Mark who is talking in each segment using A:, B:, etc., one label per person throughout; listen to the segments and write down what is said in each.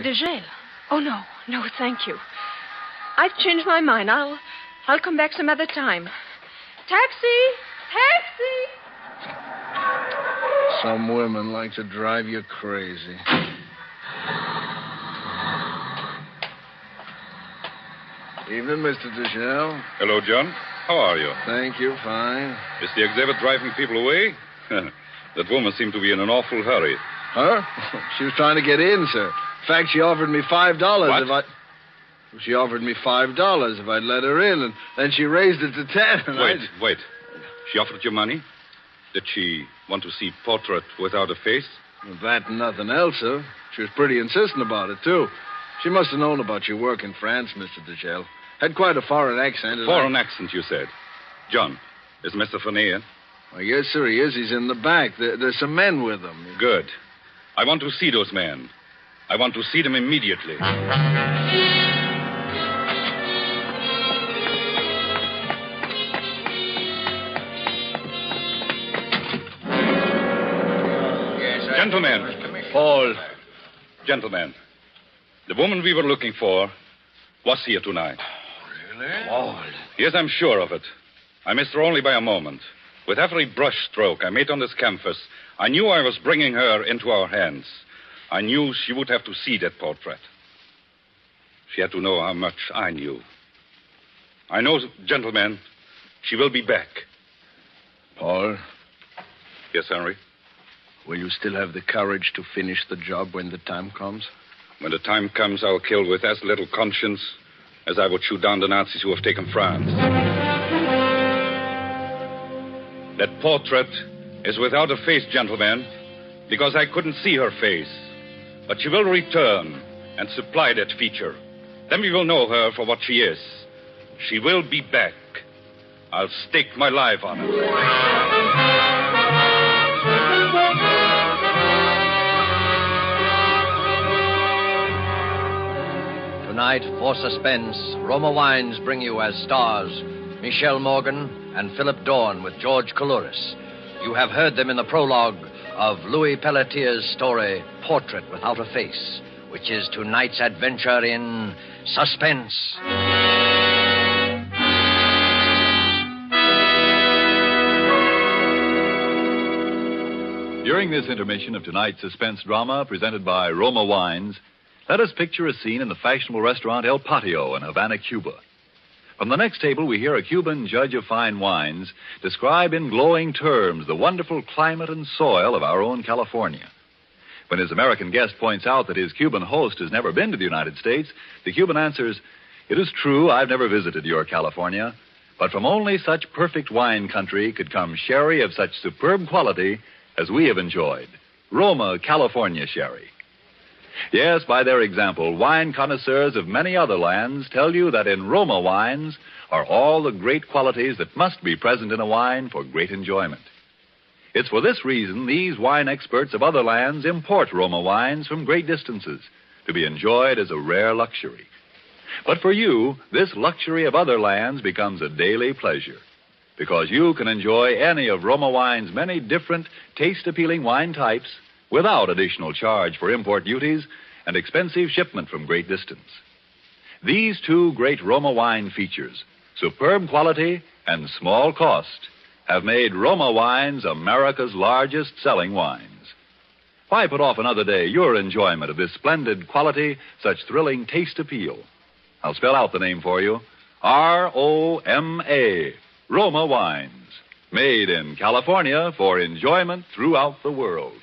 A: De jail. Oh, no, thank you. I've changed my mind. I'll come back some other time. Taxi!
B: Some women like to drive you crazy. Evening, Mr. DeShell.
C: Hello, John. How are you?
B: Thank you, fine.
C: Is the exhibit driving people away? That woman seemed to be in an awful hurry.
B: Huh? She was trying to get in, sir. In fact, she offered me $5
C: What?
B: She offered me $5 if I'd let her in, and then she raised it to 10.
C: Wait. She offered you money? Did she want to see portrait without a face?
B: That and nothing else, sir. She was pretty insistent about it, too. She must have known about your work in France, Mr. DeShell. Had quite a foreign accent.
C: Foreign accent, you said. John, is Mr. Finney in?
B: Well, yes, sir, he is. He's in the back. There's some men with him.
C: Good. I want to see those men. I want to see them immediately. Gentlemen.
B: Paul.
C: Gentlemen, the woman we were looking for was here tonight.
B: Really? Paul.
C: Yes, I'm sure of it. I missed her only by a moment. With every brush stroke I made on this canvas, I knew I was bringing her into our hands. I knew she would have to see that portrait. She had to know how much I knew. I know, gentlemen, she will be back.
B: Paul?
C: Yes, Henry?
B: Will you still have the courage to finish the job when the time comes?
C: When the time comes, I'll kill with as little conscience as I would shoot down the Nazis who have taken France. That portrait is without a face, gentlemen, because I couldn't see her face. But she will return and supply that feature. Then we will know her for what she is. She will be back. I'll stake my life on it.
D: Tonight, for Suspense, Roma Wines bring you as stars Michelle Morgan and Philip Dorn with George Coulouris. You have heard them in the prologue of Louis Pelletier's story, Portrait Without a Face, which is tonight's adventure in Suspense.
E: During this intermission of tonight's suspense drama presented by Roma Wines, let us picture a scene in the fashionable restaurant El Patio in Havana, Cuba. From the next table, we hear a Cuban judge of fine wines describe in glowing terms the wonderful climate and soil of our own California. When his American guest points out that his Cuban host has never been to the United States, the Cuban answers, "It is true, I've never visited your California, but from only such perfect wine country could come sherry of such superb quality as we have enjoyed. Roma, California sherry." Yes, by their example, wine connoisseurs of many other lands tell you that in Roma wines are all the great qualities that must be present in a wine for great enjoyment. It's for this reason these wine experts of other lands import Roma wines from great distances to be enjoyed as a rare luxury. But for you, this luxury of other lands becomes a daily pleasure, because you can enjoy any of Roma wine's many different, taste-appealing wine types without additional charge for import duties and expensive shipment from great distance. These two great Roma wine features, superb quality and small cost, have made Roma wines America's largest selling wines. Why put off another day your enjoyment of this splendid quality, such thrilling taste appeal? I'll spell out the name for you. R-O-M-A, Roma Wines, made in California for enjoyment throughout the world.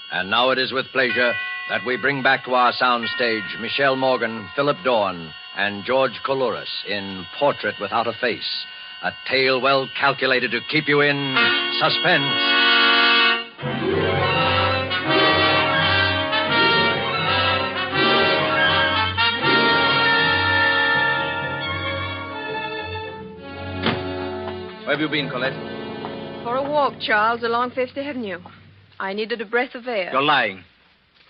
D: And now it is with pleasure that we bring back to our soundstage Michelle Morgan, Philip Dorn, and George Coulouris in Portrait Without a Face, a tale well calculated to keep you in suspense.
F: Where have you been, Colette?
A: For a walk, Charles, along Fifth Avenue. I needed a breath of air.
F: You're lying.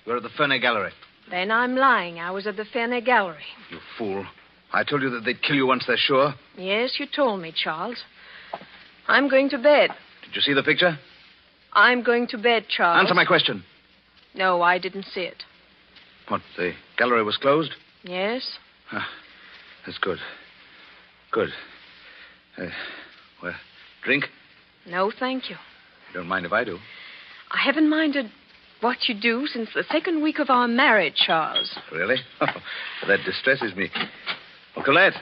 F: You're at the Ferney Gallery.
A: Then I'm lying. I was at the Ferney Gallery.
F: You fool. I told you that they'd kill you once they're sure.
A: Yes, you told me, Charles. I'm going to bed.
F: Did you see the picture?
A: I'm going to bed, Charles.
F: Answer my question.
A: No, I didn't see it.
F: What, the gallery was closed?
A: Yes.
F: Ah, that's good. Good. Well, drink?
A: No, thank you.
F: You don't mind if I do?
A: I haven't minded what you do since the second week of our marriage, Charles.
F: Really? Oh, that distresses me. Oh, Colette,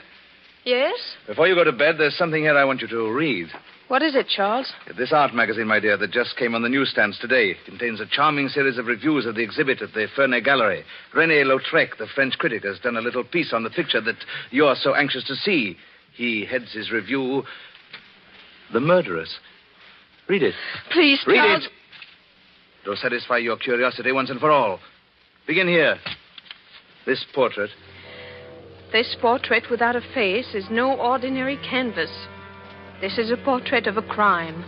A: Yes?
F: before you go to bed, there's something here I want you to read.
A: What is it, Charles?
F: This art magazine, my dear, that just came on the newsstands today, contains a charming series of reviews of the exhibit at the Ferney Gallery. René Lautrec, the French critic, has done a little piece on the picture that you're so anxious to see. He heads his review, The Murderers. Read it.
A: Please,
F: Read
A: Charles.
F: it. It'll satisfy your curiosity once and for all. Begin here. This portrait.
A: This portrait without a face is no ordinary canvas. This is a portrait of a crime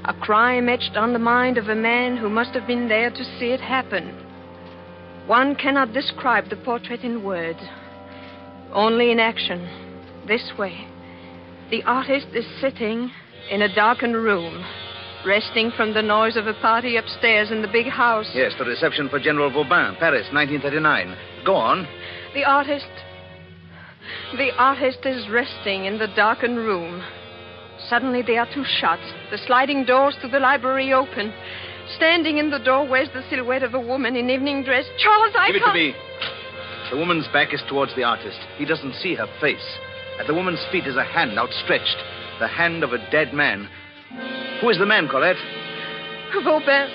A: etched on the mind of a man who must have been there to see it happen. One cannot describe the portrait in words, only in action. This way. The artist is sitting in a darkened room, resting from the noise of a party upstairs in the big house.
F: Yes, the reception for General Vauban, Paris, 1939. Go on.
A: The artist is resting in the darkened room. Suddenly there are two shots. The sliding doors to the library open. Standing in the doorway is the silhouette of a woman in evening dress. Charles, I
F: Give
A: can't...
F: it to me. The woman's back is towards the artist. He doesn't see her face. At the woman's feet is a hand outstretched. The hand of a dead man. Who is the man, Colette?
A: Vauban.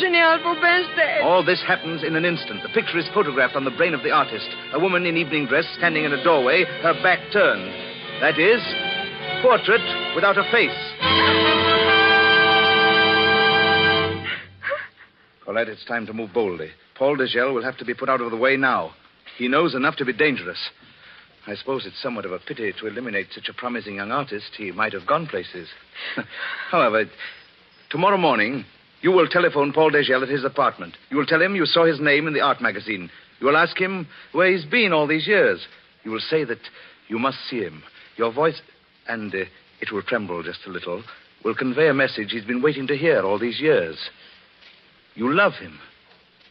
A: General Vauban's dead.
F: All this happens in an instant. The picture is photographed on the brain of the artist. A woman in evening dress standing in a doorway, her back turned. That is, portrait without a face. Colette, it's time to move boldly. Paul Degel will have to be put out of the way now. He knows enough to be dangerous. I suppose it's somewhat of a pity to eliminate such a promising young artist. He might have gone places. However, tomorrow morning, you will telephone Paul Degel at his apartment. You will tell him you saw his name in the art magazine. You will ask him where he's been all these years. You will say that you must see him. Your voice, and it will tremble just a little, will convey a message he's been waiting to hear all these years. You love him.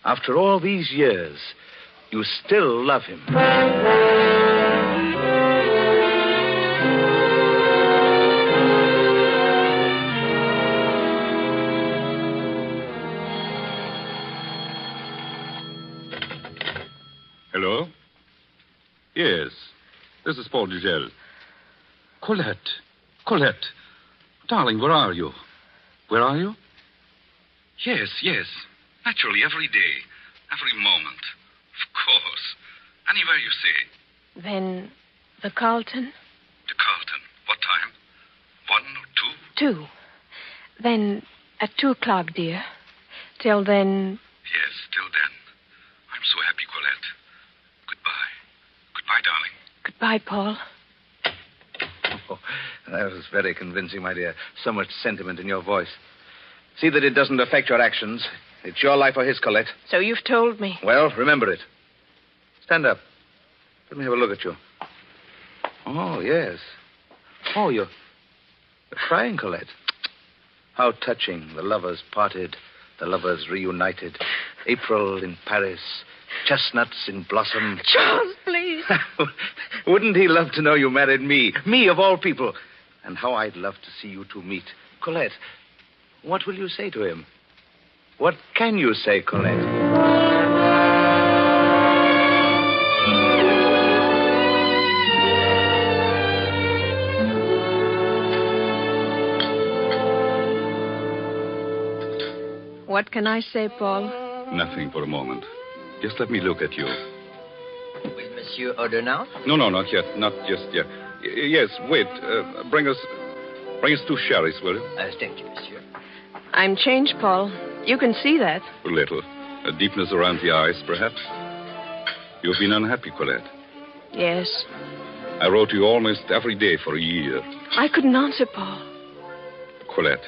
F: After all these years, you still love him.
C: Hello? Yes, this is Paul Degel. Colette. Darling, where are you? Where are you? Yes. Naturally, every day. Every moment. Of course. Anywhere you say.
A: Then the Carlton?
C: The Carlton. What time? 1 or 2?
A: 2. Then at 2 o'clock, dear. Till then...
C: Yes, till then. I'm so happy, Colette. Goodbye. Goodbye, darling.
A: Goodbye, Paul.
F: Oh, that was very convincing, my dear. So much sentiment in your voice. See that it doesn't affect your actions. It's your life or his, Colette.
A: So you've told me.
F: Well, remember it. Stand up. Let me have a look at you. Oh, yes. Oh, you're crying, Colette. How touching. The lovers parted. The lovers reunited. April in Paris. Chestnuts in blossom.
A: Charles, please.
F: Wouldn't he love to know you married me? Me, of all people. And how I'd love to see you two meet. Colette, what will you say to him? What can you say, Colette?
A: What can I say, Paul?
C: Nothing for a moment. Just let me look at you.
D: Will Monsieur order now?
C: No, not yet. Not just yet. Yes, wait. Bring us 2 sherries, will you?
D: Thank you, Monsieur.
A: I'm changed, Paul. You can see that.
C: A little. A deepness around the eyes, perhaps. You've been unhappy, Colette.
A: Yes.
C: I wrote to you almost every day for a year.
A: I couldn't answer, Paul.
C: Colette,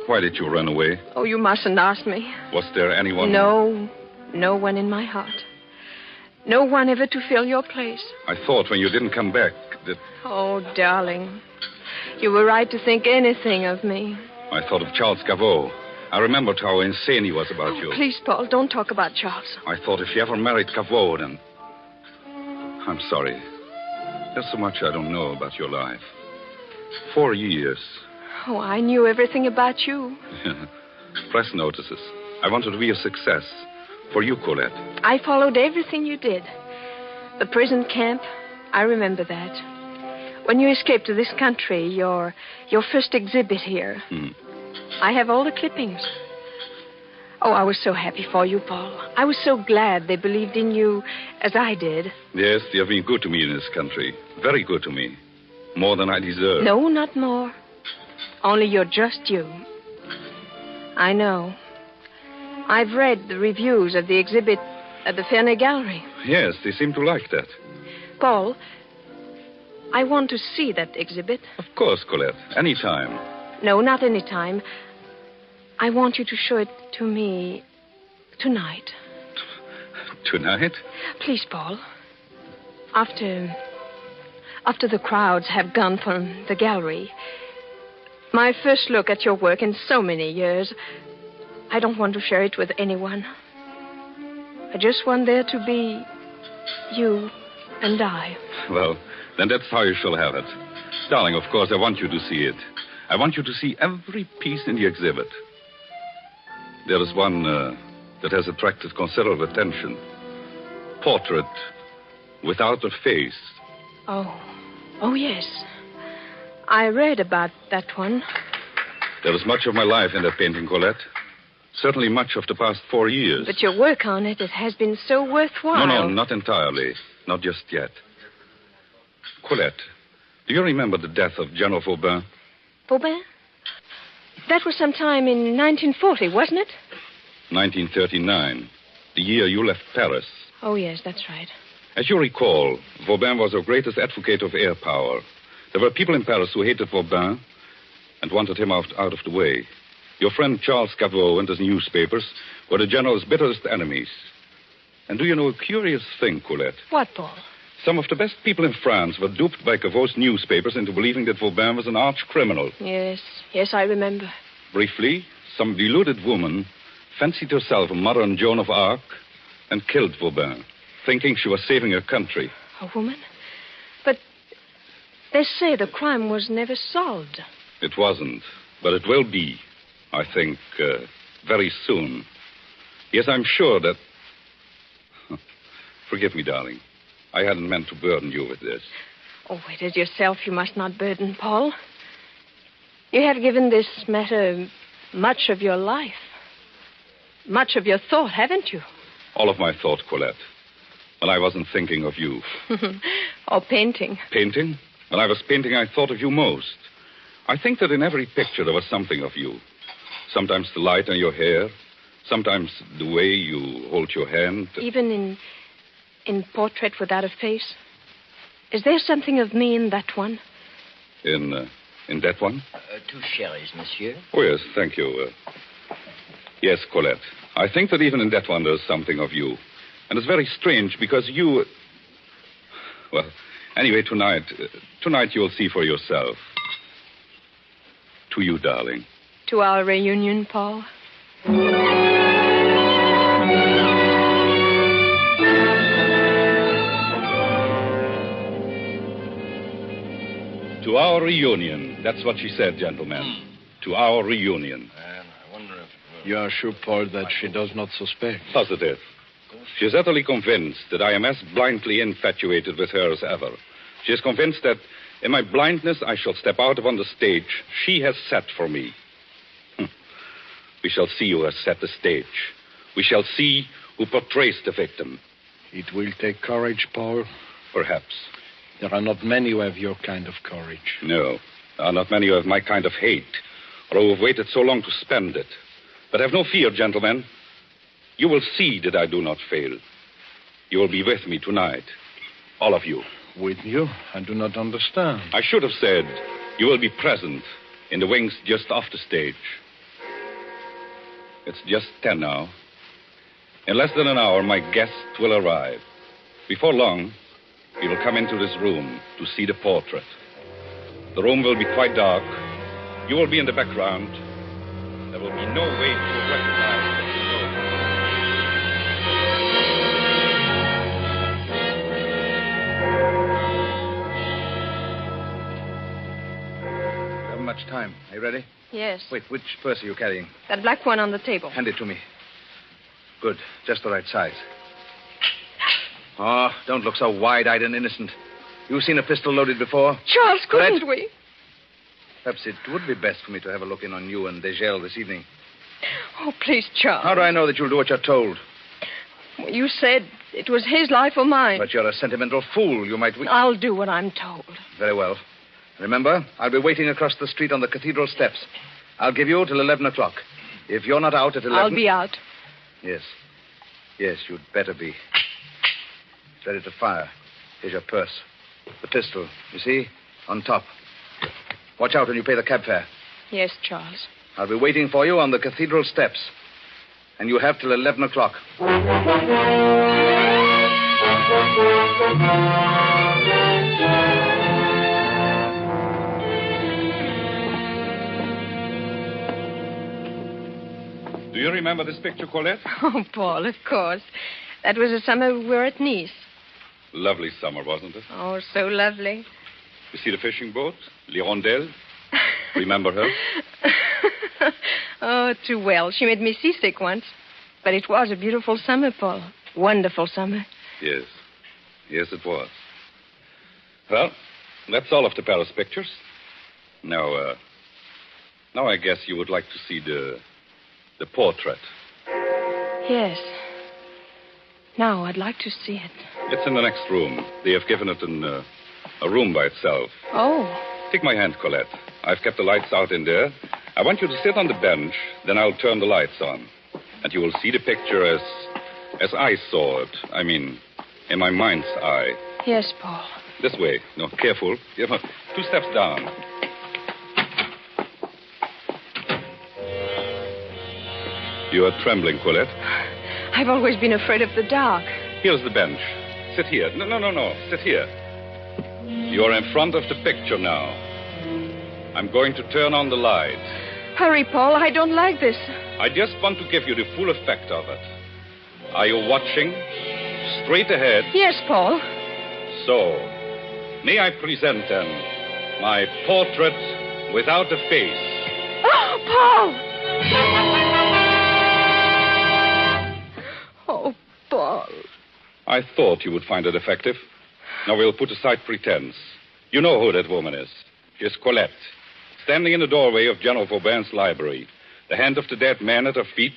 C: why did you run away?
A: Oh, you mustn't ask me.
C: Was there anyone...
A: No one in my heart. No one ever to fill your place.
C: I thought when you didn't come back that...
A: Oh, darling. You were right to think anything of me.
C: I thought of Charles Gaveau. I remembered how insane he was about you.
A: Please, Paul, don't talk about Charles.
C: I thought if she ever married Cavot, then... I'm sorry. There's so much I don't know about your life. 4 years.
A: Oh, I knew everything about you.
C: Press notices. I wanted to be a success. For you, Colette.
A: I followed everything you did. The prison camp, I remember that. When you escaped to this country, your first exhibit here. I have all the clippings. Oh, I was so happy for you, Paul. I was so glad they believed in you as I did.
C: Yes, you have been good to me in this country. Very good to me. More than I deserve.
A: No, not more. Only you're just you. I know. I've read the reviews of the exhibit at the Ferney Gallery.
C: Yes, they seem to like that.
A: Paul, I want to see that exhibit.
C: Of course, Colette. Any time.
A: No, not any time. I want you to show it to me tonight.
C: Tonight?
A: Please, Paul. After the crowds have gone from the gallery, my first look at your work in so many years, I don't want to share it with anyone. I just want there to be you and I.
C: Well, then that's how you shall have it. Darling, of course, I want you to see it. I want you to see every piece in the exhibit. There is one that has attracted considerable attention. Portrait without a face.
A: Oh, yes. I read about that one.
C: There is much of my life in that painting, Colette. Certainly much of the past 4 years.
A: But your work on it has been so worthwhile.
C: No, not entirely. Not just yet. Colette, do you remember the death of General Vauban?
A: Vauban? That was sometime in 1940, wasn't it?
C: 1939. The year you left Paris.
A: Oh, yes, that's right.
C: As you recall, Vauban was our greatest advocate of air power. There were people in Paris who hated Vauban and wanted him out of the way. Your friend Charles Cavot and his newspapers were the general's bitterest enemies. And do you know a curious thing, Colette?
A: What, Paul?
C: Some of the best people in France were duped by Cavot's newspapers into believing that Vauban was an arch criminal.
A: Yes, I remember.
C: Briefly, some deluded woman fancied herself a modern Joan of Arc and killed Vauban, thinking she was saving her country.
A: A woman? But they say the crime was never solved.
C: It wasn't, but it will be, I think, very soon. Yes, I'm sure that... Forgive me, darling. I hadn't meant to burden you with this.
A: Oh, it is yourself you must not burden, Paul. You have given this matter much of your life. Much of your thought, haven't you?
C: All of my thought, Colette. When I wasn't thinking of you.
A: Or painting.
C: Painting? When I was painting, I thought of you most. I think that in every picture there was something of you. Sometimes the light on your hair. Sometimes the way you hold your hand.
A: Even in Portrait Without a Face? Is there something of me in that one?
C: In that one?
D: 2 sherries, monsieur.
C: Oh, yes, thank you. Yes, Colette. I think that even in that one there's something of you. And it's very strange because you... Well, anyway, tonight you'll see for yourself. To you, darling.
A: To our reunion, Paul.
C: To our reunion. That's what she said, gentlemen. To our reunion.
D: And I wonder if...
B: You are sure, Paul, that she does not suspect?
C: Positive. She is utterly convinced that I am as blindly infatuated with her as ever. She is convinced that in my blindness I shall step out upon the stage she has set for me. We shall see who has set the stage. We shall see who portrays the victim.
B: It will take courage, Paul.
C: Perhaps.
B: There are not many who have your kind of courage.
C: No. There are not many who have my kind of hate, or who have waited so long to spend it. But have no fear, gentlemen. You will see that I do not fail. You will be with me tonight. All of you.
B: With you? I do not understand.
C: I should have said you will be present in the wings just off the stage. It's just 10 now. In less than an hour, my guest will arrive. Before long, he will come into this room to see the portrait. The room will be quite dark. You will be in the background. There There will be no way to recognize what you know.
F: You haven't much time. Are you ready?
A: Yes.
F: Wait, which purse are you carrying?
A: That black one on the table.
F: Hand it to me. Good. Just the right size. Oh, don't look so wide-eyed and innocent. You've seen a pistol loaded before?
A: Charles, couldn't
F: Colette?
A: we?
F: Perhaps it would be best for me to have a look in on you and Degel this evening.
A: Oh, please, Charles.
F: How do I know that you'll do what you're told?
A: You said it was his life or mine.
F: But you're a sentimental fool. You might...
A: I'll do what I'm told.
F: Very well. Remember, I'll be waiting across the street on the cathedral steps. I'll give you till 11 o'clock. If you're not out at 11...
A: I'll be out.
F: Yes. Yes, you'd better be. It's ready to fire. Here's your purse. The pistol, you see? On top. Watch out when you pay the cab fare.
A: Yes, Charles.
F: I'll be waiting for you on the cathedral steps. And you have till 11 o'clock.
C: Do you remember this picture, Colette?
A: Oh, Paul, of course. That was the summer we were at Nice.
C: Lovely summer, wasn't it?
A: Oh, so lovely.
C: You see the fishing boat? L'Hirondelle? Remember her?
A: Oh, too well. She made me seasick once. But it was a beautiful summer, Paul. Wonderful summer.
C: Yes. Yes, it was. Well, that's all of the Paris pictures. Now I guess you would like to see the portrait.
A: Yes. Now I'd like to see it.
C: It's in the next room. They have given it a room by itself.
A: Oh.
C: Take my hand, Colette. I've kept the lights out in there. I want you to sit on the bench, then I'll turn the lights on. And you will see the picture as I saw it. I mean, in my mind's eye.
A: Yes, Paul.
C: This way. No, careful. 2 steps down. You are trembling, Colette.
A: I've always been afraid of the dark.
C: Here's the bench. Sit here. No. Sit here. You're in front of the picture now. I'm going to turn on the light.
A: Hurry, Paul. I don't like this.
C: I just want to give you the full effect of it. Are you watching? Straight ahead.
A: Yes, Paul.
C: So, may I present then my portrait without a face?
A: Oh, Paul! Oh, Paul.
C: I thought you would find it effective. Now we'll put aside pretense. You know who that woman is. She's Colette, standing in the doorway of General Vauban's library. The hand of the dead man at her feet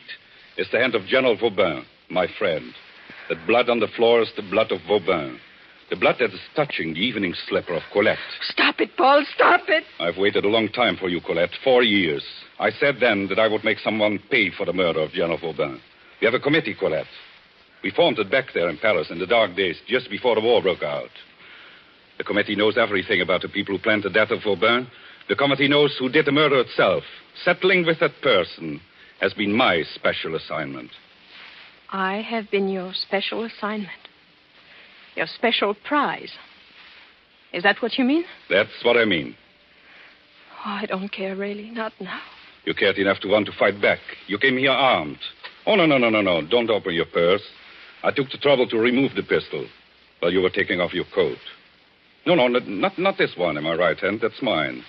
C: is the hand of General Vauban, my friend. That blood on the floor is the blood of Vauban. The blood that is touching the evening slipper of Colette.
A: Stop it, Paul. Stop it.
C: I've waited a long time for you, Colette. 4 years. I said then that I would make someone pay for the murder of General Vauban. We have a committee, Colette. We formed it back there in Paris in the dark days, just before the war broke out. The committee knows everything about the people who planned the death of Vauban. The committee knows who did the murder itself. Settling with that person has been my special assignment.
A: I have been your special assignment. Your special prize. Is that what you mean?
C: That's what I mean.
A: Oh, I don't care, really. Not now.
C: You cared enough to want to fight back. You came here armed. Oh, no. Don't open your purse. I took the trouble to remove the pistol while you were taking off your coat. No, not this one in my right hand. That's mine.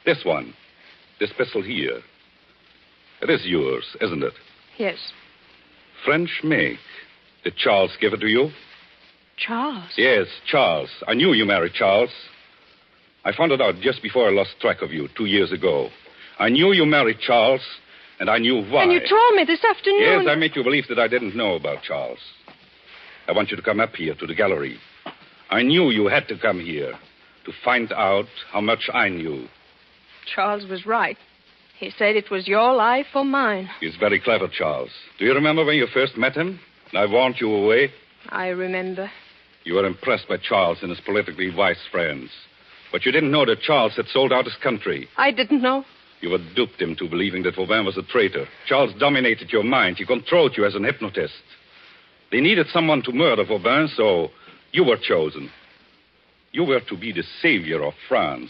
C: This one. This pistol here. It is yours, isn't it?
A: Yes.
C: French make. Did Charles give it to you?
A: Charles?
C: Yes, Charles. I knew you married Charles. I found it out just before I lost track of you 2 years ago. I knew you married Charles, and I knew why.
A: And you told me this afternoon.
C: Yes, I made you believe that I didn't know about Charles. I want you to come up here to the gallery. I knew you had to come here to find out how much I knew.
A: Charles was right. He said it was your life or mine.
C: He's very clever, Charles. Do you remember when you first met him? I warned you away.
A: I remember.
C: You were impressed by Charles and his politically wise friends. But you didn't know that Charles had sold out his country.
A: I didn't know.
C: You had duped him to believing that Vauban was a traitor. Charles dominated your mind. He controlled you as an hypnotist. They needed someone to murder Vauban, so you were chosen. You were to be the savior of France.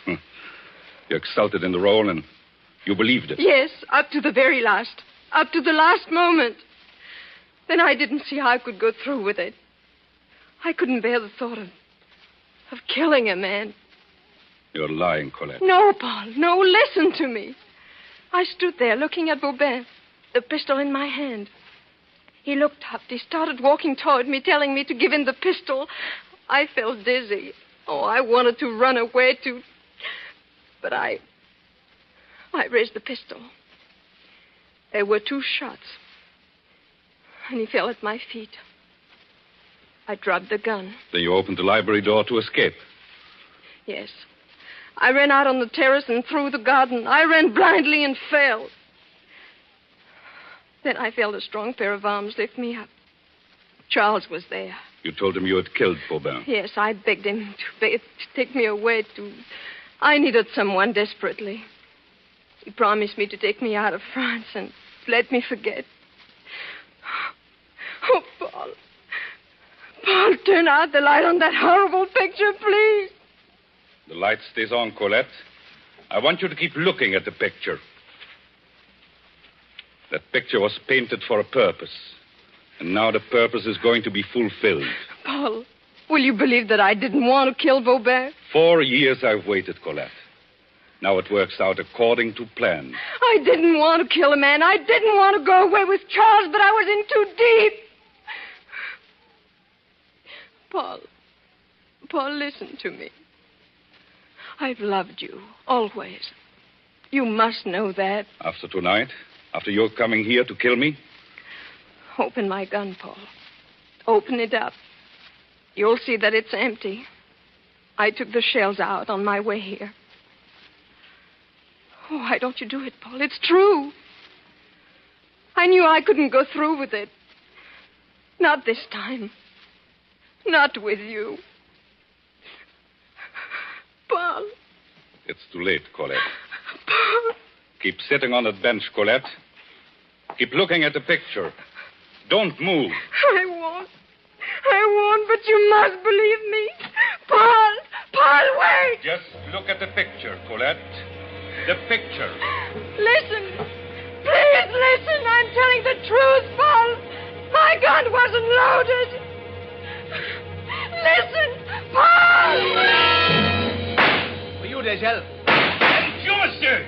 C: You exulted in the role, and You believed it?
A: Yes, up to the very last. Up to the last moment. Then I didn't see how I could go through with it. I couldn't bear the thought of killing a man.
C: You're lying, Colette.
A: No, Paul, no, listen to me. I stood there looking at Vaubin, the pistol in my hand. He looked up. He started walking toward me, telling me to give him the pistol. I felt dizzy. Oh, I wanted to run away But I raised the pistol. There were 2 shots. And he fell at my feet. I dropped the gun.
C: Then you opened the library door to escape.
A: Yes. I ran out on the terrace and through the garden. I ran blindly and fell. Then I felt a strong pair of arms lift me up. Charles was there.
C: You told him you had killed Vaubin.
A: Yes, I begged him to take me away I needed someone desperately. He promised me to take me out of France and let me forget. Oh, Paul. Paul, turn out the light on that horrible picture, please.
C: The light stays on, Colette. I want you to keep looking at the picture. That picture was painted for a purpose. And now the purpose is going to be fulfilled.
A: Paul, will you believe that I didn't want to kill Vaubin?
C: 4 years I've waited, Colette. Now it works out according to plan.
A: I didn't want to kill a man. I didn't want to go away with Charles, but I was in too deep. Paul, listen to me. I've loved you, always. You must know that.
C: After tonight? After you're coming here to kill me?
A: Open my gun, Paul. Open it up. You'll see that it's empty. I took the shells out on my way here. Oh, why don't you do it, Paul? It's true. I knew I couldn't go through with it. Not this time. Not with you. Paul.
C: It's too late, Colette.
A: Paul.
C: Keep sitting on that bench, Colette. Keep looking at the picture. Don't move.
A: I won't, but you must believe me. Paul, wait.
C: Just look at the picture, Colette. The picture.
A: Listen. Please listen. I'm telling the truth, Paul. My gun wasn't loaded. Listen, Paul.
F: For you, Degel.
C: Thank you, monsieur.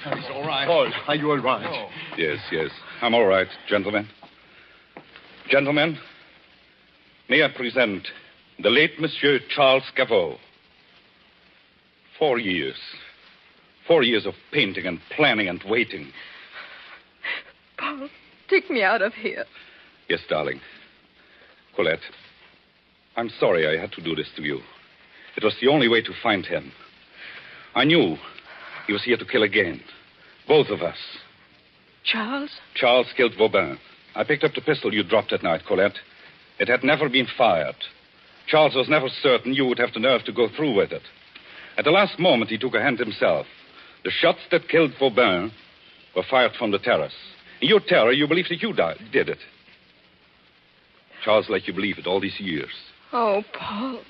E: He's all right. Paul, are you all right? Oh.
C: Yes. I'm all right, gentlemen. Gentlemen, may I present the late Monsieur Charles Cavot. 4 years. 4 years of painting and planning and waiting.
A: Paul, take me out of here.
C: Yes, darling. Colette, I'm sorry I had to do this to you. It was the only way to find him. I knew he was here to kill again. Both of us.
A: Charles?
C: Charles killed Vaubin. I picked up the pistol you dropped that night, Colette. It had never been fired. Charles was never certain you would have the nerve to go through with it. At the last moment, he took a hand himself. The shots that killed Vaubin were fired from the terrace. In your terror, you believed that you did it. Charles let you believe it all these years.
A: Oh, Paul.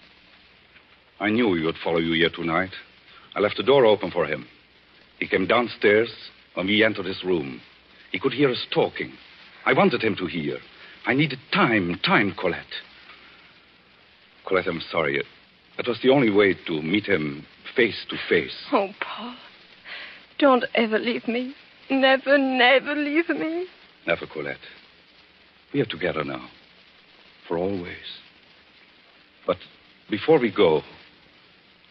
C: I knew he would follow you here tonight. I left the door open for him. He came downstairs when we entered his room. He could hear us talking. I wanted him to hear. I needed time, Colette. Colette, I'm sorry. That was the only way to meet him face to face.
A: Oh, Paul. Don't ever leave me. Never leave me.
C: Never, Colette. We are together now. For always. But before we go,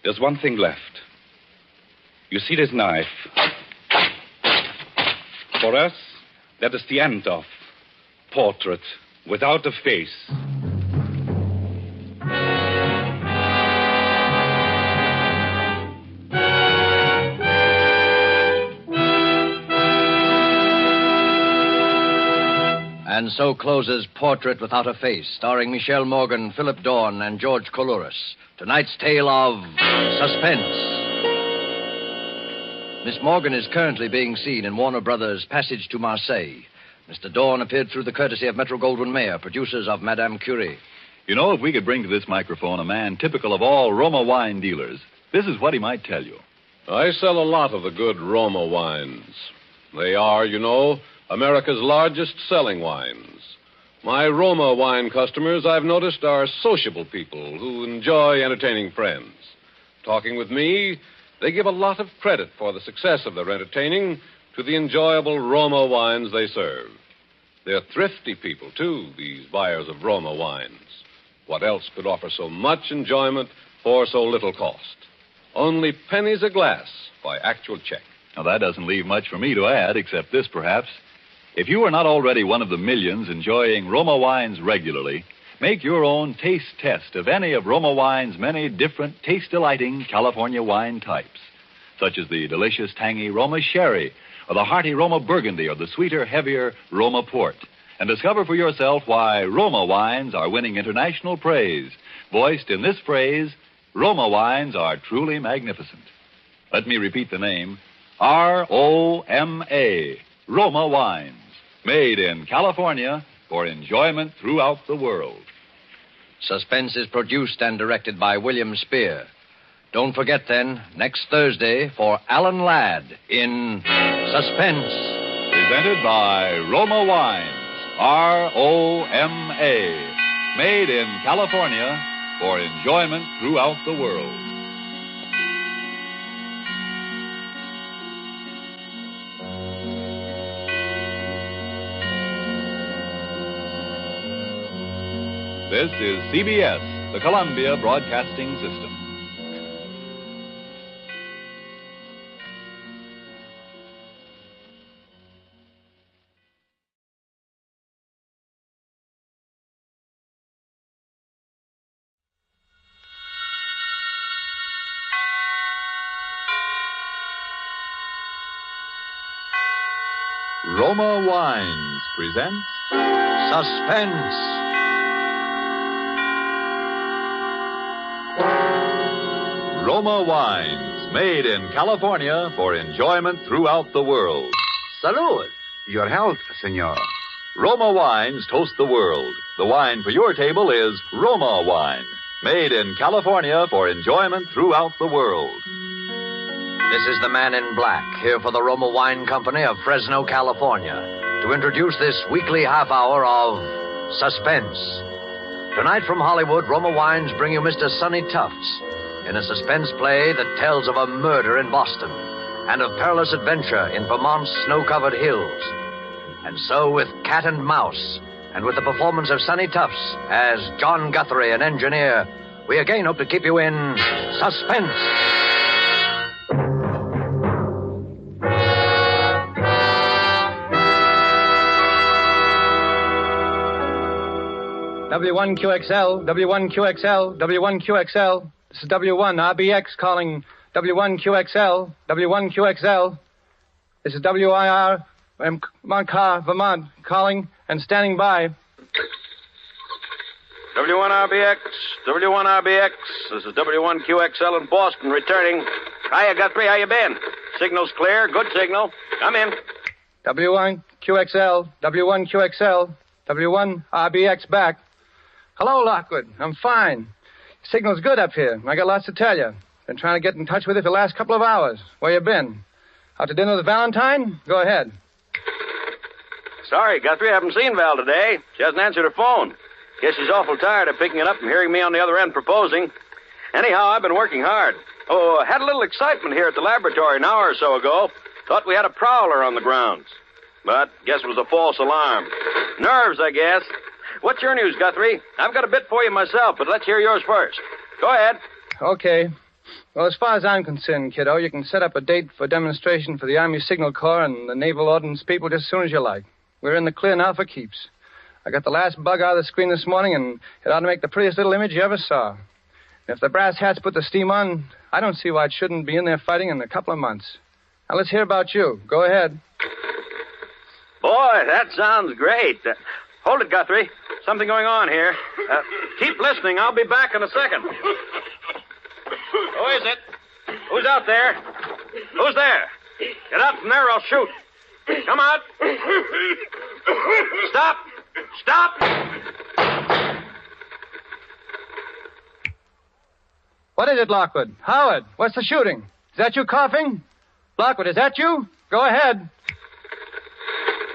C: there's one thing left. You see this knife? For us, that is the end of Portrait Without a Face.
D: And so closes Portrait Without a Face, starring Michelle Morgan, Philip Dorn, and George Coulouris. Tonight's tale of suspense. Miss Morgan is currently being seen in Warner Brothers' Passage to Marseille. Mr. Dorn appeared through the courtesy of Metro-Goldwyn-Mayer, producers of Madame Curie.
E: You know, if we could bring to this microphone a man typical of all Roma wine dealers, this is what he might tell you.
G: I sell a lot of the good Roma wines. They are, you know, America's largest selling wines. My Roma wine customers, I've noticed, are sociable people who enjoy entertaining friends. Talking with me, they give a lot of credit for the success of their entertaining to the enjoyable Roma wines they serve. They're thrifty people, too, these buyers of Roma wines. What else could offer so much enjoyment for so little cost? Only pennies a glass by actual check.
E: Now, that doesn't leave much for me to add, except this, perhaps. If you are not already one of the millions enjoying Roma wines regularly, make your own taste test of any of Roma wine's many different taste-delighting California wine types, such as the delicious, tangy Roma Sherry, or the hearty Roma Burgundy, or the sweeter, heavier Roma Port. And discover for yourself why Roma wines are winning international praise, voiced in this phrase, Roma wines are truly magnificent. Let me repeat the name, R-O-M-A, Roma wines, made in California for enjoyment throughout the world.
D: Suspense is produced and directed by William Spear. Don't forget, then, next Thursday for Alan Ladd in Suspense.
E: Presented by Roma Wines, R-O-M-A, made in California for enjoyment throughout the world. This is CBS, the Columbia Broadcasting System. Roma Wines presents
D: Suspense.
E: Roma Wines, made in California for enjoyment throughout the world.
H: Salud. Your health, senor.
E: Roma Wines toast the world. The wine for your table is Roma Wine, made in California for enjoyment throughout the world.
D: This is the man in black, here for the Roma Wine Company of Fresno, California, to introduce this weekly half hour of Suspense. Tonight from Hollywood, Roma Wines bring you Mr. Sonny Tufts in a suspense play that tells of a murder in Boston and of perilous adventure in Vermont's snow-covered hills. And so with Cat and Mouse, and with the performance of Sonny Tufts as John Guthrie, an engineer, we again hope to keep you in suspense.
I: W1QXL, W1QXL, W1QXL. This is W1RBX calling W1QXL, W1QXL. This is WIR, Montcar, Vermont, calling and standing by.
J: W1RBX, W1RBX. This is W1QXL in Boston, returning. Hiya, Guthrie, how you been? Signal's clear, good signal. Come in.
I: W1QXL, W1QXL, W1RBX back. Hello, Lockwood. I'm fine. Signal's good up here. I got lots to tell you. Been trying to get in touch with you for the last couple of hours. Where you been? Out to dinner with Valentine? Go ahead.
J: Sorry, Guthrie, I haven't seen Val today. She hasn't answered her phone. Guess she's awful tired of picking it up and hearing me on the other end proposing. Anyhow, I've been working hard. Oh, had a little excitement here at the laboratory an hour or so ago. Thought we had a prowler on the grounds. But guess it was a false alarm. Nerves, I guess. What's your news, Guthrie? I've got a bit for you myself, but let's hear yours first. Go ahead.
I: Okay. Well, as far as I'm concerned, kiddo, you can set up a date for demonstration for the Army Signal Corps and the Naval Ordnance people just as soon as you like. We're in the clear now for keeps. I got the last bug out of the screen this morning, and it ought to make the prettiest little image you ever saw. And if the brass hats put the steam on, I don't see why it shouldn't be in there fighting in a couple of months. Now, let's hear about you. Go ahead.
J: Boy, that sounds great. Hold it, Guthrie. Something going on here. Keep listening. I'll be back in a second. Who is it? Who's out there? Who's there? Get out from there or I'll shoot. Come out. Stop. Stop.
I: What is it, Lockwood? Howard, what's the shooting? Is that you coughing? Lockwood, is that you? Go ahead.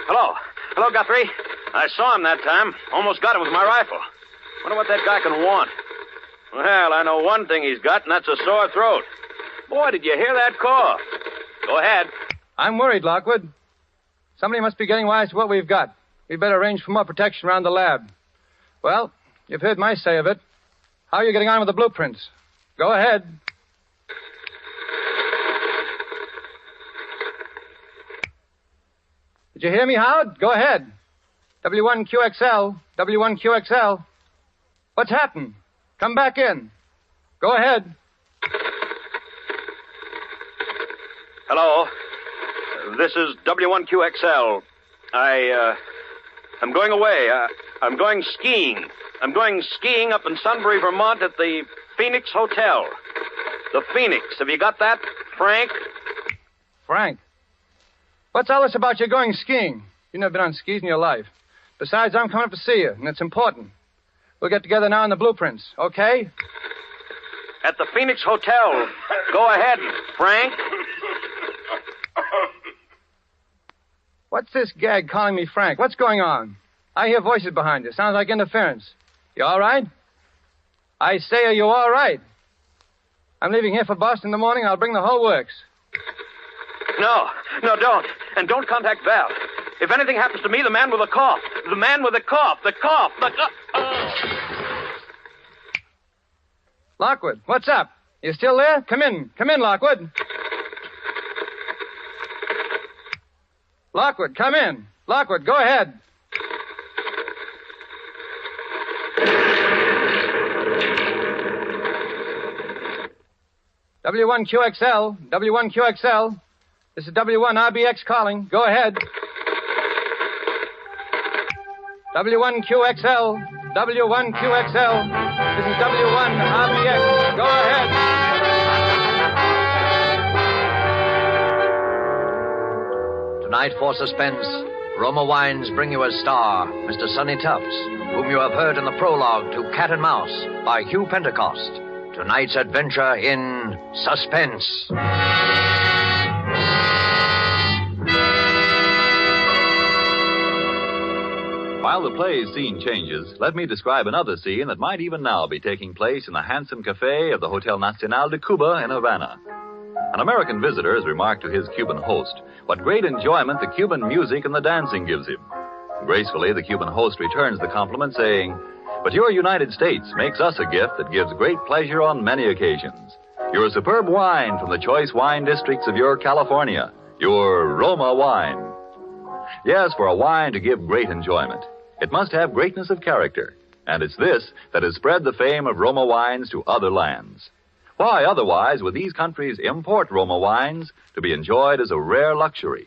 J: Hello. Hello, Guthrie. I saw him that time. Almost got him with my rifle. Wonder what that guy can want. Well, I know one thing he's got, and that's a sore throat. Boy, did you hear that cough? Go ahead.
I: I'm worried, Lockwood. Somebody must be getting wise to what we've got. We'd better arrange for more protection around the lab. Well, you've heard my say of it. How are you getting on with the blueprints? Go ahead. Did you hear me, Howard? Go ahead. W1QXL. W1QXL. What's happened? Come back in. Go ahead.
J: Hello. This is W1QXL. I'm going away. I'm going skiing. I'm going skiing up in Sunbury, Vermont at the Phoenix Hotel. The Phoenix. Have you got that, Frank?
I: Frank? What's all this about you going skiing? You've never been on skis in your life. Besides, I'm coming up to see you, and it's important. We'll get together now in the blueprints, okay?
J: At the Phoenix Hotel. Go ahead, Frank.
I: What's this gag calling me Frank? What's going on? I hear voices behind you. Sounds like interference. You all right? I say, are you all right? I'm leaving here for Boston in the morning. I'll bring the whole works.
J: No, don't. And don't contact Val. If anything happens to me, the man with the cough. The man with the cough. The cough.
I: Lockwood, what's up? You still there? Come in. Come in, Lockwood. Lockwood, come in. Lockwood, go ahead. W1QXL. W1QXL. This is W1RBX calling. Go ahead. W1QXL. W1QXL. This is W1RBX. Go ahead.
D: Tonight for Suspense, Roma Wines bring you as star Mr. Sonny Tufts, whom you have heard in the prologue to Cat and Mouse by Hugh Pentecost. Tonight's adventure in Suspense.
E: While the play's scene changes, let me describe another scene that might even now be taking place in the handsome cafe of the Hotel Nacional de Cuba in Havana. An American visitor has remarked to his Cuban host what great enjoyment the Cuban music and the dancing gives him. Gracefully, the Cuban host returns the compliment, saying, "But your United States makes us a gift that gives great pleasure on many occasions. Your superb wine from the choice wine districts of your California, your Roma wine." Yes, for a wine to give great enjoyment, it must have greatness of character, and it's this that has spread the fame of Roma wines to other lands. Why, otherwise, would these countries import Roma wines to be enjoyed as a rare luxury?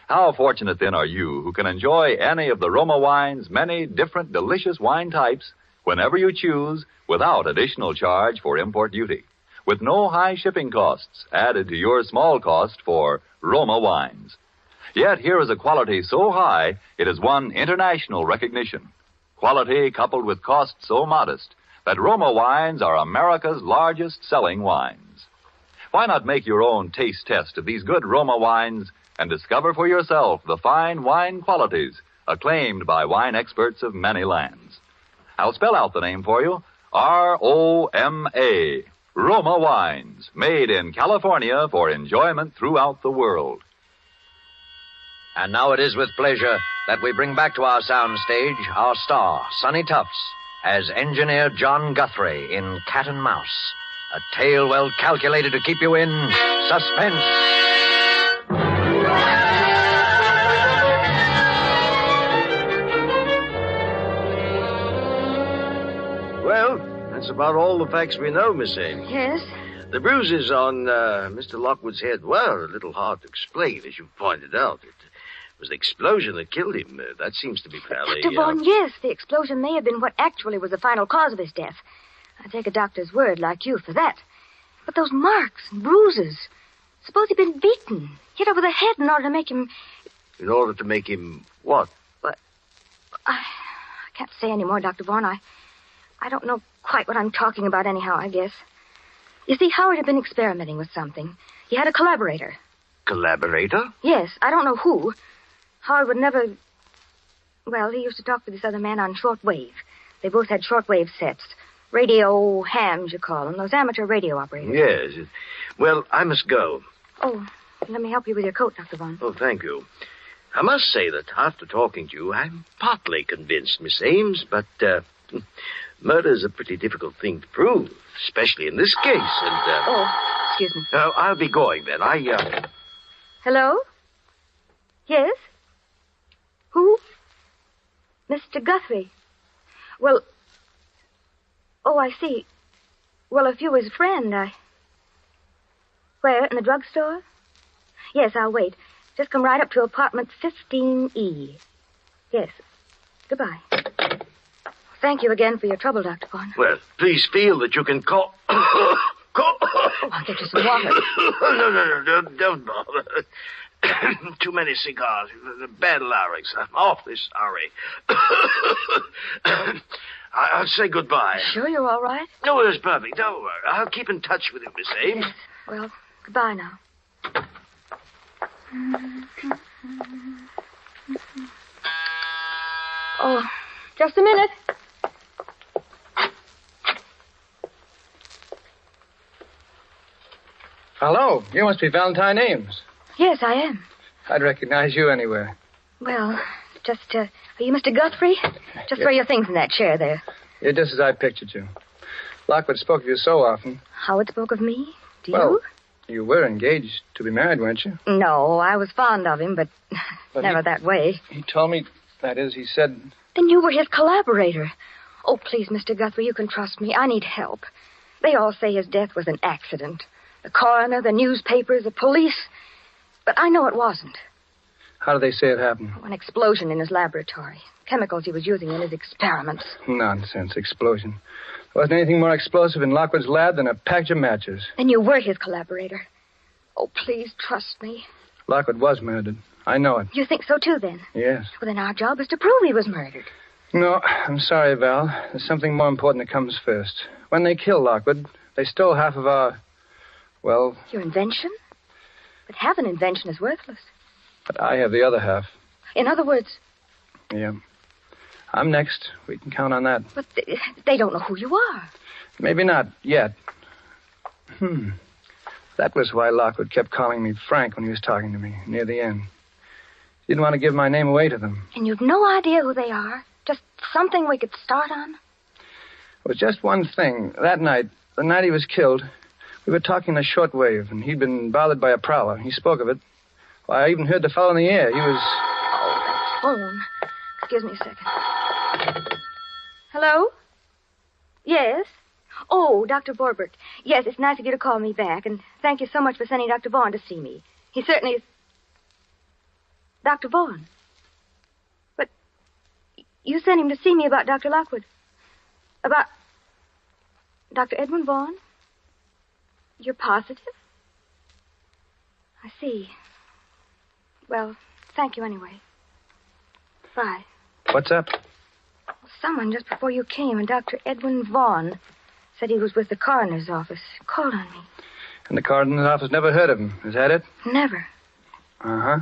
E: How fortunate, then, are you who can enjoy any of the Roma wine's many different delicious wine types whenever you choose without additional charge for import duty, with no high shipping costs added to your small cost for Roma wines. Yet here is a quality so high it has won international recognition. Quality coupled with cost so modest that Roma wines are America's largest selling wines. Why not make your own taste test of these good Roma wines and discover for yourself the fine wine qualities acclaimed by wine experts of many lands? I'll spell out the name for you. R-O-M-A. Roma wines, made in California for enjoyment throughout the world.
D: And now it is with pleasure that we bring back to our soundstage our star, Sonny Tufts, as Engineer John Guthrie in Cat and Mouse, a tale well calculated to keep you in suspense.
K: Well, that's about all the facts we know, Miss Ames.
L: Yes?
K: The bruises on Mr. Lockwood's head were a little hard to explain, as you pointed out. It was the explosion that killed him. That seems to be fairly...
L: Dr. Vaughn, yes, the explosion may have been what actually was the final cause of his death. I take a doctor's word like you for that. But those marks and bruises... Suppose he'd been beaten, hit over the head in order to make him...
K: In order to make him what?
L: But I can't say any more, Dr. Vaughn. I don't know quite what I'm talking about anyhow, I guess. You see, Howard had been experimenting with something. He had a collaborator.
K: Collaborator?
L: Yes, I don't know who. Howard would never... Well, he used to talk to this other man on shortwave. They both had shortwave sets. Radio hams, you call them. Those amateur radio operators.
K: Yes. Well, I must go.
L: Oh, let me help you with your coat, Dr. Vaughn.
K: Oh, thank you. I must say that after talking to you, I'm partly convinced, Miss Ames, but murder's a pretty difficult thing to prove, especially in this case, and...
L: Oh, excuse me.
K: I'll be going then.
L: Hello? Yes? Who? Mr. Guthrie. Well... Oh, I see. Well, if you his friend, Where, in the drugstore? Yes, I'll wait. Just come right up to apartment 15E. Yes. Goodbye. Thank you again for your trouble, Dr. Vaughn.
K: Well, please feel that you can call...
L: Oh, I'll get you some water.
K: No, don't bother. Too many cigars. Bad larynx. I'm awfully sorry. I'll say goodbye.
L: Sure you're all right?
K: No, it's perfect. Don't worry. I'll keep in touch with you, Miss Ames.
L: Yes. Well, goodbye now. Oh, just a minute.
I: Hello, you must be Valentine Ames.
L: Yes, I am.
I: I'd recognize you anywhere.
L: Well, just, are you Mr. Guthrie? Just throw your things in that chair there.
I: You're just as I pictured you. Lockwood spoke of you so often.
L: Howard spoke of me? To
I: well, you were engaged to be married, weren't you?
L: No, I was fond of him, but never that way.
I: He told me, that is, he said...
L: Then you were his collaborator. Oh, please, Mr. Guthrie, you can trust me. I need help. They all say his death was an accident. The coroner, the newspapers, the police. But I know it wasn't.
I: How do they say it happened?
L: An explosion in his laboratory. Chemicals he was using in his experiments.
I: Nonsense, explosion. There wasn't anything more explosive in Lockwood's lab than a package of matches.
L: Then you were his collaborator. Oh, please, trust me.
I: Lockwood was murdered. I know it.
L: You think so, too, then?
I: Yes.
L: Well, then our job is to prove he was murdered.
I: No, I'm sorry, Val. There's something more important that comes first. When they killed Lockwood, they stole half of our... Well...
L: Your invention? But half an invention is worthless.
I: But I have the other half.
L: In other words...
I: Yeah. I'm next. We can count on that.
L: But they don't know who you are.
I: Maybe not yet. That was why Lockwood kept calling me Frank when he was talking to me, near the end. He didn't want to give my name away to them.
L: And you've no idea who they are? Just something we could start on?
I: It was just one thing. That night, the night he was killed, we were talking in a shortwave, and he'd been bothered by a prowler. He spoke of it. Why, I even heard the fellow in the air. He was...
L: Oh, that phone. Excuse me a second. Hello? Yes? Oh, Dr. Borbert. Yes, it's nice of you to call me back, and thank you so much for sending Dr. Vaughn to see me. He certainly is... Dr. Vaughn? But you sent him to see me about Dr. Lockwood. About Dr. Edwin Vaughn? You're positive? I see. Well, thank you anyway. Bye.
I: What's up?
L: Someone just before you came, and Dr. Edwin Vaughn said he was with the coroner's office. Called on me.
I: And the coroner's office never heard of him. Is that it?
L: Never.
I: Uh-huh.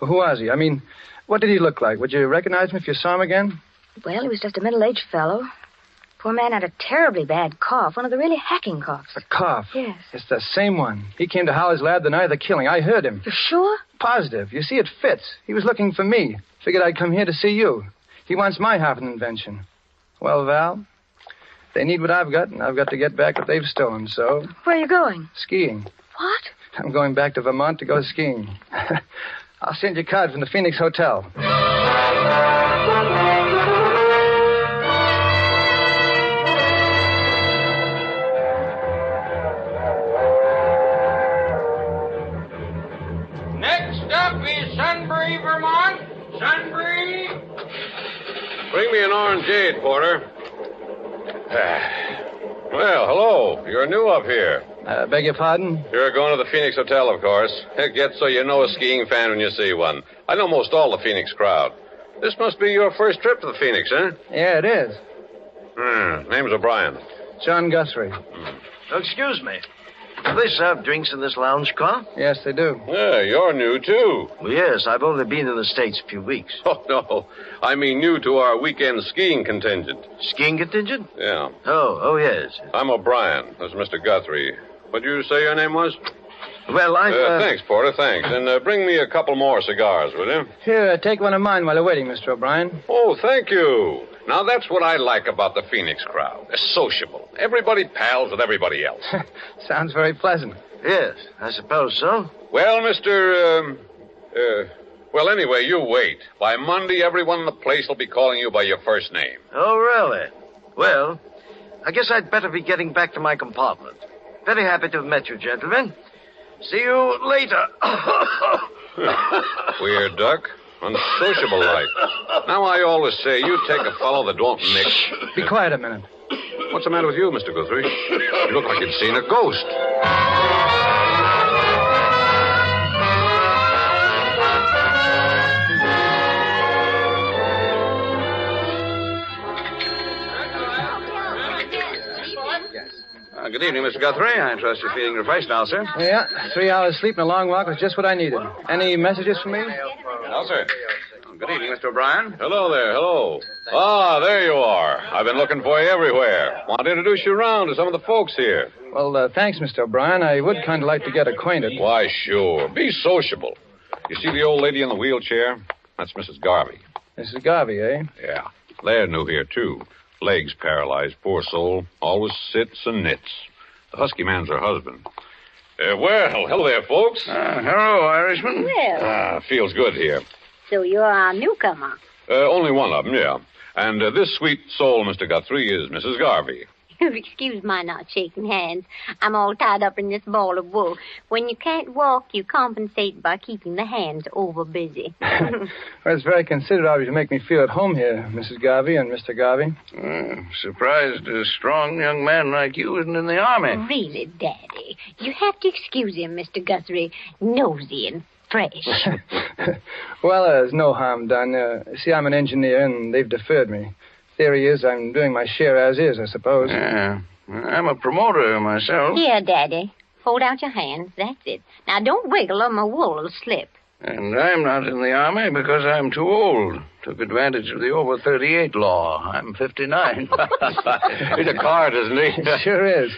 I: Well, who was he? I mean, what did he look like? Would you recognize him if you saw him again?
L: Well, he was just a middle-aged fellow. Poor man had a terribly bad cough, one of the really hacking coughs.
I: A cough?
L: Yes.
I: It's the same one. He came to Howard's lab the night of the killing. I heard him.
L: You're sure?
I: Positive. You see, it fits. He was looking for me. Figured I'd come here to see you. He wants my half an invention. Well, Val, they need what I've got, and I've got to get back what they've stolen, so...
L: Where are you going?
I: Skiing.
L: What?
I: I'm going back to Vermont to go skiing. I'll send you a card from the Phoenix Hotel.
M: Next up is Sunbury, Vermont. Sunbury.
G: Bring me an orangeade, Porter. Well, hello. You're new up here.
I: Beg your pardon?
G: You're going to the Phoenix Hotel, of course. Heck, get so you know a skiing fan when you see one. I know most all the Phoenix crowd. This must be your first trip to the Phoenix, huh?
I: Yeah, it is.
G: Name's O'Brien.
I: John Guthrie.
K: Excuse me. Do they serve drinks in this lounge car?
I: Yes, they do.
G: Yeah, you're new, too.
K: Well, yes, I've only been in the States a few weeks.
G: Oh, no. I mean new to our weekend skiing contingent.
K: Skiing contingent?
G: Yeah.
K: Oh, yes.
G: I'm O'Brien. This is Mr. Guthrie. What'd you say your name was?
K: Well,
G: Thanks, Porter, thanks. And bring me a couple more cigars, will you?
I: Here, take one of mine while you're waiting, Mr. O'Brien.
G: Oh, thank you. Now, that's what I like about the Phoenix crowd. They're sociable. Everybody pals with everybody else.
I: Sounds very pleasant.
K: Yes, I suppose so.
G: Well, well, anyway, you wait. By Monday, everyone in the place will be calling you by your first name.
K: Oh, really? Well, I guess I'd better be getting back to my compartment. Very happy to have met you, gentlemen. See you later.
G: Weird duck. Unsociable like. Now, I always say, you take a fellow that don't mix.
I: Be quiet a minute.
G: What's the matter with you, Mr. Guthrie? You look like you'd seen a ghost.
F: Good evening, Mr. Guthrie. I trust you're feeling refreshed now, sir.
I: Yeah, 3 hours sleep and a long walk was just what I needed. Any messages for me?
F: No, sir. Good evening, Mr. O'Brien.
G: Hello there, hello. Ah, there you are. I've been looking for you everywhere. Want to introduce you around to some of the folks here.
I: Well, thanks, Mr. O'Brien. I would kind of like to get acquainted.
G: Why, sure. Be sociable. You see the old lady in the wheelchair? That's Mrs. Garvey.
I: Mrs. Garvey, eh?
G: Yeah. They're new here, too. Legs paralyzed, poor soul. Always sits and knits. The husky man's her husband. Well, hello there, folks.
F: Hello, Irishman.
N: Well,
G: Feels good here.
N: so you're our newcomer.
G: Only one of them, yeah. And this sweet soul, Mr. Guthrie, is Mrs. Garvey.
N: Excuse my not shaking hands. I'm all tied up in this ball of wool. When you can't walk, you compensate by keeping the hands over busy.
I: Well, it's very considerate of you to make me feel at home here, Mrs. Garvey and Mr. Garvey.
F: Surprised a strong young man like you isn't in the army.
N: Really, Daddy, you have to excuse him, Mr. Guthrie. Nosy and fresh.
I: Well, there's no harm done. See, I'm an engineer, and they've deferred me. Theory is I'm doing my share as is, I suppose.
F: Yeah. I'm a promoter myself.
N: Here, Daddy. Hold out your hands. That's it. Now, don't wiggle or my wool will slip.
F: And I'm not in the army because I'm too old. Took advantage of the over 38 law. I'm 59.
G: He's a card, isn't he?
I: Sure is.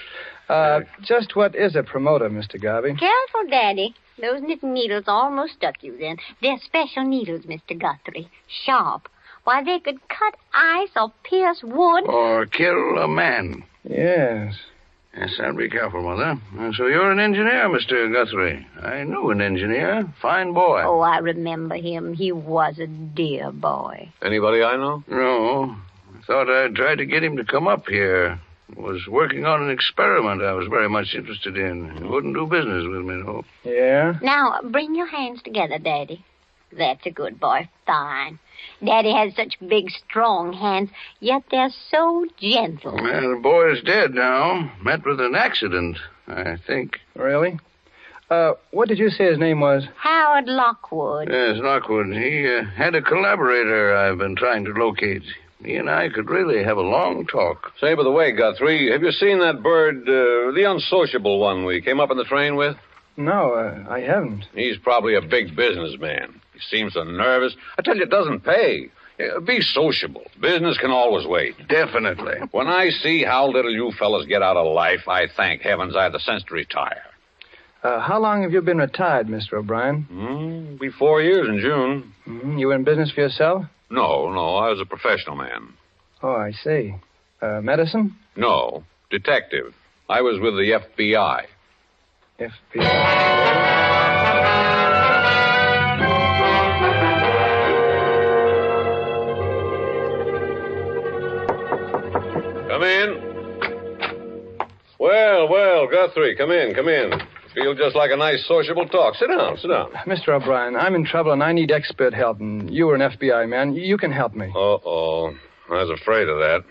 I: Just what is a promoter, Mr. Garvey?
N: Careful, Daddy. Those knitting needles almost stuck you then. They're special needles, Mr. Guthrie. Sharp. Why, they could cut ice or pierce wood.
F: Or kill a man.
I: Yes.
F: Yes, I'll be careful, Mother. So you're an engineer, Mr. Guthrie. I knew an engineer. Fine boy.
N: Oh, I remember him. He was a dear boy.
G: Anybody I know?
F: No. I thought I'd try to get him to come up here. Was working on an experiment I was very much interested in. He wouldn't do business with me, though.
I: Yeah?
N: Now, bring your hands together, Daddy. That's a good boy. Fine. Daddy has such big, strong hands, yet they're so gentle.
F: Well, the boy's dead now. Met with an accident, I think.
I: Really? What did you say his name was?
N: Howard Lockwood.
F: Yes, Lockwood. He had a collaborator I've been trying to locate. He and I could really have a long talk.
G: Say, by the way, Guthrie, have you seen that bird, the unsociable one we came up in the train with?
I: No, I haven't.
G: He's probably a big businessman. He seems so nervous. I tell you, it doesn't pay. Be sociable. Business can always wait.
F: Definitely.
G: When I see how little you fellas get out of life, I thank heavens I had the sense to retire.
I: How long have you been retired, Mr. O'Brien?
G: Be 4 years in June.
I: You in business for yourself?
G: No, I was a professional man.
I: Oh, I see. Medicine?
G: No, detective. I was with the FBI.
I: FBI.
G: Come in. Well, Guthrie, come in. Feel just like a nice sociable talk. Sit down.
I: Mr. O'Brien, I'm in trouble and I need expert help, and you were an FBI man. You can help me.
G: Uh-oh. I was afraid of that.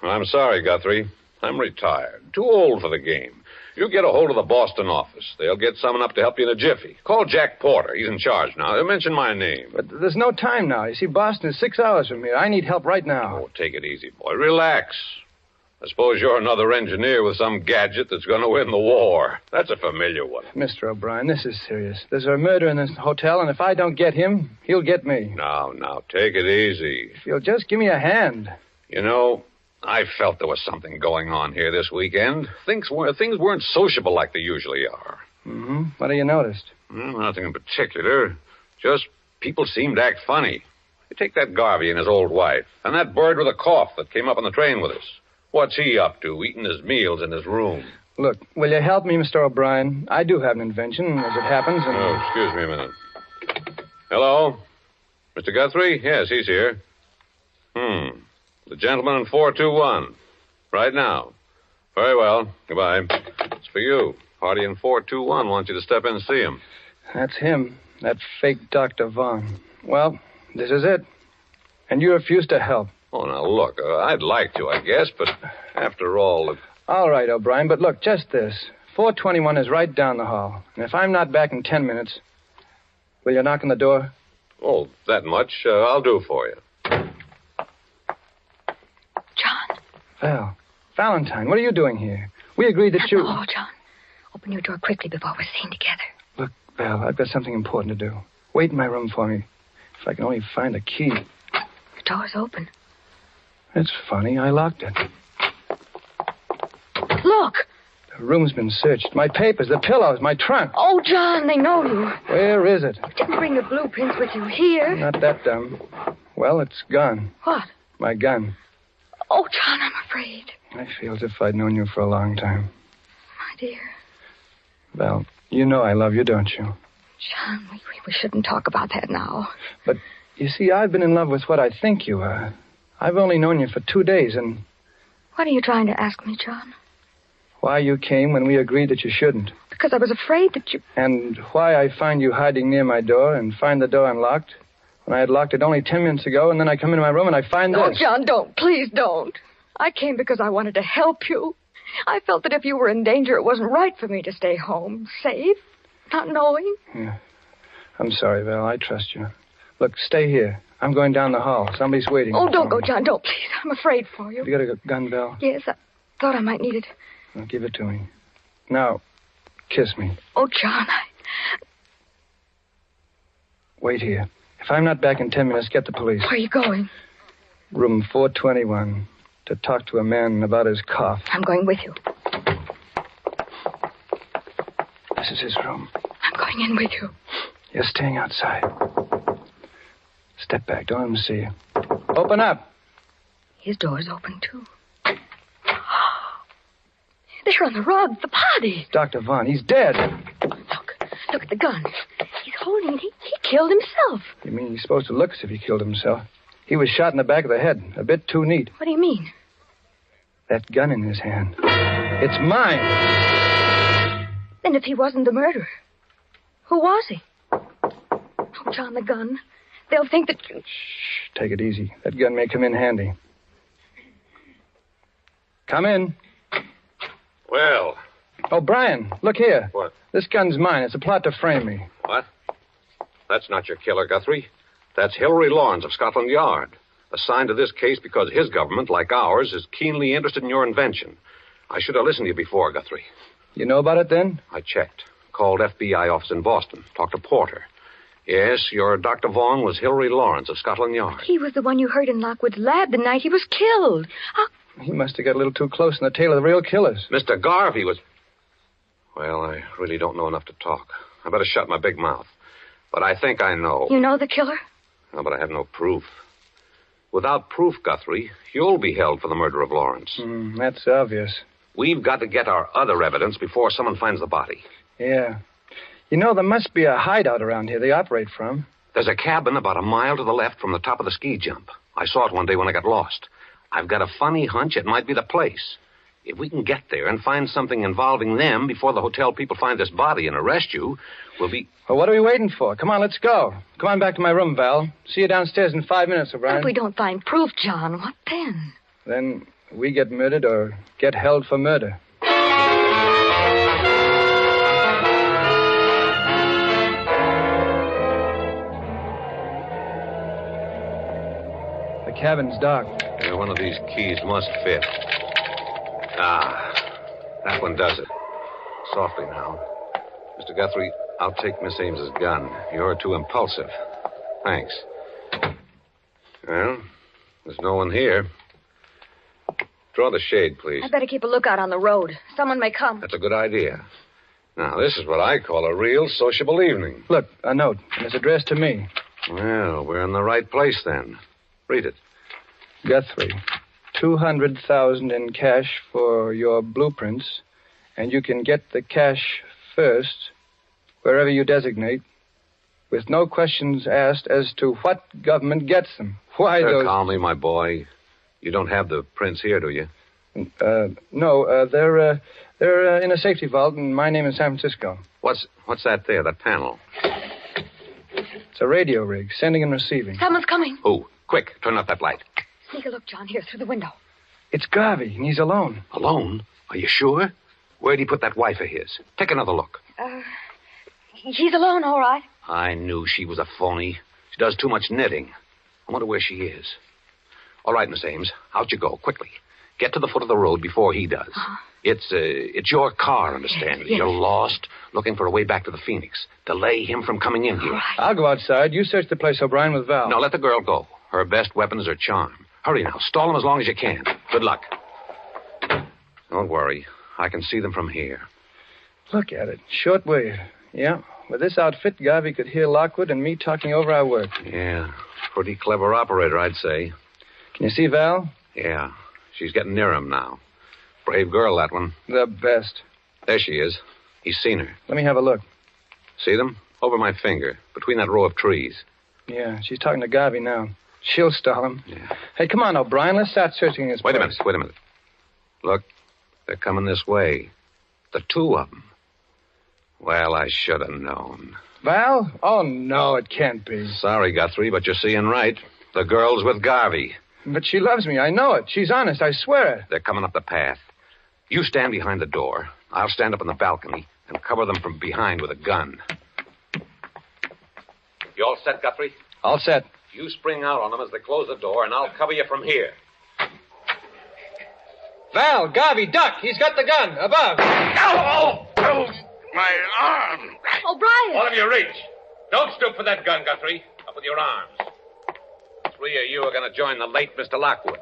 G: I'm sorry, Guthrie. I'm retired. Too old for the game. You get a hold of the Boston office. They'll get someone up to help you in a jiffy. Call Jack Porter. He's in charge now. They'll mention my name.
I: But there's no time now. You see, Boston is 6 hours from here. I need help right now.
G: Oh, take it easy, boy. Relax. I suppose you're another engineer with some gadget that's going to win the war. That's a familiar one.
I: Mr. O'Brien, this is serious. There's a murder in this hotel, and if I don't get him, he'll get me.
G: Now, take it easy.
I: If you'll just give me a hand.
G: You know, I felt there was something going on here this weekend. Things weren't sociable like they usually are.
I: Mm-hmm. What have you noticed?
G: Well, nothing in particular. Just people seemed to act funny. You take that Garvey and his old wife, and that bird with a cough that came up on the train with us. What's he up to, eating his meals in his room?
I: Look, will you help me, Mr. O'Brien? I do have an invention, as it happens, and...
G: Oh, excuse me a minute. Hello? Mr. Guthrie? Yes, he's here. The gentleman in 421. Right now. Very well. Goodbye. It's for you. Party in 421 wants you to step in and see him.
I: That's him. That fake Dr. Vaughn. Well, this is it. And you refuse to help.
G: Oh, now, look, I'd like to, I guess, but after all...
I: All right, O'Brien, but look, just this. 421 is right down the hall. And if I'm not back in 10 minutes, will you knock on the door?
G: Oh, that much I'll do for you.
L: John.
I: Val. Valentine, what are you doing here? We agreed that you...
L: Oh, John. Open your door quickly before we're seen together.
I: Look, Val, I've got something important to do. Wait in my room for me. If I can only find the key.
L: The door's open.
I: It's funny. I locked it.
L: Look!
I: The room's been searched. My papers, the pillows, my trunk.
L: Oh, John, they know you.
I: Where is it?
L: You didn't bring the blueprints with you here.
I: Not that dumb. Well, it's gone.
L: What?
I: My gun.
L: Oh, John, I'm afraid.
I: I feel as if I'd known you for a long time.
L: My dear.
I: Val, you know I love you, don't you?
L: John, we shouldn't talk about that now.
I: But, you see, I've been in love with what I think you are. I've only known you for 2 days, and...
L: What are you trying to ask me, John?
I: Why you came when we agreed that you shouldn't.
L: Because I was afraid that you...
I: And why I find you hiding near my door and find the door unlocked when I had locked it only 10 minutes ago, and then I come into my room and I find this.
L: Oh, John, don't. Please don't. I came because I wanted to help you. I felt that if you were in danger, it wasn't right for me to stay home, safe, not knowing.
I: Yeah. I'm sorry, Val. I trust you. Look, stay here. I'm going down the hall. Somebody's waiting.
L: Oh, don't go, John. Don't, please. I'm afraid for you.
I: You got a gun, Val?
L: Yes, I thought I might need it.
I: Well, give it to me. Now, kiss me.
L: Oh, John,
I: Wait here. If I'm not back in 10 minutes, get the police.
L: Where are you going?
I: Room 421. To talk to a man about his cough.
L: I'm going with you.
I: This is his room.
L: I'm going in with you.
I: You're staying outside. Step back. Don't let him see you. Open up.
L: His door's open, too. There on the rug, the body.
I: Dr. Vaughn, he's dead.
L: Look at the gun. He's holding it. He killed himself.
I: You mean he's supposed to look as if he killed himself? He was shot in the back of the head. A bit too neat.
L: What do you mean?
I: That gun in his hand. It's mine.
L: Then if he wasn't the murderer, who was he? Oh, John, the gun. They'll think that you...
I: Shh, take it easy. That gun may come in handy. Come in.
G: Well.
I: O'Brien, look here.
G: What?
I: This gun's mine. It's a plot to frame me.
G: What? That's not your killer, Guthrie. That's Hilary Lawrence of Scotland Yard, assigned to this case because his government, like ours, is keenly interested in your invention. I should have listened to you before, Guthrie.
I: You know about it, then?
G: I checked. Called FBI office in Boston. Talked to Porter. Yes, your Dr. Vaughn was Hilary Lawrence of Scotland Yard.
L: He was the one you heard in Lockwood's lab the night he was killed.
I: He must have got a little too close in the tail of the real killers.
G: Mr. Garvey was... Well, I really don't know enough to talk. I better shut my big mouth. But I think I know.
L: You know the killer?
G: No, but I have no proof. Without proof, Guthrie, you'll be held for the murder of Lawrence.
I: That's obvious.
G: We've got to get our other evidence before someone finds the body.
I: Yeah. You know, there must be a hideout around here they operate from.
G: There's a cabin about a mile to the left from the top of the ski jump. I saw it one day when I got lost. I've got a funny hunch it might be the place. If we can get there and find something involving them before the hotel people find this body and arrest you, we'll be...
I: Well, what are we waiting for? Come on, let's go. Come on back to my room, Val. See you downstairs in 5 minutes, O'Brien.
L: If we don't find proof, John, what then?
I: Then we get murdered or get held for murder. The cabin's dark.
G: Yeah, one of these keys must fit. That one does it. Softly now. Mr. Guthrie, I'll take Miss Ames's gun. You're too impulsive. Thanks. Well, there's no one here. Draw the shade, please.
L: I better keep a lookout on the road. Someone may come.
G: That's a good idea. Now, this is what I call a real sociable evening.
I: Look, a note. It's addressed to me.
G: Well, we're in the right place then. Read it.
I: Guthrie, 200,000 in cash for your blueprints, and you can get the cash first, wherever you designate, with no questions asked as to what government gets them. Why those...
G: Calmly, my boy. You don't have the prints here, do you?
I: No, they're in a safety vault, and my name is San Francisco.
G: What's that there, that panel?
I: It's a radio rig, sending and receiving.
L: Someone's coming.
G: Who? Quick, turn up that light.
L: Sneak a look, John, here through the window.
I: It's Garvey, and he's alone.
G: Alone? Are you sure? Where'd he put that wife of his? Take another look.
L: He's alone, all right.
G: I knew she was a phony. She does too much knitting. I wonder where she is. All right, Miss Ames, out you go, quickly. Get to the foot of the road before he does. Uh-huh. It's your car, understand me. Yes. You're lost, looking for a way back to the Phoenix. Delay him from coming in here.
L: Right.
I: I'll go outside. You search the place, O'Brien, with Val.
G: No, let the girl go. Her best weapon is her charm. Hurry now. Stall him as long as you can. Good luck. Don't worry. I can see them from here.
I: Look at it. Short wave. Yeah. With this outfit, Garvey could hear Lockwood and me talking over our work.
G: Yeah. Pretty clever operator, I'd say.
I: Can you see Val?
G: Yeah. She's getting near him now. Brave girl, that one.
I: The best.
G: There she is. He's seen her.
I: Let me have a look.
G: See them? Over my finger, between that row of trees.
I: Yeah, she's talking to Garvey now. She'll stall him.
G: Yeah.
I: Hey, come on, O'Brien. Let's start searching his place.
G: Wait a minute. Look, they're coming this way. The two of them. Well, I should have known.
I: Val? Oh, no, it can't be.
G: Sorry, Guthrie, but you're seeing right. The girl's with Garvey.
I: But she loves me. I know it. She's honest. I swear it.
G: They're coming up the path. You stand behind the door. I'll stand up on the balcony and cover them from behind with a gun. You all set, Guthrie?
I: All set.
G: You spring out on them as they close the door, and I'll cover you from here.
I: Val, Garvey, duck. He's got the gun. Above.
G: Oh,
M: my arm.
L: O'Brien.
G: All of you reach. Don't stoop for that gun, Guthrie. Up with your arms. 3 of you are going to join the late Mr. Lockwood.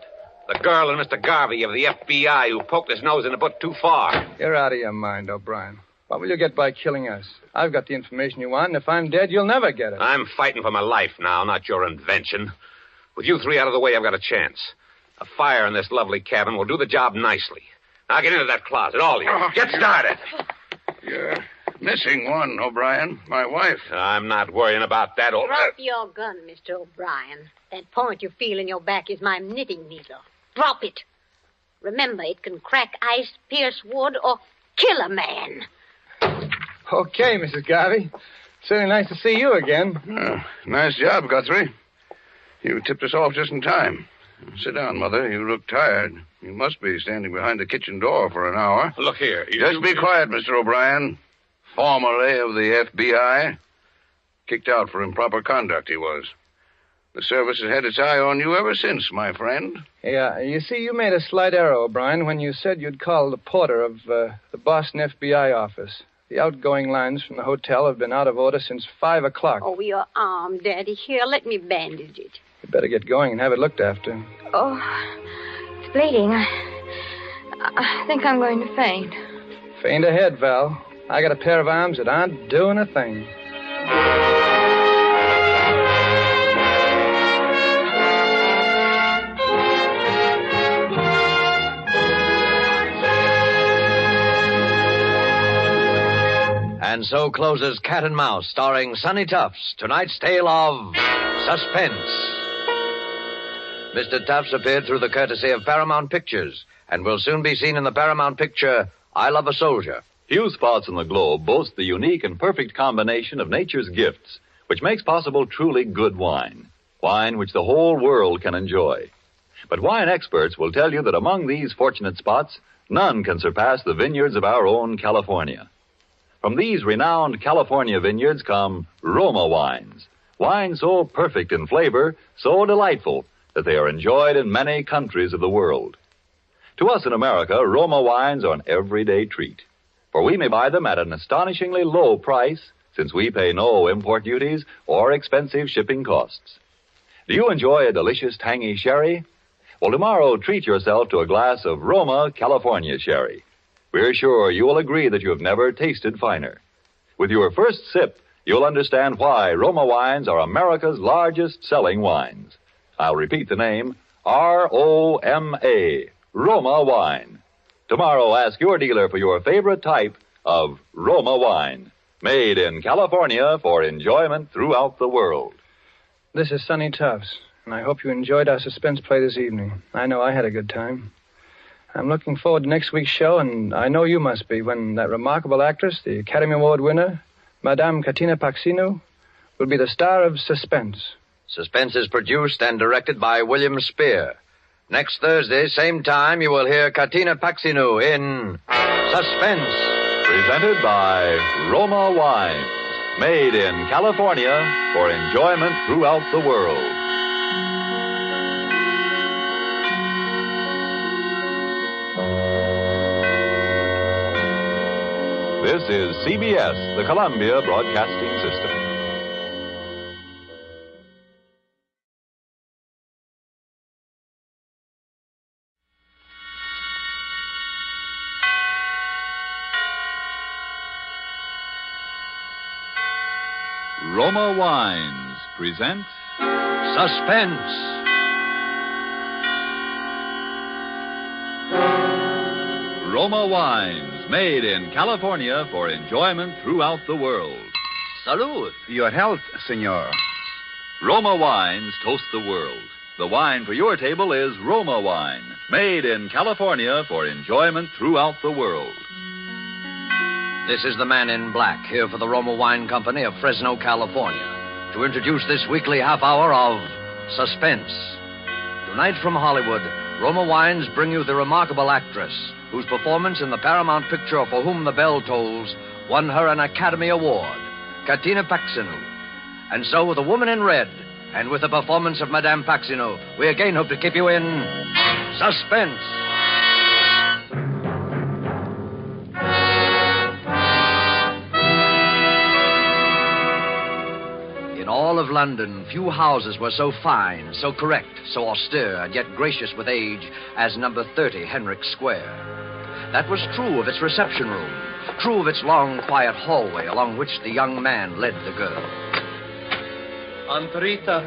G: The girl and Mr. Garvey of the FBI who poked his nose in a book too far.
I: You're out of your mind, O'Brien. What will you get by killing us? I've got the information you want, and if I'm dead, you'll never get it.
G: I'm fighting for my life now, not your invention. With you three out of the way, I've got a chance. A fire in this lovely cabin will do the job nicely. Now get into that closet, all of you. Get started.
M: You're missing one, O'Brien. My wife.
G: I'm not worrying about that.
N: Drop your gun, Mr. O'Brien. That point you feel in your back is my knitting needle. Drop it. Remember, it can crack ice, pierce wood, or kill a man.
I: Okay, Mrs. Garvey. Certainly nice to see you again.
M: Nice job, Guthrie. You tipped us off just in time. Sit down, Mother. You look tired. You must be standing behind the kitchen door for an hour.
G: Look here.
M: Just be quiet, Mr. O'Brien. Formerly of the FBI. Kicked out for improper conduct, he was. The service has had its eye on you ever since, my friend.
I: Yeah, you see, you made a slight error, O'Brien, when you said you'd call the porter of the Boston FBI office. The outgoing lines from the hotel have been out of order since 5 o'clock.
N: Oh, your arm, Daddy. Here, let me bandage it.
I: You better get going and have it looked after.
L: Oh, it's bleeding. I think I'm going to faint.
I: Faint ahead, Val. I got a pair of arms that aren't doing a thing.
D: And so closes Cat and Mouse, starring Sonny Tufts, tonight's tale of Suspense. Mr. Tufts appeared through the courtesy of Paramount Pictures and will soon be seen in the Paramount picture, I Love a Soldier.
E: Few spots on the globe boast the unique and perfect combination of nature's gifts, which makes possible truly good wine. Wine which the whole world can enjoy. But wine experts will tell you that among these fortunate spots, none can surpass the vineyards of our own California. From these renowned California vineyards come Roma wines. Wines so perfect in flavor, so delightful, that they are enjoyed in many countries of the world. To us in America, Roma wines are an everyday treat, for we may buy them at an astonishingly low price since we pay no import duties or expensive shipping costs. Do you enjoy a delicious tangy sherry? Well, tomorrow treat yourself to a glass of Roma California sherry. We're sure you will agree that you have never tasted finer. With your first sip, you'll understand why Roma wines are America's largest selling wines. I'll repeat the name, R-O-M-A, Roma wine. Tomorrow, ask your dealer for your favorite type of Roma wine, made in California for enjoyment throughout the world.
I: This is Sonny Tufts, and I hope you enjoyed our suspense play this evening. I know I had a good time. I'm looking forward to next week's show, and I know you must be, when that remarkable actress, the Academy Award winner, Madame Katina Paxinu, will be the star of Suspense.
D: Suspense is produced and directed by William Spear. Next Thursday, same time, you will hear Katina Paxinu in Suspense.
E: Presented by Roma Wines, made in California for enjoyment throughout the world. This is CBS, the Columbia Broadcasting System. Roma Wines present
D: Suspense.
E: Roma Wines, made in California for enjoyment throughout the world.
D: Salud.
H: Your health, senor.
E: Roma Wines toast the world. The wine for your table is Roma Wine, made in California for enjoyment throughout the world.
D: This is the man in black, here for the Roma Wine Company of Fresno, California, to introduce this weekly half hour of Suspense. Tonight from Hollywood, Roma Wines bring you the remarkable actress whose performance in the Paramount picture For Whom the Bell Tolls won her an Academy Award, Katina Paxinu. And so, with The Woman in Red, and with the performance of Madame Paxinu, we again hope to keep you in suspense. In all of London, few houses were so fine, so correct, so austere, and yet gracious with age as number 30 Henrik Square. That was true of its reception room, true of its long, quiet hallway along which the young man led the girl.
O: Aunt Rita,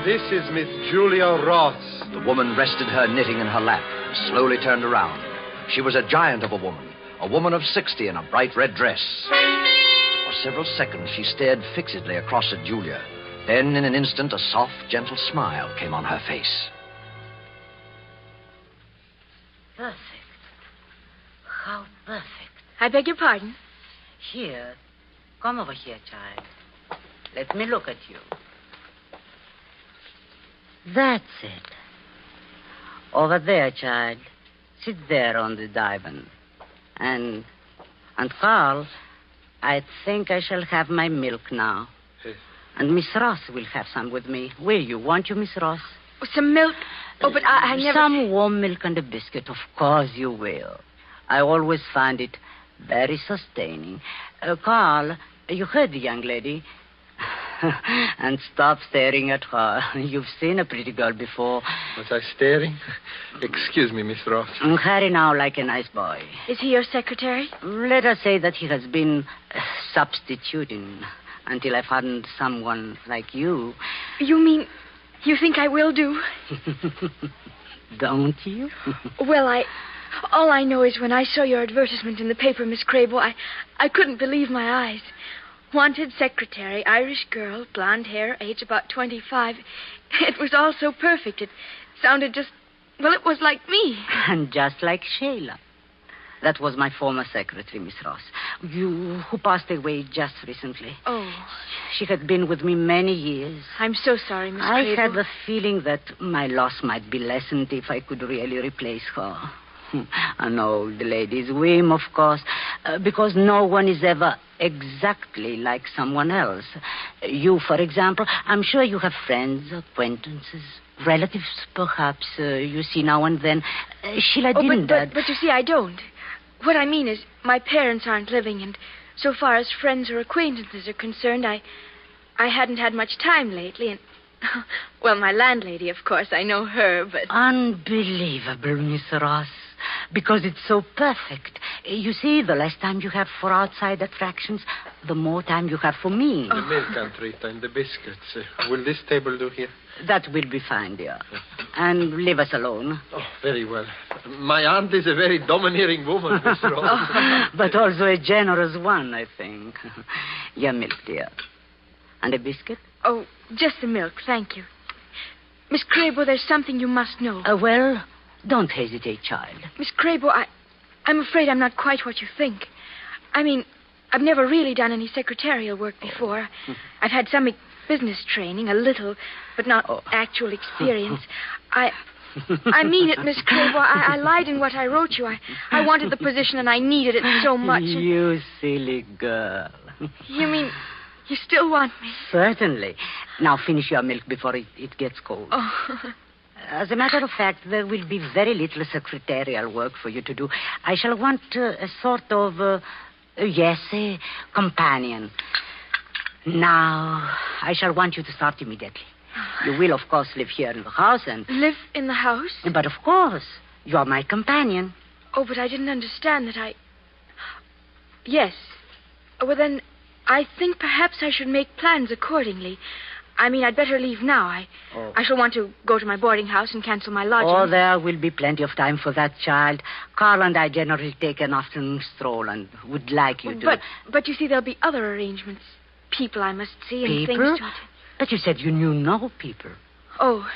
O: this is Miss Julia Ross.
D: The woman rested her knitting in her lap and slowly turned around. She was a giant of a woman of 60 in a bright red dress. For several seconds, she stared fixedly across at Julia. Then, in an instant, a soft, gentle smile came on her face.
P: Perfect. How perfect.
A: I beg your pardon?
P: Here. Come over here, child. Let me look at you. That's it. Over there, child. Sit there on the divan. And Carl, I think I shall have my milk now. And Miss Ross will have some with me. Will you? Won't you, Miss Ross?
A: Some milk? Oh, but I never...
P: Some warm milk and a biscuit. Of course you will. I always find it very sustaining. Carl, you heard the young lady. And stop staring at her. You've seen a pretty girl before.
O: Was I staring? Excuse me, Miss Ross.
P: Harry now like a nice boy.
A: Is he your secretary?
P: Let us say that he has been substituting until I found someone like you.
A: You mean you think I will do?
P: Don't you?
A: Well, all I know is when I saw your advertisement in the paper, Miss Crable, I couldn't believe my eyes. Wanted secretary, Irish girl, blonde hair, age about 25. It was all so perfect. It sounded just, well, it was like me.
P: And just like Sheila. That was my former secretary, Miss Ross. You who passed away just recently.
A: Oh.
P: She had been with me many years.
A: I'm so sorry, Miss Crable.
P: I had the feeling that my loss might be lessened if I could really replace her. An old lady's whim, of course, because no one is ever exactly like someone else. You, for example, I'm sure you have friends, acquaintances. Relatives, perhaps, you see now and then. Sheila didn't...
Q: But you see, I don't. What I mean is, my parents aren't living, and so far as friends or acquaintances are concerned, I hadn't had much time lately, and... Well, my landlady, of course, I know her, but...
P: Unbelievable, Miss Ross. Because it's so perfect. You see, the less time you have for outside attractions, the more time you have for me.
O: The milk, Aunt Rita, and the biscuits. Will this table do here?
P: That will be fine, dear. And leave us alone.
O: Oh, very well. My aunt is a very domineering woman, Miss Ross.
P: But also a generous one, I think. Your milk, dear. And a biscuit?
Q: Oh, just the milk, thank you. Miss Crabo, there's something you must know.
P: Well, don't hesitate, child.
Q: Miss Crabo, I'm afraid I'm not quite what you think. I mean, I've never really done any secretarial work before. I've had some business training, a little, but not actual experience. I mean it, Miss Crabo. I lied in what I wrote you. I wanted the position and I needed it so much.
P: You silly girl.
Q: You mean you still want me?
P: Certainly. Now finish your milk before it gets cold.
Q: Oh.
P: As a matter of fact, there will be very little secretarial work for you to do. I shall want a sort of, a companion. Now, I shall want you to start immediately. You will, of course, live here in the house and...
Q: Live in the house?
P: But, of course, you are my companion.
Q: Oh, but I didn't understand that Yes. Well, then, I think perhaps I should make plans accordingly. I mean, I'd better leave now. I shall want to go to my boarding house and cancel my lodging.
P: Oh, there will be plenty of time for that, child. Carl and I generally take an afternoon stroll and would like you to...
Q: But you see, there'll be other arrangements. People I must see and
P: people?
Q: things to...
P: But you said you knew no people.
Q: Oh,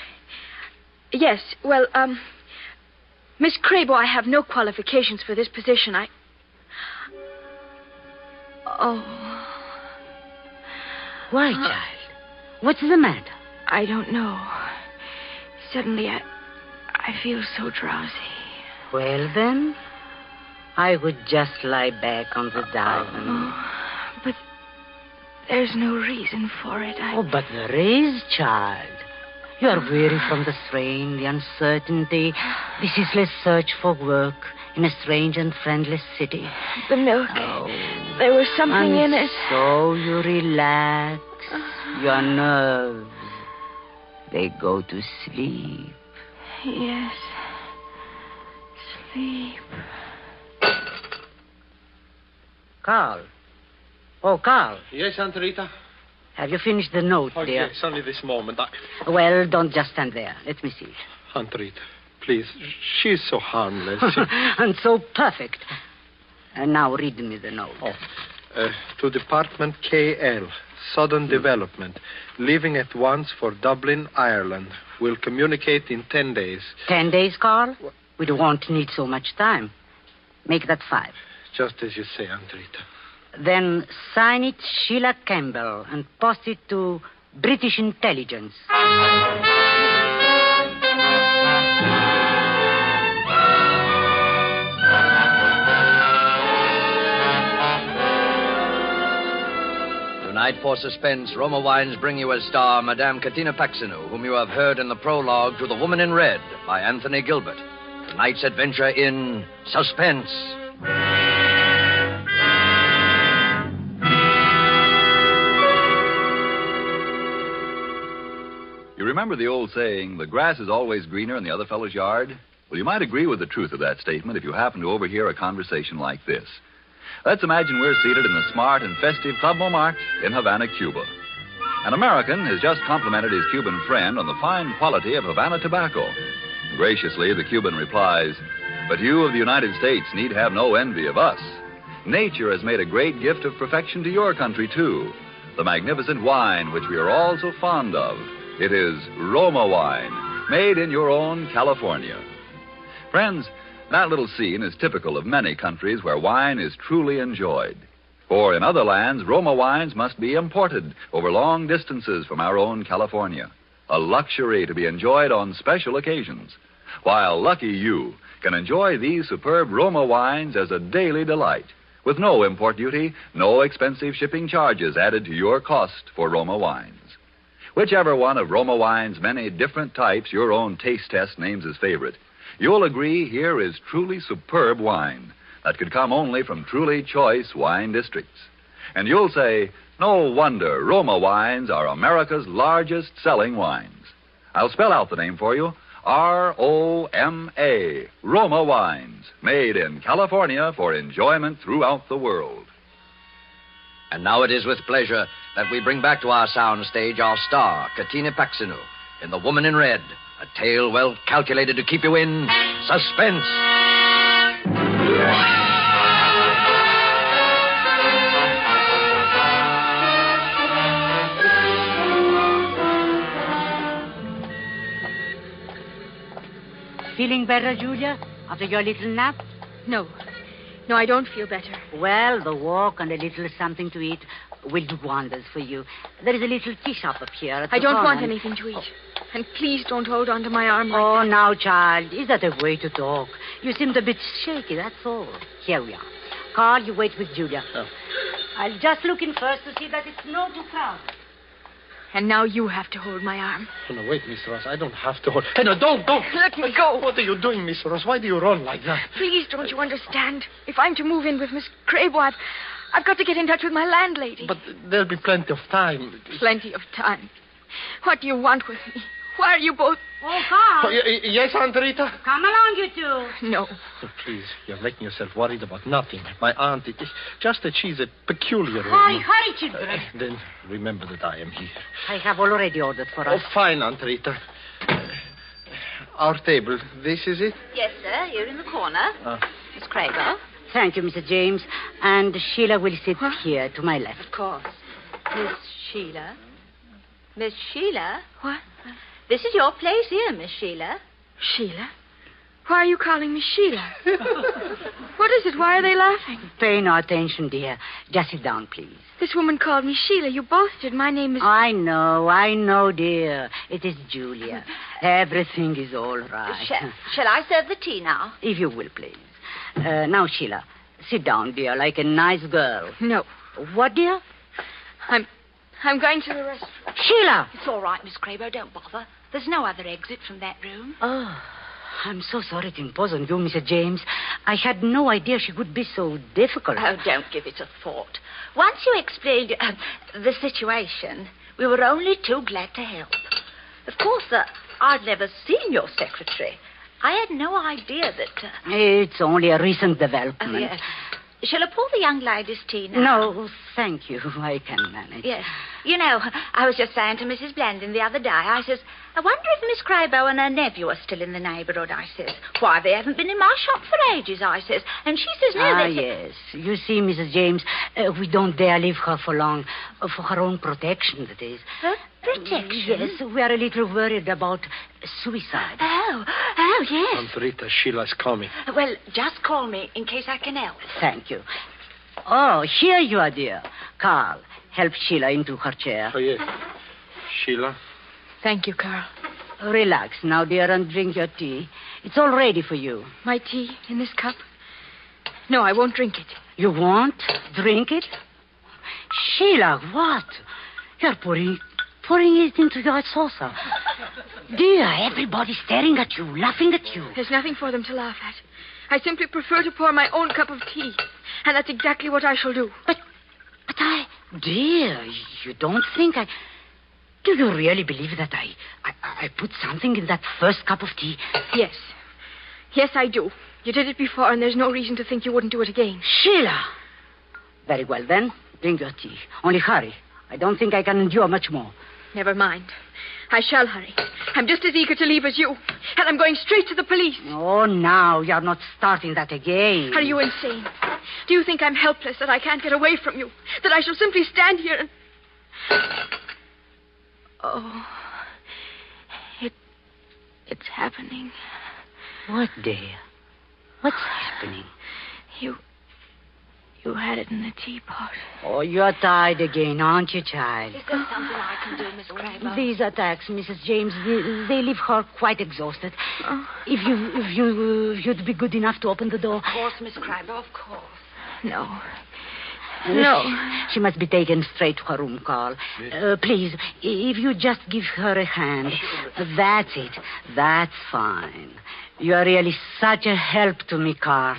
Q: yes. Well, Miss Crabo, I have no qualifications for this position. Oh.
P: Why, child? What's the matter?
Q: I don't know. Suddenly, I feel so drowsy.
P: Well, then, I would just lie back on the divan.
Q: But there's no reason for it.
P: But there is, child. You are weary from the strain, the uncertainty, the ceaseless search for work in a strange and friendless city.
Q: The milk. There was something in it.
P: So you relax. Your nerves, they go to sleep.
Q: Yes. Sleep.
P: Carl. Oh, Carl.
O: Yes, Aunt Rita?
P: Have you finished the note, dear?
O: Yes, only this moment.
P: Well, don't just stand there. Let me see it.
O: Aunt Rita, please. She's so harmless.
P: And so perfect. And now read me the note.
O: To Department KL, Sudden Development. Leaving at once for Dublin, Ireland. Will communicate in 10 days.
P: 10 days, Carl? We won't need so much time. Make that 5.
O: Just as you say, Aunt Rita.
P: Then sign it Sheila Campbell and post it to British Intelligence.
D: Tonight for Suspense, Roma Wines bring you as star Madame Katina Paxinu, whom you have heard in the prologue to The Woman in Red by Anthony Gilbert. Tonight's adventure in Suspense.
E: You remember the old saying, the grass is always greener in the other fellow's yard? Well, you might agree with the truth of that statement if you happen to overhear a conversation like this. Let's imagine we're seated in the smart and festive Club Montmartre in Havana, Cuba. An American has just complimented his Cuban friend on the fine quality of Havana tobacco. Graciously, the Cuban replies, "But you of the United States need have no envy of us. Nature has made a great gift of perfection to your country, too. The magnificent wine which we are all so fond of. It is Roma wine, made in your own California." Friends, that little scene is typical of many countries where wine is truly enjoyed. For in other lands, Roma wines must be imported over long distances from our own California. A luxury to be enjoyed on special occasions. While lucky you can enjoy these superb Roma wines as a daily delight, with no import duty, no expensive shipping charges added to your cost for Roma wines. Whichever one of Roma Wine's many different types your own taste test names as favorite, you'll agree here is truly superb wine that could come only from truly choice wine districts. And you'll say, no wonder Roma Wines are America's largest selling wines. I'll spell out the name for you. R-O-M-A, Roma Wines, made in California for enjoyment throughout the world.
D: And now it is with pleasure that we bring back to our sound stage our star, Katina Paxinu, in The Woman in Red, a tale well calculated to keep you in suspense.
P: Feeling better, Julia, after your little nap?
Q: No. No, I don't feel better.
P: Well, the walk and a little something to eat will do wonders for you. There is a little tea shop up here at the
Q: I don't
P: corner.
Q: want anything to eat. And please don't hold on to my arm like
P: Oh,
Q: that.
P: now, child, is that a way to talk? You seemed a bit shaky, that's all. Here we are. Carl, you wait with Julia.
O: Oh.
P: I'll just look in first to see that it's not too crowded.
Q: And now you have to hold my arm.
O: Oh, no, wait, Miss Ross. I don't have to hold. Hey, no, don't.
Q: Let me go.
O: What are you doing, Miss Ross? Why do you run like that?
Q: Please, don't you understand? If I'm to move in with Miss Crabo, I've got to get in touch with my landlady.
O: But there'll be plenty of time.
Q: Plenty of time. What do you want with me? Why are you both...
P: Oh, Carl.
O: Oh, yes, Aunt Rita?
P: Come along, you two.
Q: No.
O: Oh, please, you're making yourself worried about nothing. My aunt, it is just that she's a peculiar
P: Hurry, children.
O: Then remember that I am here.
P: I have already ordered for us.
O: Oh, fine, Aunt Rita. Our table, this is it?
N: Yes, sir. You're in the corner. Miss Crabo.
P: Thank you, Mr. James. And Sheila will sit here to my left.
N: Of course. Miss Sheila. Miss Sheila?
Q: What?
N: This is your place here, Miss Sheila.
Q: Sheila? Why are you calling me Sheila? What is it? Why are they laughing?
P: Pay no attention, dear. Just sit down, please.
Q: This woman called me Sheila. You both did. My name is...
P: I know, dear. It is Julia. Everything is all right.
N: Shall I serve the tea now?
P: If you will, please. Now, Sheila, sit down, dear, like a nice girl.
Q: No.
P: What, dear?
Q: I'm going to the restaurant.
P: Sheila!
N: It's all right, Miss Crabo. Don't bother. There's no other exit from that room.
P: Oh, I'm so sorry to impose on you, Mr. James. I had no idea she could be so difficult.
N: Oh, don't give it a thought. Once you explained the situation, we were only too glad to help. Of course, I'd never seen your secretary. I had no idea that...
P: It's only a recent development.
N: Yeah. Shall I pour the young lady's tea now?
P: No, thank you. I can manage.
N: Yes. You know, I was just saying to Mrs. Blandon the other day, I says, I wonder if Miss Crabo and her nephew are still in the neighbourhood, I says. Why, they haven't been in my shop for ages, I says. And she says, no,
P: yes. You see, Mrs. James, we don't dare leave her for long. For her own protection, that is.
N: Her protection?
P: Yes, we are a little worried about suicide.
N: Oh, yes.
O: Aunt Rita, Sheila's coming.
N: Well, just call me in case I can help.
P: Thank you. Oh, here you are, dear. Carl, help Sheila into her chair.
O: Oh, yes. Sheila?
Q: Thank you, Carl.
P: Relax now, dear, and drink your tea. It's all ready for you.
Q: My tea in this cup? No, I won't drink it.
P: You won't drink it? Sheila, what? You're pouring it into your saucer. Dear, everybody's staring at you, laughing at you.
Q: There's nothing for them to laugh at. I simply prefer to pour my own cup of tea. And that's exactly what I shall do.
P: But dear, you don't think I... Do you really believe that I put something in that first cup of tea?
Q: Yes. Yes, I do. You did it before, and there's no reason to think you wouldn't do it again.
P: Sheila! Very well, then. Drink your tea. Only hurry. I don't think I can endure much more.
Q: Never mind. I shall hurry. I'm just as eager to leave as you. And I'm going straight to the police.
P: Oh, now, you're not starting that again.
Q: Are you insane? Do you think I'm helpless, that I can't get away from you? That I shall simply stand here and... Oh. It's happening.
P: What, dear? What's happening?
Q: You had it in the teapot.
P: Oh, you're tired again, aren't you, child?
N: Is there something I can do, Miss Crabo?
P: These attacks, Mrs. James, they leave her quite exhausted.
Q: Oh.
P: If you'd be good enough to open the door.
N: Of course, Miss Crabo, of course.
Q: No. No.
P: She must be taken straight to her room, Carl. Please, if you just give her a hand. That's it. That's fine. You are really such a help to me, Carl.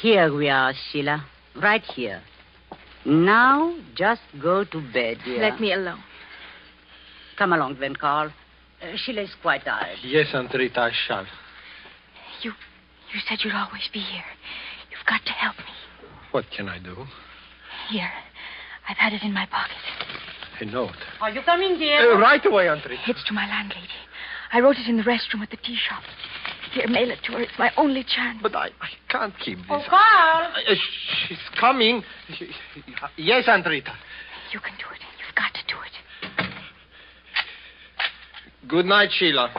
P: Here we are, Sheila. Right here. Now, just go to bed, dear.
Q: Let me alone.
P: Come along then, Carl. Sheila is quite tired.
O: Yes, Aunt Rita, I shall.
Q: You said you'd always be here. You've got to help me.
O: What can I do?
Q: Here. I've had it in my pocket.
O: A note.
P: Are you coming, dear?
O: Right away, Aunt Rita.
Q: It's to my landlady. I wrote it in the restroom at the tea shop. Here, mail it to her. It's my only chance.
O: But I can't keep this.
P: Oh, Carl!
O: She's coming. Yes, Aunt Rita.
Q: You can do it. You've got to do it.
O: Good night, Sheila.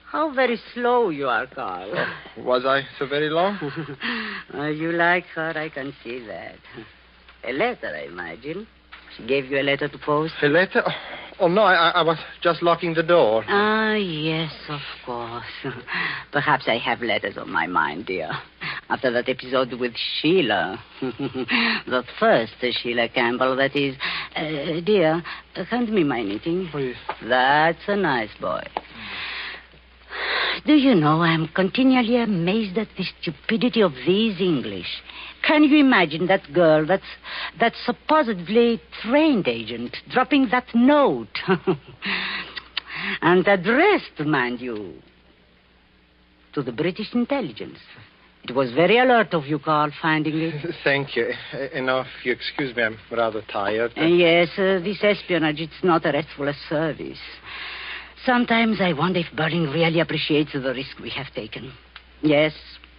P: How very slow you are, Carl.
O: Was I so very long?
P: You like her, I can see that. A letter, I imagine. She gave you a letter to post?
O: A letter? Oh, no, I was just locking the door.
P: Ah, yes, of course. Perhaps I have letters on my mind, dear. After that episode with Sheila. The first Sheila Campbell, that is. Dear, hand me my knitting.
O: Please.
P: That's a nice boy. Do you know, I'm continually amazed at the stupidity of these English. Can you imagine that girl, that supposedly trained agent, dropping that note? And addressed, mind you, to the British intelligence. It was very alert of you, Carl, finding it.
O: Thank you. Now, if you excuse me, I'm rather tired.
P: Yes, this espionage, it's not a restful service. Sometimes I wonder if Berlin really appreciates the risk we have taken. Yes,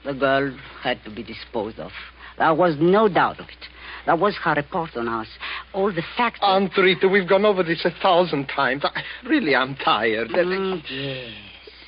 P: the girl had to be disposed of. There was no doubt of it. That was her report on us. All the facts...
O: Aunt Rita, we've gone over this 1,000 times. Really, I'm tired.
P: Yes.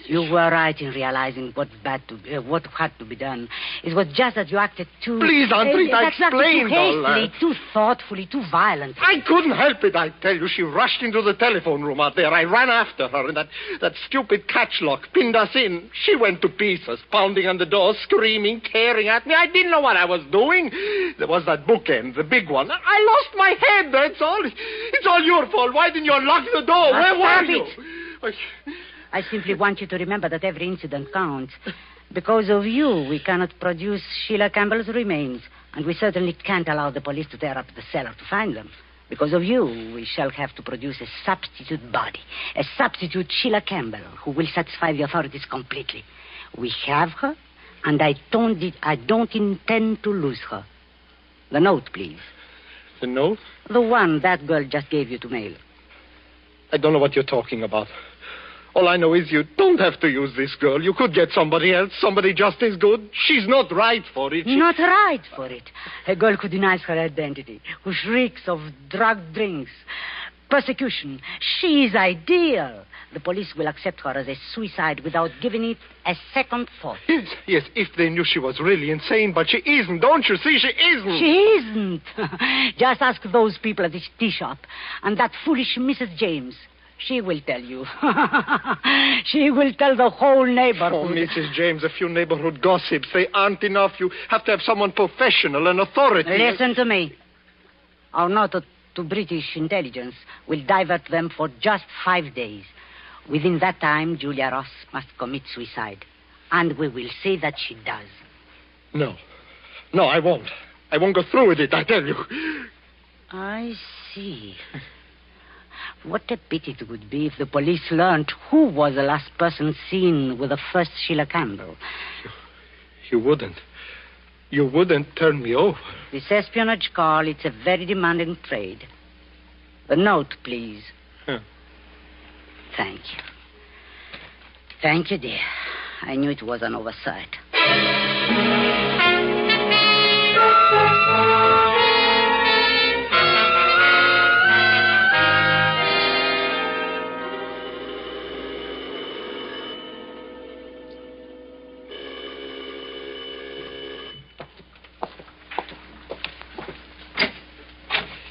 P: You were right in realizing what had to be done. It was just that you acted too...
O: Please, Aunt Rita, explain
P: too
O: all that.
P: hastily, too thoughtfully, too violently.
O: I couldn't help it, I tell you. She rushed into the telephone room out there. I ran after her, and that stupid catch lock pinned us in. She went to pieces, pounding on the door, screaming, tearing at me. I didn't know what I was doing. There was that bookend, the big one. I lost my head, that's all. It's all your fault. Why didn't you lock the door? Where were you?
P: I simply want you to remember that every incident counts. Because of you, we cannot produce Sheila Campbell's remains. And we certainly can't allow the police to tear up the cellar to find them. Because of you, we shall have to produce a substitute body. A substitute Sheila Campbell, who will satisfy the authorities completely. We have her, and I don't intend to lose her. The note, please.
O: The note?
P: The one that girl just gave you to mail.
O: I don't know what you're talking about. All I know is you don't have to use this girl. You could get somebody else, somebody just as good. She's not right for it.
P: Not right for it. A girl who denies her identity, who shrieks of drugged drinks, persecution. She is ideal. The police will accept her as a suicide without giving it a second thought.
O: Yes, if they knew she was really insane, but she isn't. Don't you see? She isn't.
P: She isn't. Just ask those people at the tea shop and that foolish Mrs. James. She will tell you. She will tell the whole neighborhood.
O: Oh, Mrs. James, a few neighborhood gossips, they aren't enough. You have to have someone professional, an authority.
P: Listen to me. Our note to British intelligence will divert them for just 5 days. Within that time, Julia Ross must commit suicide. And we will see that she does.
O: No, I won't. I won't go through with it, I tell you.
P: I see. What a pity it would be if the police learned who was the last person seen with the first Sheila Campbell.
O: You wouldn't turn me over.
P: This espionage, Carl, it's a very demanding trade. The note, please.
O: Huh.
P: Thank you. Thank you, dear. I knew it was an oversight.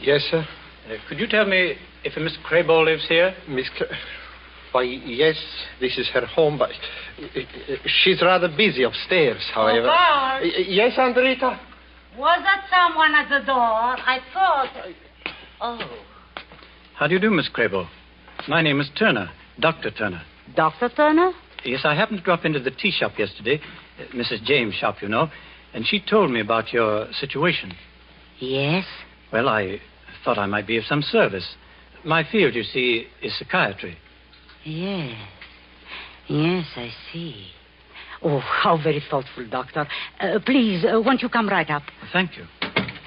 O: Yes, sir.
R: Could you tell me if a Miss Crable lives here?
O: Why, yes, this is her home, but she's rather busy upstairs, however.
P: Carl.
O: Yes, Andrita?
P: Was that someone at the door? I thought... Oh.
R: How do you do, Miss Crable? My name is Turner, Dr. Turner.
P: Dr. Turner?
R: Yes, I happened to drop into the tea shop yesterday, Mrs. James' shop, you know, and she told me about your situation.
P: Yes?
R: Well, I thought I might be of some service. My field, you see, is psychiatry.
P: Yes. Yes, I see. Oh, how very thoughtful, Doctor. Please, won't you come right up?
R: Thank you.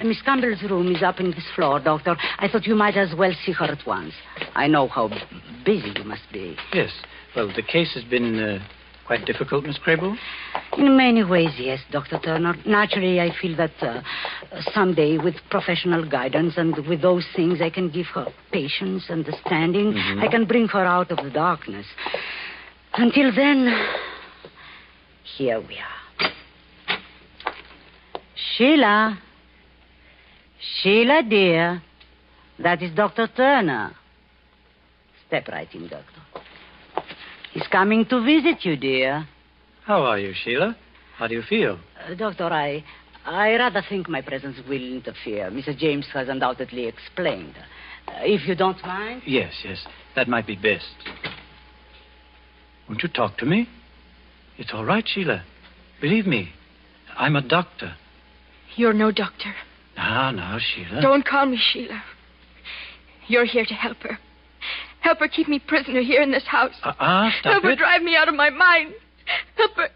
P: Miss Campbell's room is up in this floor, Doctor. I thought you might as well see her at once. I know how busy you must be.
R: Yes. Well, the case has been quite difficult, Miss Crable.
P: In many ways, yes, Dr. Turner. Naturally, I feel that someday, with professional guidance and with those things, I can give her patience, understanding.
R: Mm-hmm.
P: I can bring her out of the darkness. Until then, here we are. Sheila. Sheila, dear. That is Dr. Turner. Step right in, Doctor. He's coming to visit you, dear.
R: How are you, Sheila? How do you feel?
P: Doctor, I rather think my presence will interfere. Mrs. James has undoubtedly explained. If you don't mind.
R: Yes. That might be best. Won't you talk to me? It's all right, Sheila. Believe me, I'm a doctor.
Q: You're no doctor.
R: Now, Sheila.
Q: Don't call me Sheila. You're here to help her. Help her keep me prisoner here in this house.
R: Stop
Q: Help her
R: it.
Q: drive me out of my mind. Help her.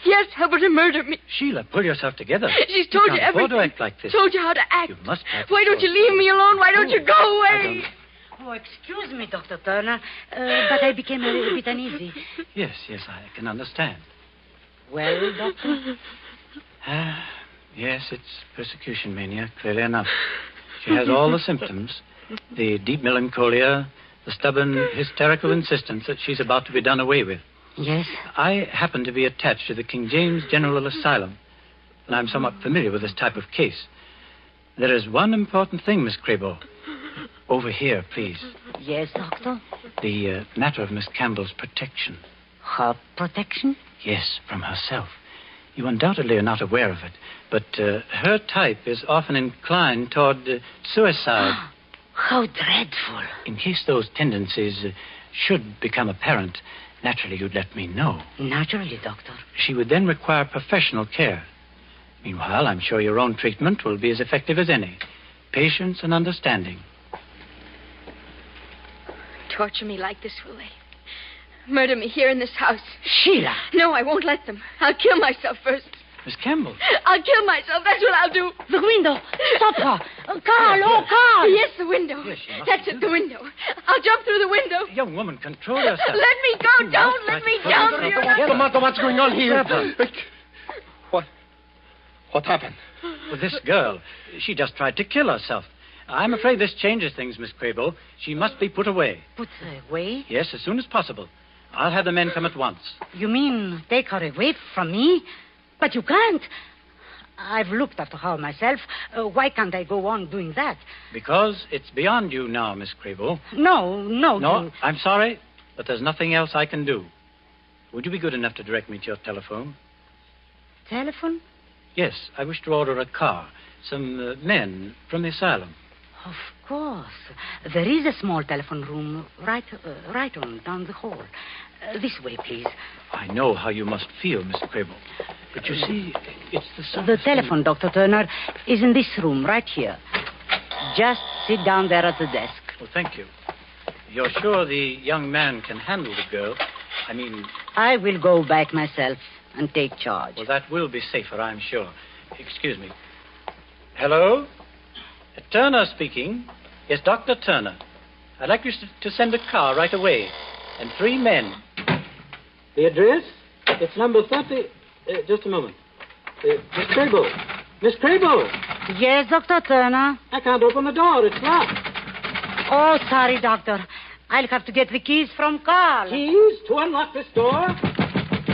Q: Yes, help her to murder me.
R: Sheila, pull yourself together.
Q: She's told you
R: can't afford
Q: everything.
R: to act like this.
Q: Told you how to act.
R: You must act.
Q: Why don't you leave me alone? Why don't you go away?
P: Oh, excuse me, Dr. Turner, but I became a little bit uneasy.
R: Yes, I can understand.
P: Well, Doctor?
R: Yes, it's persecution mania, clearly enough. She has all the symptoms. The deep melancholia, the stubborn, hysterical insistence that she's about to be done away with.
P: Yes?
R: I happen to be attached to the King James General Asylum, and I'm somewhat familiar with this type of case. There is one important thing, Miss Crable. Over here, please.
P: Yes, Doctor?
R: The matter of Miss Campbell's protection.
P: Her protection?
R: Yes, from herself. You undoubtedly are not aware of it, but her type is often inclined toward suicide.
P: How dreadful.
R: In case those tendencies should become apparent, naturally you'd let me know.
P: Naturally, Doctor.
R: She would then require professional care. Meanwhile, I'm sure your own treatment will be as effective as any. Patience and understanding.
Q: Torture me like this, will they? Murder me here in this house.
P: Sheila!
Q: No, I won't let them. I'll kill myself first.
R: Miss Campbell.
Q: I'll kill myself. That's what I'll do.
P: The window. Stop her. Carl, Carl.
Q: Yes, the window.
R: Yes,
Q: that's it, the window. I'll jump through the window.
R: Young woman, control yourself.
Q: Let me go. Don't let me down.
O: Tomato, what's going on here? What happened?
R: Well, this girl, she just tried to kill herself. I'm afraid this changes things, Miss Crable. She must be put away.
P: Put away?
R: Yes, as soon as possible. I'll have the men come at once.
P: You mean take her away from me? But you can't. I've looked after her myself. Why can't I go on doing that?
R: Because it's beyond you now, Miss Crable.
P: No.
R: No, I'm sorry, but there's nothing else I can do. Would you be good enough to direct me to your telephone?
P: Telephone?
R: Yes, I wish to order a car. Some men from the asylum.
P: Of course. There is a small telephone room right on down the hall. This way, please.
R: I know how you must feel, Miss Crable. But you see, it's the sort
P: The
R: of thing-
P: telephone, Dr. Turner, is in this room, right here. Just sit down there at the desk.
R: Well, thank you. You're sure the young man can handle the girl? I mean...
P: I will go back myself and take charge.
R: Well, that will be safer, I'm sure. Excuse me. Hello? Turner speaking. Yes, Dr. Turner. I'd like you to send a car right away. And 3 men. The address? It's number 30... just a moment. Miss Crable. Miss Crable!
P: Yes, Dr. Turner?
R: I can't open the door. It's locked.
P: Oh, sorry, Doctor. I'll have to get the keys from Carl.
R: Keys to unlock this door?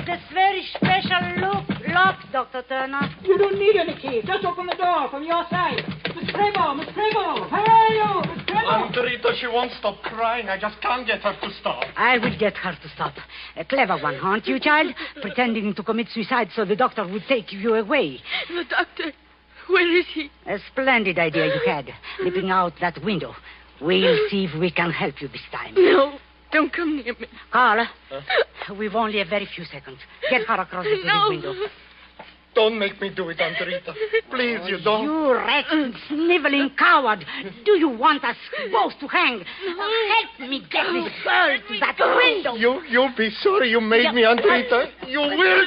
P: This very special lock, Dr. Turner.
R: You don't need any keys. Just open the door from your side. Miss
S: Miss Crable, where are you? Miss Crable?
O: Aunt Rita, she won't stop crying. I just can't get her to stop.
P: I will get her to stop. A clever one, aren't you, child? Pretending to commit suicide so the doctor would take you away.
Q: The doctor, where is he?
P: A splendid idea you had, leaping out that window. We'll see if we can help you this time.
Q: No, don't come near me.
P: Carl, we've only a very few seconds. Get her across the window.
O: Don't make me do it, Aunt Rita. Please, you don't.
P: You wretched, sniveling coward. Do you want us both to hang? Help me get this girl to that window.
O: You'll be sorry you made me, Aunt Rita. You will.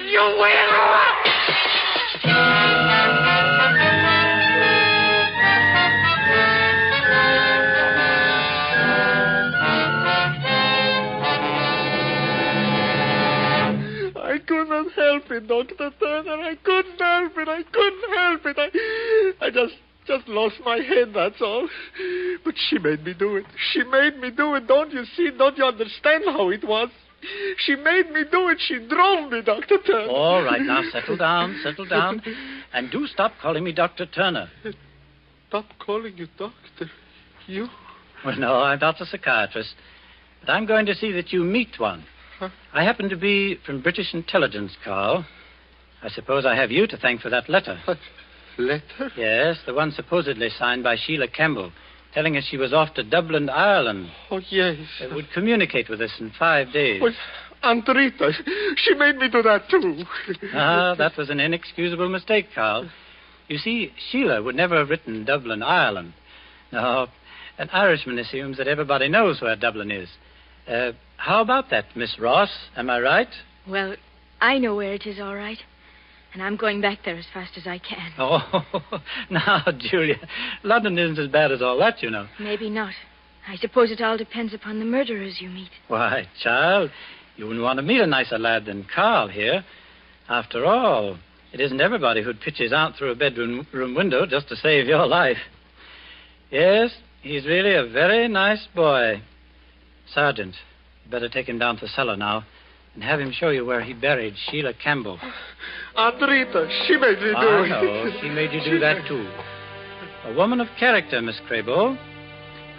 O: I couldn't help it, Dr. Turner. I couldn't help it. I just lost my head, that's all. But she made me do it. Don't you see? Don't you understand how it was? She made me do it. She drove me, Dr. Turner.
R: All right, now settle down. And do stop calling me Dr. Turner.
O: Stop calling you doctor. You?
R: Well, no, I'm not a psychiatrist. But I'm going to see that you meet one.
O: Huh?
R: I happen to be from British intelligence, Carl. I suppose I have you to thank for that letter.
O: What? Letter?
R: Yes, the one supposedly signed by Sheila Campbell, telling us she was off to Dublin, Ireland.
O: Oh, yes.
R: They would communicate with us in 5 days.
O: Well, Aunt Rita, she made me do that, too.
R: That was an inexcusable mistake, Carl. You see, Sheila would never have written Dublin, Ireland. No, an Irishman assumes that everybody knows where Dublin is. How about that, Miss Ross? Am I right?
Q: Well, I know where it is, all right. And I'm going back there as fast as I can.
R: Oh, now, Julia, London isn't as bad as all that, you know.
Q: Maybe not. I suppose it all depends upon the murderers you meet.
R: Why, child, you wouldn't want to meet a nicer lad than Carl here. After all, it isn't everybody who'd pitch his aunt through a bedroom window just to save your life. Yes, he's really a very nice boy. Sergeant, you better take him down to the cellar now and have him show you where he buried Sheila Campbell.
O: Aunt Rita, she made me do it.
R: I know, she made you do that, too. A woman of character, Miss Crable.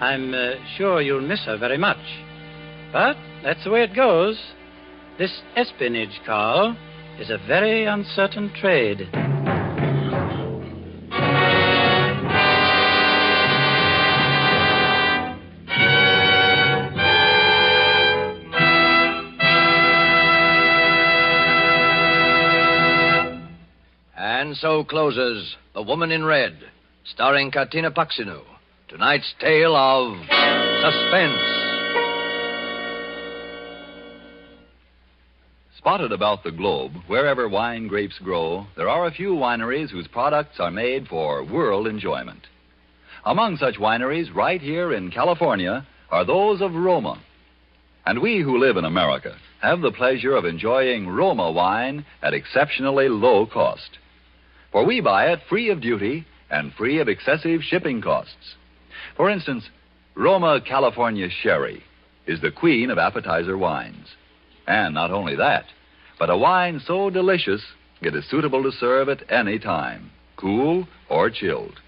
R: I'm sure you'll miss her very much. But that's the way it goes. This espionage, Carl, is a very uncertain trade.
D: And so closes The Woman in Red, starring Katina Paxinu. Tonight's tale of suspense.
E: Spotted about the globe, wherever wine grapes grow, there are a few wineries whose products are made for world enjoyment. Among such wineries, right here in California, are those of Roma. And we who live in America have the pleasure of enjoying Roma wine at exceptionally low cost. For we buy it free of duty and free of excessive shipping costs. For instance, Roma California Sherry is the queen of appetizer wines. And not only that, but a wine so delicious it is suitable to serve at any time, cool or chilled.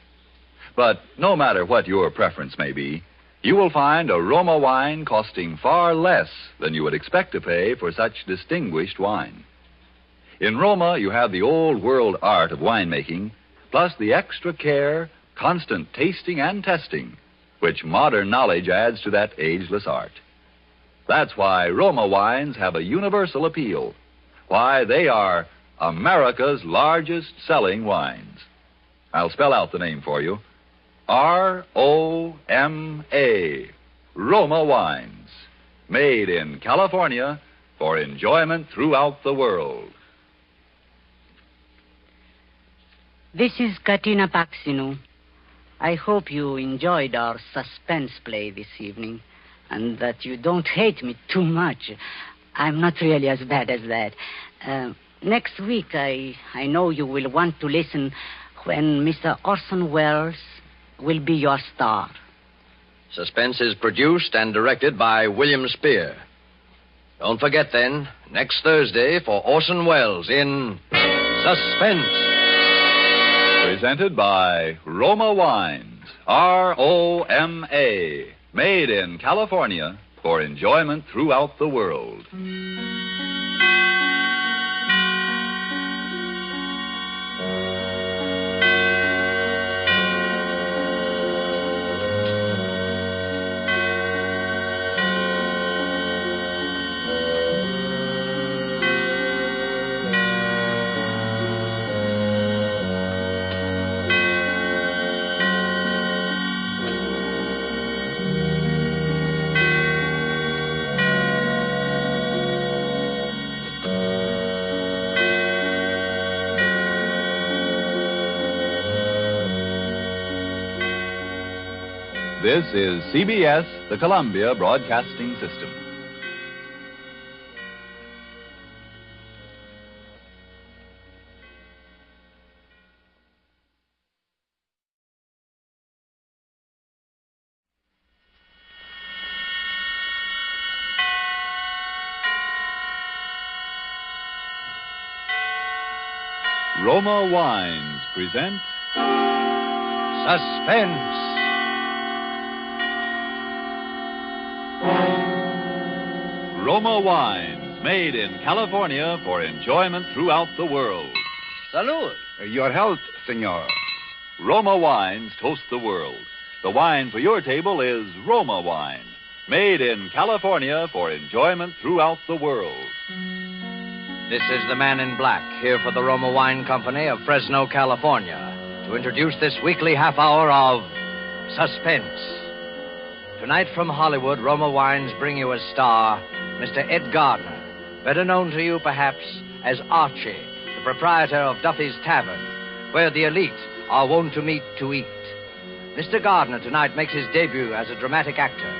E: But no matter what your preference may be, you will find a Roma wine costing far less than you would expect to pay for such distinguished wine. In Roma, you have the old world art of winemaking, plus the extra care, constant tasting and testing, which modern knowledge adds to that ageless art. That's why Roma wines have a universal appeal, why they are America's largest selling wines. I'll spell out the name for you. R-O-M-A, Roma Wines, made in California for enjoyment throughout the world.
P: This is Katina Paxinu. I hope you enjoyed our suspense play this evening, and that you don't hate me too much. I'm not really as bad as that. Next week, I know you will want to listen when Mr. Orson Welles will be your star.
D: Suspense is produced and directed by William Spear. Don't forget, then, next Thursday for Orson Welles in Suspense.
E: Presented by Roma Wines. ROMA. Made in California for enjoyment throughout the world. This is CBS, the Columbia Broadcasting System. Roma Wines present
D: Suspense.
E: Roma Wines, made in California for enjoyment throughout the world.
D: Salud.
H: Your health, senor.
E: Roma Wines toast the world. The wine for your table is Roma Wine, made in California for enjoyment throughout the world.
D: This is the Man in Black, here for the Roma Wine Company of Fresno, California, to introduce this weekly half hour of Suspense. Tonight from Hollywood, Roma Wines bring you as star Mr. Ed Gardner, better known to you perhaps as Archie, the proprietor of Duffy's Tavern, where the elite are wont to meet to eat. Mr. Gardner tonight makes his debut as a dramatic actor.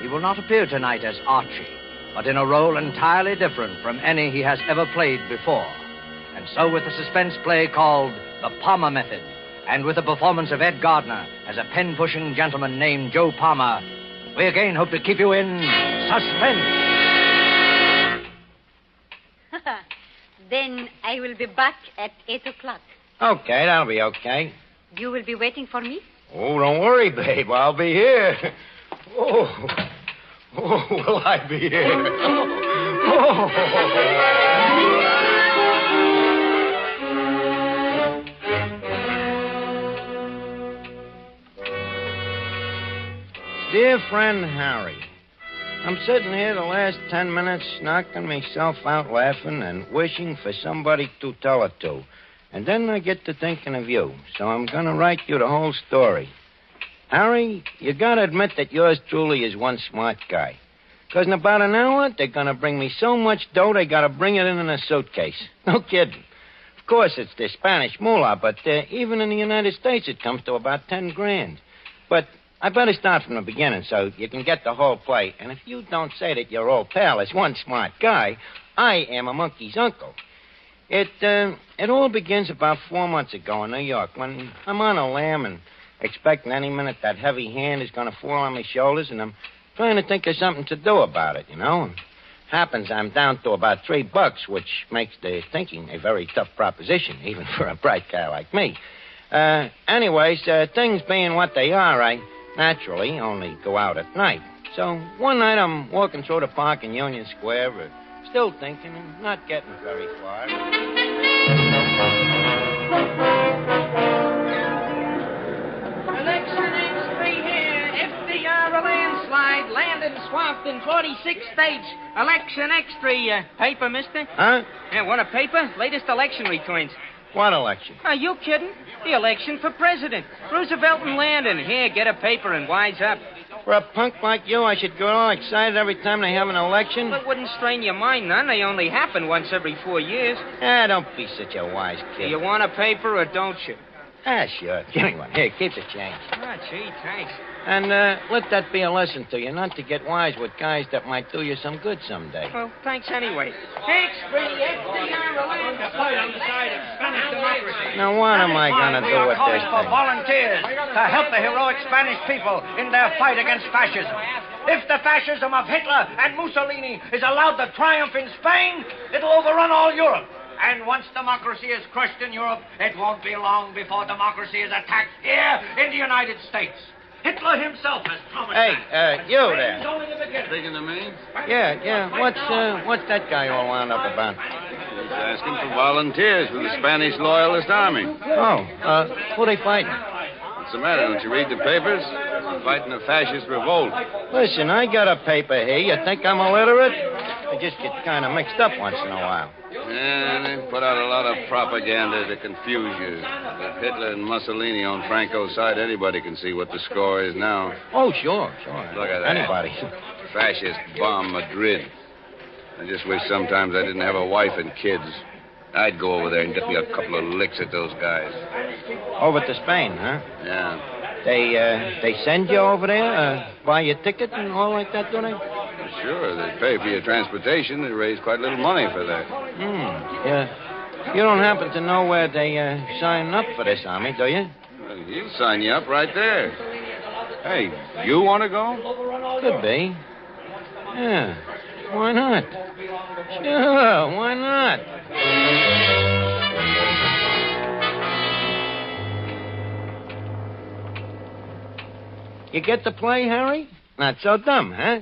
D: He will not appear tonight as Archie, but in a role entirely different from any he has ever played before. And so with a suspense play called The Palmer Method, and with the performance of Ed Gardner as a pen-pushing gentleman named Joe Palmer, we again hope to keep you in suspense.
T: Then I will be back at 8 o'clock.
U: Okay, that'll be okay.
T: You will be waiting for me?
U: Oh, don't worry, babe. I'll be here. Oh, will I be here? Dear friend Harry, I'm sitting here the last 10 minutes knocking myself out laughing and wishing for somebody to tell it to. And then I get to thinking of you, so I'm going to write you the whole story. Harry, you got to admit that yours truly is one smart guy. Because in about an hour, they're going to bring me so much dough, they got to bring it in a suitcase. No kidding. Of course, it's the Spanish moolah, but even in the United States, it comes to about 10 grand. But I better start from the beginning so you can get the whole play. And if you don't say that your old pal is one smart guy, I am a monkey's uncle. It all begins about 4 months ago in New York when I'm on a lam and expecting any minute that heavy hand is going to fall on my shoulders, and I'm trying to think of something to do about it, you know. And happens I'm down to about $3, which makes the thinking a very tough proposition, even for a bright guy like me. Anyways, things being what they are, I naturally only go out at night. So one night I'm walking through the park in Union Square, still thinking and not getting very far.
S: Election X3 here. FDR a landslide. Landed and swamped in 46 states. Election X3. Paper, mister?
U: Huh?
S: Yeah, want a paper? Latest election returns.
U: What election?
S: Are you kidding? The election for president. Roosevelt and Landon. Here, get a paper and wise up.
U: For a punk like you, I should get all excited every time they have an election?
S: Well, it wouldn't strain your mind none. They only happen once every 4 years.
U: Don't be such a wise kid.
S: Do you want a paper or don't you?
U: Sure. Give me one. Here, keep the change.
S: Oh, gee, thanks.
U: And let that be a lesson to you, not to get wise with guys that might do you some good someday.
S: Well, thanks anyway. X3, FDR,
U: Now, what am I going to do with this
V: for
U: thing?
V: volunteers to help the heroic Spanish people in their fight against fascism. If the fascism of Hitler and Mussolini is allowed to triumph in Spain, it'll overrun all Europe. And once democracy is crushed in Europe, it won't be long before democracy is attacked here in the United States. Hitler himself has promised that.
U: You there.
V: It's only the beginning.
M: Speaking to me?
U: Yeah. What's that guy all wound up about?
M: He's asking for volunteers for the Spanish Loyalist Army.
U: Who they fighting?
M: What's the matter? Don't you read the papers? They're fighting a fascist revolt.
U: Listen, I got a paper here. You think I'm illiterate? I just get kind of mixed up once in a while.
M: Yeah, they put out a lot of propaganda to confuse you. With Hitler and Mussolini on Franco's side, anybody can see what the score is now.
U: Oh, sure.
M: Look at that.
U: Anybody.
M: Fascist bomb Madrid. I just wish sometimes I didn't have a wife and kids. I'd go over there and get me a couple of licks at those guys.
U: Over to Spain, huh?
M: Yeah.
U: They send you over there, buy your ticket and all like that, do they?
M: Sure, they pay for your transportation. They raise quite a little money for that.
U: Yeah. You don't happen to know where they sign up for this army, do you?
M: Well, he'll sign you up right there. Hey, you want to go?
U: Could be. Yeah. Why not? Sure, why not? You get the play, Harry? Not so dumb, huh?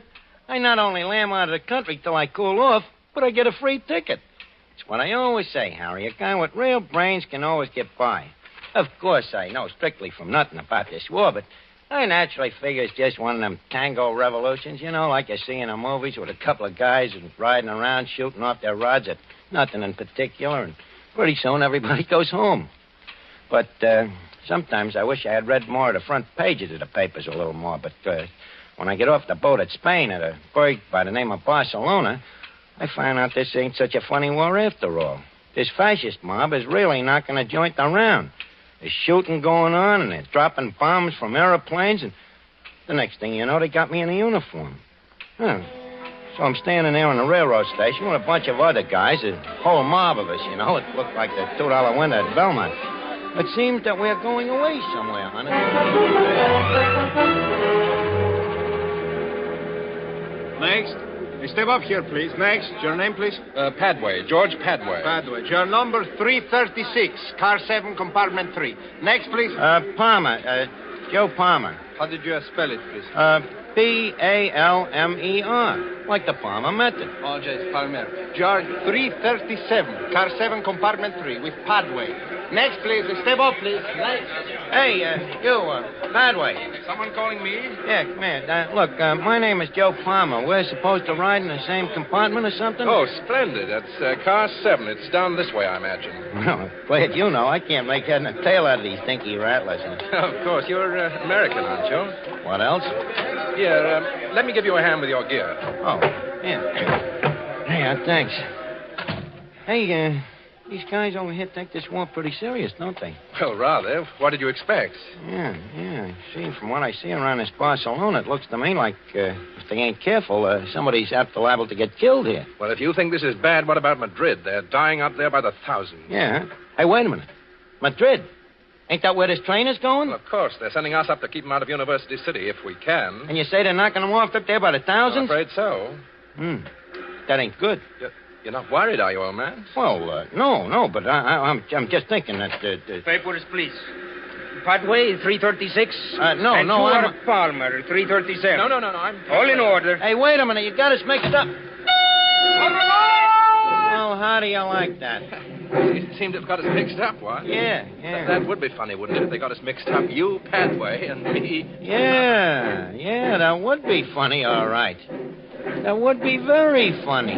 U: I not only lamb out of the country till I cool off, but I get a free ticket. It's what I always say, Harry. A guy with real brains can always get by. Of course, I know strictly from nothing about this war, but I naturally figure it's just one of them tango revolutions, like you see in the movies with a couple of guys riding around shooting off their rods at nothing in particular, and pretty soon everybody goes home. But sometimes I wish I had read more of the front pages of the papers a little more, but when I get off the boat at Spain at a burg by the name of Barcelona, I find out this ain't such a funny war after all. This fascist mob is really knocking a joint around. There's shooting going on, and they're dropping bombs from airplanes, and the next thing you know, they got me in a uniform. Huh. So I'm standing there on the railroad station with a bunch of other guys, a whole mob of us, It looked like the $2 window at Belmont. It seems that we're going away somewhere, honey.
B: Next. Hey, step up here, please. Next. Your name, please?
C: Padway. George Padway.
B: Padway. Your number 336, car 7, compartment 3. Next, please.
U: Palmer. Joe Palmer.
B: How did you spell it, please?
U: Palmer. Like the Palmer method.
B: Oh, yes, Palmer. Jar 337, car 7, compartment 3, with Padway. Next, please. Step up, please. Next.
U: Hey, Padway.
B: Someone calling me?
U: Yeah, come here. Look, my name is Joe Palmer. We're supposed to ride in the same compartment or something?
C: Oh, splendid. That's car 7. It's down this way, I imagine.
U: Well, glad you know. I can't make head and tail out of these dinky rattlers.
C: Of course. You're American, aren't you?
U: What else?
C: Here, let me give you a hand with your gear.
U: Oh, yeah. Yeah, thanks. Hey, these guys over here take this war pretty serious, don't they?
C: Well, rather. What did you expect?
U: Yeah. See, from what I see around this Barcelona, it looks to me like if they ain't careful, somebody's apt to liable to get killed here.
C: Well, if you think this is bad, what about Madrid? They're dying out there by the thousands.
U: Yeah. Hey, wait a minute. Madrid? Ain't that where this train is going?
C: Well, of course. They're sending us up to keep them out of University City, if we can.
U: And you say they're knocking them off up there by the thousands?
C: I'm afraid so.
U: That ain't good.
C: You're not worried, are you, old man?
U: Well, no, but I'm just thinking that...
W: Papers, please. Padway, 336.
U: No,
W: and
U: no,
W: I'm... Palmer, 337.
C: No, I'm...
W: All in order.
U: Hey, wait a minute. You got us mixed up. Well, how do you like that?
C: It seemed to have got us mixed up, what?
U: Yeah.
C: That would be funny, wouldn't it, if they got us mixed up? You, Padway, and me.
U: Yeah, that would be funny, all right. That would be very funny.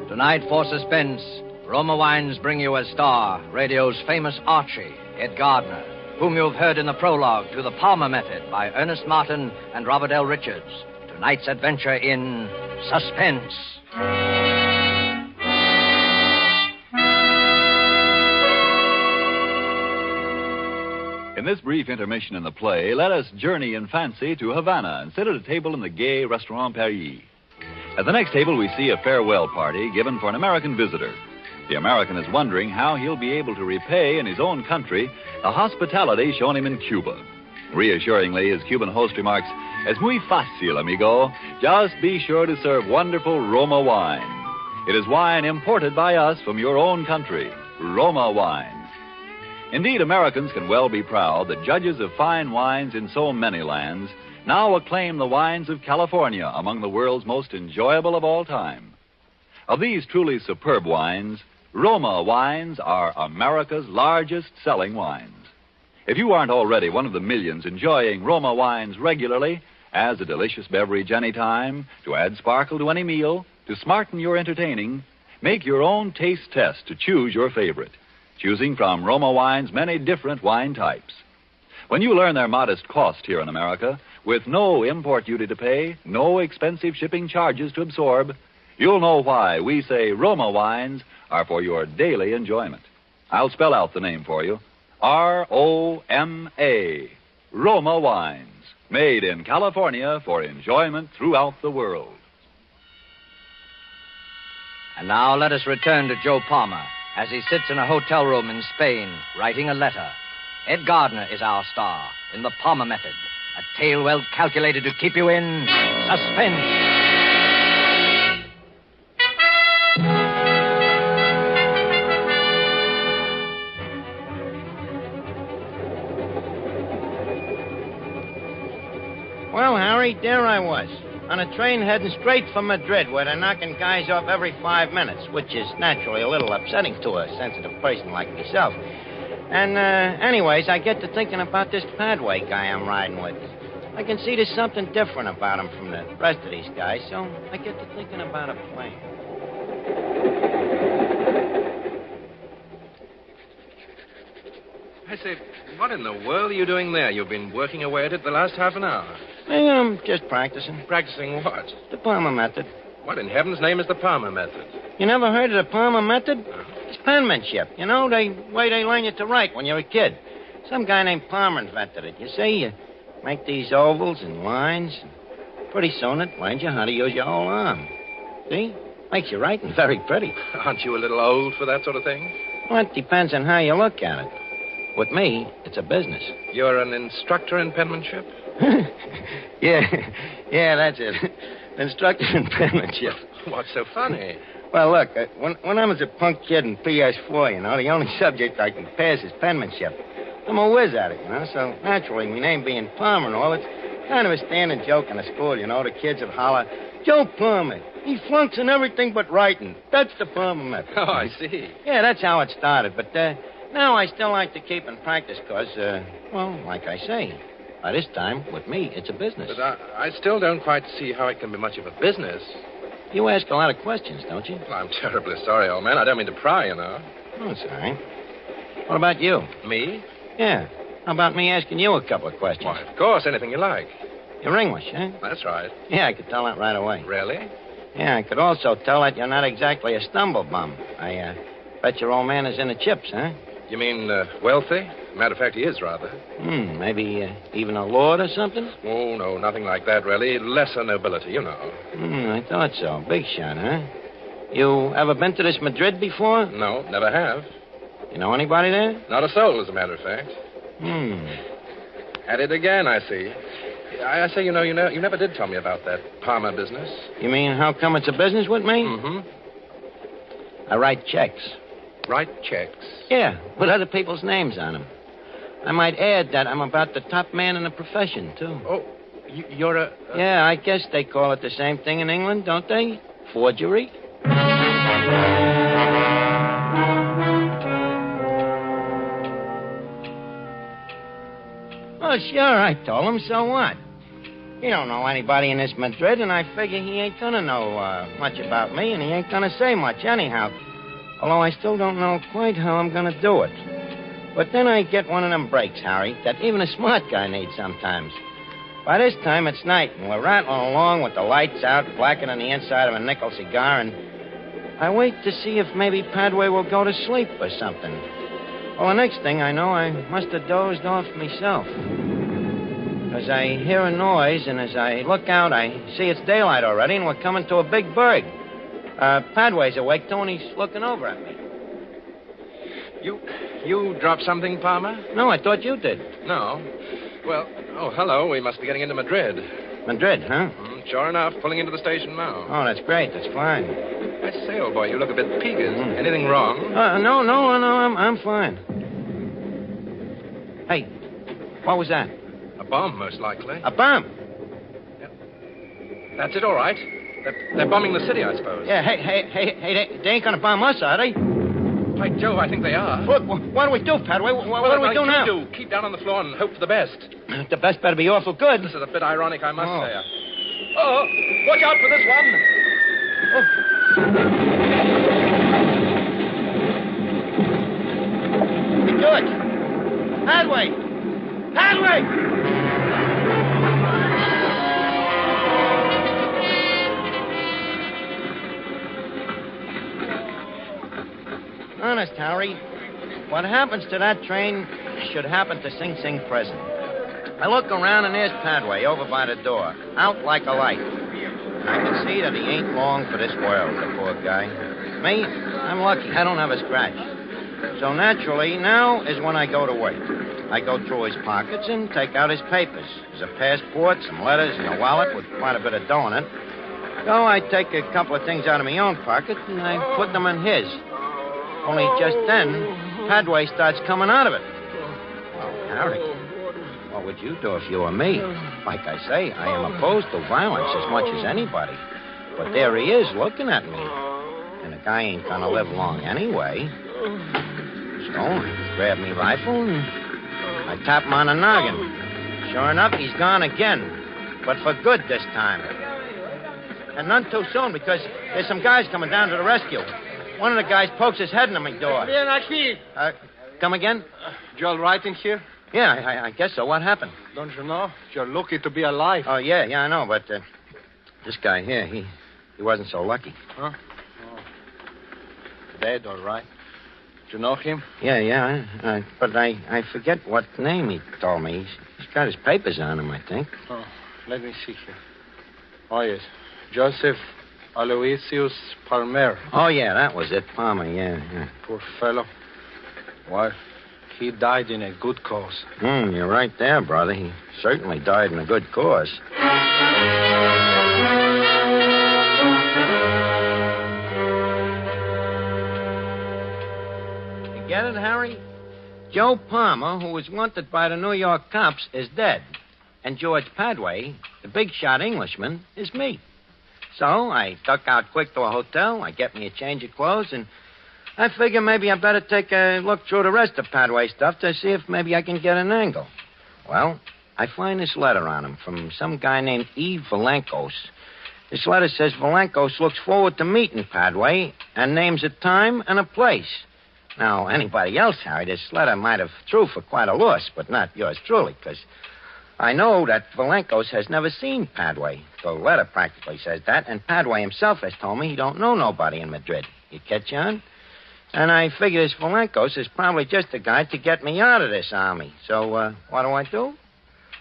D: Tonight for Suspense, Roma Wines bring you as star radio's famous Archie, Ed Gardner, whom you've heard in the prologue to The Palmer Method by Ernest Martin and Robert L. Richards. Tonight's adventure in Suspense.
E: In this brief intermission in the play, let us journey in fancy to Havana and sit at a table in the gay Restaurant Paris. At the next table, we see a farewell party given for an American visitor. The American is wondering how he'll be able to repay in his own country the hospitality shown him in Cuba. Reassuringly, his Cuban host remarks, "Es muy fácil, amigo. Just be sure to serve wonderful Roma wine. It is wine imported by us from your own country, Roma wines." Indeed, Americans can well be proud that judges of fine wines in so many lands now acclaim the wines of California among the world's most enjoyable of all time. Of these truly superb wines, Roma wines are America's largest selling wines. If you aren't already one of the millions enjoying Roma wines regularly, as a delicious beverage any time, to add sparkle to any meal, to smarten your entertaining, make your own taste test to choose your favorite, choosing from Roma Wine's many different wine types. When you learn their modest cost here in America, with no import duty to pay, no expensive shipping charges to absorb, you'll know why we say Roma Wines are for your daily enjoyment. I'll spell out the name for you. R-O-M-A. Roma Wines. Made in California for enjoyment throughout the world.
D: And now let us return to Joe Palmer as he sits in a hotel room in Spain writing a letter. Ed Gardner is our star in The Palmer Method, a tale well calculated to keep you in suspense.
U: Well, Harry, there I was, on a train heading straight for Madrid, where they're knocking guys off every 5 minutes, which is naturally a little upsetting to a sensitive person like myself. And, anyways, I get to thinking about this Padway guy I'm riding with. I can see there's something different about him from the rest of these guys, so I get to thinking about a plan.
C: I say, what in the world are you doing there? You've been working away at it the last half an hour.
U: I'm just practicing.
C: Practicing what?
U: The Palmer Method.
C: What in heaven's name is the Palmer Method?
U: You never heard of the Palmer Method? It's penmanship. You know, the way they learn you to write when you're a kid. Some guy named Palmer invented it. You see, you make these ovals and lines. And pretty soon it learns you how to use your whole arm. See? Makes your writing very pretty.
C: Aren't you a little old for that sort of thing?
U: Well, it depends on how you look at it. With me, it's a business.
C: You're an instructor in penmanship?
U: Yeah, that's it. Instructor in penmanship.
C: What's so funny?
U: Well, look, when I was a punk kid in PS4, you know, the only subject I can pass is penmanship. I'm a whiz at it, you know, so naturally, my name being Palmer and all, it's kind of a standing joke in the school, you know. The kids would holler, "Joe Palmer, he flunks in everything but writing. That's the Palmer Method."
C: Oh, I see.
U: Yeah, that's how it started, but now I still like to keep in practice because, well, like I say, by this time, with me, it's a business.
C: But I still don't quite see how it can be much of a business.
U: You ask a lot of questions, don't you?
C: Well, I'm terribly sorry, old man. I don't mean to pry, you know.
U: Oh, that's all right. What about you?
C: Me?
U: Yeah. How about me asking you a couple of questions?
C: Why, of course, anything you like.
U: You're English, eh?
C: That's right.
U: Yeah, I could tell that right away.
C: Really?
U: Yeah, I could also tell that you're not exactly a stumblebum. I bet your old man is in the chips, huh?
C: You mean wealthy? Matter of fact, he is rather.
U: Maybe even a lord or something?
C: Oh, no, nothing like that, really. Lesser nobility, you know.
U: I thought so. Big shot, huh? You ever been to this Madrid before?
C: No, never have.
U: You know anybody there?
C: Not a soul, as a matter of fact. At it again, I see. I say, you never did tell me about that Palmer business.
U: You mean how come it's a business with me?
C: Mm-hmm.
U: I write checks.
C: Write checks?
U: Yeah, with other people's names on them. I might add that I'm about the top man in the profession, too.
C: Oh, you're a...
U: Yeah, I guess they call it the same thing in England, don't they? Forgery. Oh, sure, I told him. So what? He don't know anybody in this Madrid, and I figure he ain't gonna know much about me, and he ain't gonna say much anyhow. Although I still don't know quite how I'm gonna do it. But then I get one of them breaks, Harry, that even a smart guy needs sometimes. By this time, it's night, and we're rattling along with the lights out, blacking on the inside of a nickel cigar, and I wait to see if maybe Padway will go to sleep or something. Well, the next thing I know, I must have dozed off myself. Because I hear a noise, and as I look out, I see it's daylight already, and we're coming to a big berg. Padway's awake, too, and he's looking over at me.
C: You dropped something, Palmer?
U: No, I thought you did.
C: No. Well, hello. We must be getting into Madrid.
U: Madrid, huh?
C: Sure enough, pulling into the station now.
U: Oh, that's great. That's fine.
C: I say, old boy, you look a bit peevish. Anything wrong?
U: No, I'm fine. Hey, what was that?
C: A bomb, most likely.
U: A bomb?
C: That's it, all right. They're bombing the city, I suppose.
U: Yeah, hey, they ain't gonna bomb us, are they?
C: By Jove, I think they are.
U: Look, what do we do, Padway? What do we do now?
C: Keep down on the floor and hope for the best.
U: The best better be awful good.
C: This is a bit ironic, I must say. Oh, watch out for this one.
U: Do it. Padway! Honest, Harry, what happens to that train should happen to Sing Sing prison. I look around and there's Padway over by the door, out like a light. I can see that he ain't long for this world, the poor guy. Me, I'm lucky. I don't have a scratch. So naturally, now is when I go to work. I go through his pockets and take out his papers. There's a passport, some letters, and a wallet with quite a bit of dough in it. So I take a couple of things out of my own pocket and I put them in his. Only just then, Padway starts coming out of it. Well, Harry, what would you do if you were me? Like I say, I am opposed to violence as much as anybody. But there he is looking at me. And the guy ain't gonna live long anyway. So I grab me rifle and I tap him on the noggin. Sure enough, he's gone again. But for good this time. And none too soon because there's some guys coming down to the rescue. One of the guys pokes his head in my door. Come again?
O: You all right in here?
U: Yeah, I guess so. What happened?
O: Don't you know? You're lucky to be alive.
U: Oh, yeah, I know. But this guy here, he wasn't so lucky.
O: Huh? Oh. Dead, all right. Do you know him?
U: Yeah. But I forget what name he told me. He's got his papers on him, I think.
O: Oh, let me see here. Oh, yes. Joseph Aloysius Palmer.
U: Oh, yeah, that was it. Palmer, yeah.
O: Poor fellow. Well, he died in a good cause.
U: You're right there, brother. He certainly died in a good cause. You get it, Harry? Joe Palmer, who was wanted by the New York cops, is dead. And George Padway, the big shot Englishman, is me. So I duck out quick to a hotel. I get me a change of clothes, and I figure maybe I better take a look through the rest of Padway's stuff to see if maybe I can get an angle. Well, I find this letter on him from some guy named E. Valankos. This letter says Valankos looks forward to meeting Padway and names a time and a place. Now, anybody else, Harry, this letter might have threw for quite a loss, but not yours truly, because I know that Valankos has never seen Padway. The letter practically says that, and Padway himself has told me he don't know nobody in Madrid. You catch on? And I figure this Valankos is probably just the guy to get me out of this army. So, what do?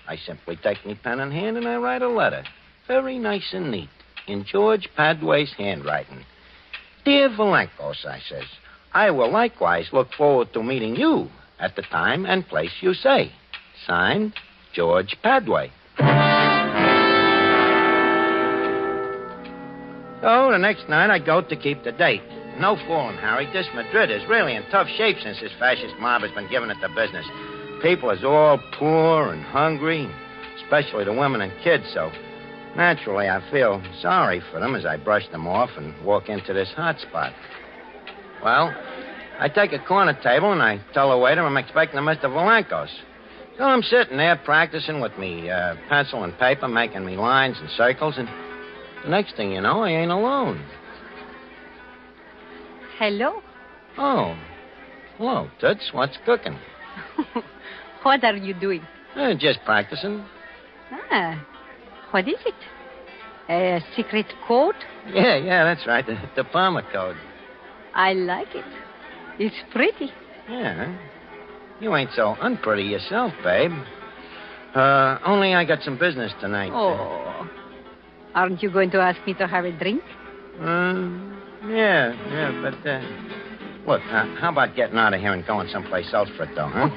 U: I simply take me pen in hand and I write a letter. Very nice and neat, in George Padway's handwriting. Dear Valankos, I says, I will likewise look forward to meeting you at the time and place you say. Signed, George Padway. So the next night I go to keep the date. No fooling, Harry. This Madrid is really in tough shape since this fascist mob has been giving it the business. People is all poor and hungry, especially the women and kids, so naturally I feel sorry for them as I brush them off and walk into this hot spot. Well, I take a corner table and I tell the waiter I'm expecting a Mr. Valankos. So I'm sitting there practicing with me pencil and paper, making me lines and circles, and the next thing you know, I ain't alone.
T: Hello.
U: Oh. Hello, Toots. What's cooking?
T: What are you doing?
U: Just practicing.
T: What is it? A secret code?
U: Yeah, that's right. The Palmer code.
T: I like it. It's pretty.
U: Yeah. You ain't so unpretty yourself, babe. Only I got some business tonight.
T: Oh. Aren't you going to ask me to have a drink?
U: Yeah, but, look, how about getting out of here and going someplace else for it, though, huh?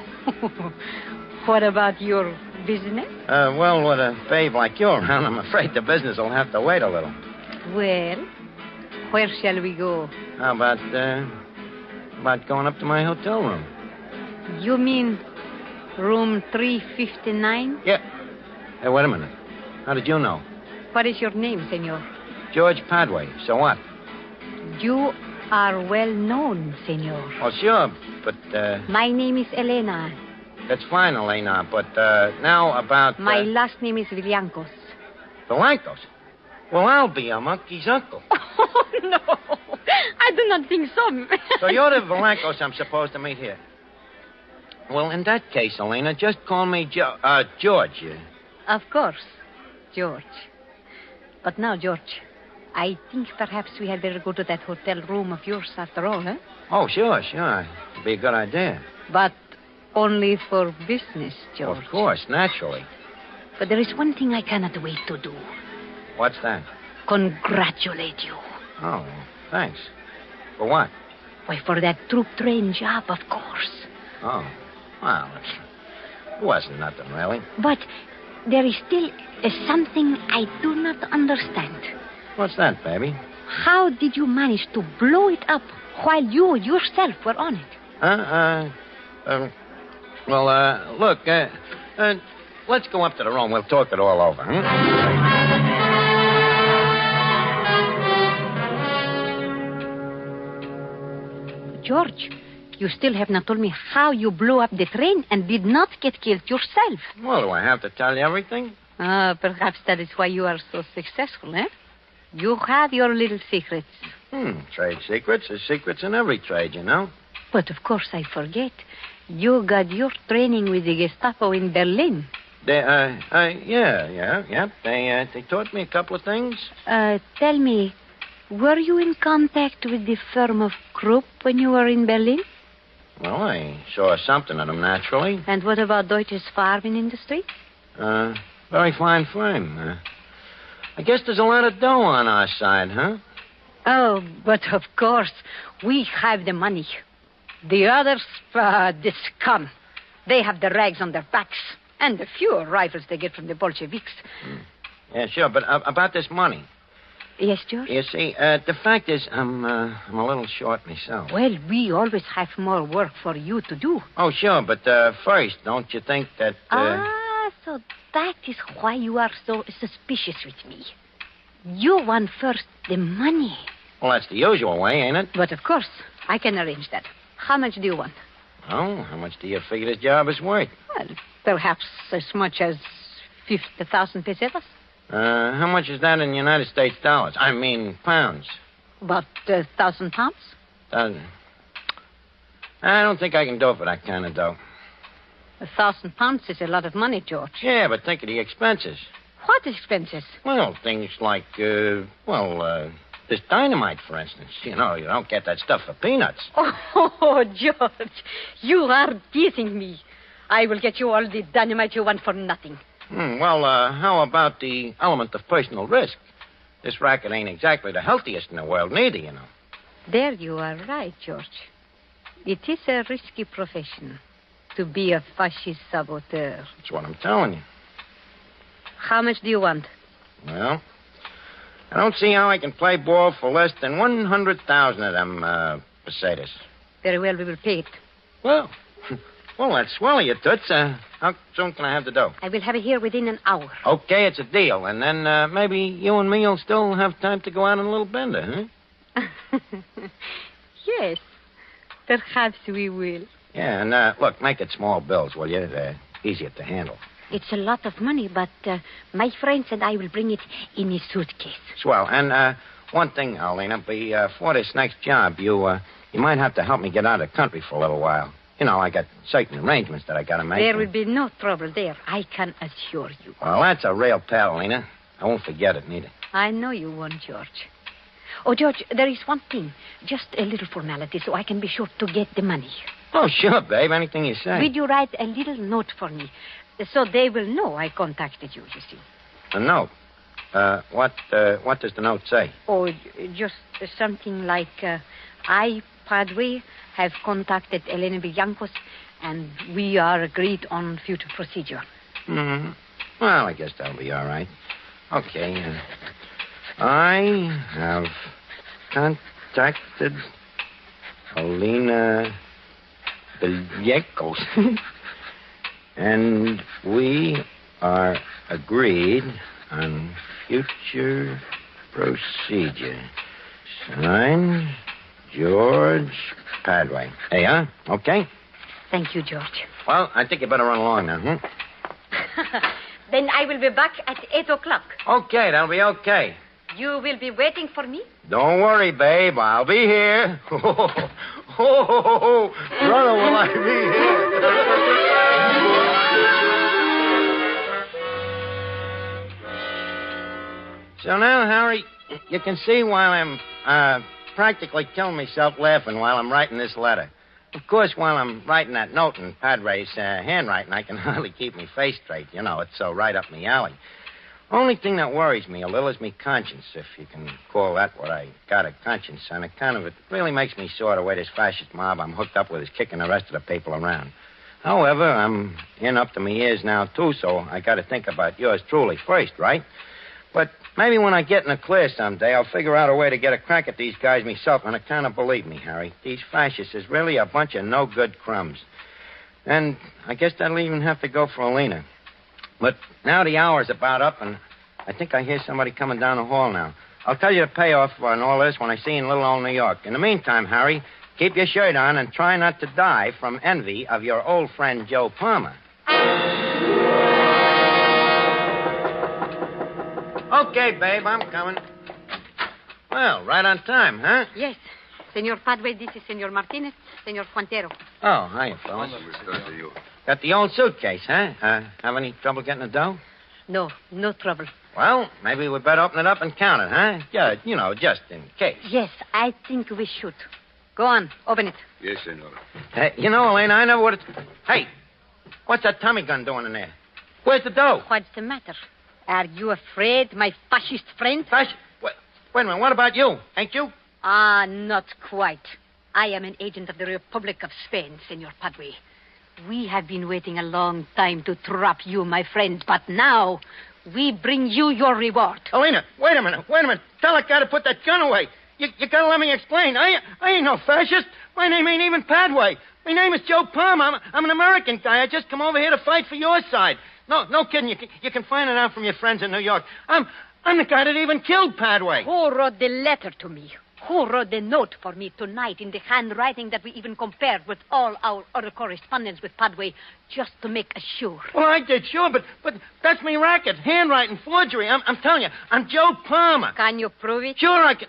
T: What about your business?
U: Well, with a babe like you around, I'm afraid the business will have to wait a little.
T: Well, where shall we go?
U: How about going up to my hotel room?
T: You mean room 359?
U: Yeah. Hey, wait a minute. How did you know?
T: What is your name, senor?
U: George Padway. So what?
T: You are well known, senor.
U: Oh, sure, but,
T: My name is Elena.
U: That's fine, Elena, but, now about...
T: My last name is Villancos.
U: Villancos? Well, I'll be a monkey's uncle.
T: Oh, no. I do not think so.
U: So you're the Villancos I'm supposed to meet here. Well, in that case, Elena, just call me George.
T: Of course, George. But now, George, I think perhaps we had better go to that hotel room of yours after all, huh?
U: Oh, sure. It'd be a good idea.
T: But only for business, George.
U: Of course, naturally.
T: But there is one thing I cannot wait to do.
U: What's that?
T: Congratulate you.
U: Oh, thanks. For what?
T: Why, for that troop train job, of course.
U: Oh, well, it wasn't nothing, really.
T: But there is still something I do not understand.
U: What's that, baby?
T: How did you manage to blow it up while you yourself were on it?
U: Look, let's go up to the room. We'll talk it all over,
T: George, you still have not told me how you blew up the train and did not get killed yourself.
U: Well, do I have to tell you everything?
T: Perhaps that is why you are so successful, eh? You have your little secrets.
U: Trade secrets. There's secrets in every trade, you know.
T: But, of course, I forget. You got your training with the Gestapo in Berlin.
U: Yeah. They taught me a couple of things.
T: Tell me, were you in contact with the firm of Krupp when you were in Berlin?
U: Well, I saw something of them, naturally.
T: And what about Deutsches Farbenindustrie?
U: Very fine firm. I guess there's a lot of dough on our side, huh?
T: Oh, but of course, we have the money. The others, the scum. They have the rags on their backs and the few rifles they get from the Bolsheviks.
U: Yeah, sure, but about this money.
T: Yes, George?
U: You see, the fact is, I'm a little short myself.
T: Well, we always have more work for you to do.
U: Oh, sure, but first, don't you think that...
T: So that is why you are so suspicious with me. You want first the money.
U: Well, that's the usual way, ain't it?
T: But, of course, I can arrange that. How much do you want?
U: Oh, how much do you figure this job is worth?
T: Well, perhaps as much as 50,000 pesetas.
U: How much is that in United States dollars? I mean, pounds.
T: About 1,000 pounds?
U: I don't think I can do it for that kind of dough.
T: 1,000 pounds is a lot of money, George.
U: Yeah, but think of the expenses.
T: What expenses?
U: Well, things like, this dynamite, for instance. You know, you don't get that stuff for peanuts.
T: Oh, George, you are teasing me. I will get you all the dynamite you want for nothing.
U: Well, how about the element of personal risk? This racket ain't exactly the healthiest in the world, neither, you know.
T: There you are right, George. It is a risky profession to be a fascist saboteur.
U: That's what I'm telling you.
T: How much do you want?
U: Well, I don't see how I can play ball for less than 100,000 of them pesetas.
T: Very well, we will pay it.
U: Well, that's swell of you, Toots. How soon can I have the dough?
T: I will have it here within an hour.
U: Okay, it's a deal. And then maybe you and me will still have time to go out on a little bender, huh?
T: Yes, perhaps we will.
U: Yeah, and look, make it small bills, will you? They're easier to handle.
T: It's a lot of money, but my friends and I will bring it in a suitcase.
U: Swell. And one thing, Alina, before this next job, you might have to help me get out of the country for a little while. You know, I got certain arrangements that I got to make.
T: There will be no trouble there, I can assure you.
U: Well, that's a real pal, Alina. I won't forget it, neither.
T: I know you won't, George. Oh, George, there is one thing. Just a little formality so I can be sure to get the money.
U: Oh, sure, babe. Anything you say.
T: Will you write a little note for me so they will know I contacted you, you see?
U: A note? What does the note say?
T: Oh, just something like, I, Padre, have contacted Elena Villancos And we are agreed on future procedure.
U: Mm-hmm. Well, I guess that'll be all right. Okay. I have contacted Alina Bilyekos. And we are agreed on future procedure. Signed, George Padway. Hey, huh? Okay?
T: Thank you, George.
U: Well, I think you better run along now,
T: Then I will be back at 8 o'clock.
U: Okay, that'll be okay.
T: You will be waiting for me?
U: Don't worry, babe. I'll be here. Brother, will I be here? So now, Harry, you can see why I'm practically killing myself laughing while I'm writing this letter. Of course, while I'm writing that note in Padre's handwriting, I can hardly keep my face straight. You know, it's so right up me alley. Only thing that worries me a little is me conscience, if you can call that what I got, a conscience. On account of it really makes me sore the way this fascist mob I'm hooked up with is kicking the rest of the people around. However, I'm in up to my ears now, too, so I got to think about yours truly first, right? But maybe when I get in the clear someday, I'll figure out a way to get a crack at these guys myself. On account of, believe me, Harry, these fascists is really a bunch of no-good crumbs. And I guess that'll even have to go for Alina. But now the hour's about up, and I think I hear somebody coming down the hall now. I'll tell you the payoff on all this when I see you in little old New York. In the meantime, Harry, keep your shirt on and try not to die from envy of your old friend Joe Palmer. Okay, babe, I'm coming. Well, right on time, huh?
T: Yes. Senor Padway, this is Senor Martinez, Senor Quintero.
U: Oh, hiya, fellas. Got the old suitcase, huh? Have any trouble getting the dough?
T: No trouble.
U: Well, maybe we better open it up and count it, huh? Yeah, just in case.
T: Yes, I think we should. Go on, open it.
M: Yes, senor.
U: Elena, I never would have... Hey, what's that Tommy gun doing in there? Where's the dough?
T: What's the matter? Are you afraid, my fascist friend?
U: Wait a minute, what about you? Ain't you?
T: Not quite. I am an agent of the Republic of Spain, Senor Padway. We have been waiting a long time to trap you, my friend, but now we bring you your reward.
U: Elena, wait a minute. Tell that guy to put that gun away. You gotta let me explain. I ain't no fascist. My name ain't even Padway. My name is Joe Palmer. I'm an American guy. I just come over here to fight for your side. No kidding. You can find it out from your friends in New York. I'm the guy that even killed Padway.
T: Who wrote the letter to me? Who wrote the note for me tonight in the handwriting that we even compared with all our other correspondence with Padway just to make sure?
U: Well, I did, sure, but that's me racket. Handwriting, forgery. I'm telling you, I'm Joe Palmer.
T: Can you prove it?
U: Sure I can.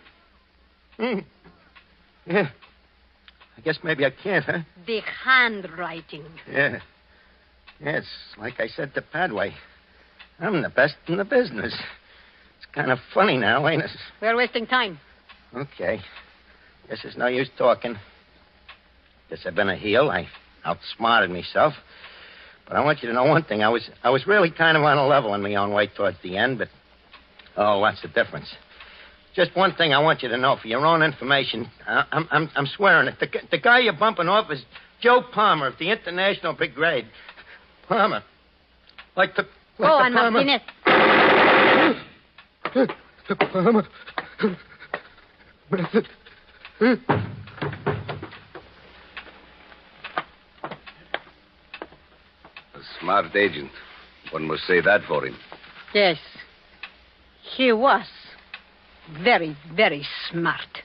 U: Yeah. I guess maybe I can't, huh?
T: The handwriting.
U: Yeah. Yes, like I said to Padway, I'm the best in the business. It's kind of funny now, ain't it?
T: We're wasting time.
U: Okay. Guess there's no use talking. Guess I've been a heel. I outsmarted myself. But I want you to know one thing. I was really kind of on a level in my own way towards the end, but... Oh, what's the difference? Just one thing I want you to know for your own information. I'm swearing it. The guy you're bumping off is Joe Palmer of the International Brigade. Palmer. Like the
T: on,
U: Palmer.
T: Martinez.
U: The Palmer method.
M: A smart agent. One must say that for him.
T: Yes. He was very, very smart.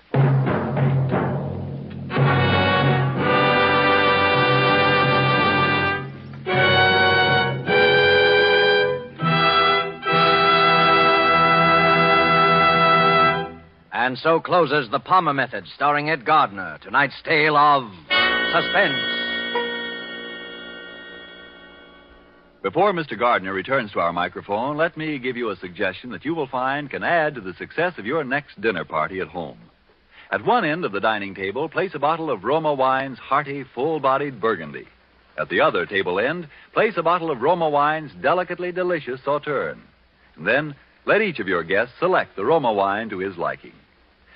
D: And so closes The Palmer Method, starring Ed Gardner. Tonight's tale of suspense.
E: Before Mr. Gardner returns to our microphone, let me give you a suggestion that you will find can add to the success of your next dinner party at home. At one end of the dining table, place a bottle of Roma Wine's hearty, full-bodied Burgundy. At the other table end, place a bottle of Roma Wine's delicately delicious Sauterne. And then, let each of your guests select the Roma wine to his liking.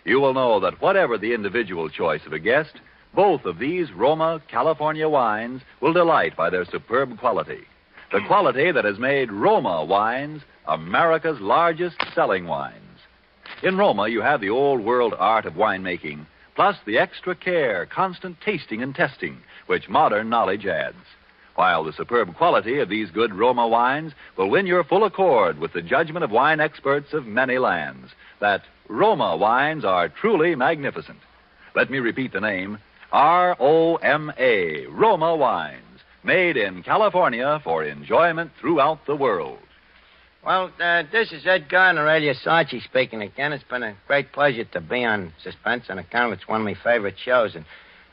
E: You will know that whatever the individual choice of a guest, Both of these Roma California wines will delight by their superb quality. The quality that has made Roma wines America's largest selling wines. In Roma, you have the old world art of winemaking, plus the extra care, constant tasting and testing, which modern knowledge adds. While the superb quality of these good Roma wines will win your full accord with the judgment of wine experts of many lands, that Roma wines are truly magnificent. Let me repeat the name, R-O-M-A, Roma wines, made in California for enjoyment throughout the world.
U: Well, this is Ed Gardner, alias Archie, speaking again. It's been a great pleasure to be on Suspense on account of it's one of my favorite shows.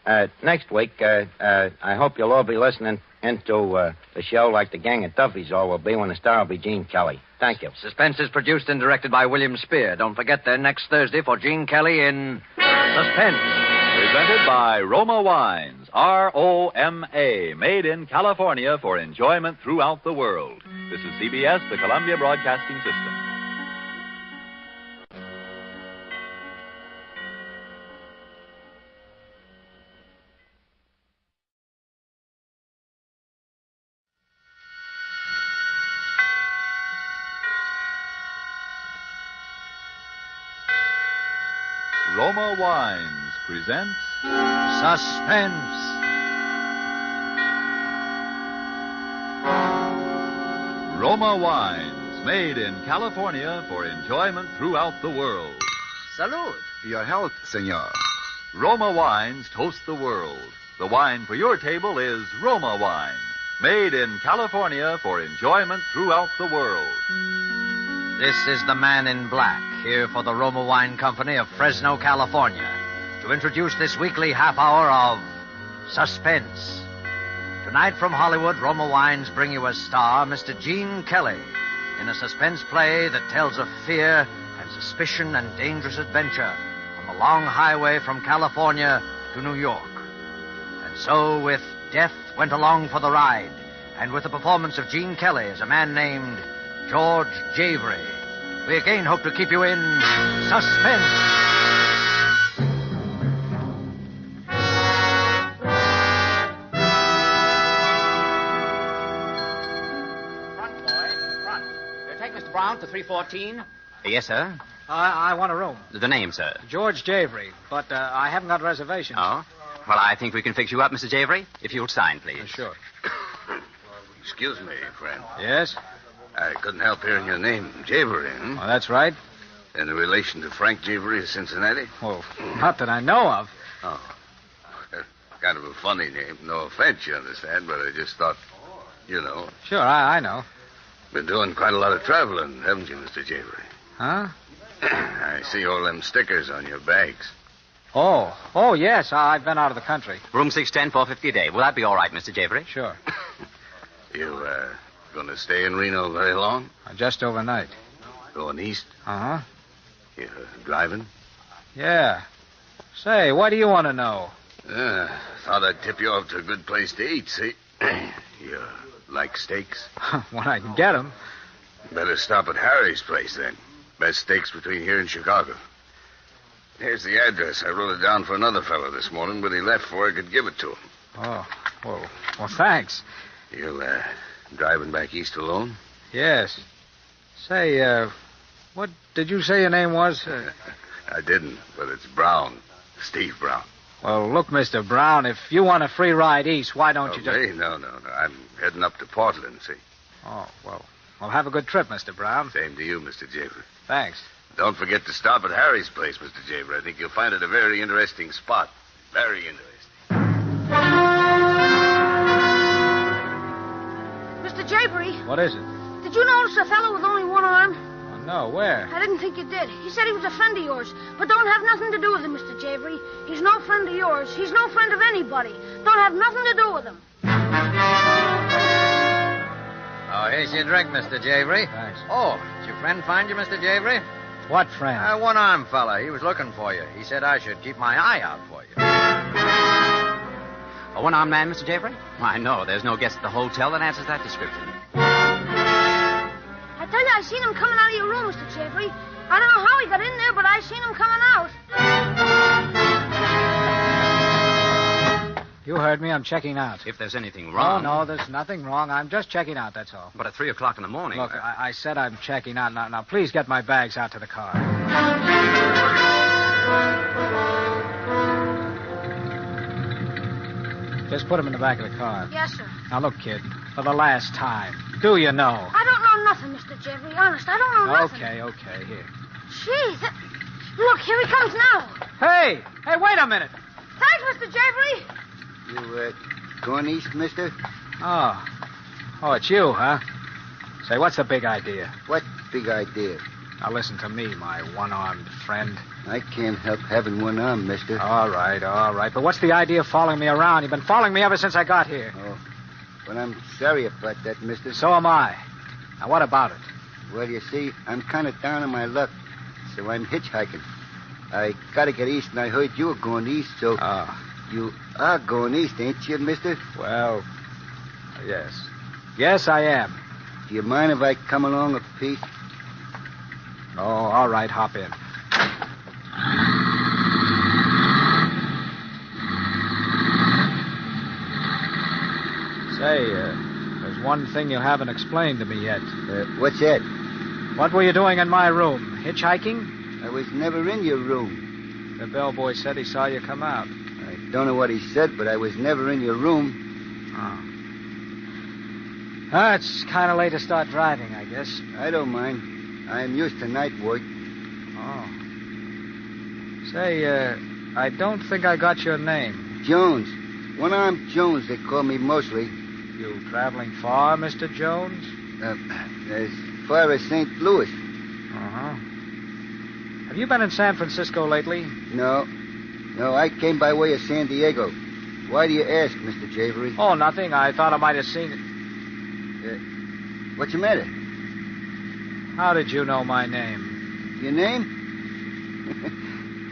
U: And next week, I hope you'll all be listening into the show like the gang of Duffies all will be when the star will be Gene Kelly. Thank you.
D: Suspense is produced and directed by William Spear. Don't forget then next Thursday for Gene Kelly in Suspense.
E: Presented by Roma Wines, R-O-M-A, made in California for enjoyment throughout the world. This is CBS, the Columbia Broadcasting System. Roma Wines presents
D: Suspense.
E: Roma Wines, made in California for enjoyment throughout the world.
H: Salud. Your health, senor.
E: Roma Wines toast the world. The wine for your table is Roma Wine, made in California for enjoyment throughout the world.
D: This is the man in black, here for the Roma Wine Company of Fresno, California, to introduce this weekly half hour of Suspense. Tonight from Hollywood, Roma Wines bring you as star Mr. Gene Kelly in a suspense play that tells of fear and suspicion and dangerous adventure on the long highway from California to New York. And so, with Death Went Along for the Ride, and with the performance of Gene Kelly as a man named George Javery, we again hope to keep you in suspense.
F: Brown to 314?
J: Yes, sir.
F: I want a room.
J: The name, sir?
F: George Javery, but I haven't got reservations.
J: Oh? Well, I think we can fix you up, Mr. Javery, if you'll sign, please.
F: Sure.
M: Excuse me, friend.
F: Yes?
M: I couldn't help hearing your name, Javery, huh?
F: Well, that's right.
M: In relation to Frank Javery of Cincinnati?
F: Well, not that I know of.
M: Oh. Kind of a funny name. No offense, you understand, but I just thought, you know.
F: Sure, I know.
M: Been doing quite a lot of traveling, haven't you, Mr. Javery?
F: Huh?
M: I see all them stickers on your bags.
F: Oh, yes, I've been out of the country.
J: Room 610, $450 a day. Will that be all right, Mr. Javery?
F: Sure.
M: You, going to stay in Reno very long?
F: Just overnight.
M: Going east?
F: Uh-huh.
M: You driving?
F: Yeah. Say, what do you want to know?
M: Thought I'd tip you off to a good place to eat, see? You like steaks?
F: When I can get them.
M: Better stop at Harry's place, then. Best steaks between here and Chicago. Here's the address. I wrote it down for another fellow this morning, but he left before I could give it to him.
F: Oh, well, thanks.
M: You, driving back east alone?
F: Yes. Say, what did you say your name was?
M: I didn't, but it's Brown. Steve Brown.
F: Well, look, Mr. Brown, if you want a free ride east, why don't you just...
M: Me? No. I'm heading up to Portland, see.
F: Oh, well, have a good trip, Mr. Brown.
M: Same to you, Mr. Javery.
F: Thanks.
M: Don't forget to stop at Harry's place, Mr. Javery. I think you'll find it a very interesting spot. Very interesting.
L: Mr. Javery.
F: What is it?
L: Did you notice a fellow with only one arm?
F: No, where?
L: I didn't think you did. He said he was a friend of yours, but don't have nothing to do with him, Mr. Javery. He's no friend of yours. He's no friend of anybody. Don't have nothing to do with him.
D: Oh, here's your drink, Mr. Javery.
F: Thanks.
D: Oh, did your friend find you, Mr. Javery?
F: What friend?
D: One-armed fella. He was looking for you. He said I should keep my eye out for you.
J: A one-armed man, Mr. Javery? Why, no, there's no guest at the hotel that answers that description.
L: I tell you, I seen him coming out of your room, Mr. Javery. I don't know how he got in there, but I seen him coming out.
F: You heard me. I'm checking out.
J: If there's anything wrong.
F: No, there's nothing wrong. I'm just checking out, that's all.
J: But at 3 o'clock in the morning.
F: Look, I said I'm checking out. Now, please get my bags out to the car. Just put them in the back of the car.
G: Yes, sir.
F: Now, look, kid, for the last time, do you know?
G: I don't know nothing, Mr. Jeffrey. Honest, I don't know nothing.
F: Okay, here.
G: Jeez. Look, here he comes now.
F: Hey, wait a minute.
G: Thanks, Mr. Jeffrey.
H: You, going east, mister?
F: Oh, it's you, huh? Say, what's the big idea?
H: What big idea?
F: Now, listen to me, my one-armed friend.
H: I can't help having one arm, mister.
F: All right. But what's the idea of following me around? You've been following me ever since I got here.
H: Oh, well, I'm sorry about that, mister.
F: So am I. Now, what about it?
H: Well, you see, I'm kind of down on my luck, so I'm hitchhiking. I gotta get east, and I heard you were going east, so... You are going east, ain't you, mister?
F: Well, yes. Yes, I am.
H: Do you mind if I come along a piece?
F: Oh, all right, hop in. Say, there's one thing you haven't explained to me yet.
H: What's that?
F: What were you doing in my room? Hitchhiking?
H: I was never in your room.
F: The bellboy said he saw you come out.
H: I don't know what he said, but I was never in your room.
F: Oh. It's kind of late to start driving, I guess.
H: I don't mind. I'm used to night work.
F: Oh. Say, I don't think I got your name.
H: Jones. One-armed Jones, they call me mostly.
F: You traveling far, Mr. Jones?
H: As far as St. Louis.
F: Uh-huh. Have you been in San Francisco lately?
H: No, I came by way of San Diego. Why do you ask, Mr. Javery?
F: Oh, nothing. I thought I might have seen it.
H: What's the matter?
F: How did you know my name?
H: Your name?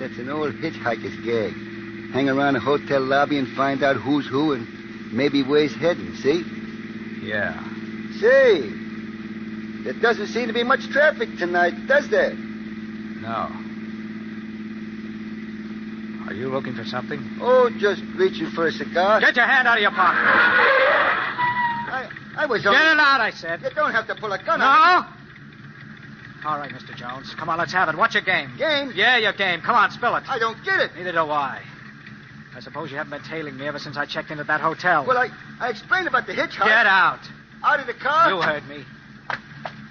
H: That's an old hitchhiker's gag. Hang around a hotel lobby and find out who's who and maybe where he's heading, see?
F: Yeah.
H: Say, there doesn't seem to be much traffic tonight, does there?
F: No. Are you looking for something?
H: Oh, just reaching for a cigar.
F: Get your hand out of your pocket.
H: I was
F: Get it out, I said.
H: You don't have to pull a gun
F: No?
H: on me.
F: All right, Mr. Jones. Come on, let's have it. What's your game?
H: Game?
F: Yeah, your game. Come on, spill it.
H: I don't get it.
F: Neither do I. I suppose you haven't been tailing me ever since I checked into that hotel.
H: Well, I explained about the hitchhiker.
F: Get out.
H: Out of the car?
F: You heard me.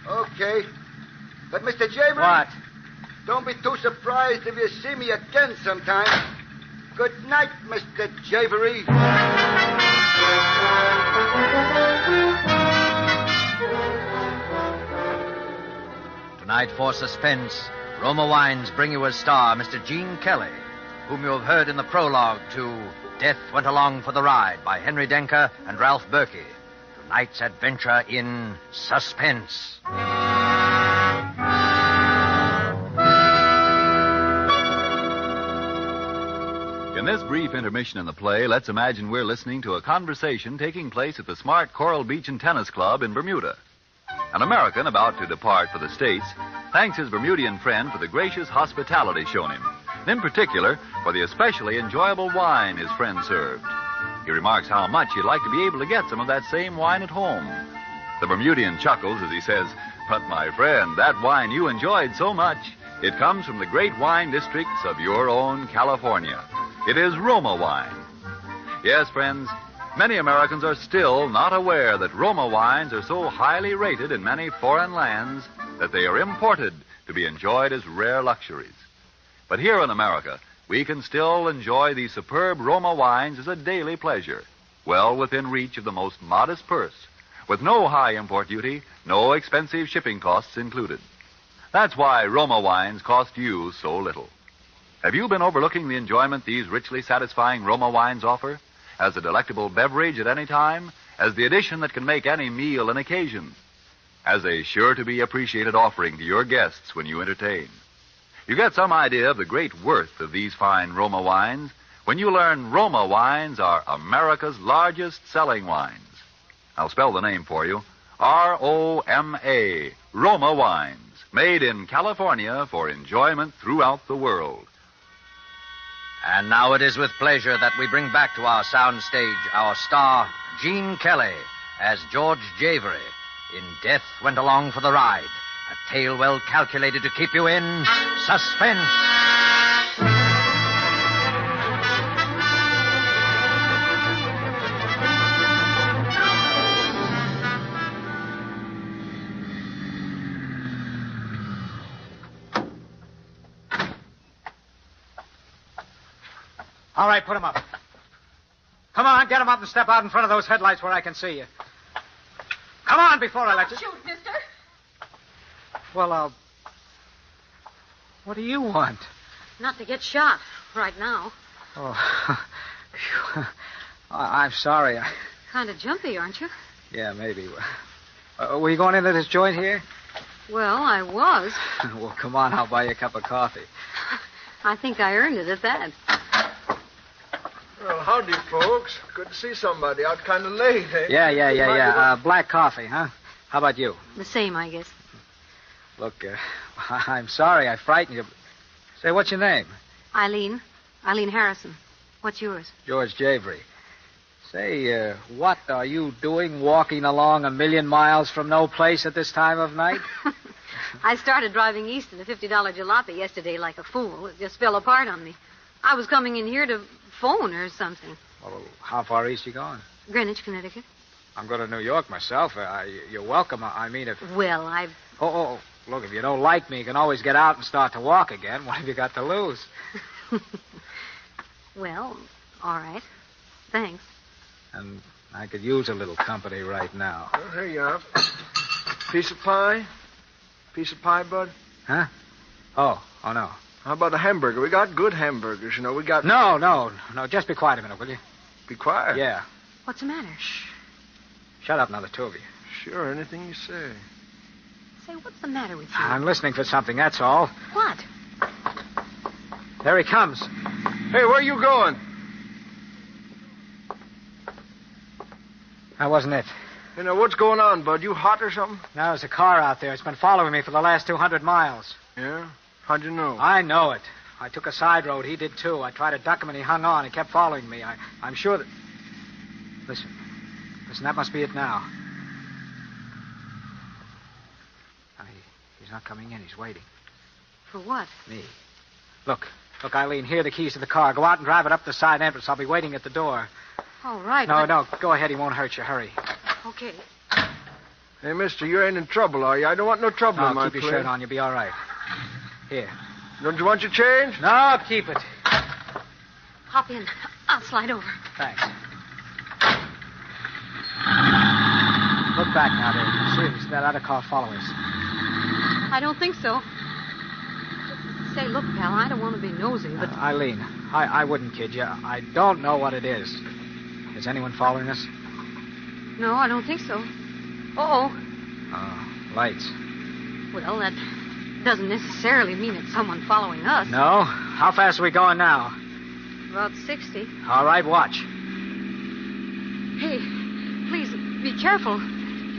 H: Okay. But, Mr. Javery...
F: What?
H: Don't be too surprised if you see me again sometime. Good night, Mr. Javery.
D: Tonight for Suspense, Roma Wines bring you as star Mr. Gene Kelly, whom you have heard in the prologue to Death Went Along for the Ride by Henry Denker and Ralph Berkey. Tonight's adventure in Suspense.
E: In this brief intermission in the play, let's imagine we're listening to a conversation taking place at the smart Coral Beach and Tennis Club in Bermuda. An American about to depart for the States thanks his Bermudian friend for the gracious hospitality shown him, and in particular for the especially enjoyable wine his friend served. He remarks how much he'd like to be able to get some of that same wine at home. The Bermudian chuckles as he says, "But my friend, that wine you enjoyed so much, it comes from the great wine districts of your own California. It is Roma wine." Yes, friends, many Americans are still not aware that Roma wines are so highly rated in many foreign lands that they are imported to be enjoyed as rare luxuries. But here in America, we can still enjoy these superb Roma wines as a daily pleasure, well within reach of the most modest purse, with no high import duty, no expensive shipping costs included. That's why Roma wines cost you so little. Have you been overlooking the enjoyment these richly satisfying Roma wines offer? As a delectable beverage at any time, as the addition that can make any meal an occasion, as a sure-to-be-appreciated offering to your guests when you entertain. You get some idea of the great worth of these fine Roma wines when you learn Roma wines are America's largest selling wines. I'll spell the name for you. R-O-M-A, Roma wines, made in California for enjoyment throughout the world.
D: And now it is with pleasure that we bring back to our soundstage our star, Gene Kelly, as George Javery in Death Went Along for the Ride, a tale well calculated to keep you in suspense.
F: All right, put him up. Come on, get him up and step out in front of those headlights where I can see you. Come on before I let you...
G: Shoot, mister.
F: Well, what do you want?
G: Not to get shot right now.
F: Oh, I'm sorry.
G: Kind of jumpy, aren't you?
F: Yeah, maybe. Were you going into this joint here?
G: Well, I was.
F: Well, come on, I'll buy you a cup of coffee.
G: I think I earned it at that.
A: Well, howdy, folks. Good to see somebody out kind of late, eh?
F: Yeah. Black coffee, huh? How about you?
G: The same, I guess.
F: Look, I'm sorry I frightened you. Say, what's your name?
G: Eileen Harrison. What's yours?
F: George Javery. Say, what are you doing walking along 1,000,000 miles from no place at this time of night?
G: I started driving east in a $50 jalopy yesterday like a fool. It just fell apart on me. I was coming in here to phone or something.
F: Well, how far east you going?
G: Greenwich, Connecticut.
F: I'm going to New York myself. You're welcome. I mean, if...
G: Well, I've...
F: Oh, look, if you don't like me, you can always get out and start to walk again. What have you got to lose?
G: Well, all right. Thanks.
F: And I could use a little company right now.
A: Well, here you are. Piece of pie? Piece of pie, bud?
F: Huh? Oh, no.
A: How about a hamburger? We got good hamburgers, you know. We got...
F: No. Just be quiet a minute, will you?
A: Be quiet?
F: Yeah.
G: What's the matter?
F: Shh. Shut up now, the two of you.
A: Sure, anything you say.
G: Say, what's the matter with you?
F: I'm listening for something, that's all.
G: What?
F: There he comes.
A: Hey, where are you going?
F: That wasn't it.
A: You know, what's going on, bud? You hot or something?
F: No, there's a car out there. It's been following me for the last 200 miles.
A: Yeah? How'd you know?
F: I know it. I took a side road. He did, too. I tried to duck him, and he hung on. He kept following me. I'm sure that... Listen, that must be it now. He's not coming in. He's waiting.
G: For what?
F: Me. Look, Eileen, here are the keys to the car. Go out and drive it up the side entrance. I'll be waiting at the door.
G: All right.
F: No, go ahead. He won't hurt you. Hurry.
G: Okay.
A: Hey, mister, you ain't in trouble, are you? I don't want no trouble in my
F: keep your shirt on. You'll be all right. Here.
A: Don't you want your change?
F: No, keep it.
G: Hop in. I'll slide over.
F: Thanks. Look back now, there. See that other car follow us.
G: I don't think so. Say, look, pal, I don't want to be nosy, but...
F: Eileen, I wouldn't kid you. I don't know what it is. Is anyone following us?
G: No, I don't think so. Uh-oh.
F: Lights.
G: Well, that doesn't necessarily mean it's someone following us.
F: No? How fast are we going now?
G: About 60.
F: All right, watch.
G: Hey, please, be careful,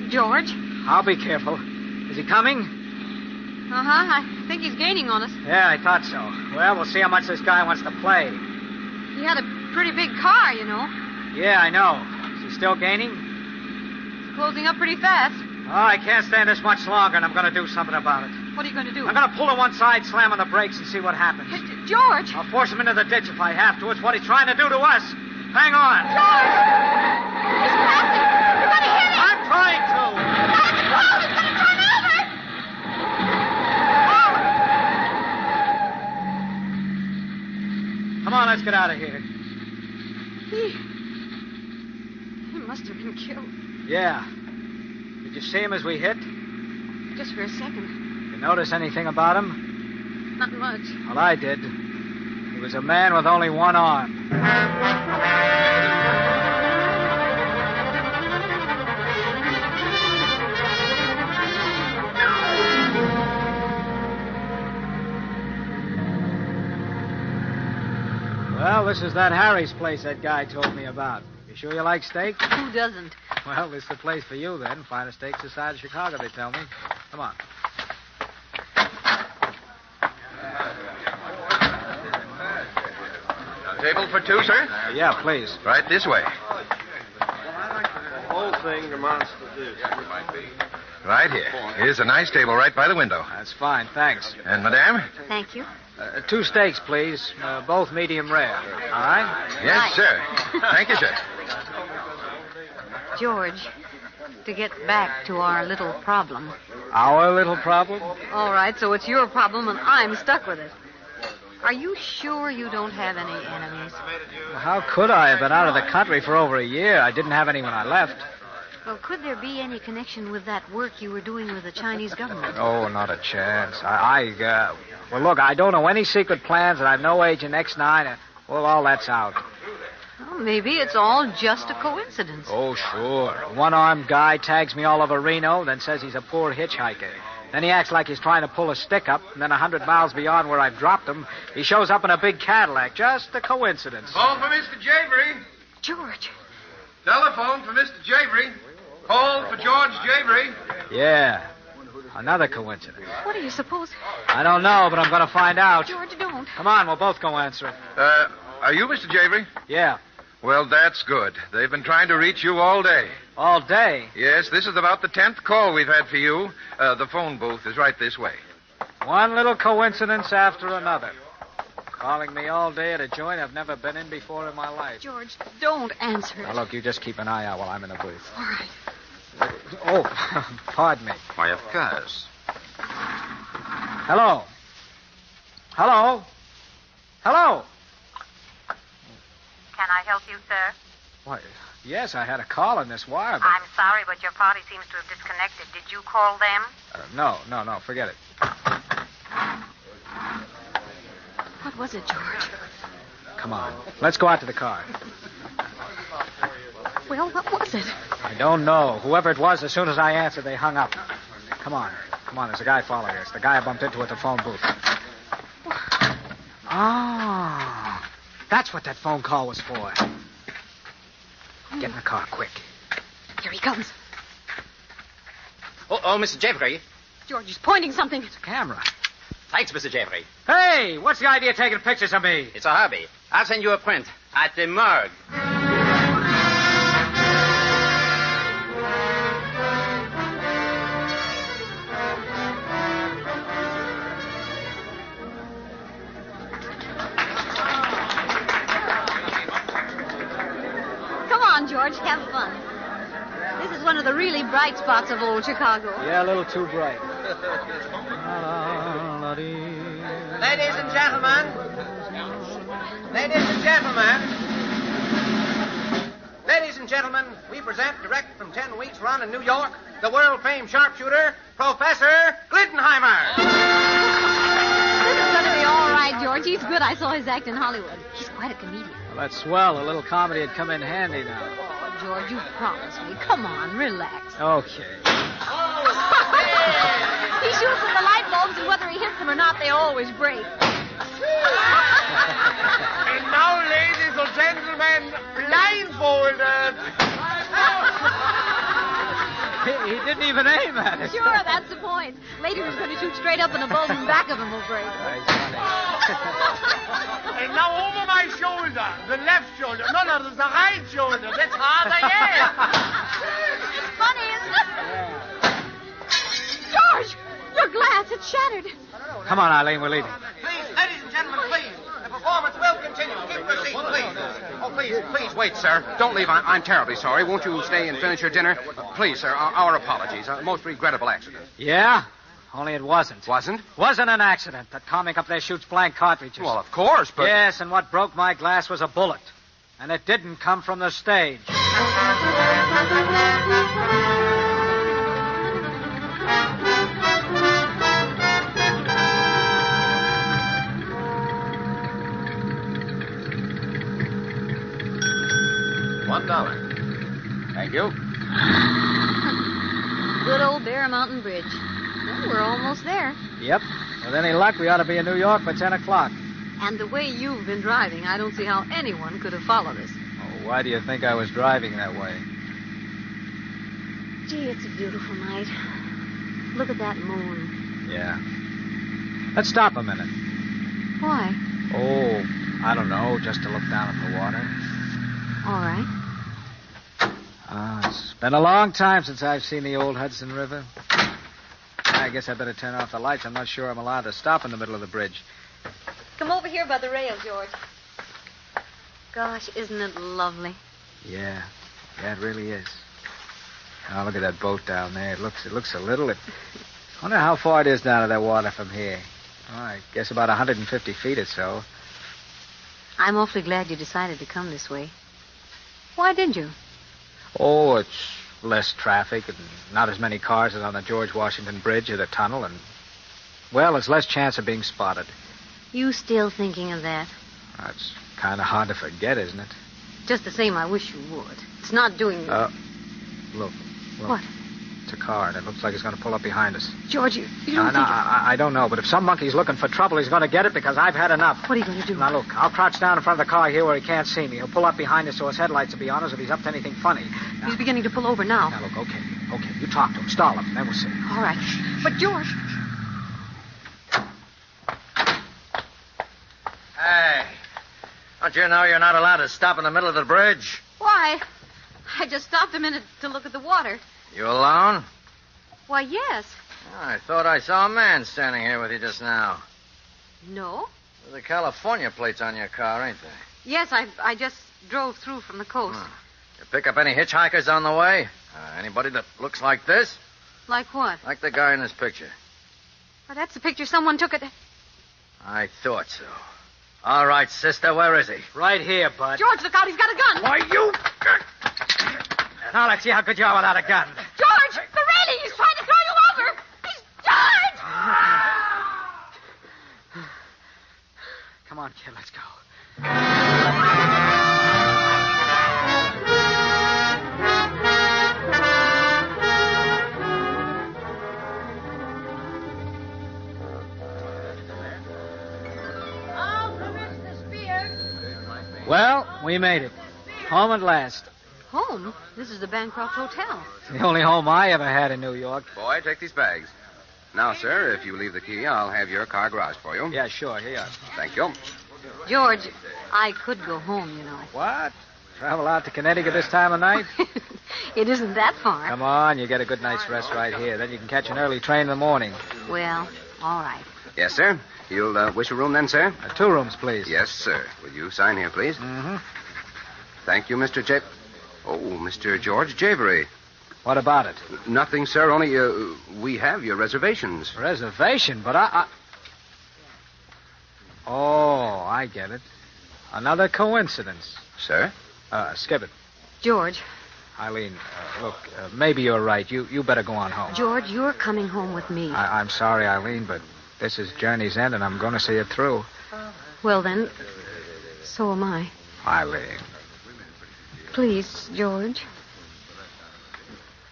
G: George.
F: I'll be careful. Is he coming?
G: Uh-huh. I think he's gaining on us.
F: Yeah, I thought so. Well, we'll see how much this guy wants to play.
G: He had a pretty big car, you know.
F: Yeah, I know. Is he still gaining?
G: He's closing up pretty fast.
F: Oh, I can't stand this much longer, and I'm going to do something about it.
G: What are you going to do?
F: I'm going to pull to one side, slam on the brakes, and see what happens.
G: George!
F: I'll force him into the ditch if I have to. It's what he's trying to do to us. Hang on.
G: George! He's passing! You're going to hit him!
F: I'm trying to!
G: Not at the pole! He's going to turn over!
F: Come on, let's get out of here.
G: He must have been killed.
F: Yeah. Did you see him as we hit?
G: Just for a second.
F: You notice anything about him?
G: Not much.
F: Well, I did. He was a man with only one arm. Well, this is that Harry's place that guy told me about. You sure you like steak?
G: Who doesn't?
F: Well, it's the place for you, then. Finest steaks this side of Chicago, they tell me. Come on.
B: Table for two, sir?
F: Yeah, please.
B: Right this way.
A: The whole thing amounts to this.
B: Right here. Here's a nice table right by the window.
F: That's fine, thanks.
B: And, Madame?
G: Thank you.
F: 2 steaks, please. Both medium rare. All right?
B: Yes, sir. Thank you, sir.
G: George, to get back to our little problem.
F: Our little problem?
G: All right, so it's your problem and I'm stuck with it. Are you sure you don't have any enemies?
F: How could I have been out of the country for over a year? I didn't have any when I left.
G: Well, could there be any connection with that work you were doing with the Chinese government?
F: Oh, not a chance. Well, look, I don't know any secret plans, and I've no agent X9. Well, all that's out.
G: Well, maybe it's all just a coincidence.
F: Oh, sure. A one-armed guy tags me all over Reno, then says he's a poor hitchhiker. Then he acts like he's trying to pull a stick up, and then 100 miles beyond where I've dropped him, he shows up in a big Cadillac. Just a coincidence.
B: Call for Mr. Javery.
G: George.
B: Telephone for Mr. Javery. Call for George Javery.
F: Yeah. Another coincidence.
G: What do you suppose?
F: I don't know, but I'm going to find out.
G: George, don't.
F: Come on, we'll both go answer it.
B: Are you Mr. Javery?
F: Yeah.
B: Well, that's good. They've been trying to reach you all day.
F: All day?
B: Yes, this is about the 10th call we've had for you. The phone booth is right this way.
F: One little coincidence after another. Calling me all day at a joint I've never been in before in my life.
G: George, don't answer it.
F: Now, look, you just keep an eye out while I'm in the booth.
G: All right.
F: Oh, pardon me.
J: Why, of course.
F: Hello? Hello? Hello?
I: Can I help you, sir?
F: Why, yes, I had a call on this wire, but...
I: I'm sorry, but your party seems to have disconnected. Did you call them?
F: No, forget it.
G: What was it, George?
F: Come on, let's go out to the car.
G: Well, what was it?
F: I don't know. Whoever it was, as soon as I answered, they hung up. Come on, there's a guy following us. The guy I bumped into at the phone booth. Oh, that's what that phone call was for. Get in the car, quick.
G: Here he comes.
J: Oh, Mr. Javery.
G: George is pointing something.
F: It's a camera.
J: Thanks, Mr. Javery.
F: Hey, what's the idea of taking pictures of me?
J: It's a hobby. I'll send you a print at the morgue.
G: George, have fun. This is one of the really bright spots of old Chicago.
F: Yeah, a little too bright.
S: Ladies and gentlemen. Ladies and gentlemen. Ladies and gentlemen, we present direct from 10 weeks run in New York, the world-famed sharpshooter, Professor Glittenheimer.
G: This is going to be all right, George. He's good. I saw his act in Hollywood. He's quite a comedian.
F: Well, that's swell. A little comedy had come in handy now.
G: Oh, George, you promised me. Come on, relax.
F: Okay.
G: He shoots at the light bulbs, and whether he hits them or not, they always break.
S: And now, ladies and gentlemen, blindfolded.
F: He didn't even aim at it.
G: Sure, that's the point. Later he's going to shoot straight up and the bulb in the back of him will break.
S: And now over my shoulder, the left shoulder. No, the right shoulder. That's harder yet.
G: It's funny, isn't it? Yeah. George, your glass, it's shattered.
F: Come on, Eileen, we're leaving.
S: Please, ladies and gentlemen, please. The performance will continue. Keep your seats, please. Oh, please, wait, sir. Don't leave. I'm terribly sorry. Won't you stay and finish your dinner? Please, sir, our apologies. A most regrettable accident.
F: Yeah? Only it wasn't.
S: Wasn't?
F: Wasn't an accident. That comic up there shoots blank cartridges.
S: Well, of course, but...
F: Yes, and what broke my glass was a bullet. And it didn't come from the stage.
B: $1. Thank you.
G: Good old Bear Mountain Bridge. Well, we're almost there.
F: Yep. With any luck, we ought to be in New York by 10 o'clock.
G: And the way you've been driving, I don't see how anyone could have followed us.
F: Oh, why do you think I was driving that way?
G: Gee, it's a beautiful night. Look at that moon.
F: Yeah. Let's stop a minute.
G: Why?
F: Oh, I don't know, just to look down at the water.
G: All right.
F: It's been a long time since I've seen the old Hudson River. I guess I better turn off the lights. I'm not sure I'm allowed to stop in the middle of the bridge.
G: Come over here by the rail, George. Gosh, isn't it lovely?
F: Yeah, it really is. Oh, look at that boat down there. It looks so little. I wonder how far it is down to that water from here. Oh, I guess about 150 feet or so.
G: I'm awfully glad you decided to come this way. Why did you?
F: Oh, it's less traffic and not as many cars as on the George Washington Bridge or the tunnel, and, well, there's less chance of being spotted.
G: You still thinking of that?
F: That's kind of hard to forget, isn't it?
G: Just the same, I wish you would. It's not doing...
F: Look.
G: What?
F: It's a car, and it looks like it's going to pull up behind us.
G: George, you don't think...
F: I don't know, but if some monkey's looking for trouble, he's going to get it because I've had enough.
G: What are you going to do?
F: Now, look, I'll crouch down in front of the car here where he can't see me. He'll pull up behind us so his headlights will be on us if he's up to anything funny. Now,
G: he's beginning to pull over now.
F: Now, look, okay. You talk to him. Stall him, then we'll see.
G: All right. But, George...
D: Hey, don't you know you're not allowed to stop in the middle of the bridge?
G: Why? I just stopped a minute to look at the water.
D: You alone?
G: Why, yes.
D: I thought I saw a man standing here with you just now.
G: No?
D: There's the California plates on your car, ain't there?
G: Yes, I just drove through from the coast.
D: You pick up any hitchhikers on the way? Anybody that looks like this?
G: Like what?
D: Like the guy in this picture.
G: Well, that's the picture someone took at...
D: I thought so. All right, sister, where is he?
F: Right here, bud.
G: George, look out, he's got a gun.
F: Why, you... Now, let's see how good you are without a gun.
G: George, the railing, he's trying to throw you over. He's... George!
F: Come on, kid, let's go. Well, we made it. Home at last.
G: Home? This is the Bancroft Hotel.
F: The only home I ever had in New York.
S: Boy, take these bags. Now, sir, if you leave the key, I'll have your car garaged for you.
F: Yeah, sure. Here you are.
S: Thank you.
G: George, I could go home, you know.
F: What? Travel out to Connecticut this time of night?
G: It isn't that far.
F: Come on, you get a good night's rest right here. Then you can catch an early train in the morning.
G: Well, all right.
S: Yes, sir. You'll wish a room then, sir?
F: 2 rooms, please.
S: Yes, sir. Will you sign here, please?
F: Mm-hmm.
S: Thank you, Mr. Mr. George Javery.
F: What about it?
S: Nothing, sir. Only we have your reservations.
F: Reservation? But I... Oh, I get it. Another coincidence.
S: Sir?
F: Skip it.
G: George.
F: Eileen, look, maybe you're right. You better go on home.
G: George, you're coming home with me.
F: I'm sorry, Eileen, but this is journey's end, and I'm going to see it through.
G: Well, then, so am I.
F: Eileen.
G: Please, George.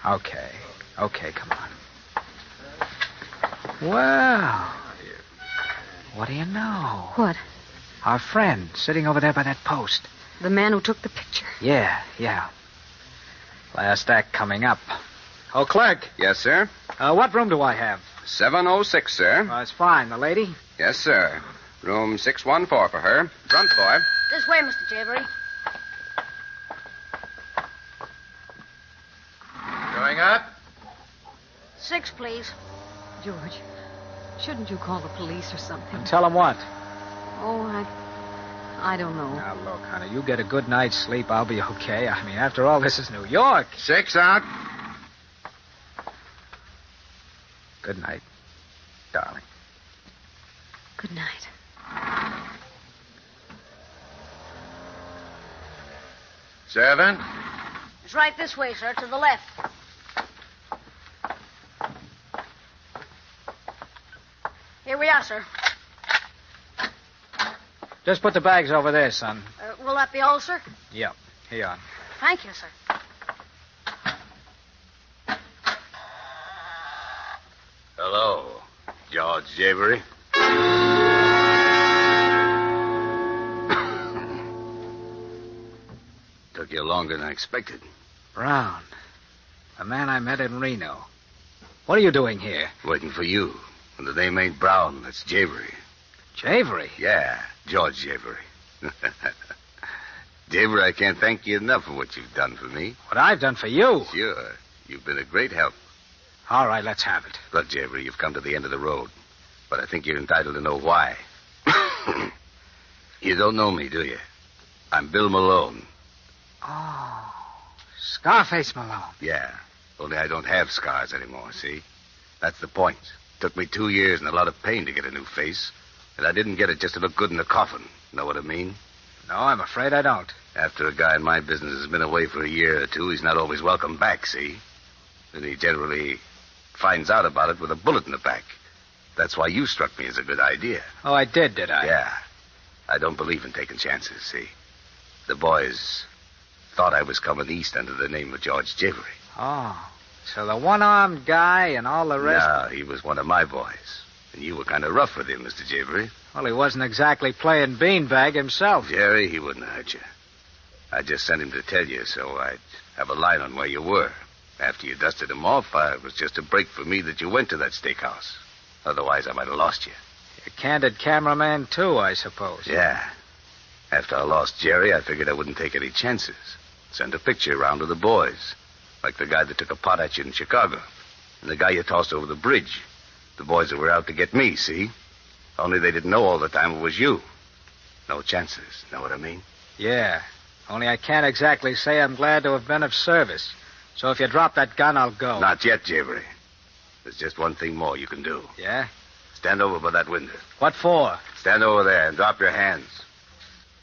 F: Okay, come on. Well, what do you know?
G: What?
F: Our friend sitting over there by that post.
G: The man who took the picture.
F: Yeah. Last act coming up. Oh, clerk.
S: Yes, sir?
F: What room do I have?
S: 706, sir.
F: That's fine. The lady?
S: Yes, sir. Room 614 for her. Front, boy.
L: This way, Mr. Javery.
D: Going up?
L: 6, please.
G: George, shouldn't you call the police or something?
F: And tell them what?
G: Oh, I don't know.
F: Now, look, honey, you get a good night's sleep, I'll be okay. I mean, after all, this is New York.
S: 6 out.
F: Good night, darling.
G: Good night.
D: Servant?
L: It's right this way, sir, to the left. Here we are, sir.
F: Just put the bags over there, son.
L: Will that be all, sir?
F: Yep. Here you are.
L: Thank you, sir.
M: Hello, George Javery. Took you longer than I expected.
F: Brown. The man I met in Reno. What are you doing here?
M: Waiting for you. When the day made Brown, that's Javery.
F: Javery?
M: Yeah, George Javery.
H: Jaber, I can't thank you enough for what you've done for me.
F: What I've done for you?
H: Sure. You've been a great help.
F: All right, let's have it.
H: Look, Jaber, you've come to the end of the road. But I think you're entitled to know why. You don't know me, do you? I'm Bill Malone.
F: Oh, Scarface Malone.
H: Yeah. Only I don't have scars anymore, see? That's the point. Took me 2 years and a lot of pain to get a new face. And I didn't get it just to look good in the coffin. Know what I mean?
F: No, I'm afraid I don't.
H: After a guy in my business has been away for a year or two, he's not always welcome back, see? And he generally finds out about it with a bullet in the back. That's why you struck me as a good idea.
F: Oh, I did I?
H: Yeah. I don't believe in taking chances, see? The boys thought I was coming east under the name of George Javery.
F: Oh, so the one-armed guy and all the rest...
H: No, he was one of my boys. And you were kind of rough with him, Mr. Javery.
F: Well, he wasn't exactly playing beanbag himself.
H: Jerry, he wouldn't have hurt you. I just sent him to tell you so I'd have a line on where you were. After you dusted him off, it was just a break for me that you went to that steakhouse. Otherwise, I might have lost you.
F: A candid cameraman, too, I suppose.
H: Yeah. After I lost Jerry, I figured I wouldn't take any chances. Send a picture around to the boys. Like the guy that took a pot at you in Chicago. And the guy you tossed over the bridge. The boys that were out to get me, see? Only they didn't know all the time it was you. No chances. Know what I mean?
F: Yeah. Only I can't exactly say I'm glad to have been of service. So if you drop that gun, I'll go.
H: Not yet, Javery. There's just one thing more you can do.
F: Yeah?
H: Stand over by that window.
F: What for?
H: Stand over there and drop your hands.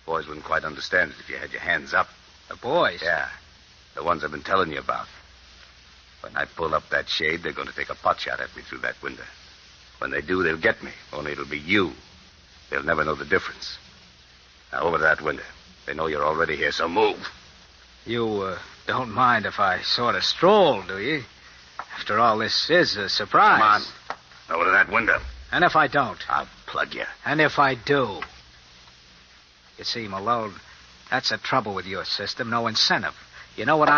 H: Boys wouldn't quite understand it if you had your hands up.
F: The boys?
H: Yeah. The ones I've been telling you about. When I pull up that shade, they're going to take a pot shot at me through that window. When they do, they'll get me. Only it'll be you. They'll never know the difference. Now, over to that window. They know you're already here, so move.
F: You, don't mind if I sort of stroll, do you? After all, this is a surprise.
H: Come on. Over to that window.
F: And if I don't?
H: I'll plug you.
F: And if I do? You see, Malone, that's the trouble with your system. No incentive. You know what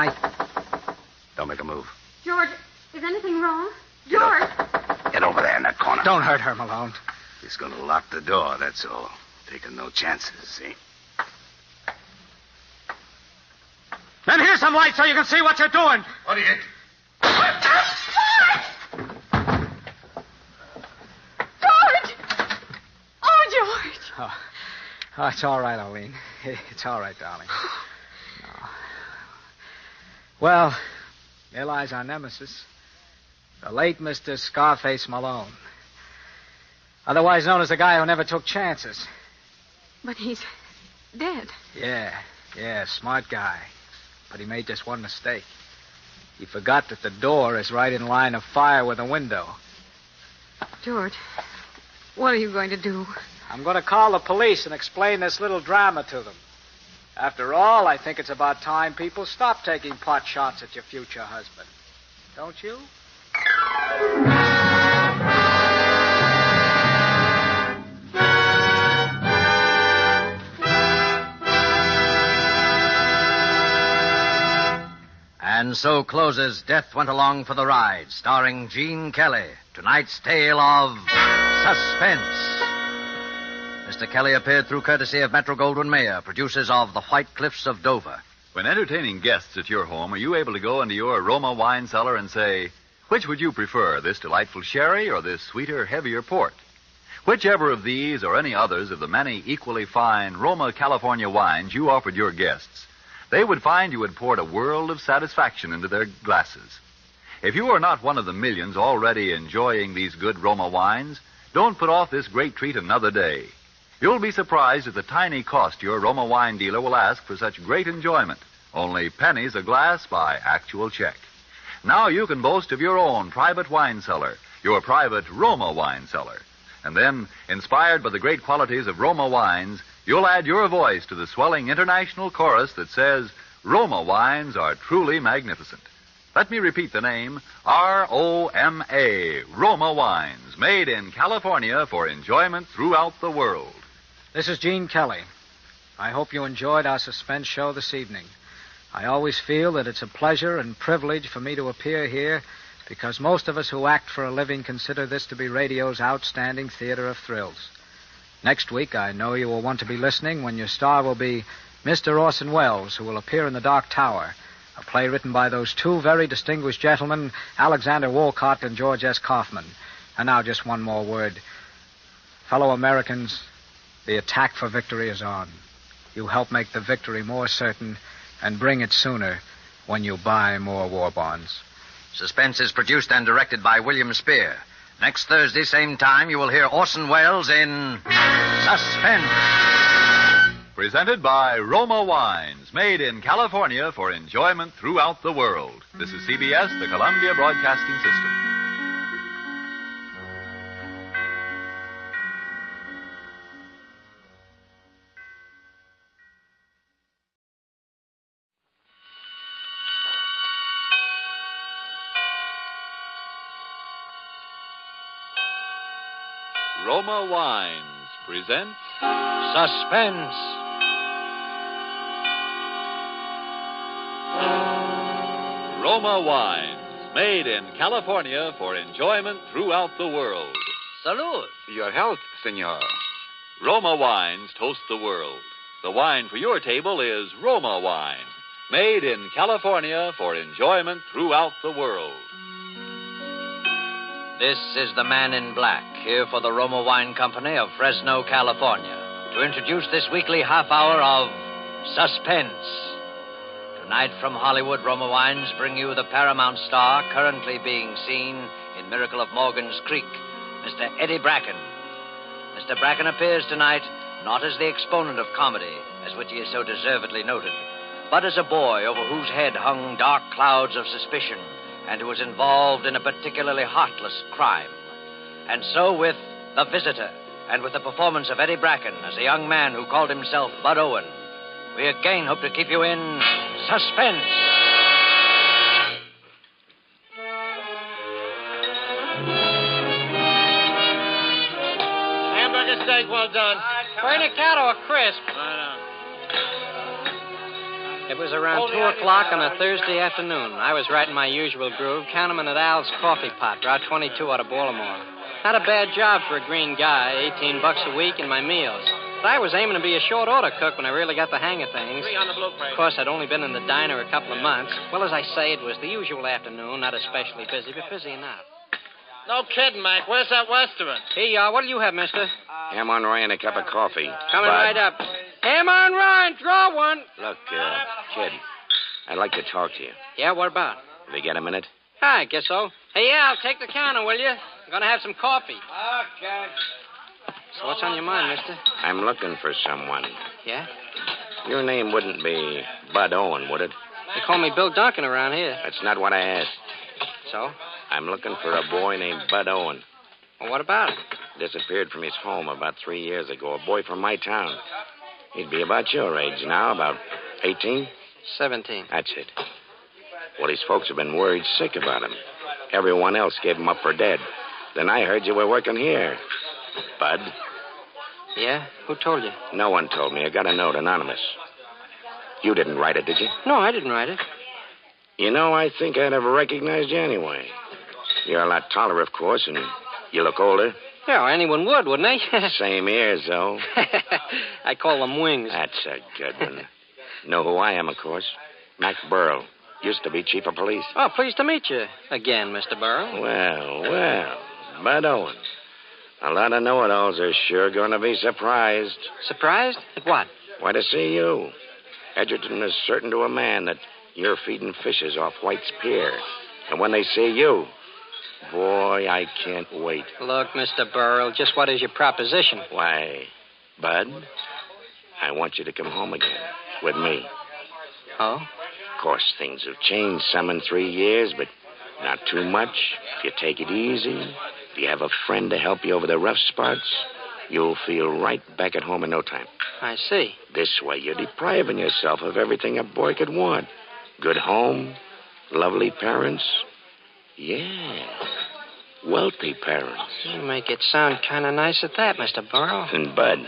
H: Don't make a move.
G: George, is anything wrong? George!
H: Get over there in that corner.
F: Don't hurt her, Malone.
H: He's going to lock the door, that's all. Taking no chances, see?
F: Then here's some light so you can see what you're doing.
H: What do you...
G: George! Oh, George!
F: Oh, it's all right, Arlene. It's all right, darling. No. Well, there lies our nemesis. The late Mr. Scarface Malone. Otherwise known as the guy who never took chances.
G: But he's dead.
F: Yeah, smart guy. But he made just one mistake. He forgot that the door is right in line of fire with the window.
G: George, what are you going to do?
F: I'm going to call the police and explain this little drama to them. After all, I think it's about time people stop taking pot shots at your future husband. Don't you?
D: And so closes Death Went Along for the Ride, starring Gene Kelly. Tonight's tale of suspense. Mr. Kelly appeared through courtesy of Metro-Goldwyn-Mayer, producers of The White Cliffs of Dover.
E: When entertaining guests at your home, are you able to go into your Roma wine cellar and say, which would you prefer, this delightful sherry or this sweeter, heavier port? Whichever of these or any others of the many equally fine Roma California wines you offered your guests, they would find you had poured a world of satisfaction into their glasses. If you are not one of the millions already enjoying these good Roma wines, don't put off this great treat another day. You'll be surprised at the tiny cost your Roma wine dealer will ask for such great enjoyment. Only pennies a glass by actual check. Now you can boast of your own private wine cellar, your private Roma wine cellar. And then, inspired by the great qualities of Roma wines, you'll add your voice to the swelling international chorus that says, Roma wines are truly magnificent. Let me repeat the name, R-O-M-A, Roma wines, made in California for enjoyment throughout the world.
F: This is Gene Kelly. I hope you enjoyed our suspense show this evening. I always feel that it's a pleasure and privilege for me to appear here because most of us who act for a living consider this to be radio's outstanding theater of thrills. Next week, I know you will want to be listening when your star will be Mr. Orson Welles, who will appear in The Dark Tower, a play written by those two very distinguished gentlemen, Alexander Wolcott and George S. Kaufman. And now just one more word. Fellow Americans, the attack for victory is on. You help make the victory more certain and bring it sooner when you buy more war bonds.
D: Suspense is produced and directed by William Spear. Next Thursday, same time, you will hear Orson Welles in Suspense.
E: Presented by Roma Wines, made in California for enjoyment throughout the world. This is CBS, the Columbia Broadcasting System. Roma Wines present
D: Suspense.
E: Roma Wines, made in California for enjoyment throughout the world.
D: Salud.
E: Your health, senor. Roma Wines toast the world. The wine for your table is Roma Wine, made in California for enjoyment throughout the world.
D: This is the Man in Black, here for the Roma Wine Company of Fresno, California, to introduce this weekly half hour of Suspense. Tonight from Hollywood, Roma Wines bring you the Paramount star currently being seen in Miracle of Morgan's Creek, Mr. Eddie Bracken. Mr. Bracken appears tonight not as the exponent of comedy, as which he is so deservedly noted, but as a boy over whose head hung dark clouds of suspicion and who was involved in a particularly heartless crime. And so with The Visitor, and with the performance of Eddie Bracken as a young man who called himself Bud Owen, we again hope to keep you in suspense.
O: Hamburger steak, well done.
K: Burn a cat or a crisp? It was around 2 o'clock on a Thursday afternoon. I was right in my usual groove, counting at Al's Coffee Pot, Route 22 out of Baltimore. Not a bad job for a green guy, $18 a week and my meals. But I was aiming to be a short order cook when I really got the hang of things. Of course, I'd only been in the diner a couple of months. Well, as I say, it was the usual afternoon, not especially busy, but busy enough.
O: No kidding, Mike. Where's that restaurant?
K: Here you are. What'll you have, mister?
M: Ham on rye and a cup of coffee.
K: Coming
M: Bud.
K: right up. Ham on rye, draw one.
M: Look, kid, I'd like to talk to you.
K: Yeah, what about?
M: Have you got a minute?
K: I guess so. Hey, Al, take the counter, will you? I'm going to have some coffee.
V: Okay.
K: So what's on your mind, mister?
M: I'm looking for someone.
K: Yeah?
M: Your name wouldn't be Bud Owen, would it?
K: They call me Bill Duncan around here.
M: That's not what I asked.
K: So?
M: I'm looking for a boy named Bud Owen.
K: Well, what about him?
M: Disappeared from his home about 3 years ago. A boy from my town. He'd be about your age now, about 18?
K: 17.
M: That's it. Well, his folks have been worried sick about him. Everyone else gave him up for dead. Then I heard you were working here. Bud?
K: Yeah? Who told you?
M: No one told me. I got a note, anonymous. You didn't write it, did you?
K: No, I didn't write it.
M: You know, I think I'd have recognized you anyway. You're a lot taller, of course, and you look older.
K: Yeah, anyone would, wouldn't they?
M: Same ears, though.
K: I call them wings.
M: That's a good one. Know who I am, of course. Mac Burl. Used to be chief of police.
K: Oh, pleased to meet you again, Mr. Burrow.
M: Well, Bud Owen. A lot of know-it-alls are sure going to be surprised.
K: Surprised? At what?
M: Why, to see you. Edgerton is certain to a man that you're feeding fishes off White's Pier. And when they see you, boy, I can't wait.
K: Look, Mr. Burrell, just what is your proposition?
M: Why, Bud, I want you to come home again with me.
K: Oh?
M: Of course, things have changed some in 3 years, but not too much. If you take it easy, if you have a friend to help you over the rough spots, you'll feel right back at home in no time.
K: I see.
M: This way, you're depriving yourself of everything a boy could want. Good home, lovely parents. Yeah, wealthy parents.
K: You make it sound kind of nice at that, Mr. Burrow.
M: And, Bud,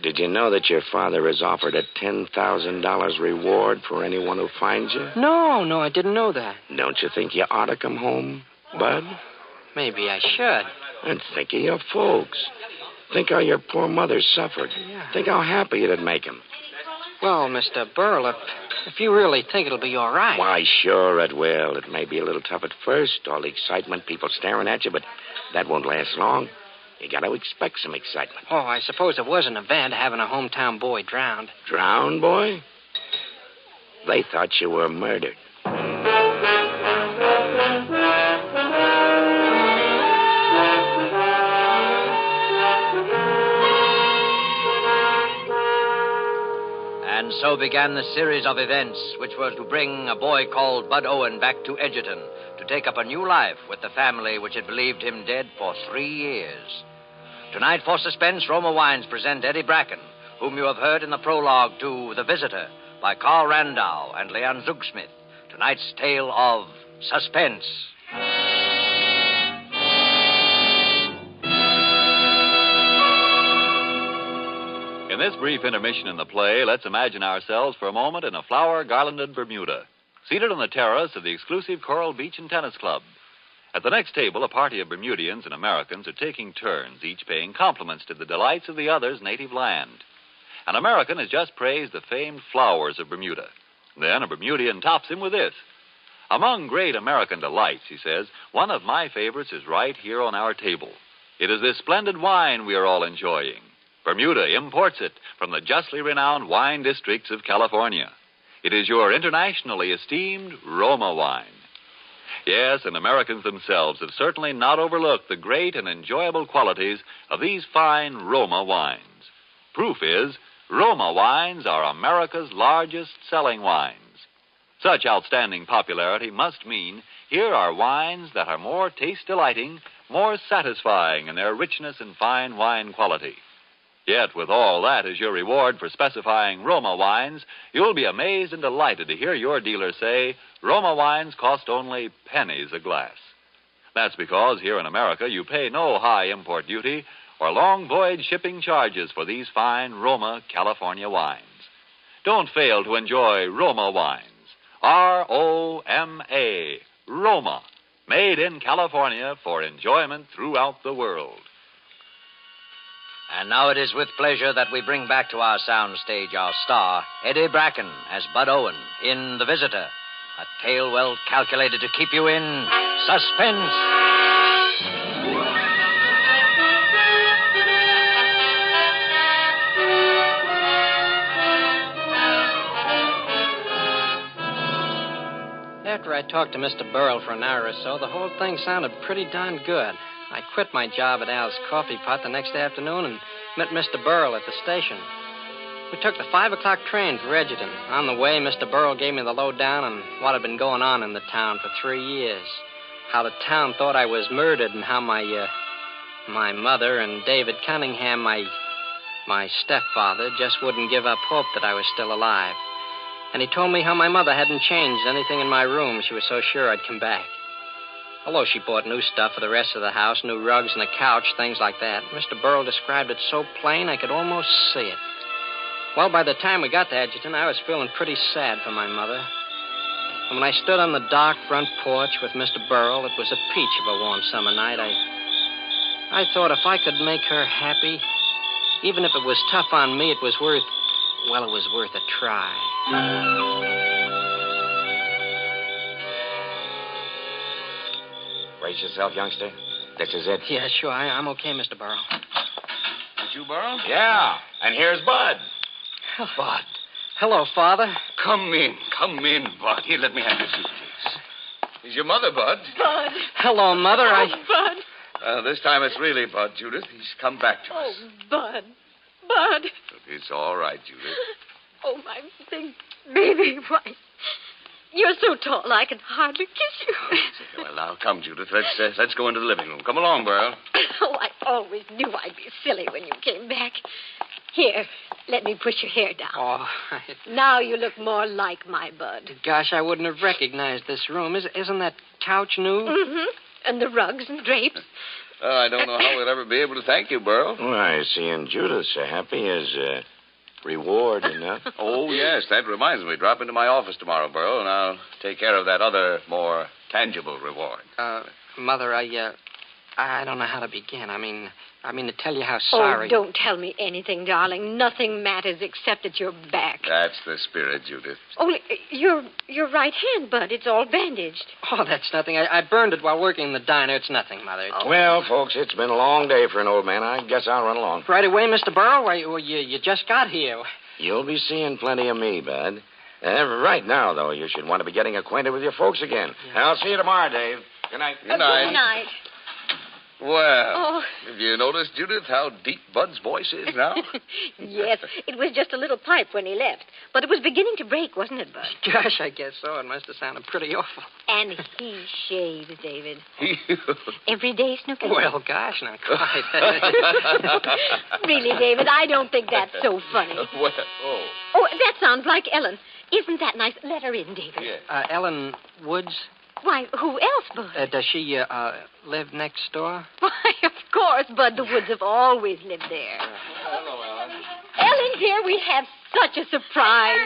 M: did you know that your father has offered a $10,000 reward for anyone who finds you?
K: No, I didn't know that.
M: Don't you think you ought to come home, Bud?
K: Maybe I should.
M: And think of your folks. Think how your poor mother suffered.
K: Yeah.
M: Think how happy it'd make him.
K: Well, Mr. Burl, if you really think it'll be all right.
M: Why, sure it will. It may be a little tough at first, all the excitement, people staring at you, but that won't last long. You got to expect some excitement.
K: Oh, I suppose it was an event having a hometown boy drowned.
M: Drowned, boy? They thought you were murdered.
D: And so began the series of events which were to bring a boy called Bud Owen back to Edgerton to take up a new life with the family which had believed him dead for 3 years. Tonight, for Suspense, Roma Wines present Eddie Bracken, whom you have heard in the prologue to The Visitor by Carl Randau and Leon Zugsmith. Tonight's tale of Suspense.
E: In this brief intermission in the play, let's imagine ourselves for a moment in a flower-garlanded Bermuda, seated on the terrace of the exclusive Coral Beach and Tennis Club. At the next table, a party of Bermudians and Americans are taking turns, each paying compliments to the delights of the other's native land. An American has just praised the famed flowers of Bermuda. Then a Bermudian tops him with this. Among great American delights, he says, one of my favorites is right here on our table. It is this splendid wine we are all enjoying. Bermuda imports it from the justly renowned wine districts of California. It is your internationally esteemed Roma wine. Yes, and Americans themselves have certainly not overlooked the great and enjoyable qualities of these fine Roma wines. Proof is, Roma wines are America's largest selling wines. Such outstanding popularity must mean here are wines that are more taste-delighting, more satisfying in their richness and fine wine quality. Yet, with all that as your reward for specifying Roma wines, you'll be amazed and delighted to hear your dealer say Roma wines cost only pennies a glass. That's because here in America you pay no high import duty or long voyage shipping charges for these fine Roma California wines. Don't fail to enjoy Roma wines. R-O-M-A, Roma, made in California for enjoyment throughout the world.
D: And now it is with pleasure that we bring back to our soundstage our star, Eddie Bracken, as Bud Owen in The Visitor, a tale well calculated to keep you in suspense.
K: After I talked to Mr. Burl for an hour or so, the whole thing sounded pretty darn good. I quit my job at Al's Coffee Pot the next afternoon and met Mr. Burl at the station. We took the 5 o'clock train for Edgerton. On the way, Mr. Burl gave me the lowdown on what had been going on in the town for 3 years. How the town thought I was murdered and how my mother and David Cunningham, my stepfather, just wouldn't give up hope that I was still alive. And he told me how my mother hadn't changed anything in my room. She was so sure I'd come back. Although she bought new stuff for the rest of the house, new rugs and a couch, things like that, Mr. Burl described it so plain I could almost see it. Well, by the time we got to Edgerton, I was feeling pretty sad for my mother. And when I stood on the dark front porch with Mr. Burl, it was a peach of a warm summer night. I thought if I could make her happy, even if it was tough on me, it was worth a try.
M: Brace yourself, youngster. This is it.
K: Yeah, sure. I'm okay, Mr. Burl.
H: Did you, Burl?
M: Yeah, and here's Bud.
H: Bud.
K: Hello, Father.
H: Come in, Bud. Here, let me have your suitcase. Is your mother, Bud?
N: Bud.
K: Hello, Mother.
N: Bud.
H: This time it's really Bud, Judith. He's come back to us.
N: Oh, Bud. Bud.
H: It's all right, Judith.
N: Oh, my big baby. Why, you're so tall I can hardly kiss you.
H: Well, now, come, Judith. Let's go into the living room. Come along, Burl.
N: Oh, I always knew I'd be silly when you came back. Here, let me push your hair down.
K: Oh,
N: Now you look more like my Bud.
K: Gosh, I wouldn't have recognized this room. Isn't that couch new?
N: Mm-hmm. And the rugs and drapes.
H: I don't know how we'll ever be able to thank you, Burl.
M: Why, seeing Judith so happy is reward enough.
H: Oh, yes. That reminds me. Drop into my office tomorrow, Burl, and I'll take care of that other, more tangible reward.
K: Mother, I don't know how to begin. I mean to tell you how sorry.
N: Oh, don't tell me anything, darling. Nothing matters except that you're back.
H: That's the spirit, Judith.
N: Only your right hand, Bud. It's all bandaged.
K: Oh, that's nothing. I burned it while working in the diner. It's nothing, Mother.
M: Well, folks, it's been a long day for an old man. I guess I'll run along.
K: Right away, Mr. Burrow? Well, you just got here.
M: You'll be seeing plenty of me, Bud. Right now, though, you should want to be getting acquainted with your folks again. Yeah. I'll see you tomorrow, Dave. Good night.
L: Good night.
H: Well, have you noticed, Judith, how deep Bud's voice is now?
N: Yes, it was just a little pipe when he left. But it was beginning to break, wasn't it, Bud?
K: Gosh, I guess so. It must have sounded pretty awful.
N: And he shaves, David. Every day, Snooky?
K: Well, gosh, not quite.
N: Really, David, I don't think that's so funny. Oh, that sounds like Ellen. Isn't that nice? Let her in, David.
K: Yeah. Ellen Woods?
N: Why, who else, Bud?
K: Does she live next door?
N: Why, of course, Bud. The Woods have always lived there.
H: Hello, Ellen.
N: Ellen, here we have such a surprise.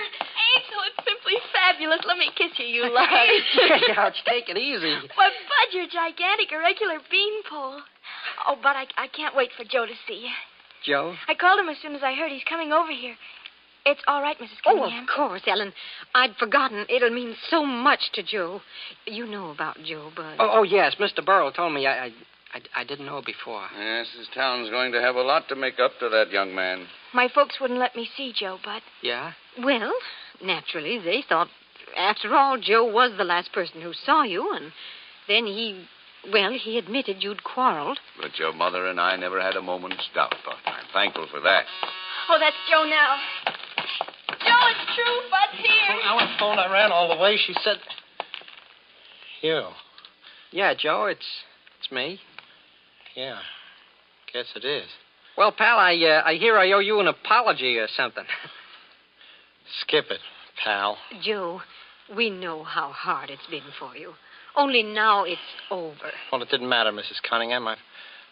P: Angel, it's simply fabulous. Let me kiss you, you love.
K: Ouch, take it easy.
P: Why, Bud, you're gigantic, a regular beanpole. Oh, Bud, I can't wait for Joe to see you.
K: Joe?
P: I called him as soon as I heard he's coming over here. It's all right, Mrs. Cunningham.
N: Oh, of course, Ellen. I'd forgotten. It'll mean so much to Joe. You know about Joe, Bud.
K: Oh, yes. Mr. Burrow told me. I didn't know before.
H: Yes, this town's going to have a lot to make up to that young man.
P: My folks wouldn't let me see Joe, Bud.
K: Yeah?
N: Well, naturally, they thought, after all, Joe was the last person who saw you, and then he admitted you'd quarreled.
H: But your mother and I never had a moment's doubt, Bud. I'm thankful for that.
P: Oh, that's Joe now. Joe, it's true. Bud's here.
O: Ellen phoned. I ran all the way. She said... You.
K: Yeah, Joe, it's me.
O: Yeah, guess it is.
K: Well, pal, I hear I owe you an apology or something.
O: Skip it, pal.
N: Joe, we know how hard it's been for you. Only now it's over.
O: Well, it didn't matter, Mrs. Cunningham. I've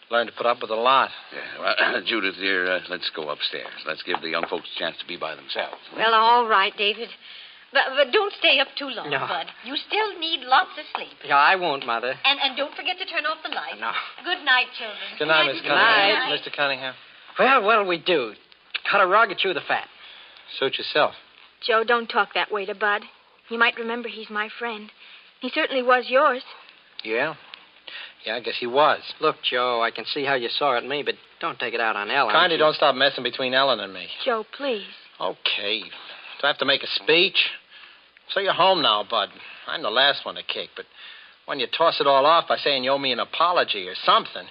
O: learned to put up with a lot.
H: Yeah, well, Judith, dear, let's go upstairs. Let's give the young folks a chance to be by themselves.
N: Well, all right, David. But don't stay up too long,
K: No.
N: Bud. You still need lots of sleep.
K: Yeah, I won't, Mother.
N: And don't forget to turn off the lights.
K: No.
N: Good night, children.
O: Good night, Miss
K: Good night.
O: Cunningham. Mr. Cunningham.
K: Well, what'll we do? Cut a rug or chew the fat?
O: Suit yourself.
P: Joe, don't talk that way to Bud. You might remember he's my friend. He certainly was yours.
O: Yeah? Yeah, I guess he was.
K: Look, Joe, I can see how you saw at me, but don't take it out on Ellen.
O: Kindly don't stop messing between Ellen and me.
P: Joe, please.
O: Okay. Do I have to make a speech? So you're home now, Bud. I'm the last one to kick, but when you toss it all off by saying you owe me an apology or something,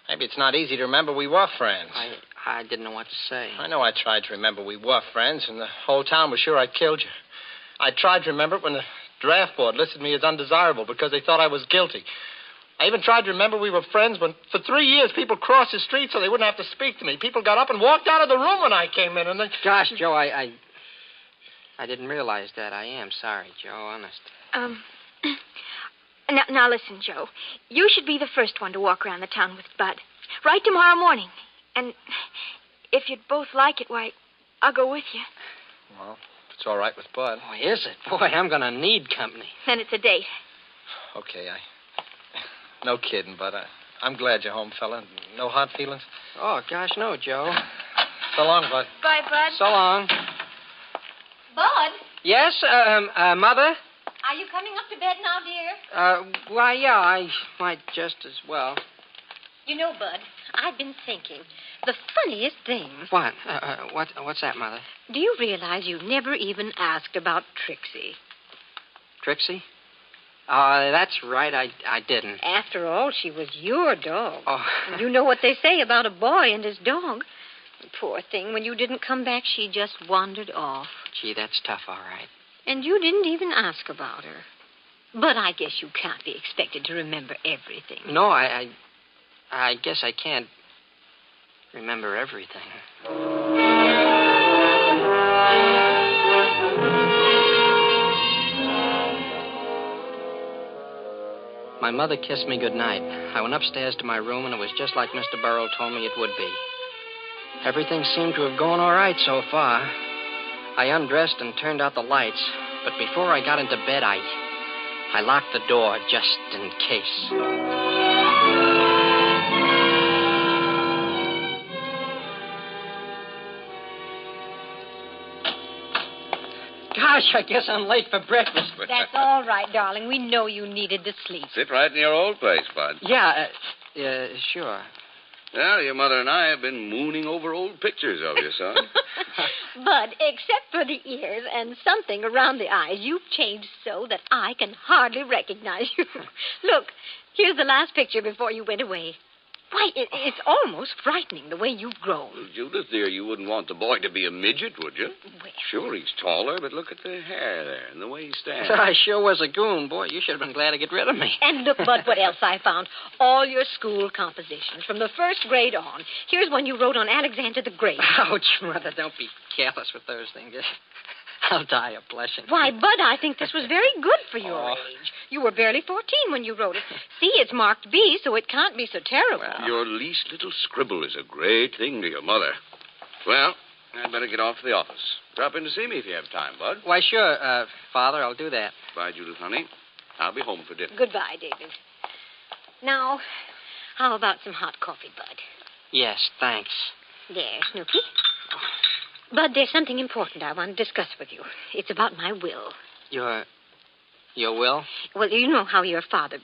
O: maybe it's not easy to remember we were friends.
K: I didn't know what to say.
O: I know I tried to remember we were friends, and the whole town was sure I'd killed you. I tried to remember it when the draft board listed me as undesirable because they thought I was guilty. I even tried to remember we were friends when, for 3 years, people crossed the street so they wouldn't have to speak to me. People got up and walked out of the room when I came in, and they...
K: Gosh, Joe, I didn't realize that. I am sorry, Joe, honest.
P: Now listen, Joe. You should be the first one to walk around the town with Bud. Right tomorrow morning. And if you'd both like it, why, I'll go with you.
O: Well, if it's all right with Bud.
K: Oh, is it? Boy, I'm going to need company.
P: Then it's a date.
O: Okay, no kidding, Bud. I'm glad you're home, fella. No hard feelings?
K: Oh, gosh, no, Joe.
O: So long, Bud.
P: Bye, Bud.
K: So long.
N: Bud,
K: Yes, Mother?
N: are you coming up to bed now, dear?
K: Why, yeah, I might just as well.
N: You know, Bud, I've been thinking. The funniest thing.
K: What? What's that, Mother?
N: Do you realize you never even asked about Trixie?
K: Trixie? That's right, I didn't.
N: After all, she was your dog.
K: Oh.
N: And you know what they say about a boy and his dog. Poor thing, when you didn't come back, she just wandered off.
K: Gee, that's tough, all right.
N: And you didn't even ask about her. But I guess you can't be expected to remember everything.
K: No, I guess I can't remember everything. My mother kissed me goodnight. I went upstairs to my room, and it was just like Mr. Burrow told me it would be. Everything seemed to have gone all right so far. I undressed and turned out the lights, but before I got into bed, I locked the door just in case. Gosh, I guess I'm late for breakfast.
N: That's all right, darling. We know you needed the sleep.
H: Sit right in your old place, Bud.
K: Yeah, sure.
H: Well, your mother and I have been mooning over old pictures of you, son.
N: Bud, except for the ears and something around the eyes, you've changed so that I can hardly recognize you. Look, here's the last picture before you went away. Why, it's almost frightening the way you've grown.
H: Well, Judith, dear, you wouldn't want the boy to be a midget, would you?
N: Well.
H: Sure, he's taller, but look at the hair there and the way he stands.
K: I sure was a goon. Boy, you should have been glad to get rid of me.
N: And look, Bud, what else I found. All your school compositions from the first grade on. Here's one you wrote on Alexander the Great.
K: Ouch, Mother, don't be careless with those things. I'll die of blushing.
N: Why, Bud, I think this was very good for your age. You were barely 14 when you wrote it. See, it's marked B, so it can't be so terrible.
H: Well, your least little scribble is a great thing to your mother. Well, I'd better get off to the office. Drop in to see me if you have time, Bud.
K: Why, sure, Father, I'll do that.
H: Bye, Judith, honey. I'll be home for dinner.
N: Goodbye, David. Now, how about some hot coffee, Bud?
K: Yes, thanks.
N: There, Snooky. Bud, there's something important I want to discuss with you. It's about my will.
K: Your will?
N: Well, you know how your father,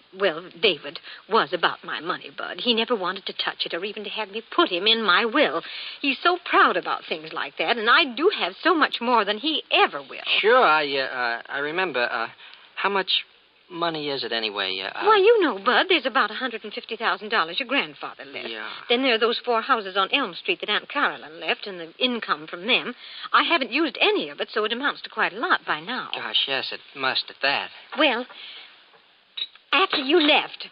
N: David, was about my money, Bud. He never wanted to touch it or even to have me put him in my will. He's so proud about things like that, and I do have so much more than he ever will.
K: Sure, I remember. How much money is it anyway?
N: Why, you know, Bud, there's about $150,000 your grandfather left.
K: Yeah.
N: Then there are those 4 houses on Elm Street that Aunt Caroline left and the income from them. I haven't used any of it, so it amounts to quite a lot by now.
K: Gosh, yes, it must at that.
N: Well, after you left,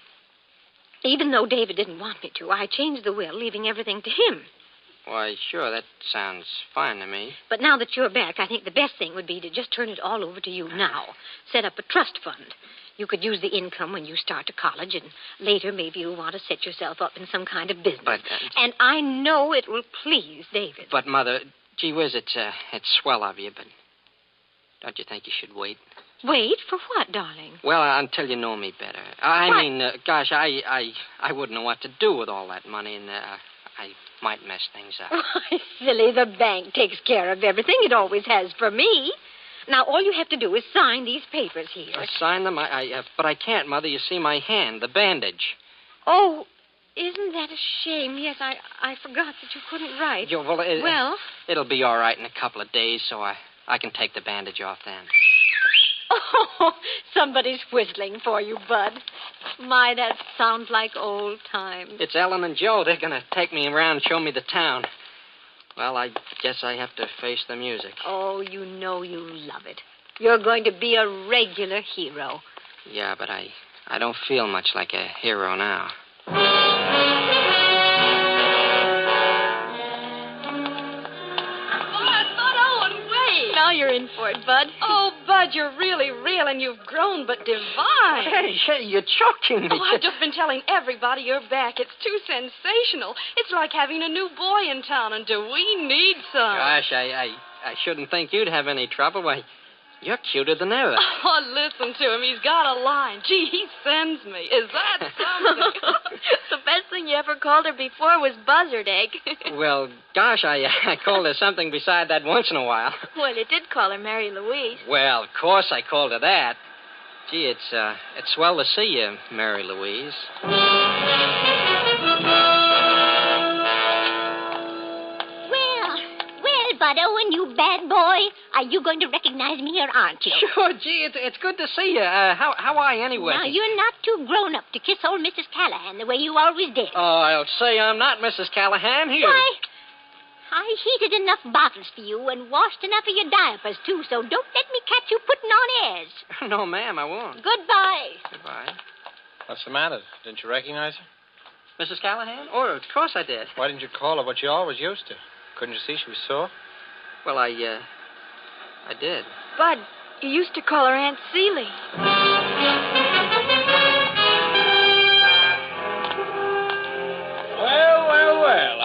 N: even though David didn't want me to, I changed the will, leaving everything to him.
K: Why, sure, that sounds fine to me.
N: But now that you're back, I think the best thing would be to just turn it all over to you now. Set up a trust fund. You could use the income when you start to college, and later maybe you'll want to set yourself up in some kind of business.
K: But,
N: and I know it will please David.
K: But, Mother, gee whiz, it's swell of you, but don't you think you should wait?
N: Wait? For what, darling?
K: Well, until you know me better. I mean, gosh, I wouldn't know what to do with all that money, and I might mess things up.
N: Why, silly, the bank takes care of everything. It always has for me. Now, all you have to do is sign these papers here.
K: Sign them? But I can't, Mother. You see my hand, the bandage.
N: Oh, isn't that a shame? Yes, I forgot that you couldn't write.
K: Well, it'll be all right in a couple of days, so I can take the bandage off then.
N: Oh, somebody's whistling for you, Bud. My, that sounds like old times.
K: It's Ellen and Joe. They're going to take me around and show me the town. Well, I guess I have to face the music.
N: Oh, you know you love it. You're going to be a regular hero.
K: Yeah, but I don't feel much like a hero now.
N: Bud Owen, wait. Now you're in for it, Bud. Oh, Bud, you're really real, and you've grown but divine.
K: Hey, you're choking me.
Q: Oh, I've just been telling everybody you're back. It's too sensational. It's like having a new boy in town, and do we need some?
K: Gosh, I shouldn't think you'd have any trouble. Why, you're cuter than ever.
Q: Oh, listen to him. He's got a line. Gee, he sends me. Is that something?
P: The best thing you ever called her before was buzzard egg.
K: Well, gosh, I called her something beside that once in a while.
P: Well, you did call her Mary Louise.
K: Well, of course I called her that. Gee, it's swell to see you, Mary Louise.
R: Well, Bud Owen, you bad boy. Are you going to recognize me or aren't you?
K: Sure, gee, it's good to see you. How are you anyway?
R: Now, you're not too grown up to kiss old Mrs. Callahan the way you always did.
K: Oh, I'll say I'm not Mrs. Callahan. Here.
R: Why, I heated enough bottles for you and washed enough of your diapers, too, so don't let me catch you putting on airs.
K: No, ma'am, I won't.
R: Goodbye.
K: Goodbye.
C: What's the matter? Didn't you recognize her?
K: Mrs. Callahan? Oh, of course I did.
C: Why didn't you call her what you always used to? Couldn't you see she was sore?
K: Well, I did.
P: Bud, you used to call her Aunt Celie.
W: Well.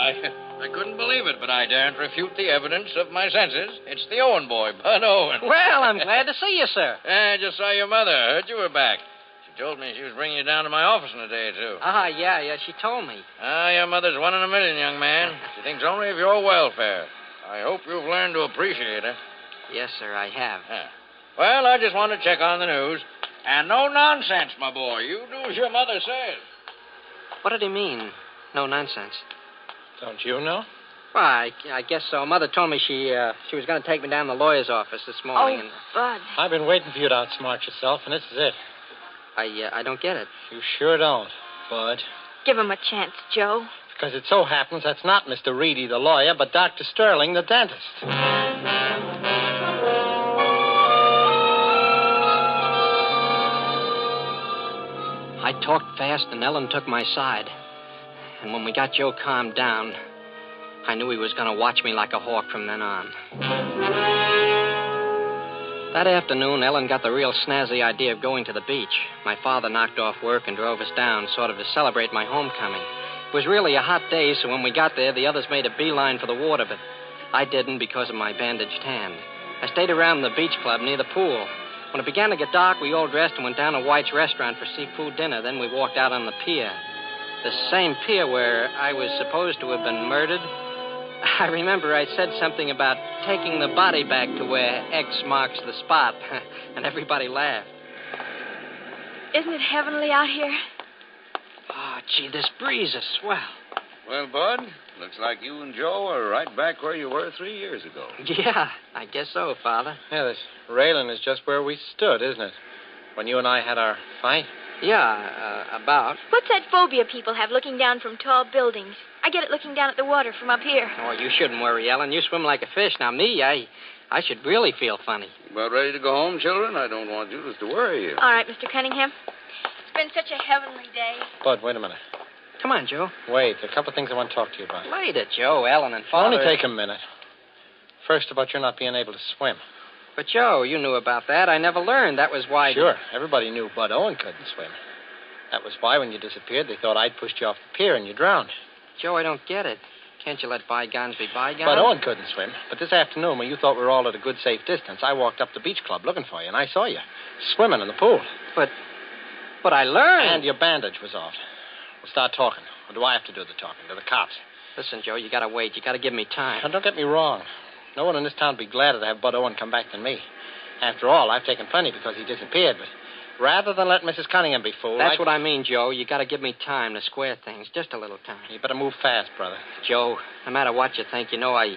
W: I couldn't believe it, but I daren't refute the evidence of my senses. It's the Owen boy, Bud Owen.
K: Well, I'm glad to see you, sir.
W: I just saw your mother. Heard you were back. She told me she was bringing you down to my office in a day or two.
K: Yeah, she told me.
W: Your mother's 1 in a million, young man. She thinks only of your welfare. I hope you've learned to appreciate her.
K: Yes, sir, I have.
W: Well, I just want to check on the news. And no nonsense, my boy. You do as your mother says.
K: What did he mean? No nonsense.
A: Don't you know?
K: Well, I guess so. Mother told me she was going to take me down to the lawyer's office this morning.
P: Bud.
A: I've been waiting for you to outsmart yourself, and this is it.
K: I don't get it.
A: You sure don't, Bud.
P: Give him a chance, Joe.
A: Because it so happens that's not Mr. Reedy, the lawyer, but Dr. Sterling, the dentist.
K: I talked fast, and Ellen took my side. And when we got Joe calmed down, I knew he was going to watch me like a hawk from then on. That afternoon, Ellen got the real snazzy idea of going to the beach. My father knocked off work and drove us down, sort of to celebrate my homecoming. It was really a hot day, so when we got there, the others made a beeline for the water, but I didn't because of my bandaged hand. I stayed around the beach club near the pool. When it began to get dark, we all dressed and went down to White's restaurant for seafood dinner. Then we walked out on the pier. The same pier where I was supposed to have been murdered. I remember I said something about taking the body back to where X marks the spot, and everybody laughed.
P: Isn't it heavenly out here?
K: Oh, gee, this breeze is swell.
W: Well, Bud, looks like you and Joe are right back where you were 3 years ago.
K: Yeah, I guess so, Father.
A: Yeah, this railing is just where we stood, isn't it? When you and I had our fight.
K: Yeah, about.
P: What's that phobia people have looking down from tall buildings? I get it looking down at the water from up here.
K: Oh, you shouldn't worry, Ellen. You swim like a fish. Now, me, I should really feel funny.
W: About ready to go home, children? I don't want Judith to worry you.
P: All right, Mr. Cunningham. It's been such a heavenly day.
A: Bud, wait a minute.
K: Come on, Joe.
A: Wait, a couple of things I want to talk to you about.
K: Later, Joe, Ellen, and Father.
A: Only take a minute. First, about your not being able to swim.
K: But, Joe, you knew about that. I never learned. That was why...
A: Sure. Everybody knew Bud Owen couldn't swim. That was why, when you disappeared, they thought I'd pushed you off the pier and you drowned.
K: Joe, I don't get it. Can't you let bygones be bygones?
A: Bud Owen couldn't swim. But this afternoon, when you thought we were all at a good, safe distance, I walked up the beach club looking for you, and I saw you swimming in the pool.
K: But I learned.
A: And your bandage was off. We'll start talking. Or do I have to do the talking? To the cops?
K: Listen, Joe, you gotta wait. You gotta give me time.
A: Now, don't get me wrong. No one in this town would be gladder to have Bud Owen come back than me. After all, I've taken plenty because he disappeared, but rather than let Mrs. Cunningham be fooled...
K: That's what I mean, Joe. You gotta give me time to square things. Just a little time.
A: You better move fast, brother.
K: Joe, no matter what you think, you know I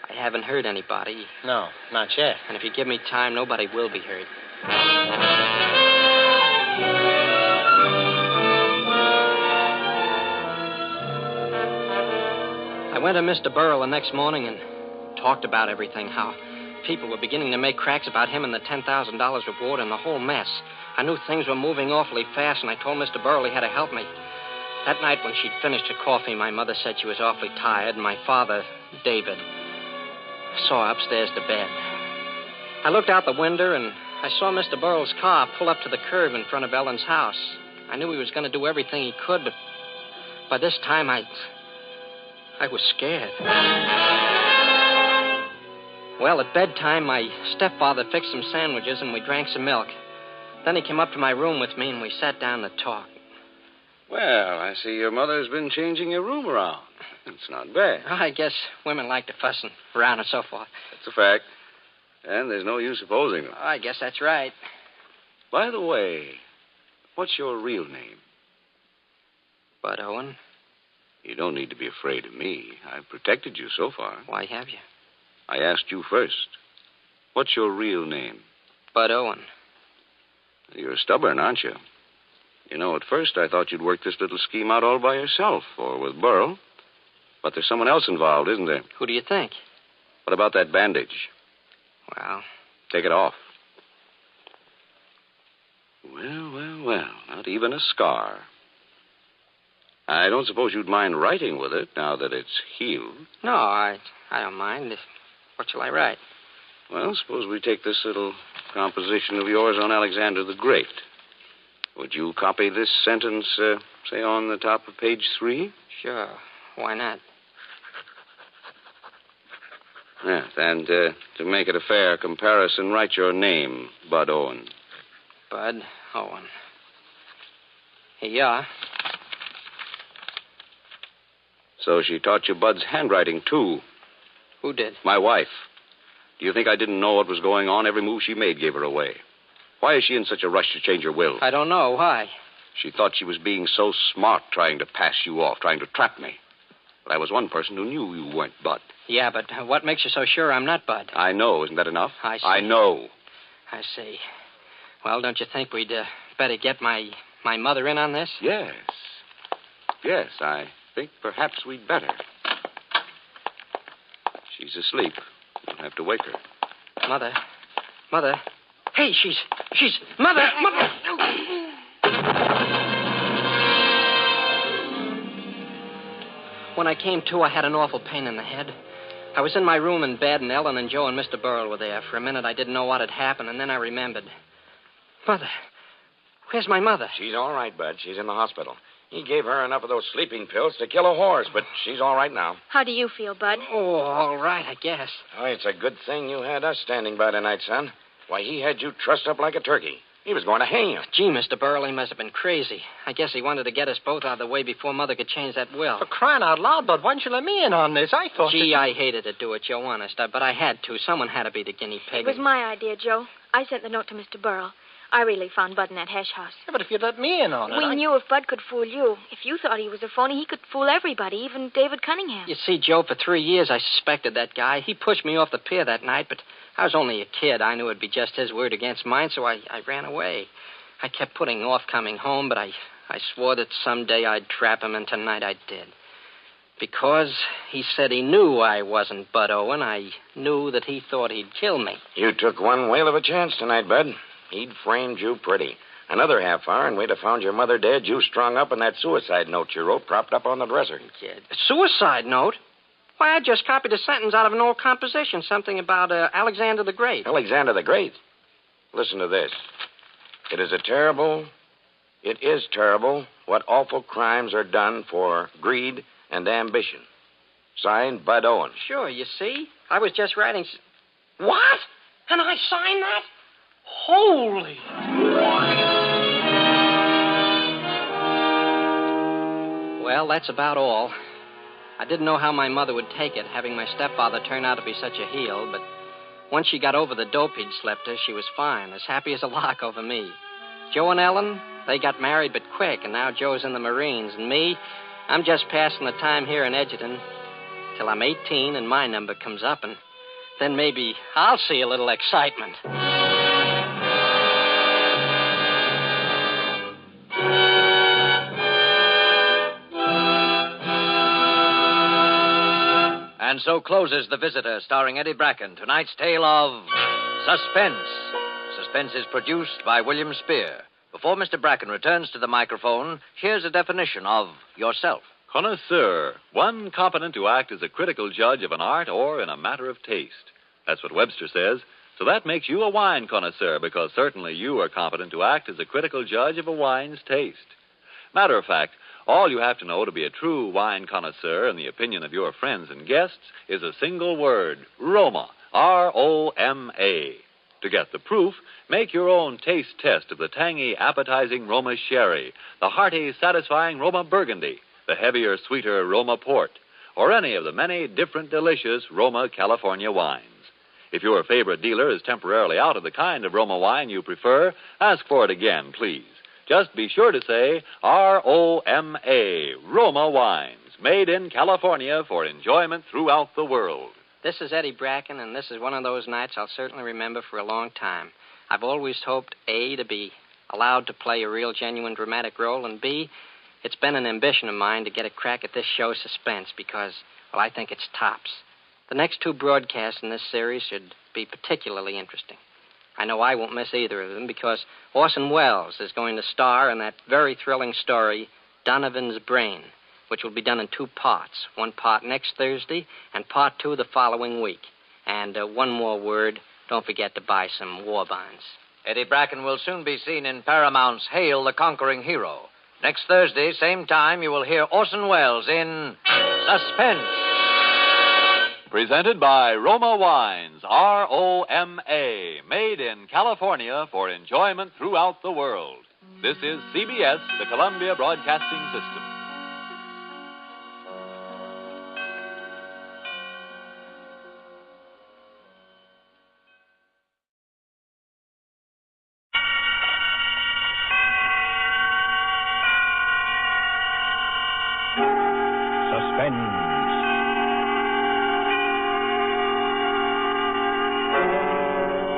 K: haven't hurt anybody.
A: No, not yet.
K: And if you give me time, nobody will be hurt. I went to Mr. Burrell the next morning and talked about everything, how people were beginning to make cracks about him and the $10,000 reward and the whole mess. I knew things were moving awfully fast, and I told Mr. Burrell he had to help me. That night when she'd finished her coffee, my mother said she was awfully tired, and my father, David, saw her upstairs to bed. I looked out the window, and I saw Mr. Burrell's car pull up to the curb in front of Ellen's house. I knew he was going to do everything he could, but by this time I was scared. Well, at bedtime, my stepfather fixed some sandwiches and we drank some milk. Then he came up to my room with me and we sat down to talk.
W: Well, I see your mother's been changing your room around. It's not bad.
K: I guess women like to fuss around and so forth.
W: That's a fact. And there's no use opposing them.
K: I guess that's right.
W: By the way, what's your real name?
K: Bud Owen.
W: You don't need to be afraid of me. I've protected you so far.
K: Why have you?
W: I asked you first. What's your real name?
K: Bud Owen.
W: You're stubborn, aren't you? You know, at first I thought you'd work this little scheme out all by yourself or with Burrell. But there's someone else involved, isn't there?
K: Who do you think?
W: What about that bandage?
K: Well...
W: Take it off. Well. Not even a scar. I don't suppose you'd mind writing with it now that it's healed.
K: No, I don't mind. What shall I write?
W: Well, suppose we take this little composition of yours on Alexander the Great. Would you copy this sentence, say, on the top of page 3?
K: Sure. Why not?
W: Yes, and to make it a fair comparison, write your name, Bud Owen.
K: Bud Owen. Here you are. So
W: she taught you Bud's handwriting, too.
K: Who did?
W: My wife. Do you think I didn't know what was going on? Every move she made gave her away. Why is she in such a rush to change her will?
K: I don't know. Why?
W: She thought she was being so smart trying to pass you off, trying to trap me. But I was one person who knew you weren't Bud.
K: Yeah, but what makes you so sure I'm not Bud?
W: I know. Isn't that enough?
K: I see.
W: I know.
K: I see. Well, don't you think we'd better get my mother in on this?
W: Yes. Yes, I think perhaps we'd better. She's asleep. You'll have to wake her.
K: Mother. Hey, she's... Mother! When I came to, I had an awful pain in the head. I was in my room in bed, and Ellen and Joe and Mr. Burrell were there. For a minute, I didn't know what had happened, and then I remembered. Mother. Where's my mother?
I: She's all right, Bud. She's in the hospital. He gave her enough of those sleeping pills to kill a horse, but she's all right now.
P: How do you feel, Bud?
K: Oh, all right, I guess.
I: Oh, it's a good thing you had us standing by tonight, son. Why, he had you trussed up like a turkey. He was going to hang you.
K: Gee, Mr. Burley must have been crazy. I guess he wanted to get us both out of the way before Mother could change that will.
A: For crying out loud, Bud, why didn't you let me in on this? I thought...
K: Gee, I hated to do it, Joe, honest. But I had to. Someone had to be the guinea pig.
P: It was my idea, Joe. I sent the note to Mr. Burrell. I really found Bud in that hash house.
A: Yeah, but if you'd let me in on it...
P: We knew if Bud could fool you. If you thought he was a phony, he could fool everybody, even David Cunningham.
K: You see, Joe, for 3 years I suspected that guy. He pushed me off the pier that night, but I was only a kid. I knew it'd be just his word against mine, so I ran away. I kept putting off coming home, but I swore that someday I'd trap him, and tonight I did. Because he said he knew I wasn't Bud Owen, I knew that he thought he'd kill me.
I: You took one whale of a chance tonight, Bud. He'd framed you pretty. Another half hour, and we'd have found your mother dead, you strung up, and that suicide note you wrote propped up on the dresser.
K: Kid. A suicide note? Why, I just copied a sentence out of an old composition, something about Alexander the Great.
I: Alexander the Great? Listen to this. It is terrible what awful crimes are done for greed and ambition. Signed, Bud Owen.
K: Sure, you see? I was just writing...
A: What? And I signed that? Holy...
K: Well, that's about all. I didn't know how my mother would take it, having my stepfather turn out to be such a heel, but once she got over the dope he'd slept her, she was fine, as happy as a lark over me. Joe and Ellen, they got married but quick, and now Joe's in the Marines, and me, I'm just passing the time here in Edgerton till I'm 18 and my number comes up, and then maybe I'll see a little excitement.
D: And so closes The Visitor, starring Eddie Bracken. Tonight's tale of Suspense. Suspense is produced by William Spear. Before Mr. Bracken returns to the microphone, here's a definition of yourself.
E: Connoisseur, one competent to act as a critical judge of an art or in a matter of taste. That's what Webster says. So that makes you a wine connoisseur, because certainly you are competent to act as a critical judge of a wine's taste. Matter of fact, all you have to know to be a true wine connoisseur in the opinion of your friends and guests is a single word, Roma, R-O-M-A. To get the proof, make your own taste test of the tangy, appetizing Roma Sherry, the hearty, satisfying Roma Burgundy, the heavier, sweeter Roma Port, or any of the many different delicious Roma California wines. If your favorite dealer is temporarily out of the kind of Roma wine you prefer, ask for it again, please. Just be sure to say R-O-M-A, Roma Wines, made in California for enjoyment throughout the world.
K: This is Eddie Bracken, and this is one of those nights I'll certainly remember for a long time. I've always hoped, A, to be allowed to play a real, genuine, dramatic role, and B, it's been an ambition of mine to get a crack at this show, Suspense, because, well, I think it's tops. The next 2 broadcasts in this series should be particularly interesting. I know I won't miss either of them because Orson Welles is going to star in that very thrilling story, Donovan's Brain, which will be done in 2 parts. 1 part next Thursday and part 2 the following week. And one more word, don't forget to buy some war bonds.
D: Eddie Bracken will soon be seen in Paramount's Hail the Conquering Hero. Next Thursday, same time, you will hear Orson Welles in Suspense.
E: Presented by Roma Wines, R-O-M-A, made in California for enjoyment throughout the world. This is CBS, the Columbia Broadcasting System.
J: Suspense.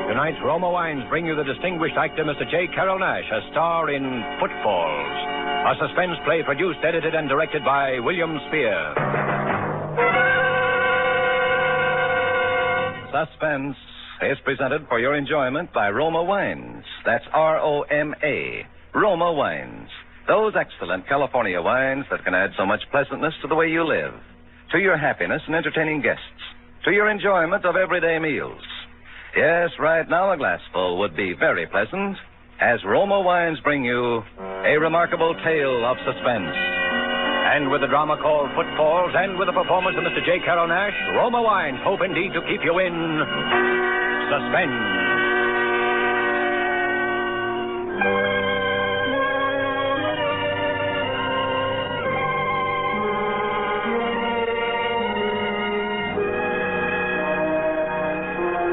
J: Tonight's Roma Wines bring you the distinguished actor Mr. J. Carroll Nash, a star in Footfalls, a suspense play produced, edited, and directed by William Spear. Suspense is presented for your enjoyment by Roma Wines. That's R-O-M-A, Roma Wines. Those excellent California wines that can add so much pleasantness to the way you live, to your happiness in entertaining guests, to your enjoyment of everyday meals. Yes, right now a glassful would be very pleasant, as Roma Wines bring you a remarkable tale of suspense. And with a drama called Footfalls, and with a performance of Mr. J. Carroll Nash, Roma Wines hope indeed to keep you in suspense.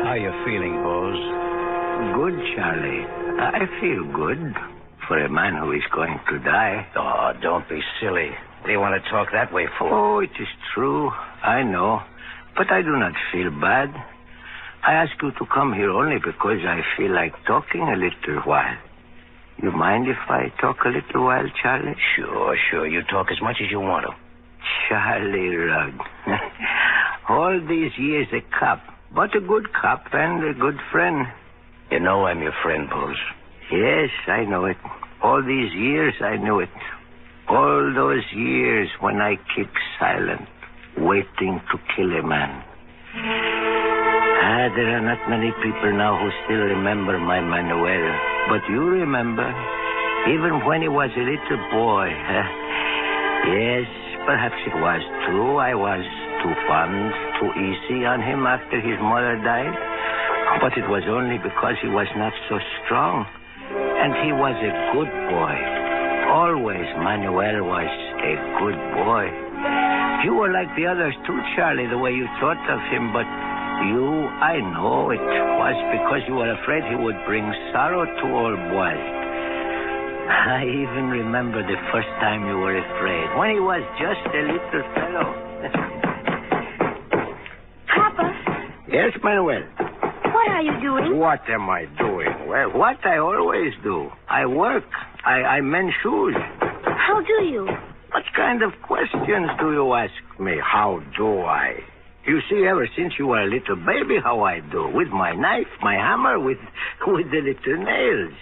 T: How you feeling, Bose?
U: Good, Charlie. I feel good for a man who is going to die.
T: Oh, don't be silly. What do you want to talk that way for?
U: Oh, it is true. I know. But I do not feel bad. I ask you to come here only because I feel like talking a little while. You mind if I talk a little while, Charlie?
T: Sure. You talk as much as you want to.
U: Charlie Rugg. All these years a cop. But a good cop and a good friend.
T: You know I'm your friend, Bose.
U: Yes, I know it. All these years I knew it. All those years when I keep silent, waiting to kill a man. There are not many people now who still remember my Manuel. But you remember, even when he was a little boy. Yes, perhaps it was true. I was too fond, too easy on him after his mother died. But it was only because he was not so strong. And he was a good boy. Always Manuel was a good boy. You were like the others too, Charlie, the way you thought of him. But you, I know it was because you were afraid he would bring sorrow to old boy. I even remember the first time you were afraid, when he was just a little fellow.
L: Papa?
U: Yes, Manuel?
L: What are you doing?
U: What am I doing? Well, what I always do. I work. I mend shoes.
L: How do you?
U: What kind of questions do you ask me? How do I? You see, ever since you were a little baby, how I do. With my knife, my hammer, with the little nails.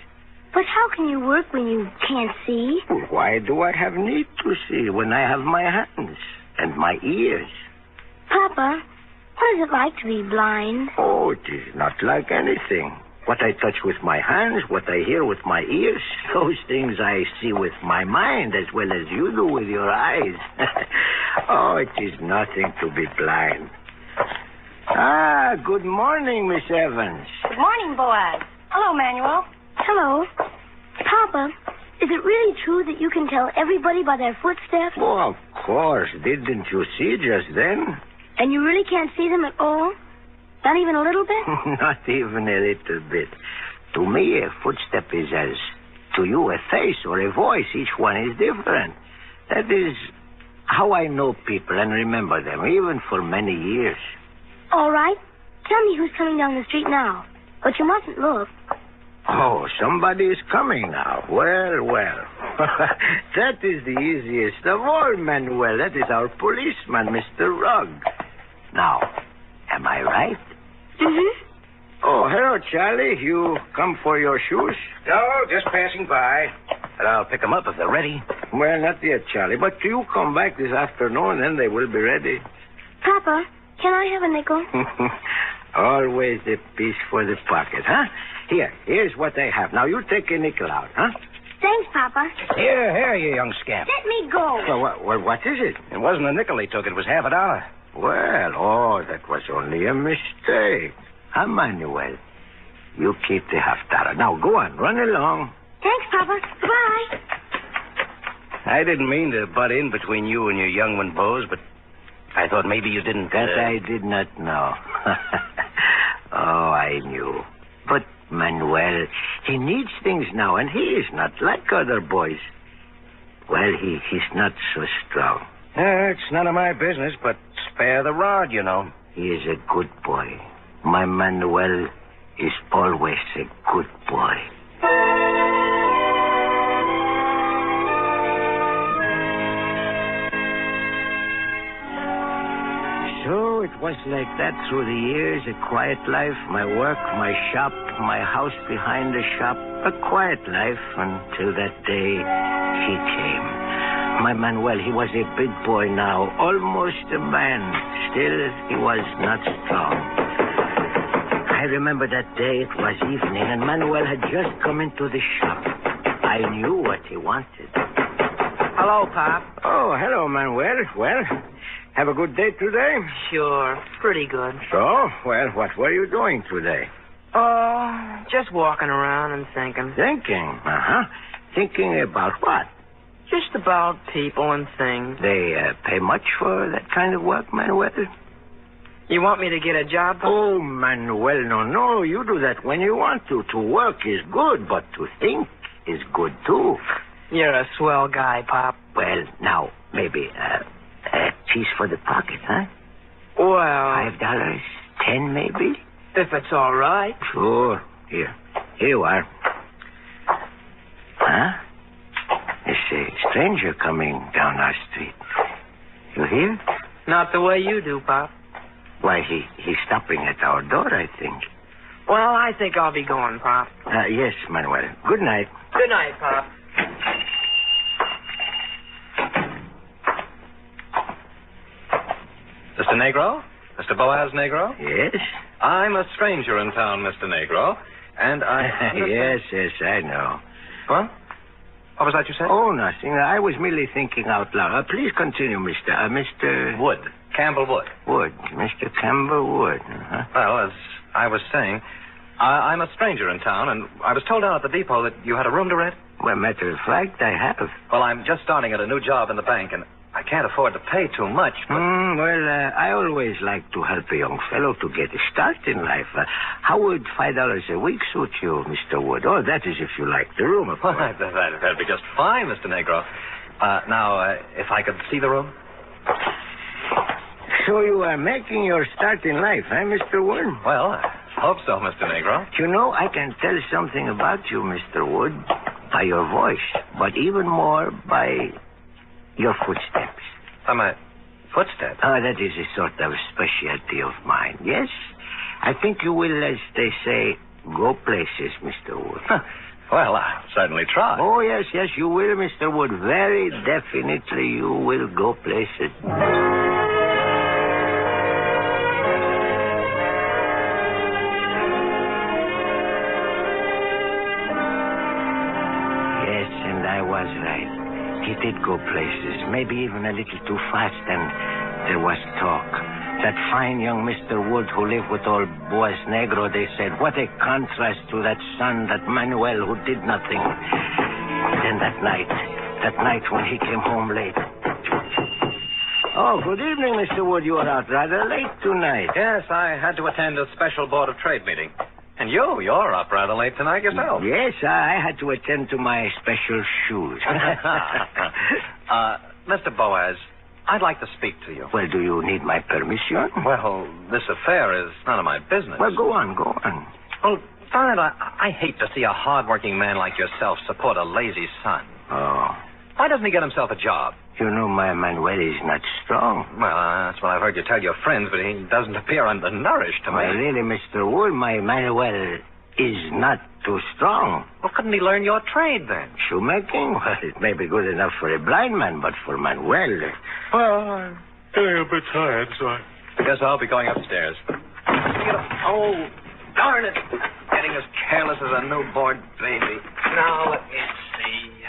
L: But how can you work when you can't see?
U: Why do I have need to see when I have my hands and my ears?
L: Papa, what is it like to be blind?
U: Oh, it is not like anything. What I touch with my hands, what I hear with my ears, those things I see with my mind as well as you do with your eyes. Oh, it is nothing to be blind. Good morning, Miss Evans.
L: Good morning, Boaz. Hello, Manuel. Hello. Papa, is it really true that you can tell everybody by their footsteps?
U: Oh, of course. Didn't you see just then?
L: And you really can't see them at all? Not even a little bit?
U: Not even a little bit. To me, a footstep is as to you a face or a voice. Each one is different. That is how I know people and remember them, even for many years.
L: All right. Tell me who's coming down the street now. But you mustn't look.
U: Oh, somebody is coming now. Well. That is the easiest of all, Manuel. That is our policeman, Mr. Rugg. Now, am I right?
L: Mm-hmm.
U: Oh, hello, Charlie. You come for your shoes?
T: No, just passing by. But I'll pick them up if they're ready.
U: Well, not yet, Charlie. But you come back this afternoon, then they will be ready.
L: Papa, can I have a nickel?
U: Always a piece for the pocket, huh? Here's what I have. Now, you take a nickel out, huh?
L: Thanks, Papa.
T: Here, you young scamp.
L: Let me go.
U: Well, what is it?
T: It wasn't a nickel he took. It was $50.
U: Well, that was only a mistake. Huh, Manuel? You keep the $50. Now, go on. Run along.
L: Thanks, Papa. Bye.
T: I didn't mean to butt in between you and your young one, Bose, but I thought maybe you didn't...
U: That I did not know. Oh, I knew. But Manuel, he needs things now, and he is not like other boys. Well, he's not so strong.
T: It's none of my business, but spare the rod, you know.
U: He is a good boy. My Manuel is always a good boy. So it was like that through the years, a quiet life, my work, my shop, my house behind the shop, a quiet life until that day he came. My Manuel, he was a big boy now, almost a man. Still, he was not strong. I remember that day, it was evening, and Manuel had just come into the shop. I knew what he wanted.
F: Hello, Pop.
U: Oh, hello, Manuel. Well, have a good day today?
F: Sure, pretty good.
U: So, well, what were you doing today?
F: Oh, just walking around and thinking.
U: Thinking? Uh-huh. Thinking about what?
F: Just about people and things.
U: They pay much for that kind of work, Manuel?
F: You want me to get a job, Pop?
U: Oh, Manuel, no. You do that when you want to. To work is good, but to think is good, too.
F: You're a swell guy, Pop.
U: Well, now, maybe a piece for the pocket, huh?
F: Well...
U: $5, 10 maybe?
F: If it's all right.
U: Sure. Here you are. Huh? There's a stranger coming down our street. You hear?
F: Not the way you do, Pop.
U: Why, he's stopping at our door, I think.
F: Well, I think I'll be going, Pop.
U: Yes, Manuel. Good night.
F: Good night, Pop.
C: Mr. Negro? Mr. Boaz Negro?
U: Yes?
C: I'm a stranger in town, Mr. Negro, and I...
U: Yes, I know.
C: What? What was that you said?
U: Oh, nothing. I was merely thinking out loud. Please continue, Mr.
C: Wood. Campbell Wood.
U: Wood. Mr. Campbell Wood. Uh-huh.
C: Well, as I was saying, I'm a stranger in town, and I was told down at the depot that you had a room to rent.
U: Well, matter of fact, I have.
C: Well, I'm just starting at a new job in the bank, and I can't afford to pay too much, but...
U: I always like to help a young fellow to get a start in life. How would $5 a week suit you, Mr. Wood? Oh, that is if you like the room, of course.
C: That'd be just fine, Mr. Negro. Now, if I could see the room?
U: So you are making your start in life, huh, Mr. Wood?
C: Well, I hope so, Mr. Negro.
U: You know, I can tell something about you, Mr. Wood, by your voice, but even more by your footsteps.
C: My footsteps?
U: Oh, that is a sort of specialty of mine. Yes? I think you will, as they say, go places, Mr. Wood.
C: Well, I'll certainly try.
U: Oh, yes, you will, Mr. Wood. Very definitely you will go places. Yes, and I was right. He did go places, maybe even a little too fast, and there was talk. That fine young Mr. Wood who lived with old Boaz Negro, they said, what a contrast to that son, that Manuel, who did nothing. Then that night when he came home late. Oh, good evening, Mr. Wood. You are out rather late tonight.
C: Yes, I had to attend a special Board of Trade meeting. And you're up rather late tonight yourself.
U: Yes, I had to attend to my special shoes.
C: Mr. Boaz, I'd like to speak to you.
U: Well, do you need my permission?
C: Well, this affair is none of my business.
U: Well, go on.
C: Well, darn it, I hate to see a hard-working man like yourself support a lazy son.
U: Oh.
C: Why doesn't he get himself a job?
U: You know, my Manuel is not strong.
C: Well, that's what I've heard you tell your friends, but he doesn't appear undernourished to me.
U: Well, really, Mr. Wood, my Manuel is not too strong.
C: Well, couldn't he learn your trade, then?
U: Shoemaking? Well, it may be good enough for a blind man, but for Manuel...
O: Well, I'm getting a bit tired, so I
C: guess I'll be going upstairs. Oh, darn it. Getting as careless as a newborn baby. Now, let me see.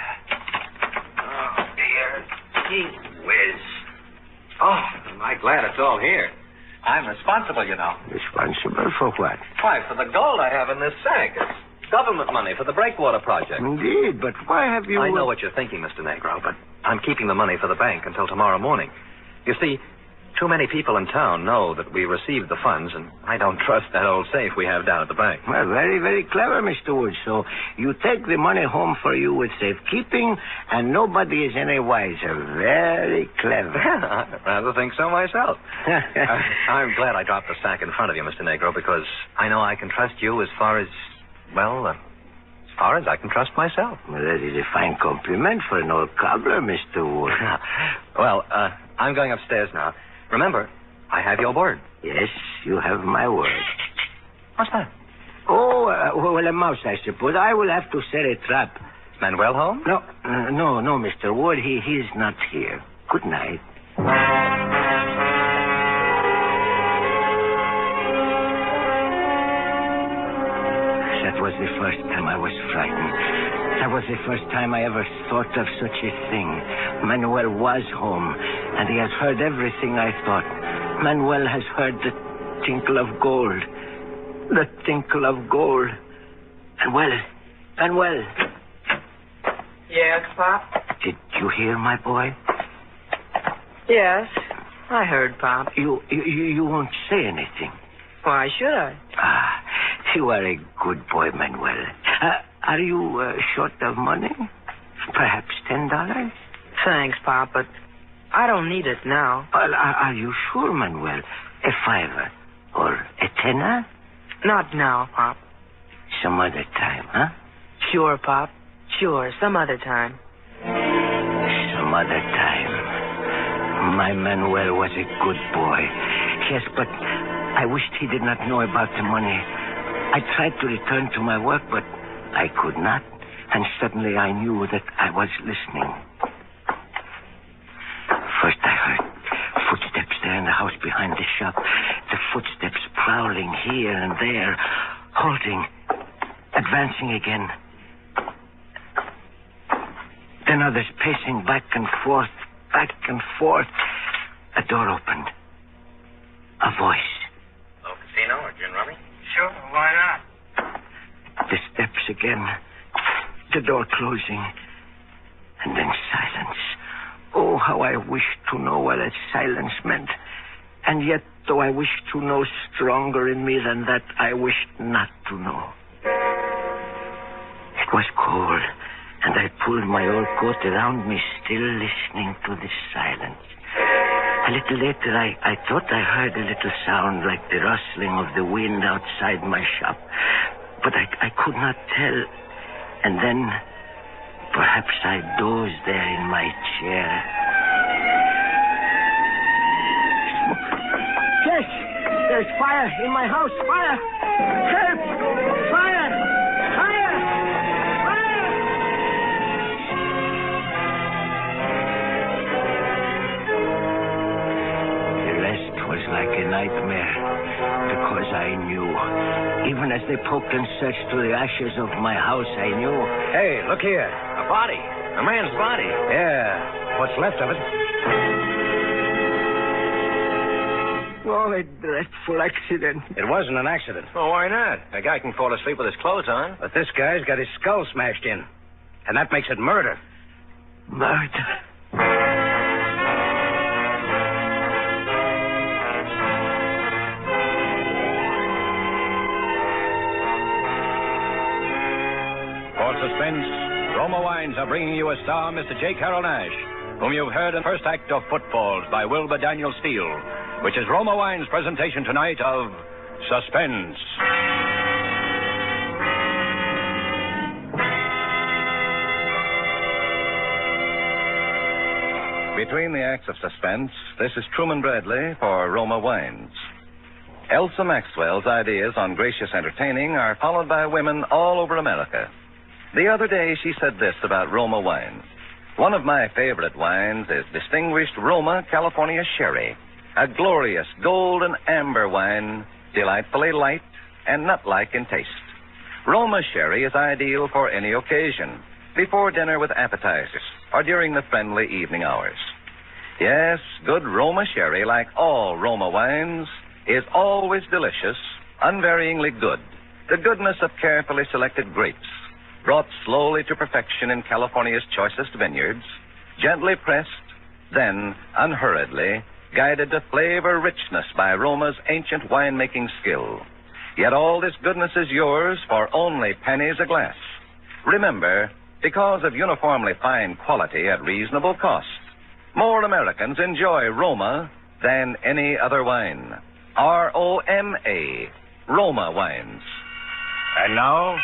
C: Oh, dear. Gee whiz. Oh, am I glad it's all here. I'm responsible, you know.
U: Responsible for what?
C: Why, for the gold I have in this sack. It's government money for the breakwater project.
U: Indeed, but why have you...
C: I know what you're thinking, Mr. Negro, but I'm keeping the money for the bank until tomorrow morning. You see, Too many people in town know that we received the funds, and I don't trust that old safe we have down at the bank.
U: Well, very, very clever, Mr. Wood. So you take the money home for you with safekeeping, and nobody is any wiser. Very clever.
C: I rather think so myself. I'm glad I dropped the sack in front of you, Mr. Negro, because I know I can trust you as far as I can trust myself.
U: Well, that is a fine compliment for an old cobbler, Mr. Wood.
C: Well, I'm going upstairs now. Remember, I have your word.
U: Yes, you have my word.
C: What's that?
U: Oh, well, a mouse, I suppose. I will have to set a trap.
C: Is Manuel home?
U: No, Mr. Wood. He's not here. Good night. That was the first time I was frightened. That was the first time I ever thought of such a thing. Manuel was home, and he has heard everything I thought. Manuel has heard the tinkle of gold. The tinkle of gold. Manuel.
B: Yes, Pop?
U: Did you hear, my boy?
B: Yes, I heard, Pop.
U: You won't say anything.
B: Why should I?
U: You are a good boy, Manuel. Are you short of money? Perhaps $10?
B: Thanks, Pop, but I don't need it now.
U: Well, are you sure, Manuel? A $5 or a $10?
B: Not now, Pop.
U: Some other time, huh?
B: Sure, Pop. Sure, some other time.
U: Some other time. My Manuel was a good boy. Yes, but I wished he did not know about the money. I tried to return to my work, but I could not. And suddenly I knew that I was listening. First I heard footsteps there in the house behind the shop. The footsteps prowling here and there, halting, advancing again. Then others pacing back and forth, back and forth. A door opened. A voice.
T: Low casino or gin rummy?
U: Sure, why not? The steps again. The door closing. And then silence. Oh, how I wished to know what that silence meant. And yet, though I wished to know stronger in me than that, I wished not to know. It was cold, and I pulled my old coat around me, still listening to the silence. A little later, I thought I heard a little sound like the rustling of the wind outside my shop. But I could not tell. And then, perhaps I dozed there in my chair. Yes! There's fire in my house! Fire! Help! Fire! Fire! Was like a nightmare, because I knew. Even as they poked and searched through the ashes of my house, I knew.
T: Hey, look here. A body. A man's body. Yeah. What's left of it?
U: Oh, a dreadful accident.
T: It wasn't an accident.
C: Well, why not? A guy can fall asleep with his clothes on.
T: But this guy's got his skull smashed in. And that makes it murder.
U: Murder.
J: Suspense, Roma Wines are bringing you a star, Mr. J. Carroll Nash, whom you've heard in the first act of Footfalls by Wilbur Daniel Steele, which is Roma Wines' presentation tonight of Suspense. Between the acts of Suspense, this is Truman Bradley for Roma Wines. Elsa Maxwell's ideas on gracious entertaining are followed by women all over America. The other day, she said this about Roma wines. One of my favorite wines is distinguished Roma California Sherry, a glorious golden amber wine, delightfully light and nut-like in taste. Roma Sherry is ideal for any occasion, before dinner with appetizers, or during the friendly evening hours. Yes, good Roma Sherry, like all Roma wines, is always delicious, unvaryingly good. The goodness of carefully selected grapes, brought slowly to perfection in California's choicest vineyards, gently pressed, then unhurriedly guided to flavor richness by Roma's ancient winemaking skill. Yet all this goodness is yours for only pennies a glass. Remember, because of uniformly fine quality at reasonable cost, more Americans enjoy Roma than any other wine. R-O-M-A, Roma Wines.
G: And now,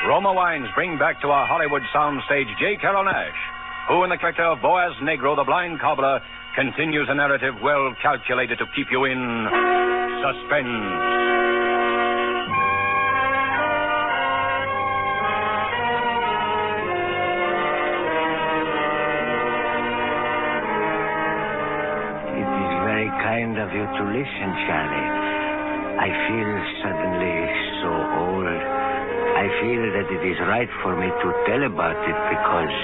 G: Roma Wines bring back to our Hollywood soundstage J. Carrol Nash, who, in the character of Boaz Negro, the blind cobbler, continues a narrative well calculated to keep you in suspense.
U: Kind of you to listen, Charlie. I feel suddenly so old. I feel that it is right for me to tell about it because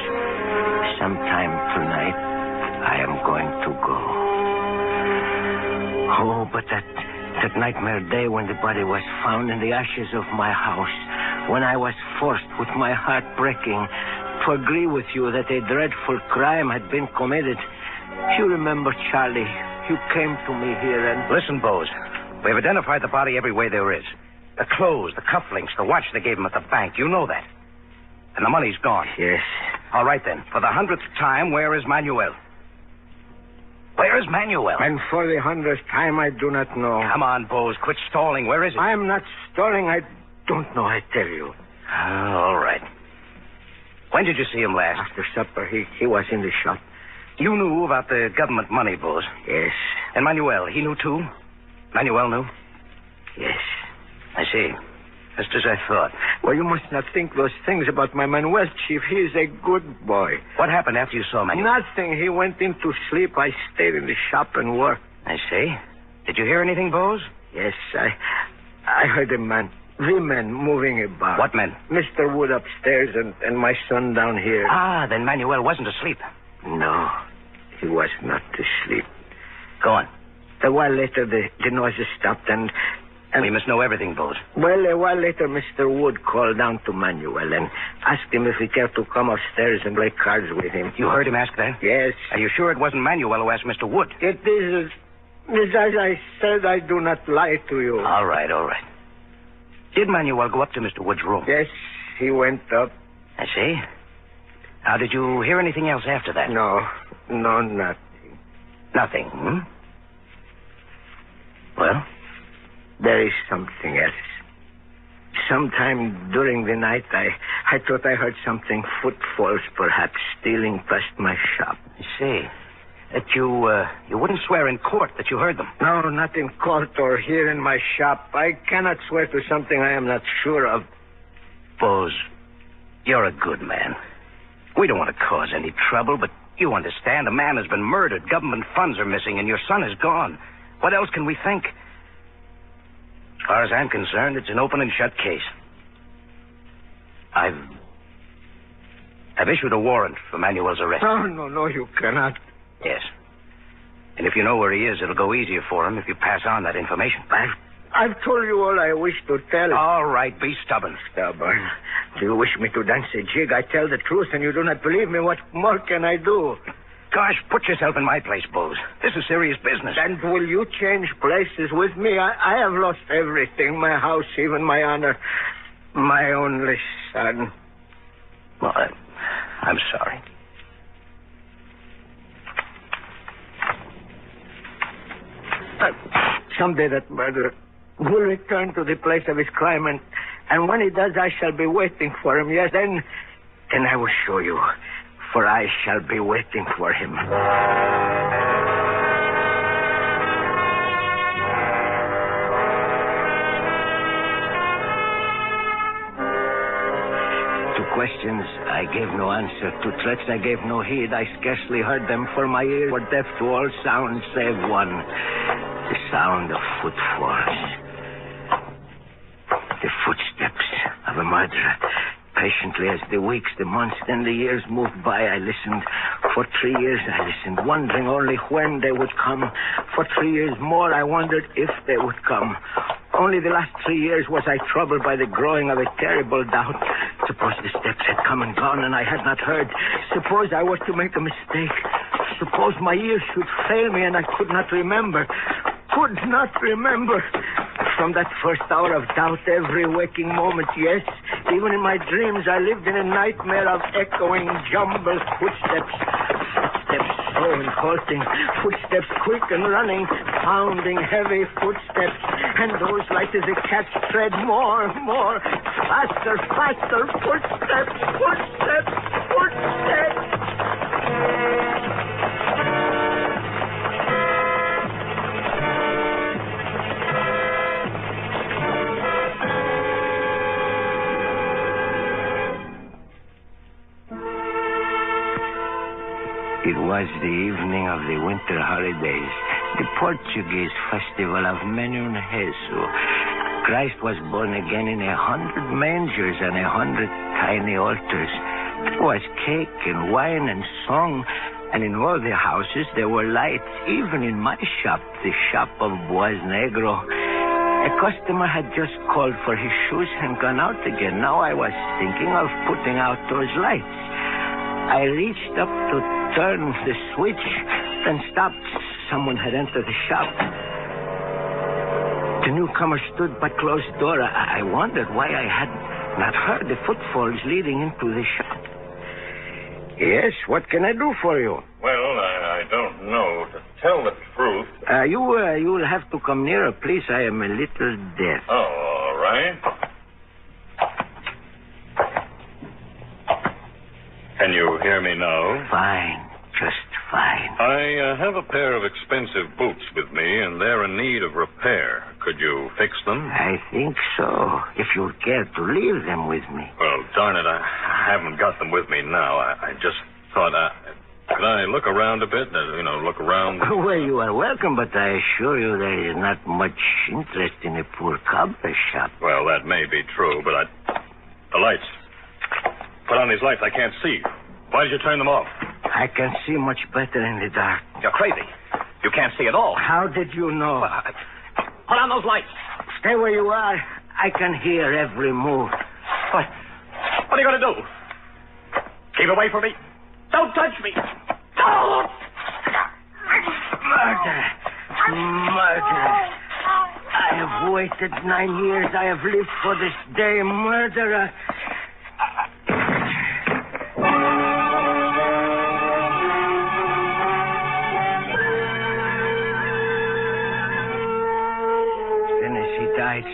U: sometime tonight I am going to go. Oh, but that nightmare day when the body was found in the ashes of my house, when I was forced with my heart breaking to agree with you that a dreadful crime had been committed. You remember, Charlie, you came to me here and...
T: Listen, Bose. We've identified the body every way there is. The clothes, the cufflinks, the watch they gave him at the bank. You know that. And the money's gone.
U: Yes.
T: All right, then. For the 100th time, where is Manuel? Where is Manuel?
S: And for the 100th time, I do not know.
T: Come on, Bose. Quit stalling. Where is he?
S: I am not stalling. I don't know, I tell you.
T: All right. When did you see him last?
S: After supper. He was in the shop.
T: You knew about the government money, Bose?
S: Yes.
T: And Manuel, he knew too? Manuel knew?
S: Yes.
T: I see. Just as I thought.
S: Well, you must not think those things about my Manuel, Chief. He is a good boy.
T: What happened after you saw Manuel?
S: Nothing. He went in to sleep. I stayed in the shop and worked.
T: I see. Did you hear anything, Bose?
S: Yes, I heard the men moving about.
T: What men?
S: Mr. Wood upstairs and my son down here.
T: Ah, then Manuel wasn't asleep.
S: No, he was not asleep.
T: Go on.
S: A while later, the noises stopped and...
T: We must know everything, Bose.
S: Well, a while later, Mr. Wood called down to Manuel and asked him if he cared to come upstairs and play cards with him.
T: You heard him ask that?
S: Yes.
T: Are you sure it wasn't Manuel who asked Mr. Wood?
S: It is as I said, I do not lie to you.
T: All right. Did Manuel go up to Mr. Wood's room?
S: Yes, he went up.
T: I see. Now, did you hear anything else after that?
S: No, nothing.
T: Nothing, hmm? Well?
S: There is something else. Sometime during the night, I thought I heard something, footfalls perhaps, stealing past my shop.
T: I see. That you wouldn't swear in court that you heard them?
S: No, not in court or here in my shop. I cannot swear to something I am not sure of.
T: Bose, you're a good man. We don't want to cause any trouble, but you understand, a man has been murdered, government funds are missing, and your son is gone. What else can we think? As far as I'm concerned, it's an open and shut case. I've issued a warrant for Manuel's arrest.
S: No, you cannot.
T: Yes. And if you know where he is, it'll go easier for him if you pass on that information.
S: I've told you all I wish to tell.
T: All right, be stubborn.
S: Stubborn? Do you wish me to dance a jig? I tell the truth and you do not believe me. What more can I do?
T: Gosh, put yourself in my place, Bose. This is serious business.
S: And will you change places with me? I have lost everything. My house, even my honor. My only son.
T: Well, I'm sorry.
S: Someday that murderer will return to the place of his crime, and when he does, I shall be waiting for him. Yes, then I will show you, for I shall be waiting for him.
U: To questions, I gave no answer. To threats, I gave no heed. I scarcely heard them, for my ears were deaf to all sounds save one. The sound of footfalls. The footsteps of a murderer. Patiently, as the weeks, the months, then the years moved by, I listened. For 3 years, I listened, wondering only when they would come. For 3 years more, I wondered if they would come. Only the last 3 years was I troubled by the growing of a terrible doubt. Suppose the steps had come and gone and I had not heard. Suppose I were to make a mistake.
S: Suppose my ears should fail me and I could not remember. Could not remember. From that first hour of doubt, every waking moment, yes, even in my dreams, I lived in a nightmare of echoing, jumbled footsteps. Footsteps slow and halting, footsteps quick and running, pounding heavy footsteps. And those light as a cat's tread, more, faster, footsteps, footsteps.
U: It was the evening of the winter holidays, the Portuguese festival of Menun Jesu. Christ was born again in 100 mangers and 100 tiny altars. There was cake and wine and song, and in all the houses there were lights, even in my shop, the shop of Boaz Negro. A customer had just called for his shoes and gone out again. Now I was thinking of putting out those lights. I reached up to turn the switch, then stopped. Someone had entered the shop. The newcomer stood by closed door. I wondered why I had not heard the footfalls leading into the shop.
S: Yes, what can I do for you?
H: Well, I don't know. To tell the truth.
U: You'll have to come nearer, please. I am a little deaf.
H: Oh, all right. Can you hear me now?
U: Fine. Just fine.
H: I have a pair of expensive boots with me, and they're in need of repair. Could you fix them?
U: I think so, if you'd care to leave them with me.
H: Well, darn it, I haven't got them with me now. I just thought, could I look around a bit? Look around?
U: Well, you are welcome, but I assure you there is not much interest in a poor cobbler shop.
H: Well, that may be true, but the lights. Put on these lights. I can't see. Why did you turn them off?
U: I can see much better in the dark.
C: You're crazy. You can't see at all.
U: How did you know?
C: Put on those lights.
U: Stay where you are. I can hear every move.
C: What are you going to do? Keep away from me. Don't touch me. Don't!
U: Murder. I have waited 9 years. I have lived for this day. Murderer.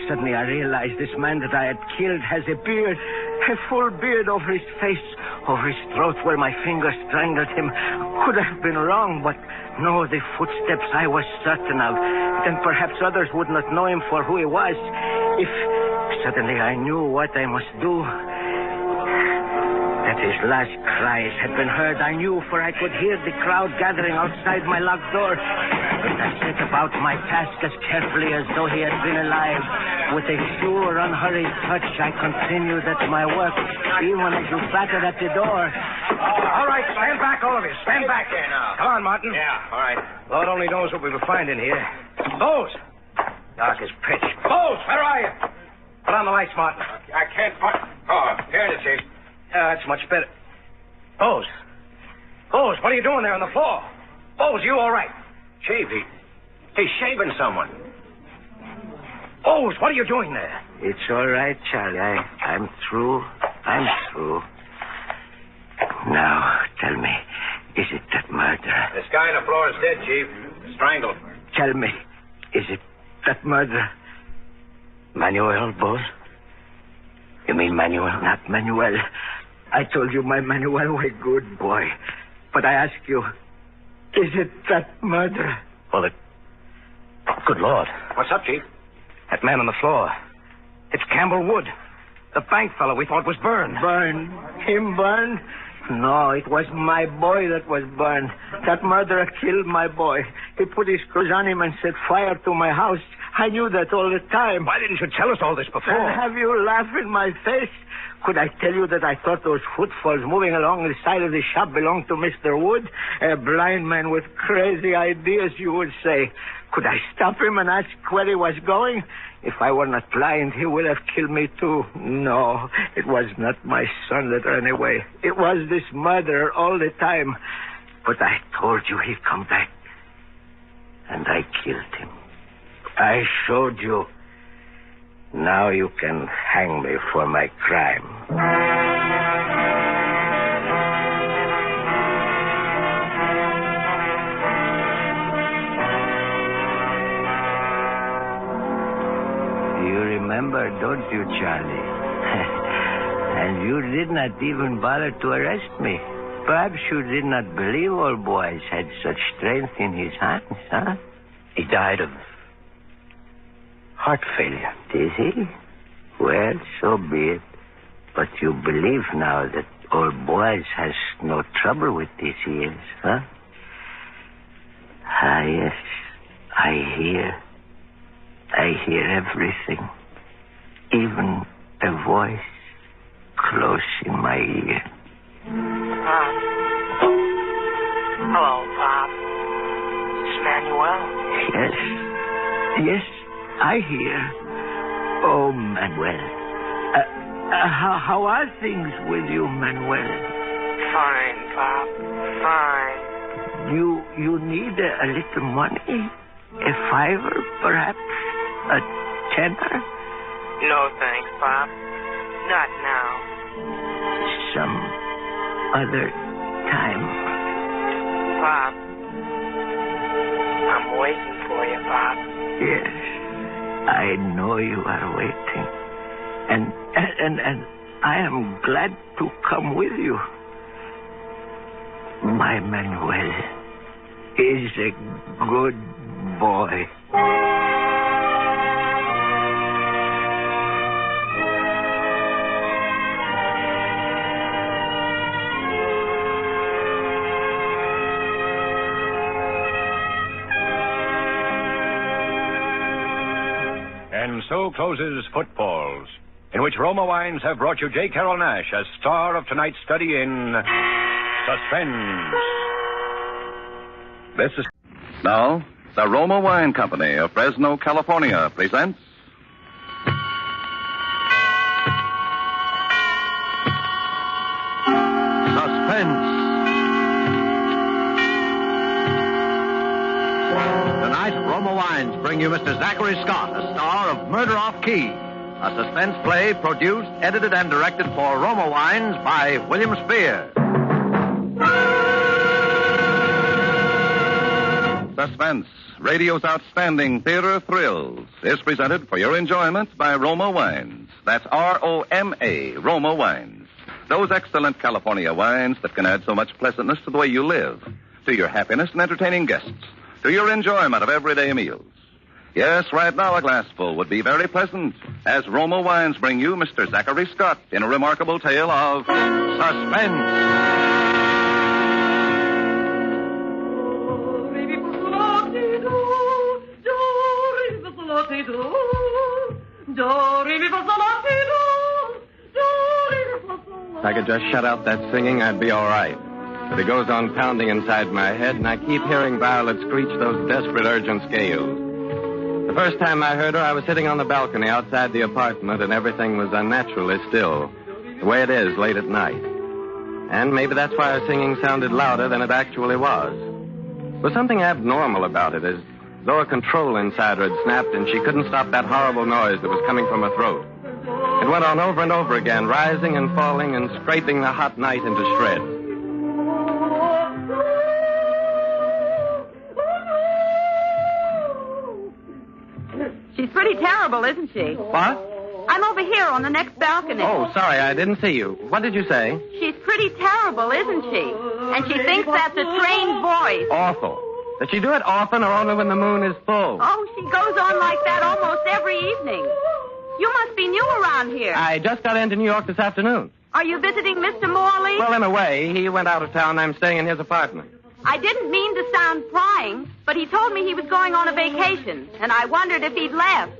U: Suddenly I realized this man that I had killed has a beard, a full beard over his face, over his throat where my fingers strangled him. Could have been wrong, but no, the footsteps I was certain of. Then perhaps others would not know him for who he was. If suddenly I knew what I must do. That his last cries had been heard, I knew, for I could hear the crowd gathering outside my locked door. I set about my task as carefully as though he had been alive. With a sure, unhurried touch, I continued at my work, even as you battered at the door.
T: All right, stand back, all of you. Stand back there now. Come on, Martin.
C: Yeah, all right.
T: Lord only knows what we will find in here. Bose! Dark as pitch. Bose, where are you? Put on the lights, Martin.
C: I can't find... Oh, here it is, Chief.
T: Yeah, that's much better. Bose, what are you doing there on the floor? Bose, you all right?
C: Chief, he's shaving someone.
T: Bose, what are you doing there?
U: It's all right, Charlie. I'm through. I'm through. Now, tell me, is it that murder?
C: This guy on the floor is dead, Chief. Strangled.
U: Tell me, is it that murder? Manuel, Bose? You mean Manuel, not Manuel? I told you my Manuel was a good boy. But I ask you, is it that murder?
T: Well, good Lord.
C: What's up, Chief?
T: That man on the floor. It's Campbell Wood. The bank fellow we thought was burned.
S: Burned? Him burned? No, it was my boy that was burned. That murderer killed my boy. He put his clothes on him and set fire to my house. I knew that all the time.
T: Why didn't you tell us all this before?
S: And have you laugh in my face? Could I tell you that I thought those footfalls moving along the side of the shop belonged to Mr. Wood? A blind man with crazy ideas, you would say. Could I stop him and ask where he was going? If I were not blind, he would have killed me too. No, it was not my son that ran away. It was this murderer all the time.
U: But I told you he'd come back. And I killed him. I showed you. Now you can hang me for my crime. You remember, don't you, Charlie? And you did not even bother to arrest me. Perhaps you did not believe old boys had such strength in his hands, huh? He died of heart failure. Did he? Well, so be it. But you believe now that old boys has no trouble with disease, huh? Ah, yes. I hear everything. Even a voice close in my ear.
B: Pop. Hello, Pop. It's Manuel.
U: Yes, I hear. Oh, Manuel. How are things with you, Manuel?
B: Fine, Pop. Fine.
U: You need a little money? A $5, perhaps? A $10?
B: No thanks, Pop. Not now.
U: Some other time.
B: Pop. I'm waiting for you, Pop.
U: Yes, I know you are waiting. And I am glad to come with you. My Manuel is a good boy.
G: And so closes Footballs, in which Roma Wines have brought you J. Carroll Nash as star of tonight's study in Suspense.
J: This is... Now, the Roma Wine Company of Fresno, California presents...
D: Suspense. Tonight, Roma Wines bring you Mr. Zachary Scott, a star of Murder Off Key, a suspense play produced, edited, and directed for Roma Wines by William Spear.
J: Suspense, radio's outstanding theater thrills, is presented for your enjoyment by Roma Wines. That's R-O-M-A, Roma Wines. Those excellent California wines that can add so much pleasantness to the way you live, to your happiness in entertaining guests, to your enjoyment of everyday meals. Yes, right now a glassful would be very pleasant, as Roma Wines bring you Mr. Zachary Scott in a remarkable tale of suspense.
M: If I could just shut out that singing, I'd be all right. But it goes on pounding inside my head, and I keep hearing Violet screech those desperate, urgent scales. The first time I heard her, I was sitting on the balcony outside the apartment, and everything was unnaturally still, the way it is late at night. And maybe that's why her singing sounded louder than it actually was. There was something abnormal about it, as though a control inside her had snapped, and she couldn't stop that horrible noise that was coming from her throat. It went on over and over again, rising and falling and scraping the hot night into shreds.
N: She's pretty terrible, isn't she?
M: What?
N: I'm over here on the next balcony.
M: Oh, sorry, I didn't see you. What did you say?
N: She's pretty terrible, isn't she? And she thinks that's a trained voice.
M: Awful. Does she do it often or only when the moon is full?
N: Oh, she goes on like that almost every evening. You must be new around here.
M: I just got into New York this afternoon.
N: Are you visiting Mr. Morley?
M: Well, in a way. He went out of town. I'm staying in his apartment.
N: I didn't mean to sound prying, but he told me he was going on a vacation, and I wondered if he'd left.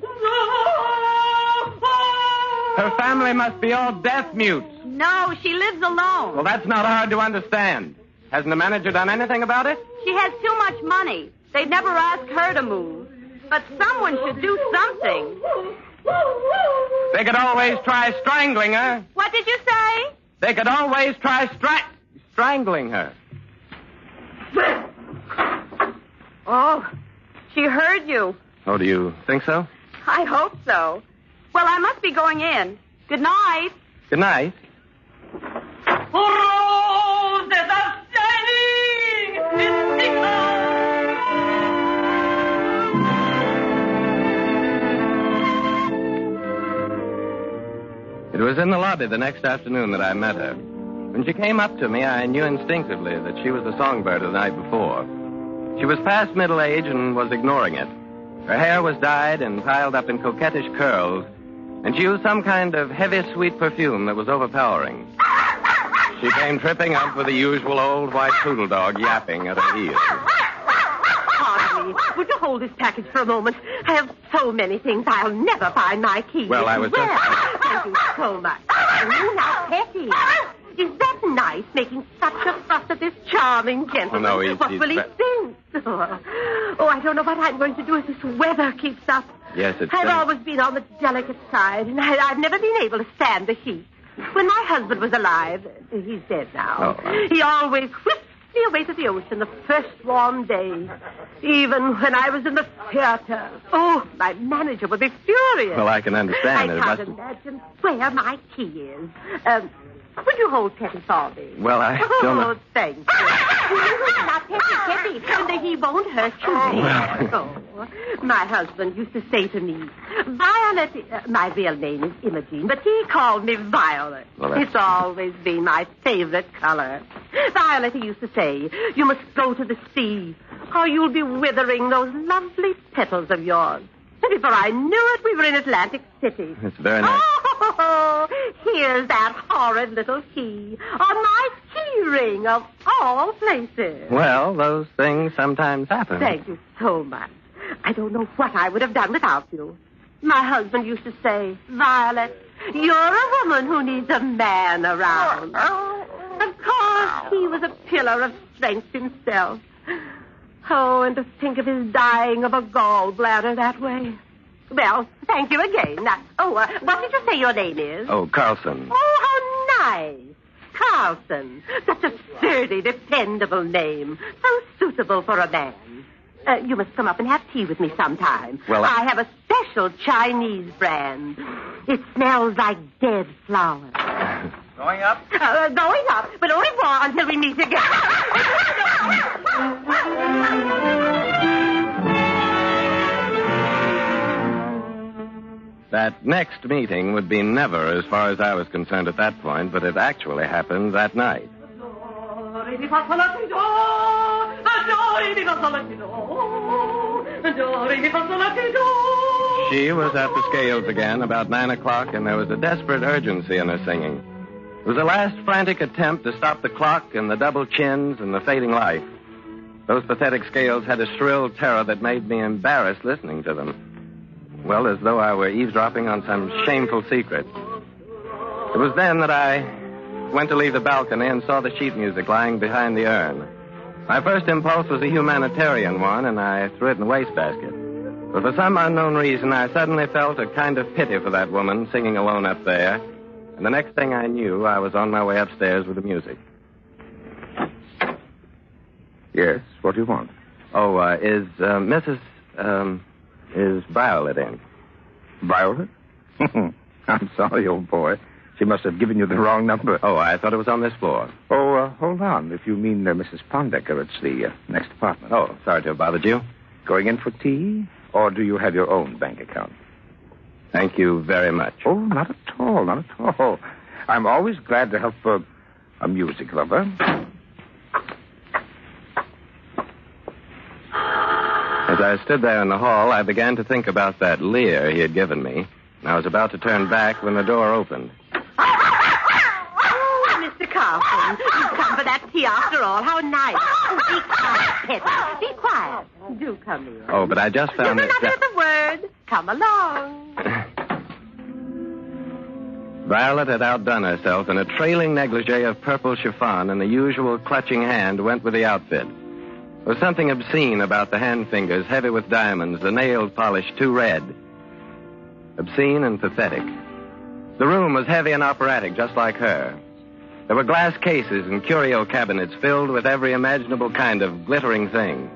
M: Her family must be all deaf mutes.
N: No, she lives alone.
M: Well, that's not hard to understand. Hasn't the manager done anything about it?
N: She has too much money. They'd never ask her to move. But someone should do something.
M: They could always try strangling her.
N: What did you say?
M: They could always try strangling her.
N: Oh, she heard you.
M: Oh, do you think so?
N: I hope so. Well, I must be going in. Good night.
M: Good night.
N: Roses are shining in the
M: It was in the lobby the next afternoon that I met her. When she came up to me, I knew instinctively that she was the songbird of the night before. She was past middle age and was ignoring it. Her hair was dyed and piled up in coquettish curls, and she used some kind of heavy, sweet perfume that was overpowering. She came tripping up with the usual old white poodle dog yapping at her heels.
Q: Pardon me. Would you hold this package for a moment? I have so many things I'll never find my key.
M: Well, I was just...
Q: Thank you so much. Oh, now, Petty. Is that nice, making such a fuss at this charming gentleman?
M: Oh, no,
Q: what will he think? Oh, I don't know what I'm going to do if this weather keeps up.
M: Yes, it's...
Q: I've always been on the delicate side, and I've never been able to stand the heat. When my husband was alive, he's dead now, he always whisked me away to the ocean the first warm day. Even when I was in the theater. Oh, my manager would be furious.
M: Well, I can understand it.
Q: I can't imagine where my key is. Would you hold Petty for me?
M: Well, I don't know.
Q: Oh, thank you. Now, Petty, he won't hurt you. Oh, my husband used to say to me, Violet, my real name is Imogene, but he called me Violet.
M: Well,
Q: it's always been my favorite color. Violet, he used to say, you must go to the sea, or you'll be withering those lovely petals of yours. And before I knew it, we were in Atlantic City.
M: It's very nice.
Q: Oh, here's that horrid little key on my key ring of all places.
M: Well, those things sometimes happen.
Q: Thank you so much. I don't know what I would have done without you. My husband used to say, Violet, you're a woman who needs a man around. Of course, he was a pillar of strength himself. Oh, and to think of his dying of a gallbladder that way. Well, thank you again. Now, what did you say your name is?
M: Oh, Carlson.
Q: Oh, how nice. Carlson. Such a sturdy, dependable name. So suitable for a man. You must come up and have tea with me sometime.
M: Well,
Q: I have a special Chinese brand. It smells like dead flowers.
F: Going up?
Q: Going up, but au revoir until we meet again.
M: That next meeting would be never, as far as I was concerned at that point, but it actually happened that night. She was at the scales again about 9 o'clock, and there was a desperate urgency in her singing. It was a last frantic attempt to stop the clock and the double chins and the fading light. Those pathetic scales had a shrill terror that made me embarrassed listening to them. Well, as though I were eavesdropping on some shameful secret. It was then that I went to leave the balcony and saw the sheet music lying behind the urn. My first impulse was a humanitarian one, and I threw it in the wastebasket. But for some unknown reason, I suddenly felt a kind of pity for that woman singing alone up there. And the next thing I knew, I was on my way upstairs with the music.
R: Yes, what do you want?
M: Oh, is Violet in?
R: Violet? I'm sorry, old boy. She must have given you the wrong number.
M: Oh, I thought it was on this floor.
R: Oh, hold on. If you mean Mrs. Pondecker, it's the next apartment.
M: Oh, sorry to have bothered you.
R: Going in for tea? Or do you have your own bank account?
M: Thank you very much.
R: Oh, not at all, not at all. I'm always glad to help a music lover.
M: As I stood there in the hall, I began to think about that leer he had given me. And I was about to turn back when the door opened.
Q: Oh, Mr. Carlson, you've come for that tea after all. How nice. Oh, be quiet, Petty. Be quiet. Do come in.
M: Oh, but I just found
Q: Never
M: that...
Q: a word. Come along.
M: Violet had outdone herself, and a trailing negligee of purple chiffon and the usual clutching hand went with the outfit. There was something obscene about the hand fingers, heavy with diamonds, the nail polish too red. Obscene and pathetic. The room was heavy and operatic, just like her. There were glass cases and curio cabinets filled with every imaginable kind of glittering thing.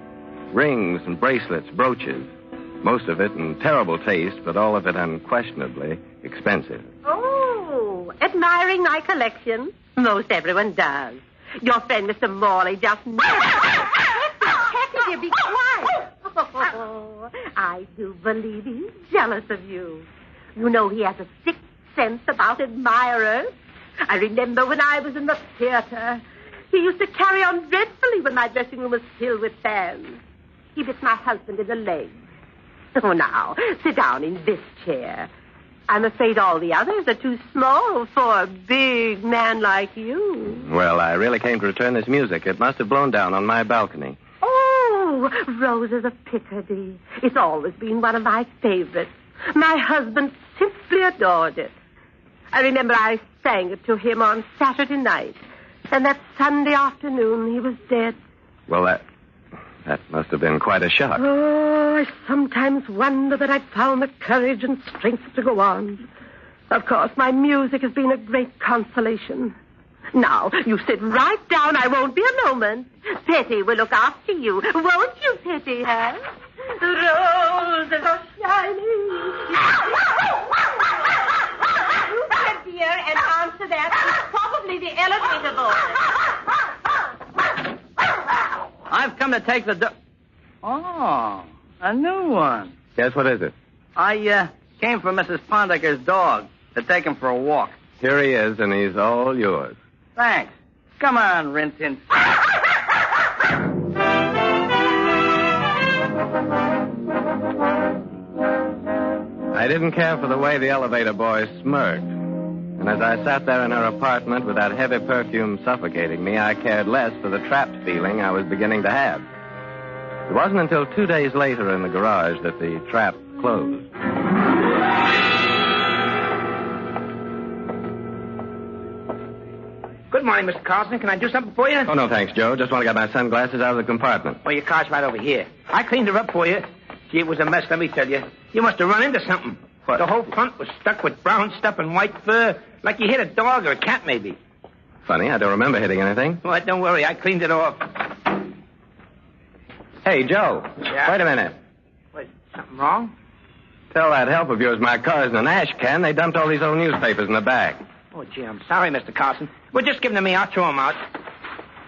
M: Rings and bracelets, brooches. Most of it in terrible taste, but all of it unquestionably expensive.
Q: Oh, admiring my collection? Most everyone does. Your friend Mr. Morley just... Kathy, be quiet. Oh, I do believe he's jealous of you. You know he has a sixth sense about admirers. I remember when I was in the theater, he used to carry on dreadfully when my dressing room was filled with fans. He bit my husband in the leg. Oh, now, sit down in this chair. I'm afraid all the others are too small for a big man like you.
M: Well, I really came to return this music. It must have blown down on my balcony.
Q: Oh, Roses of Picardy. It's always been one of my favorites. My husband simply adored it. I remember I sang it to him on Saturday night. And that Sunday afternoon, he was dead.
M: Well, that must have been quite a shock.
Q: Oh, I sometimes wonder that I found the courage and strength to go on. Of course, my music has been a great consolation. Now, you sit right down. I won't be a moment. Petty will look after you. Won't you, Petty, huh? The roses are shining. You get here and answer that. It's probably the elevator boy.
P: I've come to take the... Oh, a new one.
M: Yes, what is it?
P: I came for Mrs. Pondecker's dog to take him for a walk.
M: Here he is, and he's all yours.
P: Thanks. Come on, Rintin.
M: I didn't care for the way the elevator boy smirked. And as I sat there in her apartment with that heavy perfume suffocating me, I cared less for the trapped feeling I was beginning to have. It wasn't until 2 days later in the garage that the trap closed.
V: Good morning, Mr. Carlson. Can I do something for you?
M: Oh, no, thanks, Joe. Just want to get my sunglasses out of the compartment.
V: Well, your car's right over here. I cleaned her up for you. Gee, it was a mess, let me tell you. You must have run into something.
M: What?
V: The whole front was stuck with brown stuff and white fur, like you hit a dog or a cat, maybe.
M: Funny, I don't remember hitting anything.
V: Well, don't worry. I cleaned it off.
M: Hey, Joe.
V: Yeah?
M: Wait a minute.
V: What, something wrong?
M: Tell that help of yours my car's in an ash can. They dumped all these old newspapers in the back.
V: Oh, gee, I'm sorry, Mr. Carlson. Well, just give them to me. I'll throw them out.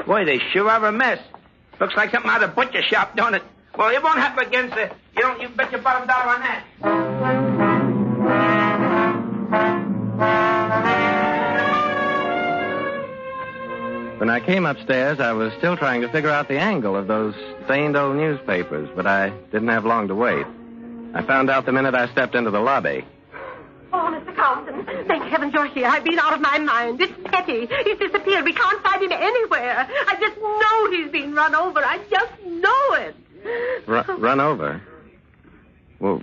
V: Boy, they sure are a mess. Looks like something out of a butcher shop, don't it? Well, it won't happen again, sir. You bet your bottom dollar on that.
M: When I came upstairs, I was still trying to figure out the angle of those stained old newspapers, but I didn't have long to wait. I found out the minute I stepped into the lobby.
Q: Oh, Mr. Carlson, thank heavens you're here. I've been out of my mind. It's Petty. He's disappeared. We can't find him anywhere. I just know he's been run over. I just know it.
M: Run over? Well,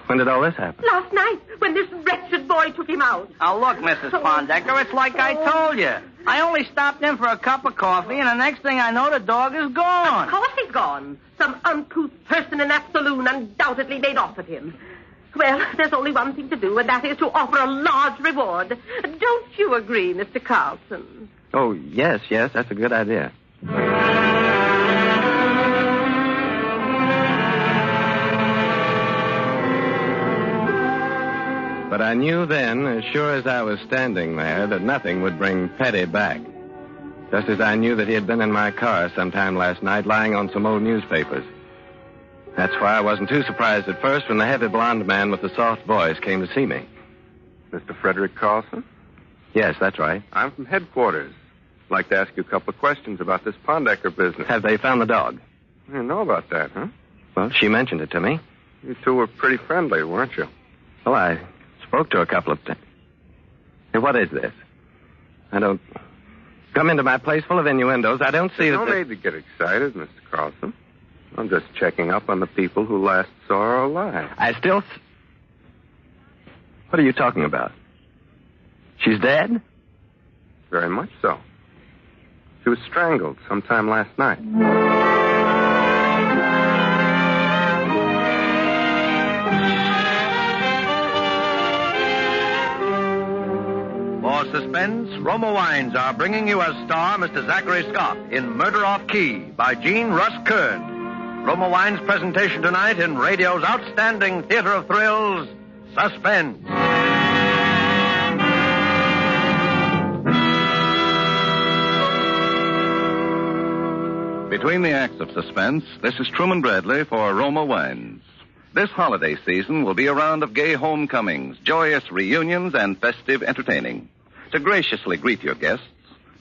M: when did all this happen?
Q: Last night, when this wretched boy took him out.
P: Now, look, Mrs. Pondecker, it's like I told you. I only stopped in for a cup of coffee, and the next thing I know, the dog is gone.
Q: Of course he's gone. Some uncouth person in that saloon undoubtedly made off with him. Well, there's only one thing to do, and that is to offer a large reward. Don't you agree, Mr. Carlson?
M: Oh, yes, that's a good idea. But I knew then, as sure as I was standing there, that nothing would bring Petty back. Just as I knew that he had been in my car sometime last night, lying on some old newspapers. That's why I wasn't too surprised at first when the heavy blonde man with the soft voice came to see me.
W: Mr. Frederick Carlson?
M: Yes, that's right.
W: I'm from headquarters. I'd like to ask you a couple of questions about this Pondecker business.
M: Have they found the dog?
W: You didn't know about that, huh?
M: Well, she mentioned it to me.
W: You two were pretty friendly, weren't you?
M: Well, I spoke to her a couple of times. Hey, what is this? I don't... Come into my place full of innuendos. I don't see
W: No need to get excited, Mr. Carlson. I'm just checking up on the people who last saw her alive.
M: I still... What are you talking about? She's dead?
W: Very much so. She was strangled sometime last night.
D: For suspense, Roma Wines are bringing you as star Mr. Zachary Scott in Murder Off Key by Gene Russ Kern. Roma Wines' presentation tonight in radio's outstanding theater of thrills, Suspense.
J: Between the acts of Suspense, this is Truman Bradley for Roma Wines. This holiday season will be a round of gay homecomings, joyous reunions, and festive entertaining. To graciously greet your guests,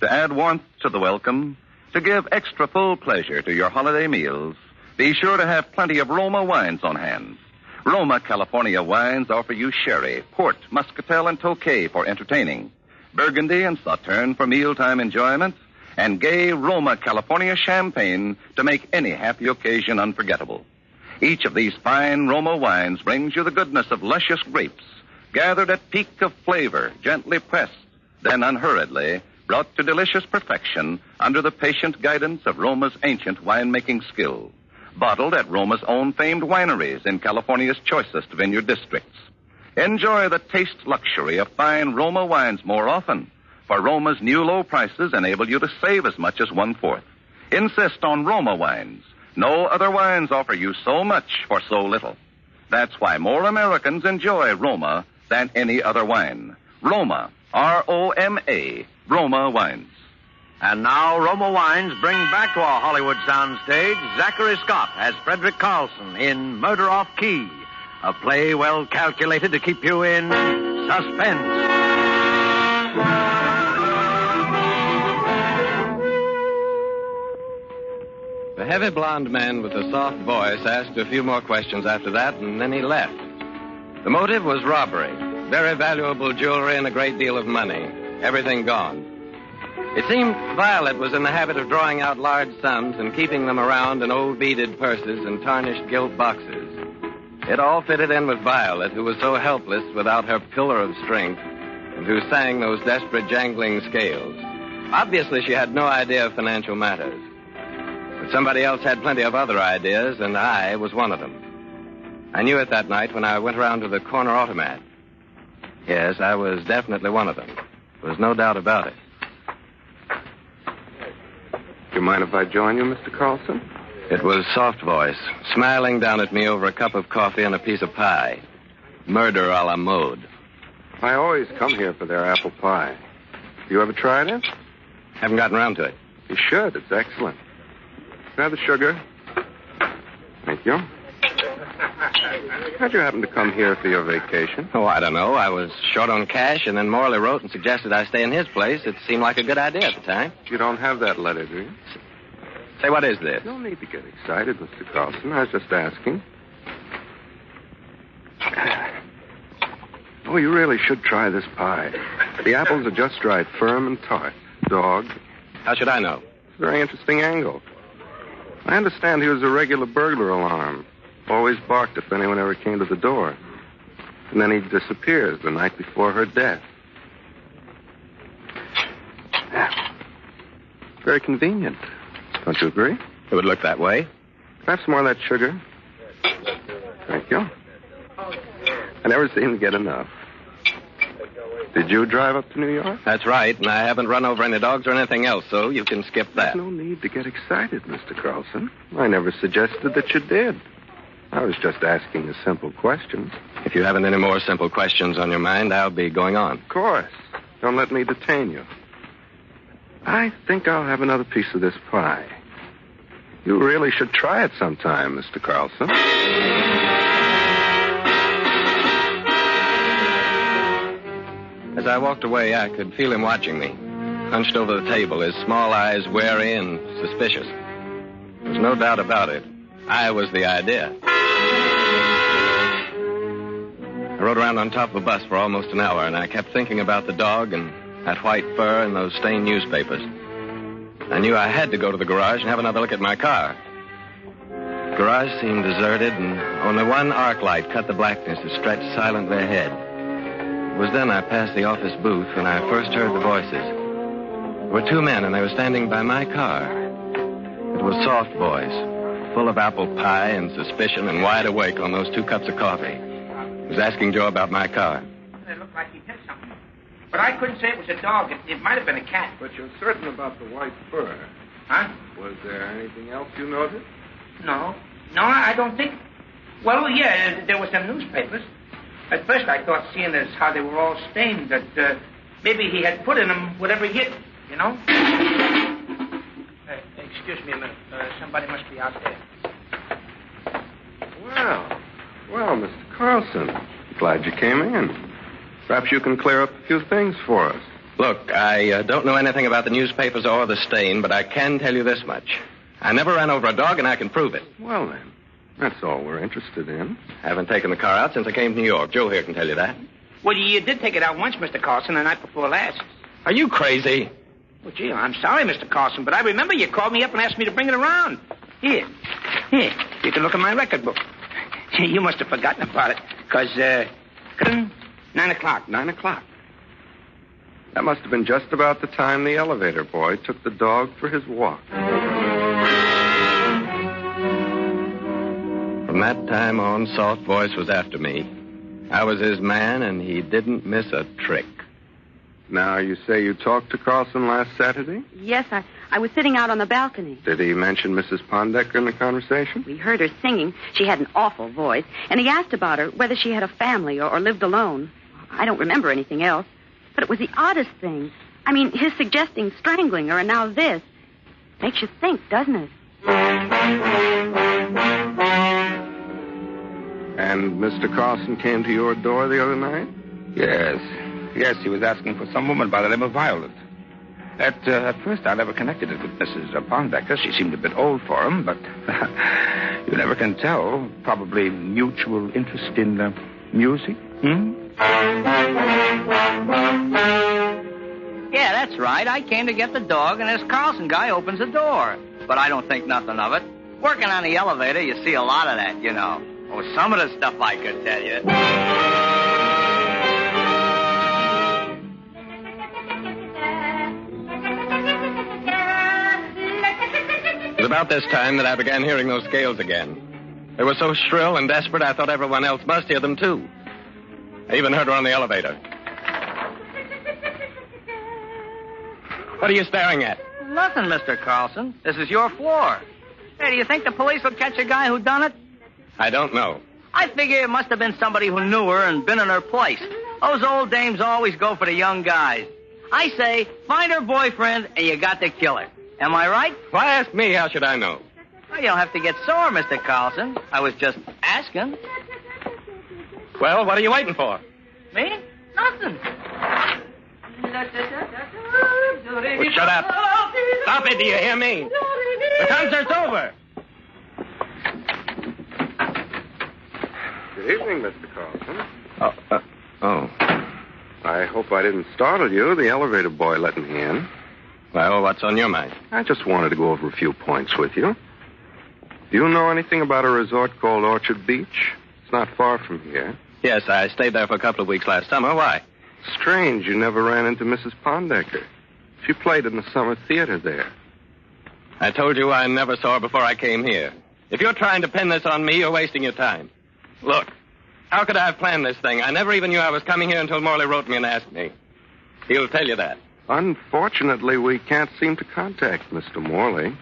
J: to add warmth to the welcome, to give extra full pleasure to your holiday meals, be sure to have plenty of Roma wines on hand. Roma California wines offer you sherry, port, muscatel, and tokay for entertaining, Burgundy and Sauterne for mealtime enjoyment, and gay Roma California champagne to make any happy occasion unforgettable. Each of these fine Roma wines brings you the goodness of luscious grapes, gathered at peak of flavor, gently pressed, then unhurriedly brought to delicious perfection under the patient guidance of Roma's ancient winemaking skill. Bottled at Roma's own famed wineries in California's choicest vineyard districts. Enjoy the taste luxury of fine Roma wines more often, for Roma's new low prices enable you to save as much as 1/4. Insist on Roma wines. No other wines offer you so much for so little. That's why more Americans enjoy Roma than any other wine. Roma, R-O-M-A, Roma wines.
D: And now Roma Wines bring back to our Hollywood soundstage Zachary Scott as Frederick Carlson in Murder Off Key, a play well calculated to keep you in suspense.
M: The heavy blonde man with the soft voice asked a few more questions after that, and then he left. The motive was robbery. Very valuable jewelry and a great deal of money. Everything gone. It seemed Violet was in the habit of drawing out large sums and keeping them around in old beaded purses and tarnished gilt boxes. It all fitted in with Violet, who was so helpless without her pillar of strength, and who sang those desperate jangling scales. Obviously, she had no idea of financial matters. But somebody else had plenty of other ideas, and I was one of them. I knew it that night when I went around to the corner automat. Yes, I was definitely one of them. There was no doubt about it.
W: Do you mind if I join you, Mr. Carlson?
M: It was Soft Voice, smiling down at me over a cup of coffee and a piece of pie. Murder a la mode.
W: I always come here for their apple pie. You ever tried it?
M: Haven't gotten around to it.
W: You should. It's excellent. Can I have the sugar? Thank you. How'd you happen to come here for your vacation?
M: Oh, I don't know. I was short on cash, and then Morley wrote and suggested I stay in his place. It seemed like a good idea at the time.
W: You don't have that letter, do you?
M: Say, what is this?
W: No need to get excited, Mr. Carlson. I was just asking. Oh, you really should try this pie. The apples are just right, firm and tart. Dog.
M: How should I know?
W: It's a very interesting angle. I understand he was a regular burglar alarm. Always barked if anyone ever came to the door. And then he disappears the night before her death. Very convenient. Don't you agree?
M: It would look that way.
W: Can I have some more of that sugar? Thank you. I never seem to get enough. Did you drive up to New York?
M: That's right, and I haven't run over any dogs or anything else, so you can skip that.
W: There's no need to get excited, Mr. Carlson. I never suggested that you did. I was just asking a simple question.
M: If you haven't any more simple questions on your mind, I'll be going on.
W: Of course. Don't let me detain you. I think I'll have another piece of this pie. You really should try it sometime, Mr. Carlson.
M: As I walked away, I could feel him watching me, hunched over the table, his small eyes wary and suspicious. There's no doubt about it. I was the idea. I rode around on top of a bus for almost an hour, and I kept thinking about the dog and that white fur and those stained newspapers. I knew I had to go to the garage and have another look at my car. The garage seemed deserted, and only one arc light cut the blackness that stretched silently ahead. It was then I passed the office booth when I first heard the voices. There were two men, and they were standing by my car. It was Soft Voice, full of apple pie and suspicion and wide awake on those 2 cups of coffee. He was asking Joe about my car.
V: It looked like he hit something. But I couldn't say it was a dog. It might have been a cat.
W: But you're certain about the white fur.
V: Huh?
W: Was there anything else you noticed?
V: No. No, I don't think... Well, yeah, there were some newspapers. At first I thought, seeing as how they were all stained, that maybe he had put in them whatever he hit, you know? Excuse me a minute. Somebody must be out there.
W: Well, Mr. Carlson, glad you came in. Perhaps you can clear up a few things for us.
M: Look, I don't know anything about the newspapers or the stain, but I can tell you this much. I never ran over a dog, and I can prove it.
W: Well, then, that's all we're interested in.
M: Haven't taken the car out since I came to New York. Joe here can tell you that.
V: Well, you did take it out once, Mr. Carlson, the night before last.
M: Are you crazy?
V: Well, gee, I'm sorry, Mr. Carlson, but I remember you called me up and asked me to bring it around. Here, you can look at my record book. You must have forgotten about it, because, 9 o'clock.
W: 9 o'clock. That must have been just about the time the elevator boy took the dog for his walk.
M: From that time on, Soft Voice was after me. I was his man, and he didn't miss a trick.
W: Now, you say you talked to Carlson last Saturday?
N: Yes, I was sitting out on the balcony.
W: Did he mention Mrs. Pondecker in the conversation?
N: We heard her singing. She had an awful voice. And he asked about her, whether she had a family or lived alone. I don't remember anything else. But it was the oddest thing. I mean, his suggesting strangling her and now this. Makes you think, doesn't it?
W: And Mr. Carlson came to your door the other night?
R: Yes, he was asking for some woman by the name of Violet. At first, I never connected it with Mrs. Pondecker. She seemed a bit old for him, but you never can tell. Probably mutual interest in music.
P: Yeah, that's right. I came to get the dog, and this Carlson guy opens the door. But I don't think nothing of it. Working on the elevator, you see a lot of that, you know. Oh, some of the stuff I could tell you.
M: It was about this time that I began hearing those scales again. They were so shrill and desperate, I thought everyone else must hear them, too. I even heard her on the elevator. What are you staring at?
P: Nothing, Mr. Carlson. This is your floor. Hey, do you think the police will catch a guy who done it?
M: I don't know.
P: I figure it must have been somebody who knew her and been in her place. Those old dames always go for the young guys. I say, find her boyfriend, and you got to kill her. Am I right?
M: Why ask me? How should I know?
P: Well, you don't have to get sore, Mr. Carlson. I was just asking.
M: Well, what are you waiting for?
P: Me? Nothing.
M: Well, shut up. Stop it, do you hear me? The concert's over.
W: Good evening, Mr. Carlson.
M: Oh.
W: I hope I didn't startle you. The elevator boy let me in.
M: Well, what's on your mind?
W: I just wanted to go over a few points with you. Do you know anything about a resort called Orchard Beach? It's not far from here.
M: Yes, I stayed there for a couple of weeks last summer. Why?
W: Strange you never ran into Mrs. Pondecker. She played in the summer theater there.
M: I told you I never saw her before I came here. If you're trying to pin this on me, you're wasting your time. Look, how could I have planned this thing? I never even knew I was coming here until Morley wrote me and asked me. He'll tell you that.
W: Unfortunately, we can't seem to contact Mr. Morley.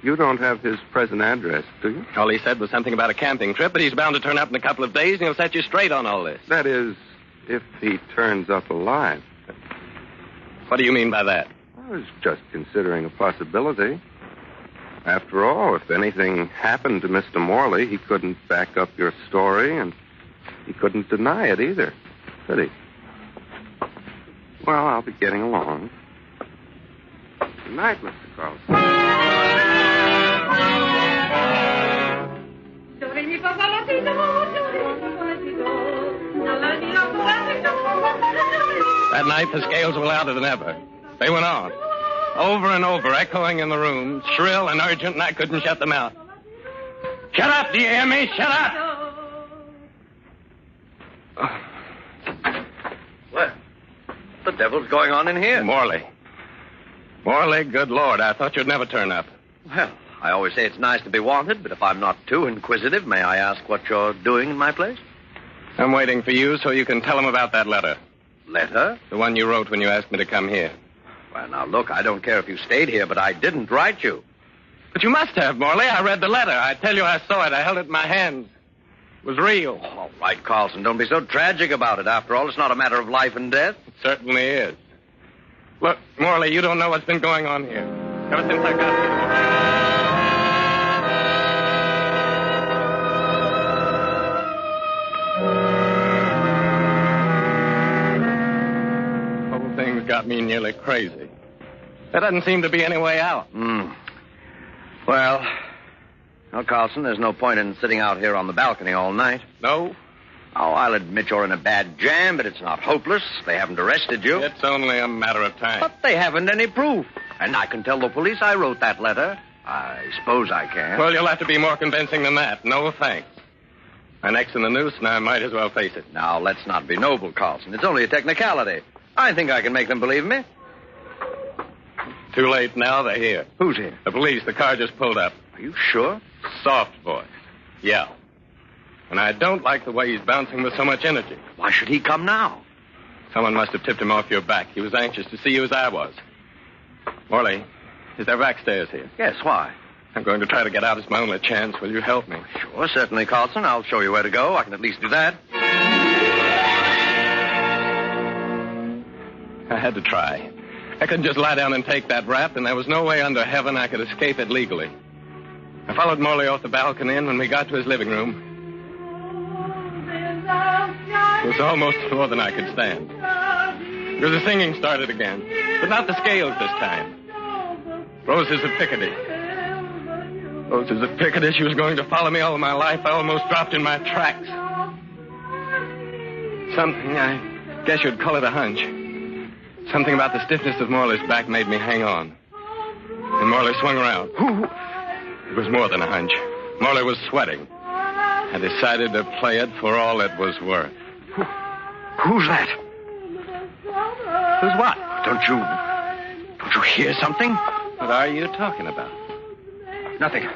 W: You don't have his present address, do you?
M: All he said was something about a camping trip, but he's bound to turn up in a couple of days, and he'll set you straight on all this.
W: That is, if he turns up alive.
M: What do you mean by that?
W: I was just considering a possibility. After all, if anything happened to Mr. Morley, he couldn't back up your story, and he couldn't deny it either, could he? Well, I'll be getting along. Good night, Mr. Carlson.
M: That night, the scales were louder than ever. They went on, over and over, echoing in the room, shrill and urgent, and I couldn't shut them out. Shut up, do you hear me? Shut up!
D: What? The devil's going on in here?
M: Morley, good Lord, I thought you'd never turn up.
D: Well, I always say it's nice to be wanted, but if I'm not too inquisitive, may I ask what you're doing in my place?
M: I'm waiting for you so you can tell him about that letter.
D: Letter?
A: The one you wrote when you asked me to come here.
D: Well, now, look, I don't care if you stayed here, but I didn't write you.
A: But you must have, Morley. I read the letter. I tell you, I saw it. I held it in my hands. It was real.
D: All right, Carlson, don't be so tragic about it. After all, it's not a matter of life and death.
A: It certainly is. Look, Morley, you don't know what's been going on here. Ever since I got here. Things got me nearly crazy. There doesn't seem to be any way out.
D: Well, Carlson, there's no point in sitting out here on the balcony all night.
A: No?
D: Oh, I'll admit you're in a bad jam, but it's not hopeless. They haven't arrested you.
A: It's only a matter of time.
D: But they haven't any proof. And I can tell the police I wrote that letter. I suppose I can.
A: Well, you'll have to be more convincing than that. No thanks. My neck's in the noose, and I might as well face it.
D: Now, let's not be noble, Carlson. It's only a technicality. I think I can make them believe me.
A: Too late now. They're here.
D: Who's here?
A: The police. The car just pulled up.
D: Are you sure?
A: Soft voice. Yeah. And I don't like the way he's bouncing with so much energy.
D: Why should he come now?
A: Someone must have tipped him off your back. He was anxious to see you as I was. Morley, is there backstairs here?
D: Yes, why?
A: I'm going to try to get out. It's my only chance. Will you help me?
D: Sure, certainly, Carlson. I'll show you where to go. I can at least do that.
A: I had to try. I couldn't just lie down and take that rap, and there was no way under heaven I could escape it legally. I followed Morley off the balcony, and when we got to his living room, it was almost more than I could stand. Because the singing started again, but not the scales this time. Roses of Picardy. Roses of Picardy. She was going to follow me all my life. I almost dropped in my tracks. Something, I guess you'd call it a hunch. Something about the stiffness of Morley's back made me hang on. And Morley swung around. It was more than a hunch. Morley was sweating. I decided to play it for all it was worth.
D: Who's that?
A: Who's what?
D: Don't you hear something?
A: What are you talking about?
D: Nothing.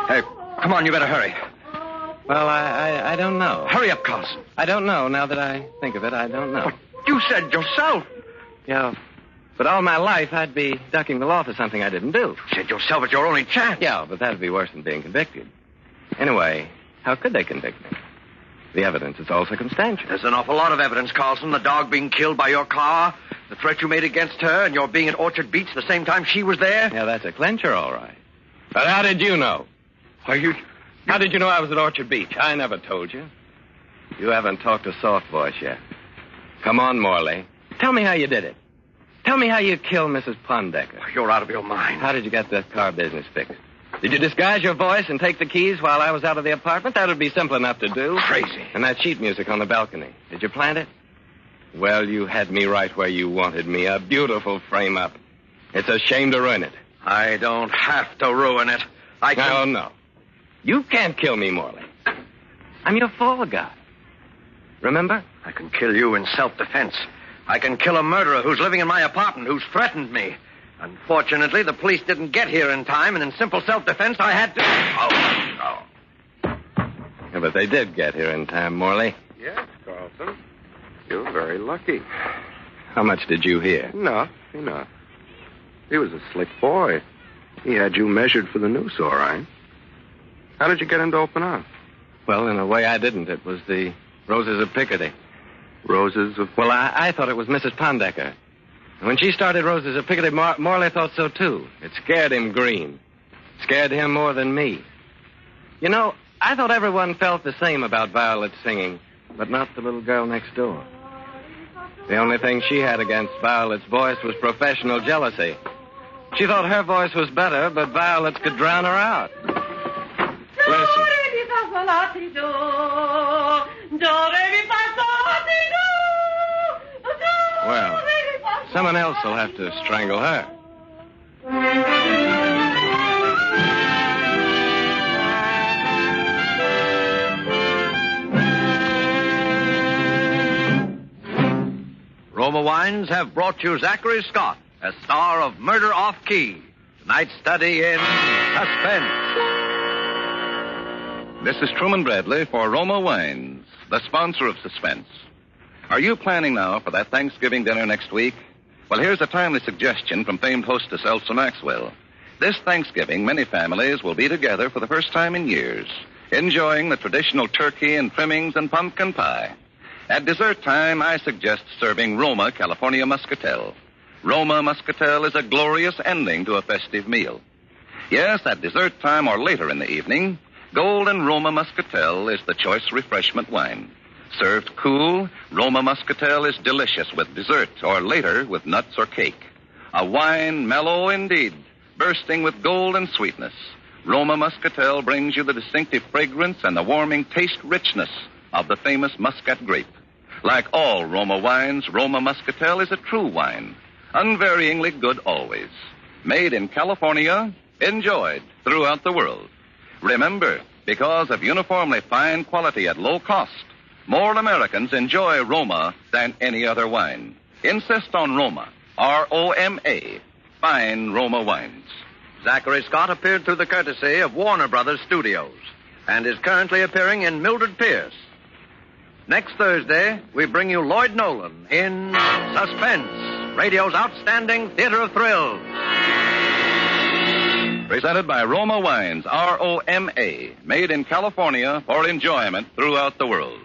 D: Hey, come on, you better hurry.
A: Well, I don't know.
D: Hurry up, Carlson.
A: I don't know. Now that I think of it, I don't know.
D: But you said yourself.
A: Yeah, but all my life I'd be ducking the law for something I didn't do.
D: You said yourself it's your only chance.
A: Yeah, but that'd be worse than being convicted. Anyway, how could they convict me? The evidence is all circumstantial.
D: There's an awful lot of evidence, Carlson. The dog being killed by your car, the threat you made against her, and your being at Orchard Beach the same time she was there.
A: Yeah, that's a clincher, all right. But how did you know? How did you know I was at Orchard Beach? I never told you. You haven't talked to Soft Voice yet. Come on, Morley. Tell me how you did it. Tell me how you killed Mrs. Pondecker.
D: You're out of your mind.
A: How did you get that car business fixed? Did you disguise your voice and take the keys while I was out of the apartment? That would be simple enough to do.
D: Crazy.
A: And that sheet music on the balcony. Did you plant it? Well, you had me right where you wanted me. A beautiful frame-up. It's a shame to ruin it.
D: I don't have to ruin it.
A: No. You can't kill me, Morley. I'm your fall guy. Remember?
D: I can kill you in self-defense. I can kill a murderer who's living in my apartment, who's threatened me. Unfortunately, the police didn't get here in time, and in simple self-defense, I had to...
A: Yeah, but they did get here in time, Morley.
W: Yes, Carlson. You're very lucky.
A: How much did you hear?
W: Enough. He was a slick boy. He had you measured for the noose, all right. How did you get him to open up?
A: Well, in a way, I didn't. It was the Roses of Picardy.
W: Roses of...
A: Well, I thought it was Mrs. Pondecker. When she started Roses of Picardy, Morley thought so, too. It scared him green. Scared him more than me. You know, I thought everyone felt the same about Violet's singing, but not the little girl next door. The only thing she had against Violet's voice was professional jealousy. She thought her voice was better, but Violet's could drown her out. Listen. Well, someone else will have to strangle her.
D: Roma Wines have brought you Zachary Scott, a star of Murder Off Key. Tonight's study in Suspense.
E: This is Truman Bradley for Roma Wines, the sponsor of Suspense.
J: Are you planning now for that Thanksgiving dinner next week? Well, here's a timely suggestion from famed hostess Elsa Maxwell. This Thanksgiving, many families will be together for the first time in years, enjoying the traditional turkey and trimmings and pumpkin pie. At dessert time, I suggest serving Roma California Muscatel. Roma Muscatel is a glorious ending to a festive meal. Yes, at dessert time or later in the evening, Golden Roma Muscatel is the choice refreshment wine. Served cool, Roma Muscatel is delicious with dessert or later with nuts or cake. A wine mellow indeed, bursting with golden sweetness. Roma Muscatel brings you the distinctive fragrance and the warming taste richness of the famous Muscat grape. Like all Roma wines, Roma Muscatel is a true wine, unvaryingly good always. Made in California, enjoyed throughout the world. Remember, because of uniformly fine quality at low cost, more Americans enjoy Roma than any other wine. Insist on Roma, R-O-M-A, fine Roma wines.
D: Zachary Scott appeared through the courtesy of Warner Brothers Studios and is currently appearing in Mildred Pierce. Next Thursday, we bring you Lloyd Nolan in Suspense, radio's outstanding theater of thrills.
J: Presented by Roma Wines, R-O-M-A, made in California for enjoyment throughout the world.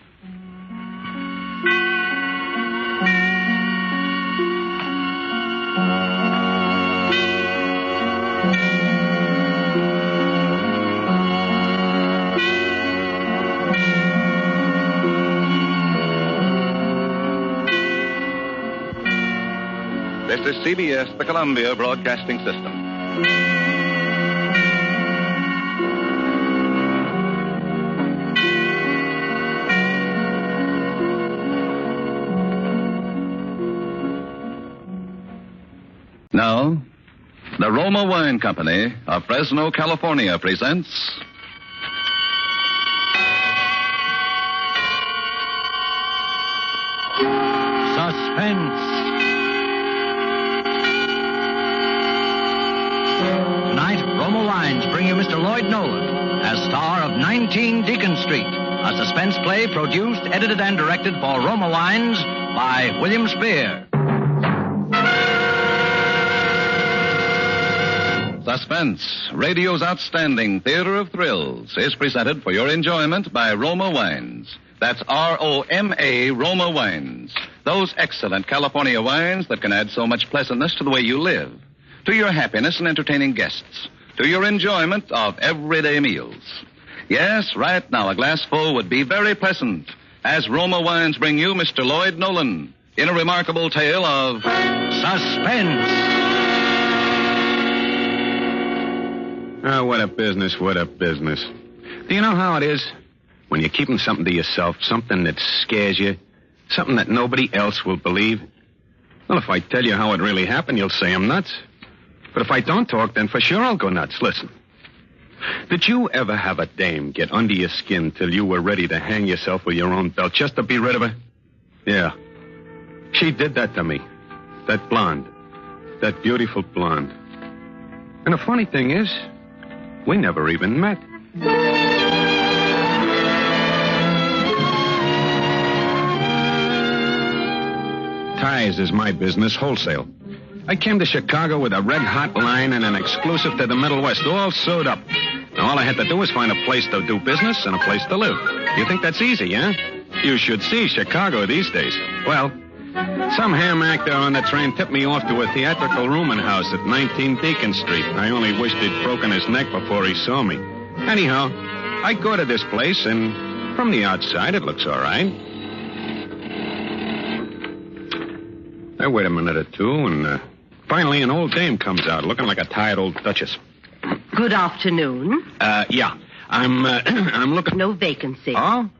J: This is CBS, the Columbia Broadcasting System. Now, the Roma Wine Company of Fresno, California presents
D: Suspense. Tonight, Roma Wines bring you Mr. Lloyd Nolan as star of 19 Deacon Street, a suspense play produced, edited, and directed for Roma Wines by William Spear.
J: Suspense, radio's outstanding theater of thrills, is presented for your enjoyment by Roma Wines. That's R-O-M-A, Roma Wines. Those excellent California wines that can add so much pleasantness to the way you live, to your happiness in entertaining guests, to your enjoyment of everyday meals. Yes, right now a glassful would be very pleasant as Roma Wines bring you Mr. Lloyd Nolan in a remarkable tale of suspense.
R: Oh, what a business, what a business. Do you know how it is? When you're keeping something to yourself, something that scares you, something that nobody else will believe. Well, if I tell you how it really happened, you'll say I'm nuts. But if I don't talk, then for sure I'll go nuts. Listen. Did you ever have a dame get under your skin till you were ready to hang yourself with your own belt just to be rid of her? Yeah. She did that to me. That blonde. That beautiful blonde. And the funny thing is, we never even met. Ties is my business, wholesale. I came to Chicago with a red-hot line and an exclusive to the Middle West, all sewed up. Now, all I had to do was find a place to do business and a place to live. You think that's easy, huh? You should see Chicago these days. Well, some ham actor on the train tipped me off to a theatrical rooming house at 19 Deacon Street. I only wished he'd broken his neck before he saw me. Anyhow, I go to this place, and from the outside, it looks all right. I wait a minute or two, and finally an old dame comes out, looking like a tired old duchess.
Q: Good afternoon.
R: Yeah. I'm looking...
Q: No vacancy.
R: Oh?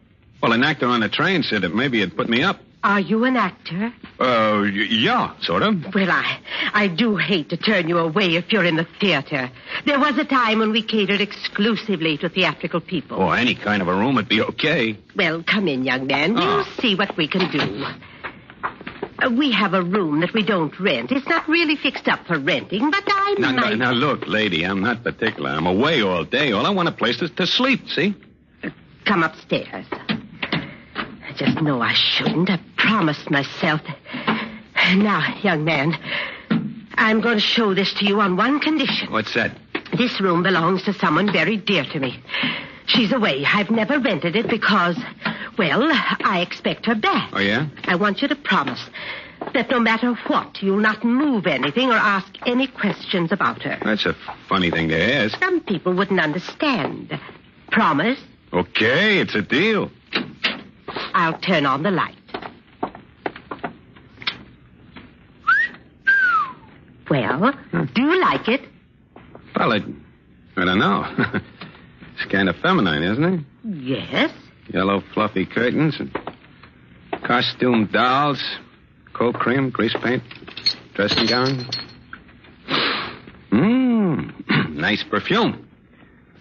R: Well, an actor on the train said that maybe it'd put me up.
Q: Are you an actor?
R: Yeah, sort of.
Q: Well, I do hate to turn you away if you're in the theater. There was a time when we catered exclusively to theatrical people.
R: Oh, any kind of a room would be okay.
Q: Well, come in, young man. We'll see what we can do. We have a room that we don't rent. It's not really fixed up for renting, but I might...
R: Now, look, lady, I'm not particular. I'm away all day. All I want a place is to sleep, see?
Q: Come upstairs. I just know I shouldn't. I've promised myself. Now, young man, I'm going to show this to you on one condition.
R: What's that?
Q: This room belongs to someone very dear to me. She's away. I've never rented it because, well, I expect her back.
R: Oh, yeah?
Q: I want you to promise that no matter what, you'll not move anything or ask any questions about her.
R: That's a funny thing to ask.
Q: Some people wouldn't understand. Promise?
R: Okay, it's a deal.
Q: I'll turn on the light. Well, do you like it?
R: Well, I don't know. It's kind of feminine, isn't it?
Q: Yes.
R: Yellow fluffy curtains and costume dolls, cold cream, grease paint, dressing gown. Nice perfume.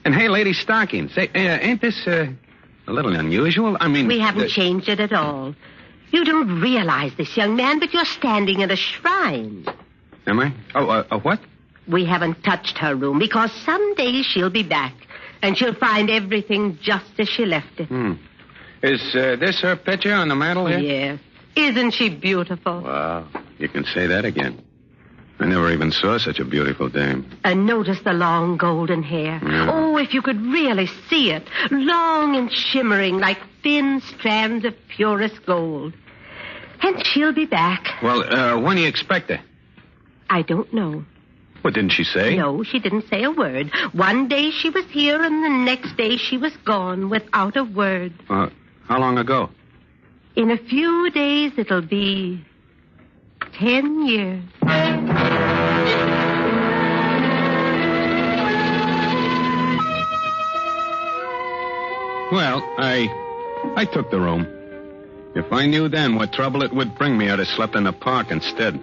R: And hey, lady stockings. Say, ain't this a little unusual? I mean...
Q: We haven't changed it at all. You don't realize this, young man, but you're standing at a shrine.
R: Am I? Oh, a what?
Q: We haven't touched her room because someday she'll be back, and she'll find everything just as she left it.
R: Is this her picture on the mantel here?
Q: Yes. Isn't she beautiful?
R: Wow. You can say that again. I never even saw such a beautiful dame.
Q: And notice the long golden hair.
R: Yeah.
Q: Oh, if you could really see it. Long and shimmering like thin strands of purest gold. And she'll be back.
R: Well, when do you expect her?
Q: I don't know.
R: What, didn't she say?
Q: No, she didn't say a word. One day she was here, and the next day she was gone without a word.
R: How long ago?
Q: In a few days, it'll be 10 years.
R: Well, I took the room. If I knew then what trouble it would bring me, I'd have slept in the park instead.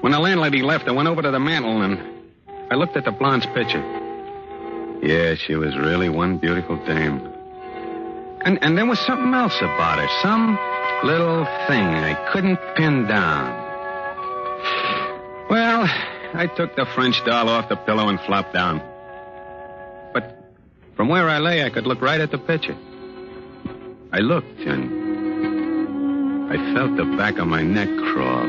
R: When the landlady left, I went over to the mantel and I looked at the blonde's picture. Yeah, she was really one beautiful dame. And there was something else about her. Some little thing I couldn't pin down. Well, I took the French doll off the pillow and flopped down. But from where I lay, I could look right at the picture. I looked and I felt the back of my neck crawl.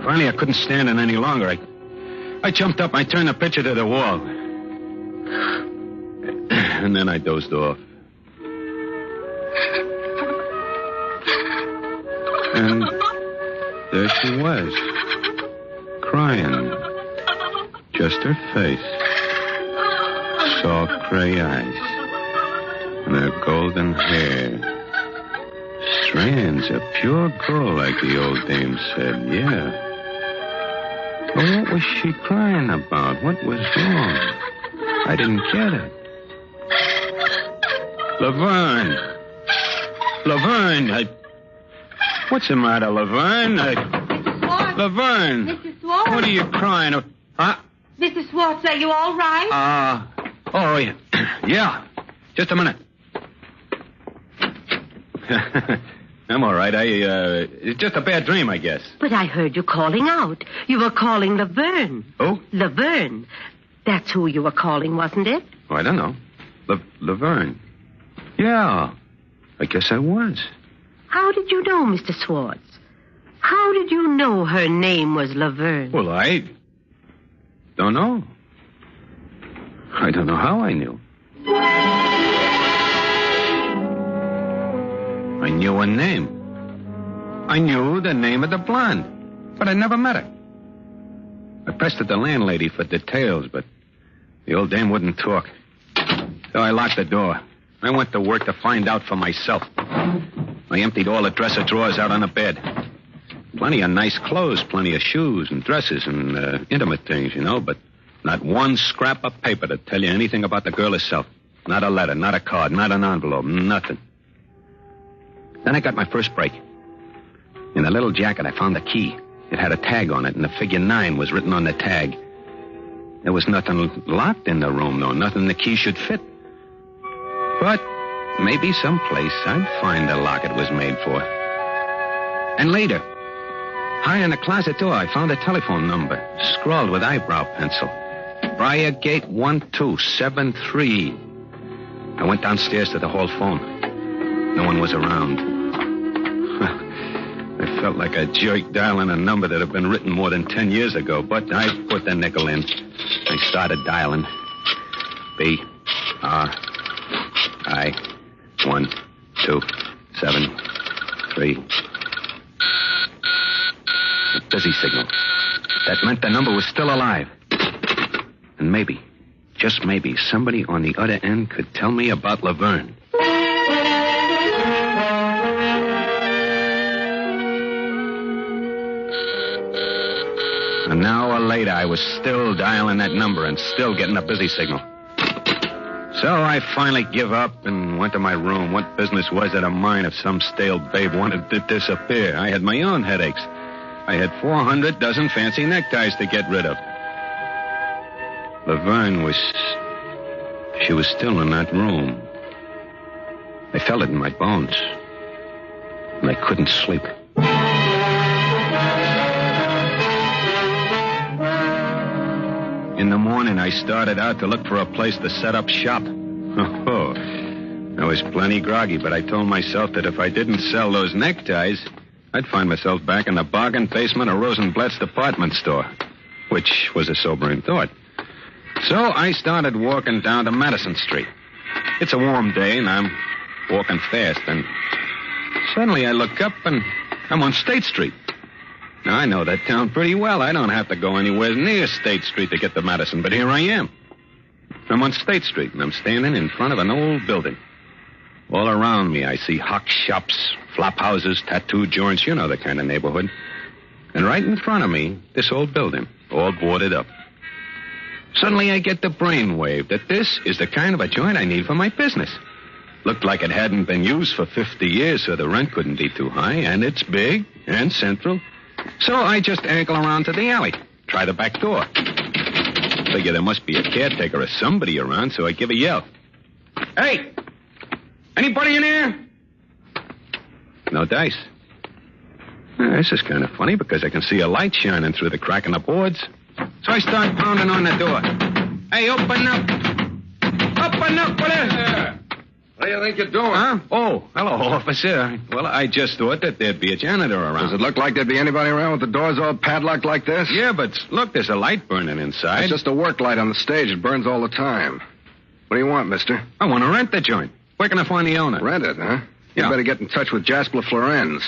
R: Finally, I couldn't stand it any longer. I jumped up, I turned the picture to the wall. And then I dozed off. And there she was, crying. Just her face. Soft gray eyes. And her golden hair. Strands of pure gold, like the old dame said, yeah. Well, what was she crying about? What was wrong? I didn't get it. Laverne. What's the matter, Laverne?
Q: Mrs. Swartz.
R: Laverne.
Q: Mrs. Swartz.
R: What are you crying of? Huh?
Q: Mrs. Swartz, are you all right?
R: Oh, yeah. Yeah. Just a minute. I'm all right. It's just a bad dream, I guess.
Q: But I heard you calling out. You were calling Laverne.
R: Who?
Q: Laverne. That's who you were calling, wasn't it?
R: Oh, I don't know. Laverne. Yeah. I guess I was.
Q: How did you know, Mr. Swartz? How did you know her name was Laverne?
R: Well, I don't know. I don't know how I knew. I knew her name. I knew the name of the blonde, but I never met her. I pestered the landlady for details, but the old dame wouldn't talk. So I locked the door. I went to work to find out for myself. I emptied all the dresser drawers out on the bed. Plenty of nice clothes, plenty of shoes and dresses and intimate things, you know, but not one scrap of paper to tell you anything about the girl herself. Not a letter, not a card, not an envelope, nothing. Then I got my first break. In the little jacket, I found a key. It had a tag on it, and the figure 9 was written on the tag. There was nothing locked in the room, though. Nothing the key should fit. But maybe someplace I'd find the lock it was made for. And later, high in the closet door, I found a telephone number, scrawled with eyebrow pencil. Briargate 1273. I went downstairs to the hall phone. No one was around. felt like a jerk dialing a number that had been written more than 10 years ago, but I put the nickel in. I started dialing. B-R-I 1 2 7 3. A busy signal. That meant the number was still alive. And maybe, just maybe, somebody on the other end could tell me about Laverne. An hour later, I was still dialing that number and still getting a busy signal. So I finally give up and went to my room. What business was it of mine if some stale babe wanted to disappear? I had my own headaches. I had 400 dozen fancy neckties to get rid of. Laverne she was still in that room. I felt it in my bones. And I couldn't sleep. In the morning, I started out to look for a place to set up shop. Oh, I was plenty groggy, but I told myself that if I didn't sell those neckties, I'd find myself back in the bargain basement of Rosenblatt's department store, which was a sobering thought. So I started walking down to Madison Street. It's a warm day, and I'm walking fast, and suddenly I look up, and I'm on State Street. Now, I know that town pretty well. I don't have to go anywhere near State Street to get to Madison, but here I am. I'm on State Street, and I'm standing in front of an old building. All around me, I see hock shops, flop houses, tattoo joints, you know the kind of neighborhood. And right in front of me, this old building, all boarded up. Suddenly, I get the brainwave that this is the kind of a joint I need for my business. Looked like it hadn't been used for 50 years, so the rent couldn't be too high, and it's big and central. So I just angle around to the alley, try the back door. Figure there must be a caretaker or somebody around, so I give a yell. Hey! Anybody in here? No dice. This is kind of funny because I can see a light shining through the crack in the boards. So I start pounding on the door. Hey, open up! Open up, will you?
W: What do you think you're doing?
R: Huh? Oh, hello, officer. Well, I just thought that there'd be a janitor around.
W: Does it look like there'd be anybody around with the doors all padlocked like this?
R: Yeah, but look, there's a light burning inside.
W: It's just a work light on the stage. It burns all the time. What do you want, mister?
R: I want to rent the joint. Where can I find the owner?
W: Rent it, huh? You
R: Yeah.
W: better get in touch with Jasper Florenz.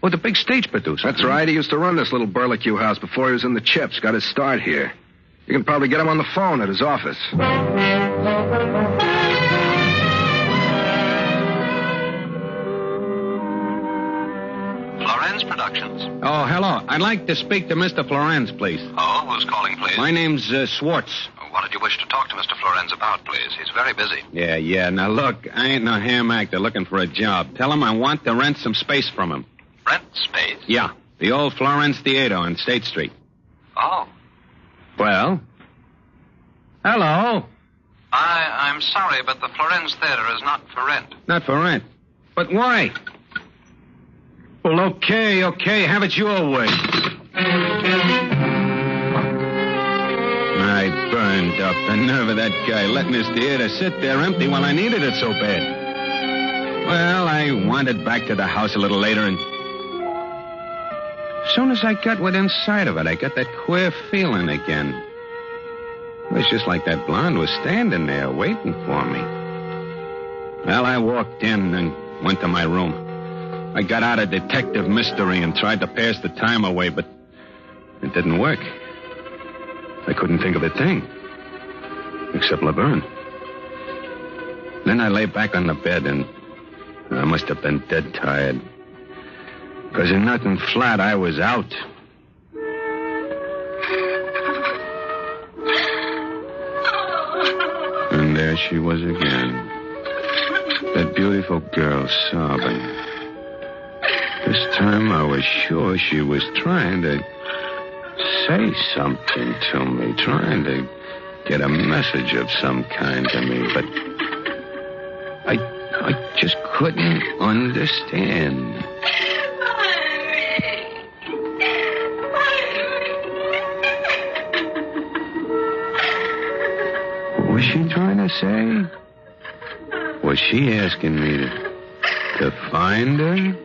R: Oh, the big stage producer.
W: That's right. He used to run this little Burlicue house before he was in the Chips. Got his start here. You can probably get him on the phone at his office.
I: Florenz Productions.
R: Oh, hello. I'd like to speak to Mr. Florenz, please.
I: Oh, who's calling, please?
R: My name's Swartz.
I: What did you wish to talk to Mr. Florenz about, please? He's very busy.
R: Yeah. Now, look, I ain't no ham actor looking for a job. Tell him I want to rent some space from him.
I: Rent space?
R: Yeah, the old Florenz Theater on State Street.
I: Oh.
R: Well? Hello?
I: I'm sorry, but the Florenz Theater is not for rent.
R: Not for rent. But why? Well, okay. Have it your way. I burned up. The nerve of that guy letting his theater sit there empty while I needed it so bad. Well, I wandered back to the house a little later, and as soon as I got within sight of it, I got that queer feeling again. It was just like that blonde was standing there waiting for me. Well, I walked in and went to my room. I got out of detective mystery and tried to pass the time away, but it didn't work. I couldn't think of a thing, except Laverne. Then I lay back on the bed, and I must have been dead tired. Because in nothing flat, I was out. And there she was again. That beautiful girl sobbing. This time I was sure she was trying to say something to me, trying to get a message of some kind to me, but I just couldn't understand. What was she trying to say? Was she asking me to find her?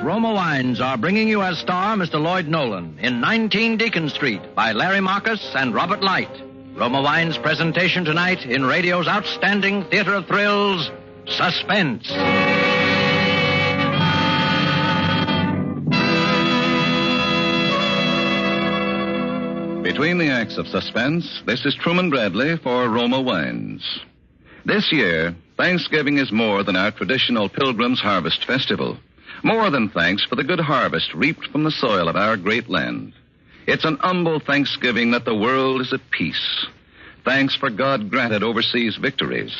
D: Roma Wines are bringing you as star Mr. Lloyd Nolan in 19 Deacon Street by Larry Marcus and Robert Light. Roma Wines' presentation tonight in radio's outstanding theater of thrills, Suspense.
K: Between the acts of Suspense, this is Truman Bradley for Roma Wines. This year, Thanksgiving is more than our traditional Pilgrim's Harvest Festival. More than thanks for the good harvest reaped from the soil of our great land. It's an humble thanksgiving that the world is at peace. Thanks for God-granted overseas victories.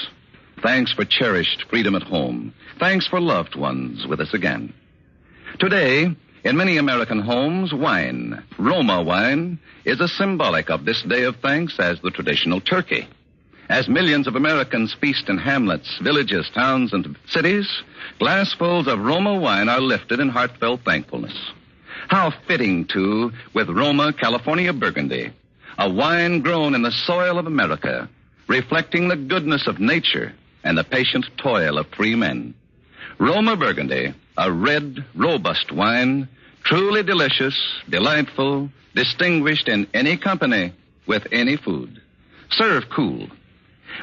K: Thanks for cherished freedom at home. Thanks for loved ones with us again. Today, in many American homes, wine, Roma wine, is as symbolic of this day of thanks as the traditional turkey. As millions of Americans feast in hamlets, villages, towns, and cities, glassfuls of Roma wine are lifted in heartfelt thankfulness. How fitting, too, with Roma California Burgundy, a wine grown in the soil of America, reflecting the goodness of nature and the patient toil of free men. Roma Burgundy, a red, robust wine, truly delicious, delightful, distinguished in any company, with any food. Serve cool.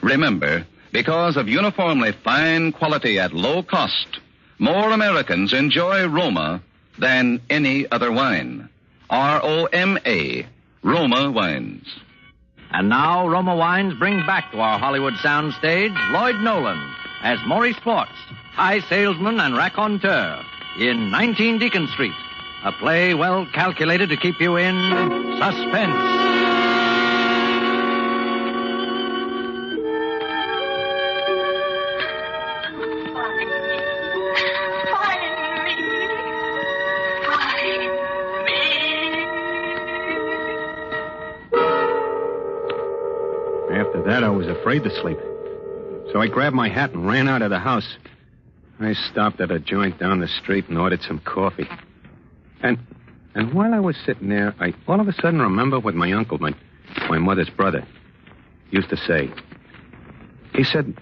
K: Remember, because of uniformly fine quality at low cost, more Americans enjoy Roma than any other wine. R-O-M-A, Roma Wines.
D: And now, Roma Wines bring back to our Hollywood soundstage Lloyd Nolan as Maurice Schwartz, high salesman and raconteur, in 19 Deacon Street, a play well calculated to keep you in suspense.
L: After that, I was afraid to sleep. So I grabbed my hat and ran out of the house. I stopped at a joint down the street and ordered some coffee. And while I was sitting there, I all of a sudden remembered what my uncle, my mother's brother, used to say. He said,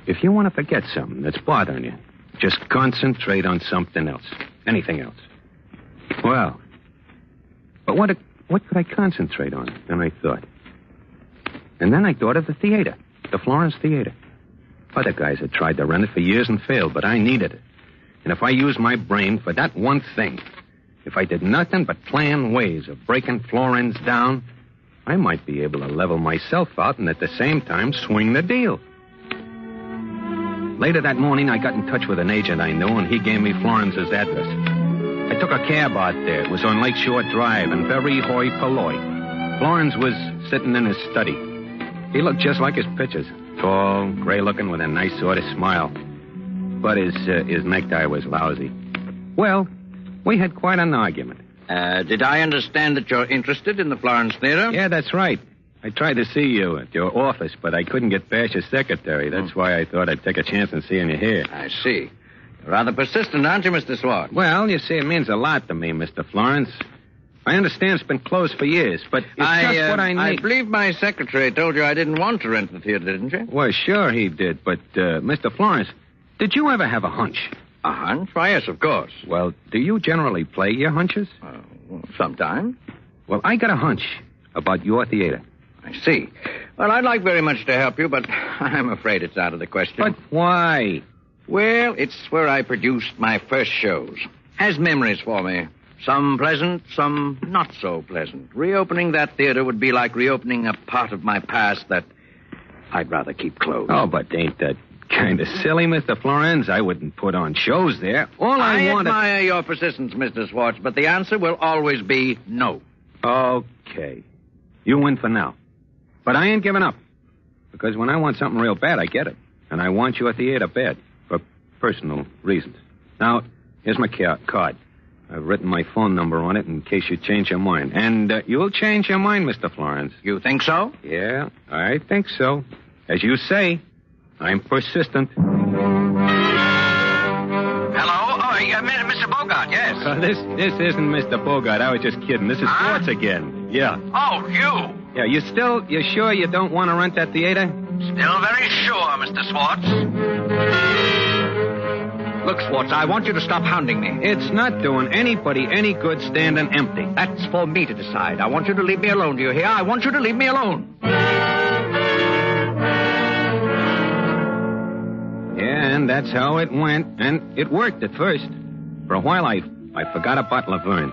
L: if you want to forget something that's bothering you, just concentrate on something else. Anything else. Well, but what could I concentrate on? And I thought. And then I thought of the theater, the Florence Theater. Other guys had tried to rent it for years and failed, but I needed it. And if I used my brain for that one thing, if I did nothing but plan ways of breaking Florence down, I might be able to level myself out and at the same time swing the deal. Later that morning, I got in touch with an agent I knew, and he gave me Florence's address. I took a cab out there. It was on Lakeshore Drive, and very hoi polloi. Florence was sitting in his study. He looked just like his pictures. Tall, gray-looking, with a nice sort of smile. But his necktie was lousy. Well, we had quite an argument.
D: Did I understand that you're interested in the Florence Theater?
L: Yeah, that's right. I tried to see you at your office, but I couldn't get past your secretary. That's why I thought I'd take a chance in seeing you here.
D: I see. You're rather persistent, aren't you, Mr. Swart?
L: Well, you see, it means a lot to me, Mr. Florence. I understand it's been closed for years, but it's just what I need.
D: I believe my secretary told you I didn't want to rent the theater, didn't you?
L: Well, sure he did, but, Mr. Florence, did you ever have a hunch?
D: A hunch? Why, yes, of course.
L: Well, do you generally play your hunches?
D: Sometimes.
L: Well, I got a hunch about your theater.
D: I see. Well, I'd like very much to help you, but I'm afraid it's out of the question.
L: But why?
D: Well, it's where I produced my first shows. Has memories for me. Some pleasant, some not so pleasant. Reopening that theater would be like reopening a part of my past that I'd rather keep closed.
L: Oh, but ain't that kind of silly, Mr. Florence? I wouldn't put on shows there. All I wanted...
D: I admire your persistence, Mr. Schwartz, but the answer will always be no.
L: Okay. You win for now. But I ain't giving up. Because when I want something real bad, I get it. And I want your theater bad. For personal reasons. Now, here's my card. I've written my phone number on it in case you change your mind. And you'll change your mind, Mr. Florence.
D: You think so?
L: Yeah, I think so. As you say, I'm persistent.
V: Hello? Oh, Mr. Bogart, yes.
L: This isn't Mr. Bogart. I was just kidding. This is Schwartz again. Yeah.
P: Oh, you.
L: Yeah, you sure you don't want to rent that theater?
P: Still very sure, Mr. Schwartz. Look, Schwartz, I want you to stop hounding me.
L: It's not doing anybody any good standing empty.
P: That's for me to decide. I want you to leave me alone, do you hear? I want you to leave me alone.
L: Yeah, and that's how it went. And it worked at first. For a while, I forgot about Laverne.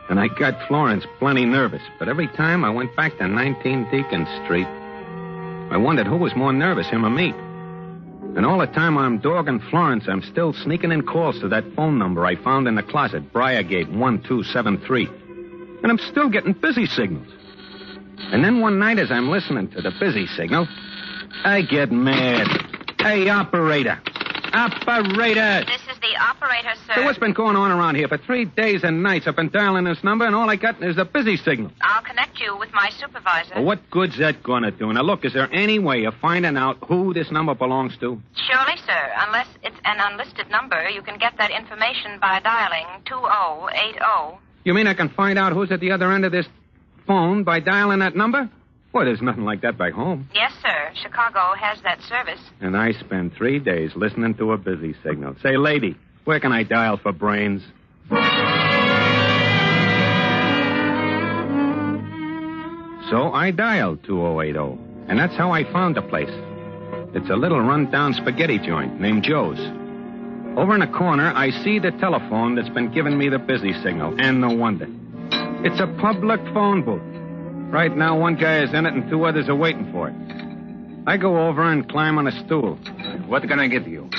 L: And I got Florence plenty nervous. But every time I went back to 19 Deacon Street, I wondered who was more nervous, him or me. And all the time I'm dogging Florence, I'm still sneaking in calls to that phone number I found in the closet, Briargate 1273. And I'm still getting busy signals. And then one night as I'm listening to the busy signal, I get mad. Hey, operator. Operator!
C: This is the operator, sir.
L: So what's been going on around here? For 3 days and nights I've been dialing this number, and all I got is a busy signal.
C: I'll connect you with my supervisor.
L: Well, what good's that going to do? Now, look, is there any way of finding out who this number belongs to?
C: Surely, sir. Unless it's an unlisted number, you can get that information by dialing 2080.
L: You mean I can find out who's at the other end of this phone by dialing that number? Well, there's nothing like that back home.
C: Yes, sir. Chicago has that service.
L: And I spend 3 days listening to a busy signal. Say, lady, where can I dial for brains? So I dialed 2080, and that's how I found the place. It's a little run-down spaghetti joint named Joe's. Over in the corner, I see the telephone that's been giving me the busy signal, and no wonder. It's a public phone booth. Right now, one guy is in it and 2 others are waiting for it. I go over and climb on a stool.
R: What can I get you?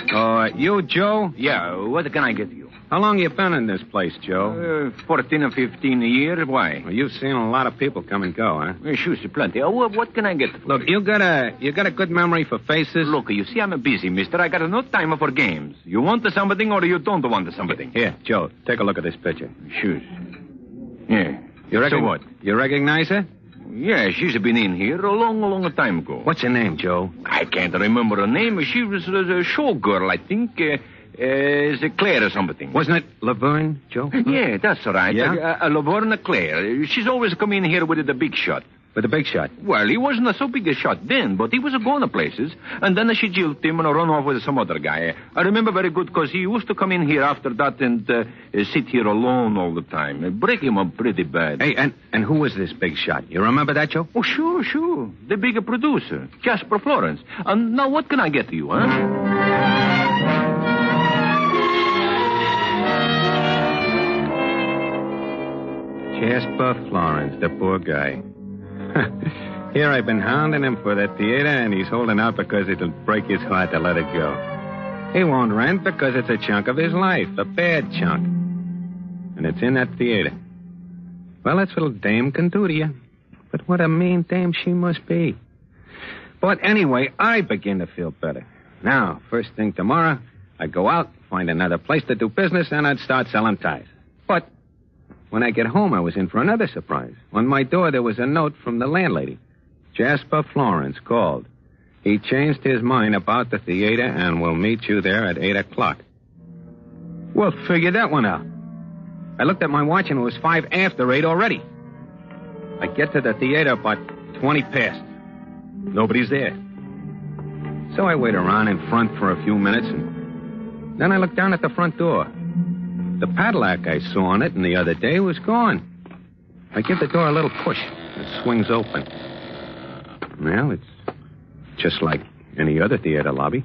L: You, Joe?
R: Yeah, what can I get you?
L: How long you been in this place, Joe?
R: 14 or 15 a year. Why?
L: Well, you've seen a lot of people come and go, huh?
R: Sure, plenty. What can I get for
L: Look, you got a good memory for faces?
R: Look, you see, I'm busy, mister. I got no time for games. You want something or you don't want something?
L: Here, Joe, take a look at this picture.
R: Sure. Yeah.
L: So what? You recognize her?
R: Yeah, she's been in here a long time ago.
L: What's her name, Joe?
R: I can't remember her name. She was a showgirl, I think. Claire or something.
L: Wasn't it Laverne, Joe?
R: Yeah, that's right.
L: Yeah?
R: Laverne Claire. She's always come in here with the big shot.
L: With the big shot?
R: Well, he wasn't so big a shot then, but he was going to places. And then she jilted him and run off with some other guy. I remember very good because he used to come in here after that and sit here alone all the time. Break him up pretty bad.
L: Hey, and who was this big shot? You remember that, Joe?
R: Oh, sure. The bigger producer, Jasper Florence. And now what can I get to you, huh?
L: Jasper Florence, the poor guy. Here I've been hounding him for that theater, and he's holding out because it'll break his heart to let it go. He won't rent because it's a chunk of his life, a bad chunk. And it's in that theater. Well, that's what a dame can do to you. But what a mean dame she must be. But anyway, I begin to feel better. Now, first thing tomorrow, I'd go out, find another place to do business, and I'd start selling ties. But when I get home, I was in for another surprise. On my door, there was a note from the landlady. Jasper Florence called. He changed his mind about the theater and will meet you there at 8 o'clock. Well, figure that one out. I looked at my watch and it was 5 after 8 already. I get to the theater about 20 past. Nobody's there. So I wait around in front for a few minutes and then I look down at the front door. The padlock I saw on it the other day was gone. I give the door a little push. It swings open. Well, it's just like any other theater lobby.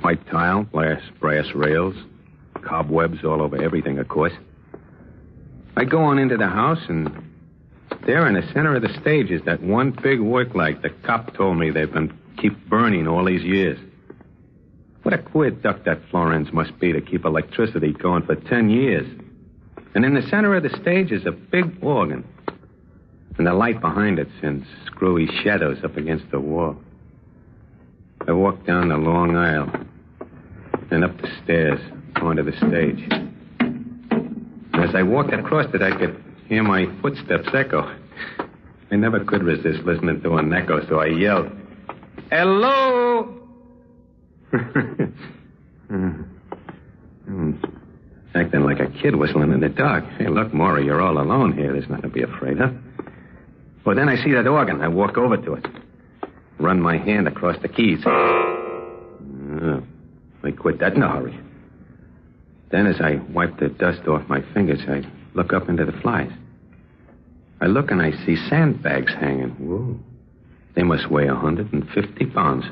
L: White tile, brass rails, cobwebs all over everything, of course. I go on into the house, and there in the center of the stage is that one big work light the cop told me they've been keep burning all these years. What a queer duck that Florence must be to keep electricity going for 10 years. And in the center of the stage is a big organ. And the light behind it sends screwy shadows up against the wall. I walk down the long aisle and up the stairs onto the stage. And as I walked across it, I could hear my footsteps echo. I never could resist listening to an echo, so I yelled, "Hello!" Acting like a kid whistling in the dark. Hey, look, Maury, you're all alone here. There's nothing to be afraid of. Well, then I see that organ. I walk over to it. Run my hand across the keys. Oh, I quit that in a hurry. Then as I wipe the dust off my fingers, I look up into the flies. I look and I see sandbags hanging. Whoa. They must weigh 150 pounds.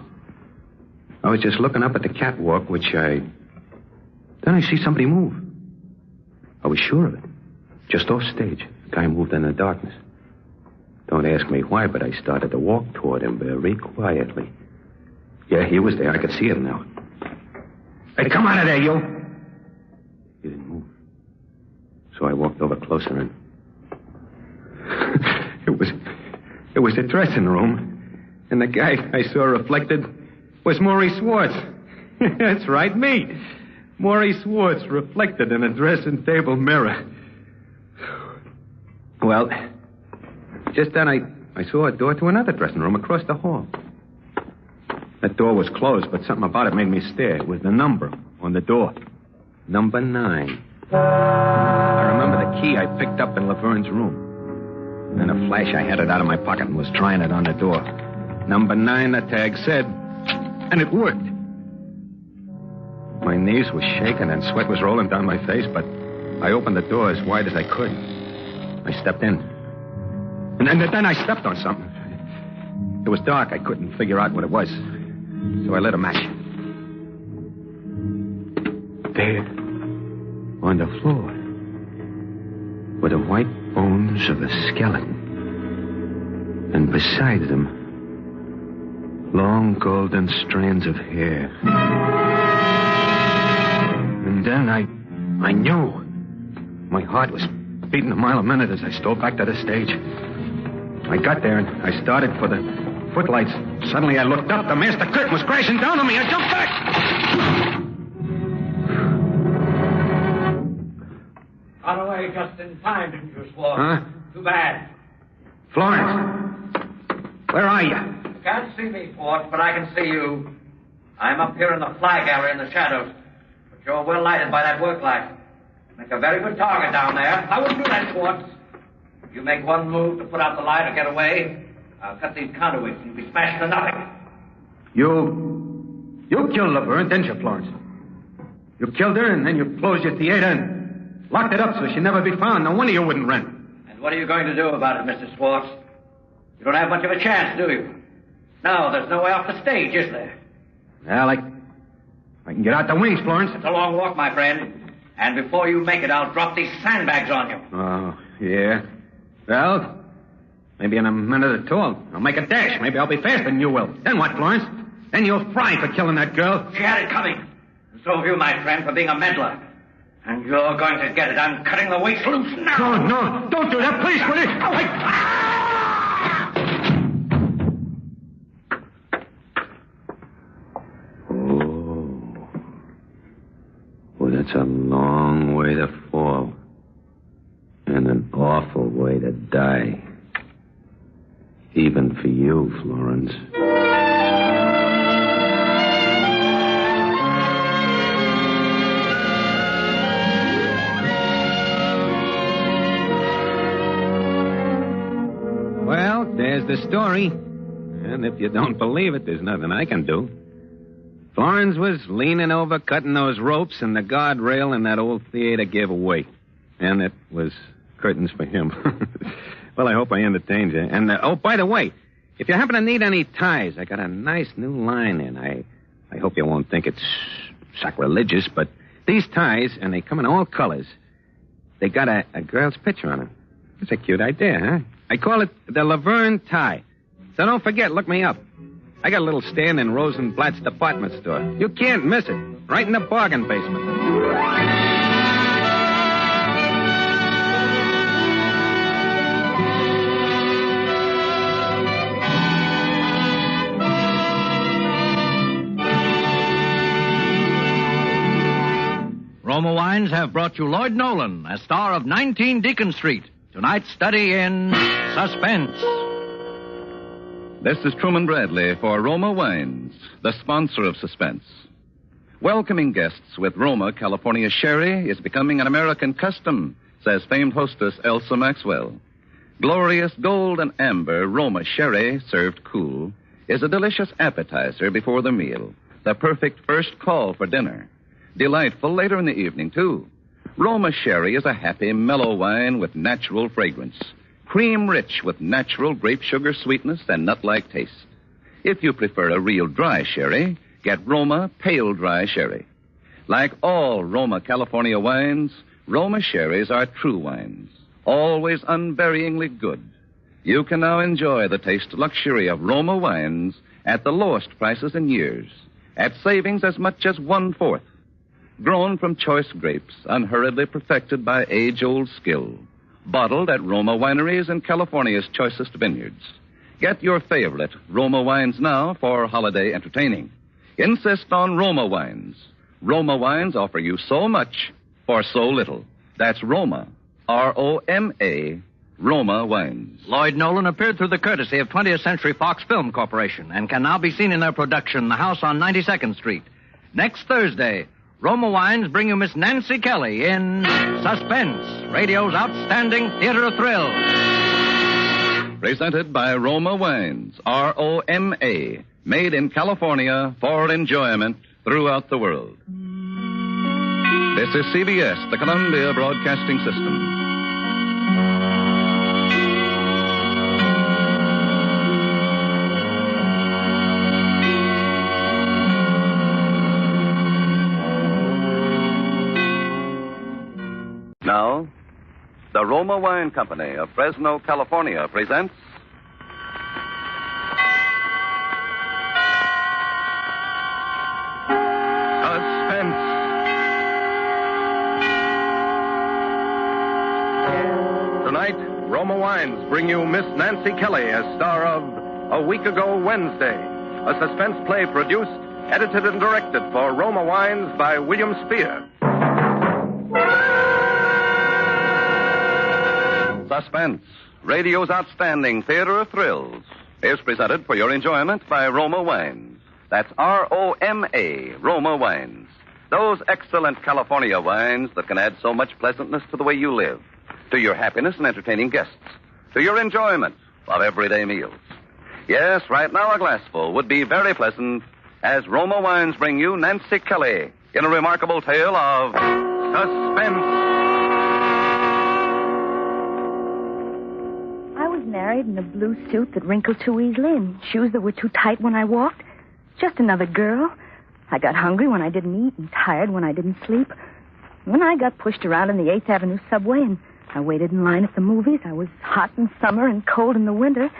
L: I was just looking up at the catwalk, then I see somebody move. I was sure of it. Just off stage. The guy moved in the darkness. Don't ask me why, but I started to walk toward him very quietly. Yeah, he was there. I could see him now. Hey, come out of there, you! He didn't move. So I walked over closer and... It was a dressing room. And the guy I saw reflected was Maury Swartz. That's right, me. Maury Swartz reflected in a dressing table mirror. Well, just then I saw a door to another dressing room across the hall. That door was closed, but something about it made me stare. It was the number on the door. Number 9. I remember the key I picked up in Laverne's room. In a flash, I had it out of my pocket and was trying it on the door. Number 9, the tag said. And it worked. My knees were shaking and sweat was rolling down my face, but I opened the door as wide as I could. I stepped in. And then I stepped on something. It was dark. I couldn't figure out what it was. So I lit a match. There, on the floor, were the white bones of a skeleton. And beside them, long golden strands of hair. And then I knew. My heart was beating a mile a minute as I stole back to the stage. I got there and I started for the footlights. Suddenly I looked up. The master curtain was crashing down on me. I jumped back.
H: Got away just in time, didn't you, Swartz?
L: Huh?
H: Too bad.
L: Florence, where are you?
H: You can't see me, Swartz, but I can see you. I'm up here in the flag area in the shadows. But you're well lighted by that work light. Make a very good target down there. I wouldn't do that, Swartz. If you make one move to put out the light or get away, I'll cut these conduits and you'll be smashed to nothing.
L: You killed Laverne, didn't you, Florence? You killed her and then you closed your theater and locked it up so she'd never be found. No wonder you wouldn't rent.
H: And what are you going to do about it, Mr. Swartz? You don't have much of a chance, do you? No, there's no way off the stage, is there?
L: Well, I can get out the wings, Florence.
H: It's a long walk, my friend. And before you make it, I'll drop these sandbags on you.
L: Oh, yeah. Well, maybe in a minute or two I'll make a dash. Maybe I'll be faster than you will. Then what, Florence? Then you'll fry for killing that girl.
H: She had it coming. And so have you, my friend, for being a meddler. And you're going to get it. I'm cutting the weights loose now.
L: No, don't do that, please, will you? Oh, that's a long way to fall. And an awful way to die. Even for you, Florence. Well, there's the story. And if you don't believe it, there's nothing I can do. Florence was leaning over, cutting those ropes, and the guardrail in that old theater gave away. And it was curtains for him. Well, I hope I entertained you. And, by the way, if you happen to need any ties, I got a nice new line in. I hope you won't think it's sacrilegious, but these ties, and they come in all colors, they got a girl's picture on them. It's a cute idea, huh? I call it the Laverne tie. So don't forget, look me up. I got a little stand in Rosenblatt's department store. You can't miss it. Right in the bargain basement.
D: Roma Wines have brought you Lloyd Nolan as star of 19 Deacon Street. Tonight's study in suspense.
K: This is Truman Bradley for Roma Wines, the sponsor of Suspense. Welcoming guests with Roma California sherry is becoming an American custom, says famed hostess Elsa Maxwell. Glorious gold and amber Roma sherry, served cool, is a delicious appetizer before the meal, the perfect first call for dinner. Delightful later in the evening, too. Roma sherry is a happy, mellow wine with natural fragrance, cream-rich with natural grape sugar sweetness and nut-like taste. If you prefer a real dry sherry, get Roma Pale Dry Sherry. Like all Roma California wines, Roma sherries are true wines, always unvaryingly good. You can now enjoy the taste luxury of Roma wines at the lowest prices in years, at savings as much as 1/4. Grown from choice grapes, unhurriedly perfected by age-old skill. Bottled at Roma wineries in California's choicest vineyards. Get your favorite Roma wines now for holiday entertaining. Insist on Roma wines. Roma wines offer you so much for so little. That's Roma, R-O-M-A, Roma wines.
D: Lloyd Nolan appeared through the courtesy of 20th Century Fox Film Corporation and can now be seen in their production, The House on 92nd Street. Next Thursday, Roma Wines bring you Miss Nancy Kelly in Suspense, radio's outstanding theater of thrills.
K: Presented by Roma Wines, R-O-M-A, made in California for enjoyment throughout the world. This is CBS, the Columbia Broadcasting System. Now, the Roma Wine Company of Fresno, California presents Suspense. Tonight, Roma Wines bring you Miss Nancy Kelly as star of A Week Ago Wednesday, a suspense play produced, edited, and directed for Roma Wines by William Spear. Suspense, radio's outstanding theater of thrills, is presented for your enjoyment by Roma Wines. That's R-O-M-A, Roma Wines. Those excellent California wines that can add so much pleasantness to the way you live, to your happiness in entertaining guests, to your enjoyment of everyday meals. Yes, right now a glassful would be very pleasant as Roma Wines bring you Nancy Kelly in a remarkable tale of suspense.
O: Married in a blue suit that wrinkled too easily and shoes that were too tight when I walked. Just another girl. I got hungry when I didn't eat and tired when I didn't sleep. When I got pushed around in the 8th Avenue subway and I waited in line at the movies, I was hot in summer and cold in the winter.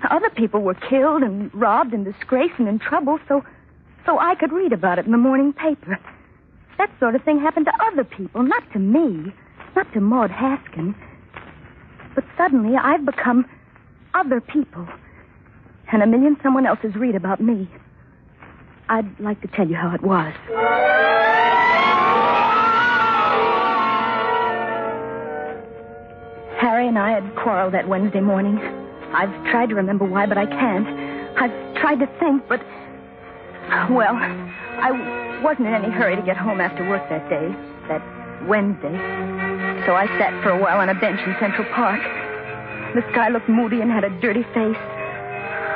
O: Other people were killed and robbed and disgraced and in trouble, so I could read about it in the morning paper. That sort of thing happened to other people, not to me, not to Maud Haskin. But suddenly, I've become other people. And 1,000,000 someone else's read about me. I'd like to tell you how it was. Harry and I had quarreled that Wednesday morning. I've tried to remember why, but I can't. I've tried to think, but... Well, I wasn't in any hurry to get home after work that day, that Wednesday. So I sat for a while on a bench in Central Park. The sky looked moody and had a dirty face.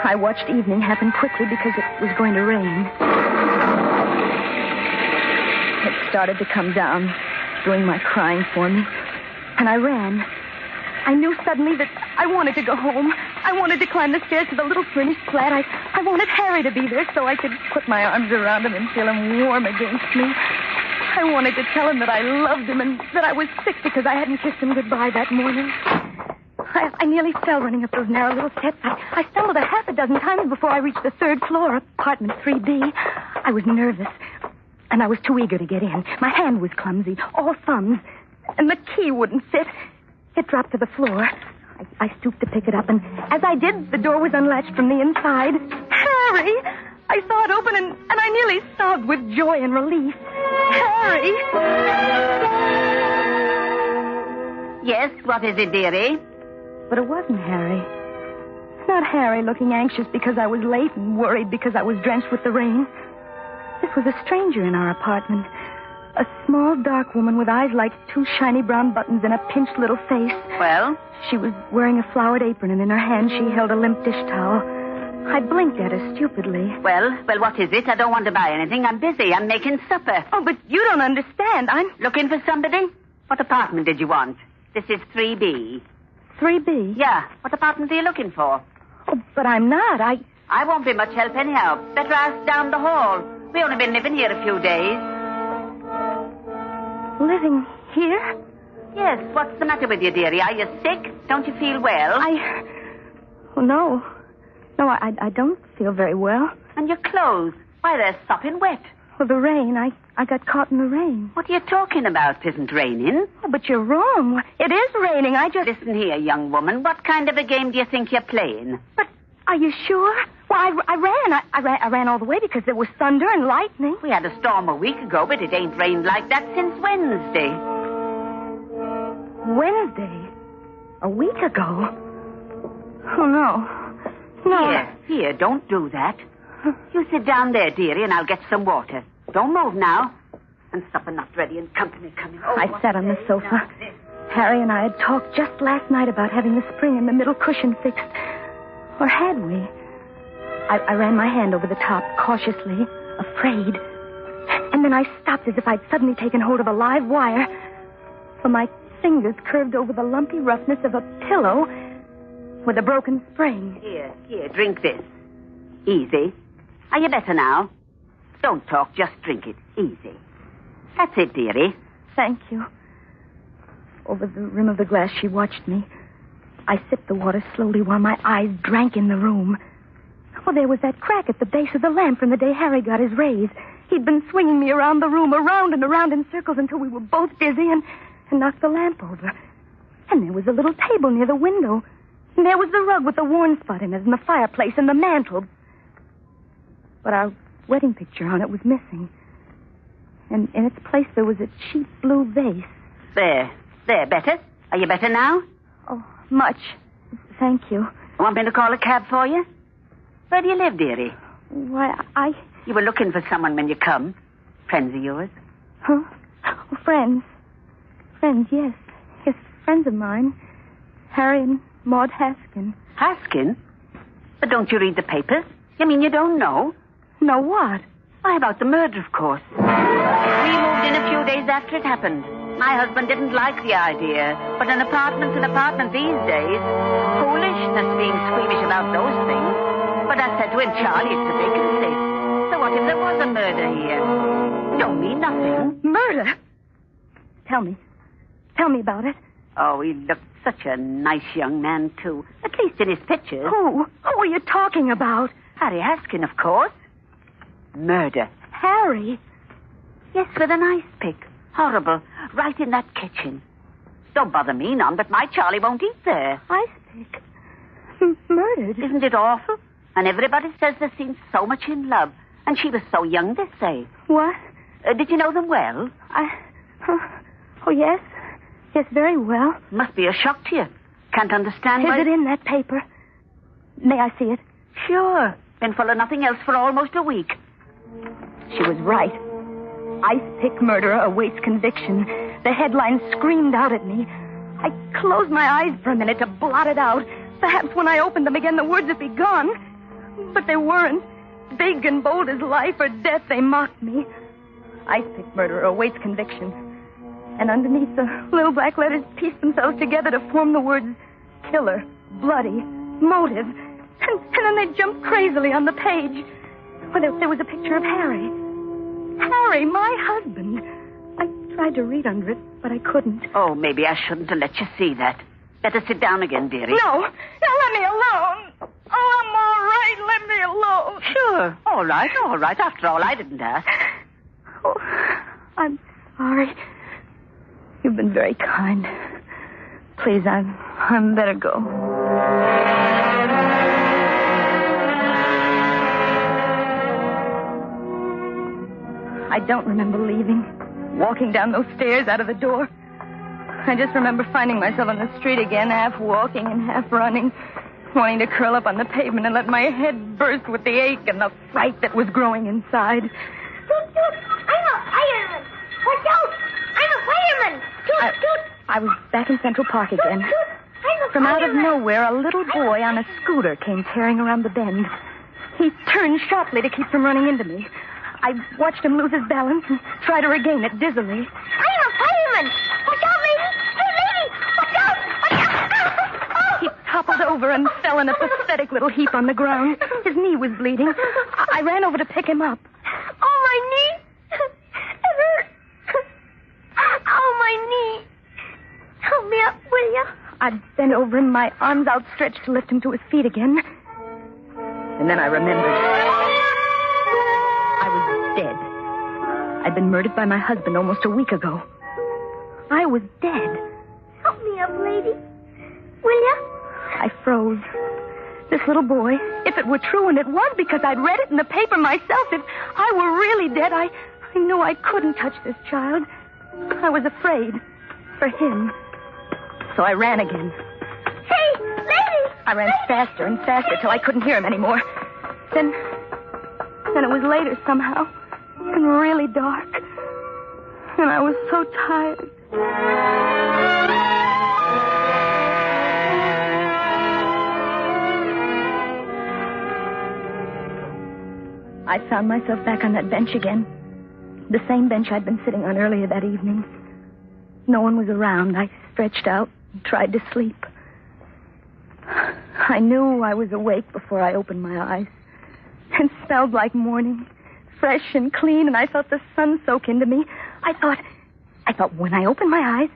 O: I watched evening happen quickly because it was going to rain. It started to come down, doing my crying for me. And I ran. I knew suddenly that I wanted to go home. I wanted to climb the stairs to the little furnished flat. I wanted Harry to be there so I could put my arms around him and feel him warm against me. I wanted to tell him that I loved him and that I was sick because I hadn't kissed him goodbye that morning. I nearly fell running up those narrow little steps. I stumbled 6 times before I reached the 3rd floor, apartment 3B. I was nervous, and I was too eager to get in. My hand was clumsy, all thumbs, and the key wouldn't fit. It dropped to the floor. I stooped to pick it up, and as I did, the door was unlatched from the inside. Harry! I saw it open, and I nearly sobbed with joy and relief. Harry!
S: Yes, what is it, dearie?
O: But it wasn't Harry. Not Harry looking anxious because I was late and worried because I was drenched with the rain. This was a stranger in our apartment. A small, dark woman with eyes like two shiny brown buttons and a pinched little face.
S: Well?
O: She was wearing a flowered apron, and in her hand she held a limp dish towel. I blinked at her stupidly.
S: Well, what is it? I don't want to buy anything. I'm busy. I'm making supper.
O: Oh, but you don't understand. I'm...
S: Looking for somebody? What apartment did you want? This is 3B.
O: 3B?
S: Yeah. What apartment are you looking for?
O: Oh, but I'm not.
S: I won't be much help anyhow. Better ask down the hall. We've only been living here a few days.
O: Living here?
S: Yes. What's the matter with you, dearie? Are you sick? Don't you feel well?
O: Oh, no. No, I don't feel very well.
S: And your clothes? Why, they're sopping wet.
O: Well, the rain. I got caught in the rain.
S: What are you talking about? It isn't raining.
O: Oh, but you're wrong. It is raining.
S: Listen here, young woman. What kind of a game do you think you're playing?
O: But are you sure? Well, I ran all the way because there was thunder and lightning.
S: We had a storm a week ago, but it ain't rained like that since Wednesday.
O: Wednesday? A week ago? Oh, no. No.
S: Here, don't do that. You sit down there, dearie, and I'll get some water. Don't move now. And supper not ready and company coming. Oh,
O: I sat on the sofa. Harry and I had talked just last night about having the spring in the middle cushion fixed. Or had we? I ran my hand over the top, cautiously, afraid. And then I stopped as if I'd suddenly taken hold of a live wire. For my fingers curved over the lumpy roughness of a pillow with a broken spring.
S: Here, drink this. Easy. Are you better now? Don't talk, just drink it. Easy. That's it, dearie.
O: Thank you. Over the rim of the glass, she watched me. I sipped the water slowly while my eyes drank in the room. Well, there was that crack at the base of the lamp from the day Harry got his raise. He'd been swinging me around the room, around and around in circles until we were both dizzy and knocked the lamp over. And there was a little table near the window. And there was the rug with the worn spot in it, and the fireplace, and the mantel. But our wedding picture on it was missing. And in its place there was a cheap blue vase.
S: There, better? Are you better now?
O: Oh, much. Thank you.
S: Want me to call a cab for you? Where do you live, dearie?
O: Why,
S: You were looking for someone when you come. Friends of yours?
O: Huh? Oh, friends. Friends, yes. Yes, friends of mine. Harry and Maud Haskin.
S: Haskin? But don't you read the papers? You mean you don't know?
O: Know what?
S: Why, about the murder, of course. We moved in a few days after it happened. My husband didn't like the idea, but an apartment's an apartment these days. Foolishness being squeamish about those things. But I said to him, Charlie, it's a vacancy. So what if there was a murder here? Don't mean nothing.
O: Murder? Tell me about it.
S: Oh, he looked such a nice young man, too. At least in his pictures.
O: Who? Who are you talking about?
S: Harry Haskin, of course. Murder.
O: Harry?
S: Yes, with an ice pick. Horrible. Right in that kitchen. Don't bother me none, but my Charlie won't eat there.
O: Ice pick? Murdered?
S: Isn't it awful? And everybody says they seem so much in love. And she was so young, they say.
O: What?
S: Did you know them well?
O: Oh, yes. Yes, very well.
S: Must be a shock to you. Can't understand
O: Is it in that paper? May I see it?
S: Sure. Been full of nothing else for almost a week.
O: She was right. Ice pick murderer awaits conviction. The headline screamed out at me. I closed my eyes for a minute to blot it out. Perhaps when I opened them again, the words would be gone. But they weren't. Big and bold as life or death, they mocked me. Ice pick murderer awaits conviction. And underneath, the little black letters pieced themselves together to form the words killer, bloody, motive. And then they jumped crazily on the page. Well, there was a picture of Harry. Harry, my husband. I tried to read under it, but I couldn't.
S: Oh, maybe I shouldn't have let you see that. Better sit down again, dearie.
O: No, let me alone. Oh, I'm all right. Let me alone.
S: Sure. All right. After all, I didn't ask.
O: Oh, I'm sorry. You've been very kind. Please, I'm better go. I don't remember leaving, walking down those stairs out of the door. I just remember finding myself on the street again, half walking and half running, wanting to curl up on the pavement and let my head burst with the ache and the fright that was growing inside.
B: I'm a fireman. Watch out! I'm a fireman. Toot, toot.
O: I was back in Central Park again. From out of nowhere, a little boy on a scooter came tearing around the bend. He turned sharply to keep from running into me. I watched him lose his balance and try to regain it dizzily.
B: I'm a fireman. Watch out, lady. Hey, lady. Watch out. Watch out.
O: He toppled over and fell in a pathetic little heap on the ground. His knee was bleeding. I ran over to pick him up.
B: Oh, my knee. It hurts. Oh, my knee. Help me up, will you?
O: I bent over him, my arms outstretched to lift him to his feet again. And then I remembered. I was dead. I'd been murdered by my husband almost a week ago. I was dead.
B: Help me up, lady. Will you?
O: I froze. This little boy, if it were true, and it was because I'd read it in the paper myself, if I were really dead, I knew I couldn't touch this child. I was afraid for him. So I ran again.
B: Hey, lady!
O: I ran faster and faster till I couldn't hear him anymore. Then it was later somehow, and really dark. And I was so tired. I found myself back on that bench again. The same bench I'd been sitting on earlier that evening. No one was around. I stretched out and tried to sleep. I knew I was awake before I opened my eyes. It smelled like morning, fresh and clean, and I felt the sun soak into me. I thought when I open my eyes,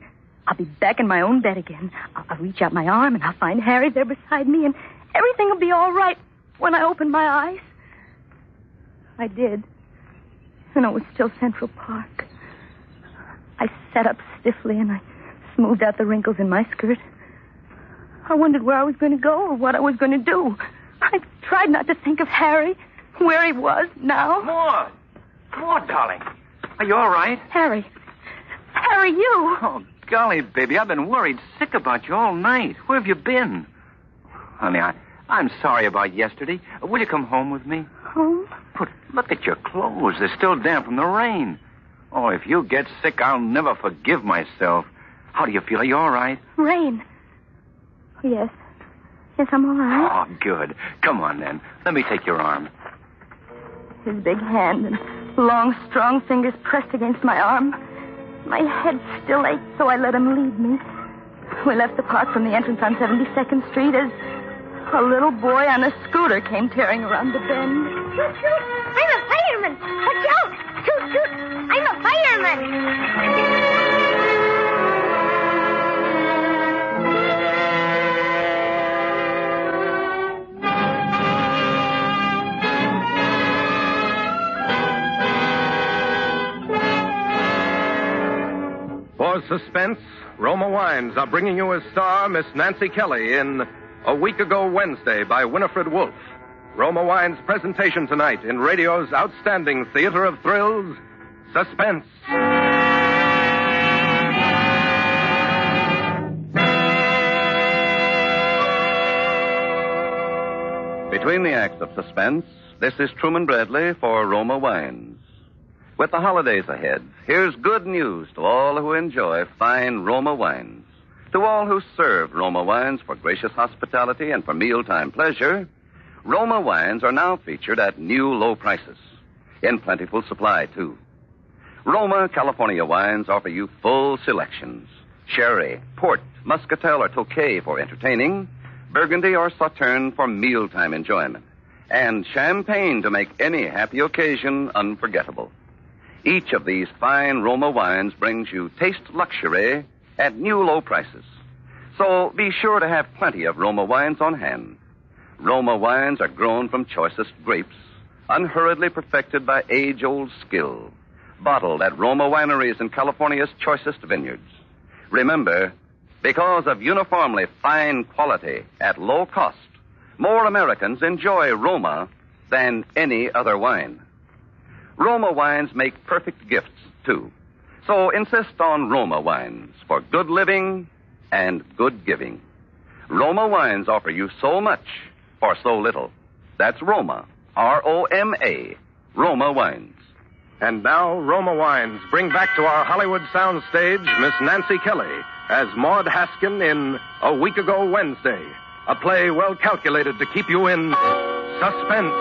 O: I'll be back in my own bed again. I'll reach out my arm and I'll find Harry there beside me, and everything will be all right when I open my eyes. I did. And it was still Central Park. I sat up stiffly and I smoothed out the wrinkles in my skirt. I wondered where I was going to go or what I was going to do. I tried not to think of Harry, where he was now.
V: Maud, darling. Are you all right?
O: Harry, you.
V: Oh, golly, baby, I've been worried sick about you all night. Where have you been? Honey, I'm sorry about yesterday. Will you come home with me?
O: Home?
V: But look at your clothes. They're still damp from the rain. Oh, if you get sick, I'll never forgive myself. How do you feel? Are you all right?
O: Rain. Yes. Yes, I'm all right.
V: Oh, good. Come on, then. Let me take your arm.
O: His big hand and long, strong fingers pressed against my arm. My head still ached, so I let him lead me. We left the park from the entrance on 72nd Street as a little boy on a scooter came tearing around the bend.
B: Toot, toot. I'm a fireman. Watch out. Toot, toot. I'm a fireman.
W: For Suspense, Roma Wines are bringing you as star Miss Nancy Kelly in A Week Ago Wednesday by Winifred Wolfe. Roma Wines' presentation tonight in radio's outstanding theater of thrills, Suspense.
K: Between the acts of Suspense, this is Truman Bradley for Roma Wines. With the holidays ahead, here's good news to all who enjoy fine Roma wines. To all who serve Roma wines for gracious hospitality and for mealtime pleasure, Roma wines are now featured at new low prices. In plentiful supply, too. Roma California wines offer you full selections. Sherry, port, muscatel, or tokay for entertaining, Burgundy or Sauterne for mealtime enjoyment, and champagne to make any happy occasion unforgettable. Each of these fine Roma wines brings you taste luxury at new low prices. So be sure to have plenty of Roma wines on hand. Roma wines are grown from choicest grapes, unhurriedly perfected by age-old skill, bottled at Roma wineries in California's choicest vineyards. Remember, because of uniformly fine quality at low cost, more Americans enjoy Roma than any other wine. Roma wines make perfect gifts, too. So insist on Roma wines for good living and good giving. Roma wines offer you so much for so little. That's Roma, R-O-M-A, Roma wines.
W: And now, Roma Wines bring back to our Hollywood soundstage Miss Nancy Kelly as Maud Haskin in A Week Ago Wednesday, a play well calculated to keep you in suspense.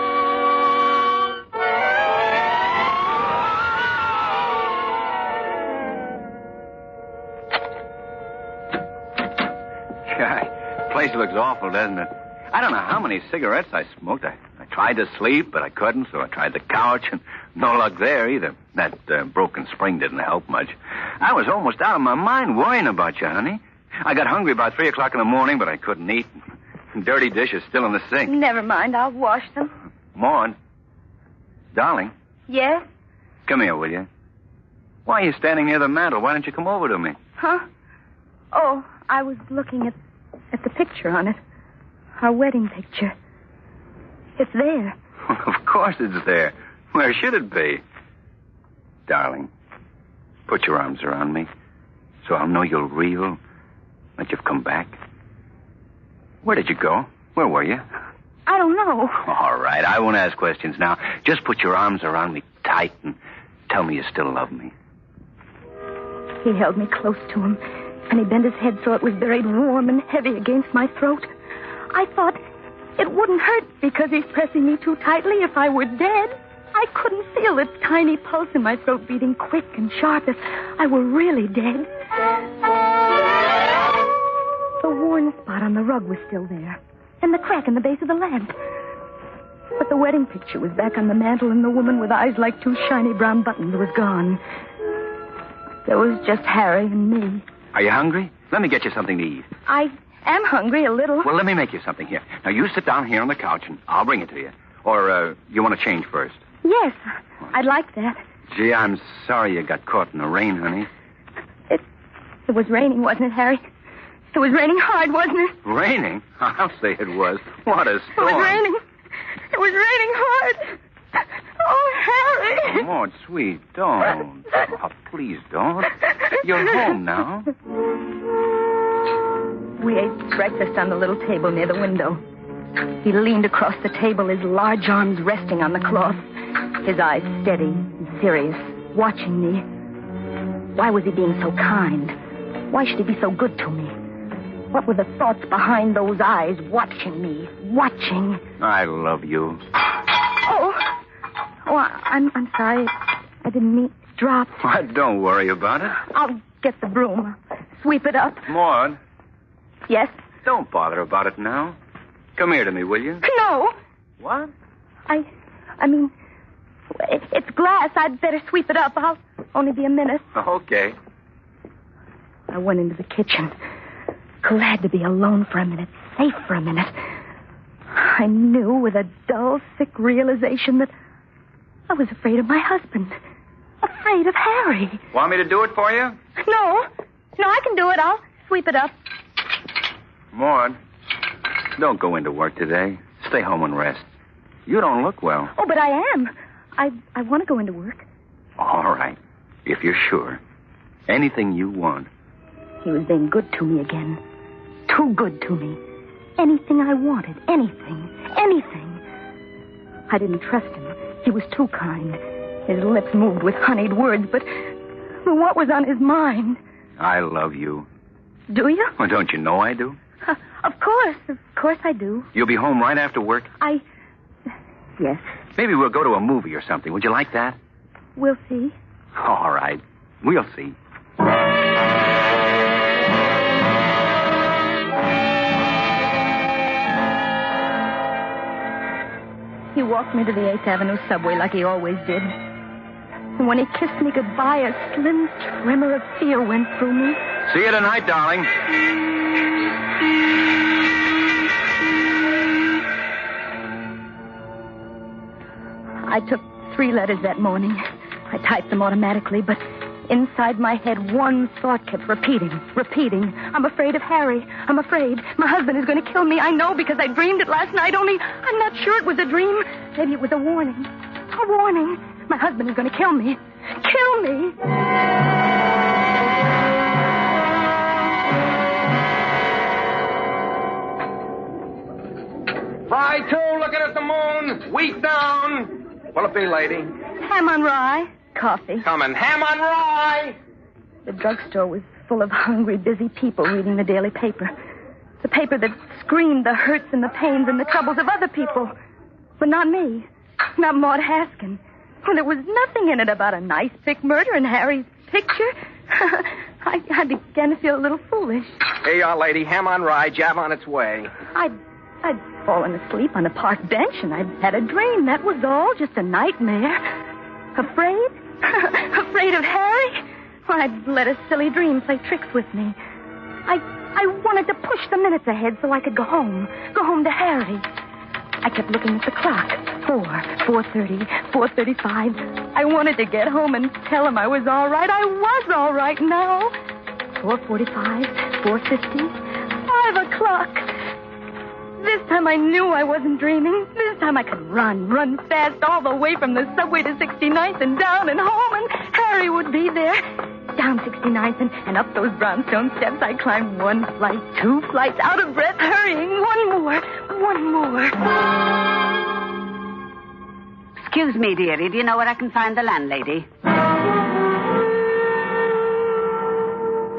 R: God, place looks awful, doesn't it? I don't know how many cigarettes I smoked. I tried to sleep, but I couldn't, so I tried the couch, and no luck there either. That broken spring didn't help much. I was almost out of my mind worrying about you, honey. I got hungry about 3 o'clock in the morning, but I couldn't eat. Dirty dishes still in the sink.
O: Never mind. I'll wash them.
R: Maud. Darling.
O: Yes?
R: Come here, will you? Why are you standing near the mantel? Why don't you come over to me?
O: Huh? Oh, I was looking at the picture on it. Our wedding picture. It's there.
R: Of course it's there. Where should it be? Darling, put your arms around me so I'll know you're real, that you've come back. Where did you go? Where were you?
O: I don't know.
R: All right, I won't ask questions now. Just put your arms around me tight and tell me you still love me.
O: He held me close to him, and he bent his head so it was buried warm and heavy against my throat. I thought it wouldn't hurt because he's pressing me too tightly if I were dead. I couldn't feel the tiny pulse in my throat beating quick and sharp if I were really dead. The worn spot on the rug was still there, and the crack in the base of the lamp. But the wedding picture was back on the mantel, and the woman with eyes like two shiny brown buttons was gone. There was just Harry and me.
R: Are you hungry? Let me get you something to eat.
O: I am hungry a little.
R: Well, let me make you something here. Now, you sit down here on the couch, and I'll bring it to you. Or, you want to change first?
O: Yes, I'd like that.
R: Gee, I'm sorry you got caught in the rain, honey.
O: It was raining, wasn't it, Harry? It was raining hard, wasn't it?
R: Raining? I'll say it was. What a storm.
O: It was raining. It was raining hard. Oh, Harry.
R: Maud, sweet, don't. Oh, please don't. You're home now.
O: We ate breakfast on the little table near the window. He leaned across the table, his large arms resting on the cloth, his eyes steady and serious, watching me. Why was he being so kind? Why should he be so good to me? What were the thoughts behind those eyes, watching me, watching?
R: I love you.
O: Oh, I'm sorry. I didn't mean to drop.
R: Well, don't worry about it.
O: I'll get the broom. Sweep it up.
R: Maud.
O: Yes?
R: Don't bother about it now. Come here to me, will you?
O: No.
R: What?
O: I mean, it's glass. I'd better sweep it up. I'll only be a minute.
R: Okay.
O: I went into the kitchen. Glad to be alone for a minute. Safe for a minute. I knew with a dull, sick realization that I was afraid of my husband. Afraid of Harry.
R: Want me to do it for you?
O: No, I can do it. I'll sweep it up.
R: Maud, don't go into work today. Stay home and rest. You don't look well.
O: Oh, but I am. I want to go into work.
R: All right, if you're sure. Anything you want.
O: He was being good to me again. Too good to me. Anything I wanted. Anything. I didn't trust him. He was too kind. His lips moved with honeyed words, but what was on his mind?
R: I love you.
O: Do you?
R: Well, don't you know I do?
O: Of course I do.
R: You'll be home right after work?
O: Yes.
R: Maybe we'll go to a movie or something. Would you like that?
O: We'll see.
R: All right. We'll see.
O: He walked me to the 8th Avenue subway like he always did. And when he kissed me goodbye, a slim tremor of fear went through me.
R: See you tonight, darling.
O: I took 3 letters that morning. I typed them automatically, but inside my head, one thought kept repeating. I'm afraid of Harry. I'm afraid. My husband is going to kill me. I know because I dreamed it last night, only I'm not sure it was a dream. Maybe it was a warning. A warning. My husband is going to kill me. Kill me.
W: Fry 2, looking at the moon. Wheat down. What'll it be, lady?
O: Ham on rye. coffee.
W: Coming. Ham on rye!
O: The drugstore was full of hungry, busy people reading the daily paper. The paper that screamed the hurts and the pains and the troubles of other people. But not me. Not Maud Haskin. Well, there was nothing in it about a nice pick murder and Harry's picture. I began to feel a little foolish.
W: Here you are, lady. Ham on rye, jab on its way.
O: I'd fallen asleep on a park bench, and I'd had a dream. That was all. Just a nightmare. Afraid? Afraid of Harry? Well, I'd let a silly dream play tricks with me. I wanted to push the minutes ahead so I could go home. Go home to Harry. I kept looking at the clock. 4:30, 4:35. I wanted to get home and tell him I was all right. I was all right now. 4:45, 4:50, 5 o'clock. This time I knew I wasn't dreaming. This time I could run fast all the way from the subway to 69th and down and home, and Harry would be there. Down 69th and up those brownstone steps, I climbed 1 flight, 2 flights, out of breath, hurrying. One more.
S: Excuse me, dearie. Do you know where I can find the landlady?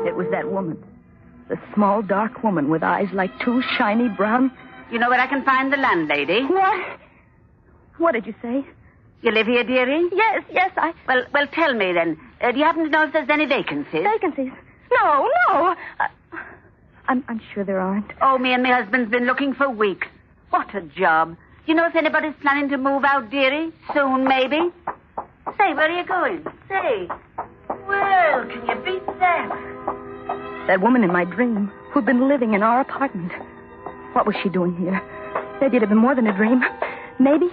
O: It was that woman. The small, dark woman with eyes like two shiny brown...
S: You know where I can find the landlady?
O: What? What did you say?
S: You live here, dearie?
O: Yes, I...
S: Well, tell me then. Do you happen to know if there's any vacancies?
O: Vacancies? No. I'm sure there aren't.
S: Oh, me and my husband's been looking for weeks. What a job. Do you know if anybody's planning to move out, dearie? Soon, maybe? Say, where are you going? Say. Well, can you beat that?
O: That woman in my dream, who'd been living in our apartment. What was she doing here? Maybe it had been more than a dream. Maybe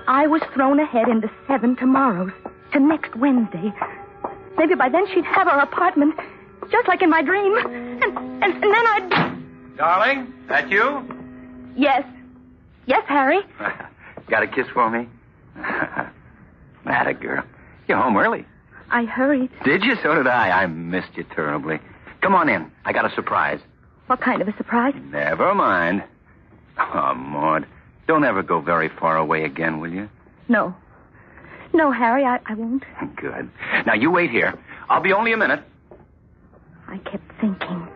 O: I was thrown ahead into 7 tomorrows, to next Wednesday. Maybe by then she'd have our apartment, just like in my dream. And then I'd...
R: Darling, that you?
O: Yes. Yes, Harry.
R: Got a kiss for me? Atta girl. You're home early.
O: I hurried.
R: Did you? So did I. I missed you terribly. Come on in. I got a surprise.
O: What kind of a surprise?
R: Never mind. Oh, Maud, don't ever go very far away again, will you?
O: No. No, Harry, I won't.
R: Good. Now, you wait here. I'll be only a minute.
O: I kept thinking.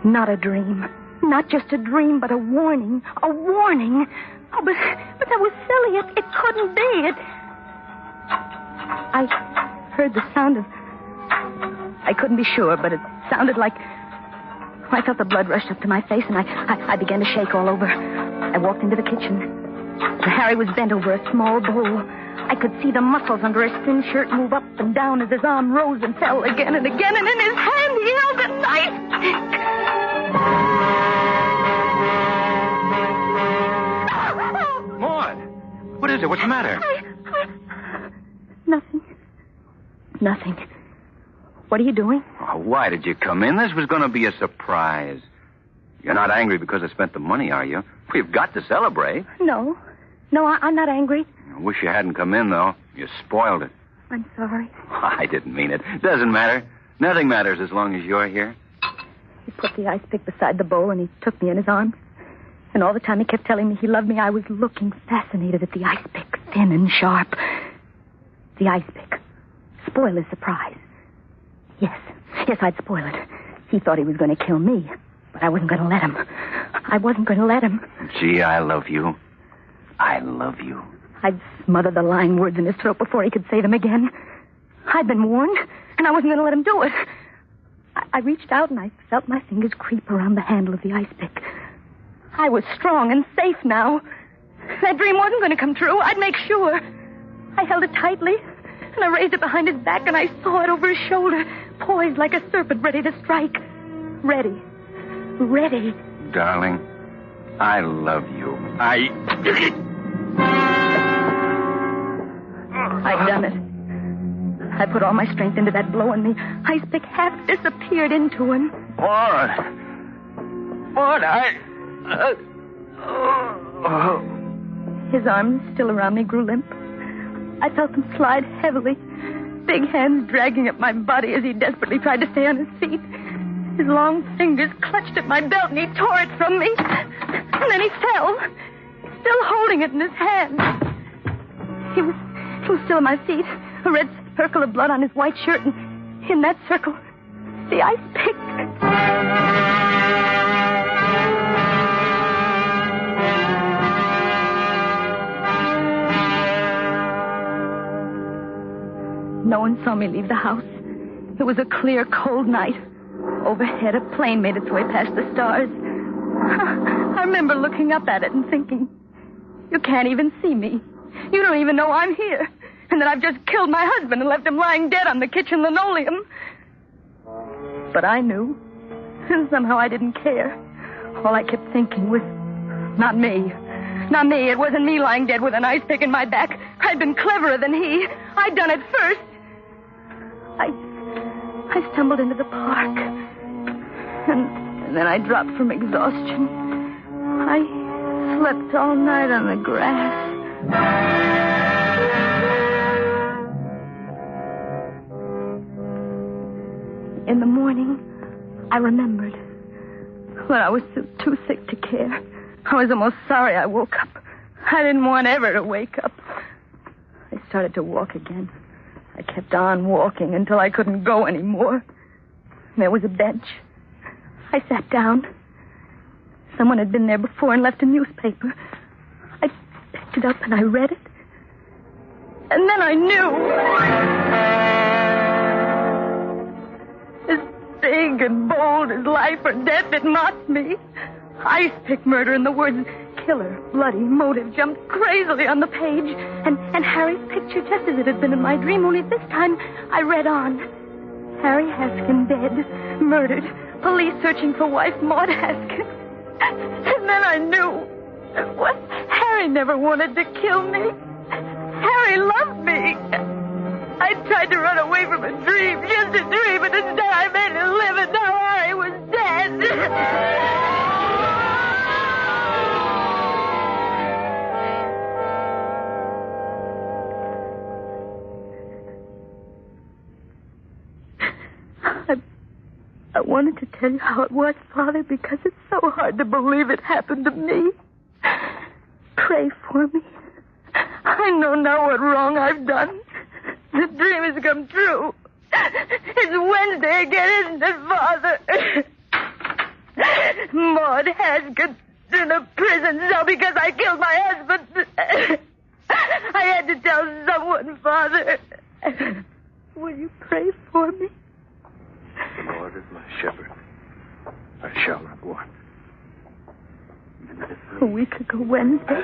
O: Not a dream. Not just a dream, but a warning. A warning. Oh, but that was silly. It couldn't be. I heard the sound of... I couldn't be sure, but it sounded like... I felt the blood rush up to my face, and I began to shake all over. I walked into the kitchen. Harry was bent over a small bowl. I could see the muscles under his thin shirt move up and down as his arm rose and fell again and again, and in his hand he held a knife.
R: Maud, what is it? What's the matter?
O: Nothing. What are you doing?
R: Oh, why did you come in? This was going to be a surprise. You're not angry because I spent the money, are you? We've got to celebrate.
O: No, I'm not angry.
R: I wish you hadn't come in, though. You spoiled it.
O: I'm sorry.
R: I didn't mean it. Doesn't matter. Nothing matters as long as you're here.
O: He put the ice pick beside the bowl, and he took me in his arms. And all the time he kept telling me he loved me, I was looking fascinated at the ice pick, thin and sharp. The ice pick. Spoil his surprise. Yes, I'd spoil it. He thought he was going to kill me, but I wasn't going to let him. I wasn't going to let him.
R: Gee, I love you. I love you.
O: I'd smother the lying words in his throat before he could say them again. I'd been warned, and I wasn't going to let him do it. I reached out, and I felt my fingers creep around the handle of the ice pick. I was strong and safe now. That dream wasn't going to come true. I'd make sure. I held it tightly, and I raised it behind his back, and I saw it over his shoulder, poised like a serpent ready to strike. Ready.
R: Darling, I love you.
O: I'd done it. I put all my strength into that blow, and the ice pick half disappeared into him.
R: Maud,
O: His arms, still around me, grew limp. I felt him slide heavily, big hands dragging at my body as he desperately tried to stay on his feet. His long fingers clutched at my belt, and he tore it from me. And then he fell, still holding it in his hand. He was still on my feet, a red circle of blood on his white shirt, and in that circle, the ice pick. No one saw me leave the house. It was a clear, cold night. Overhead, a plane made its way past the stars. I remember looking up at it and thinking, you can't even see me. You don't even know I'm here. And that I've just killed my husband and left him lying dead on the kitchen linoleum. But I knew. And somehow I didn't care. All I kept thinking was, not me. Not me. It wasn't me lying dead with an ice pick in my back. I'd been cleverer than he. I'd done it first. I stumbled into the park. And then I dropped from exhaustion. I slept all night on the grass. In the morning, I remembered. But I was too sick to care. I was almost sorry I woke up. I didn't want ever to wake up. I started to walk again. I kept on walking until I couldn't go anymore. There was a bench. I sat down. Someone had been there before and left a newspaper. I picked it up and I read it. And then I knew. As big and bold as life or death, it mocked me. Ice pick murder, and the words killer, bloody, motive jumped crazily on the page. And Harry's picture, just as it had been in my dream, only this time I read on. Harry Haskin dead, murdered, police searching for wife Maud Haskin. And then I knew. What? Harry never wanted to kill me. Harry loved me. I tried to run away from a dream, just a dream, and instead I made it live, and now Harry was dead. I wanted to tell you how it was, Father, because it's so hard to believe it happened to me. Pray for me. I know now what wrong I've done. The dream has come true. It's Wednesday again, isn't it, Father? Maud Haskin in a prison cell because I killed my husband. I had to tell someone, Father. Will you pray for me?
W: The Lord is my shepherd. I shall not want.
O: A week ago Wednesday.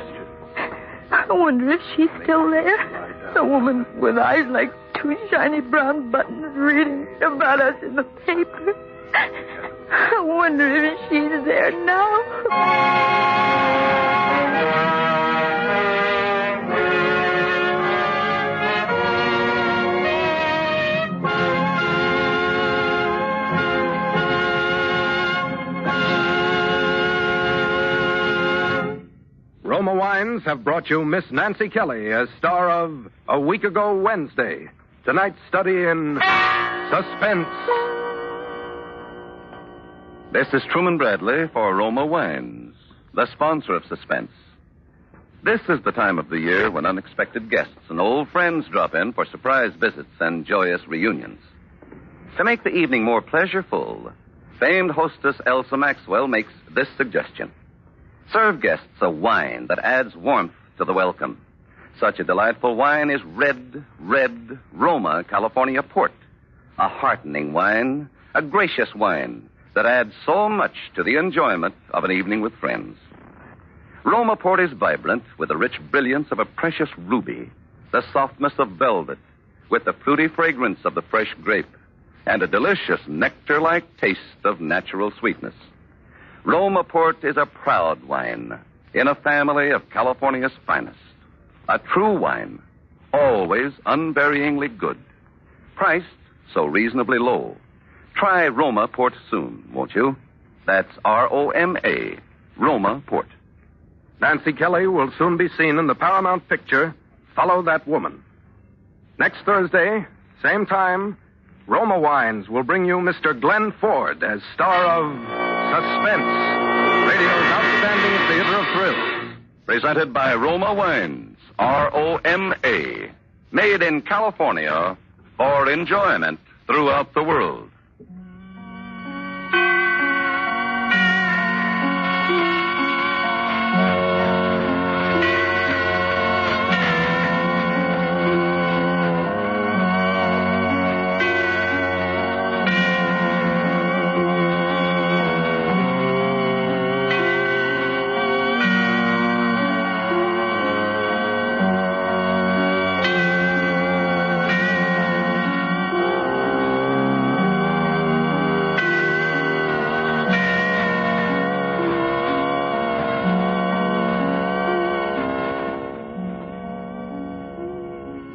O: I wonder if she's still there. A woman with eyes like two shiny brown buttons reading about us in the paper. I wonder if she's there now.
W: Roma Wines have brought you Miss Nancy Kelly as star of A Week Ago Wednesday. Tonight's study in Suspense.
K: This is Truman Bradley for Roma Wines, the sponsor of Suspense. This is the time of the year when unexpected guests and old friends drop in for surprise visits and joyous reunions. To make the evening more pleasureful, famed hostess Elsa Maxwell makes this suggestion. Serve guests a wine that adds warmth to the welcome. Such a delightful wine is red Roma California Port. A heartening wine, a gracious wine that adds so much to the enjoyment of an evening with friends. Roma Port is vibrant with the rich brilliance of a precious ruby, the softness of velvet, with the fruity fragrance of the fresh grape, and a delicious nectar-like taste of natural sweetness. Roma Port is a proud wine in a family of California's finest. A true wine, always unvaryingly good. Priced so reasonably low. Try Roma Port soon, won't you? That's R-O-M-A, Roma Port.
W: Nancy Kelly will soon be seen in the Paramount picture, Follow That Woman. Next Thursday, same time, Roma Wines will bring you Mr. Glenn Ford as star of Suspense, radio's outstanding theater of thrills.
K: Presented by Roma Wines, R-O-M-A. Made in California for enjoyment throughout the world.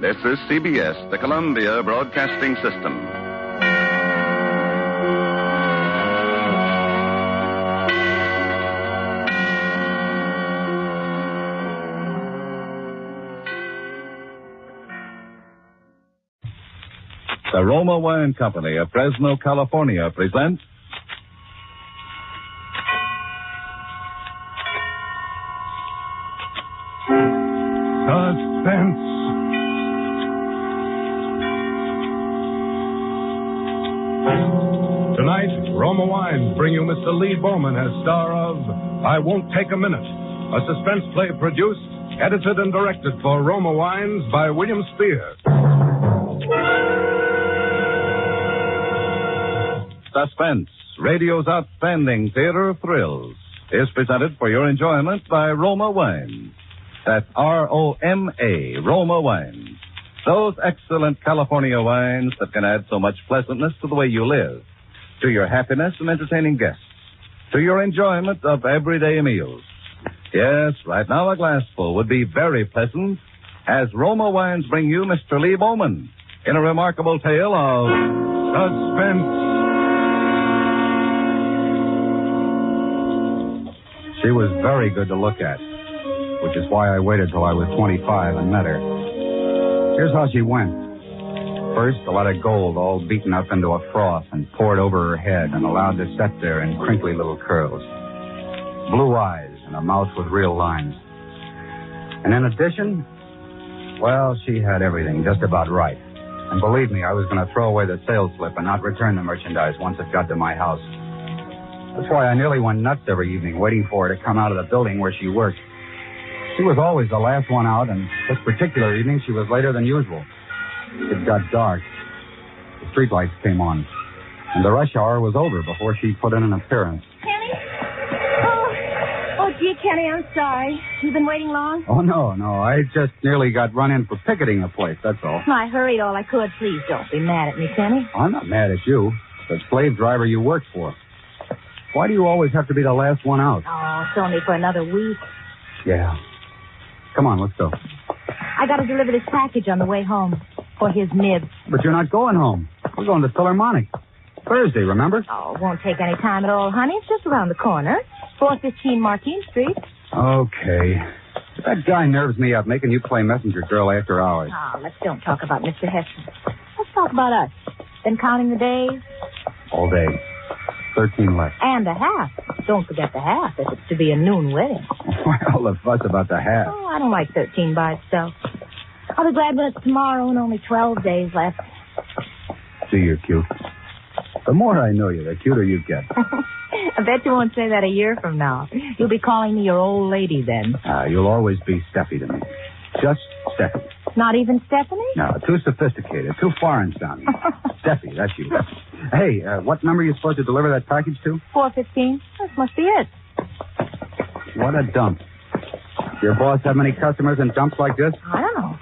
K: This is CBS, the Columbia Broadcasting System. The Roma Wine Company of Fresno, California presents
G: Suspense. Tonight, Roma Wines bring you Mr. Lee Bowman as star of I Won't Take a Minute, a suspense play produced, edited, and directed for Roma Wines by William Spear.
K: Suspense, radio's outstanding theater of thrills, is presented for your enjoyment by Roma Wines. That's R-O-M-A, Roma Wines. Those excellent California wines that can add so much pleasantness to the way you live, to your happiness in entertaining guests, to your enjoyment of everyday meals. Yes, right now a glassful would be very pleasant as Roma Wines bring you Mr. Lee Bowman in a remarkable tale of suspense.
T: She was very good to look at, which is why I waited till I was 25 and met her. Here's how she went. First, a lot of gold all beaten up into a froth and poured over her head and allowed to set there in crinkly little curls. Blue eyes and a mouth with real lines. And in addition, well, she had everything just about right. And believe me, I was going to throw away the sales slip and not return the merchandise once it got to my house. That's why I nearly went nuts every evening waiting for her to come out of the building where she worked. She was always the last one out, and this particular evening she was later than usual. It got dark. The streetlights came on, and the rush hour was over before she put in an appearance.
O: Kenny? Oh, gee, Kenny, I'm sorry. You've been waiting long?
T: Oh, no. I just nearly got run in for picketing the place, that's all.
O: I hurried all I could. Please don't be mad at me, Kenny.
T: I'm not mad at you. The slave driver you work for. Why do you always have to be the last one out?
O: Oh, it's only for another week.
T: Yeah. Come on, let's go.
O: I got to deliver this package on the way home for his nibs.
T: But you're not going home. We're going to Philharmonic. Thursday, remember?
O: Oh, it won't take any time at all, honey. It's just around the corner. 415 Marquine Street.
T: Okay. That guy nerves me up, making you play messenger girl after hours.
O: Oh, let's don't talk about Mr. Heston. Let's talk about us. Been counting the days?
T: All day. 13 left.
O: And the half. Don't forget the half if it's to be a noon wedding.
T: Why all the fuss about the half?
O: Oh, I don't like 13 by itself. I'll be glad when it's tomorrow and only 12 days left.
T: Gee, you're cute. The more I know you, the cuter you get.
O: I bet you won't say that a year from now. You'll be calling me your old lady then.
T: You'll always be Steffi to me. Just Steffi.
O: Not even Stephanie?
T: No, too sophisticated, too foreign sounding. Steffi, that's you. Hey, what number are you supposed to deliver that package to?
O: 415. This must be it.
T: What a dump. Your boss have many customers in dumps like this?
O: I don't know.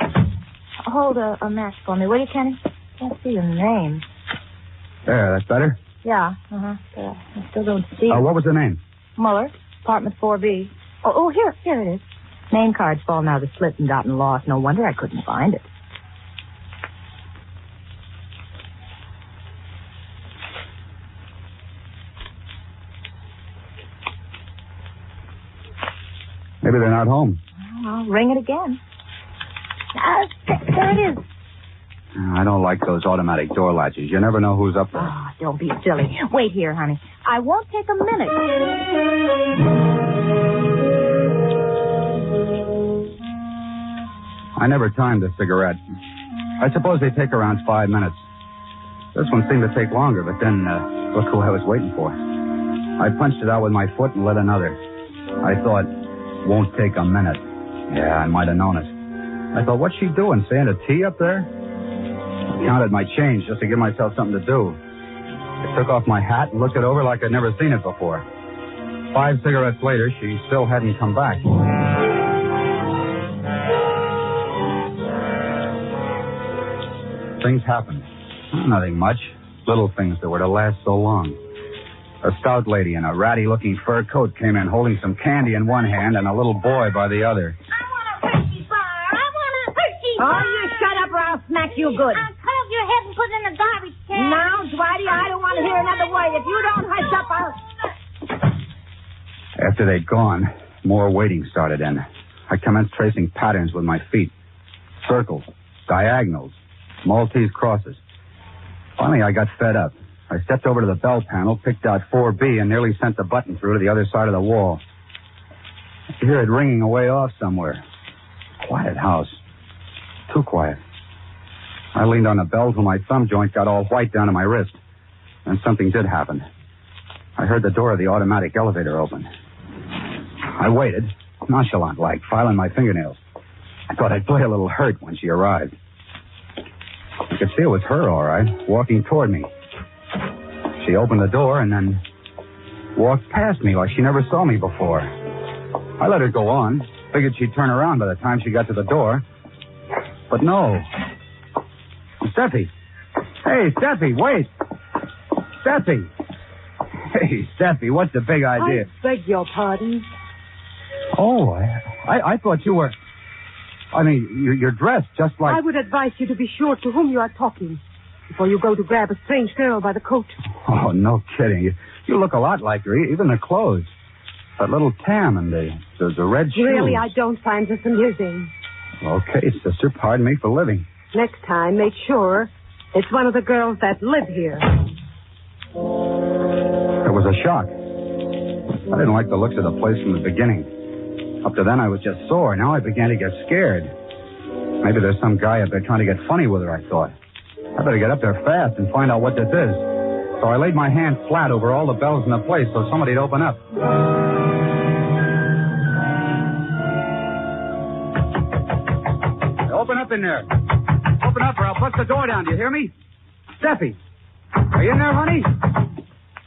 O: Hold a match for me, will you, Kenny? Can't see your name.
T: There, that's better?
O: Yeah, I still don't see it.
T: What was the name?
O: Muller, apartment 4B. Oh, here it is. Name card's fallen out of the slip and gotten lost. No wonder I couldn't find it.
T: Maybe they're not home.
O: I'll ring it again. There it is.
T: I don't like those automatic door latches. You never know who's up there.
O: Oh, don't be silly. Wait here, honey. I won't take a minute.
T: I never timed a cigarette. I suppose they take around 5 minutes. This one seemed to take longer, but then look who I was waiting for. I punched it out with my foot and lit another. I thought, won't take a minute. Yeah, I might have known it. I thought, what's she doing, saying a tea up there? I counted my change just to give myself something to do. I took off my hat and looked it over like I'd never seen it before. 5 cigarettes later, she still hadn't come back. Things happened. Nothing much. Little things that were to last so long. A stout lady in a ratty-looking fur coat came in holding some candy in one hand and a little boy by the other.
F: Oh, you shut up or I'll smack you good.
B: I'll carve your head and put it in the garbage can.
F: Now, Dwighty, I don't want to hear another word. If you don't hush up, I'll...
T: After they'd gone, more waiting started in. I commenced tracing patterns with my feet. Circles, diagonals, Maltese crosses. Finally, I got fed up. I stepped over to the bell panel, picked out 4B, and nearly sent the button through to the other side of the wall. I could hear it ringing away off somewhere. Quiet house. Too quiet. I leaned on the bell till my thumb joint got all white down to my wrist. Then something did happen. I heard the door of the automatic elevator open. I waited, nonchalant-like, filing my fingernails. I thought I'd play a little hurt when she arrived. I could see it was her, all right, walking toward me. She opened the door and then walked past me like she never saw me before. I let her go on. Figured she'd turn around by the time she got to the door. But no. Steffi. Hey, Steffi, wait. Steffi. Hey, Steffi, what's the big idea?
F: I beg your pardon.
T: Oh, I thought you were... I mean, you're dressed just like...
F: I would advise you to be sure to whom you are talking before you go to grab a strange girl by the coat.
T: Oh, no kidding. You look a lot like her, even the clothes. That little tam and the red shoes.
F: Really, I don't find this amusing.
T: Okay, sister, pardon me for living.
F: Next time, make sure it's one of the girls that live here.
T: It was a shock. I didn't like the looks of the place from the beginning. Up to then, I was just sore. Now I began to get scared. Maybe there's some guy up there trying to get funny with her, I thought. I better get up there fast and find out what this is. So I laid my hand flat over all the bells in the place so somebody'd open up. Open up in there. Open up or I'll bust the door down. Do you hear me? Steffi, are you in there, honey?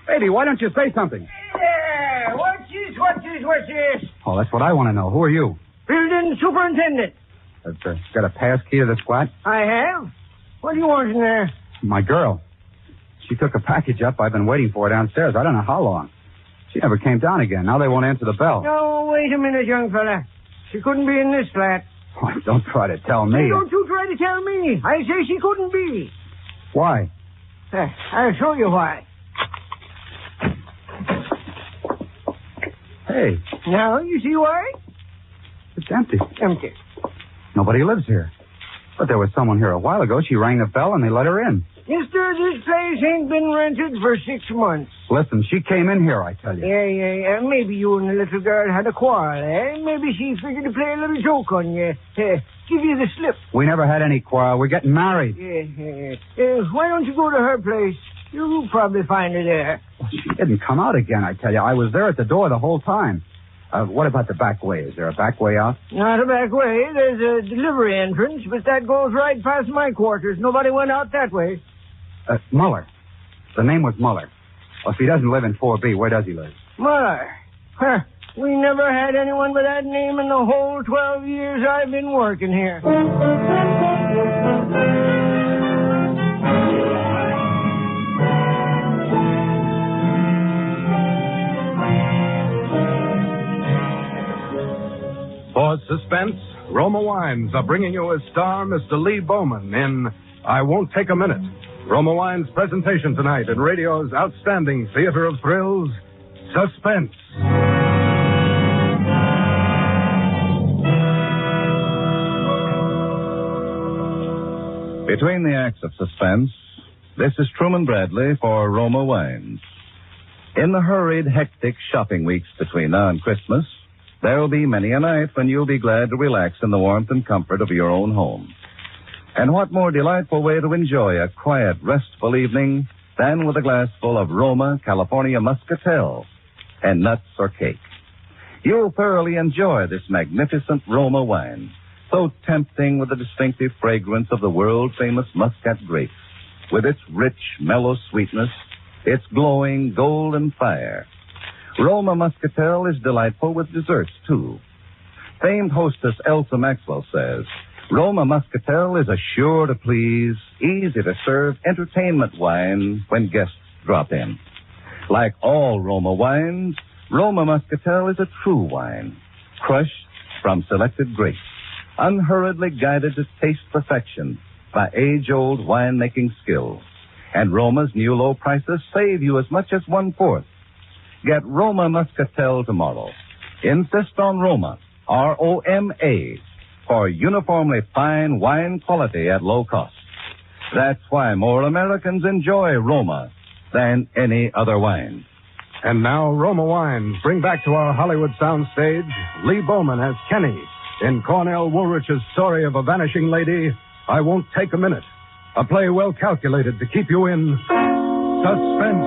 T: Baby, why don't you say something?
N: Yeah, what's this?
T: Oh, that's what I want to know. Who are you?
N: Building superintendent.
T: Got a pass key to this flat?
N: I have. What do you want in there?
T: My girl. She took a package up. I've been waiting for her downstairs. I don't know how long. She never came down again. Now they won't answer the bell.
N: No, wait a minute, young fella. She couldn't be in this flat.
T: Oh, don't try to tell me.
N: Hey, don't you try to tell me. I say she couldn't be.
T: Why?
N: I'll show you why.
T: Hey.
N: Now, you see why?
T: It's empty.
N: Empty.
T: Nobody lives here. But there was someone here a while ago. She rang the bell and they let her in.
N: Mister, this place ain't been rented for 6 months.
T: Listen, she came in here, I tell you.
N: Yeah. Maybe you and the little girl had a quarrel, eh? Maybe she figured to play a little joke on you. Give you the slip.
T: We never had any quarrel. We're getting married.
N: Yeah. Why don't you go to her place? You'll probably find her there.
T: Well, she didn't come out again, I tell you. I was there at the door the whole time. What about the back way? Is there a back way out?
N: Not a back way. There's a delivery entrance, but that goes right past my quarters. Nobody went out that way.
T: Muller. The name was Muller. Well, if he doesn't live in 4B, where does he live?
N: Muller. Huh. We never had anyone with that name in the whole 12 years I've been working here.
G: For Suspense, Roma Wines are bringing you as star Mr. Lee Bowman in I Won't Take a Minute. Roma Wines' presentation tonight in radio's outstanding theater of thrills, Suspense.
K: Between the acts of Suspense, this is Truman Bradley for Roma Wines. In the hurried, hectic shopping weeks between now and Christmas, there will be many a night when you'll be glad to relax in the warmth and comfort of your own home.
A: And what more delightful way to enjoy a quiet, restful evening than with a glass full of Roma California Muscatel and nuts or cake. You'll thoroughly enjoy this magnificent Roma wine, so tempting with the distinctive fragrance of the world-famous Muscat grape, with its rich, mellow sweetness, its glowing golden fire. Roma Muscatel is delightful with desserts, too. Famed hostess Elsa Maxwell says, Roma Muscatel is a sure to please, easy to serve entertainment wine when guests drop in. Like all Roma wines, Roma Muscatel is a true wine, crushed from selected grapes, unhurriedly guided to taste perfection by age-old winemaking skill. And Roma's new low prices save you as much as 1/4. Get Roma Muscatel tomorrow. Insist on Roma, R-O-M-A, for uniformly fine wine quality at low cost. That's why more Americans enjoy Roma than any other wine.
G: And now, Roma Wines bring back to our Hollywood soundstage Lee Bowman as Kenny in Cornell Woolrich's story of a vanishing lady, I Won't Take a Minute. A play well calculated to keep you in suspense.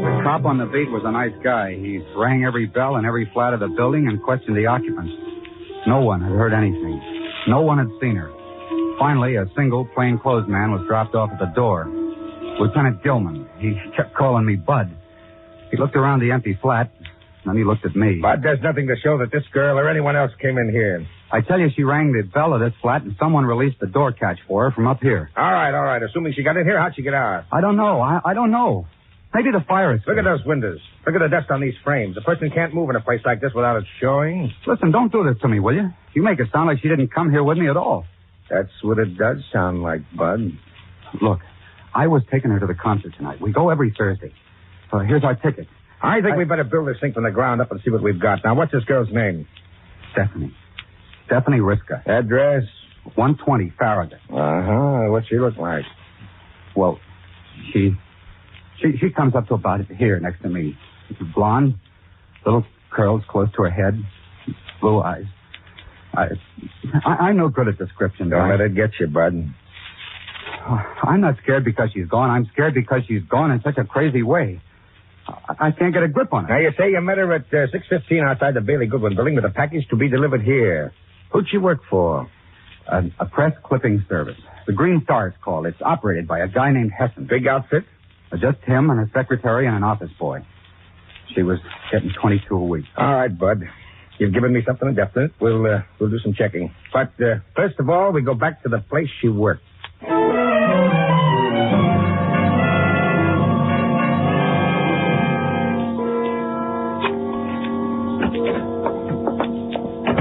T: The cop on the beat was a nice guy. He rang every bell in every flat of the building and questioned the occupants. No one had heard anything. No one had seen her. Finally, a single plainclothes man was dropped off at the door. Lieutenant Gilman. He kept calling me Bud. He looked around the empty flat, then he looked at me.
M: Bud, there's nothing to show that this girl or anyone else came in here.
T: I tell you, she rang the bell of this flat, and someone released the door catch for her from up here.
M: All right. Assuming she got in here, how'd she get out?
T: I don't know. I don't know. Maybe the fire escape.
M: Look at those windows. Look at the dust on these frames. A person can't move in a place like this without it showing.
T: Listen, don't do this to me, will you? You make it sound like she didn't come here with me at all.
M: That's what it does sound like, Bud.
T: Look, I was taking her to the concert tonight. We go every Thursday. So here's our ticket.
M: I think we better build this thing from the ground up and see what we've got. Now, what's this girl's name?
T: Stephanie. Stephanie Riska.
M: Address?
T: 120 Farragut.
M: Uh-huh. What's she look like?
T: Well, she comes up to about here next to me. She's blonde, little curls close to her head, blue eyes. I'm no good at description.
M: Don't let it get you, Bud.
T: I'm not scared because she's gone. I'm scared because she's gone in such a crazy way. I can't get a grip on her.
M: Now, you say you met her at 615 outside the Bailey Goodwin building with a package to be delivered here. Who'd she work for?
T: A press clipping service. The Green Star it's called. It's operated by a guy named Hessen.
M: Big outfit?
T: Just him and a secretary and an office boy. She was getting $22 a week.
M: All right, Bud. You've given me something definite. We'll do some checking. But first of all, we go back to the place she worked.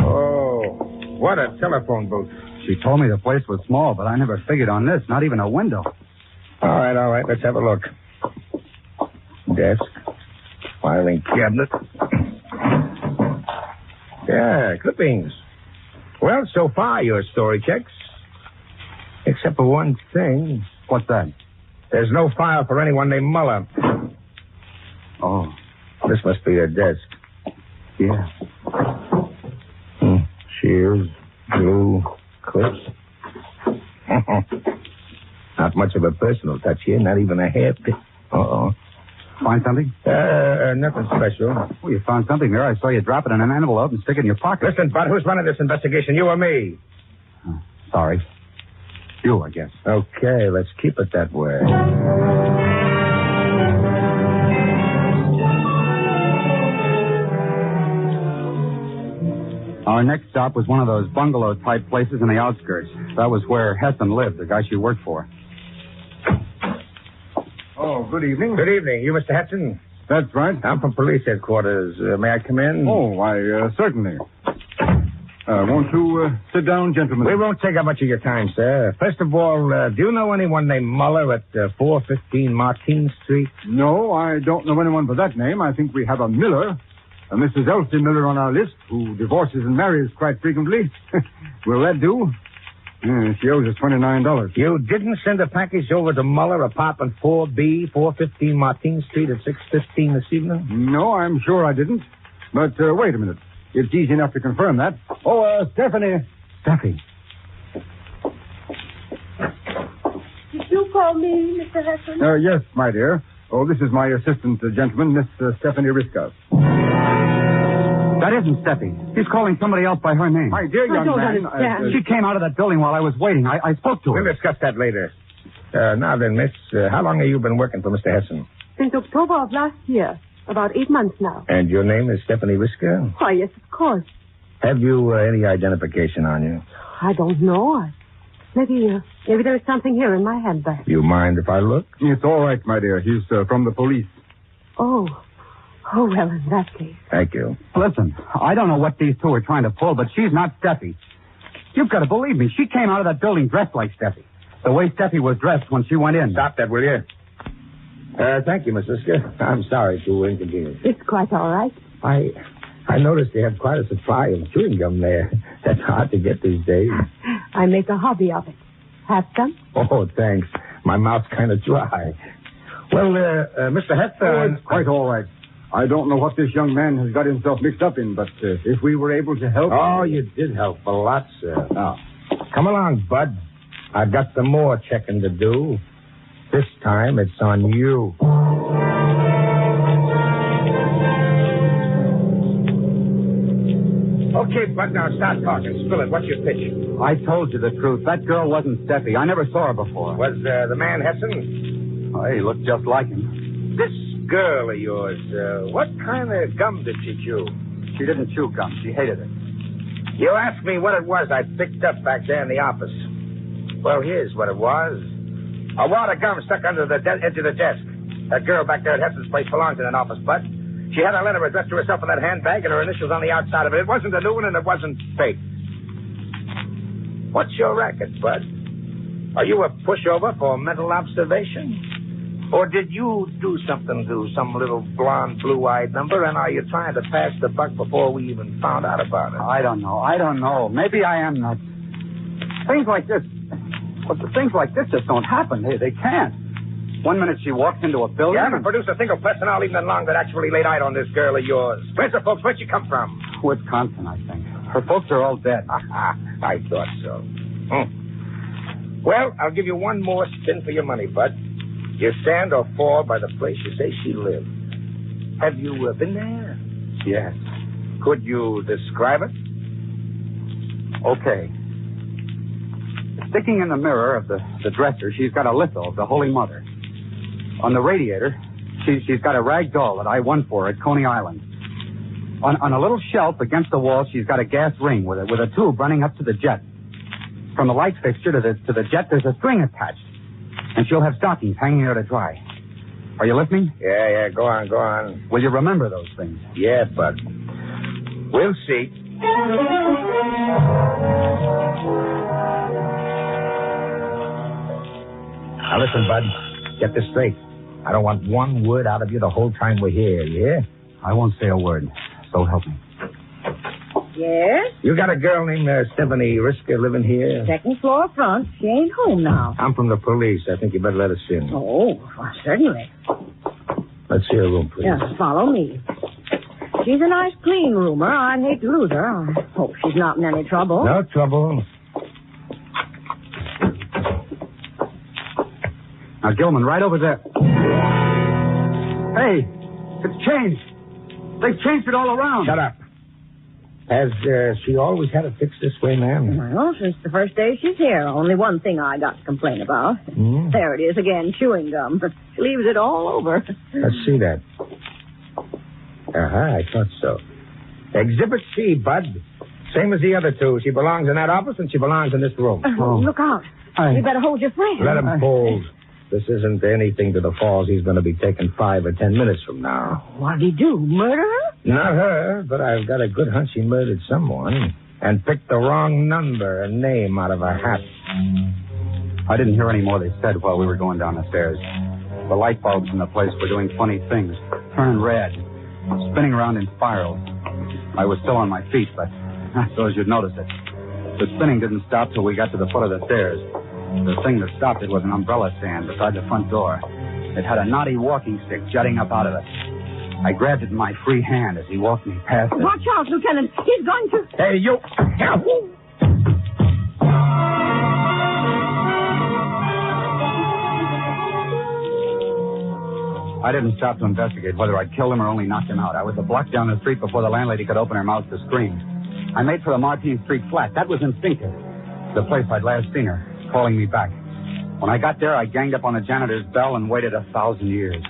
M: Oh, what a telephone booth.
T: She told me the place was small, but I never figured on this. Not even a window.
M: All right. Let's have a look. Desk. Filing cabinet. Yeah, clippings. Well, so far, your story checks. Except for one thing.
T: What's that?
M: There's no file for anyone named Muller.
T: Oh.
M: This must be her desk.
T: Yeah.
M: Shears, glue, clips. Not much of a personal touch here, not even a hairpin. Uh-oh.
T: Find something?
M: Nothing special.
T: Well, you found something there. I saw you drop it in an envelope and stick it in your pocket.
M: Listen, Bud, who's running this investigation, you or me?
T: Sorry. You, I guess.
M: Okay, let's keep it that way.
T: Our next stop was one of those bungalow-type places in the outskirts. That was where Hessen lived, the guy she worked for.
M: Oh, good evening. Good evening. You Mr. Hudson?
L: That's right.
M: I'm from police headquarters. May I come in?
L: Oh, why, certainly. Won't you sit down, gentlemen?
M: We won't take up much of your time, sir. First of all, do you know anyone named Muller at 415 Martine Street?
L: No, I don't know anyone by that name. I think we have a Miller, a Mrs. Elsie Miller on our list, who divorces and marries quite frequently. Will that do?
T: She owes us $29.
M: You didn't send a package over to Muller, apartment 4B, 415 Martin Street at 6:15 this evening?
T: No, I'm sure I didn't. But wait a minute. It's easy enough to confirm that. Oh, Stephanie.
F: Did you call me, Mr. Heston?
T: Yes, my dear. Oh, this is my assistant gentleman, Miss Stephanie Riska.
E: That isn't Steffi. He's calling somebody else by her name.
T: My dear young
F: don't
T: man.
F: understand.
E: She came out of that building while I was waiting. I spoke to her.
M: We'll discuss that later. Now then, miss, how long have you been working for Mr. Hessen?
F: Since October of last year. About 8 months now.
M: And your name is Stephanie Riska?
F: Why, yes, of course.
M: Have you any identification on you?
F: I don't know. Maybe there's something here in my handbag.
M: You mind if I look?
T: It's all right, my dear. He's from the police.
F: Oh, well, in that case.
M: Thank you.
E: Listen, I don't know what these two are trying to pull, but she's not Steffi. You've got to believe me. She came out of that building dressed like Steffi. The way Steffi was dressed when she went in.
M: Stop that, will you? Thank you, Miss Riska. I'm sorry to inconvenience.
F: It's quite all right.
M: I noticed they have quite a supply of chewing gum there. That's hard to get these days.
F: I make a hobby of it. Have some?
M: Oh, thanks. My mouth's kind of dry. Well, Mr. Heston...
T: It's quite all right. I don't know what this young man has got himself mixed up in, but if we were able to help...
M: Oh, you did help a lot, sir. Now, come along, Bud. I've got some more checking to do. This time, it's on you. Okay, Bud, now start talking. Spill it. What's your pitch?
E: I told you the truth. That girl wasn't Steffi. I never saw her before.
M: Was the man Hessen?
E: Oh, he looked just like him.
M: This girl of yours, what kind of gum did she chew?
E: She didn't chew gum. She hated it.
M: You asked me what it was I picked up back there in the office. Well, here's what it was. A wad of gum stuck under the edge of the desk. That girl back there at Heston's place belongs in an office, Bud. She had a letter addressed to herself in that handbag and her initials on the outside of it. It wasn't a new one and it wasn't fake. What's your racket, Bud? Are you a pushover for mental observation? Or did you do something to some little blonde, blue-eyed number, and are you trying to pass the buck before we even found out about it?
E: I don't know. Maybe I am nuts. Things like this... But things like this just don't happen. They can't. One minute she walks into a building...
M: You haven't produced a single personnel even long that actually laid eyes on this girl of yours. Where's the folks? Where'd she come from?
E: Wisconsin, I think. Her folks are all dead.
M: I thought so. Well, I'll give you one more spin for your money, Bud. You stand or fall by the place you say she lived. Have you been there?
E: Yes.
M: Could you describe it?
E: Okay. Sticking in the mirror of the dresser, she's got a litho of the Holy Mother. On the radiator, she's got a rag doll that I won for her at Coney Island. On a little shelf against the wall, she's got a gas ring with a tube running up to the jet. From the light fixture to the jet, there's a string attached. And she'll have stockings hanging there to dry. Are you listening?
M: Yeah, go on.
E: Will you remember those things?
M: Yeah, Bud. We'll see. Now listen, Bud. Get this straight. I don't want one word out of you the whole time we're here, you hear?
E: I won't say a word. So help me.
N: Yes?
M: You got a girl named Stephanie Riska living here?
N: Second floor front. She ain't home now.
M: I'm from the police. I think you better let us in.
N: Oh, certainly.
M: Let's see her room, please.
N: Yeah, follow me. She's a nice, clean roomer. I'd hate to lose her. I hope she's not in any trouble.
M: No trouble.
E: Now, Gilman, right over there. Hey, it's changed. They've changed it all around.
M: Shut up. Has she always had it fixed this way, ma'am?
N: Well, since the first day she's here. Only one thing I got to complain about. There it is again, chewing gum. She leaves it all over.
M: Let's see that. I thought so. Exhibit C, Bud. Same as the other two. She belongs in that office and she belongs in this room.
N: Look out. You better hold your friend.
M: Let him hold. This isn't anything to the falls he's going to be taking 5 or 10 minutes from now.
N: What'd he do? Murder her?
M: Not her, but I've got a good hunch he murdered someone and picked the wrong number and name out of a hat.
E: I didn't hear any more they said while we were going down the stairs. The light bulbs in the place were doing funny things, turning red, spinning around in spirals. I was still on my feet, but I suppose you'd notice it.
T: The spinning didn't stop till we got to the foot of the stairs. The thing that stopped it was an umbrella stand beside the front door. It had a knotty walking stick jutting up out of it. I grabbed it in my free hand as he walked me past it.
F: Watch out, Lieutenant. He's going to...
M: Hey, you.
T: I didn't stop to investigate whether I'd killed him or only knocked him out. I was a block down the street before the landlady could open her mouth to scream. I made for the Martin Street flat. That was instinctive. The place I'd last seen her, calling me back. When I got there, I ganged up on the janitor's bell and waited 1,000 years.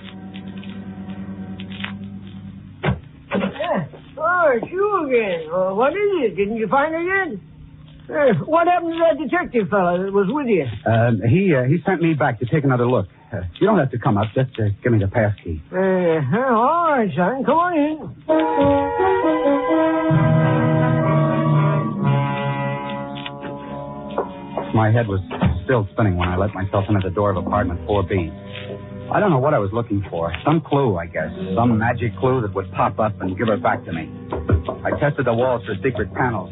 J: Oh, it's you again. What is it? Didn't you find it yet? What happened to that detective fellow that was with you?
T: He sent me back to take another look. You don't have to come up. Just give me the pass key.
J: All right, son. Come on in.
T: My head was still spinning when I let myself in at the door of apartment 4B. I don't know what I was looking for. Some clue, I guess. Some magic clue that would pop up and give her back to me. I tested the walls for secret panels.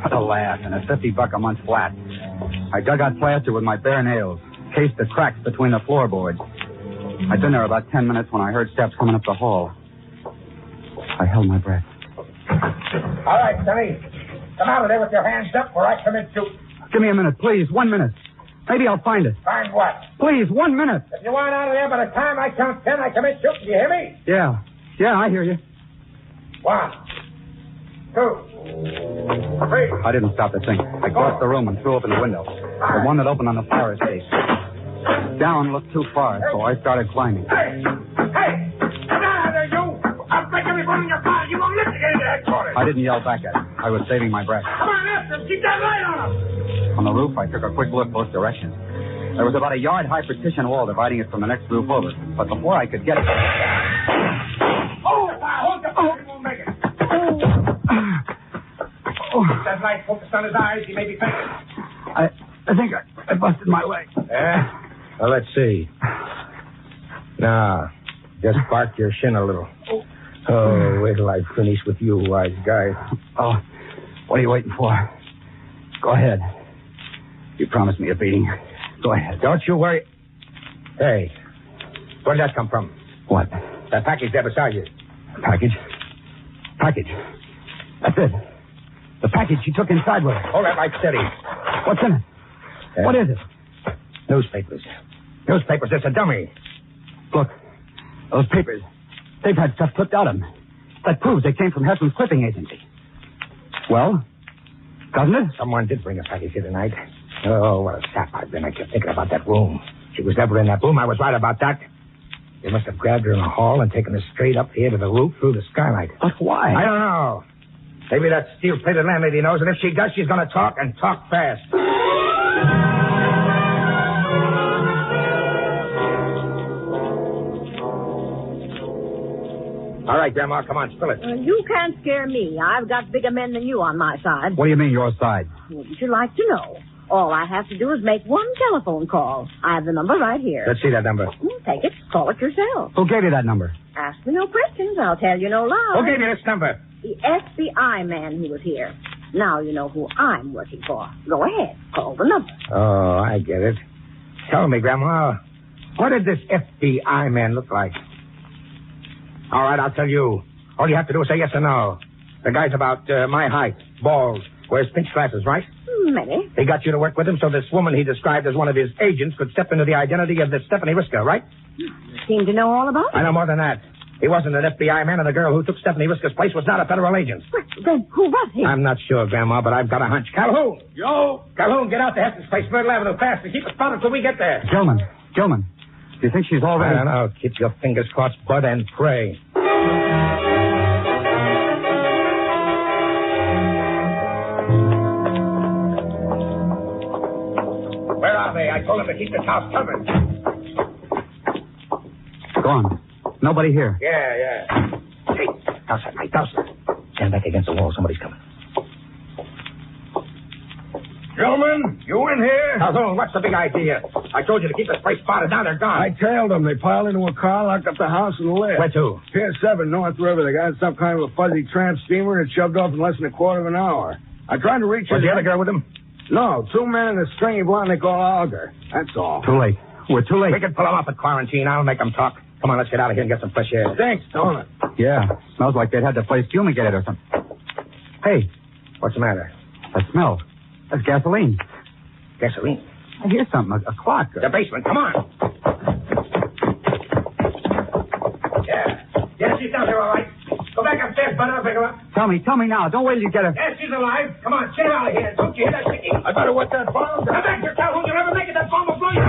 T: What a laugh, and a $50 a month flat. I dug out plaster with my bare nails, cased the cracks between the floorboards. I'd been there about 10 minutes when I heard steps coming up the hall. I held my breath.
M: All right, Sonny. Come out of there with your hands up or I commit to...
T: Give me a minute, please. 1 minute. Maybe I'll find it.
M: Find what?
T: Please, 1 minute.
M: If you want out of there by the time I count 10, I commit to... Do you hear me?
T: Yeah. Yeah, I hear you.
M: 1, 2, 3.
T: I didn't stop to think. I crossed the room and threw open the window. The one that opened on the fire escape. Down looked too far, so I started climbing.
M: Hey! Come out of there, you! I'll break every bone in your body. You won't let me get into headquarters.
T: I didn't yell back at him. I was saving my breath.
M: Come on, after him. Keep that light on him.
T: On the roof, I took a quick look both directions. There was about a yard-high partition wall dividing it from the next roof over. But before I could get it...
M: Hold the phone. He won't make it. Keep that light focused on his eyes. He may be thinking.
T: I think I busted my leg.
M: Yeah? Well, let's see. Now, just bark your shin a little. Oh, wait till I finish with you, wise guy.
T: Oh, what are you waiting for? Go ahead. You promised me a beating. Go ahead.
M: Don't you worry. Hey, where did that come from?
T: What?
M: That package there beside you.
T: Package? Package. That's it. The package you took inside with her.
M: Hold that light steady.
T: What's in it? What is it?
M: Newspapers. Newspapers. It's a dummy.
T: Look, those papers. They've had stuff clipped out of them. That proves they came from Heston's clipping agency. Well, doesn't it?
M: Someone did bring a package here tonight. Oh, what a sap I've been. I kept thinking about that room. She was never in that room. I was right about that. They must have grabbed her in the hall and taken her straight up here to the roof through the skylight.
T: But why?
M: I don't know. Maybe that steel-plated landlady knows, and if she does, she's going to talk and talk fast. All right, Grandma, come on, spill it.
N: You can't scare me. I've got bigger men than you on my side.
T: What do you mean, your side?
N: Wouldn't you like to know? All I have to do is make one telephone call. I have the number right here.
M: Let's see that number.
N: Take it. Call it yourself.
T: Who gave you that number?
N: Ask me no questions. I'll tell you no lies.
M: Who gave you this number?
N: The FBI man who was here. Now you know who I'm working for. Go ahead. Call the number.
M: Oh, I get it. Tell me, Grandma, what did this FBI man look like? All right, I'll tell you. All you have to do is say yes or no. The guy's about my height, bald, wears pinch glasses, right?
N: Maybe.
M: He got you to work with him so this woman he described as one of his agents could step into the identity of this Stephanie Risker, right?
N: You seem to know all about it.
M: I know more than that. He wasn't an FBI man, and the girl who took Stephanie Risker's place was not a federal agent.
N: Then who was he?
M: I'm not sure, Grandma, but I've got a hunch. Calhoun! Yo! Calhoun, get out to Heston's place, Myrtle Avenue, fast, and keep it spotted till we get there.
T: Gilman. Do you think she's already...
M: I don't know. Keep your fingers crossed, bud, and pray. Where are they? I told them to keep this house covered.
T: Gone. Nobody here.
M: Yeah. Hey, douse that light, douse it. Stand back against the wall. Somebody's coming.
G: Gentlemen, you in here?
M: Calhoun, what's the big idea? I told you to keep this place spotted. Now they're gone.
G: I trailed them. They piled into a car, locked up the house, and left.
M: Where to?
G: Pier 7, North River. They got some kind of a fuzzy tramp steamer and it shoved off in less than a quarter of an hour.
V: I tried to reach her.
M: Was the other girl with him?
V: No, 2 men and a stringy blonde they call Auger. That's all.
T: Too late. We're too late.
M: We can pull them off at quarantine. I'll make them talk. Come on, let's get out of here and get some fresh air.
V: Thanks, don't it?
T: Yeah. Smells like they'd had the place fumigated or something. Hey,
M: What's the matter?
T: that smell. That's gasoline.
M: Gasoline.
T: I hear something. A clock.
M: The basement. Come on. Yeah, she's down here, all right. Go back upstairs, bud. I'll pick her up.
T: Tell me now. Don't wait till you get her.
M: Yes, she's alive. Come on, get her out of here. Don't you hear that ticking?
V: I better wet that bomb.
M: Come back here, Calhoun. You'll never make it. That bomb will blow you.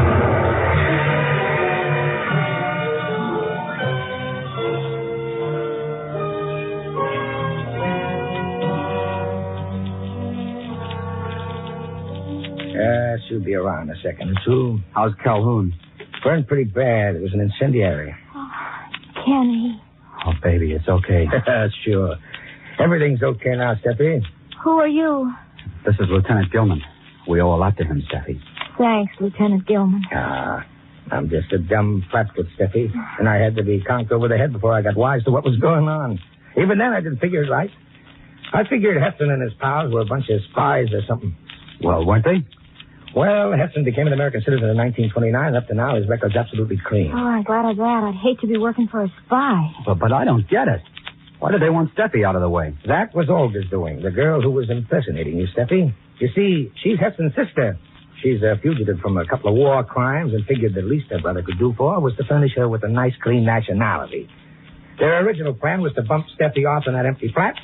M: She'll be around a second or two.
T: How's Calhoun?
M: Burned pretty bad. It was an incendiary.
B: Kenny.
T: Oh, baby, it's okay.
M: Sure. Everything's okay now, Steffi.
B: Who are you?
T: This is Lieutenant Gilman. We owe a lot to him, Steffi.
B: Thanks, Lieutenant Gilman.
M: I'm just a dumb flatfoot, Steffi. And I had to be conked over the head before I got wise to what was going on. Even then, I didn't figure it right. I figured Hefton and his pals were a bunch of spies or something.
T: Well, weren't they?
M: Well, Hefton became an American citizen in 1929. Up to now, his record's absolutely clean.
B: Oh, I'm glad of that. I'd hate to be working for a spy.
T: But I don't get it. Why did they want Steffi out of the way?
M: That was Olga's doing, the girl who was impersonating you, Steffi. You see, she's Hefton's sister. She's a fugitive from a couple of war crimes and figured the least her brother could do for her was to furnish her with a nice, clean nationality. Their original plan was to bump Steffi off in that empty flat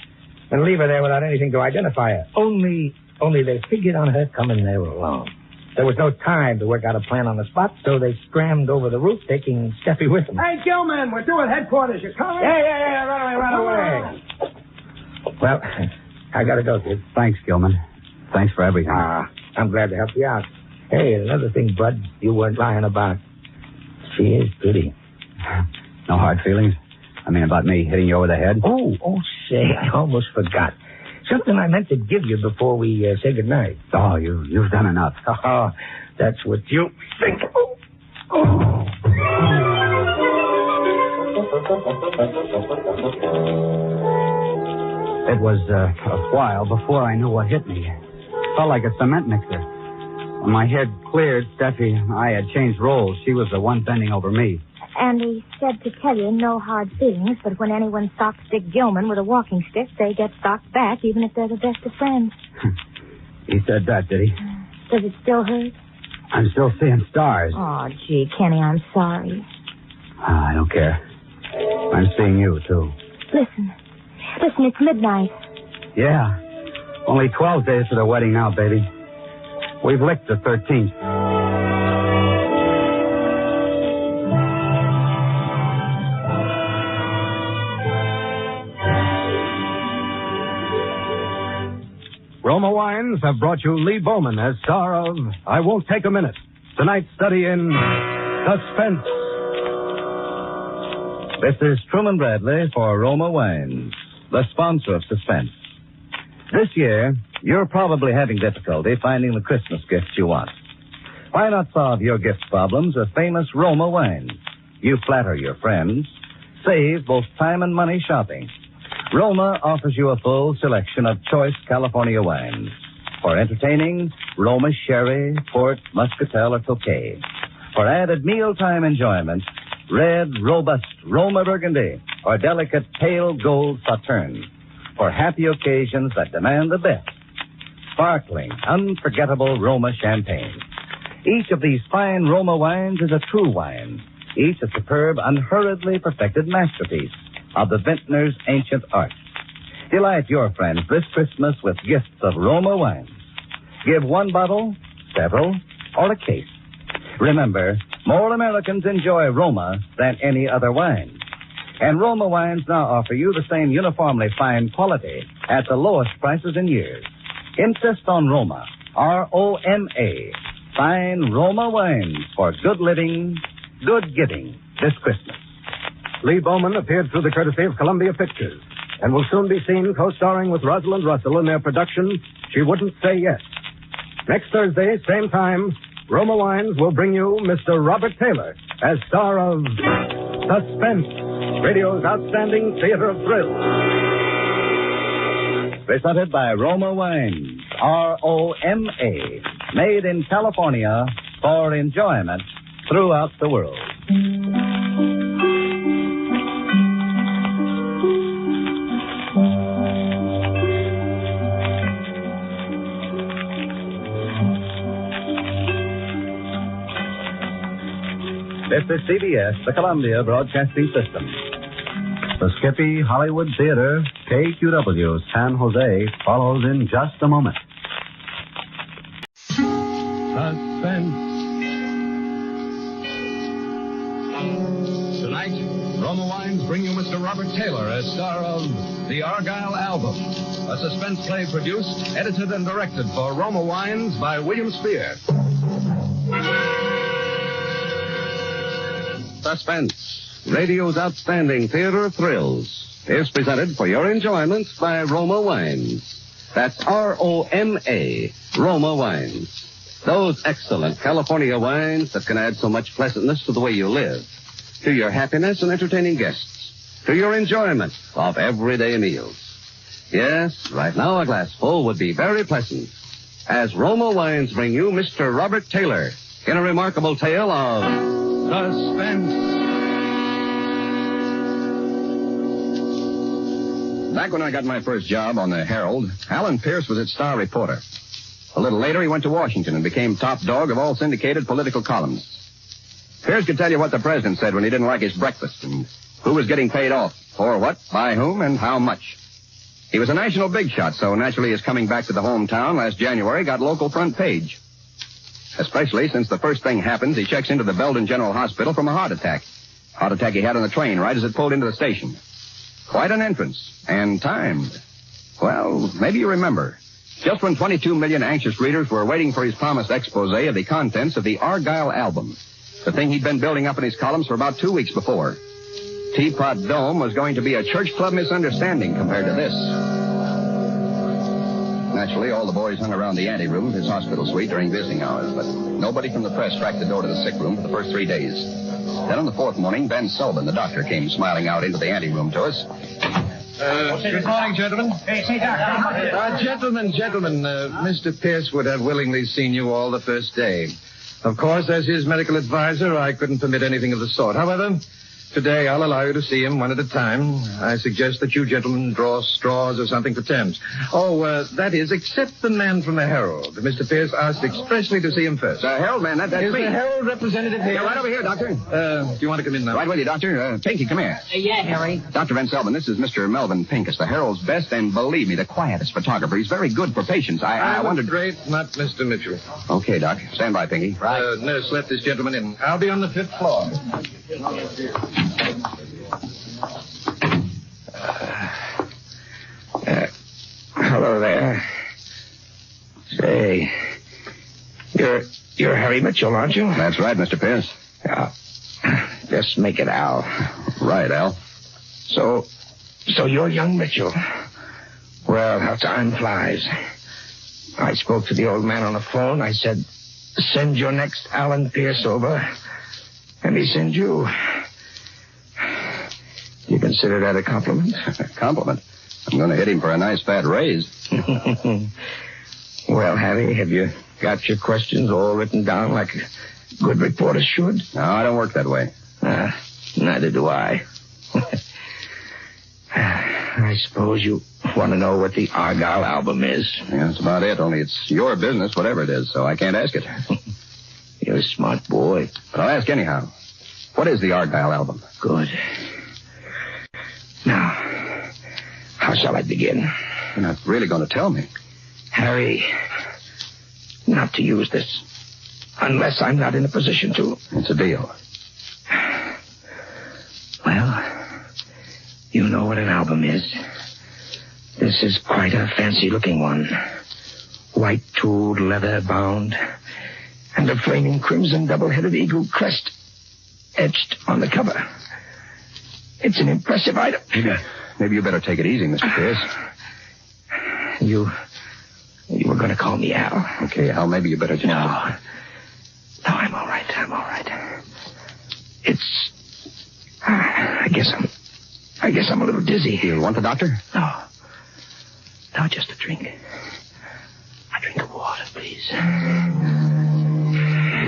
M: and leave her there without anything to identify her. Only they figured on her coming there alone. There was no time to work out a plan on the spot, so they scrammed over the roof, taking Steffi with them.
V: Hey, Gilman, we're due at headquarters. You coming?
M: Yeah, run away. Well, I gotta go, kid.
T: Thanks, Gilman. Thanks for everything.
M: I'm glad to help you out. Hey, another thing, Bud, you weren't lying about. She is pretty.
T: No hard feelings? I mean, about me hitting you over the head?
M: Oh, say, I almost forgot. Something I meant to give you before we say goodnight.
T: Oh, you've done enough.
M: Oh, that's what you think.
T: It was a while before I knew what hit me. Felt like a cement mixer. When my head cleared, Steffi and I had changed roles. She was the one bending over me.
B: And he said to tell you no hard feelings, but when anyone stalks Dick Gilman with a walking stick, they get stalked back, even if they're the best of friends.
T: He said that, did he?
B: Does it still hurt?
T: I'm still seeing stars.
B: Oh, gee, Kenny, I'm sorry.
T: I don't care. I'm seeing you, too.
B: Listen, it's midnight.
T: Yeah. Only 12 days to the wedding now, baby. We've licked the 13th.
G: Roma Wines have brought you Lee Bowman as star of I Won't Take a Minute. Tonight's study in Suspense.
A: This is Truman Bradley for Roma Wines, the sponsor of Suspense. This year, you're probably having difficulty finding the Christmas gifts you want. Why not solve your gift problems with famous Roma Wines? You flatter your friends, save both time and money shopping. Roma offers you a full selection of choice California wines. For entertaining, Roma Sherry, Port, Muscatel, or Tokay. For added mealtime enjoyment, red, robust Roma Burgundy, or delicate pale gold Sauterne. For happy occasions that demand the best, sparkling, unforgettable Roma Champagne. Each of these fine Roma wines is a true wine. Each a superb, unhurriedly perfected masterpiece of the vintner's ancient art. Delight your friends this Christmas with gifts of Roma wines. Give one bottle, several, or a case. Remember, more Americans enjoy Roma than any other wine. And Roma wines now offer you the same uniformly fine quality at the lowest prices in years. Insist on Roma, R-O-M-A, fine Roma wines for good living, good giving this Christmas.
G: Lee Bowman appeared through the courtesy of Columbia Pictures and will soon be seen co-starring with Rosalind Russell in their production, She Wouldn't Say Yes. Next Thursday, same time, Roma Wines will bring you Mr. Robert Taylor as star of Suspense, radio's outstanding theater of thrills.
A: Presented by Roma Wines, R-O-M-A, made in California for enjoyment throughout the world. This is CBS, the Columbia Broadcasting System. The Skippy Hollywood Theater, KQW, San Jose, follows in just a moment.
G: Suspense. Tonight, Roma Wines bring you Mr. Robert Taylor as star of The Argyle Album, a suspense play produced, edited, and directed for Roma Wines by William Spear.
K: Suspense, radio's outstanding theater of thrills, is presented for your enjoyment by Roma Wines. That's R-O-M-A, Roma Wines. Those excellent California wines that can add so much pleasantness to the way you live, to your happiness and entertaining guests, to your enjoyment of everyday meals. Yes, right now a glassful would be very pleasant, as Roma Wines bring you Mr. Robert Taylor in a remarkable tale of suspense.
I: Back when I got my first job on the Herald, Alan Pierce was its star reporter. A little later, he went to Washington and became top dog of all syndicated political columns. Pierce could tell you what the president said when he didn't like his breakfast and who was getting paid off, for what, by whom, and how much. He was a national big shot, so naturally his coming back to the hometown last January got local front page. Especially since the first thing happens, he checks into the Belden General Hospital from a heart attack. Heart attack he had on the train right as it pulled into the station. Quite an entrance, and timed. Well, maybe you remember. Just when 22 million anxious readers were waiting for his promised expose of the contents of the Argyle Album, the thing he'd been building up in his columns for about 2 weeks before. Teapot Dome was going to be a church club misunderstanding compared to this. Naturally, all the boys hung around the anteroom of his hospital suite during visiting hours, but nobody from the press cracked the door to the sick room for the first 3 days. Then on the fourth morning, Ben Sullivan, the doctor, came smiling out into the anteroom to us.
Q: Good morning, gentlemen.
V: Hey, Doctor.
Q: Gentlemen, Mr. Pierce would have willingly seen you all the first day. Of course, as his medical advisor, I couldn't permit anything of the sort. However, today I'll allow you to see him one at a time. I suggest that you gentlemen draw straws or something for terms. That is, except the man from the Herald. Mr. Pierce asked expressly to see him first.
I: The Herald man, that's
Q: is
I: me.
Q: Is the Herald representative here?
I: Yeah, right over here, Doctor.
Q: Do you want to come in now?
I: Right with you, Doctor. Pinky, come here.
V: Yeah, Harry.
I: Dr. Van Selden, this is Mr. Melvin Pincus, the Herald's best and, believe me, the quietest photographer. He's very good for patients. I wondered...
Q: Great, not Mr. Mitchell.
I: Okay, Doc. Stand by, Pinky.
Q: Right. Nurse, let this gentleman in. I'll be on the 5th floor.
V: Hello there. Say, you're Harry Mitchell, aren't you?
I: That's right, Mr. Pierce.
V: Yeah. Just make it Al.
I: Right, Al.
V: So you're young Mitchell. Well, how time flies. I spoke to the old man on the phone. I said, send your next Alan Pierce over. And he sent you. You consider that a compliment?
I: Compliment? I'm going to hit him for a nice fat raise.
V: Well, Harry, have you got your questions all written down like a good reporter should?
I: No, I don't work that way.
V: Neither do I. I suppose you want to know what the Argyle Album is.
I: Yeah, that's about it, only it's your business, whatever it is, so I can't ask it.
V: You're a smart boy.
I: But I'll ask anyhow. What is the Argyle Album?
V: Good. Now, how shall I begin?
I: You're not really going to tell me.
V: Harry, not to use this unless I'm not in a position to.
I: It's a deal.
V: Well, you know what an album is. This is quite a fancy-looking one. White-tooled leather bound, and a flaming crimson double-headed eagle crest etched on the cover. It's an impressive item.
I: Maybe you better take it easy, Mr. Pierce.
V: You were going to call me Al.
I: Okay, Al, maybe you better just...
V: No, I'm all right. It's... I guess I'm a little dizzy.
I: You want the doctor?
V: No,
C: Now, just a drink. A drink of water, please.
I: He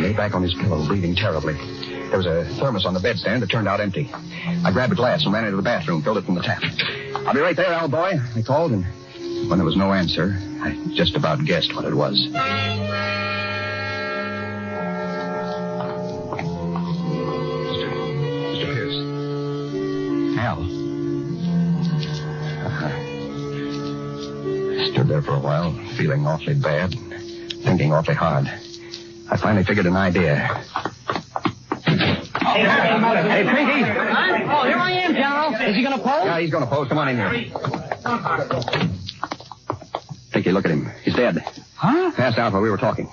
I: lay back on his pillow, breathing terribly. There was a thermos on the bedstand that turned out empty. I grabbed a glass and ran into the bathroom, filled it from the tap. I'll be right there, old boy, I called, and when there was no answer, I just about guessed what it was. Mr. Pierce. Al. I stood there for a while, feeling awfully bad, thinking awfully hard. I finally figured an idea.
C: Hey, Pinky. Oh, here I am, General. Is he going to pose?
I: Yeah, he's going to pose. Come on in here. Pinky, look at him. He's dead.
C: Huh?
I: Passed out while we were talking.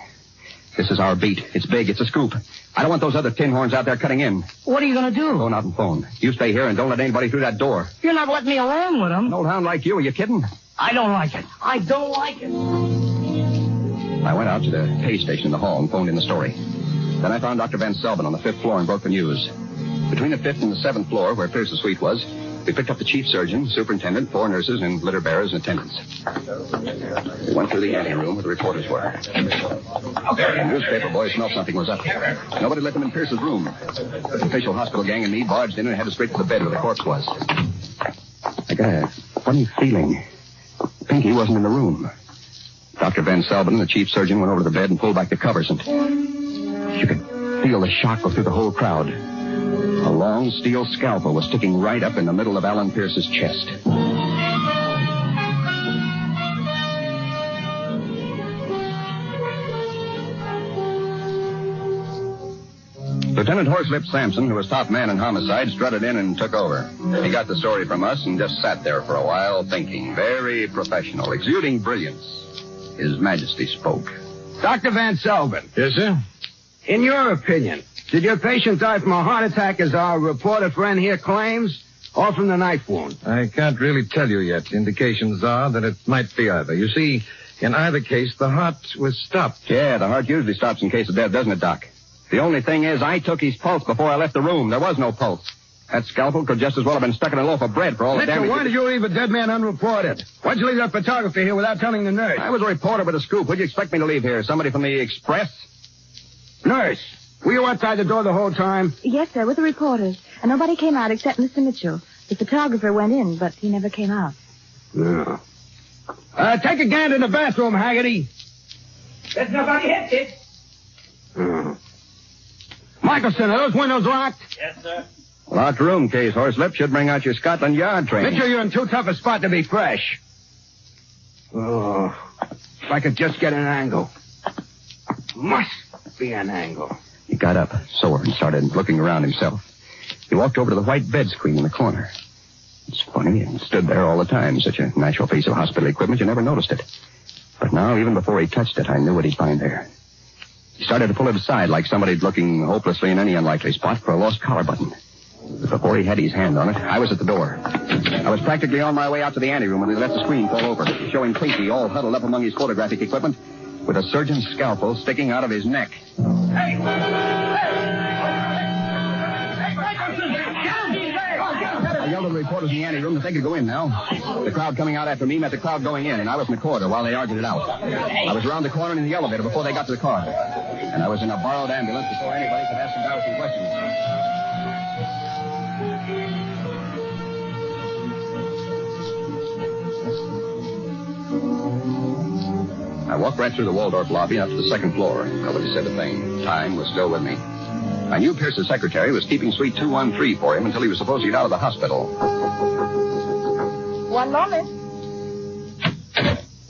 I: This is our beat. It's big. It's a scoop. I don't want those other tin horns out there cutting in.
C: What are you going to do?
I: Phone out and phone. You stay here and don't let anybody through that door.
C: You're not letting me alone with him.
I: An old hound like you. Are you kidding?
C: I don't like it. I don't like it.
I: I went out to the pay station in the hall and phoned in the story. Then I found Dr. Van Selvin on the 5th floor and broke the news. Between the 5th and the 7th floor, where Pierce's suite was, we picked up the chief surgeon, superintendent, 4 nurses, and litter bearers and attendants. We went through the anteroom where the reporters were. The newspaper boys smelled something was up. Nobody let them in Pierce's room. The official hospital gang and me barged in and headed straight to the bed where the corpse was. I got a funny feeling. Pinky wasn't in the room. Dr. Van Selvin and the chief surgeon went over to the bed and pulled back the covers, and you could feel the shock go through the whole crowd. A long steel scalpel was sticking right up in the middle of Alan Pierce's chest. Lieutenant Horselip Sampson, who was top man in homicide, strutted in and took over. He got the story from us and just sat there for a while thinking. Very professional, exuding brilliance. His Majesty spoke.
V: Dr. Van Selvin.
I: Yes, sir?
V: In your opinion, did your patient die from a heart attack as our reporter friend here claims, or from the knife wound?
W: I can't really tell you yet. Indications are that it might be either. You see, in either case, the heart was stopped.
I: Yeah, the heart usually stops in case of death, doesn't it, Doc? The only thing is, I took his pulse before I left the room. There was no pulse. That scalpel could just as well have been stuck in a loaf of bread for all the damage.
V: Why did you leave a dead man unreported? Why'd you leave that photographer here without telling the nurse?
I: I was a reporter with a scoop. What'd you expect me to leave here? Somebody from the Express?
V: Nurse, were you outside the door the whole time?
O: Yes, sir, with the reporters. And nobody came out except Mr. Mitchell. The photographer went in, but he never came out.
V: No. Take a gander in the bathroom, Haggerty. There's nobody hit it. Michelson, are those windows locked?
C: Yes, sir.
I: Locked room case, Horselip. Should bring out your Scotland Yard training.
V: Mitchell, you're in too tough a spot to be fresh. Oh, if I could just get an angle. Must be an angle.
I: He got up, sore, and started looking around himself. He walked over to the white bed screen in the corner. It's funny, it stood there all the time. Such a natural piece of hospital equipment, you never noticed it. But now, even before he touched it, I knew what he'd find there. He started to pull it aside like somebody looking hopelessly in any unlikely spot for a lost collar button. But before he had his hand on it, I was at the door. I was practically on my way out to the anteroom when he let the screen fall over, showing Pinky all huddled up among his photographic equipment with a surgeon's scalpel sticking out of his neck.
V: Hey!
I: I yelled at the reporters in the anteroom that they could go in now. The crowd coming out after me met the crowd going in, and I was in the corridor while they argued it out. I was around the corner in the elevator before they got to the car. And I was in a borrowed ambulance before anybody could ask embarrassing questions. I walked right through the Waldorf lobby up to the 2nd floor. Nobody said a thing. Time was still with me. I knew Pierce's secretary was keeping suite 213 for him until he was supposed to get out of the hospital.
O: One moment.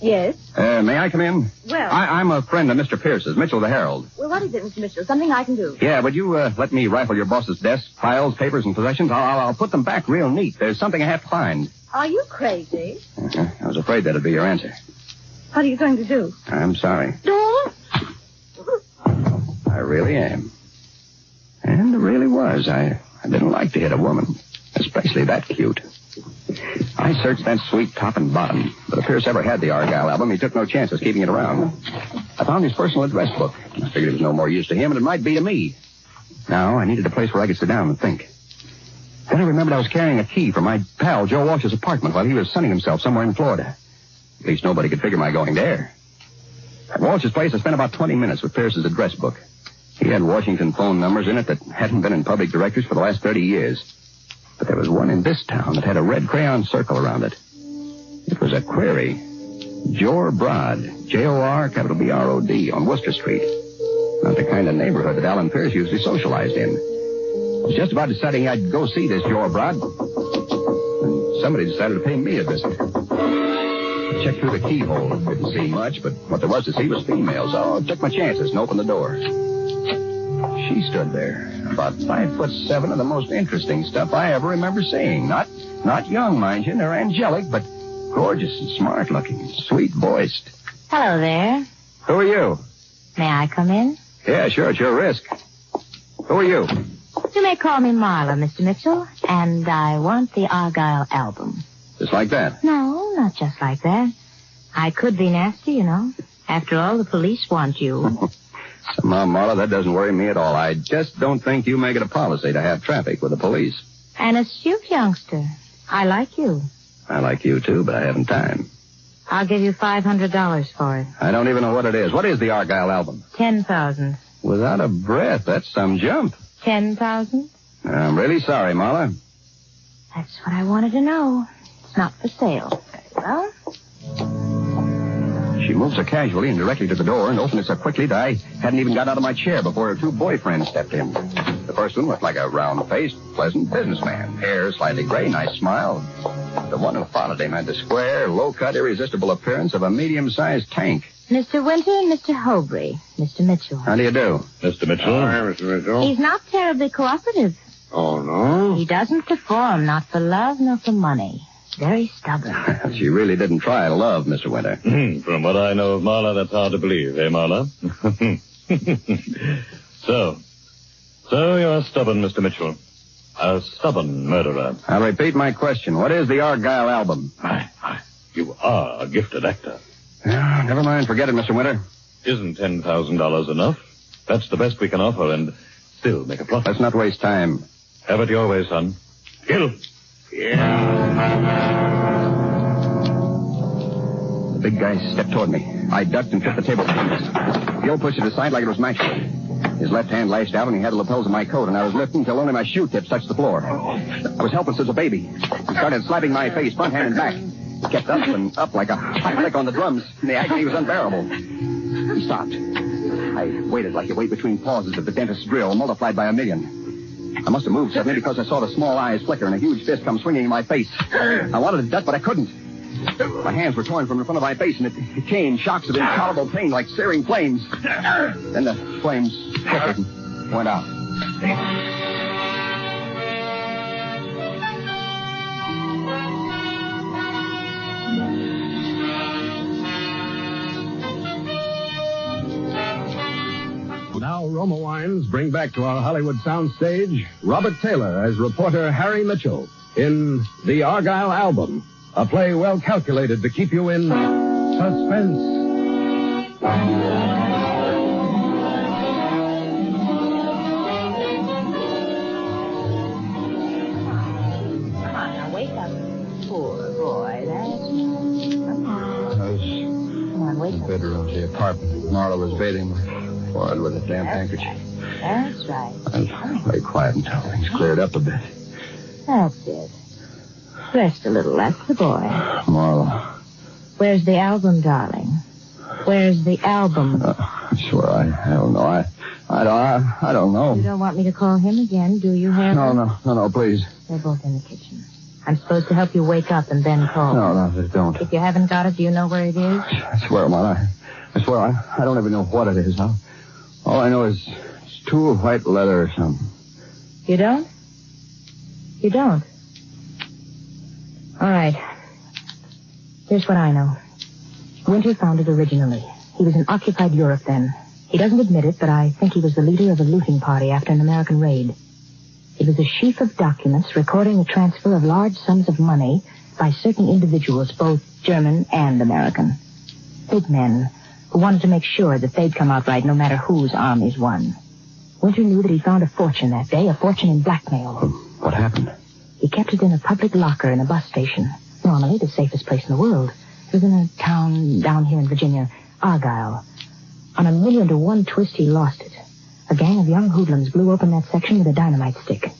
O: Yes?
I: May I come in?
O: Well...
I: I'm a friend of Mr. Pierce's, Mitchell the Herald.
O: Well, what is it, Mr. Mitchell? Something I can do?
I: Yeah, would you let me rifle your boss's desk, files, papers, and possessions? I'll put them back real neat. There's something I have to find.
O: Are you crazy?
I: I was afraid that'd be your answer.
O: What are you going to do?
I: I'm sorry.
O: Don't.
I: I really am. And it really was. I didn't like to hit a woman, especially that cute. I searched that suite top and bottom, but if Pierce ever had the Argyle album, he took no chances keeping it around. I found his personal address book. I figured it was no more use to him than it might be to me. Now, I needed a place where I could sit down and think. Then I remembered I was carrying a key from my pal Joe Walsh's apartment while he was sunning himself somewhere in Florida. At least nobody could figure my going there. At Walsh's place, I spent about 20 minutes with Pierce's address book. He had Washington phone numbers in it that hadn't been in public directories for the last 30 years. But there was one in this town that had a red crayon circle around it. It was a query. Jor Brod, Jorbrod, on Worcester Street. Not the kind of neighborhood that Alan Pierce usually socialized in. I was just about deciding I'd go see this Jor Brod, and somebody decided to pay me a visit. I checked through the keyhole. Didn't see much, but what there was to see was females. So I took my chances and opened the door. She stood there, about 5'7", of the most interesting stuff I ever remember seeing. Not young, mind you, nor angelic, but gorgeous and smart-looking and sweet-voiced.
H: Hello there.
I: Who are you?
H: May I come in?
I: Yeah, sure, it's your risk. Who are you?
H: You may call me Marla, Mr. Mitchell, and I want the Argyle album.
I: Just like that?
H: No, not just like that. I could be nasty, you know. After all, the police want you.
I: Somehow, Marla, that doesn't worry me at all. I just don't think you make it a policy to have traffic with the police.
H: An astute youngster. I like you.
I: I like you, too, but I haven't time.
H: I'll give you $500 for it.
I: I don't even know what it is. What is the Argyle album?
H: 10,000.
I: Without a breath, that's some jump.
H: 10,000?
I: I'm really sorry, Marla.
H: That's what I wanted to know. It's not for sale. Very well.
I: She moved so casually and directly to the door and opened it so quickly that I hadn't even got out of my chair before her two boyfriends stepped in. The first one looked like a round-faced, pleasant businessman. Hair slightly gray, nice smile. The one who followed him had the square, low-cut, irresistible appearance of a medium-sized tank.
H: Mr. Winter and Mr. Hobry. Mr. Mitchell.
I: How do you do?
P: Mr. Mitchell.
W: Hi, Mr. Mitchell.
H: He's not terribly cooperative.
W: Oh, no?
H: He doesn't perform, not for love nor for money. Very stubborn.
I: She really didn't try to love Mr. Winter.
P: From what I know of Marla, that's hard to believe, eh, Marla? So you're stubborn, Mr. Mitchell. A stubborn murderer.
I: I'll repeat my question. What is the Argyle album?
P: You are a gifted actor.
I: Never mind. Forget it, Mr. Winter.
P: Isn't $10,000 enough? That's the best we can offer and still make a profit.
I: Let's not waste time.
P: Have it your way, son. Kill.
I: The big guy stepped toward me. I ducked and tripped the table between us. Gil pushed it aside like it was matchwood. His left hand lashed out and he had the lapels of my coat, and I was lifting until only my shoe tips touched the floor. I was helpless as a baby. He started slapping my face, front hand and back. He kept up and up like a hot lick on the drums, and the agony was unbearable. He stopped. I waited like you wait between pauses of the dentist's drill, multiplied by 1,000,000. I must have moved suddenly because I saw the small eyes flicker and a huge fist come swinging in my face. I wanted to duck, but I couldn't. My hands were torn from the front of my face, and it came shocks of intolerable pain like searing flames. Then the flames flickered and went out.
G: Now, Roma Wines bring back to our Hollywood soundstage Robert Taylor as reporter Harry Mitchell in The Argyle Album, a play well calculated to keep you in suspense.
H: Come on, now wake up. Poor boy, that's... Come on. Come on, wake
T: In the
H: up.
T: bedroom of the apartment. Marla was bathing my forehead with a damp handkerchief.
H: That's right.
T: I was very quiet until things cleared up a bit.
H: That's it. Rest a little, that's the boy.
T: Marla.
H: Where's the album, darling? Where's the album?
T: I swear, I don't know. I don't know.
H: You don't want me to call him again, do you, Harry?
T: No, please.
H: They're both in the kitchen. I'm supposed to help you wake up and then call.
T: No, don't.
H: If you haven't got it, do you know where it is?
T: I swear, Marla, I swear, I don't even know what it is. All I know is it's 2 white letter or something.
H: You don't? You don't? All right. Here's what I know. Winter found it originally. He was in occupied Europe then. He doesn't admit it, but I think he was the leader of a looting party after an American raid. It was a sheaf of documents recording the transfer of large sums of money by certain individuals, both German and American. Big men who wanted to make sure that they'd come out right no matter whose armies won. Winter knew that he found a fortune that day, a fortune in blackmail.
T: What happened?
H: He kept it in a public locker in a bus station. Normally the safest place in the world. It was in a town down here in Virginia, Argyle. On a 1,000,000-to-1 twist, he lost it. A gang of young hoodlums blew open that section with a dynamite stick.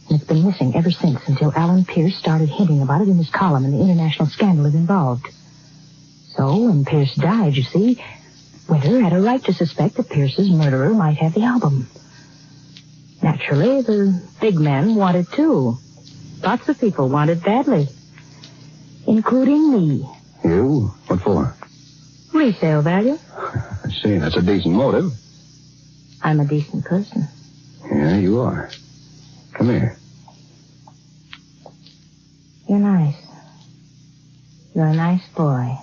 H: And it's been missing ever since, until Alan Pierce started hinting about it in his column and the international scandal it involved. So, when Pierce died, you see, Winter had a right to suspect that Pierce's murderer might have the album. Naturally, the big men wanted too. Lots of people wanted badly. Including me.
I: You? What for?
H: Resale value.
I: I see. That's a decent motive.
H: I'm a decent person.
I: Yeah, you are. Come here.
H: You're nice. You're a nice boy.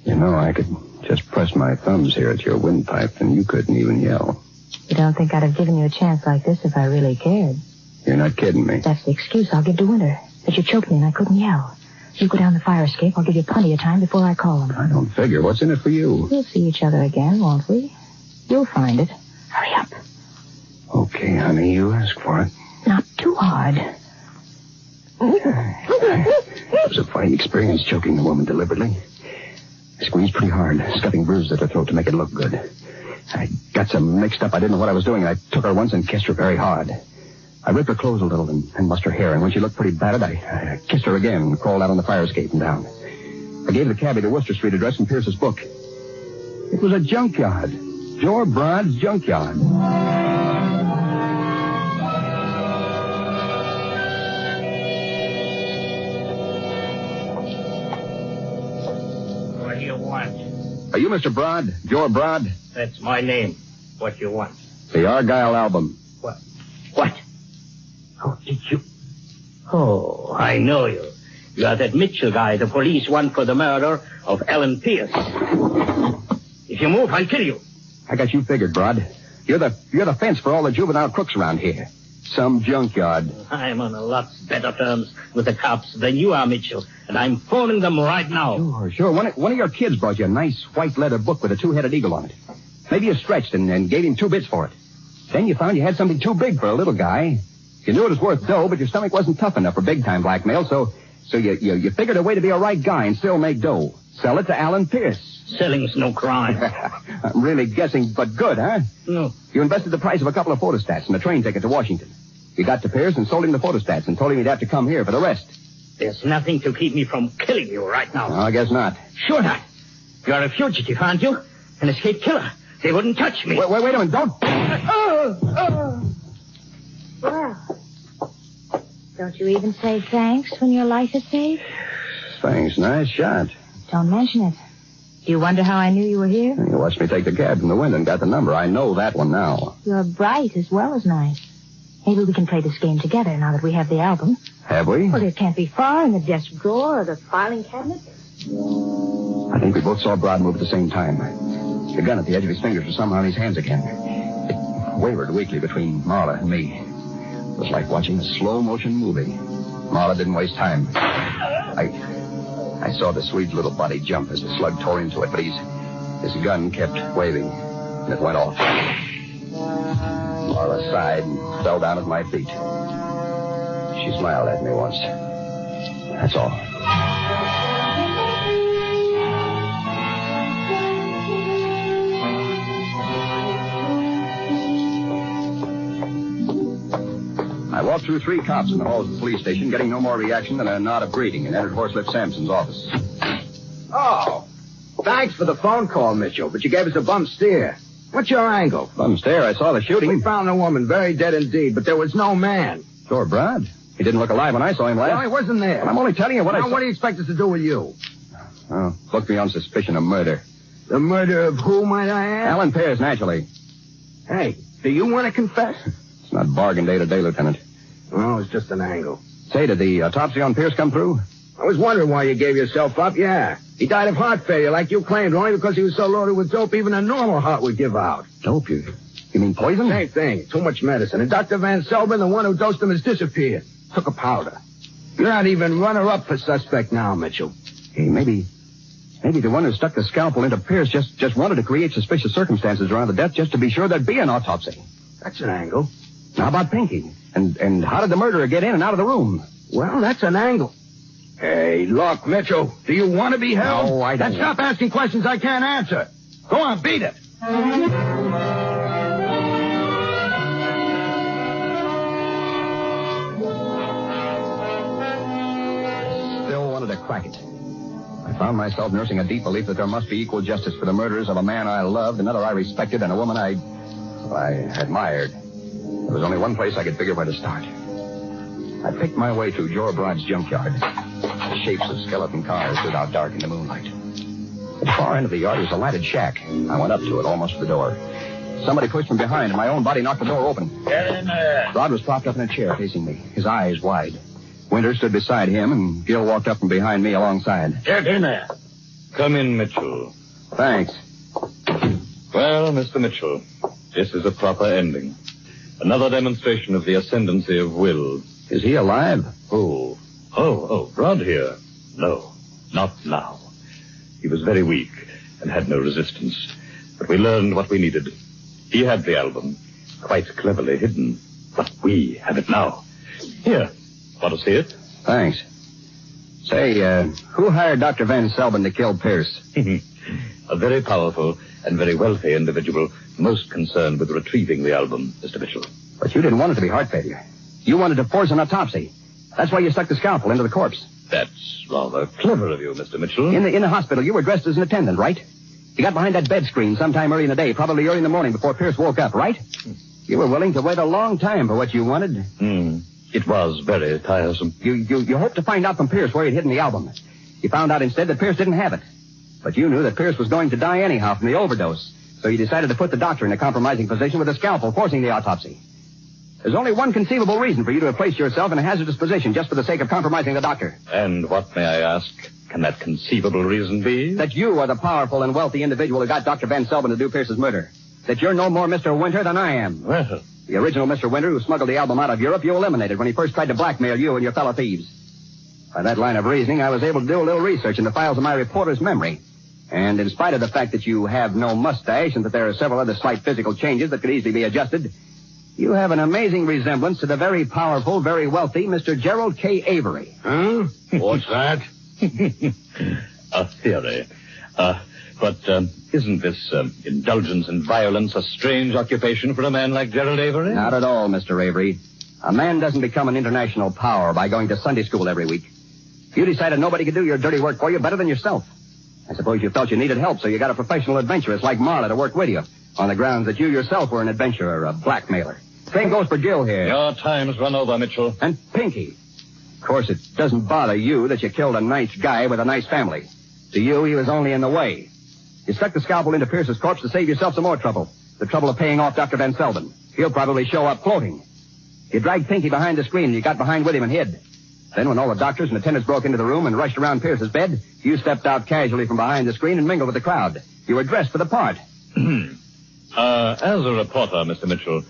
I: You know, I could just press my thumbs here at your windpipe and you couldn't even yell.
H: You don't think I'd have given you a chance like this if I really cared?
I: You're not kidding me.
H: That's the excuse I'll give to Winter. That you choked me and I couldn't yell. You go down the fire escape. I'll give you plenty of time before I call him.
I: I don't figure. What's in it for you?
H: We'll see each other again, won't we? You'll find it. Hurry up.
I: Okay, honey, you ask for it.
H: Not too hard.
I: It was a fine experience choking the woman deliberately. I squeezed pretty hard, stuffing bruises at her throat to make it look good. I got so mixed up I didn't know what I was doing, and I took her once and kissed her very hard. I ripped her clothes a little and mussed her hair, and when she looked pretty battered, I kissed her again and crawled out on the fire escape and down. I gave the cabbie the Worcester Street address from Pierce's book. It was a junkyard. Joe Broad's junkyard.
J: What do you want?
I: Are you Mr. Broad? Joe Broad?
J: That's my name. What you want?
I: The Argyle album.
J: What? What? Oh, did you? Oh, I know you. You are that Mitchell guy the police want for the murder of Alan Pierce. If you move, I'll kill you.
I: I got you figured, Broad. You're the fence for all the juvenile crooks around here. Some junkyard.
J: I'm on a lot better terms with the cops than you are, Mitchell, and I'm phoning them right now.
I: Sure. One of your kids brought you a nice white leather book with a two-headed eagle on it. Maybe you stretched and gave him 2 bits for it. Then you found you had something too big for a little guy. You knew it was worth dough, but your stomach wasn't tough enough for big-time blackmail, so you figured a way to be a right guy and still make dough. Sell it to Alan Pierce.
J: Selling's no crime.
I: I'm really guessing, but good, huh?
J: No.
I: You invested the price of a couple of photostats and a train ticket to Washington. You got to Pierce and sold him the photostats and told him he'd have to come here for the rest.
J: There's nothing to keep me from killing you right now.
I: No, I guess not.
J: Sure not. You're a fugitive, aren't you? An escaped killer. They wouldn't touch me.
I: Wait a minute. Don't.
H: Well, don't you even say thanks when your life is saved?
I: Thanks. Nice shot.
H: Don't mention it. Do you wonder how I knew you were here?
I: You watched me take the cab from the window and got the number. I know that one now.
H: You're bright as well as nice. Maybe we can play this game together now that we have the album.
I: Have we?
H: Well, it can't be far in the desk drawer or the filing cabinet.
I: I think we both saw Broad move at the same time. The gun at the edge of his fingers was somehow in his hands again. It wavered weakly between Marla and me. It was like watching a slow-motion movie. Marla didn't waste time. I saw the Swede's little body jump as the slug tore into it, but his gun kept waving, and it went off. Marla sighed and fell down at my feet. She smiled at me once. That's all. I walked through 3 cops in the halls of the police station, getting no more reaction than a nod of greeting, and entered Horselip Sampson's office.
D: Oh, thanks for the phone call, Mitchell, but you gave us a bum steer. What's your angle?
I: Bum steer? I saw the shooting.
D: We found the woman very dead indeed, but there was no man.
I: Sure, Brad. He didn't look alive when I saw him last.
D: No, he wasn't there.
I: Well, I'm only telling you what I saw.
D: What do you expect us to do with you?
I: Oh, booked me on suspicion of murder.
D: The murder of who, might I ask?
I: Alan Pierce, naturally.
D: Hey, do you want to confess?
I: It's not bargain day today, Lieutenant.
D: Well, it's just an angle.
I: Say, did the autopsy on Pierce come through?
D: I was wondering why you gave yourself up, yeah. He died of heart failure like you claimed, only because he was so loaded with dope even a normal heart would give out.
I: Dope? You mean poison?
D: Same thing. Too much medicine. And Dr. Van Selben, the one who dosed him, has disappeared. Took a powder. You're not even runner-up for suspect now, Mitchell.
I: Hey, maybe the one who stuck the scalpel into Pierce just wanted to create suspicious circumstances around the death just to be sure there'd be an autopsy.
D: That's an angle.
I: How about Pinky? And how did the murderer get in and out of the room?
D: Well, that's an angle. Hey, look, Mitchell, do you want to be held?
I: No, I don't.
D: Then stop asking questions I can't answer. Go on, beat it.
I: Still wanted to crack it. I found myself nursing a deep belief that there must be equal justice for the murders of a man I loved, another I respected, and a woman I admired. There was only one place I could figure where to start. I picked my way through Joe Broad's junkyard. The shapes of skeleton cars stood out dark in the moonlight. At the far end of the yard was a lighted shack. I went up to it, almost to the door. Somebody pushed from behind, and my own body knocked the door open.
J: Get in there.
I: Rod was propped up in a chair facing me, his eyes wide. Winter stood beside him, and Gil walked up from behind me alongside.
J: Get in there.
P: Come in, Mitchell.
I: Thanks.
P: Well, Mr. Mitchell, this is a proper ending. Another demonstration of the ascendancy of will.
I: Is he alive?
P: Oh, Rod here. No, not now. He was very weak and had no resistance. But we learned what we needed. He had the album, quite cleverly hidden. But we have it now. Here, want to see it?
I: Thanks. Say, who hired Dr. Van Selbin to kill Pierce?
P: A very powerful and very wealthy individual, most concerned with retrieving the album, Mr. Mitchell.
I: But you didn't want it to be heart failure. You wanted to force an autopsy. That's why you stuck the scalpel into the corpse.
P: That's rather clever of you, Mr. Mitchell.
I: In the hospital, you were dressed as an attendant, right? You got behind that bed screen sometime early in the day, probably early in the morning before Pierce woke up, right? You were willing to wait a long time for what you wanted.
P: It was very tiresome.
I: You hoped to find out from Pierce where he'd hidden the album. You found out instead that Pierce didn't have it. But you knew that Pierce was going to die anyhow from the overdose. So you decided to put the doctor in a compromising position with a scalpel, forcing the autopsy. There's only one conceivable reason for you to have placed yourself in a hazardous position just for the sake of compromising the doctor.
P: And what, may I ask, can that conceivable reason be?
I: That you are the powerful and wealthy individual who got Dr. Van Selbin to do Pierce's murder. That you're no more Mr. Winter than I am.
P: Well,
I: the original Mr. Winter who smuggled the album out of Europe, you eliminated when he first tried to blackmail you and your fellow thieves. By that line of reasoning, I was able to do a little research in the files of my reporter's memory. And in spite of the fact that you have no mustache and that there are several other slight physical changes that could easily be adjusted, you have an amazing resemblance to the very powerful, very wealthy Mr. Gerald K. Avery.
J: Huh? What's that?
P: A theory. But isn't this indulgence in violence a strange occupation for a man like Gerald Avery?
I: Not at all, Mr. Avery. A man doesn't become an international power by going to Sunday school every week. You decided nobody could do your dirty work for you better than yourself. I suppose you felt you needed help, so you got a professional adventuress like Marla to work with you, on the grounds that you yourself were an adventurer, a blackmailer. Same goes for Gil here.
P: Your time's run over, Mitchell.
I: And Pinky. Of course, it doesn't bother you that you killed a nice guy with a nice family. To you, he was only in the way. You stuck the scalpel into Pierce's corpse to save yourself some more trouble. The trouble of paying off Dr. Van Selbin. He'll probably show up floating. You dragged Pinky behind the screen and you got behind with him and hid. Then when all the doctors and attendants broke into the room and rushed around Pierce's bed, you stepped out casually from behind the screen and mingled with the crowd. You were dressed for the part.
P: As a reporter, Mr. Mitchell,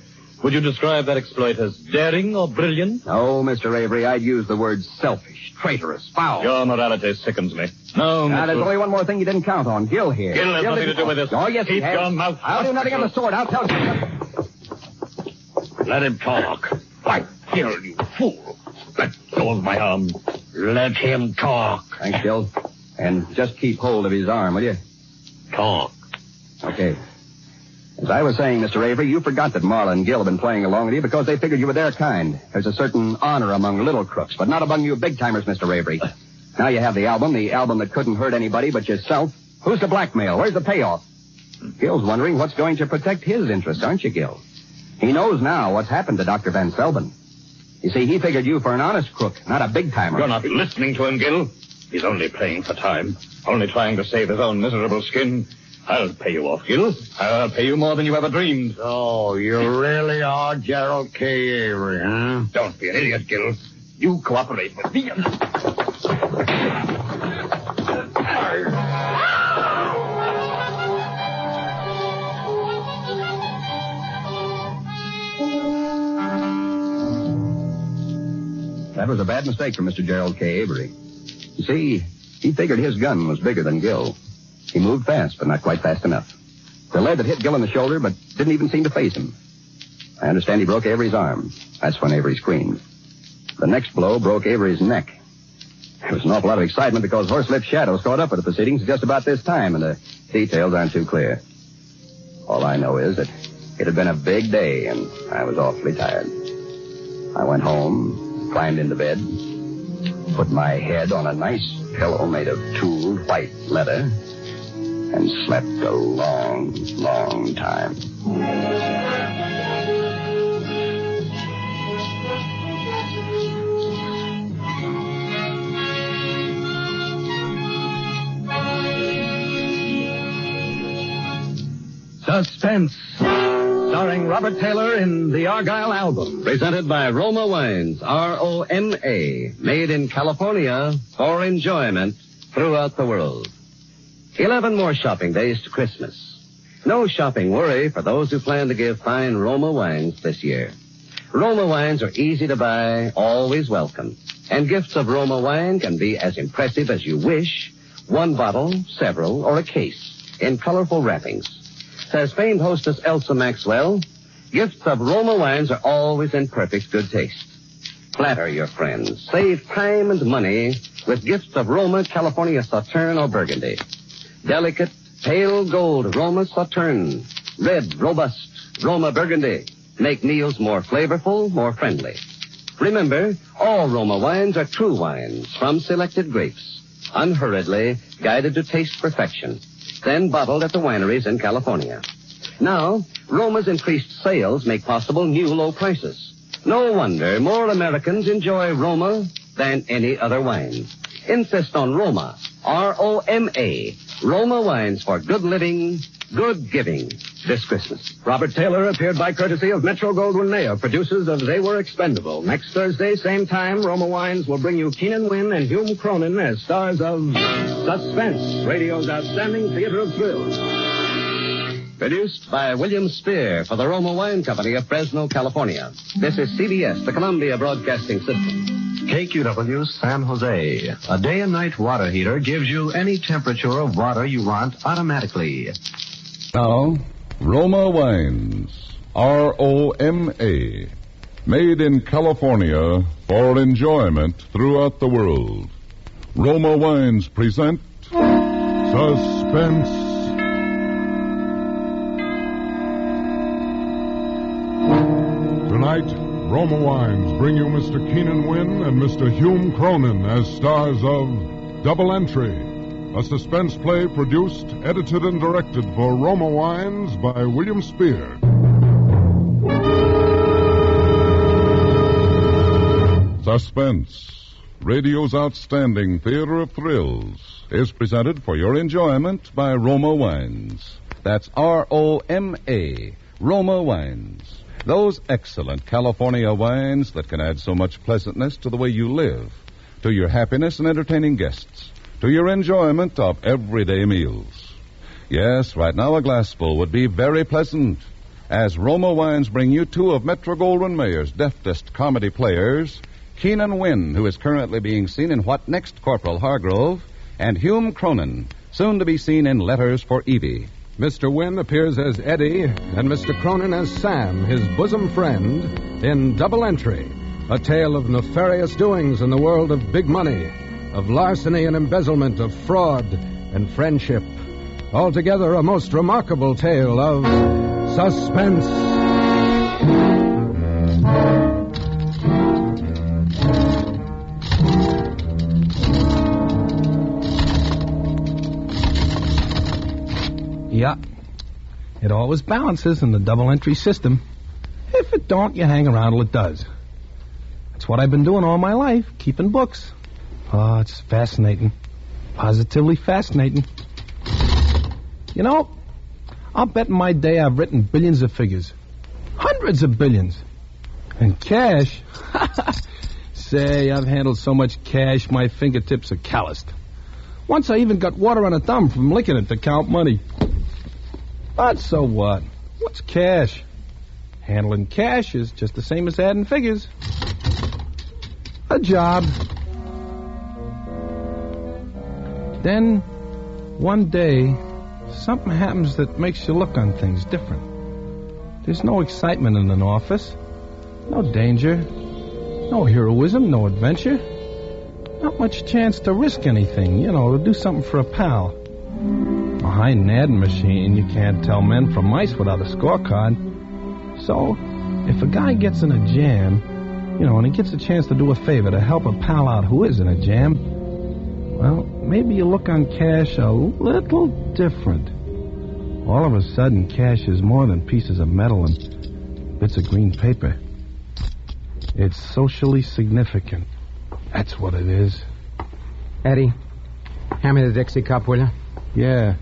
P: would you describe that exploit as daring or brilliant?
I: No, Mr. Avery, I'd use the words selfish, traitorous, foul.
P: Your morality sickens me. No, Mitchell.
I: There's only one more thing you didn't count on. Gil here.
P: Gil has nothing to do with this.
I: Oh, yes,
P: Keep
I: he has.
P: your mouth
I: I'll do nothing of the sort. I'll tell you.
J: Let him talk. Why, Gil, you fool. Let go of my arm. Let him talk.
I: Thanks, Gil. And just keep hold of his arm, will you?
J: Talk.
I: Okay. As I was saying, Mr. Avery, you forgot that Marla and Gil have been playing along with you because they figured you were their kind. There's a certain honor among little crooks, but not among you big-timers, Mr. Avery. Now you have the album that couldn't hurt anybody but yourself. Who's to blackmail? Where's the payoff? Gil's wondering what's going to protect his interests, aren't you, Gil? He knows now what's happened to Dr. Van Selbin. You see, he figured you for an honest crook, not a big-timer.
P: You're not listening to him, Gil. He's only playing for time, only trying to save his own miserable skin. I'll pay you off, Gil. I'll pay you more than you ever dreamed.
J: Oh, you really are Gerald K. Avery, huh?
P: Don't be an idiot, Gil. You cooperate with me.
I: That was a bad mistake for Mr. Gerald K. Avery. You see, he figured his gun was bigger than Gil. He moved fast, but not quite fast enough. The lead that hit Gil in the shoulder, but didn't even seem to faze him. I understand he broke Avery's arm. That's when Avery screamed. The next blow broke Avery's neck. There was an awful lot of excitement because Horselip Shadows caught up with the proceedings just about this time, and the details aren't too clear. All I know is that it had been a big day, and I was awfully tired. I went home, climbed into bed, put my head on a nice pillow made of tooled white leather, and slept a long, long time.
R: Suspense, starring Robert Taylor in the Argyle album.
S: Presented by Roma Wines, R-O-M-A, made in California for enjoyment throughout the world. 11 more shopping days to Christmas. No shopping worry for those who plan to give fine Roma wines this year. Roma wines are easy to buy, always welcome. And gifts of Roma wine can be as impressive as you wish. One bottle, several, or a case in colorful wrappings. Says famed hostess Elsa Maxwell, gifts of Roma wines are always in perfect good taste. Flatter your friends. Save time and money with gifts of Roma, California Sauterne, or Burgundy. Delicate, pale gold Roma Sauterne. Red, robust Roma Burgundy. Make meals more flavorful, more friendly. Remember, all Roma wines are true wines from selected grapes. Unhurriedly guided to taste perfection. Then bottled at the wineries in California. Now, Roma's increased sales make possible new low prices. No wonder more Americans enjoy Roma than any other wine. Insist on Roma, R-O-M-A, Roma wines for good living, good giving this Christmas.
R: Robert Taylor appeared by courtesy of Metro-Goldwyn-Mayer, producers of They Were Expendable. Next Thursday, same time, Roma Wines will bring you Keenan Wynn and Hume Cronin as stars of Suspense, radio's outstanding theater of thrills.
S: Produced by William Spear for the Roma Wine Company of Fresno, California. This is CBS, the Columbia Broadcasting System.
U: KQW San Jose. A day and night water heater gives you any temperature of water you want automatically.
X: Now, Roma Wines, R-O-M-A, made in California for enjoyment throughout the world. Roma Wines present Suspense. Tonight, Roma Wines bring you Mr. Keenan Wynn and Mr. Hume Cronin as stars of Double Entry, a suspense play produced, edited, and directed for Roma Wines by William Spear. Suspense, radio's outstanding theater of thrills, is presented for your enjoyment by Roma Wines. That's R-O-M-A, Roma Wines. Those excellent California wines that can add so much pleasantness to the way you live, to your happiness in entertaining guests, to your enjoyment of everyday meals. Yes, right now a glassful would be very pleasant, as Roma Wines bring you two of Metro-Goldwyn-Mayer's deftest comedy players, Keenan Wynn, who is currently being seen in What Next, Corporal Hargrove, and Hume Cronin, soon to be seen in Letters for Evie.
Y: Mr. Wynn appears as Eddie, and Mr. Cronin as Sam, his bosom friend, in Double Entry, a tale of nefarious doings in the world of big money, of larceny and embezzlement, of fraud and friendship. Altogether, a most remarkable tale of suspense.
Z: Yeah, it always balances in the double entry system. If it don't, you hang around till it does. That's what I've been doing all my life, keeping books. Oh, it's fascinating. Positively fascinating. You know, I'll bet in my day I've written billions of figures. Hundreds of billions. And cash? Say, I've handled so much cash my fingertips are calloused. Once I even got water on a thumb from licking it to count money. But so what? What's cash? Handling cash is just the same as adding figures. A job. Then, one day, something happens that makes you look on things different. There's no excitement in an office. No danger. No heroism, no adventure. not much chance to risk anything, to do something for a pal. Behind an adding machine, you can't tell men from mice without a scorecard. So, if a guy gets in a jam, and he gets a chance to do a favor to help a pal out who is in a jam, well, maybe you look on cash a little different. All of a sudden, cash is more than pieces of metal and bits of green paper. It's socially significant. That's what it is.
B: Eddie, hand me the Dixie cup, will you?
Z: Yeah.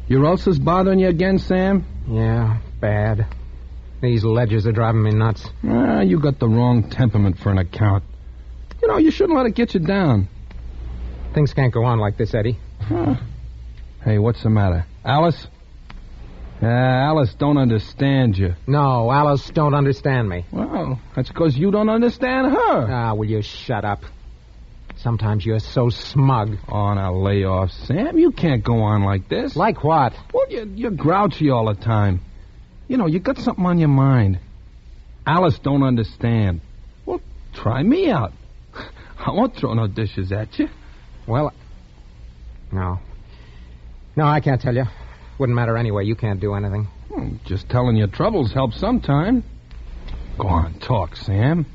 Z: Your ulcer's bothering you again, Sam?
B: Yeah, bad. These ledgers are driving me nuts.
Z: You got the wrong temperament for an account. You shouldn't let it get you down.
B: Things can't go on like this, Eddie.
Z: Huh. Hey, what's the matter? Alice? Alice don't understand you.
B: No, Alice don't understand me.
Z: Well, that's because you don't understand her.
B: Will you shut up? Sometimes you're so smug.
Z: Oh, now lay off, Sam. You can't go on like this.
B: Like what?
Z: Well, you're grouchy all the time. You got something on your mind. Alice don't understand. Well, try me out. I won't throw no dishes at you.
B: Well, no. No, I can't tell you. Wouldn't matter anyway. You can't do anything.
Z: Just telling your troubles helps sometime. Go on, talk, Sam.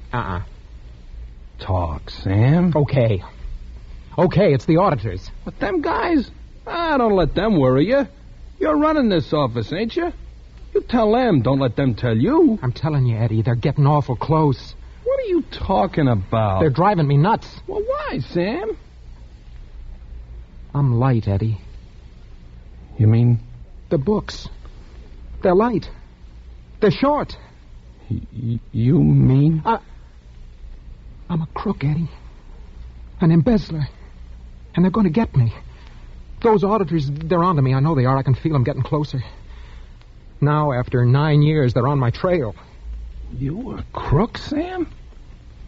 Z: Talk, Sam.
B: Okay. Okay, it's the auditors.
Z: But them guys? Don't let them worry you. You're running this office, ain't you? You tell them, don't let them tell you.
B: I'm telling you, Eddie, they're getting awful close.
Z: What are you talking about?
B: They're driving me nuts.
Z: Well, why, Sam?
B: I'm light, Eddie.
Z: You mean?
B: The books. They're light. They're short.
Z: You mean?
B: I'm a crook, Eddie. An embezzler. And they're going to get me. Those auditors, they're onto me. I know they are. I can feel them getting closer. Now, after 9 years, they're on my trail.
Z: You a crook, Sam?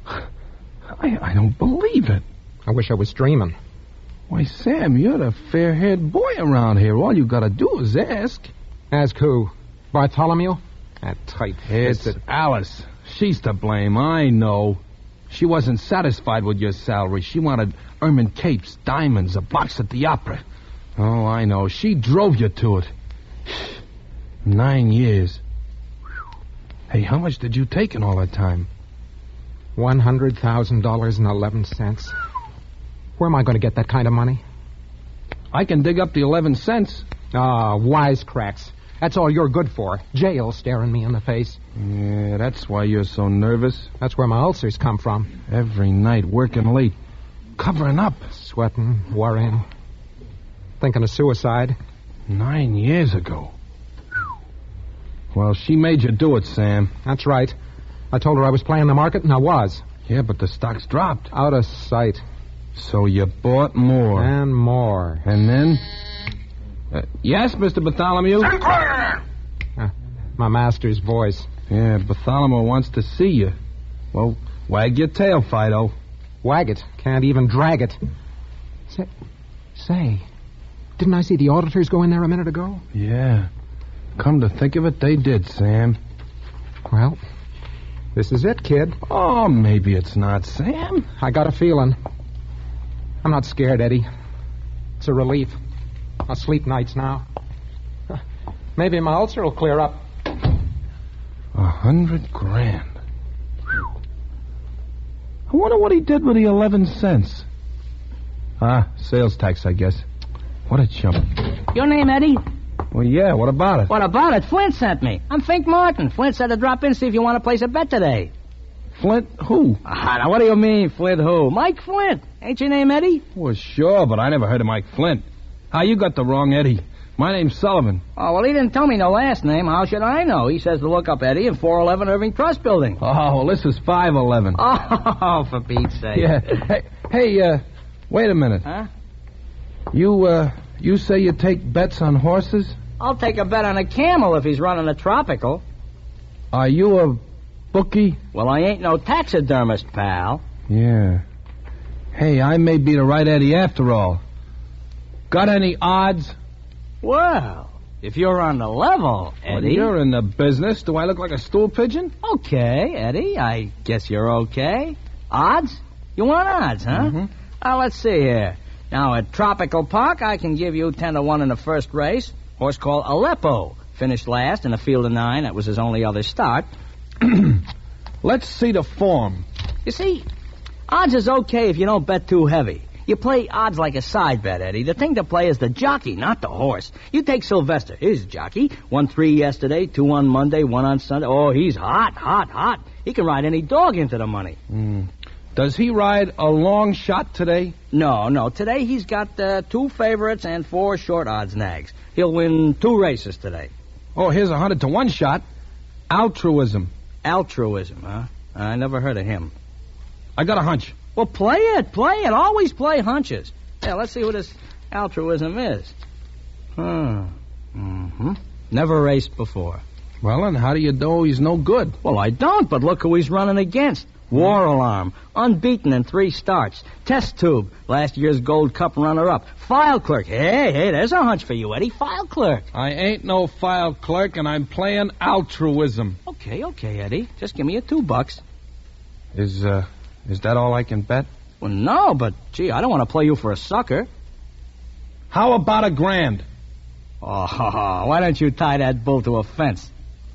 Z: I don't believe it.
B: I wish I was dreaming.
Z: Why, Sam, you're the fair-haired boy around here. All you gotta do is ask.
B: Ask who? Bartholomew? That tight-fisted...
Z: It's Alice. She's to blame, I know. She wasn't satisfied with your salary. She wanted ermine capes, diamonds, a box at the opera. Oh, I know. She drove you to it. 9 years. Hey, how much did you take in all that time?
B: $100,000.11. Where am I going to get that kind of money?
Z: I can dig up the 11 cents.
B: Wisecracks. That's all you're good for. Jail staring me in the face.
Z: Yeah, that's why you're so nervous.
B: That's where my ulcers come from.
Z: Every night, working late, covering up.
B: Sweating, worrying, thinking of suicide.
Z: 9 years ago. Well, she made you do it, Sam.
B: That's right. I told her I was playing the market, and I was.
Z: Yeah, but the stock's dropped.
B: Out of sight.
Z: So you bought more.
B: And more.
Z: And then? Yes, Mr. Bartholomew?
B: My master's voice.
Z: Yeah, Bartholomew wants to see you. Well, wag your tail, Fido.
B: Wag it. Can't even drag it. Say, didn't I see the auditors go in there a minute ago?
Z: Yeah. Come to think of it, they did, Sam.
B: Well, this is it, kid.
Z: Oh, maybe it's not, Sam.
B: I got a feeling. I'm not scared, Eddie. It's a relief. I'll sleep nights now. Maybe my ulcer will clear up.
Z: $100,000. I wonder what he did with the 11 cents. Sales tax, I guess. What a chump.
C: Your name, Eddie?
Z: Well, yeah, what about it?
C: What about it? Flint sent me. I'm Fink Martin. Flint said to drop in, see if you want to place a bet today.
Z: Flint who?
C: Now, what do you mean, Flint who? Mike Flint. Ain't your name Eddie?
Z: Well, sure, but I never heard of Mike Flint. You got the wrong Eddie. My name's Sullivan.
C: Oh, well, he didn't tell me no last name. How should I know? He says to look up Eddie in 411 Irving Trust Building.
Z: Oh, well, this is 511.
C: Oh, for Pete's sake.
Z: Yeah. Hey, wait a minute.
C: Huh?
Z: You say you take bets on horses?
C: I'll take a bet on a camel if he's running a tropical.
Z: Are you a bookie?
C: Well, I ain't no taxidermist, pal.
Z: Yeah. Hey, I may be the right Eddie after all. Got any odds?
C: Well, if you're on the level, Eddie...
Z: Well, you're in the business. Do I look like a stool pigeon?
C: Okay, Eddie. I guess you're okay. Odds? You want odds, huh?
Z: Mm-hmm.
C: Let's see here. Now, at Tropical Park, I can give you 10-1 in the first race. Horse called Aleppo. Finished last in a field of 9. That was his only other start.
Z: Let's see the form.
C: You see, odds is okay if you don't bet too heavy. You play odds like a side bet, Eddie. The thing to play is the jockey, not the horse. You take Sylvester. Here's the jockey. Won 3 yesterday, 2 on Monday, 1 on Sunday. Oh, he's hot, hot, hot. He can ride any dog into the money.
Z: Does he ride a long shot today?
C: No. Today he's got 2 favorites and 4 short odds nags. He'll win 2 races today.
Z: Oh, here's a 100-to-1 shot. Altruism.
C: Altruism, huh? I never heard of him.
Z: I got a hunch.
C: Well, play it. Always play hunches. Yeah, let's see who this altruism is. Never raced before.
Z: Well, and how do you know he's no good?
C: Well, I don't, but look who he's running against. War Alarm, unbeaten in 3 starts. Test Tube, last year's Gold Cup runner-up. File Clerk. Hey, there's a hunch for you, Eddie. File Clerk.
Z: I ain't no file clerk, and I'm playing altruism.
C: Okay, Eddie. Just give me a $2.
Z: Is that all I can bet?
C: Well, no, but, gee, I don't want to play you for a sucker.
Z: How about $1,000?
C: Oh, why don't you tie that bull to a fence?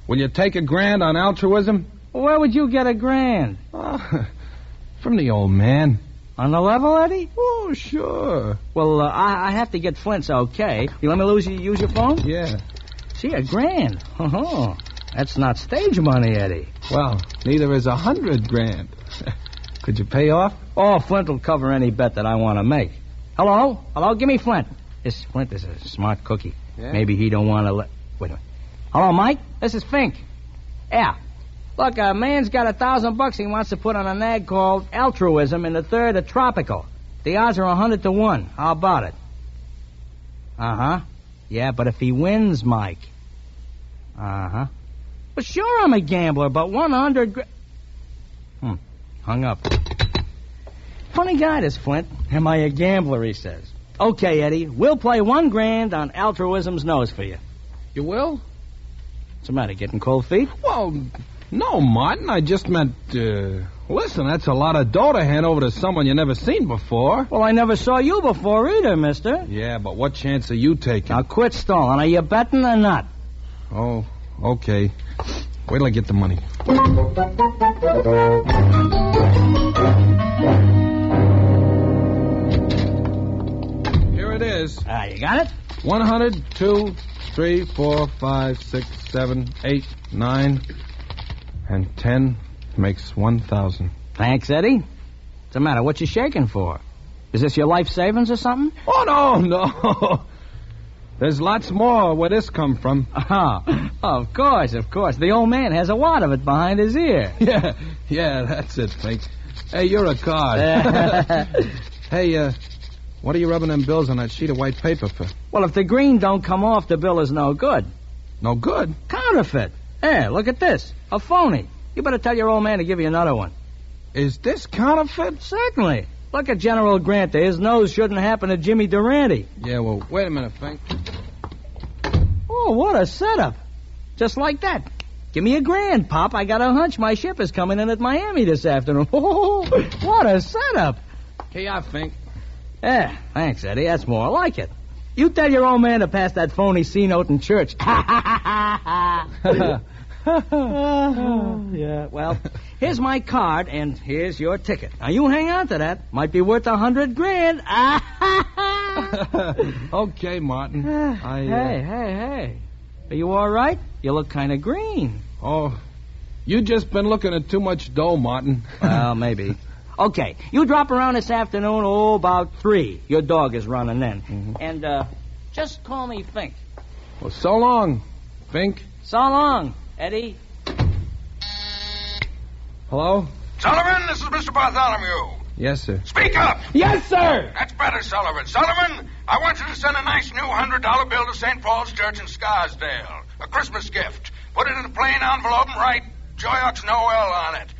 Z: Will you take $1,000 on altruism?
C: Where would you get $1,000?
Z: From the old man.
C: On the level, Eddie?
Z: Oh, sure.
C: Well, I have to get Flint's okay. You let me use your phone?
Z: Yeah.
C: See, $1,000. Oh, that's not stage money, Eddie.
Z: Well, neither is $100,000. Could you pay off?
C: Oh, Flint will cover any bet that I want to make. Hello? Give me Flint. This Flint is a smart cookie.
Z: Yeah?
C: Maybe he don't want to let... Wait a minute. Hello, Mike? This is Fink. Yeah. Look, a man's got $1,000 he wants to put on a nag called Altruism in the 3rd of Tropical. The odds are 100-1. How about it? Uh-huh. Yeah, but if he wins, Mike. Uh-huh. Well, sure I'm a gambler, but 100... Hung up. Funny guy, this Flint. Am I a gambler, he says. Okay, Eddie, we'll play $1,000 on Altruism's nose for you.
Z: You will?
C: What's the matter, getting cold feet?
Z: Well... No, Martin, I just meant, listen, that's a lot of dough to hand over to someone you never seen before.
C: Well, I never saw you before either, mister.
Z: Yeah, but what chance are you taking?
C: Now, quit stalling. Are you betting or not?
Z: Oh, okay. Wait till I get the money. Here it is.
C: You got it?
Z: 100, 2, 3, 4, 5, 6, 7, 8, 9... And 10 makes 1,000.
C: Thanks, Eddie. What's the matter? What you shaking for? Is this your life savings or something?
Z: Oh, no. There's lots more where this come from.
C: Of course. The old man has a wad of it behind his ear.
Z: Yeah, that's it, Fink. Hey, you're a card. Hey, what are you rubbing them bills on that sheet of white paper for?
C: Well, if the green don't come off, the bill is no good.
Z: No good?
C: Counterfeit. Hey, look at this. A phony. You better tell your old man to give you another one.
Z: Is this counterfeit?
C: Certainly. Look at General Grant there. His nose shouldn't happen to Jimmy Durante.
Z: Yeah, well, wait a minute, Fink.
C: Oh, what a setup. Just like that. Give me $1,000, Pop. I got a hunch my ship is coming in at Miami this afternoon. Oh, what a setup.
Z: Here, Fink.
C: Yeah, thanks, Eddie. That's more like it. You tell your old man to pass that phony C note in church. Yeah, well, here's my card, and here's your ticket. Now, you hang on to that. Might be worth $100,000.
Z: Okay, Martin.
C: Hey. Are you all right? You look kind of green.
Z: Oh, you just been looking at too much dough, Martin.
C: Well, maybe. Okay, you drop around this afternoon, about 3. Your dog is running then. Mm-hmm. And, just call me Fink.
Z: Well, so long, Fink.
C: So long, Eddie.
Z: Hello?
A: Sullivan, this is Mr. Bartholomew.
Z: Yes, sir.
A: Speak up!
Z: Yes, sir!
A: That's better, Sullivan. Sullivan, I want you to send a nice new $100 bill to St. Paul's Church in Scarsdale. A Christmas gift. Put it in a plain envelope and write Joyux Noel on it.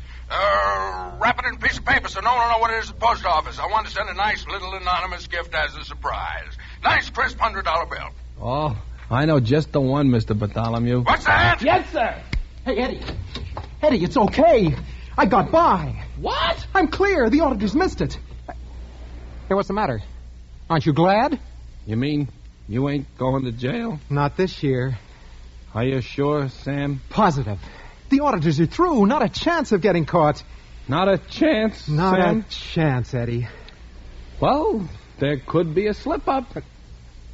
A: Wrap it in a piece of paper so no one will know what it is at the post office. I want to send a nice little anonymous gift as a surprise. Nice, crisp $100 bill.
Z: Oh, I know just the one, Mr. Bartholomew.
A: What's that?
B: Yes, sir. Hey, Eddie. Eddie, it's okay. I got by.
Z: What?
B: I'm clear. The auditors missed it. Hey, what's the matter? Aren't you glad?
Z: You mean you ain't going to jail?
B: Not this year.
Z: Are you sure, Sam?
B: Positive. The auditors are through. Not a chance of getting caught.
Z: Not a chance,
B: Not
Z: Sam?
B: a chance, Eddie.
Z: Well, there could be a slip-up.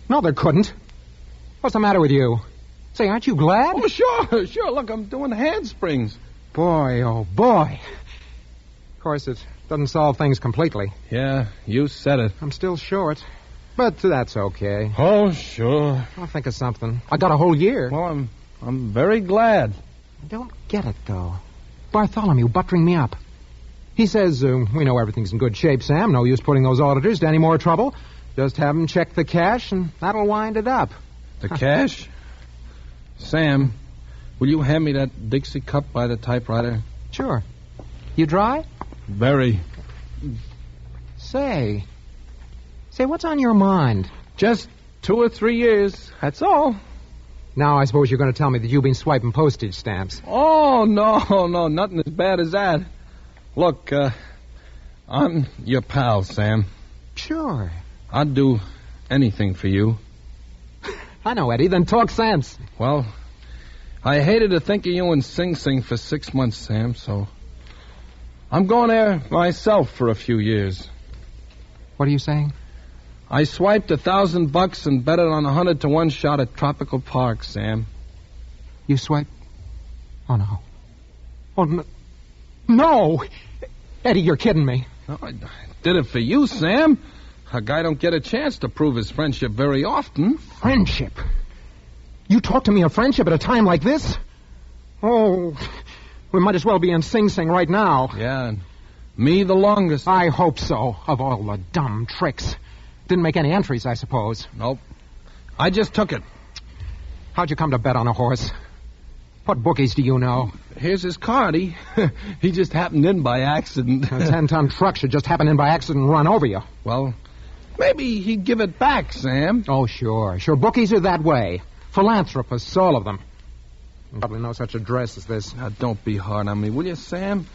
B: No, there couldn't. What's the matter with you? Say, aren't you glad?
Z: Oh, sure. Look, I'm doing handsprings.
B: Boy, oh, boy. Of course, it doesn't solve things completely.
Z: Yeah, you said it.
B: I'm still short. But that's okay.
Z: Oh, sure.
B: I'll think of something. I got a whole year.
Z: Well, I'm very glad.
B: I don't get it, though. Bartholomew buttering me up. He says, we know everything's in good shape, Sam. No use putting those auditors to any more trouble. Just have them check the cash, and that'll wind it up.
Z: The cash? Sam, will you hand me that Dixie cup by the typewriter?
B: Sure. You dry?
Z: Very.
B: Say, what's on your mind?
Z: Just 2 or 3 years, that's all.
B: Now I suppose you're going to tell me that you've been swiping postage stamps.
Z: Oh, no, nothing as bad as that. Look, I'm your pal, Sam.
B: Sure.
Z: I'd do anything for you.
B: I know, Eddie. Then talk sense.
Z: Well, I hated to think of you in Sing Sing for 6 months, Sam, so I'm going there myself for a few years.
B: What are you saying?
Z: I swiped $1,000 and bet it on 100 to 1 shot at Tropical Park, Sam.
B: You swiped? Oh, no. Oh, no. No! Eddie, you're kidding me.
Z: No, I did it for you, Sam. A guy don't get a chance to prove his friendship very often.
B: Friendship? You talk to me of friendship at a time like this? Oh, we might as well be in Sing Sing right now.
Z: Yeah, and me the longest.
B: I hope so, of all the dumb tricks. Didn't make any entries, I suppose.
Z: Nope. I just took it.
B: How'd you come to bet on a horse? What bookies do you know?
Z: Here's his card. He just happened in by accident.
B: A 10-ton truck should just happen in by accident and run over you.
Z: Well, maybe he'd give it back, Sam.
B: Oh, sure. Bookies are that way. Philanthropists, all of them. Probably no such address as this.
Z: Now, don't be hard on me, will you, Sam?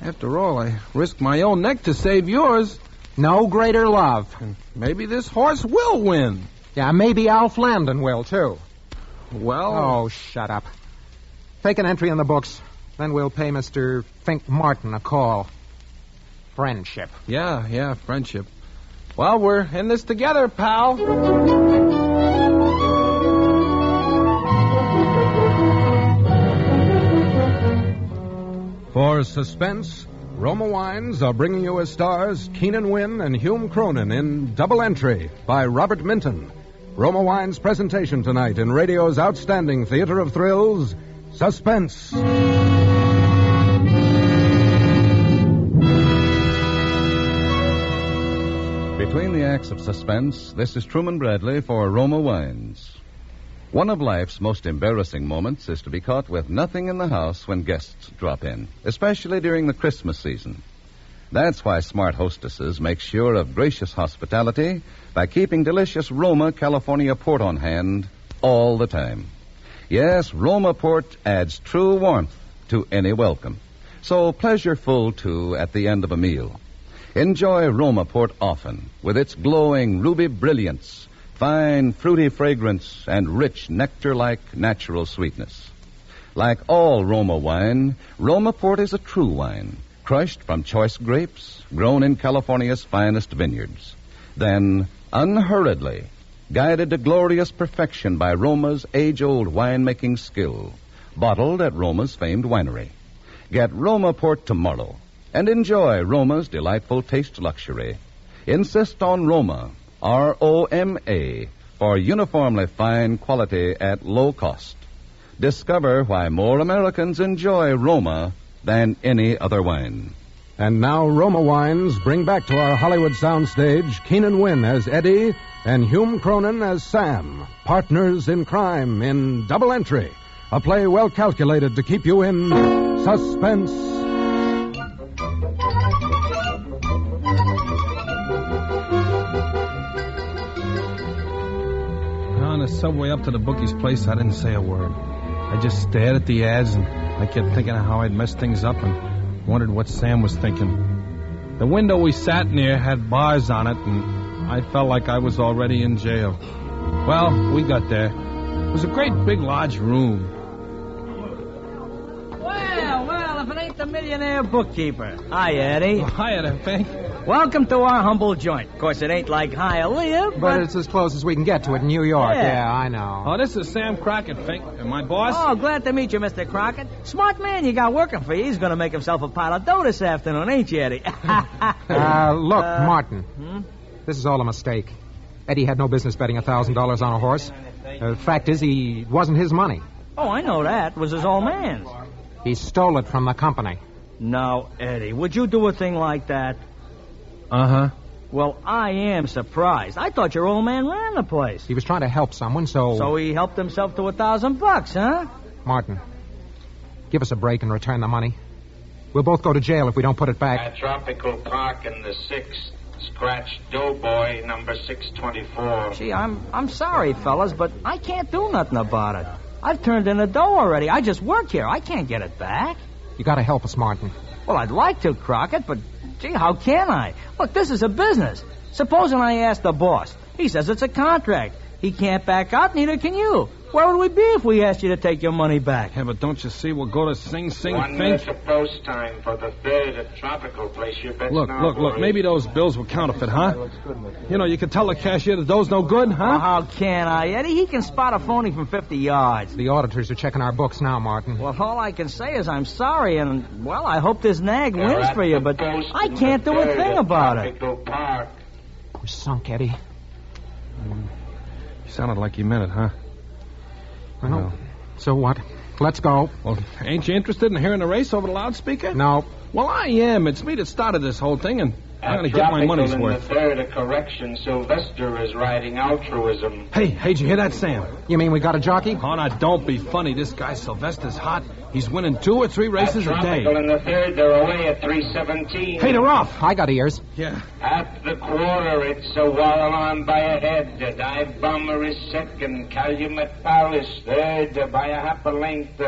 Z: After all, I risked my own neck to save yours.
B: No greater love.
Z: And maybe this horse will win.
B: Yeah, maybe Alf Landon will, too.
Z: Well...
B: Oh, shut up. Take an entry in the books. Then we'll pay Mr. Fink Martin a call. Friendship.
Z: Yeah, friendship. Well, we're in this together, pal.
Y: For Suspense, Roma Wines are bringing you as stars Keenan Wynn and Hume Cronin in Double Entry by Robert Minton. Roma Wines' presentation tonight in radio's outstanding theater of thrills, Suspense.
X: Between the acts of suspense, this is Truman Bradley for Roma Wines. One of life's most embarrassing moments is to be caught with nothing in the house when guests drop in, especially during the Christmas season. That's why smart hostesses make sure of gracious hospitality by keeping delicious Roma California port on hand all the time. Yes, Roma port adds true warmth to any welcome. So pleasureful, too, at the end of a meal. Enjoy Roma port often with its glowing ruby brilliance, fine fruity fragrance, and rich nectar-like natural sweetness. Like all Roma wine, Roma port is a true wine, crushed from choice grapes, grown in California's finest vineyards. Then, unhurriedly, guided to glorious perfection by Roma's age-old winemaking skill, bottled at Roma's famed winery. Get Roma port tomorrow and enjoy Roma's delightful taste luxury. Insist on Roma, R-O-M-A, for uniformly fine quality at low cost. Discover why more Americans enjoy Roma than any other wine.
Y: And now Roma Wines bring back to our Hollywood soundstage Keenan Wynn as Eddie and Hume Cronin as Sam, partners in crime in Double Entry, a play well calculated to keep you in suspense.
Z: On the subway up to the bookie's place, I didn't say a word. I just stared at the ads, and I kept thinking of how I'd messed things up and wondered what Sam was thinking. The window we sat near had bars on it, and I felt like I was already in jail. Well, we got there. It was a great big large room.
C: Well, if it ain't the millionaire bookkeeper. Hi, Eddie.
Z: Hi, there, Fink.
C: Welcome to our humble joint. Of course, it ain't like Hialeah,
B: But it's as close as we can get to it in New York. Yeah, I know.
Z: Oh, this is Sam Crockett, Fink, and my boss.
C: Oh, glad to meet you, Mr. Crockett. Smart man you got working for you. He's going to make himself a pile of dough this afternoon, ain't you, Eddie?
B: Look, Martin. This is all a mistake. Eddie had no business betting $1,000 on a horse. The fact is, it wasn't his money.
C: Oh, I know that. It was his old man's.
B: He stole it from the company.
C: No, Eddie, would you do a thing like that?
Z: Uh-huh.
C: Well, I am surprised. I thought your old man ran the place.
B: He was trying to help someone, so...
C: So he helped himself to $1,000, huh?
B: Martin, give us a break and return the money. We'll both go to jail if we don't put it back.
E: At Tropical Park in the 6th, scratch Doughboy, number 624.
C: Gee, I'm sorry, fellas, but I can't do nothing about it. I've turned in the dough already. I just work here. I can't get it back.
B: You gotta help us, Martin.
C: Well, I'd like to, Crockett, but, gee, how can I? Look, this is a business. Supposing I ask the boss. He says it's a contract. He can't back out, neither can you. Where would we be if we asked you to take your money back?
Z: Yeah, but don't you see we'll go to Sing Sing
E: 1
Z: Fink?
E: minute to post time for the 3rd at Tropical Place. You bet
Z: Look,
E: now, boys.
Z: maybe those bills were counterfeit, huh? You know, you can tell the cashier the dough's no good, huh?
C: Oh, how can I, Eddie? He can spot a phony from 50 yards.
B: The auditors are checking our books now, Martin.
C: Well, all I can say is I'm sorry, and, well, I hope this nag wins for you, but I can't do a thing about it.
E: Park.
B: We're sunk, Eddie.
Z: You sounded like you meant it, huh?
B: Well, so what? Let's go.
Z: Well, ain't you interested in hearing the race over the loudspeaker?
B: No.
Z: Well, I am. It's me that started this whole thing, and I'm going to get my money's worth.
E: In the 3rd, a correction. Sylvester is riding altruism.
Z: Hey, did you hear that, Sam?
B: You mean we got a jockey?
Z: Oh, now, don't be funny. This guy Sylvester's hot. He's winning 2 or 3 races a day.
E: In the 3rd, they're away at 3:17.
Z: Hey, they're off.
B: I got ears.
Z: Yeah.
E: At the quarter, it's a Warlon by a head. The Dive Bomber is 2nd. Calumet Palace 3rd by a half a length.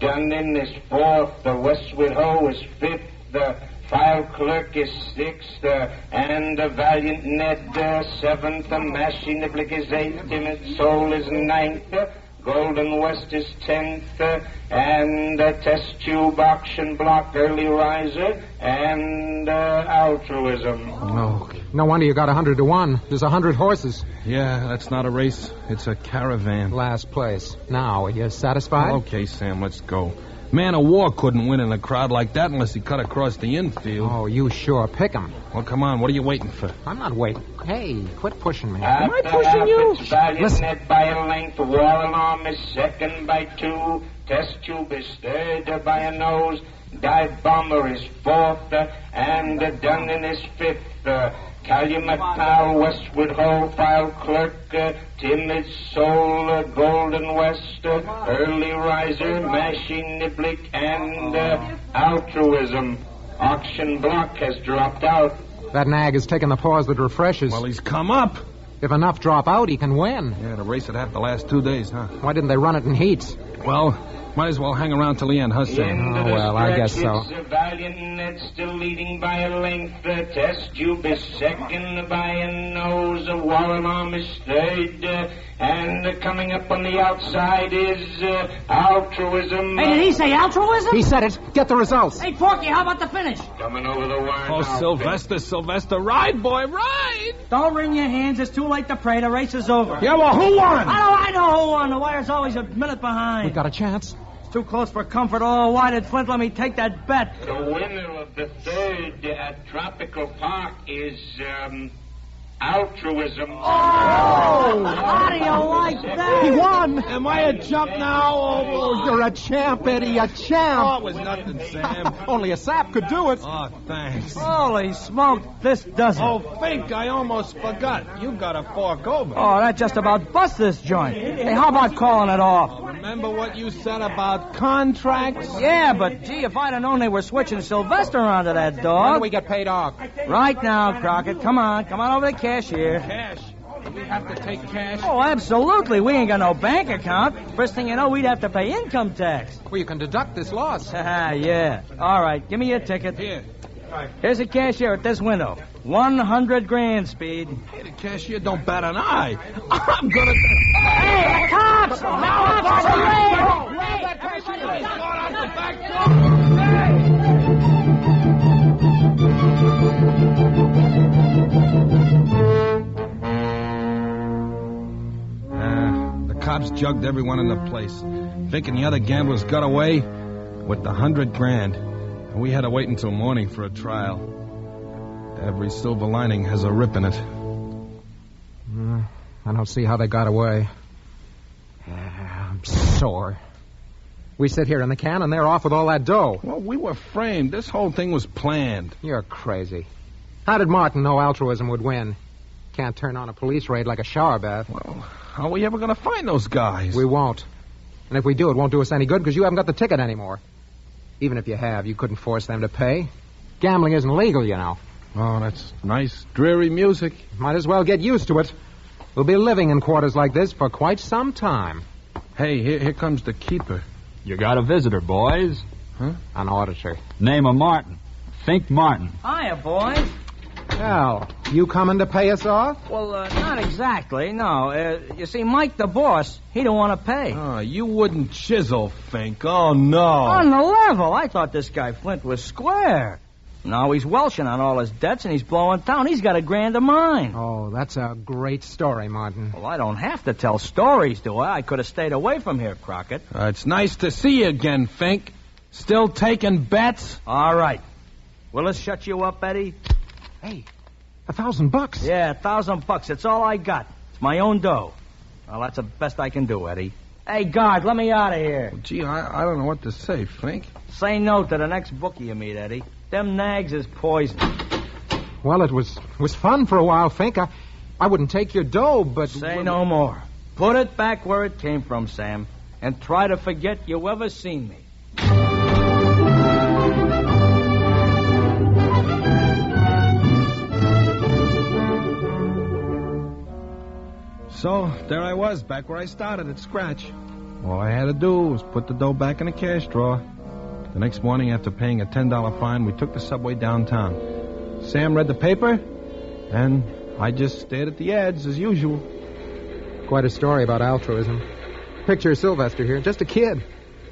E: Dunnan is 4th. The Westwood Ho is 5th. The File Clerk is 6th. And the Valiant Ned 7th. The Mashie Niblick is 8th. Timid Soul is 9th. Golden West is 10th, and Test Tube Auction Block, Early Riser, and Altruism.
B: No wonder you got 100 to 1. There's 100 horses.
Z: Yeah, that's not a race. It's a caravan.
B: Last place. Now, are you satisfied?
Z: Well, okay, Sam, let's go. Man of War couldn't win in a crowd like that unless he cut across the infield.
B: Oh, you sure pick him.
Z: Well, come on, what are you waiting for?
B: I'm not waiting. Hey, quit pushing me.
E: Am
B: I pushing you?
E: Listen. By a length, War Alarm is 2nd by 2. Test Tube is 3rd by a nose. Dive Bomber is 4th, and Dunnan is 5th. Calumet Powell, Westwood Ho, File Clerk, Timid Soul, Golden West, Early Riser, Mashie Niblick, and Altruism. Auction Block has dropped out.
B: That nag has taken the pause that refreshes.
Z: Well, he's come up.
B: If enough drop out, he can win.
Z: Yeah, the race would have the last 2 days, huh?
B: Why didn't they run it in heats?
Z: Well, might as well hang around till the end, huh, Sam?
B: Oh, well, I guess so.
E: It's Valiant Ned still leading by a length. Test Tube is 2nd by a nose. War Alarm is 3rd. And coming up on the outside is Altruism.
C: Hey, did he say altruism?
B: He said it. Get the results.
C: Hey, Porky, how about the finish?
E: Coming over the wire.
Z: Oh, Sylvester, ride, boy, ride!
C: Don't wring your hands. It's too late to pray. The race is over.
Z: Yeah, well, who won?
C: I know who won. The wire's always a minute behind.
B: We got a chance.
C: It's too close for comfort. Oh, why did Flint let me take that bet?
E: The winner of the 3rd at Tropical Park is, Altruism.
C: Oh! How do you like that?
B: He won!
Z: Am I a chump now?
B: Oh, you're a champ, Eddie, a champ!
Z: Oh, it was nothing, Sam.
B: Only a sap could do it.
Z: Oh, thanks.
C: Holy smoke, this doesn't.
Z: Oh, Fink, I almost forgot. You got to fork over.
C: Oh, that just about busts this joint. Hey, how about calling it off?
Z: Remember what you said about contracts?
C: Yeah, but gee, if I'd have known they were switching Sylvester onto that dog.
B: When do we get paid off?
C: Right now, Crockett. Come on over to the cashier.
Z: Cash? We have to take cash?
C: Oh, absolutely. We ain't got no bank account. First thing you know, we'd have to pay income tax.
B: Well, you can deduct this loss.
C: Yeah. All right, give me your ticket.
Z: Here.
C: Here's a cashier at this window. 100 grand, Speed.
Z: Hey, the cashier don't bat an eye. I'm gonna...
C: Hey, the cops! The cops!
Z: The cops jugged everyone in the place, thinking the other gamblers got away with the 100 grand. And we had to wait until morning for a trial. Every silver lining has a rip in it.
B: I don't see how they got away. I'm sore. We sit here in the can, and they're off with all that dough.
Z: Well, we were framed. This whole thing was planned.
B: You're crazy. How did Martin know altruism would win? Can't turn on a police raid like a shower bath.
Z: Well, how are we ever going to find those guys?
B: We won't. And if we do, it won't do us any good because you haven't got the ticket anymore. Even if you have, you couldn't force them to pay. Gambling isn't legal, you know.
Z: Oh, that's nice, dreary music.
B: Might as well get used to it. We'll be living in quarters like this for quite some time.
Z: Hey, here comes the keeper.
F: You got a visitor, boys.
B: Huh? An auditor.
F: Name of Martin. Think Martin.
C: Hiya, boys.
B: Well, you coming to pay us off?
C: Well, not exactly, no. You see, Mike, the boss, he don't want to pay.
Z: Oh, you wouldn't chisel, Fink. Oh, no.
C: On the level. I thought this guy Flint was square. Now he's welching on all his debts and he's blowing town. He's got $1 grand of mine.
B: Oh, that's a great story, Martin.
C: Well, I don't have to tell stories, do I? I could have stayed away from here, Crockett.
Z: It's nice to see you again, Fink. Still taking bets?
C: All right. Will this shut you up, Eddie?
B: Hey, $1,000.
C: Yeah, $1,000. It's all I got. It's my own dough. Well, that's the best I can do, Eddie. Hey, guard, let me out of here.
Z: Well, gee, I don't know what to say, Fink.
C: Say no to the next bookie you meet, Eddie. Them nags is poison.
B: Well, it was fun for a while, Fink. I wouldn't take your dough, but...
C: Say no more. Put it back where it came from, Sam, and try to forget you ever seen me.
Z: So, there I was, back where I started, at scratch. All I had to do was put the dough back in the cash drawer. The next morning, after paying a $10 fine, we took the subway downtown. Sam read the paper, and I just stared at the ads as usual.
B: Quite a story about altruism. Picture Sylvester here, just a kid.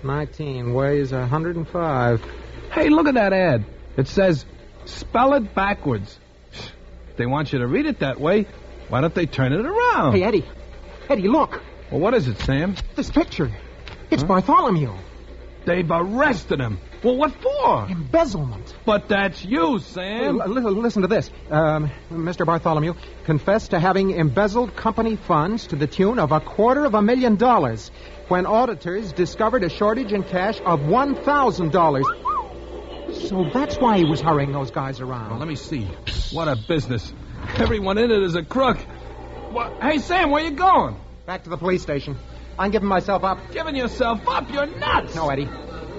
B: 19, weighs 105.
Z: Hey, look at that ad. It says, spell it backwards. If they want you to read it that way, why don't they turn it around?
B: Hey, Eddie. Eddie, look.
Z: Well, what is it, Sam?
B: This picture. It's Bartholomew.
Z: They've arrested him. Well, what for?
B: Embezzlement.
Z: But that's you, Sam.
B: Hey, listen to this. Mr. Bartholomew confessed to having embezzled company funds to the tune of $250,000 when auditors discovered a shortage in cash of $1,000. So that's why he was hurrying those guys around.
Z: Well, let me see. What a business. Everyone in it is a crook. What? Hey, Sam, where you going?
B: Back to the police station. I'm giving myself up.
Z: Giving yourself up? You're nuts.
B: No, Eddie.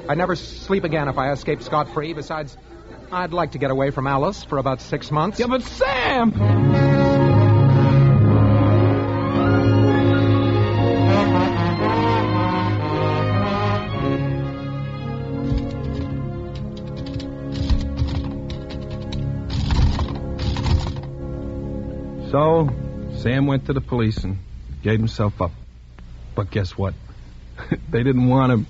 B: I'd never sleep again if I escaped scot-free. Besides, I'd like to get away from Alice for about 6 months.
Z: Yeah, but Sam! So, Sam went to the police and gave himself up. But guess what? They didn't want him.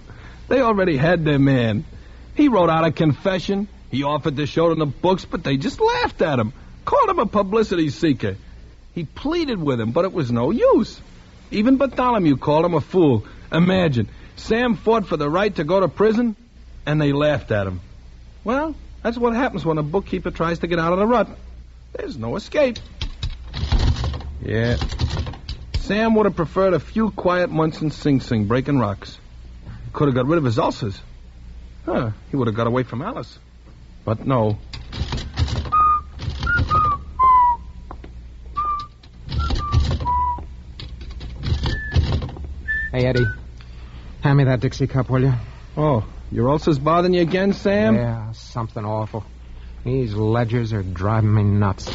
Z: They already had their man. He wrote out a confession. He offered to show them the books, but they just laughed at him. Called him a publicity seeker. He pleaded with him, but it was no use. Even Bartholomew called him a fool. Imagine, Sam fought for the right to go to prison, and they laughed at him. Well, that's what happens when a bookkeeper tries to get out of the rut. There's no escape. Yeah. Sam would have preferred a few quiet months in Sing Sing, breaking rocks. Could have got rid of his ulcers. He would have got away from Alice. But no.
B: Hey, Eddie. Hand me that Dixie cup, will you?
Z: Oh, your ulcers bothering you again, Sam?
B: Yeah, something awful. These ledgers are driving me nuts.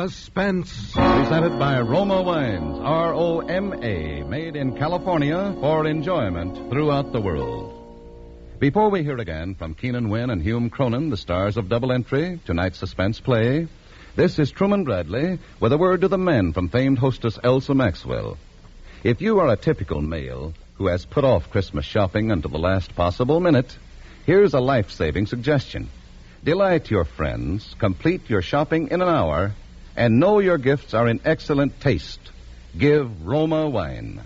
Y: Suspense.
X: Presented by Roma Wines, R-O-M-A, made in California for enjoyment throughout the world. Before we hear again from Keenan Wynn and Hume Cronin, the stars of Double Entry, tonight's suspense play, this is Truman Bradley with a word to the men from famed hostess Elsa Maxwell. If you are a typical male who has put off Christmas shopping until the last possible minute, here's a life-saving suggestion. Delight your friends, complete your shopping in an hour, and know your gifts are in excellent taste. Give Roma wine.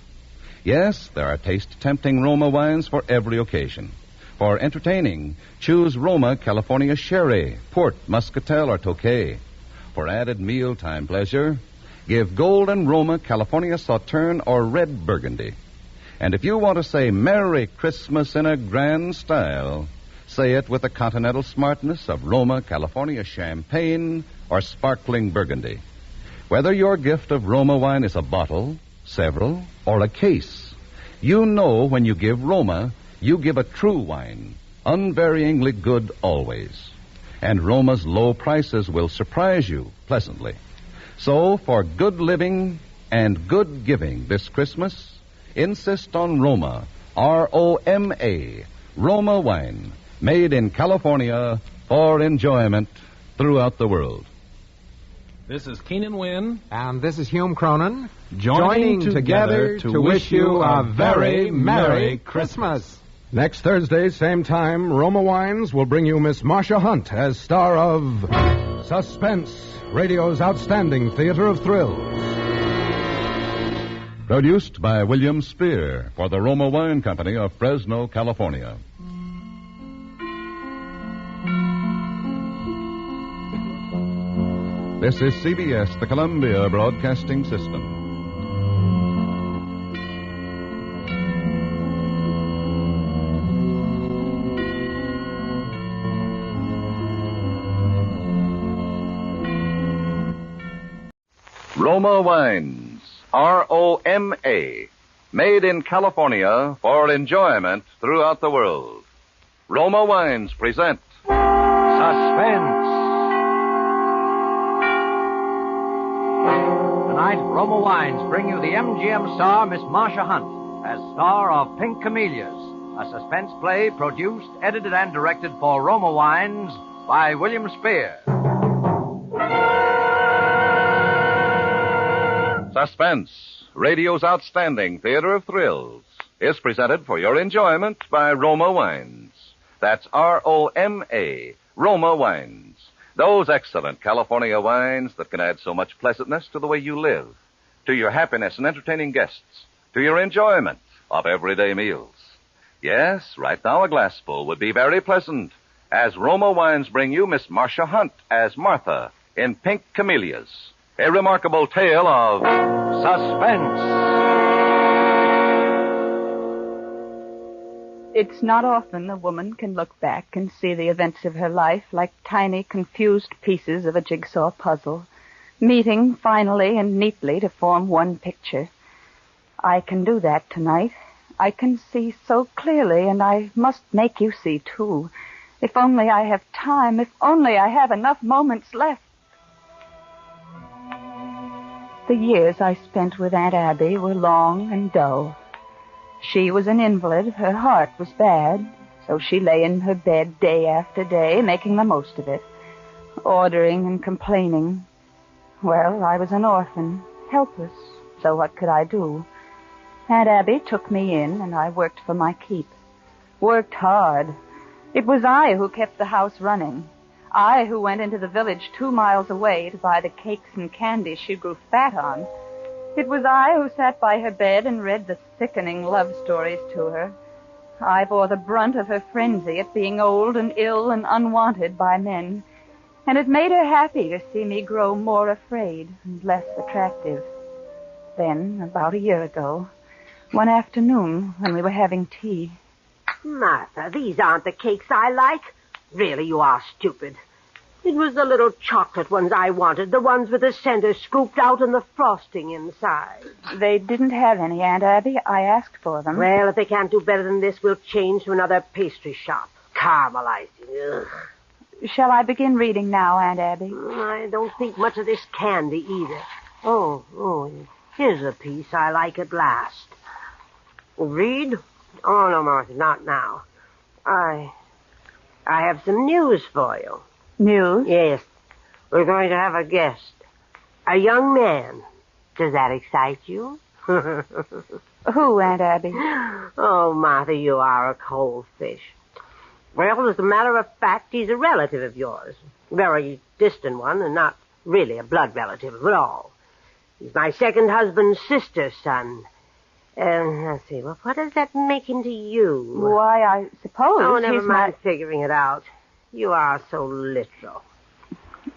X: Yes, there are taste-tempting Roma wines for every occasion. For entertaining, choose Roma California Sherry, Port, Muscatel, or Tokay. For added mealtime pleasure, give Golden Roma California Sauterne or Red Burgundy. And if you want to say Merry Christmas in a grand style, say it with the continental smartness of Roma California Champagne or Sparkling Burgundy. Whether your gift of Roma wine is a bottle, several, or a case, you know when you give Roma, you give a true wine, unvaryingly good always. And Roma's low prices will surprise you pleasantly. So, for good living and good giving this Christmas, insist on Roma, R-O-M-A, Roma wine, made in California for enjoyment throughout the world.
Z: This is Keenan Wynn.
B: And this is Hume Cronin.
Z: Joining together to wish you a very Merry Christmas.
Y: Next Thursday, same time, Roma Wines will bring you Miss Marcia Hunt as star of Suspense, radio's outstanding theater of thrills.
X: Produced by William Spear for the Roma Wine Company of Fresno, California. This is CBS, the Columbia Broadcasting System. Roma Wines, R-O-M-A, made in California for enjoyment throughout the world. Roma Wines present Suspense.
K: Tonight, Roma Wines bring you the MGM star Miss Marcia Hunt as star of Pink Camellias, a suspense play produced, edited, and directed for Roma Wines by William Spear.
X: Suspense, radio's outstanding theater of thrills, is presented for your enjoyment by Roma Wines. That's R-O-M-A, Roma Wines. Those excellent California wines that can add so much pleasantness to the way you live, to your happiness in entertaining guests, to your enjoyment of everyday meals. Yes, right now a glassful would be very pleasant, as Roma Wines bring you Miss Marcia Hunt as Martha in Pink Camellias. A remarkable tale of suspense.
O: It's not often a woman can look back and see the events of her life like tiny, confused pieces of a jigsaw puzzle, meeting finally and neatly to form one picture. I can do that tonight. I can see so clearly, and I must make you see, too. If only I have time, if only I have enough moments left. The years I spent with Aunt Abby were long and dull. She was an invalid. Her heart was bad, so she lay in her bed day after day, making the most of it, ordering and complaining. Well, I was an orphan, helpless, so what could I do? Aunt Abby took me in, and I worked for my keep. Worked hard. It was I who kept the house running. I who went into the village 2 miles away to buy the cakes and candy she grew fat on. It was I who sat by her bed and read the sickening love stories to her. I bore the brunt of her frenzy at being old and ill and unwanted by men. And it made her happy to see me grow more afraid and less attractive. Then, about a year ago, one afternoon when we were having tea.
L: Martha, these aren't the cakes I like. Really, you are stupid. It was the little chocolate ones I wanted, the ones with the center scooped out and the frosting inside.
O: They didn't have any, Aunt Abby. I asked for them.
L: Well, if they can't do better than this, we'll change to another pastry shop. Caramelizing. Ugh.
O: Shall I begin reading now, Aunt Abby?
L: I don't think much of this candy either. Oh, here's a piece I like at last. Read? Oh, no, Martha, not now. I have some news for you.
O: News?
L: Yes. We're going to have a guest. A young man. Does that excite you?
O: Who, Aunt Abby?
L: Oh, Martha, you are a cold fish. Well, as a matter of fact, he's a relative of yours. Very distant one, and not really a blood relative at all. He's my second husband's sister's son. Let's see, well, what does that make him to you?
O: Why, I suppose
L: Oh, never
O: he's
L: mind figuring it out. You are so literal.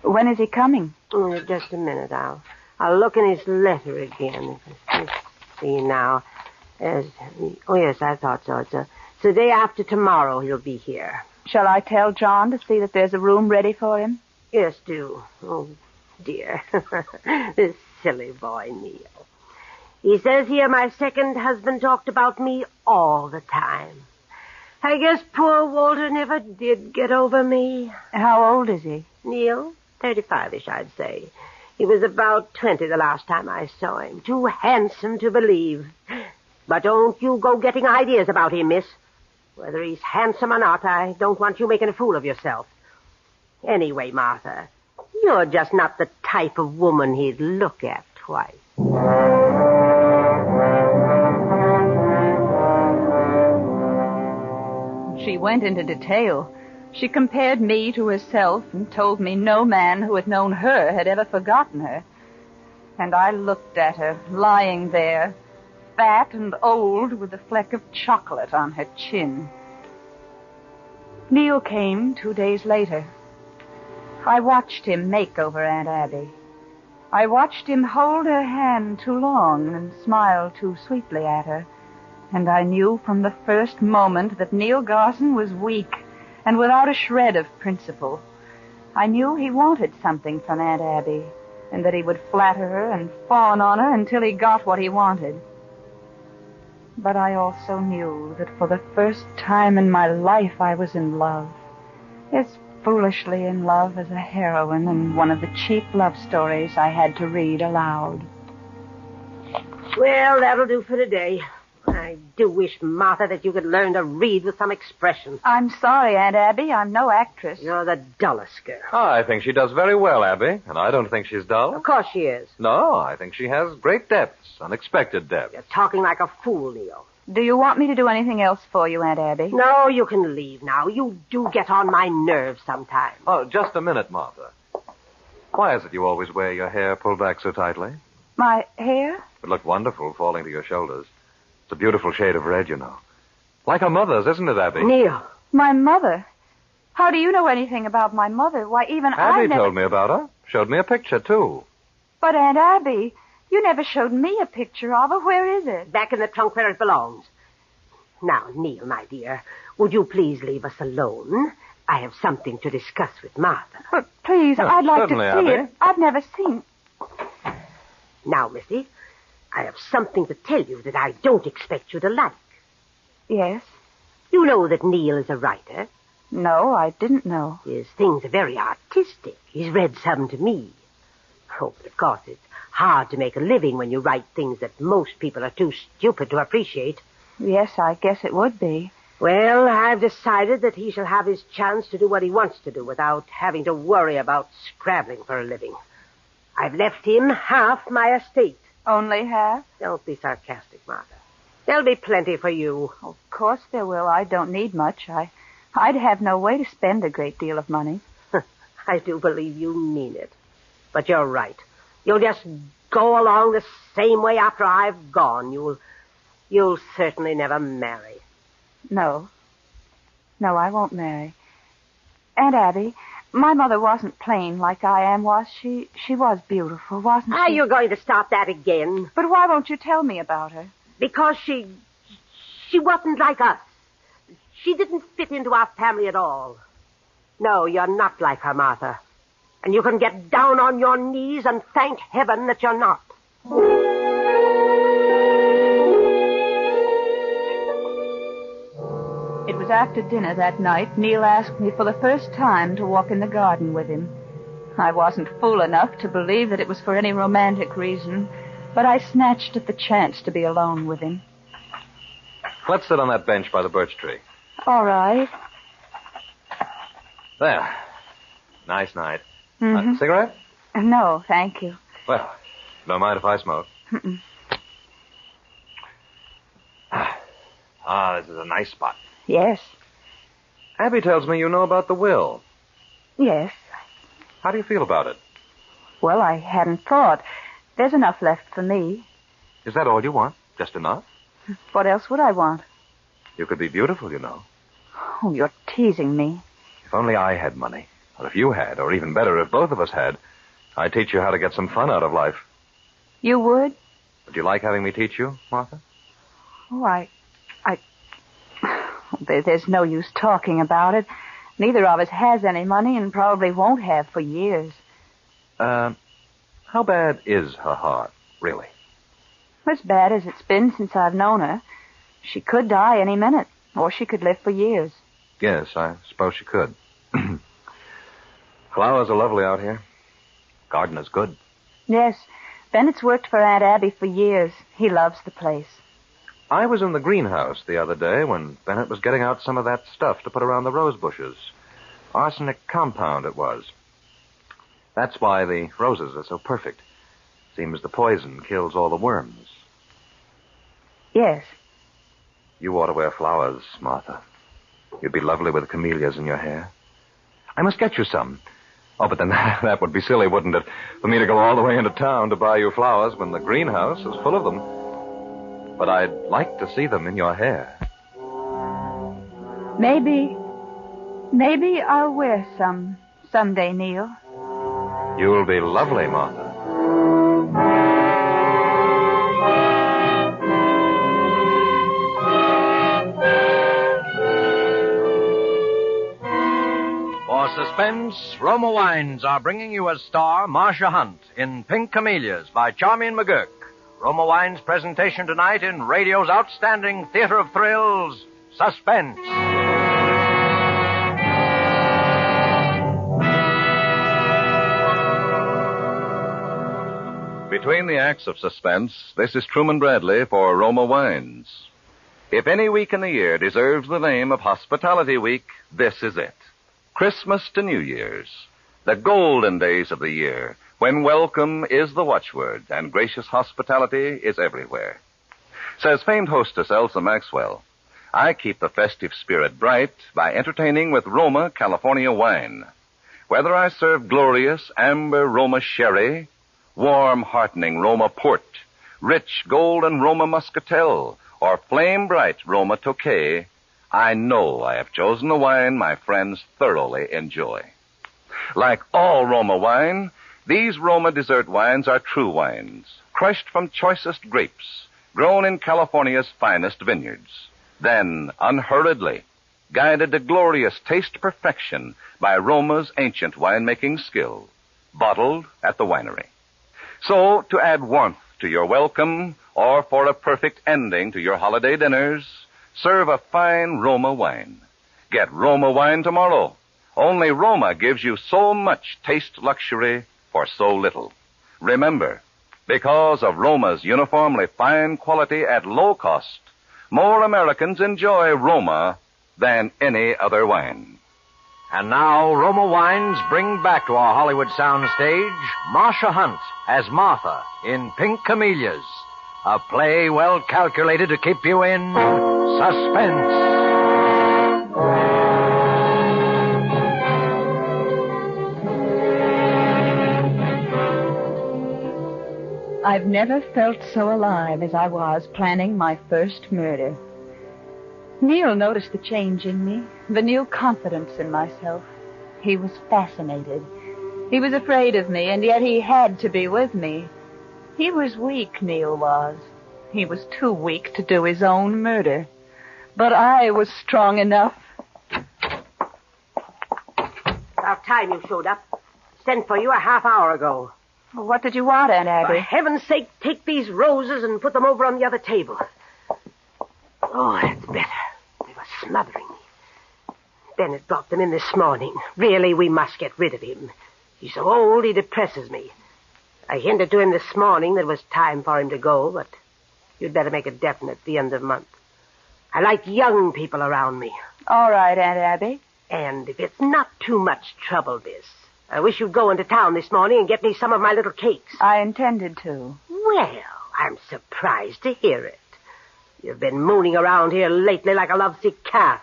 O: When is he coming?
L: Oh, just a minute. I'll look in his letter again. Let's see now. Oh, yes, I thought so. It's the day after tomorrow he'll be here.
O: Shall I tell John to see that there's a room ready for him?
L: Yes, do. Oh, dear. This silly boy, Neil. He says here my second husband talked about me all the time. I guess poor Walter never did get over me.
O: How old is he?
L: Neil? 35-ish, I'd say. He was about 20 the last time I saw him. Too handsome to believe. But don't you go getting ideas about him, miss. Whether he's handsome or not, I don't want you making a fool of yourself. Anyway, Martha, you're just not the type of woman he'd look at twice.
O: She went into detail. She compared me to herself and told me no man who had known her had ever forgotten her. And I looked at her, lying there, fat and old with a fleck of chocolate on her chin. Neil came 2 days later. I watched him make over Aunt Abby. I watched him hold her hand too long and smile too sweetly at her. And I knew from the first moment that Neil Garson was weak and without a shred of principle. I knew he wanted something from Aunt Abby, and that he would flatter her and fawn on her until he got what he wanted. But I also knew that for the first time in my life I was in love. As foolishly in love as a heroine in one of the cheap love stories I had to read aloud.
L: Well, that'll do for today. I do wish, Martha, that you could learn to read with some expression.
O: I'm sorry, Aunt Abby. I'm no actress.
L: You're the dullest girl.
G: I think she does very well, Abby, and I don't think she's dull.
L: Of course she is.
G: No, I think she has great depths, unexpected depths.
L: You're talking like a fool, Neil.
O: Do you want me to do anything else for you, Aunt Abby?
L: No, you can leave now. You do get on my nerves sometimes.
G: Oh, just a minute, Martha. Why is it you always wear your hair pulled back so tightly?
O: My hair?
G: It looked wonderful falling to your shoulders. It's a beautiful shade of red, you know. Like her mother's, isn't it, Abby?
L: Neil.
O: My mother? How do you know anything about my mother? Why, even
G: Abby told me about her. Showed me a picture, too.
O: But, Aunt Abby, you never showed me a picture of her. Where is it?
L: Back in the trunk where it belongs. Now, Neil, my dear, would you please leave us alone? I have something to discuss with Martha.
O: But please, I'd like to see
G: Abby.
O: it. I've never seen...
L: Now, Missy, I have something to tell you that I don't expect you to like.
O: Yes?
L: You know that Neil is a writer.
O: No, I didn't know.
L: His things are very artistic. He's read some to me. Oh, but of course, it's hard to make a living when you write things that most people are too stupid to appreciate.
O: Yes, I guess it would be.
L: Well, I've decided that he shall have his chance to do what he wants to do without having to worry about scrabbling for a living. I've left him half my estate.
O: Only half?
L: Don't be sarcastic, Martha. There'll be plenty for you.
O: Of course there will. I don't need much. I'd have no way to spend a great deal of money.
L: I do believe you mean it. But you're right. You'll just go along the same way after I've gone. You'll certainly never marry.
O: No. No, I won't marry. Aunt Abby, my mother wasn't plain like I am, was she? She was beautiful, wasn't
L: Ah,
O: she?
L: you're going to stop that again.
O: But why won't you tell me about her?
L: Because she wasn't like us. She didn't fit into our family at all. No, you're not like her, Martha. And you can get down on your knees and thank heaven that you're not.
O: It
M: was after dinner that night, Neil asked me for the first time to walk in the garden with him. I wasn't fool enough to believe that it was for any romantic reason, but I snatched at the chance to be alone with him.
G: Let's sit on that bench by the birch tree.
M: All right.
G: There. Nice night.
M: Mm-hmm.
G: Cigarette?
M: No, thank you.
G: Well, don't mind if I smoke.
M: Mm-mm.
G: This is a nice spot.
M: Yes.
G: Abby tells me you know about the will.
M: Yes.
G: How do you feel about it?
M: Well, I hadn't thought. There's enough left for me.
G: Is that all you want? Just enough?
M: What else would I want?
G: You could be beautiful, you know.
M: Oh, you're teasing me.
G: If only I had money. Or if you had, or even better, if both of us had, I'd teach you how to get some fun out of life.
M: You would?
G: Would you like having me teach you, Martha?
M: Oh, There's no use talking about it. Neither of us has any money and probably won't have for years.
G: How bad is her heart, really?
M: As bad as it's been since I've known her. She could die any minute, or she could live for years.
G: Yes, I suppose she could. Flowers are lovely out here. Garden is good.
M: Yes, Bennett's worked for Aunt Abby for years. He loves the place.
G: I was in the greenhouse the other day when Bennett was getting out some of that stuff to put around the rose bushes. Arsenic compound it was. That's why the roses are so perfect. Seems the poison kills all the worms.
M: Yes.
G: You ought to wear flowers, Martha. You'd be lovely with camellias in your hair. I must get you some. Oh, but then that would be silly, wouldn't it? For me to go all the way into town to buy you flowers when the greenhouse is full of them. But I'd like to see them in your hair.
M: Maybe I'll wear some someday, Neil.
G: You'll be lovely, Martha.
K: For Suspense, Roma Wines are bringing you as star Marcia Hunt in Pink Camellias by Charmian McGurk. Roma Wines' presentation tonight in radio's outstanding theater of thrills, Suspense.
U: Between the acts of Suspense, this is Truman Bradley for Roma Wines. If any week in the year deserves the name of Hospitality Week, this is it. Christmas to New Year's, the golden days of the year, when welcome is the watchword and gracious hospitality is everywhere. Says famed hostess Elsa Maxwell, I keep the festive spirit bright by entertaining with Roma California wine. Whether I serve glorious amber Roma sherry, warm heartening Roma port, rich golden Roma muscatel, or flame bright Roma Tokay, I know I have chosen a wine my friends thoroughly enjoy. Like all Roma wine, these Roma dessert wines are true wines, crushed from choicest grapes, grown in California's finest vineyards. Then, unhurriedly, guided to glorious taste perfection by Roma's ancient winemaking skill, bottled at the winery. So, to add warmth to your welcome, or for a perfect ending to your holiday dinners, serve a fine Roma wine. Get Roma wine tomorrow. Only Roma gives you so much taste luxury for so little. Remember, because of Roma's uniformly fine quality at low cost, more Americans enjoy Roma than any other wine.
K: And now, Roma Wines bring back to our Hollywood soundstage Marcia Hunt as Martha in Pink Camellias, a play well calculated to keep you in suspense.
M: I've never felt so alive as I was planning my first murder. Neil noticed the change in me, the new confidence in myself. He was fascinated. He was afraid of me, and yet he had to be with me. He was weak, Neil was. He was too weak to do his own murder. But I was strong enough.
L: About time you showed up. Sent for you a half hour ago.
M: What did you want, Aunt Abby?
L: For heaven's sake, take these roses and put them over on the other table. Oh, that's better. They were smothering me. Bennett brought them in this morning. Really, we must get rid of him. He's so old, he depresses me. I hinted to him this morning that it was time for him to go, but you'd better make it definite at the end of the month. I like young people around me.
M: All right, Aunt Abby.
L: And if it's not too much trouble, Miss, I wish you'd go into town this morning and get me some of my little cakes.
M: I intended to.
L: Well, I'm surprised to hear it. You've been mooning around here lately like a lovesick calf,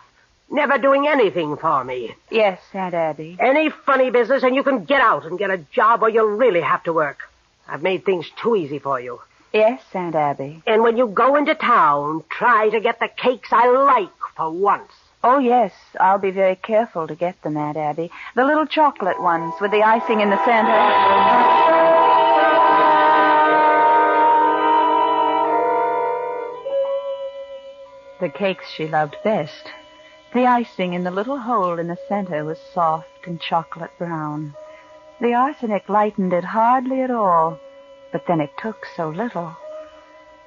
L: never doing anything for me.
M: Yes, Aunt Abby.
L: Any funny business and you can get out and get a job or you'll really have to work. I've made things too easy for you.
M: Yes, Aunt Abby.
L: And when you go into town, try to get the cakes I like for once.
M: Oh, yes, I'll be very careful to get them, Aunt Abby. The little chocolate ones with the icing in the center. The cakes she loved best. The icing in the little hole in the center was soft and chocolate brown. The arsenic lightened it hardly at all, but then it took so little.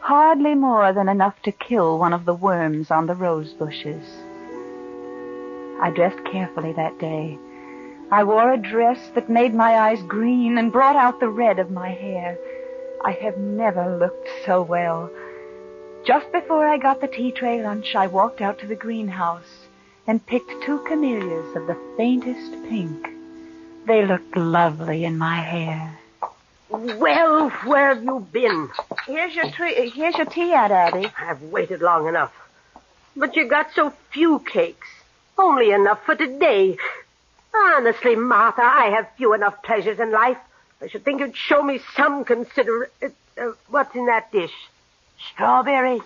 M: Hardly more than enough to kill one of the worms on the rose bushes. I dressed carefully that day. I wore a dress that made my eyes green and brought out the red of my hair. I have never looked so well. Just before I got the tea tray lunch, I walked out to the greenhouse and picked 2 camellias of the faintest pink. They looked lovely in my hair.
L: Well, where have you been?
M: Here's your tea, Aunt Abby.
L: I've waited long enough. But you got so few cakes. Only enough for today. Honestly, Martha, I have few enough pleasures in life. I should think you'd show me some what's in that dish? Strawberries?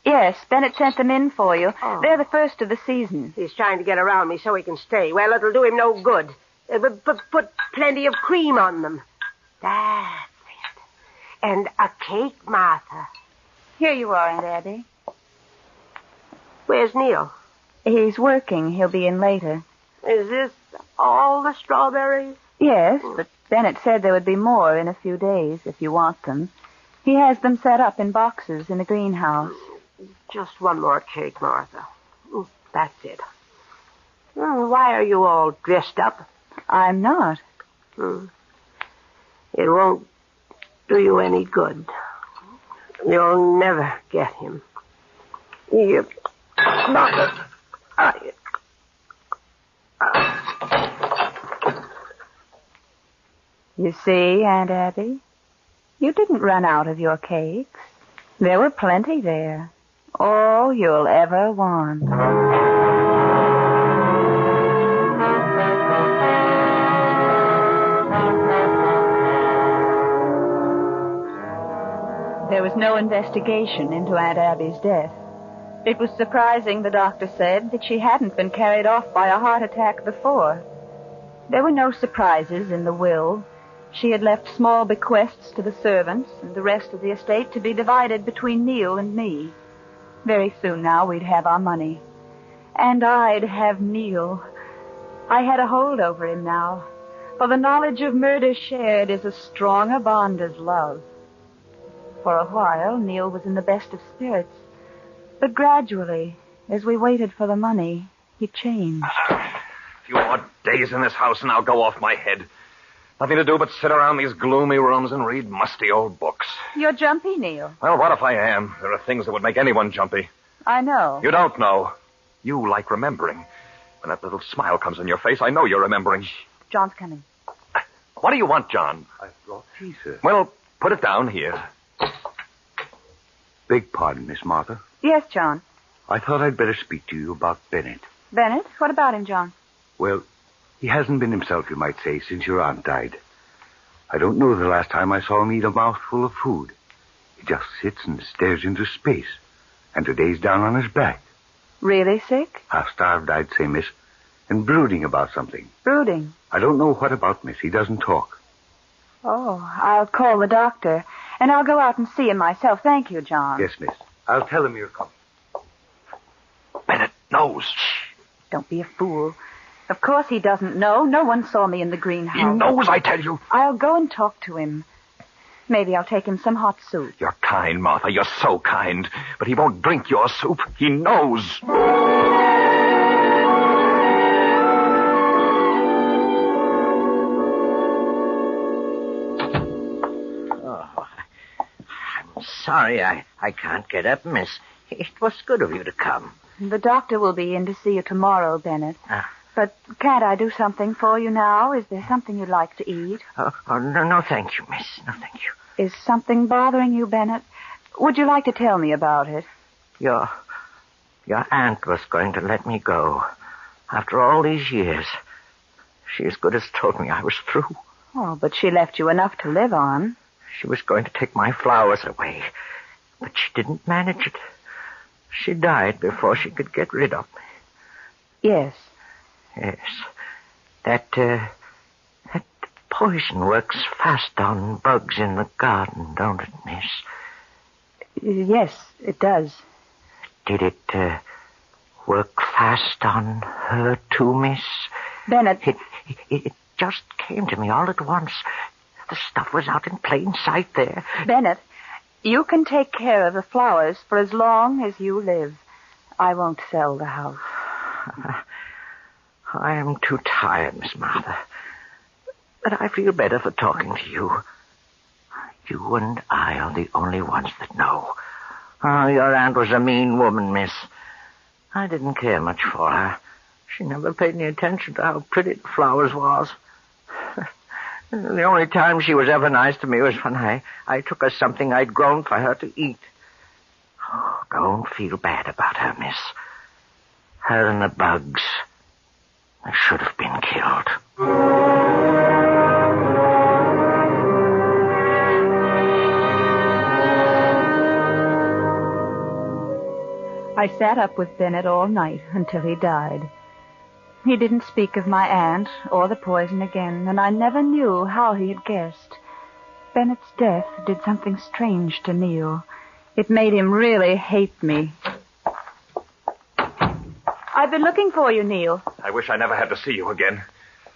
M: Yes, Bennett sent them in for you. Oh. They're the first of the season.
L: He's trying to get around me so he can stay. Well, it'll do him no good. Put plenty of cream on them. That's it. And a cake, Martha.
M: Here you are, Aunt Abby.
L: Where's Neil?
M: He's working. He'll be in later.
L: Is this all the strawberries?
M: Yes, but Bennett said there would be more in a few days if you want them. He has them set up in boxes in the greenhouse.
L: Just one more cake, Martha. That's it. Why are you all dressed up?
M: I'm not.
L: It won't do you any good. You'll never get him.
M: You see, Aunt Abby, you didn't run out of your cakes. There were plenty there. All you'll ever want. There was no investigation into Aunt Abby's death. It was surprising, the doctor said, that she hadn't been carried off by a heart attack before. There were no surprises in the will. She had left small bequests to the servants and the rest of the estate to be divided between Neil and me. Very soon now we'd have our money. And I'd have Neil. I had a hold over him now, for the knowledge of murder shared is as strong a bond as love. For a while, Neil was in the best of spirits. But gradually, as we waited for the money, he changed.
G: A few more days in this house and I'll go off my head. Nothing to do but sit around these gloomy rooms and read musty old books.
M: You're jumpy, Neil.
G: Well, what if I am? There are things that would make anyone jumpy.
M: I know.
G: You don't know. You like remembering. When that little smile comes on your face, I know you're remembering.
M: Shh. John's coming.
G: What do you want, John?
H: I brought tea, sir.
G: Well, put it down here.
H: Beg pardon, Miss Martha.
M: Yes, John.
H: I thought I'd better speak to you about Bennett.
M: Bennett? What about him, John?
H: Well, he hasn't been himself, you might say, since your aunt died. I don't know the last time I saw him eat a mouthful of food. He just sits and stares into space. And today's down on his back.
M: Really sick?
H: Half-starved, I'd say, miss. And brooding about something.
M: Brooding?
H: I don't know what about, miss. He doesn't talk.
M: Oh, I'll call the doctor. And I'll go out and see him myself. Thank you, John.
H: Yes, miss. I'll tell him you're coming.
G: Bennett knows.
M: Shh. Don't be a fool. Of course he doesn't know. No one saw me in the greenhouse.
G: He knows, I tell you.
M: I'll go and talk to him. Maybe I'll take him some hot soup.
G: You're kind, Martha. You're so kind. But he won't drink your soup. He knows.
J: sorry I can't get up, miss. It was good of you to come.
M: The doctor will be in to see you tomorrow, Bennett. But can't I do something for you now? Is there something you'd like to eat?
J: No, thank you, miss. No, thank you.
M: Is something bothering you, Bennett? Would you like to tell me about it?
J: Your aunt was going to let me go. After all these years, she as good as told me I was through.
M: Oh, but she left you enough to live on.
J: She was going to take my flowers away, but she didn't manage it. She died before she could get rid of me.
M: Yes.
J: Yes. That poison works fast on bugs in the garden, don't it, miss?
M: Yes, it does.
J: Did it work fast on her too, miss?
M: Bennett.
J: It just came to me all at once. The stuff was out in plain sight there.
M: Bennett, you can take care of the flowers for as long as you live. I won't sell the house.
J: I am too tired, Miss Martha. But I feel better for talking to you. You and I are the only ones that know. Oh, your aunt was a mean woman, miss. I didn't care much for her. She never paid any attention to how pretty the flowers was. The only time she was ever nice to me was when I took her something I'd grown for her to eat. Oh, don't feel bad about her, miss. Her and the bugs, they should have been killed.
M: I sat up with Bennett all night until he died. He didn't speak of my aunt or the poison again, and I never knew how he had guessed. Bennett's death did something strange to Neil. It made him really hate me. I've been looking for you, Neil.
G: I wish I never had to see you again.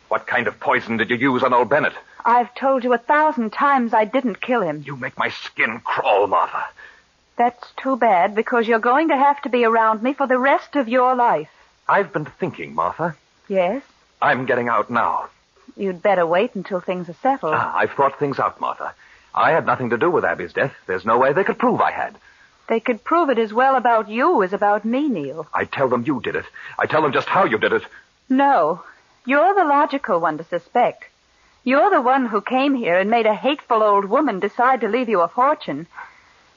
G: What kind of poison did you use on old Bennett?
M: I've told you 1,000 times I didn't kill him.
G: You make my skin crawl, Martha.
M: That's too bad, because you're going to have to be around me for the rest of your life.
G: I've been thinking, Martha.
M: Yes?
G: I'm getting out now.
M: You'd better wait until things are settled.
G: I've thought things out, Martha. I had nothing to do with Abby's death. There's no way they could prove I had.
M: They could prove it as well about you as about me, Neil.
G: I tell them you did it. I tell them just how you did it.
M: No. You're the logical one to suspect. You're the one who came here and made a hateful old woman decide to leave you a fortune.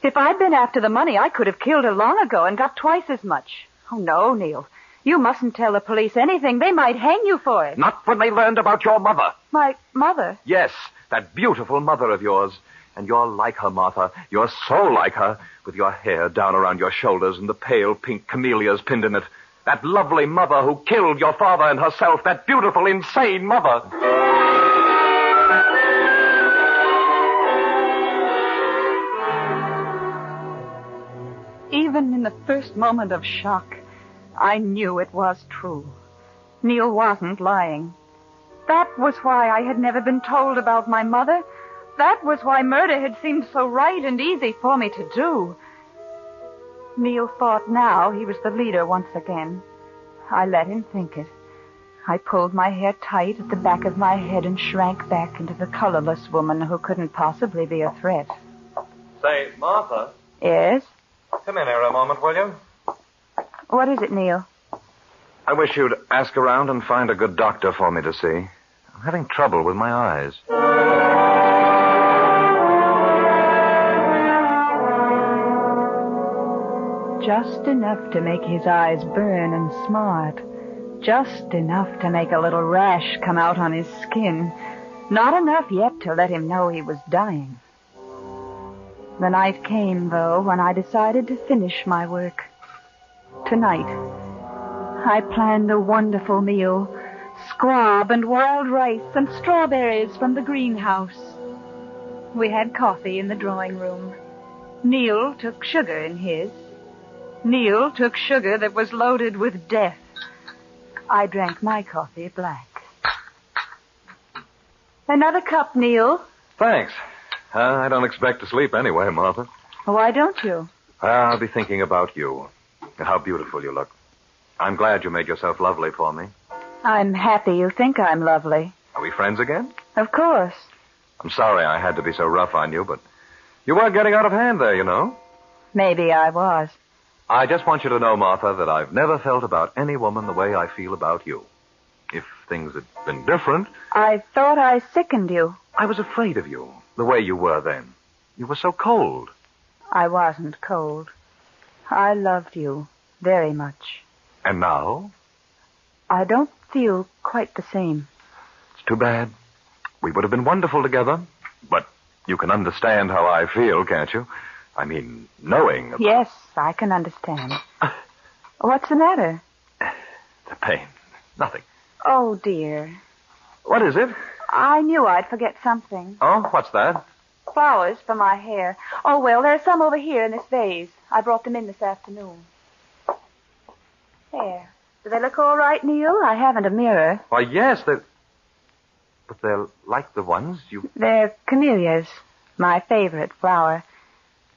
M: If I'd been after the money, I could have killed her long ago and got twice as much. Oh, no, Neil. You mustn't tell the police anything. They might hang you for it.
G: Not when they learned about your mother.
M: My mother?
G: Yes, that beautiful mother of yours. And you're like her, Martha. You're so like her, with your hair down around your shoulders and the pale pink camellias pinned in it. That lovely mother who killed your father and herself. That beautiful, insane mother.
M: Even in the first moment of shock, I knew it was true. Neil wasn't lying. That was why I had never been told about my mother. That was why murder had seemed so right and easy for me to do. Neil thought now he was the leader once again. I let him think it. I pulled my hair tight at the back of my head and shrank back into the colorless woman who couldn't possibly be a threat.
G: Say, Martha.
M: Yes?
G: Come in here a moment, will you?
M: What is it, Neil?
G: I wish you'd ask around and find a good doctor for me to see. I'm having trouble with my eyes.
M: Just enough to make his eyes burn and smart. Just enough to make a little rash come out on his skin. Not enough yet to let him know he was dying. The night came, though, when I decided to finish my work. Tonight, I planned a wonderful meal. Squab and wild rice and strawberries from the greenhouse. We had coffee in the drawing room. Neil took sugar in his. Neil took sugar that was loaded with death. I drank my coffee black. Another cup, Neil.
G: Thanks. I don't expect to sleep anyway, Martha.
M: Why don't you?
G: I'll be thinking about you and how beautiful you look. I'm glad you made yourself lovely for me.
M: I'm happy you think I'm lovely.
G: Are we friends again?
M: Of course.
G: I'm sorry I had to be so rough on you, but You were getting out of hand there, you know.
M: Maybe I was.
G: I just want you to know, Martha, that I've never felt about any woman the way I feel about you. If things had been different...
M: I thought I sickened you.
G: I was afraid of you, the way you were then. You were so cold.
M: I wasn't cold. I loved you very much.
G: And now?
M: I don't feel quite the same.
G: It's too bad. We would have been wonderful together. But you can understand how I feel, can't you? I mean, knowing about...
M: Yes, I can understand. What's the matter?
G: The pain. Nothing.
M: Oh, dear.
G: What is it?
M: I knew I'd forget something.
G: Oh, what's that?
M: Flowers for my hair. Oh, well, there's some over here in this vase. I brought them in this afternoon. There. Do they look all right, Neil? I haven't a mirror.
G: Why, yes, but they're like the ones you...
M: They're camellias, my favorite flower.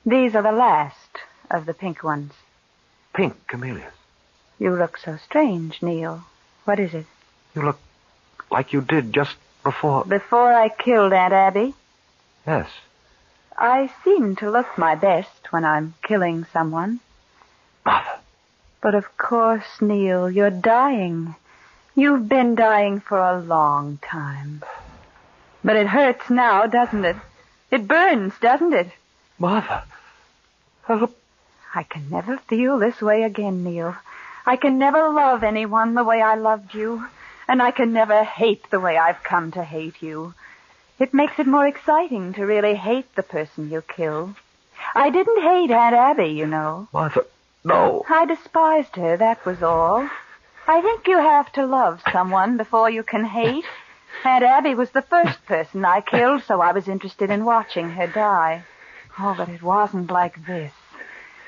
M: These are the last of the pink ones.
G: Pink camellias?
M: You look so strange, Neil. What is it?
G: You look like you did just before...
M: Before I killed Aunt Abby?
G: Yes.
M: I seem to look my best when I'm killing someone.
G: Martha.
M: But of course, Neil, you're dying. You've been dying for a long time. But it hurts now, doesn't it? It burns, doesn't it?
G: Martha.
M: I can never feel this way again, Neil. I can never love anyone the way I loved you. And I can never hate the way I've come to hate you. It makes it more exciting to really hate the person you kill. I didn't hate Aunt Abby, you know.
G: Martha, no.
M: I despised her, that was all. I think you have to love someone before you can hate. Aunt Abby was the first person I killed, so I was interested in watching her die. Oh, but it wasn't like this.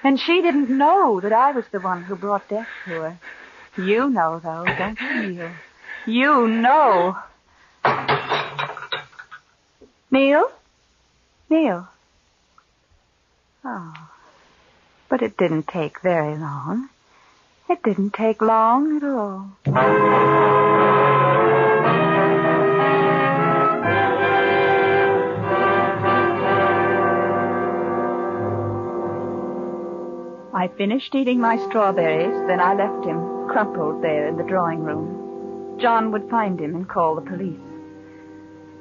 M: And she didn't know that I was the one who brought death to her. You know, though, don't you, Neil? You know. Neil? Neil? Oh. But it didn't take very long. It didn't take long at all. I finished eating my strawberries, then I left him, crumpled there in the drawing room. John would find him and call the police.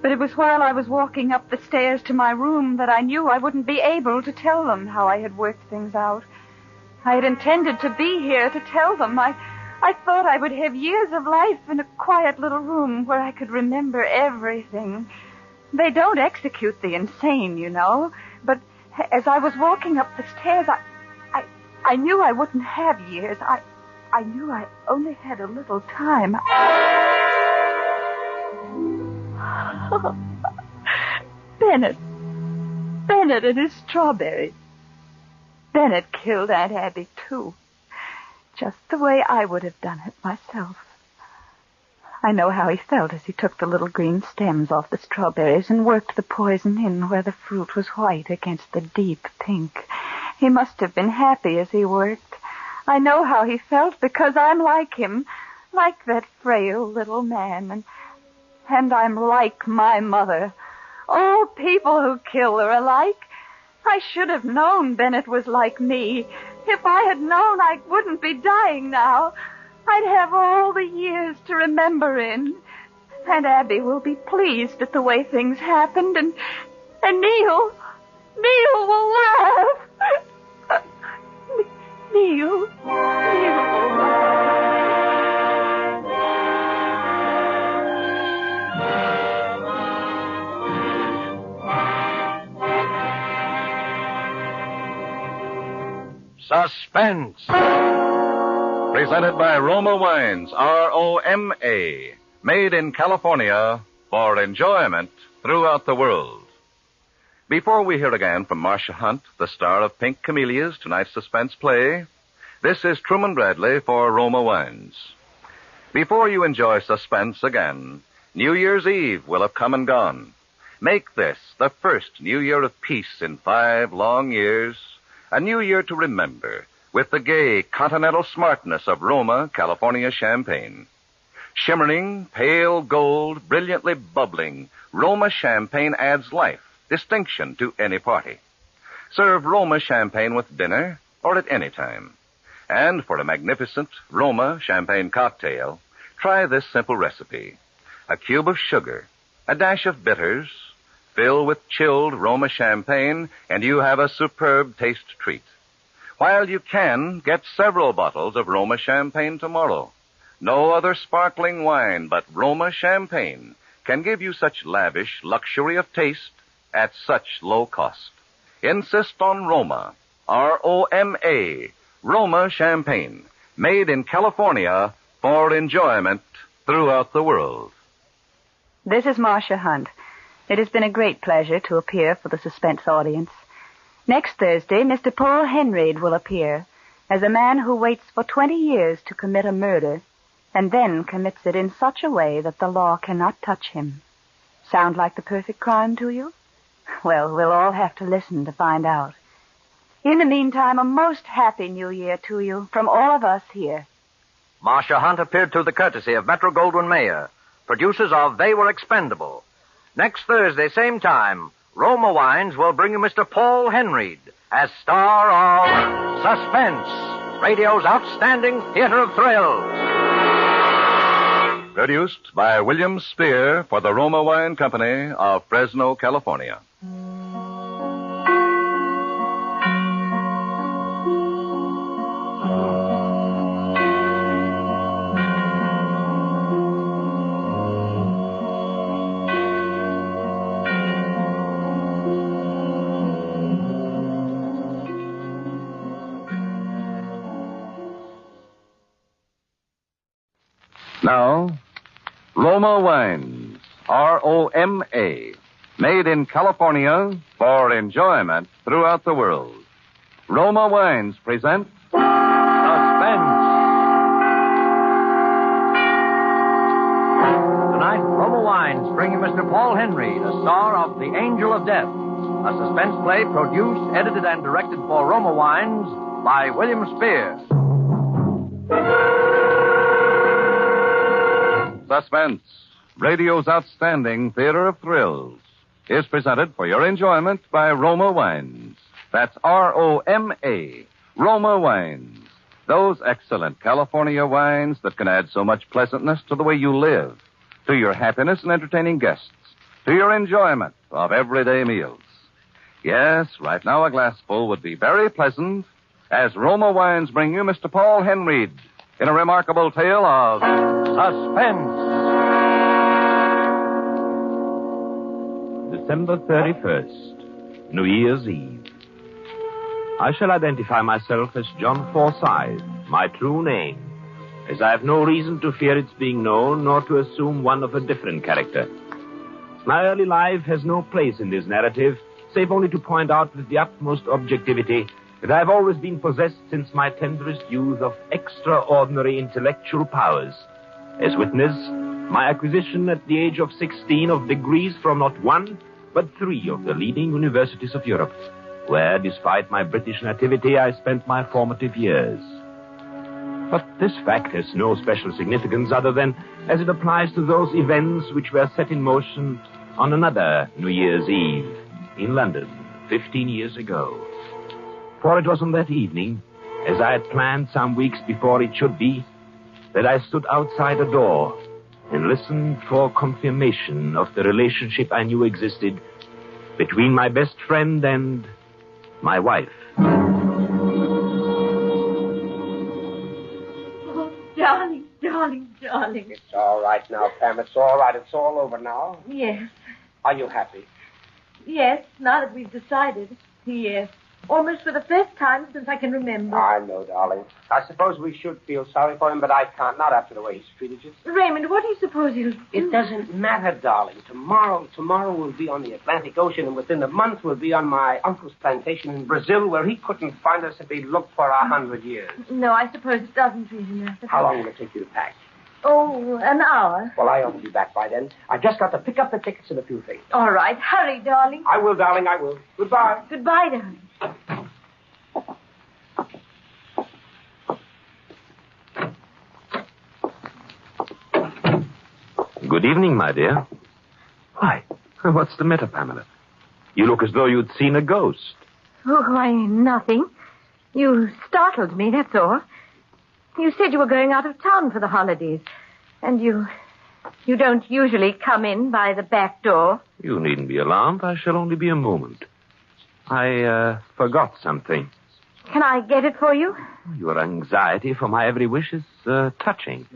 M: But it was while I was walking up the stairs to my room that I knew I wouldn't be able to tell them how I had worked things out. I had intended to be here to tell them. I thought I would have years of life in a quiet little room where I could remember everything. They don't execute the insane, you know. But as I was walking up the stairs, I knew I wouldn't have years. I knew I only had a little time. Bennett and his strawberries. Bennett killed Aunt Abby, too. Just the way I would have done it myself. I know how he felt as he took the little green stems off the strawberries and worked the poison in where the fruit was white against the deep pink. He must have been happy as he worked. I know how he felt because I'm like him, like that frail little man, and I'm like my mother. All people who kill are alike. I should have known Bennett was like me. If I had known, I wouldn't be dying now. I'd have all the years to remember in. And Abby will be pleased at the way things happened, and Neil will laugh. Neil will laugh.
U: Suspense. Presented by Roma Wines, R-O-M-A. Made in California for enjoyment throughout the world. Before we hear again from Marcia Hunt, the star of Pink Camellias, tonight's suspense play, this is Truman Bradley for Roma Wines. Before you enjoy suspense again, New Year's Eve will have come and gone. Make this the first New Year of peace in 5 long years, a New Year to remember with the gay continental smartness of Roma, California champagne. Shimmering, pale gold, brilliantly bubbling, Roma champagne adds life, distinction to any party. Serve Roma champagne with dinner or at any time. And for a magnificent Roma champagne cocktail, try this simple recipe. A cube of sugar, a dash of bitters, fill with chilled Roma champagne, and you have a superb taste treat. While you can get several bottles of Roma champagne tomorrow, no other sparkling wine but Roma champagne can give you such lavish luxury of taste at such low cost. Insist on Roma, R-O-M-A, Roma champagne, made in California for enjoyment throughout the world.
M: This is Marcia Hunt. It has been a great pleasure to appear for the Suspense audience. Next Thursday, Mr. Paul Henreid will appear as a man who waits for 20 years to commit a murder and then commits it in such a way that the law cannot touch him. Sound like the perfect crime to you? Well, we'll all have to listen to find out. In the meantime, a most happy New Year to you from all of us here.
K: Marcia Hunt appeared through the courtesy of Metro-Goldwyn-Mayer, producers of They Were Expendable. Next Thursday, same time, Roma Wines will bring you Mr. Paul Henreid as star of Suspense, radio's outstanding theater of thrills.
U: Produced by William Spear for the Roma Wine Company of Fresno, California. Now, Roma Wines, R-O-M-A, made in California for enjoyment throughout the world. Roma Wines present Suspense.
K: Tonight, Roma Wines bring you Mr. Paul Henreid, a star of The Angel of Death, a suspense play produced, edited, and directed for Roma Wines by William Spear.
U: Suspense, radio's outstanding theater of thrills, is presented for your enjoyment by Roma Wines. That's R-O-M-A, Roma Wines. Those excellent California wines that can add so much pleasantness to the way you live, to your happiness in entertaining guests, to your enjoyment of everyday meals. Yes, right now a glassful would be very pleasant as Roma Wines bring you Mr. Paul Henreid in a remarkable tale of Suspense.
D: December 31st, New Year's Eve. I shall identify myself as John Forsyth, my true name, as I have no reason to fear its being known nor to assume one of a different character. My early life has no place in this narrative, save only to point out with the utmost objectivity that I have always been possessed since my tenderest youth of extraordinary intellectual powers. As witness, my acquisition at the age of 16 of degrees from not one, but 3 of the leading universities of Europe, where, despite my British nativity, I spent my formative years. But this fact has no special significance other than as it applies to those events which were set in motion on another New Year's Eve in London 15 years ago. For it was on that evening, as I had planned some weeks before it should be, that I stood outside a door and listened for confirmation of the relationship I knew existed between my best friend and my wife.
N: Oh, darling, darling, darling.
Q: It's all right now, Pam. It's all right. It's all over now.
N: Yes,
Q: Are you happy?
N: yes, now that we've decided. Yes. Almost for the first time since I can remember.
Q: I know, darling. I suppose we should feel sorry for him, but I can't. Not after the way he's treated you.
N: Raymond, what do you suppose he'll do?
Q: It doesn't matter, darling. Tomorrow we'll be on the Atlantic Ocean, and within a month we'll be on my uncle's plantation in Brazil, where he couldn't find us if he'd looked for 100 years.
N: No, I suppose it doesn't really matter.
Q: How long will it take you to pack?
N: Oh, an hour.
Q: Well, I ought to be back by then. I've just got to pick up the tickets and a few things.
N: All right. Hurry, darling.
Q: I will, darling, I will. Goodbye.
N: Goodbye, darling.
D: Good evening, my dear. Why, what's the matter, Pamela? You look as though you'd seen a ghost.
M: Oh, why, nothing. You startled me, that's all. You said you were going out of town for the holidays. And you don't usually come in by the back door.
D: You needn't be alarmed. I shall only be a moment. I forgot something.
M: Can I get it for you?
D: Your anxiety for my every wish is touching.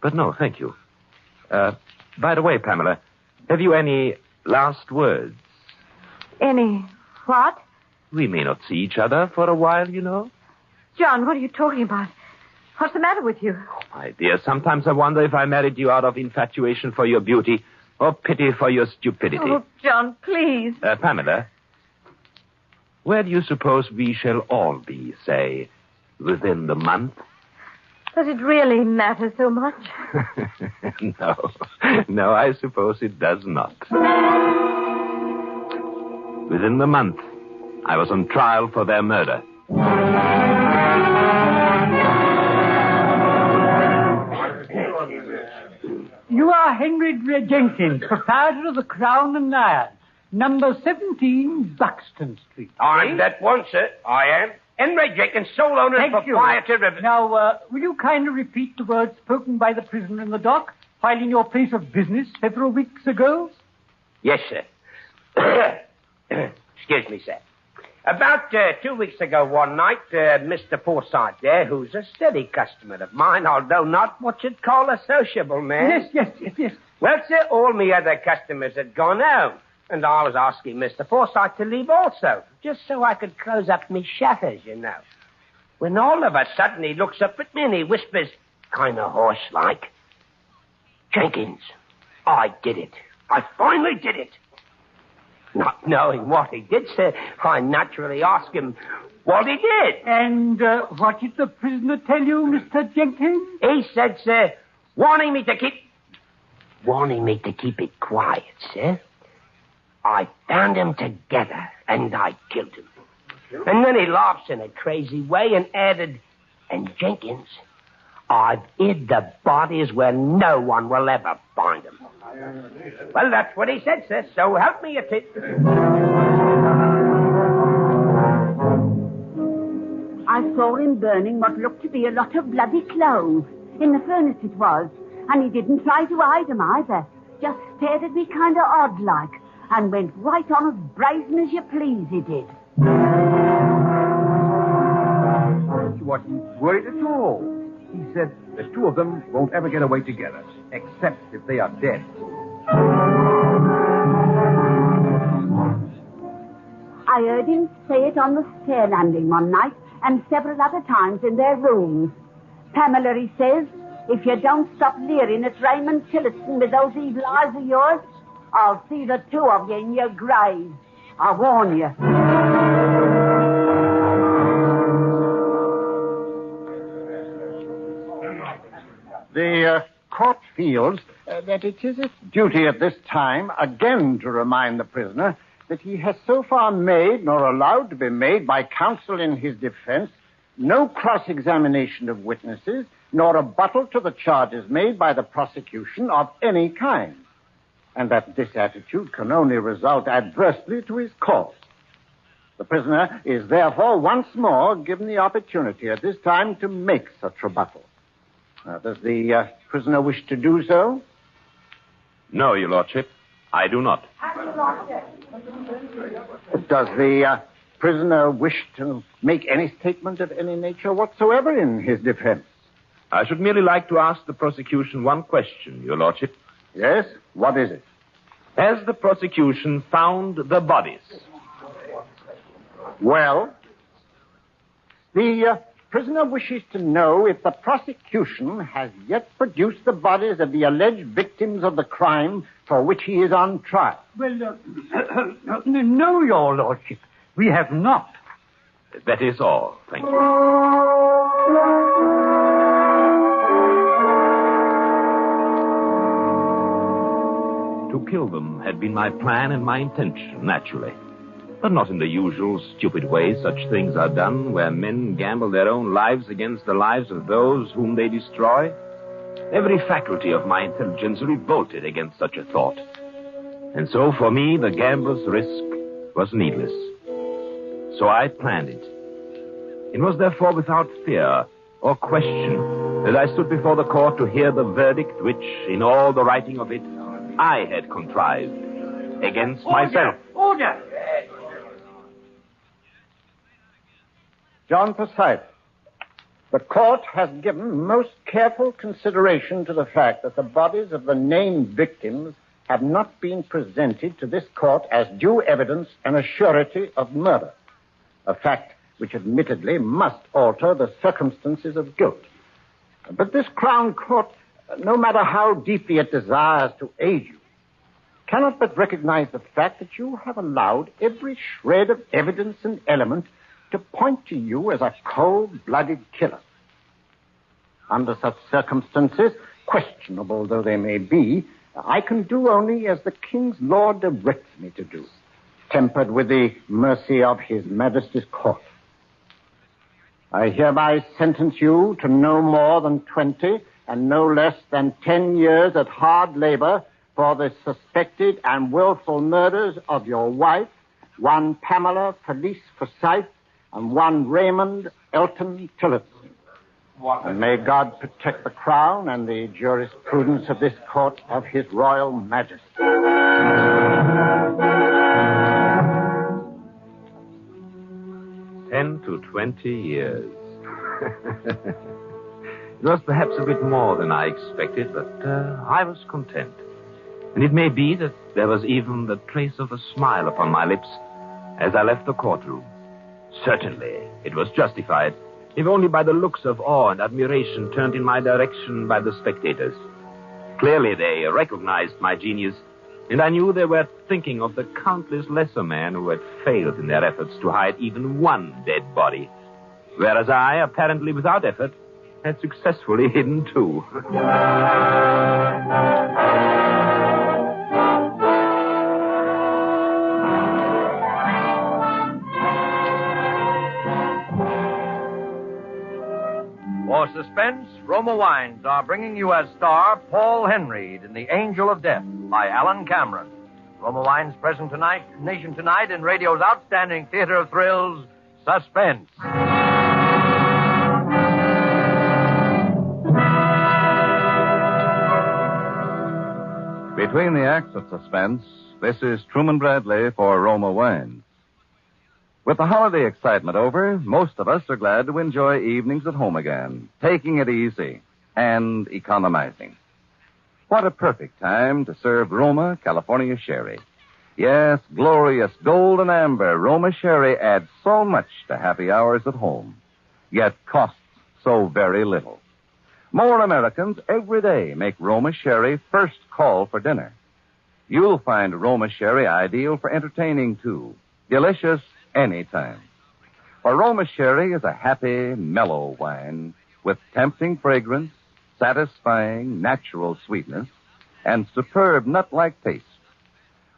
D: But no, thank you. By the way, Pamela, have you any last words?
M: Any what?
D: We may not see each other for a while, you know.
M: John, what are you talking about? What's the matter with you?
D: My dear, sometimes I wonder if I married you out of infatuation for your beauty or pity for your stupidity.
M: Oh, John, please.
D: Pamela, where do you suppose we shall all be, say, within the month?
M: Does it really matter so much?
D: No, I suppose it does not. Within the month, I was on trial for their murder.
I: You are Henry Jenkins, proprietor of the Crown and Lion, number 17, Buxton Street.
Q: I'm that one, sir. I am. Henry Jenkins, sole owner and proprietor of...
I: Now, will you kindly repeat the words spoken by the prisoner in the dock, while in your place of business several weeks ago?
Q: Yes, sir. Excuse me, sir. About 2 weeks ago one night, Mr. Forsyth there, who's a steady customer of mine, although not what you'd call a sociable man.
I: Yes.
Q: Well, sir, all me other customers had gone home, and I was asking Mr. Forsyth to leave also, just so I could close up me shutters, you know. When all of a sudden he looks up at me and he whispers, kind of hoarse-like, "Jenkins, I did it. I finally did it." Not knowing what he did, sir, I naturally asked him what he did.
I: And what did the prisoner tell you, Mr. Jenkins?
Q: He said, sir, wanting me to keep it quiet, sir. I found them together, and I killed him. And then he laughs in a crazy way and added, "And Jenkins, I've hid the bodies where no one will ever find them." Well, that's what he said, sir, so help me a tit.
P: I saw him burning what looked to be a lot of bloody clothes. In the furnace it was. And he didn't try to hide them either. Just stared at me kind of odd-like. And went right on as brazen as you please, he did.
R: He wasn't worried at all. He said the two of them won't ever get away together, except if they are dead.
P: I heard him say it on the stair landing one night and several other times in their rooms. "Pamela," he says, "if you don't stop leering at Raymond Tillotson with those evil eyes of yours, I'll see the two of you in your grave. I warn you."
T: The court feels that it is its duty at this time again to remind the prisoner that he has so far made, nor allowed to be made by counsel in his defense, no cross-examination of witnesses, nor rebuttal to the charges made by the prosecution of any kind, and that this attitude can only result adversely to his cause. The prisoner is therefore once more given the opportunity at this time to make such rebuttal. Does the prisoner wish to do so?
D: No, Your Lordship, I do not.
T: Does the prisoner wish to make any statement of any nature whatsoever in his defense?
D: I should merely like to ask the prosecution one question, Your Lordship.
T: Yes? What is it?
D: Has the prosecution found the bodies?
T: Well, the prisoner wishes to know if the prosecution has yet produced the bodies of the alleged victims of the crime for which he is on trial.
I: Well, no, Your Lordship. We have not.
D: That is all. Thank you. To kill them had been my plan and my intention, naturally. But not in the usual stupid way such things are done, where men gamble their own lives against the lives of those whom they destroy. Every faculty of my intelligence revolted against such a thought. And so, for me, the gambler's risk was needless. So I planned it. It was therefore without fear or question that I stood before the court to hear the verdict which, in all the writing of it, I had contrived against myself.
I: Order!
T: John Forsyth, the court has given most careful consideration to the fact that the bodies of the named victims have not been presented to this court as due evidence and a surety of murder, a fact which admittedly must alter the circumstances of guilt. But this Crown Court, no matter how deeply it desires to aid you, cannot but recognize the fact that you have allowed every shred of evidence and element to point to you as a cold-blooded killer. Under such circumstances, questionable though they may be, I can do only as the King's law directs me to do, tempered with the mercy of His Majesty's court. I hereby sentence you to no more than 20 and no less than 10 years at hard labor for the suspected and willful murders of your wife, one Pamela Felice Forsyth, and one Raymond Elton Tillotson. And may God protect the Crown and the jurisprudence of this court of His Royal Majesty.
D: 10 to 20 years. It was perhaps a bit more than I expected, but I was content. And it may be that there was even the trace of a smile upon my lips as I left the courtroom. Certainly, it was justified, if only by the looks of awe and admiration turned in my direction by the spectators. Clearly, they recognized my genius, and I knew they were thinking of the countless lesser men who had failed in their efforts to hide even one dead body, whereas I, apparently without effort, had successfully hidden two.
K: For Suspense, Roma Wines are bringing you as star Paul Henry in The Angel of Death by Alan Cameron. Roma Wines present tonight, nation tonight, in radio's outstanding theater of thrills, Suspense.
U: Between the acts of Suspense, this is Truman Bradley for Roma Wines. With the holiday excitement over, most of us are glad to enjoy evenings at home again, taking it easy and economizing. What a perfect time to serve Roma California Sherry. Yes, glorious golden amber Roma Sherry adds so much to happy hours at home, yet costs so very little. More Americans every day make Roma Sherry first call for dinner. You'll find Roma Sherry ideal for entertaining, too. Delicious anytime. For Roma Sherry is a happy, mellow wine with tempting fragrance, satisfying, natural sweetness, and superb nut-like taste.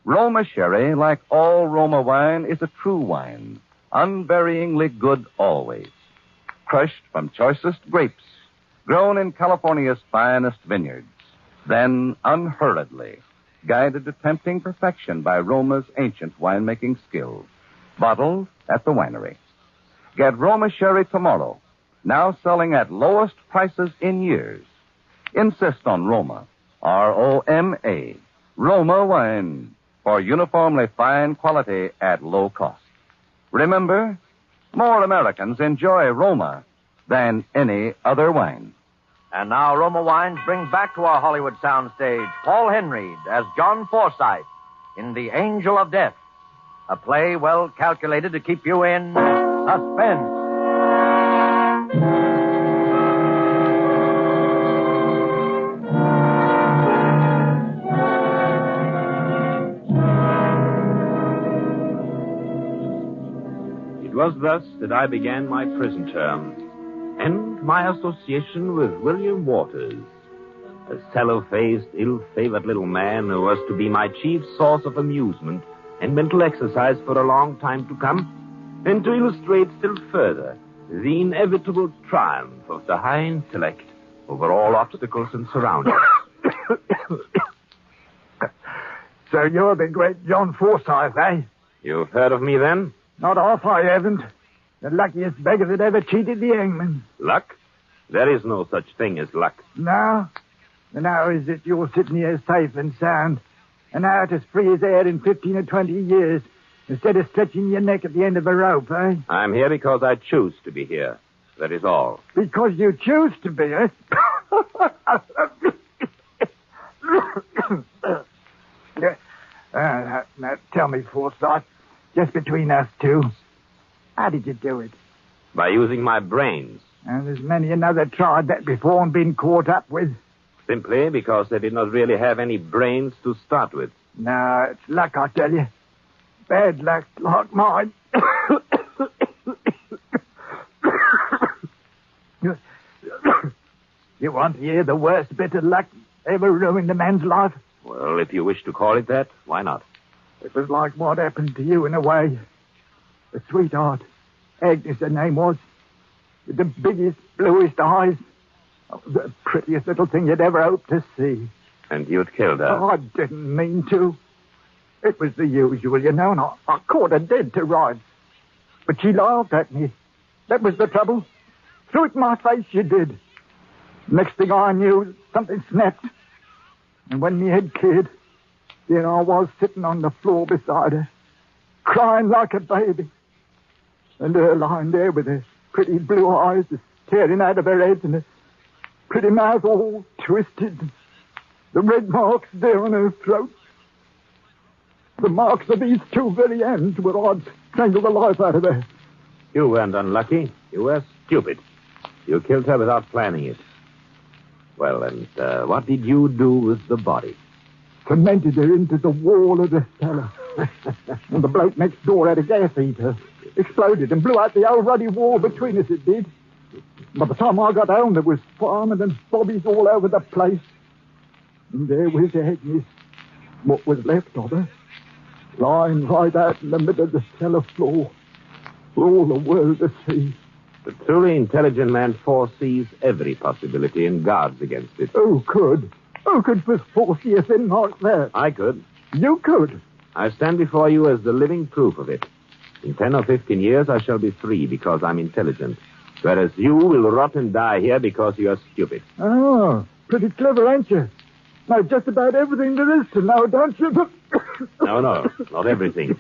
U: Roma Sherry, like all Roma wine, is a true wine, unvaryingly good always. Crushed from choicest grapes, grown in California's finest vineyards, then unhurriedly guided to tempting perfection by Roma's ancient winemaking skills. Bottled at the winery. Get Roma Sherry tomorrow, now selling at lowest prices in years. Insist on Roma, R-O-M-A, Roma wine, for uniformly fine quality at low cost. Remember, more Americans enjoy Roma than any other wine.
K: And now Roma Wines brings back to our Hollywood soundstage Paul Henry as John Forsyth in The Angel of Death, a play well calculated to keep you in suspense.
D: It was thus that I began my prison term, and my association with William Waters, a sallow-faced, ill-favored little man who was to be my chief source of amusement and mental exercise for a long time to come, and to illustrate still further the inevitable triumph of the high intellect over all obstacles and surroundings.
A: So you're the great John Forsyth, eh?
D: You've heard of me, then?
A: Not off, I haven't. The luckiest beggar that ever cheated the hangman.
D: Luck? There is no such thing as luck.
A: Now? And how is it you're sitting here safe and sound, and out as free as air in 15 or 20 years, instead of stretching your neck at the end of a rope, eh?
D: I'm here because I choose to be here. That is all.
A: Because you choose to be, eh? Now, tell me, Forsyth, just between us two, how did you do it?
D: By using my brains.
A: And there's many another tried that before and been caught up with.
D: Simply because they did not really have any brains to start with.
A: No, it's luck, I tell you. Bad luck like mine. You want to hear the worst bit of luck ever ruined a man's life?
D: Well, if you wish to call it that, why not?
A: It was like what happened to you in a way. A sweetheart, Agnes her name was, with the biggest, bluest eyes. Oh, the prettiest little thing you'd ever hoped to see.
D: And you'd killed her?
A: Oh, I didn't mean to. It was the usual, you know, and I caught her dead to rights. But she laughed at me. That was the trouble. Threw it in my face, she did. Next thing I knew, something snapped. And when my head cleared, there I was sitting on the floor beside her, crying like a baby. And her lying there with her pretty blue eyes staring out of her head and her pretty mouth all twisted. The red marks there on her throat. The marks of these two very ends where I'd strangled the life out of her.
D: You weren't unlucky. You were stupid. You killed her without planning it. Well, and what did you do with the body?
A: Cemented her into the wall of the cellar. And the bloke next door had a gas heater. Exploded and blew out the old ruddy wall between us, it did. By the time I got home, there was firemen and bobbies all over the place. And there was Agnes, what was left of her, lying right out in the middle of the cellar floor for all the world to see.
D: The truly intelligent man foresees every possibility and guards against it.
A: Who could? Who could foresee a thing like that?
D: I could.
A: You could?
D: I stand before you as the living proof of it. In 10 or 15 years, I shall be free because I'm intelligent. Whereas you will rot and die here because you are stupid.
A: Oh, pretty clever, ain't you? Know just about everything there is to know, don't you?
D: No, not everything.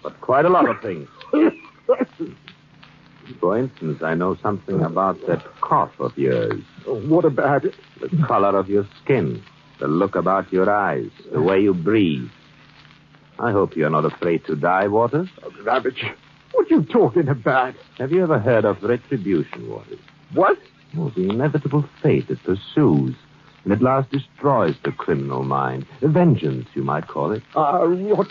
D: But quite a lot of things. For instance, I know something about that cough of yours.
A: What about it?
D: The color of your skin, the look about your eyes, the way you breathe. I hope you're not afraid to die, Waters.
A: Oh, Ravage, what are you talking about?
D: Have you ever heard of retribution, Waters?
A: What?
D: Oh, the inevitable fate that pursues and at last destroys the criminal mind. Vengeance, you might call it.
A: What?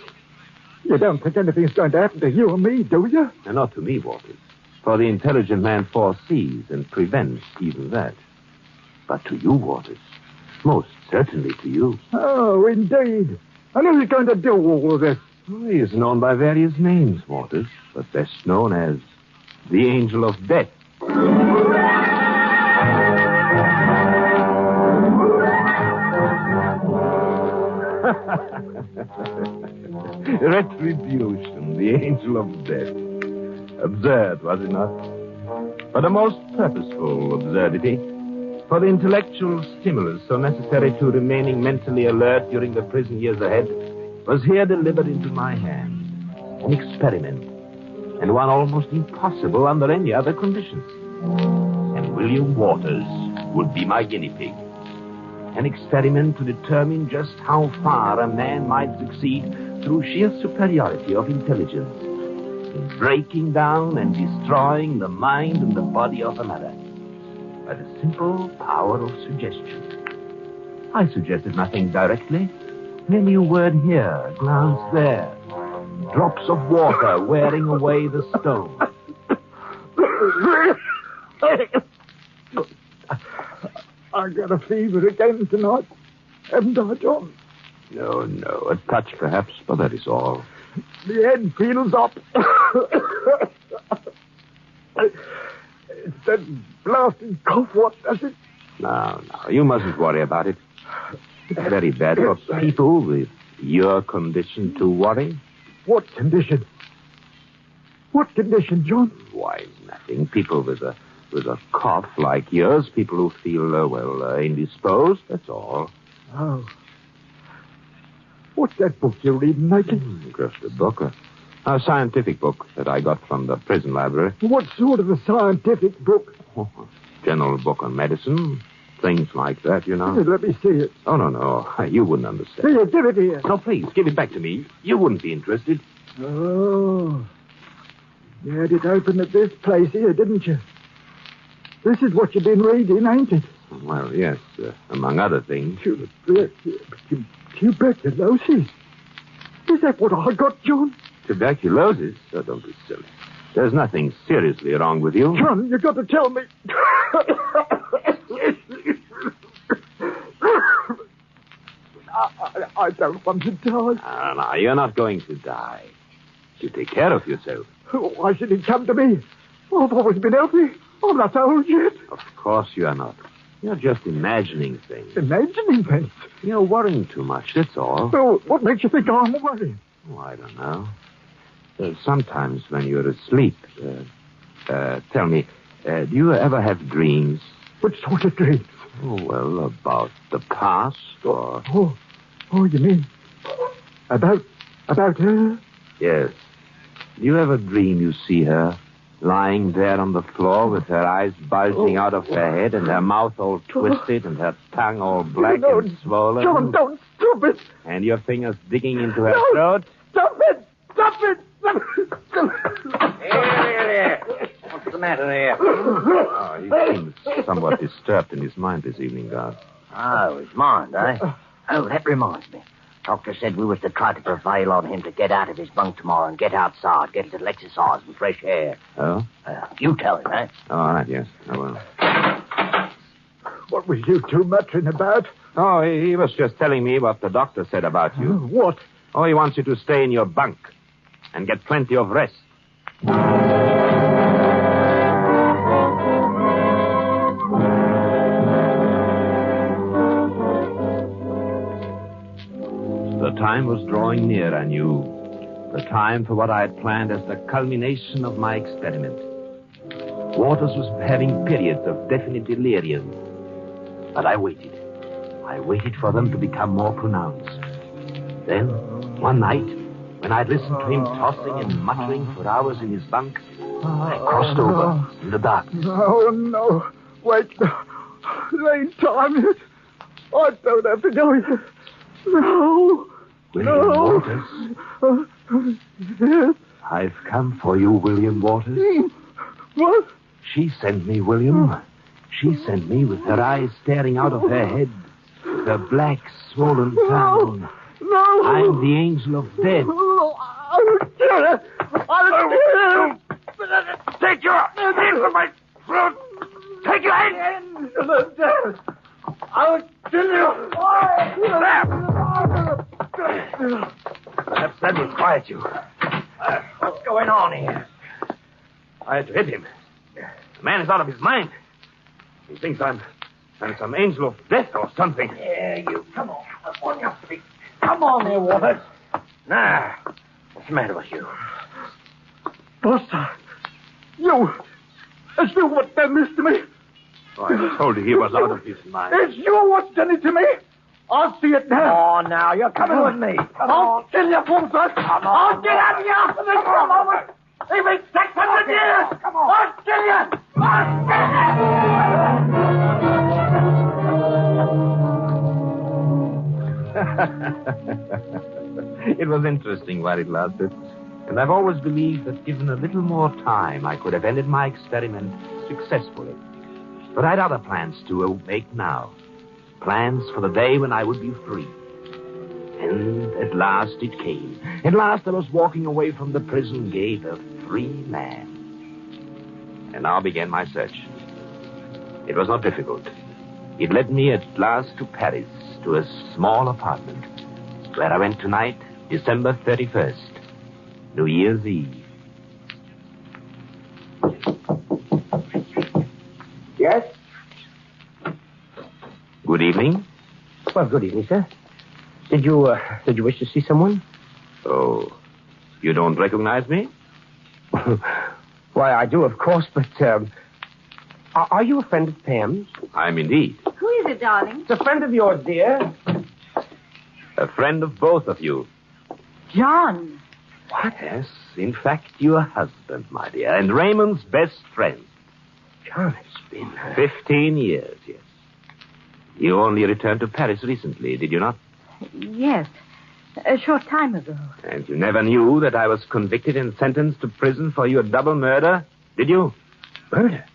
A: You don't think anything's going to happen to you or me, do you?
D: And not to me, Waters. For the intelligent man foresees and prevents even that. But to you, Waters. Most certainly to you.
A: Oh, indeed. And who's going to do all of this?
D: Well, he is known by various names, Waters, but best known as the Angel of Death. Retribution, the Angel of Death. Absurd, was it not? But a most purposeful absurdity. For the intellectual stimulus so necessary to remaining mentally alert during the prison years ahead was here delivered into my hand. An experiment, and one almost impossible under any other conditions. And William Waters would be my guinea pig. An experiment to determine just how far a man might succeed through sheer superiority of intelligence in breaking down and destroying the mind and the body of another by the simple power of suggestion. I suggested nothing directly. Merely a word here, a glance there. Drops of water wearing away the stone.
A: I got a fever again tonight. Haven't I, John?
D: No. A touch, perhaps, but that is all.
A: The head feels up. It's that blasted cough. What does it?
D: No. You mustn't worry about it. It's very bad for people with your condition to worry.
A: What condition? What condition, John?
D: Why, nothing. People with a cough like yours, people who feel, indisposed, that's all.
A: Oh. What's that book you're reading, Mikey?
D: Just a book. A scientific book that I got from the prison library.
A: What sort of a scientific book?
D: General book on medicine. Things like that, you know.
A: Hey, let me see it.
D: Oh, no. You wouldn't understand.
A: Here, give it here.
D: No, please, give it back to me. You wouldn't be interested.
A: Oh. You had it open at this place here, didn't you? This is what you've been reading, ain't it?
D: Well, yes, among other things.
A: Tuberculosis? Is that what I got, John?
D: Tuberculosis? Oh, don't be silly. There's nothing seriously wrong with you.
A: John, you've got to tell me. I don't want to die.
D: No, you're not going to die. You take care of yourself.
A: Why should it come to me? I've always been healthy. I'm not old yet.
D: Of course you are not. You're just imagining things.
A: Imagining things?
D: You're worrying too much, that's all.
A: Oh, what makes you think I'm worrying?
D: Oh, I don't know. Sometimes when you're asleep, tell me, do you ever have dreams?
A: What sort of dreams?
D: Oh, well, about the past or...
A: Oh, you mean about her?
D: Yes. Do you ever dream you see her lying there on the floor with her eyes bulging out of her head and her mouth all twisted and her tongue all black and swollen?
A: John, don't stop it.
D: And your fingers digging into her throat?
A: Stop it! Stop it!
J: Here. What's the matter here?
D: Oh, he seems somewhat disturbed in his mind this evening, Guard.
J: Oh, his mind, eh? Oh, that reminds me. Doctor said we was to try to prevail on him to get out of his bunk tomorrow and get outside, get a little exercise and fresh air.
D: Oh?
J: You tell him, eh?
D: Oh, all right, yes, I will.
A: What was you two muttering about?
D: Oh, he was just telling me what the doctor said about you.
A: What?
D: Oh, he wants you to stay in your bunk and get plenty of rest. The time was drawing near, I knew. The time for what I had planned as the culmination of my experiment. Waters was having periods of definite delirium. But I waited. I waited for them to become more pronounced. Then, one night, when I'd listened to him tossing and muttering for hours in his bunk, I crossed over in the darkness.
A: No. Wait. There ain't time yet. I don't have to go yet. No.
D: William Waters.
A: Yes?
D: I've come for you, William Waters.
A: What?
D: She sent me, William. She sent me with her eyes staring out of her head, with her black, swollen tongue.
A: No.
D: I'm the angel of death.
A: I'll kill her. I'll kill her.
J: Take your hand from my throat. Take your hand.
A: I'll kill you.
D: Perhaps that will quiet you.
J: What's going on here?
D: I had to hit him. The man is out of his mind. He thinks I'm some angel of death or something.
J: Yeah, you. Come on. Up on your feet. Come on there, Waters. Now, what's the matter with you?
A: Buster, it's you what done this to me.
D: Oh, I told you he was out of his mind.
A: It's you what's done it to me. I'll see it now.
J: Come on now, you're coming with me.
A: I'll kill you, Buster. I'll get out of here after this for a moment. Even 600 years. Come on. I'll kill you. I'll
D: It was interesting while it lasted. And I've always believed that given a little more time, I could have ended my experiment successfully. But I'd other plans to make now. Plans for the day when I would be free. And at last it came. At last I was walking away from the prison gate a free man. And now began my search. It was not difficult. It led me at last to Paris, to a small apartment, where I went tonight, December 31st, New Year's Eve.
Q: Yes?
D: Good evening.
Q: Well, good evening, sir. Did you wish to see someone?
D: Oh, you don't recognize me?
Q: Why, I do, of course, but, are you a friend of Pam's?
D: I'm indeed.
N: Who is it, darling?
Q: It's a friend of yours, dear.
D: A friend of both of you.
N: John.
D: What? Yes, in fact, your husband, my dear, and Raymond's best friend.
Q: John, it's been...
D: 15 years, yes. You only returned to Paris recently, did you not?
N: Yes, a short time ago.
D: And you never knew that I was convicted and sentenced to prison for your double murder, did you?
Q: Murder?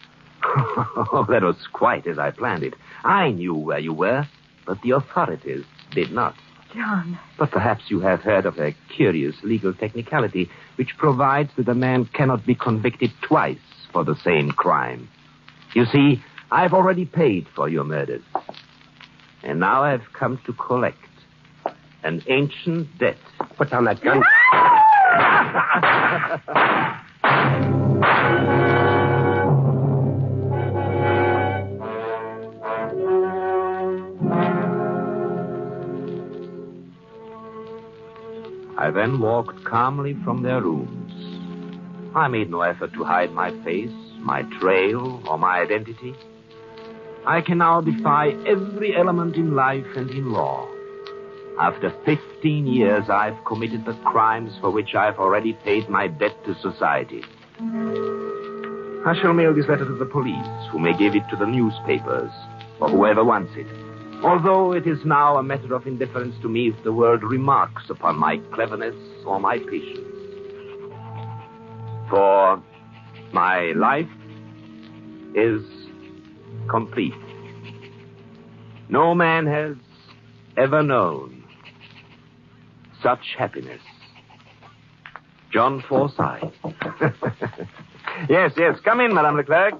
D: Oh, that was quite as I planned it. I knew where you were, but the authorities did not.
N: John.
D: But perhaps you have heard of a curious legal technicality which provides that a man cannot be convicted twice for the same crime. You see, I've already paid for your murders. And now I've come to collect an ancient debt.
Q: Put down that gun.
D: I then walked calmly from their rooms. I made no effort to hide my face, my trail, or my identity. I can now defy every element in life and in law. After 15 years, I've committed the crimes for which I've already paid my debt to society. I shall mail this letter to the police, who may give it to the newspapers, or whoever wants it. Although it is now a matter of indifference to me if the world remarks upon my cleverness or my patience. For my life is complete. No man has ever known such happiness. John Forsyth. Yes, come in, Madame Leclerc.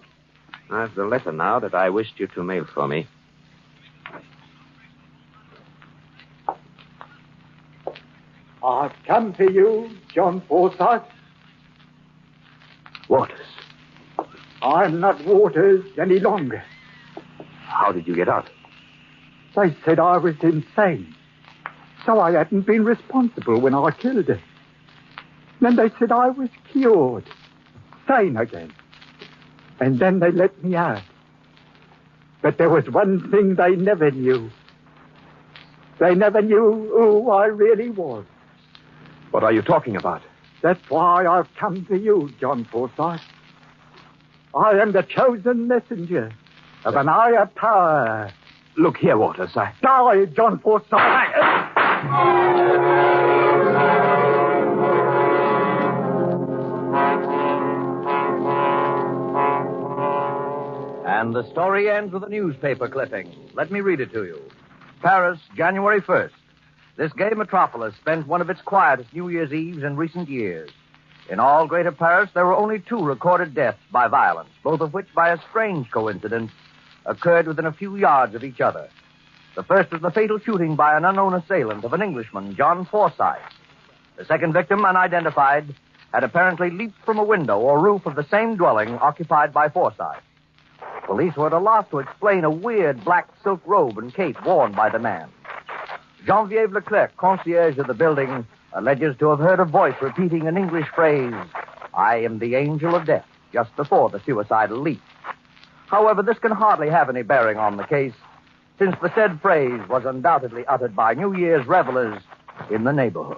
D: I have the letter now that I wished you to mail for me.
A: I've come to you, John Forsyth.
D: Waters.
A: I'm not Waters any longer.
D: How did you get out?
A: They said I was insane, so I hadn't been responsible when I killed her. Then they said I was cured, sane again. And then they let me out. But there was one thing they never knew. They never knew who I really was.
D: What are you talking about?
A: That's why I've come to you, John Forsyth. I am the chosen messenger of an higher power.
D: Look here, Waters,
A: Die, John Forsyth!
K: And the story ends with a newspaper clipping. Let me read it to you. Paris, January 1st. This gay metropolis spends one of its quietest New Year's Eves in recent years. In all Greater Paris, there were only 2 recorded deaths by violence, both of which, by a strange coincidence, occurred within a few yards of each other. The first was the fatal shooting by an unknown assailant of an Englishman, John Forsyth. The second victim, unidentified, had apparently leaped from a window or roof of the same dwelling occupied by Forsyth. Police were at a loss to explain a weird black silk robe and cape worn by the man. Geneviève Leclerc, concierge of the building, alleges to have heard a voice repeating an English phrase, "I am the angel of death," just before the suicidal leap. However, this can hardly have any bearing on the case, since the said phrase was undoubtedly uttered by New Year's revelers in the neighborhood.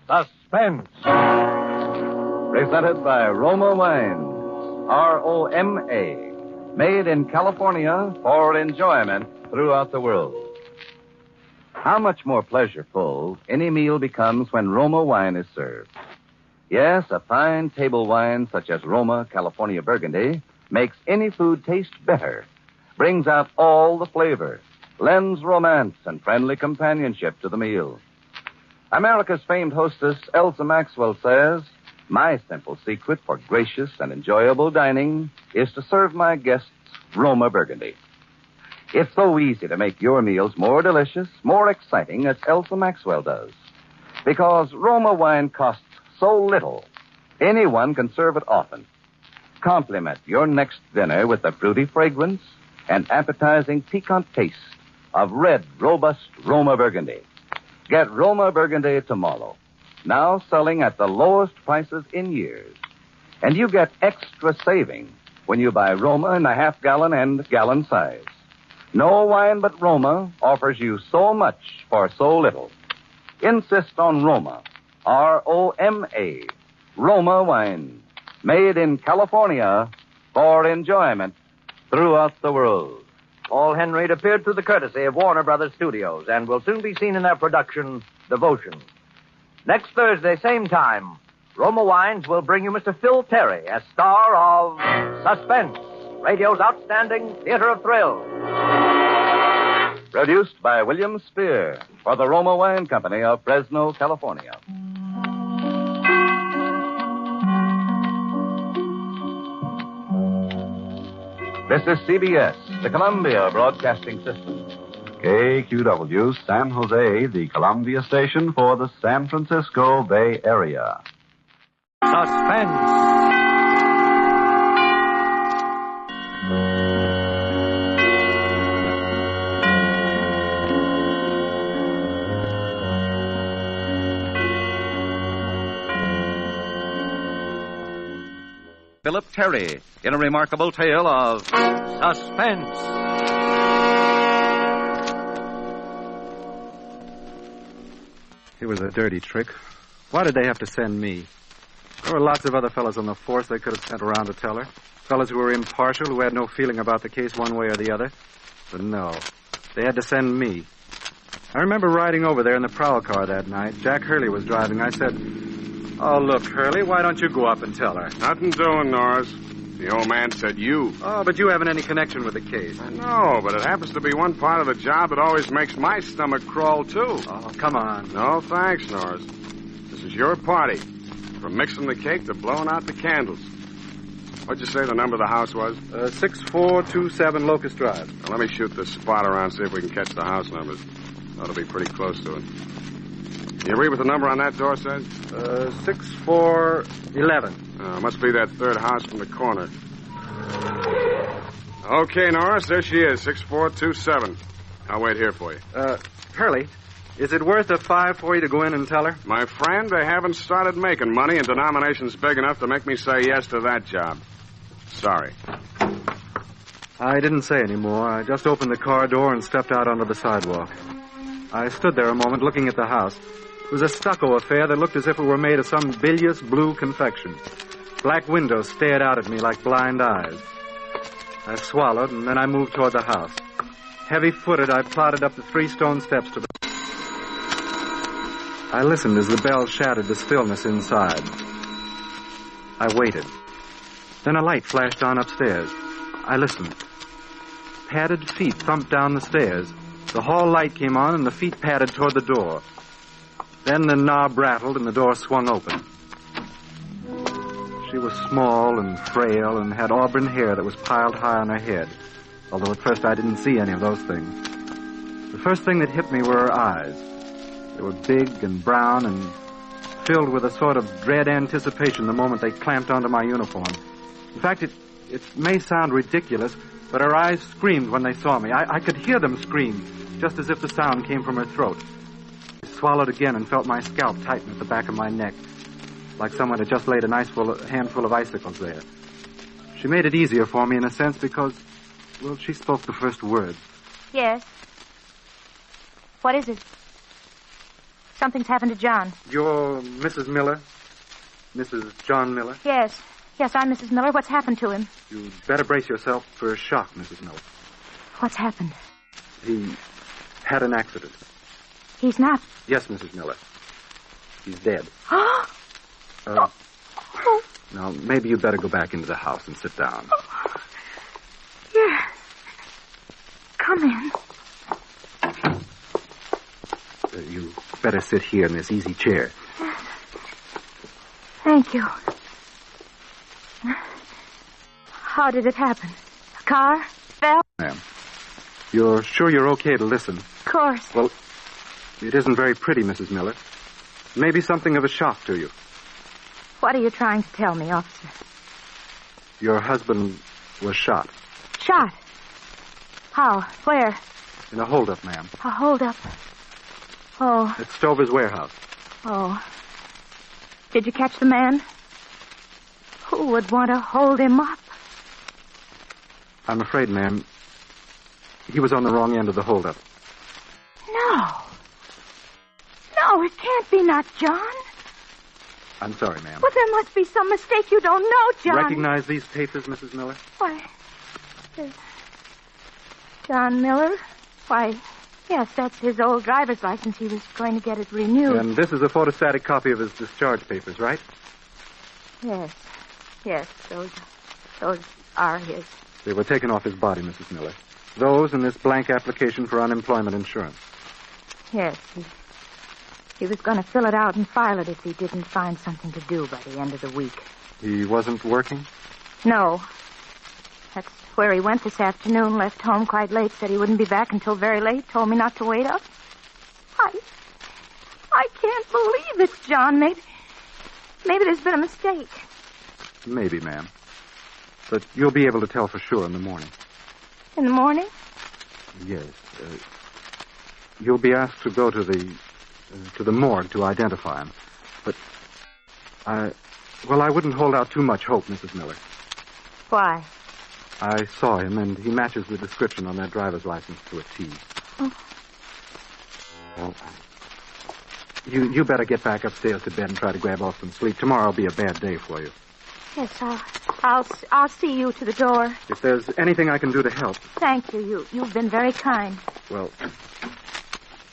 U: Suspense. Presented by Roma Wines. R-O-M-A. Made in California for enjoyment throughout the world. How much more pleasureful any meal becomes when Roma wine is served. Yes, a fine table wine such as Roma California Burgundy makes any food taste better, brings out all the flavor, lends romance and friendly companionship to the meal. America's famed hostess, Elsa Maxwell, says, "My simple secret for gracious and enjoyable dining is to serve my guests Roma Burgundy." It's so easy to make your meals more delicious, more exciting, as Elsa Maxwell does. Because Roma wine costs so little, anyone can serve it often. Complement your next dinner with the fruity fragrance and appetizing piquant taste of red, robust Roma Burgundy. Get Roma Burgundy tomorrow. Now selling at the lowest prices in years. And you get extra saving when you buy Roma in the half-gallon and gallon size. No wine but Roma offers you so much for so little. Insist on Roma, R-O-M-A, Roma wine, made in California for enjoyment throughout the world.
K: Paul Henreid appeared through the courtesy of Warner Brothers Studios and will soon be seen in their production, Devotion. Next Thursday, same time, Roma Wines will bring you Mr. Phil Terry as star of Suspense, radio's outstanding theater of thrills.
U: Produced by William Spear for the Roma Wine Company of Fresno, California. This is CBS, the Columbia Broadcasting System.
C: KQW, San Jose, the Columbia station for the San Francisco Bay Area.
K: Suspense.
U: Philip Terry in a remarkable tale of
K: Suspense.
E: It was a dirty trick. Why did they have to send me? There were lots of other fellows on the force they could have sent around to tell her. Fellows who were impartial, who had no feeling about the case one way or the other. But no, they had to send me. I remember riding over there in the prowl car that night. Jack Hurley was driving. I said, "Oh, look, Hurley, why don't you go up and tell her?"
F: Nothing doing, Norris. The old man said you.
E: Oh, but you haven't any connection with the case.
F: I know, but it happens to be one part of the job that always makes my stomach crawl, too.
E: Oh, come on.
F: No, thanks, Norris. This is your party. From mixing the cake to blowing out the candles. What'd you say the number of the house was?
E: 6427 Locust Drive.
F: Now, let me shoot this spot around, see if we can catch the house numbers. Ought to be pretty close to it. You read what the number on that door says?
E: 6411.
F: Must be that third house from the corner. Okay, Norris, there she is, 6427. I'll wait here for you.
E: Hurley, is it worth a $5 for you to go in and tell her?
F: My friend, they haven't started making money, and denomination's big enough to make me say yes to that job. Sorry.
E: I didn't say any more. I just opened the car door and stepped out onto the sidewalk. I stood there a moment looking at the house. It was a stucco affair that looked as if it were made of some bilious blue confection. Black windows stared out at me like blind eyes. I swallowed, and then I moved toward the house. Heavy-footed, I plodded up the 3 stone steps to the... I listened as the bell shattered the stillness inside. I waited. Then a light flashed on upstairs. I listened. Padded feet thumped down the stairs. The hall light came on, and the feet padded toward the door. Then the knob rattled, and the door swung open. She was small and frail and had auburn hair that was piled high on her head, although at first I didn't see any of those things. The first thing that hit me were her eyes. They were big and brown and filled with a sort of dread anticipation the moment they clamped onto my uniform. In fact, it may sound ridiculous, but her eyes screamed when they saw me. I could hear them scream, just as if the sound came from her throat. I swallowed again and felt my scalp tighten at the back of my neck, like someone had just laid a handful of icicles there. She made it easier for me in a sense because, well, she spoke the first words.
S: Yes. What is it? Something's happened to John.
E: You're Mrs. Miller? Mrs. John Miller?
S: Yes. Yes, I'm Mrs. Miller. What's happened to him?
E: You'd better brace yourself for a shock, Mrs. Miller.
S: What's happened?
E: He had an accident.
S: He's not...
E: Yes, Mrs. Miller. He's dead. Now, maybe you'd better go back into the house and sit down.
S: Yes. Come in.
E: You better sit here in this easy chair.
S: Thank you. How did it happen? A car? Fell?
E: Ma'am, You're sure you're okay to listen?
S: Of course.
E: Well, it isn't very pretty, Mrs. Miller. Maybe something of a shock to you.
S: What are you trying to tell me, officer?
E: Your husband was shot.
S: Shot? How? Where?
E: In a holdup, ma'am.
S: A holdup. Oh.
E: At Stover's warehouse.
S: Oh. Did you catch the man? Who would want to hold him up?
E: I'm afraid, ma'am, he was on the wrong end of the holdup.
S: No. No, it can't be not John.
E: I'm sorry, ma'am.
S: Well, there must be some mistake. You don't know, John.
E: Recognize these papers, Mrs. Miller?
S: Why, John Miller? Why, yes, that's his old driver's license. He was going to get it renewed.
E: And this is a photostatic copy of his discharge papers, right?
S: Yes. Yes, those are his.
E: They were taken off his body, Mrs. Miller. Those and this blank application for unemployment insurance.
S: Yes, he was going to fill it out and file it if he didn't find something to do by the end of the week.
E: He wasn't working?
S: No. That's where he went this afternoon, left home quite late, said he wouldn't be back until very late, told me not to wait up. I can't believe it, John. Maybe there's been a mistake.
E: Maybe, ma'am. But you'll be able to tell for sure in the morning.
S: In the morning?
E: Yes. You'll be asked to go to the morgue to identify him. But I wouldn't hold out too much hope, Mrs. Miller.
S: Why?
E: I saw him, and he matches the description on that driver's license to a T.
S: Oh.
E: Well, you better get back upstairs to bed and try to grab off some sleep. Tomorrow will be a bad day for you.
S: Yes, I'll see you to the door.
E: If there's anything I can do to help.
S: Thank you. You've been very kind.
E: Well,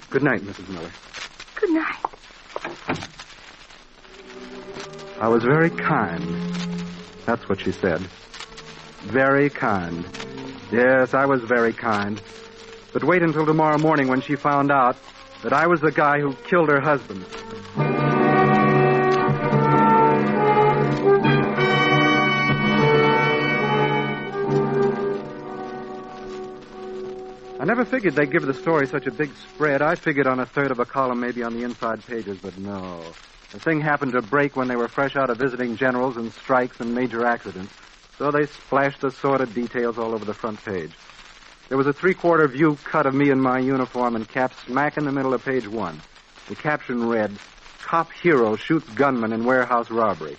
E: good night, Mrs. Miller.
S: Good night.
E: I was very kind. That's what she said. Very kind. Yes, I was very kind. But wait until tomorrow morning when she found out that I was the guy who killed her husband. I never figured they'd give the story such a big spread. I figured on a third of a column, maybe on the inside pages, but no. The thing happened to break when they were fresh out of visiting generals and strikes and major accidents, so they splashed the sordid details all over the front page. There was a three-quarter view cut of me in my uniform and cap smack in the middle of page 1. The caption read, "Cop hero shoots gunman in warehouse robbery."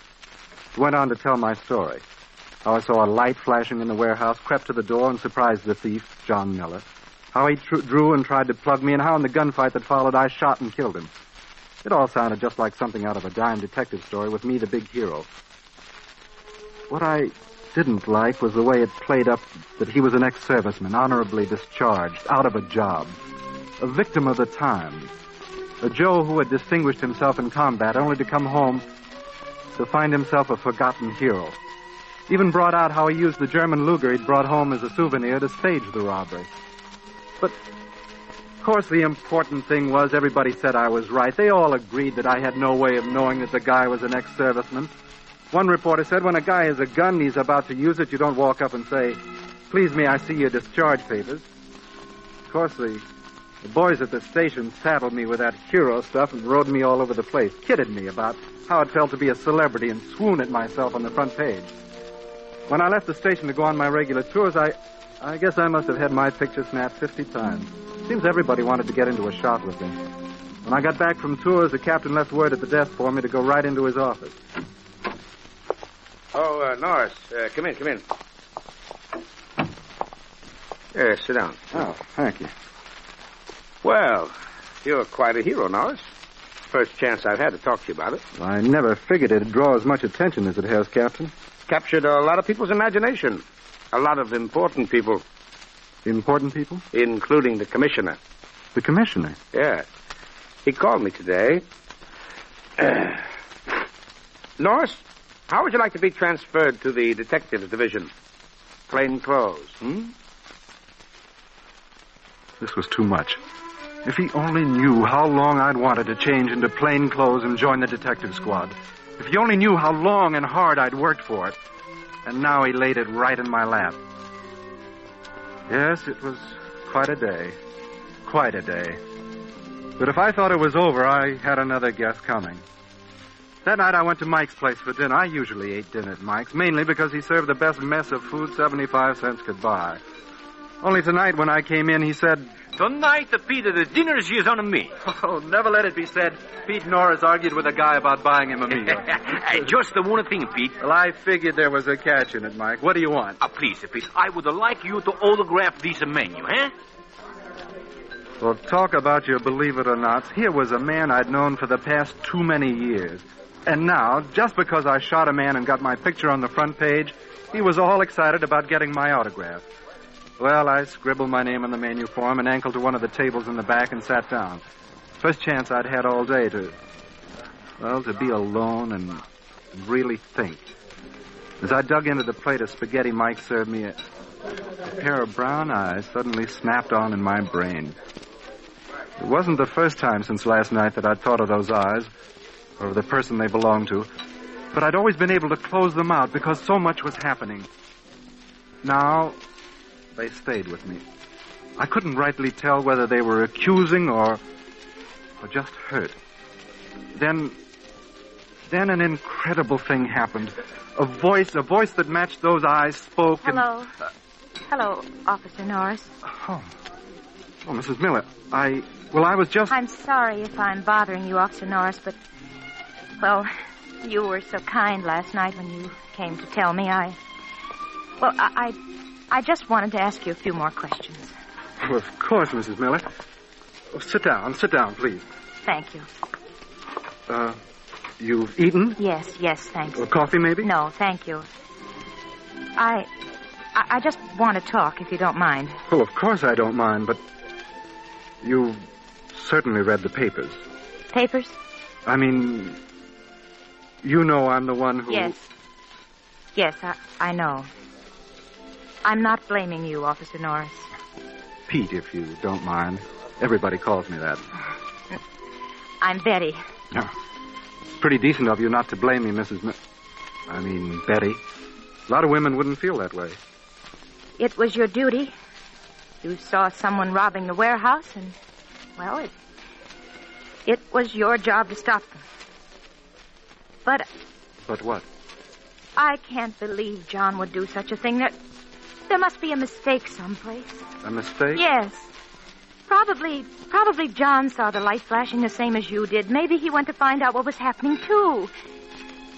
E: It went on to tell my story. How I saw a light flashing in the warehouse, crept to the door and surprised the thief, John Miller. How he drew and tried to plug me, and how in the gunfight that followed I shot and killed him. It all sounded just like something out of a dime detective story with me the big hero. What I didn't like was the way it played up that he was an ex-serviceman, honorably discharged, out of a job, a victim of the times, a Joe who had distinguished himself in combat only to come home to find himself a forgotten hero. Even brought out how he used the German Luger he'd brought home as a souvenir to stage the robbery. But, of course, the important thing was everybody said I was right. They all agreed that I had no way of knowing that the guy was an ex-serviceman. One reporter said when a guy has a gun and he's about to use it, you don't walk up and say, "Please me, I see your discharge papers." Of course, the boys at the station saddled me with that hero stuff and rode me all over the place, kidded me about how it felt to be a celebrity and swoon at myself on the front page. When I left the station to go on my regular tours, I guess I must have had my picture snapped 50 times. Seems everybody wanted to get into a shot with me. When I got back from tours, the captain left word at the desk for me to go right into his office.
F: Oh, Norris, come in. Here, sit down.
E: Oh, thank you.
F: Well, you're quite a hero, Norris. First chance I've had to talk to you about it.
E: I never figured it'd draw as much attention as it has, Captain.
F: Captured a lot of people's imagination. A lot of important people.
E: Important people?
F: Including the commissioner.
E: The commissioner?
F: Yeah. He called me today. Norris, how would you like to be transferred to the detectives division? Plain clothes,
E: This was too much. If he only knew how long I'd wanted to change into plain clothes and join the detective squad. If he only knew how long and hard I'd worked for it. And now he laid it right in my lap. Yes, it was quite a day. Quite a day. But if I thought it was over, I had another guest coming. That night I went to Mike's place for dinner. I usually ate dinner at Mike's, mainly because he served the best mess of food 75 cents could buy. Only tonight when I came in, he said...
B: Tonight, Peter, the dinner is on me.
E: Oh, never let it be said Pete Norris argued with a guy about buying him a meal.
B: Just the one thing, Pete.
E: Well, I figured there was a catch in it, Mike. What do you want?
B: Please, Pete, I would like you to autograph this menu, eh?
E: Well, talk about your believe it or not. Here was a man I'd known for the past too many years. And now, just because I shot a man and got my picture on the front page, he was all excited about getting my autograph. Well, I scribbled my name on the menu for him and ankled to one of the tables in the back and sat down. First chance I'd had all day to be alone and really think. As I dug into the plate of spaghetti Mike served me, a pair of brown eyes suddenly snapped on in my brain. It wasn't the first time since last night that I'd thought of those eyes, or of the person they belonged to, but I'd always been able to close them out because so much was happening. Now, they stayed with me. I couldn't rightly tell whether they were accusing or just hurt. Then an incredible thing happened. A voice that matched those eyes spoke.
S: Hello. Hello, Officer Norris.
E: Oh, Mrs. Miller, I was just...
S: I'm sorry if I'm bothering you, Officer Norris, but, well, you were so kind last night when you came to tell me. I just wanted to ask you a few more questions.
E: Well, of course, Mrs. Miller. Oh, sit down, please.
S: Thank you.
E: You've eaten?
S: Yes, thanks.
E: Or coffee, maybe?
S: No, thank you. I just want to talk, if you don't mind.
E: Well, of course I don't mind, but you've certainly read the papers.
S: Papers?
E: I mean, you know I'm the one who...
S: Yes, I know. I'm not blaming you, Officer Norris.
E: Pete, if you don't mind. Everybody calls me that.
S: I'm Betty.
E: No. It's pretty decent of you not to blame me, Betty. A lot of women wouldn't feel that way.
S: It was your duty. You saw someone robbing the warehouse, and, well, it was your job to stop them. But
E: what?
S: I can't believe John would do such a thing. There must be a mistake someplace.
E: A mistake?
S: Yes. Probably John saw the light flashing the same as you did. Maybe he went to find out what was happening, too.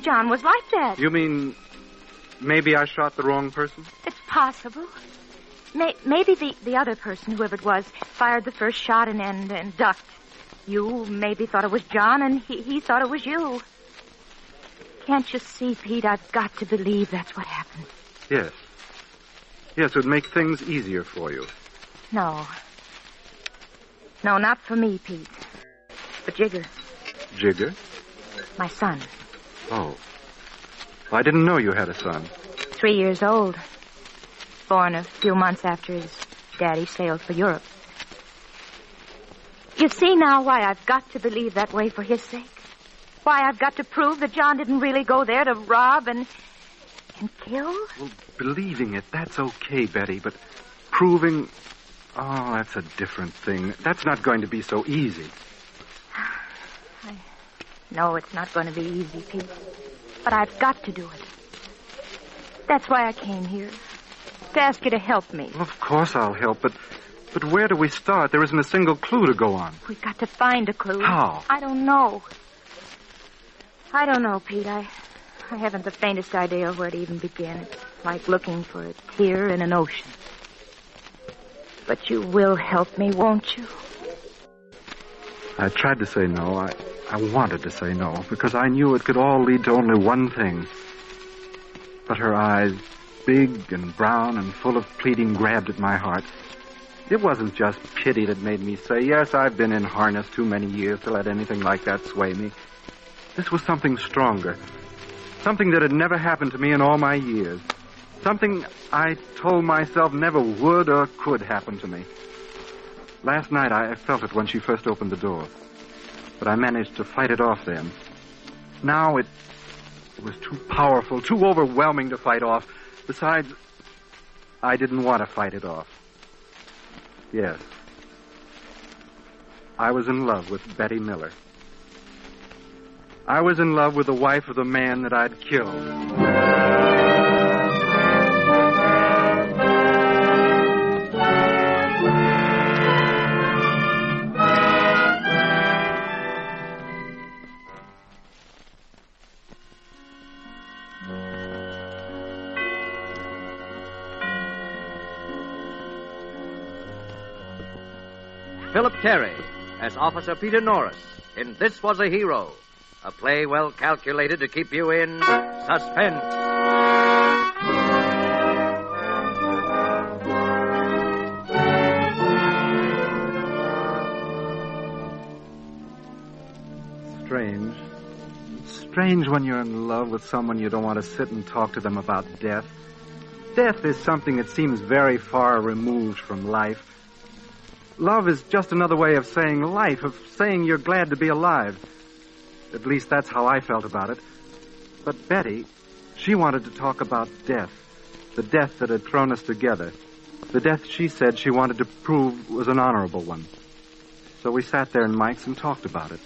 S: John was like that.
E: You mean maybe I shot the wrong person?
S: It's possible. Maybe the other person, whoever it was, fired the first shot and ducked. You maybe thought it was John, and he thought it was you. Can't you see, Pete? I've got to believe that's what happened.
E: Yes. Yes, it would make things easier for you.
S: No, not for me, Pete. For Jigger.
E: Jigger?
S: My son.
E: Oh. I didn't know you had a son.
S: 3 years old. Born a few months after his daddy sailed for Europe. You see now why I've got to believe that way for his sake? Why I've got to prove that John didn't really go there to rob and kill?
E: Well, believing it, that's okay, Betty, but proving... Oh, that's a different thing. That's not going to be so easy.
S: No, it's not going to be easy, Pete. But I've got to do it. That's why I came here. To ask you to help me.
E: Well, of course I'll help, but where do we start? There isn't a single clue to go on.
S: We've got to find a clue.
E: How?
S: I don't know. Pete. I haven't the faintest idea where to even begin. It's like looking for a tear in an ocean. But you will help me, won't you?
E: I tried to say no. I wanted to say no, because I knew it could all lead to only one thing. But her eyes, big and brown and full of pleading, grabbed at my heart. It wasn't just pity that made me say, yes, I've been in harness too many years to let anything like that sway me. This was something stronger. Something that had never happened to me in all my years. Something I told myself never would or could happen to me. Last night I felt it when she first opened the door. But I managed to fight it off then. Now it was too powerful, too overwhelming to fight off. Besides, I didn't want to fight it off. Yes. I was in love with Betty Miller. I was in love with the wife of the man that I'd killed.
K: Philip Terry as Officer Peter Norris in This Was a Hero, a play well calculated to keep you in suspense.
E: Strange. It's strange when you're in love with someone you don't want to sit and talk to them about death. Death is something that seems very far removed from life. Love is just another way of saying life, of saying you're glad to be alive. At least that's how I felt about it. But Betty, she wanted to talk about death. The death that had thrown us together. The death she said she wanted to prove was an honorable one. So we sat there in Mike's and talked about it.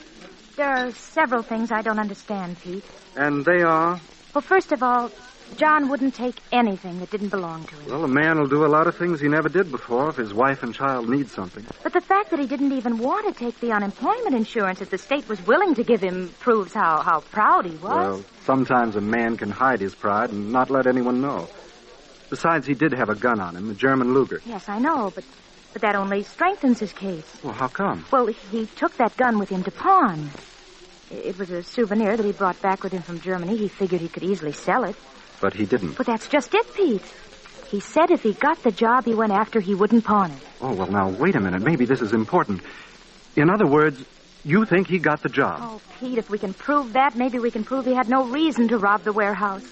S: There are several things I don't understand, Pete.
E: And they are?
S: Well, first of all, John wouldn't take anything that didn't belong to him.
E: Well, a man will do a lot of things he never did before if his wife and child need something.
S: But the fact that he didn't even want to take the unemployment insurance that the state was willing to give him proves how proud he was.
E: Well, sometimes a man can hide his pride and not let anyone know. Besides, he did have a gun on him, a German Luger.
S: Yes, I know, but that only strengthens his case.
E: Well, how come?
S: Well, he took that gun with him to pawn. It was a souvenir that he brought back with him from Germany. He figured he could easily sell it.
E: But he didn't.
S: But that's just it, Pete. He said if he got the job he went after, he wouldn't pawn it.
E: Oh, well, now, wait a minute. Maybe this is important. In other words, you think he got the job?
S: Oh, Pete, if we can prove that, maybe we can prove he had no reason to rob the warehouse.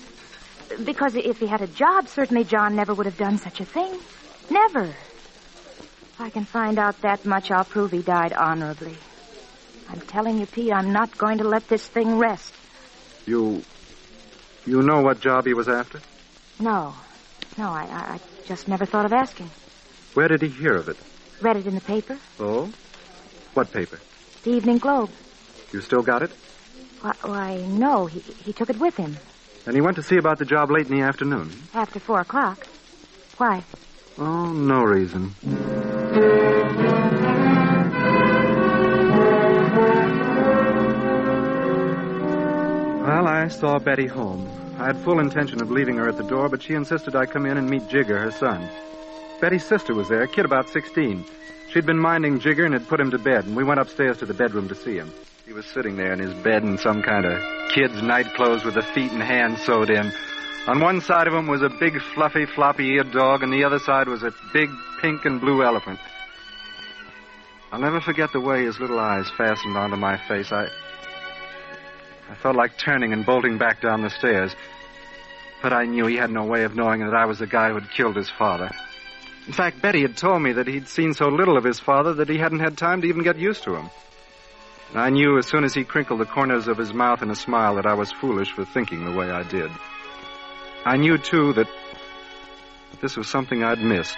S: Because if he had a job, certainly John never would have done such a thing. Never. If I can find out that much, I'll prove he died honorably. I'm telling you, Pete, I'm not going to let this thing rest.
E: You know what job he was after?
S: No, I just never thought of asking.
E: Where did he hear of it?
S: Read it in the paper.
E: Oh? What paper?
S: The Evening Globe.
E: You still got it?
S: Why, no, he took it with him.
E: And he went to see about the job late in the afternoon?
S: After 4 o'clock. Why?
E: Oh, no reason. Well, I saw Betty home. I had full intention of leaving her at the door, but she insisted I come in and meet Jigger, her son. Betty's sister was there, a kid about 16. She'd been minding Jigger and had put him to bed, and we went upstairs to the bedroom to see him. He was sitting there in his bed in some kind of kid's nightclothes with the feet and hands sewed in. On one side of him was a big, fluffy, floppy-eared dog, and the other side was a big pink and blue elephant. I'll never forget the way his little eyes fastened onto my face. I felt like turning and bolting back down the stairs. But I knew he had no way of knowing that I was the guy who had killed his father. In fact, Betty had told me that he'd seen so little of his father that he hadn't had time to even get used to him. And I knew as soon as he crinkled the corners of his mouth in a smile that I was foolish for thinking the way I did. I knew, too, that this was something I'd missed.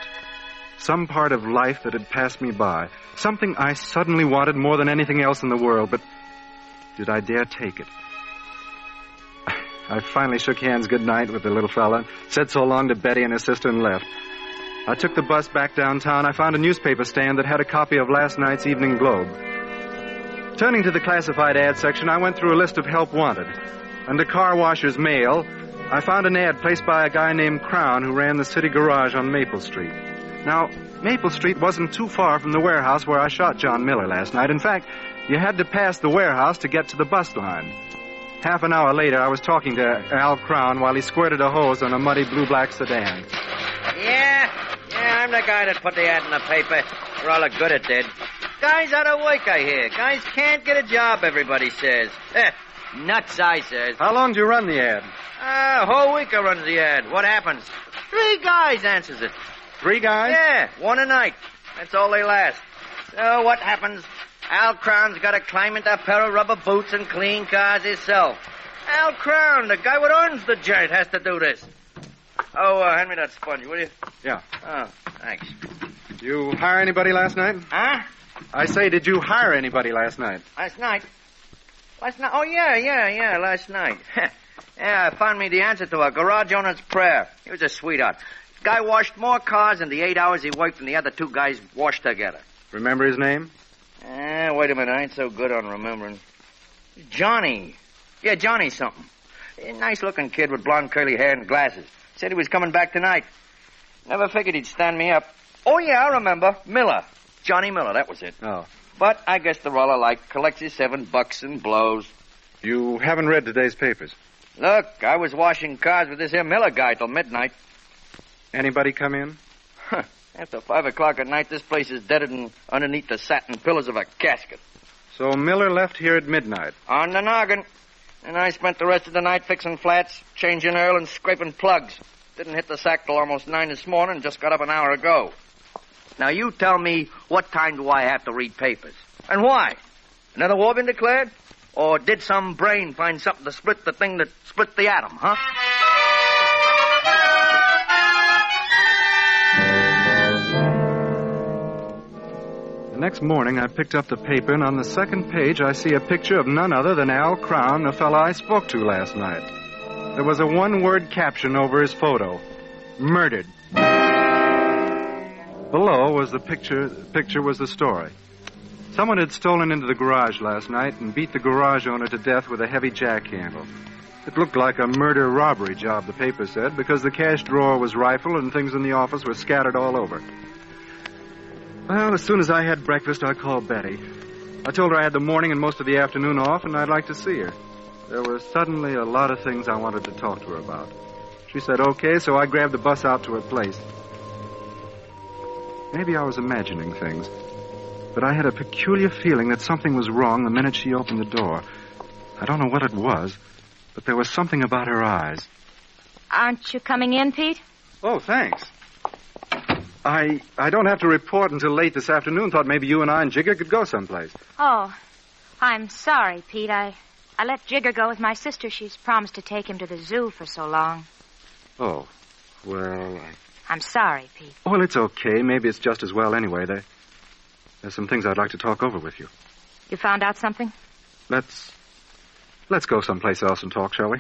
E: Some part of life that had passed me by. Something I suddenly wanted more than anything else in the world, but did I dare take it? I finally shook hands goodnight with the little fella, said so long to Betty and her sister, and left. I took the bus back downtown. I found a newspaper stand that had a copy of last night's Evening Globe. Turning to the classified ad section, I went through a list of help wanted. Under car washer's mail, I found an ad placed by a guy named Crown who ran the city garage on Maple Street. Now, Maple Street wasn't too far from the warehouse where I shot John Miller last night. In fact, you had to pass the warehouse to get to the bus line. Half an hour later, I was talking to Al Crown while he squirted a hose on a muddy blue-black sedan.
K: Yeah, I'm the guy that put the ad in the paper. For all the good it did. Guy's out of work, I hear. Guys can't get a job, everybody says. Nuts, I says.
E: How long did you run the ad?
K: A whole week I runs the ad. What happens? 3 guys answers it.
E: 3 guys?
K: Yeah, 1 a night. That's all they last. So what happens? Al Crown's got to climb into a pair of rubber boots and clean cars himself. Al Crown, the guy what owns the joint, has to do this. Oh, hand me that sponge, will you?
E: Yeah.
K: Oh, thanks.
E: You hire anybody last night?
K: Huh?
E: I say, did you hire anybody last night?
K: Last night? Oh, yeah, last night. Yeah, I found me the answer to a garage owner's prayer. He was a sweetheart. Guy washed more cars in the 8 hours he worked than the other two guys washed together.
E: Remember his name?
K: Wait a minute. I ain't so good on remembering. Johnny. Yeah, Johnny something. A nice-looking kid with blonde curly hair and glasses. Said he was coming back tonight. Never figured he'd stand me up. Oh, yeah, I remember. Miller. Johnny Miller, that was it.
E: Oh.
K: But I guess they're all alike. Collects his $7 and blows.
E: You haven't read today's papers?
K: Look, I was washing cars with this here Miller guy till midnight.
E: Anybody come in?
K: Huh. After 5 o'clock at night, this place is deader than underneath the satin pillars of a casket.
E: So Miller left here at midnight?
K: On the noggin. And I spent the rest of the night fixing flats, changing oil, and scraping plugs. Didn't hit the sack till almost 9 this morning, just got up an hour ago. Now, you tell me, what time do I have to read papers? And why? Another war been declared? Or did some brain find something to split the thing that split the atom, huh?
E: The next morning, I picked up the paper, and on the second page, I see a picture of none other than Al Crown, the fellow I spoke to last night. There was a one-word caption over his photo. Murdered. Below was the picture. The picture was the story. Someone had stolen into the garage last night and beat the garage owner to death with a heavy jack handle. It looked like a murder-robbery job, the paper said, because the cash drawer was rifled and things in the office were scattered all over. Well, as soon as I had breakfast, I called Betty. I told her I had the morning and most of the afternoon off, and I'd like to see her. There were suddenly a lot of things I wanted to talk to her about. She said okay, so I grabbed the bus out to her place. Maybe I was imagining things, but I had a peculiar feeling that something was wrong the minute she opened the door. I don't know what it was, but there was something about her eyes.
S: Aren't you coming in, Pete?
E: Oh, thanks. I don't have to report until late this afternoon. Thought maybe you and I and Jigger could go someplace.
S: Oh, I'm sorry, Pete. I let Jigger go with my sister. She's promised to take him to the zoo for so long.
E: Oh, well,
S: I'm sorry, Pete.
E: Oh, well, it's okay. Maybe it's just as well anyway. There's some things I'd like to talk over with you.
S: You found out something?
E: Let's go someplace else and talk, shall we?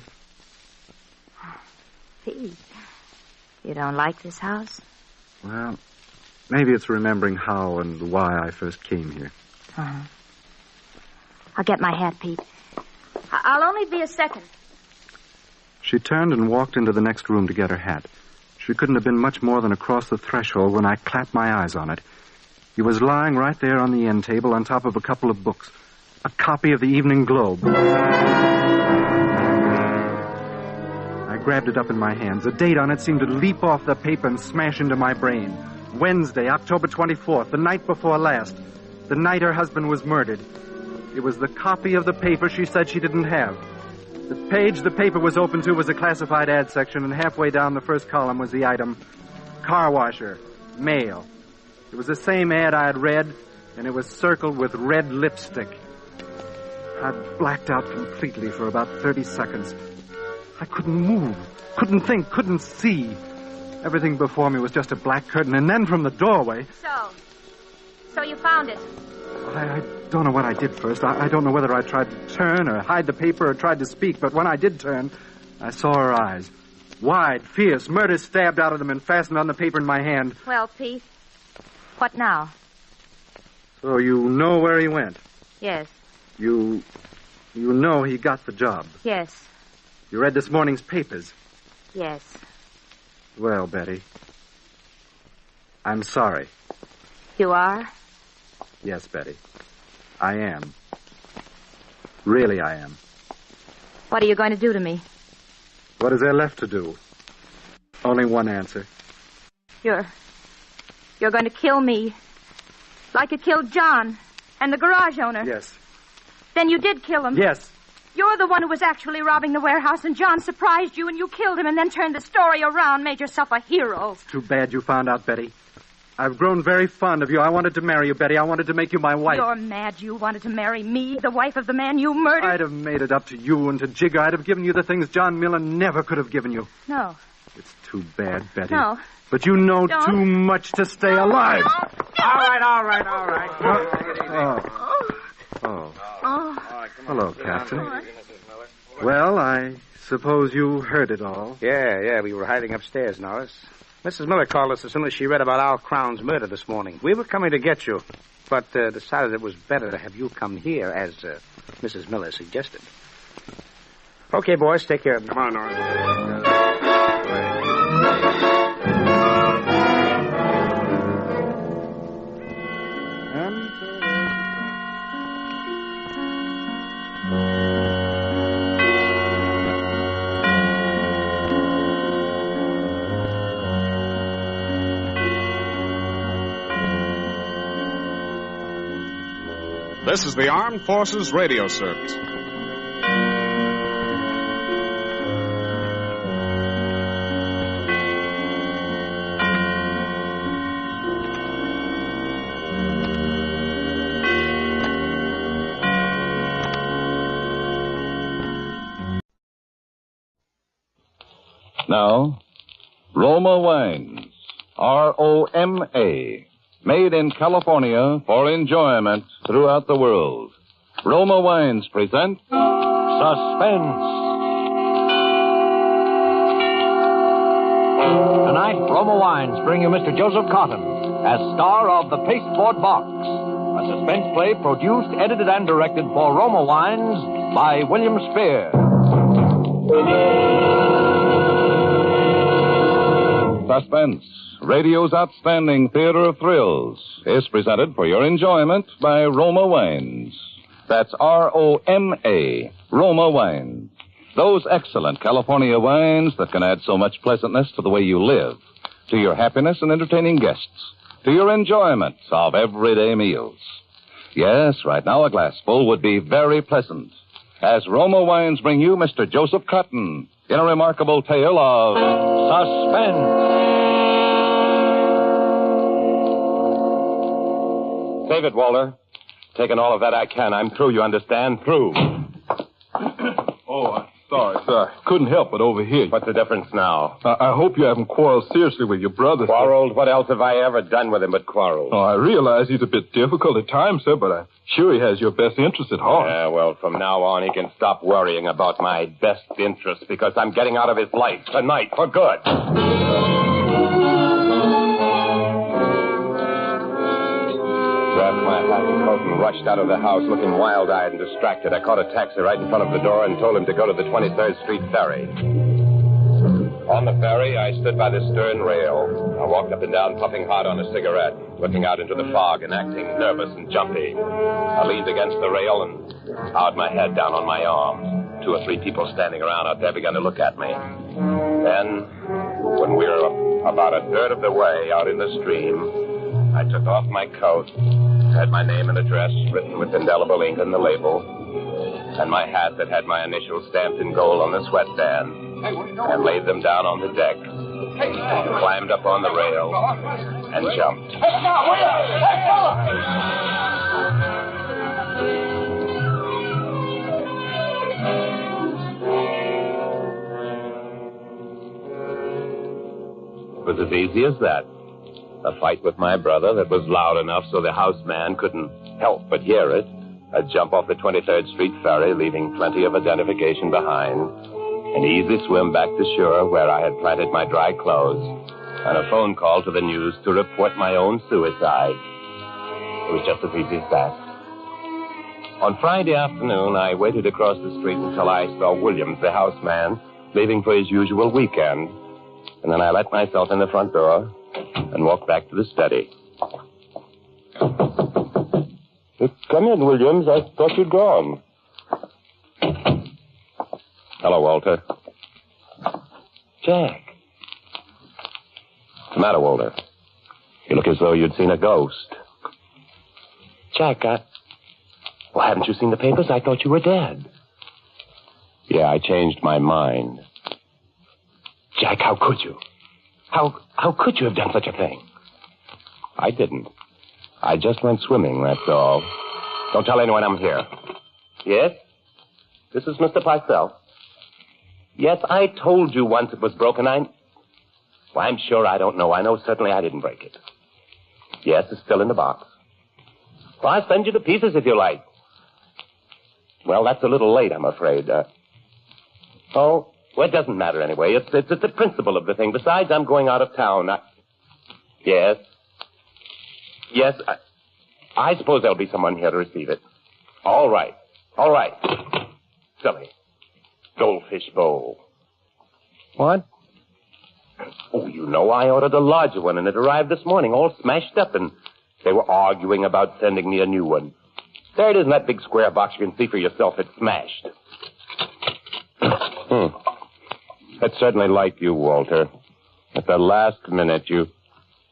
S: Pete, you don't like this house?
E: Well, maybe it's remembering how and why I first came here.
S: Uh-huh. I'll get my hat, Pete. I'll only be a second.
E: She turned and walked into the next room to get her hat. She couldn't have been much more than across the threshold when I clapped my eyes on it. He was lying right there on the end table on top of a couple of books. A copy of the Evening Globe. I grabbed it up in my hands. The date on it seemed to leap off the paper and smash into my brain. Wednesday, October 24th, the night before last. The night her husband was murdered. It was the copy of the paper she said she didn't have. The page the paper was open to was a classified ad section, and halfway down the first column was the item, car washer, mail. It was the same ad I had read, and it was circled with red lipstick. I blacked out completely for about 30 seconds. I couldn't move, couldn't think, couldn't see. Everything before me was just a black curtain, and then from the doorway...
S: So you found it?
E: I don't know what I did first. I don't know whether I tried to turn or hide the paper or tried to speak, but when I did turn, I saw her eyes. Wide, fierce, murder stabbed out of them and fastened on the paper in my hand.
S: Well, Pete, what now?
E: So you know where he went?
S: Yes.
E: You know he got the job?
S: Yes.
E: You read this morning's papers?
S: Yes.
E: Well, Betty, I'm sorry.
S: You are?
E: Yes, Betty. I am. Really, I am.
S: What are you going to do to me?
E: What is there left to do? Only one answer.
S: You're going to kill me. Like you killed John and the garage owner.
E: Yes.
S: Then you did kill him.
E: Yes.
S: You're the one who was actually robbing the warehouse, and John surprised you, and you killed him, and then turned the story around, made yourself a hero.
E: Too bad you found out, Betty. I've grown very fond of you. I wanted to marry you, Betty. I wanted to make you my wife.
S: You're mad you wanted to marry me, the wife of the man you murdered?
E: I'd have made it up to you and to Jigger. I'd have given you the things John Miller never could have given you.
S: No.
E: It's too bad, Betty.
S: No.
E: But you know
S: Don't.
E: too much to stay alive.
Q: All right.
E: Oh. Hello, Captain. Well, I suppose you heard it all.
R: Yeah, we were hiding upstairs, Norris. Mrs. Miller called us as soon as she read about Al Crown's murder this morning. We were coming to get you, but decided it was better to have you come here, as Mrs. Miller suggested. Okay, boys, take care of them. Come on, Norris.
F: This is the Armed Forces Radio Service.
U: Now, Roma Wines, R-O-M-A, made in California for enjoyment throughout the world. Roma Wines present
K: Suspense. Tonight, Roma Wines bring you Mr. Joseph Cotton as star of The Pasteboard Box, a suspense play produced, edited, and directed for Roma Wines by William Spear.
U: Suspense, radio's outstanding theater of thrills, is presented for your enjoyment by Roma Wines. That's R-O-M-A, Roma Wines. Those excellent California wines that can add so much pleasantness to the way you live, to your happiness in entertaining guests, to your enjoyment of everyday meals. Yes, right now a glassful would be very pleasant, as Roma Wines bring you Mr. Joseph Cotton in a remarkable tale of suspense.
D: Save it, Walter. Taking all of that I can. I'm through, you understand? Through.
O: Oh, sorry, sir. Couldn't help but overhear you.
D: What's the difference now?
O: I hope you haven't quarreled seriously with your brother, sir.
D: Quarreled? What else have I ever done with him but quarrel?
O: Oh, I realize he's a bit difficult at times, sir, but I'm sure he has your best interest at heart.
D: Yeah, well, from now on, he can stop worrying about my best interest because I'm getting out of his life tonight for good. Grabbed my hat and coat and rushed out of the house looking wild-eyed and distracted. I caught a taxi right in front of the door and told him to go to the 23rd Street ferry. On the ferry, I stood by the stern rail. I walked up and down, puffing hard on a cigarette, looking out into the fog and acting nervous and jumpy. I leaned against the rail and bowed my head down on my arm. 2 or 3 people standing around out there began to look at me. Then, when we were about a third of the way out in the stream, I took off my coat, had my name and address written with indelible ink on the label, and my hat that had my initials stamped in gold on the sweatband, and laid them down on the deck, climbed up on the rail, and jumped. It was as easy as that. A fight with my brother that was loud enough so the houseman couldn't help but hear it. A jump off the 23rd Street ferry, leaving plenty of identification behind. An easy swim back to shore where I had planted my dry clothes. And a phone call to the news to report my own suicide. It was just as easy as that. On Friday afternoon, I waited across the street until I saw Williams, the houseman, leaving for his usual weekend. And then I let myself in the front door and walked back to the study. Come in, Williams. I thought you'd gone. Hello, Walter. Jack. What's the matter, Walter? You look as though you'd seen a ghost. Jack, well, haven't you seen the papers? I thought you were dead. Yeah, I changed my mind. Jack, how could you? How could you have done such a thing? I didn't. I just went swimming, that's all. Don't tell anyone I'm here. Yes? This is Mr. Picel. Yes, I told you once it was broken.
L: Well, I'm sure I don't know. I know certainly I didn't break it. Yes, it's still in the box. Well, I'll send you the pieces if you like. Well, that's a little late, I'm afraid. Well, it doesn't matter anyway. It's the principle of the thing. Besides, I'm going out of town. Yes. Yes, I suppose there'll be someone here to receive it. All right. Silly. Goldfish bowl. What? Oh, you know, I ordered a larger one, and it arrived this morning, all smashed up, and they were arguing about sending me a new one. There it is in that big square box. You can see for yourself it's smashed. That's certainly like you, Walter. At the last minute, you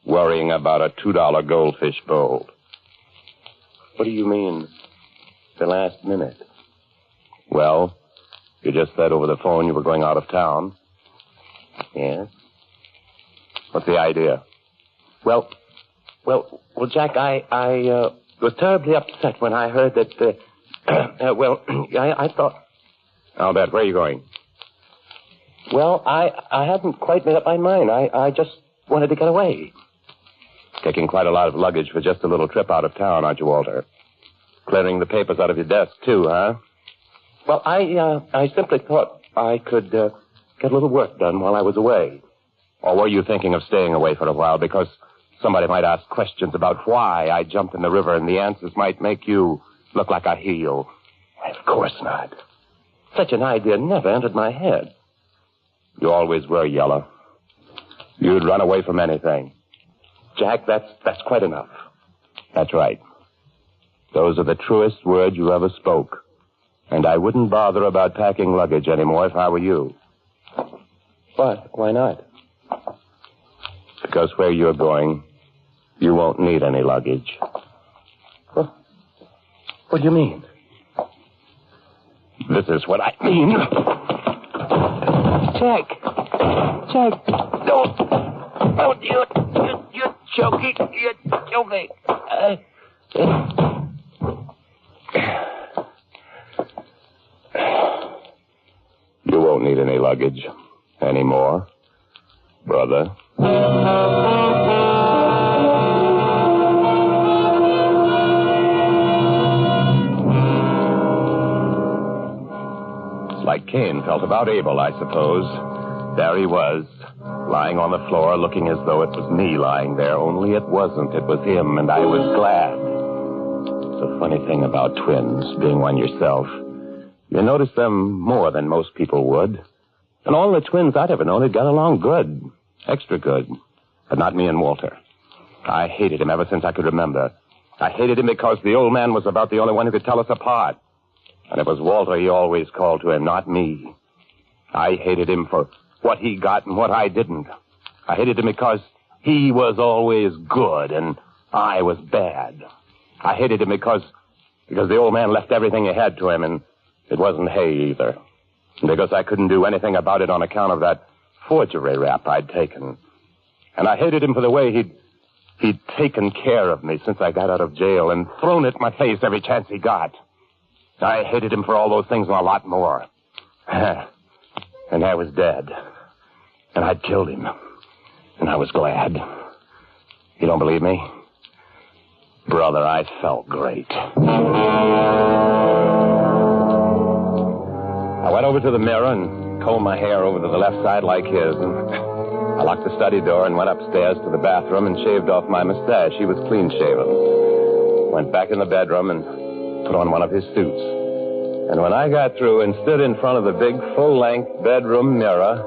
L: worrying about a $2 goldfish bowl. What do you mean, the last minute? Well, you just said over the phone you were going out of town. Yes? What's the idea? Well, Jack, I was terribly upset when I heard that, I thought... I'll bet. Where are you going? Well, I hadn't quite made up my mind. I just wanted to get away. Taking quite a lot of luggage for just a little trip out of town, aren't you, Walter? Clearing the papers out of your desk, too, huh? Well, I simply thought I could get a little work done while I was away. Or were you thinking of staying away for a while because somebody might ask questions about why I jumped in the river and the answers might make you look like a heel? Of course not. Such an idea never entered my head. You always were yellow. You'd run away from anything. Jack, that's quite enough. That's right. Those are the truest words you ever spoke. And I wouldn't bother about packing luggage anymore if I were you. What? Why not? Because where you're going, you won't need any luggage. What do you mean? This is what I mean. Jack, don't, you're choking, You won't need any luggage anymore, brother. Like Cain felt about Abel, I suppose. There he was, lying on the floor, looking as though it was me lying there, only it wasn't. It was him, and I was glad. It's a funny thing about twins, being one yourself. You notice them more than most people would. And all the twins I'd ever known had got along good, extra good. But not me and Walter. I hated him ever since I could remember. I hated him because the old man was about the only one who could tell us apart. And it was Walter he always called to him, not me. I hated him for what he got and what I didn't. I hated him because he was always good and I was bad. I hated him because the old man left everything he had to him, and it wasn't hay either. And because I couldn't do anything about it on account of that forgery rap I'd taken. And I hated him for the way he'd taken care of me since I got out of jail and thrown it in my face every chance he got. I hated him for all those things and a lot more. And I was dead. And I'd killed him. And I was glad. You don't believe me? Brother, I felt great. I went over to the mirror and combed my hair over to the left side like his. And I locked the study door and went upstairs to the bathroom and shaved off my mustache. He was clean shaven. Went back in the bedroom and put on one of his suits. And when I got through and stood in front of the big full-length bedroom mirror,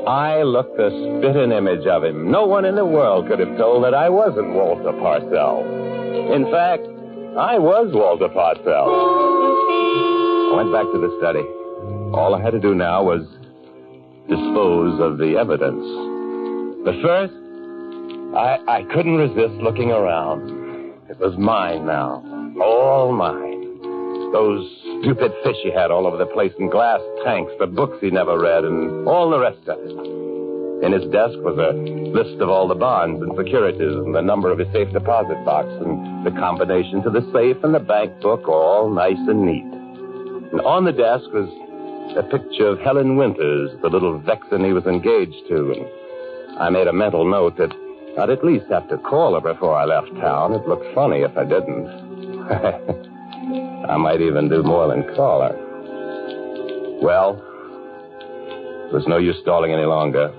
L: I looked the spit-in image of him. No one in the world could have told that I wasn't Walter Parcell. In fact, I was Walter Parcell. I went back to the study. All I had to do now was dispose of the evidence. But first, I couldn't resist looking around. It was mine now. All mine. Those stupid fish he had all over the place in glass tanks, the books he never read, and all the rest of it. In his desk was a list of all the bonds and securities and the number of his safe deposit box and the combination to the safe and the bank book, all nice and neat. And on the desk was a picture of Helen Winters, the little vixen he was engaged to. And I made a mental note that I'd at least have to call her before I left town. It looked funny if I didn't. I might even do more than call her. Well, there's no use stalling any longer.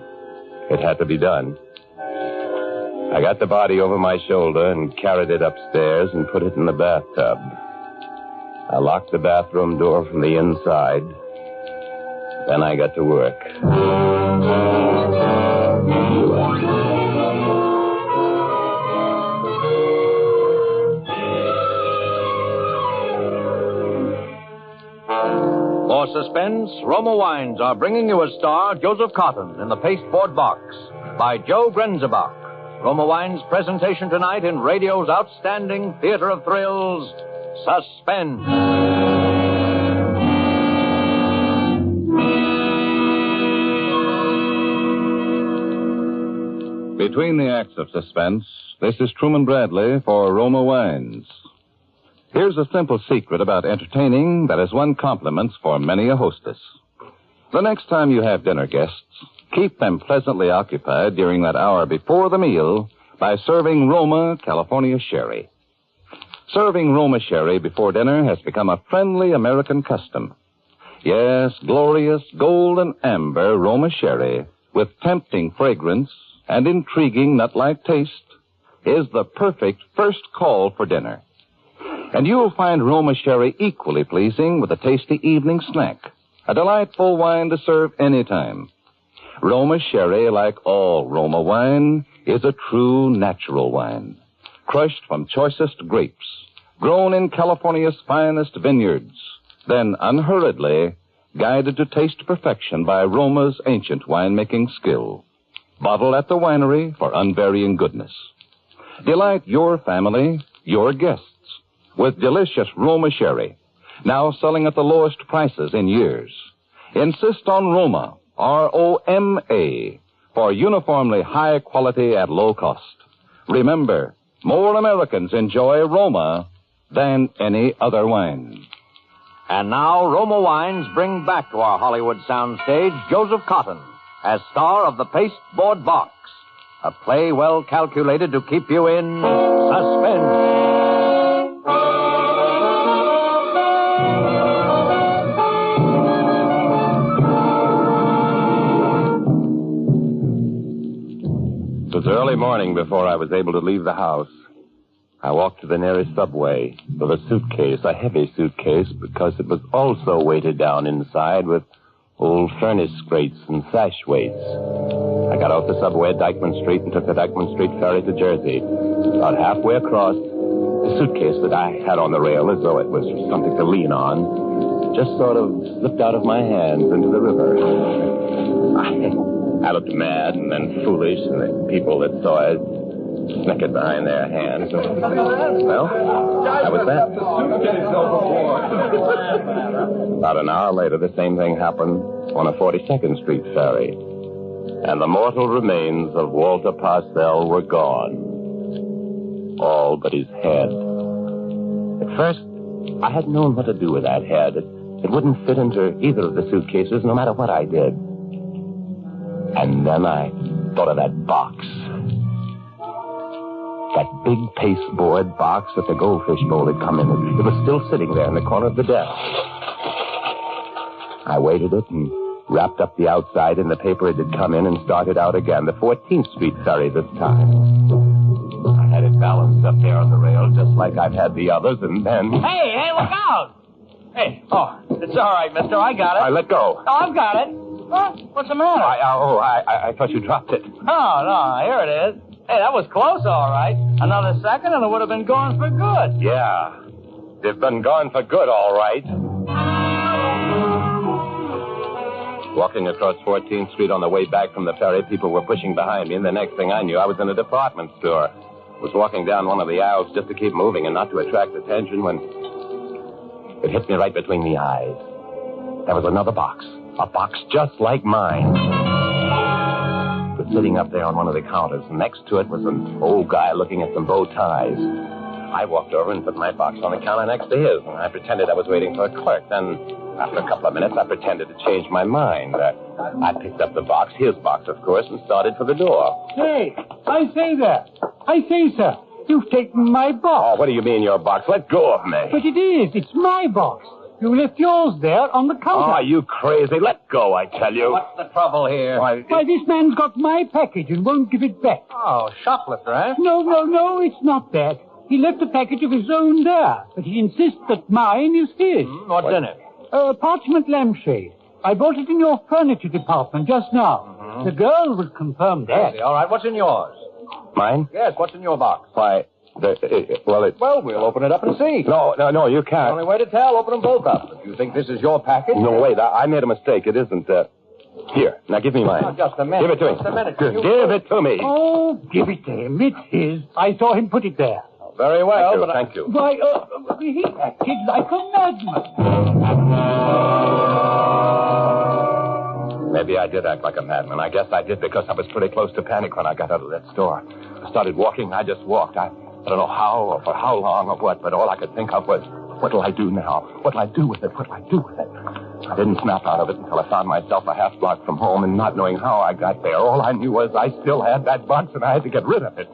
L: It had to be done. I got the body over my shoulder and carried it upstairs and put it in the bathtub. I locked the bathroom door from the inside. Then I got to work.
K: For Suspense, Roma Wines are bringing you a star, Joseph Cotton, in the pasteboard box by Joe Grenzebach. Roma Wines' presentation tonight in radio's outstanding theater of thrills, Suspense.
U: Between the acts of Suspense, this is Truman Bradley for Roma Wines. Here's a simple secret about entertaining that has won compliments for many a hostess. The next time you have dinner guests, keep them pleasantly occupied during that hour before the meal by serving Roma California Sherry. Serving Roma Sherry before dinner has become a friendly American custom. Yes, glorious golden amber Roma Sherry with tempting fragrance and intriguing nut-like taste is the perfect first call for dinner. And you'll find Roma Sherry equally pleasing with a tasty evening snack, a delightful wine to serve anytime. Roma Sherry, like all Roma wine, is a true natural wine, crushed from choicest grapes, grown in California's finest vineyards, then unhurriedly guided to taste perfection by Roma's ancient winemaking skill, bottled at the winery for unvarying goodness. Delight your family, your guests, with delicious Roma Sherry, now selling at the lowest prices in years. Insist on Roma, R-O-M-A, for uniformly high quality at low cost. Remember, more Americans enjoy Roma than any other wine.
K: And now, Roma Wines bring back to our Hollywood soundstage Joseph Cotton as star of the Pasteboard Box, a play well calculated to keep you in suspense.
L: It was early morning before I was able to leave the house. I walked to the nearest subway with a suitcase, a heavy suitcase, because it was also weighted down inside with old furnace grates and sash weights. I got off the subway at Dyckman Street and took the Dyckman Street ferry to Jersey. About halfway across, the suitcase that I had on the rail, as though it was something to lean on, just sort of slipped out of my hands into the river. I looked mad and then foolish, and the people that saw it snickered behind their hands. Well, that was that. About an hour later, the same thing happened on a 42nd Street ferry, and the mortal remains of Walter Parcell were gone. All but his head. At first, I hadn't known what to do with that head. It wouldn't fit into either of the suitcases, no matter what I did. And then I thought of that box. That big pasteboard box that the goldfish bowl had come in. It was still sitting there in the corner of the desk. I weighted it and wrapped up the outside in the paper it had come in and started out again, the 14th Street ferry this time. I had it balanced up there on the rail just like I've had the others, and then...
H: Hey, look out! Hey, it's all right, mister. I got it.
L: I let go.
H: Oh, I've got it. Huh? What's the matter?
L: I thought you dropped it.
H: No, here it is. Hey, that was close, all right. Another second and it would have been gone for good.
L: Yeah. They've been gone for good, all right. Walking across 14th Street on the way back from the ferry, people were pushing behind me, and the next thing I knew, I was in a department store. I was walking down one of the aisles just to keep moving and not to attract attention when it hit me right between the eyes. There was another box. A box just like mine. It was sitting up there on one of the counters, and next to it was an old guy looking at some bow ties. I walked over and put my box on the counter next to his, and I pretended I was waiting for a clerk. Then, after a couple of minutes, I pretended to change my mind. I picked up the box, his box, of course, and started for the door.
I: Hey, I say there. I say, sir, you've taken my box.
L: Oh, what do you mean, your box? Let go of me.
I: But it is. It's my box. You left yours there on the counter.
L: Oh, you crazy. Let go, I tell you.
K: What's the trouble here?
I: Why, this man's got my package and won't give it back.
K: Oh, shoplifter, eh?
I: No, it's not that. He left a package of his own there, but he insists that mine is his.
K: What's in it?
I: A parchment lampshade. I bought it in your furniture department just now.
K: Mm-hmm.
I: The girl will confirm that.
K: All right, what's in yours?
L: Mine?
K: Yes, what's in your box?
L: Why,
K: Well, we'll open it up and see.
L: No, you can't.
K: The only way to tell, open them both up. If you think this is your package...
L: No, wait, I made a mistake. It isn't, Here, now give me mine.
K: Oh, just a minute.
L: Give it to me.
K: Just a minute.
L: Give it to me.
I: Oh, give it to him. It's his. I saw him put it there.
K: Oh, very well,
L: Thank you.
I: Why, he acted like a madman.
L: Maybe I did act like a madman. I guess I did because I was pretty close to panic when I got out of that store. I started walking. I just walked. I don't know how or for how long or what, but all I could think of was, what'll I do now? What'll I do with it? What'll I do with it? I didn't snap out of it until I found myself a half block from home, and not knowing how I got there, all I knew was I still had that box and I had to get rid of it.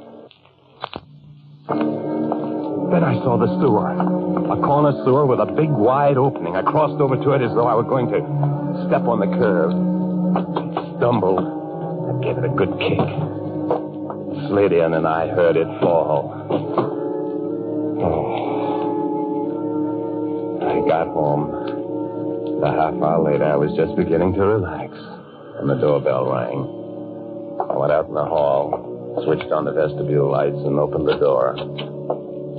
L: Then I saw the sewer. A corner sewer with a big wide opening. I crossed over to it as though I were going to step on the curb. Stumbled. I gave it a good kick. Slid in and I heard it fall. I got home. A half hour later, I was just beginning to relax. And the doorbell rang. I went out in the hall, switched on the vestibule lights, and opened the door.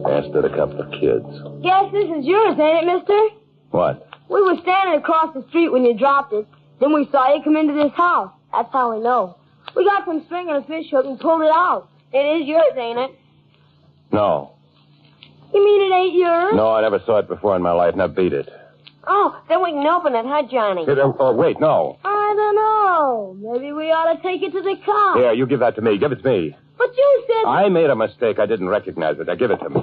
L: There stood a couple of kids.
G: Guess this is yours, ain't it, mister?
L: What?
G: We were standing across the street when you dropped it. Then we saw you come into this house. That's how we know. We got some string and a fish hook and pulled it out. It is yours, ain't it?
L: No.
G: You mean it ain't yours?
L: No, I never saw it before in my life. Now beat it.
G: Oh, then we can open it, huh, Johnny?
L: Wait, no.
G: I don't know. Maybe we ought to take it to the cops.
L: Here, you give that to me. Give it to me.
G: But you said...
L: I made a mistake. I didn't recognize it. Now give it to me.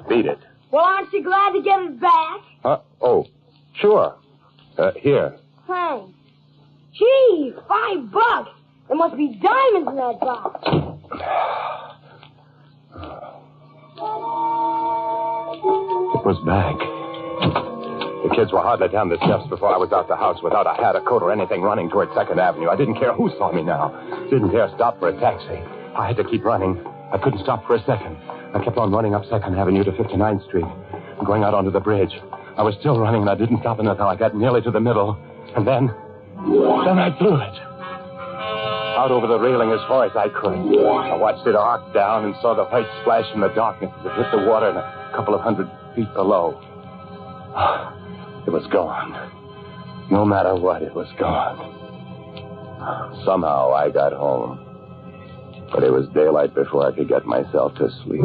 L: Beat it.
G: Well, aren't you glad to get it back?
L: Huh? Oh, sure. Here.
G: Thanks. Gee, $5. There must be diamonds in that box.
L: It was back. The kids were hardly down the steps before I was out the house without a hat, a coat, or anything running toward 2nd Avenue. I didn't care who saw me now. Didn't dare stop for a taxi. I had to keep running. I couldn't stop for a second. I kept on running up 2nd Avenue to 59th Street, going out onto the bridge. I was still running, and I didn't stop until I got nearly to the middle. And then I blew it. Out over the railing as far as I could. I watched it arc down and saw the white splash in the darkness as it hit the water and a couple of 100 feet below. It was gone. No matter what, it was gone. Somehow I got home. But it was daylight before I could get myself to sleep.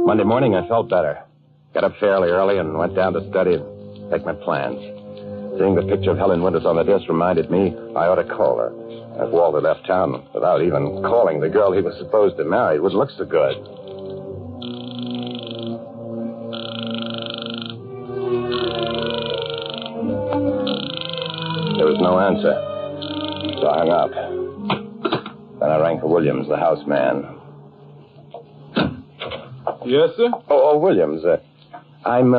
L: Monday morning, I felt better. Got up fairly early and went down to study and make my plans. Seeing the picture of Helen Winters on the desk reminded me I ought to call her. As Walter left town without even calling the girl he was supposed to marry, it would look so good. There was no answer, so I hung up. Then I rang for Williams, the house man.
O: Yes, sir?
L: Oh, Williams, I'm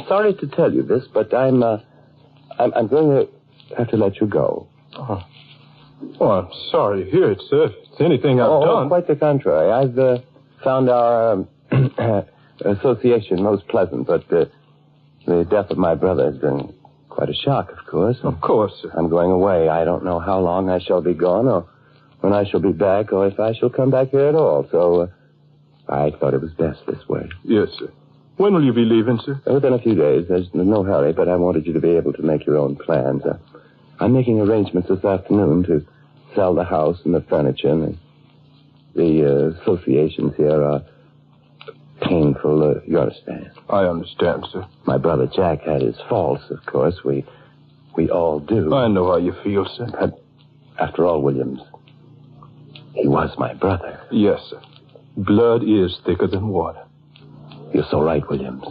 L: sorry to tell you this, but I'm going to have to let you go.
O: Oh, I'm sorry to hear it, sir. If it's anything I've done.
L: Quite the contrary. I've found our association most pleasant, but the death of my brother has been quite a shock, of course.
O: Of course, sir.
L: I'm going away. I don't know how long I shall be gone, or when I shall be back, or if I shall come back here at all. So I thought it was best this way.
O: Yes, sir. When will you be leaving, sir?
L: Within a few days. There's no hurry, but I wanted you to be able to make your own plans. I'm making arrangements this afternoon to sell the house and the furniture. And the associations here are painful, you understand?
O: I understand, sir.
L: My brother Jack had his faults, of course. We all do.
O: I know how you feel, sir.
L: But after all, Williams, he was my brother.
O: Yes, sir. Blood is thicker than water.
L: You're so right, Williams.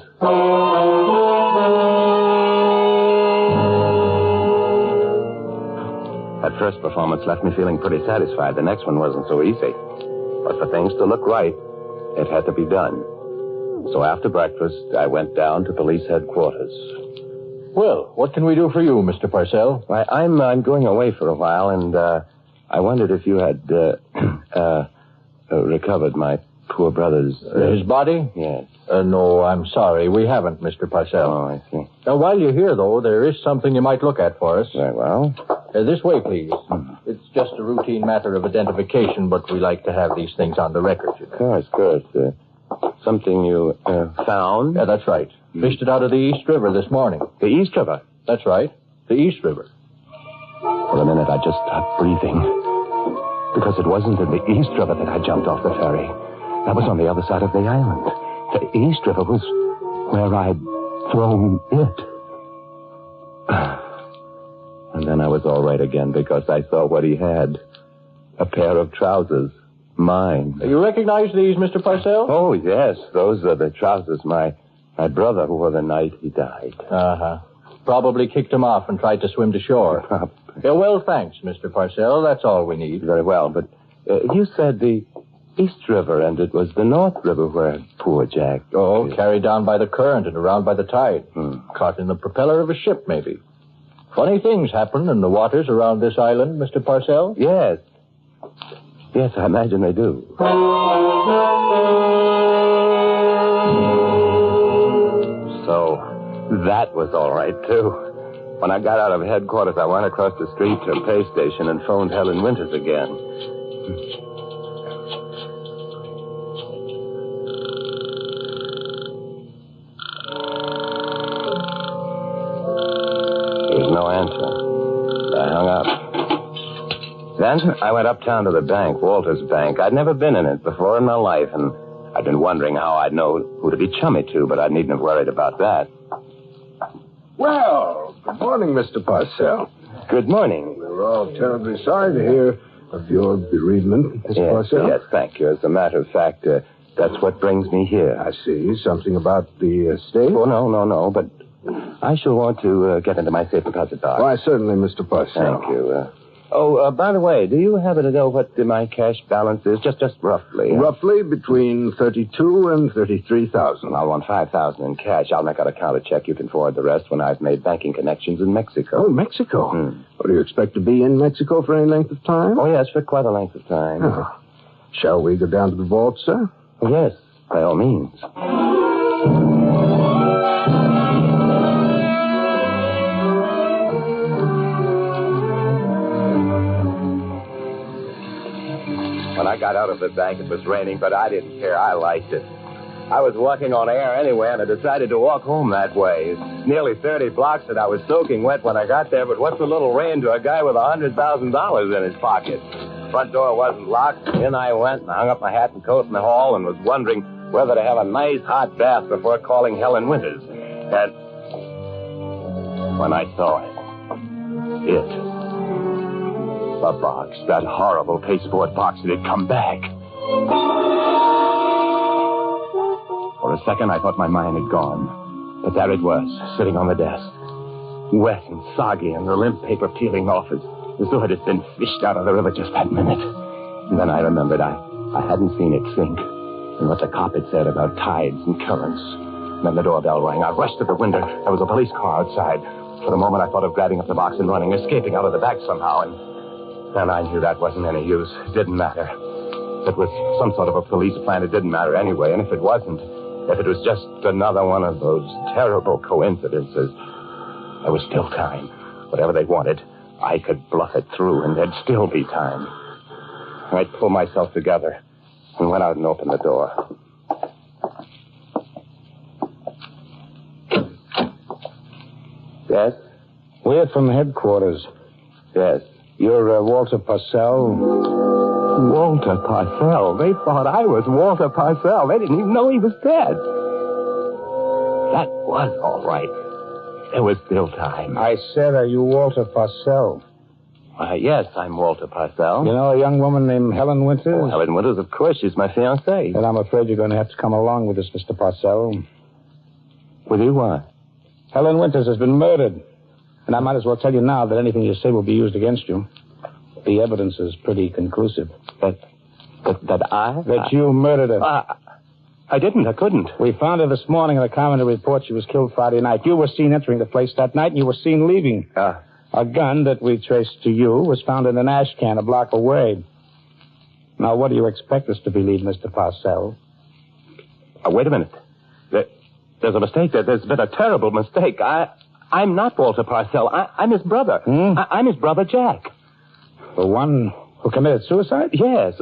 L: That first performance left me feeling pretty satisfied. The next one wasn't so easy. But for things to look right, it had to be done. So after breakfast, I went down to police headquarters.
M: Well, what can we do for you, Mr. Parcell?
L: Why, I'm going away for a while, and I wondered if you had recovered my poor brother's...
M: His body?
L: Yes.
M: No, I'm sorry. We haven't, Mr. Parcell.
L: Oh, I see.
M: Now, while you're here, though, there is something you might look at for us.
L: Very well.
M: This way, please. It's just a routine matter of identification, but we like to have these things on the record.
L: Of course. Something you found?
M: Yeah, that's right. Fished it out of the East River this morning.
L: The East River?
M: That's right. The East River.
L: For a minute, I just stopped breathing. Because it wasn't in the East River that I jumped off the ferry. That was on the other side of the island. The East River was where I'd thrown it. And then I was all right again because I saw what he had. A pair of trousers. Mine.
M: You recognize these, Mr. Parcell?
L: Oh, yes. Those are the trousers my brother wore the night he died.
M: Uh-huh. Probably kicked him off and tried to swim to shore. Yeah, well, thanks, Mr. Parcell. That's all we need.
L: Very well, but you said the East River, and it was the North River where poor Jack...
M: Oh, carried down by the current and around by the tide. Caught in the propeller of a ship, maybe. Funny things happen in the waters around this island, Mr. Parcell.
L: Yes. Yes, I imagine they do. So, that was all right, too. When I got out of headquarters, I went across the street to a pay station and phoned Helen Winters again. There was no answer. I hung up. Then I went uptown to the bank, Walter's Bank. I'd never been in it before in my life, and I'd been wondering how I'd know who to be chummy to, but I needn't have worried about that.
V: Well, good morning, Mr. Parcell.
L: Good morning.
V: We're all terribly sorry to hear of your bereavement, Mr. Parcell.
L: Yes, thank you. As a matter of fact, that's what brings me here.
V: I see. Something about the estate?
L: Oh, no, but I shall want to get into my safe deposit box.
V: Why, certainly, Mr. Parcell.
L: Thank you. By the way, do you happen to know what my cash balance is? Just roughly.
V: Roughly between $32,000 and $33,000.
L: I want $5,000 in cash. I'll make out a counter check. You can forward the rest when I've made banking connections in Mexico.
V: Oh, Mexico? Well, do you expect to be in Mexico for any length of time?
L: Oh, yes, for quite a length of time.
V: Oh. Shall we go down to the vault, sir?
L: Oh, yes, by all means. When I got out of the bank, it was raining, but I didn't care. I liked it. I was walking on air anyway, and I decided to walk home that way. It's nearly 30 blocks, and I was soaking wet when I got there, but what's a little rain to a guy with $100,000 in his pocket? Front door wasn't locked. In I went and hung up my hat and coat in the hall and was wondering whether to have a nice hot bath before calling Helen Winters. And when I saw it, the box, that horrible pasteboard box, it had come back. For a second, I thought my mind had gone. But there it was, sitting on the desk. Wet and soggy, and the limp paper peeling off as though it had been fished out of the river just that minute. And then I remembered I hadn't seen it sink, and what the cop had said about tides and currents. And then the doorbell rang. I rushed to the window. There was a police car outside. For a moment, I thought of grabbing up the box and running, escaping out of the back somehow, and then I knew that wasn't any use. It didn't matter. If it was some sort of a police plan, it didn't matter anyway. And if it wasn't, if it was just another one of those terrible coincidences, there was still time. Whatever they wanted, I could bluff it through, and there'd still be time. I pulled myself together and went out and opened the door. Yes?
V: We're from headquarters.
L: Yes.
V: You're Walter Parcell?
L: Walter Parcell? They thought I was Walter Parcell. They didn't even know he was dead. That was all right. There was still time.
V: I said, are you Walter Parcell?
P: Yes, I'm Walter Parcell.
V: You know a young woman named Helen Winters?
P: Oh, Helen Winters, of course. She's my fiancée.
V: Then I'm afraid you're going to have to come along with us, Mr. Parcell.
P: With you, why?
V: Helen Winters has been murdered. And I might as well tell you now that anything you say will be used against you. The evidence is pretty conclusive.
P: That
V: you murdered her.
P: I didn't. I couldn't.
V: We found her this morning in the coroner report. She was killed Friday night. You were seen entering the place that night, and you were seen leaving. A gun that we traced to you was found in an ash can a block away. Now, what do you expect us to believe, Mr. Parcell?
P: Wait a minute. There's a mistake. There's been a terrible mistake. I'm not Walter Parcell. I'm his brother. I'm his brother, Jack.
V: The one who committed suicide?
P: Yes.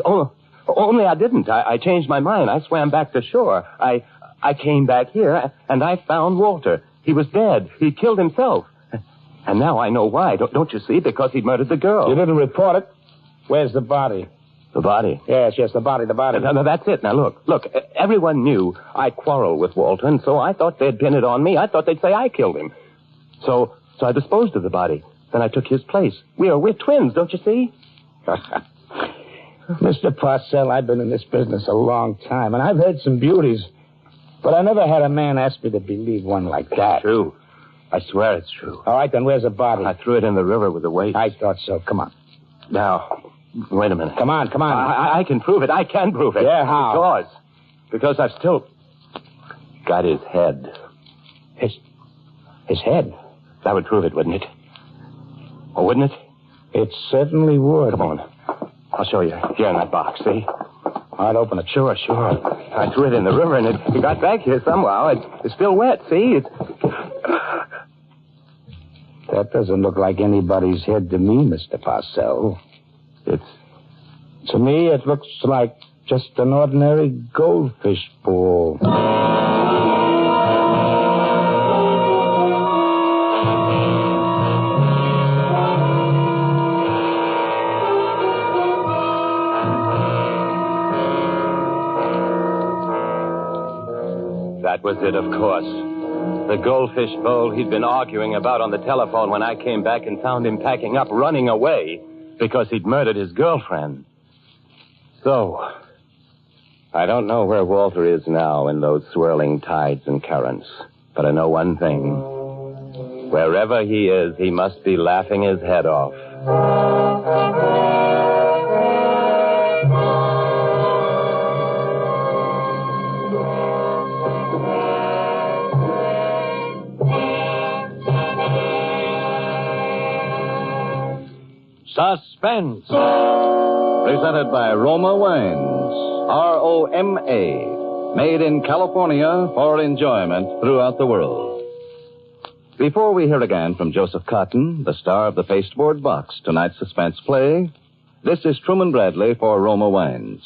P: Only I didn't. I changed my mind. I swam back to shore. I came back here, and I found Walter. He was dead. He killed himself. And now I know why. Don't you see? Because he murdered the girl.
V: You didn't report it. Where's the body?
P: The body?
V: Yes, the body.
P: No, that's it. Now, look. Everyone knew I quarreled with Walter, and so I thought they'd pin it on me. I thought they'd say I killed him. So I disposed of the body. Then I took his place. We're twins, don't you see?
V: Mr. Parcell, I've been in this business a long time, and I've heard some beauties. But I never had a man ask me to believe one like that.
P: True. I swear it's true.
V: All right, then where's the body?
P: I threw it in the river with the weights.
V: I thought so. Come on.
P: Now, wait a minute.
V: Come on.
P: I can prove it. I can prove it.
V: Yeah, how?
P: Because I've still got his head.
V: His head?
P: That would prove it, wouldn't it? Oh, wouldn't it?
V: It certainly would.
P: Come on. I'll show you. Here in that box, see?
V: I'd open it.
P: Sure. I threw it in the river, and it got back here somehow. It's still wet, see?
V: That doesn't look like anybody's head to me, Mr. Parcell. To me, it looks like just an ordinary goldfish ball.
P: That was it, of course. The goldfish bowl he'd been arguing about on the telephone when I came back and found him packing up, running away, because he'd murdered his girlfriend. So, I don't know where Walter is now in those swirling tides and currents, but I know one thing. Wherever he is, he must be laughing his head off.
U: Suspense. Presented by Roma Wines. R-O-M-A. Made in California for enjoyment throughout the world. Before we hear again from Joseph Cotton, the star of the pasteboard box, tonight's suspense play, this is Truman Bradley for Roma Wines.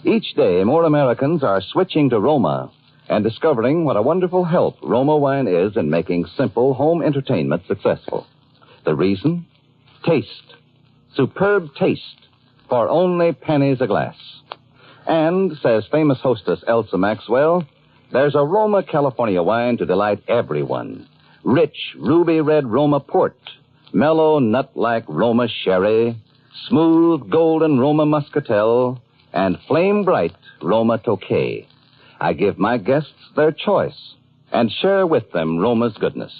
U: Each day, more Americans are switching to Roma and discovering what a wonderful help Roma wine is in making simple home entertainment successful. The reason? Taste. Superb taste for only pennies a glass. And, says famous hostess Elsa Maxwell, there's a Roma California wine to delight everyone. Rich, ruby red Roma port, mellow, nut-like Roma sherry, smooth, golden Roma muscatel, and flame-bright Roma Tokay. I give my guests their choice and share with them Roma's goodness.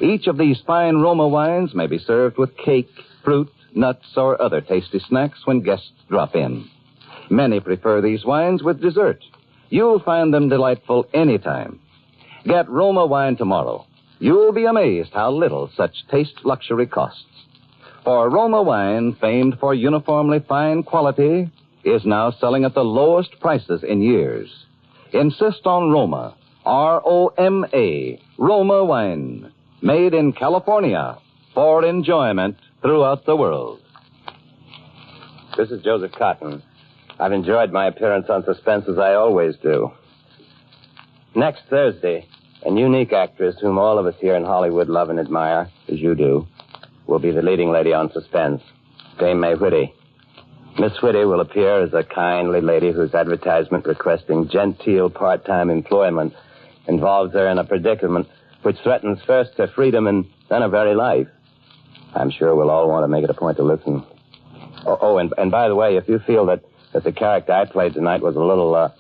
U: Each of these fine Roma wines may be served with cake, fruit, nuts, or other tasty snacks when guests drop in. Many prefer these wines with dessert. You'll find them delightful anytime. Get Roma wine tomorrow. You'll be amazed how little such taste luxury costs. For Roma wine, famed for uniformly fine quality, is now selling at the lowest prices in years. Insist on Roma, R-O-M-A, Roma wine. Made in California for enjoyment throughout the world.
P: This is Joseph Cotton. I've enjoyed my appearance on Suspense as I always do. Next Thursday, a unique actress whom all of us here in Hollywood love and admire, as you do, will be the leading lady on Suspense, Dame May Whitty. Miss Whitty will appear as a kindly lady whose advertisement requesting genteel part-time employment involves her in a predicament which threatens first her freedom and then her very life. I'm sure we'll all want to make it a point to listen. And by the way, if you feel that the character I played tonight was a little,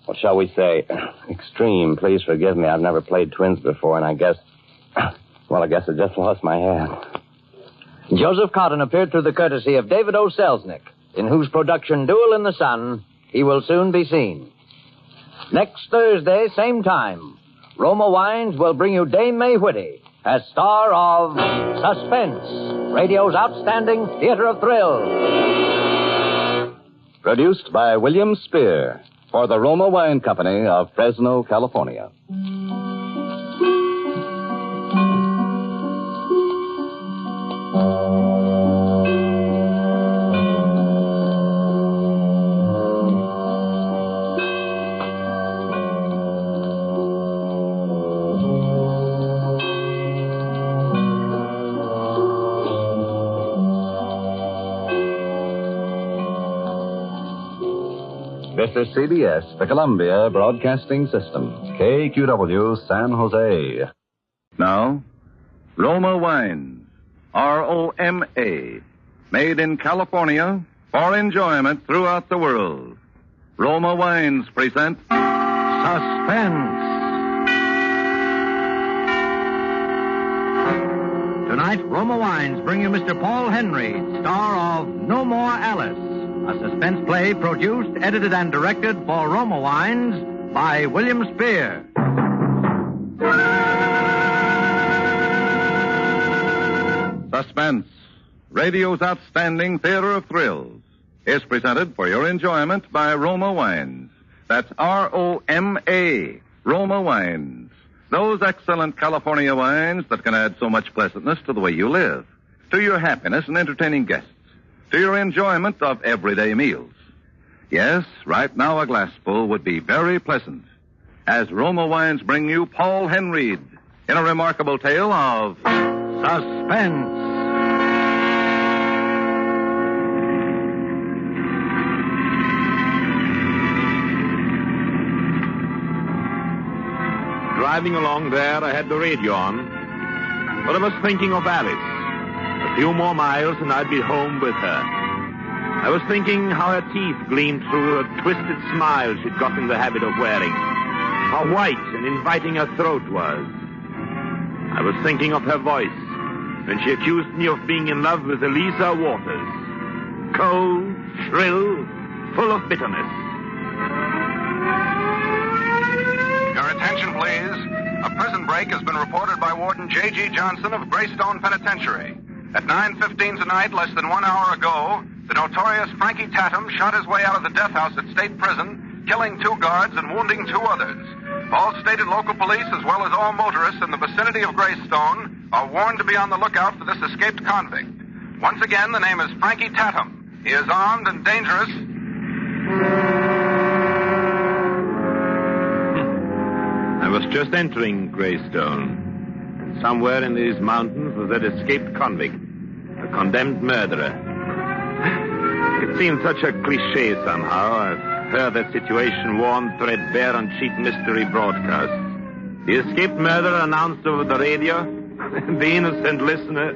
P: what shall we say, extreme, please forgive me. I've never played twins before, and I guess I just lost my head.
K: Joseph Cotton appeared through the courtesy of David O. Selznick, in whose production Duel in the Sun he will soon be seen. Next Thursday, same time, Roma Wines will bring you Dame May Whitty as star of Suspense, radio's outstanding theater of thrills.
U: Produced by William Spear for the Roma Wine Company of Fresno, California. This is CBS, the Columbia Broadcasting System, KQW, San Jose. Now, Roma Wines, R-O-M-A, made in California for enjoyment throughout the world. Roma Wines present
K: Suspense. Tonight, Roma Wines bring you Mr. Paul Henry, star of No More Alice, a suspense play produced, edited, and directed for Roma Wines by William Spear.
U: Suspense, radio's outstanding theater of thrills, is presented for your enjoyment by Roma Wines. That's R-O-M-A, Roma Wines. Those excellent California wines that can add so much pleasantness to the way you live, to your happiness in entertaining guests, to your enjoyment of everyday meals. Yes, right now a glassful would be very pleasant. As Roma Wines bring you Paul Henry in a remarkable tale of
K: Suspense.
D: Driving along there, I had the radio on, but I was thinking of Alice. A few more miles and I'd be home with her. I was thinking how her teeth gleamed through a twisted smile she'd got in the habit of wearing. How white and inviting her throat was. I was thinking of her voice when she accused me of being in love with Eliza Waters. Cold, shrill, full of bitterness.
U: Your attention, please. A prison break has been reported by Warden J.G. Johnson of Greystone Penitentiary. At 9:15 tonight, less than 1 hour ago, the notorious Frankie Tatum shot his way out of the death house at State Prison, killing 2 guards and wounding 2 others. All state and local police, as well as all motorists in the vicinity of Greystone, are warned to be on the lookout for this escaped convict. Once again, the name is Frankie Tatum. He is armed and dangerous.
D: I was just entering Greystone. And somewhere in these mountains was that escaped convict, a condemned murderer. It seemed such a cliché somehow. I've heard that situation worn threadbare on cheap mystery broadcasts. The escaped murderer announced over the radio, the innocent listener.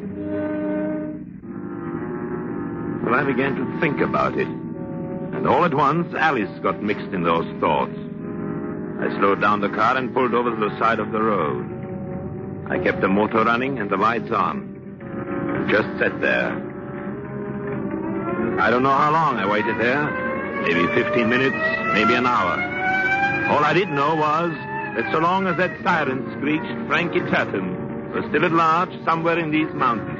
D: Well, I began to think about it. And all at once, Alice got mixed in those thoughts. I slowed down the car and pulled over to the side of the road. I kept the motor running and the lights on. And just sat there. I don't know how long I waited there. Maybe 15 minutes, maybe an hour. All I did know was that so long as that siren screeched, Frankie Tatum was still at large somewhere in these mountains.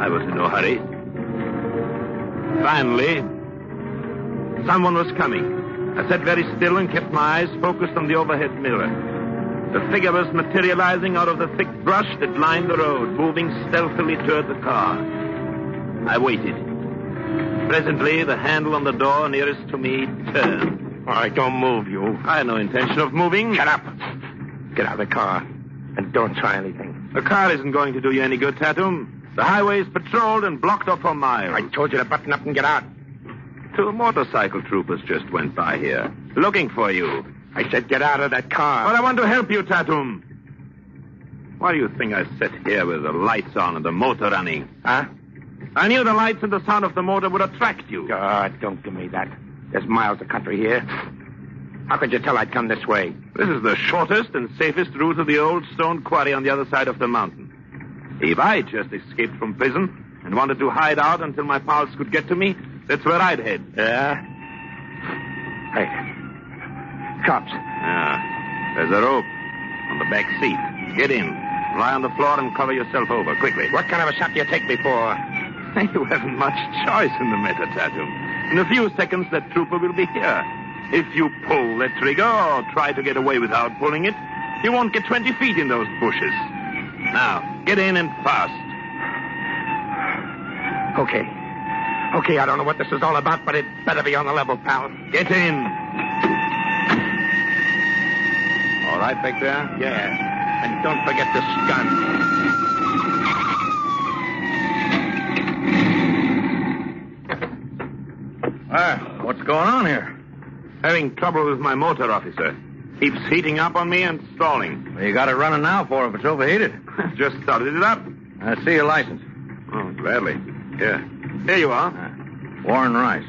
D: I was in no hurry. Finally, someone was coming. I sat very still and kept my eyes focused on the overhead mirror. The figure was materializing out of the thick brush that lined the road, moving stealthily toward the car. I waited. Presently, the handle on the door nearest to me turned.
R: All right, don't move, you.
D: I had no intention of moving.
R: Shut up. Get out of the car. And don't try anything.
D: The car isn't going to do you any good, Tatum. The highway is patrolled and blocked off for miles.
R: I told you to button up and get out.
D: 2 motorcycle troopers just went by here, looking for you.
R: I said get out of that car.
D: But I want to help you, Tatum. Why do you think I sat here with the lights on and the motor running?
R: Huh?
D: I knew the lights and the sound of the motor would attract you.
R: God, don't give me that. There's miles of country here. How could you tell I'd come this way?
D: This is the shortest and safest route to the old stone quarry on the other side of the mountain. If I just escaped from prison and wanted to hide out until my pals could get to me, that's where I'd head.
R: Yeah? Hey. Cops.
D: Yeah. There's a rope on the back seat. Get in. Lie on the floor and cover yourself over, quickly.
R: What kind of a shot do you take me for?
D: You haven't much choice in the matter, Tatum. In a few seconds, that trooper will be here. If you pull that trigger or try to get away without pulling it, you won't get 20 feet in those bushes. Now, get in and fast.
R: Okay. Okay, I don't know what this is all about, but it better be on the level, pal.
D: Get in. All right back there?
R: Yeah. And don't forget this gun.
M: What's going on here?
D: Having trouble with my motor, officer. Keeps heating up on me and stalling.
M: Well, you got it running now for if it's overheated.
D: Just started it up.
M: I see your license.
D: Oh, gladly. Here you are.
M: Warren Rice.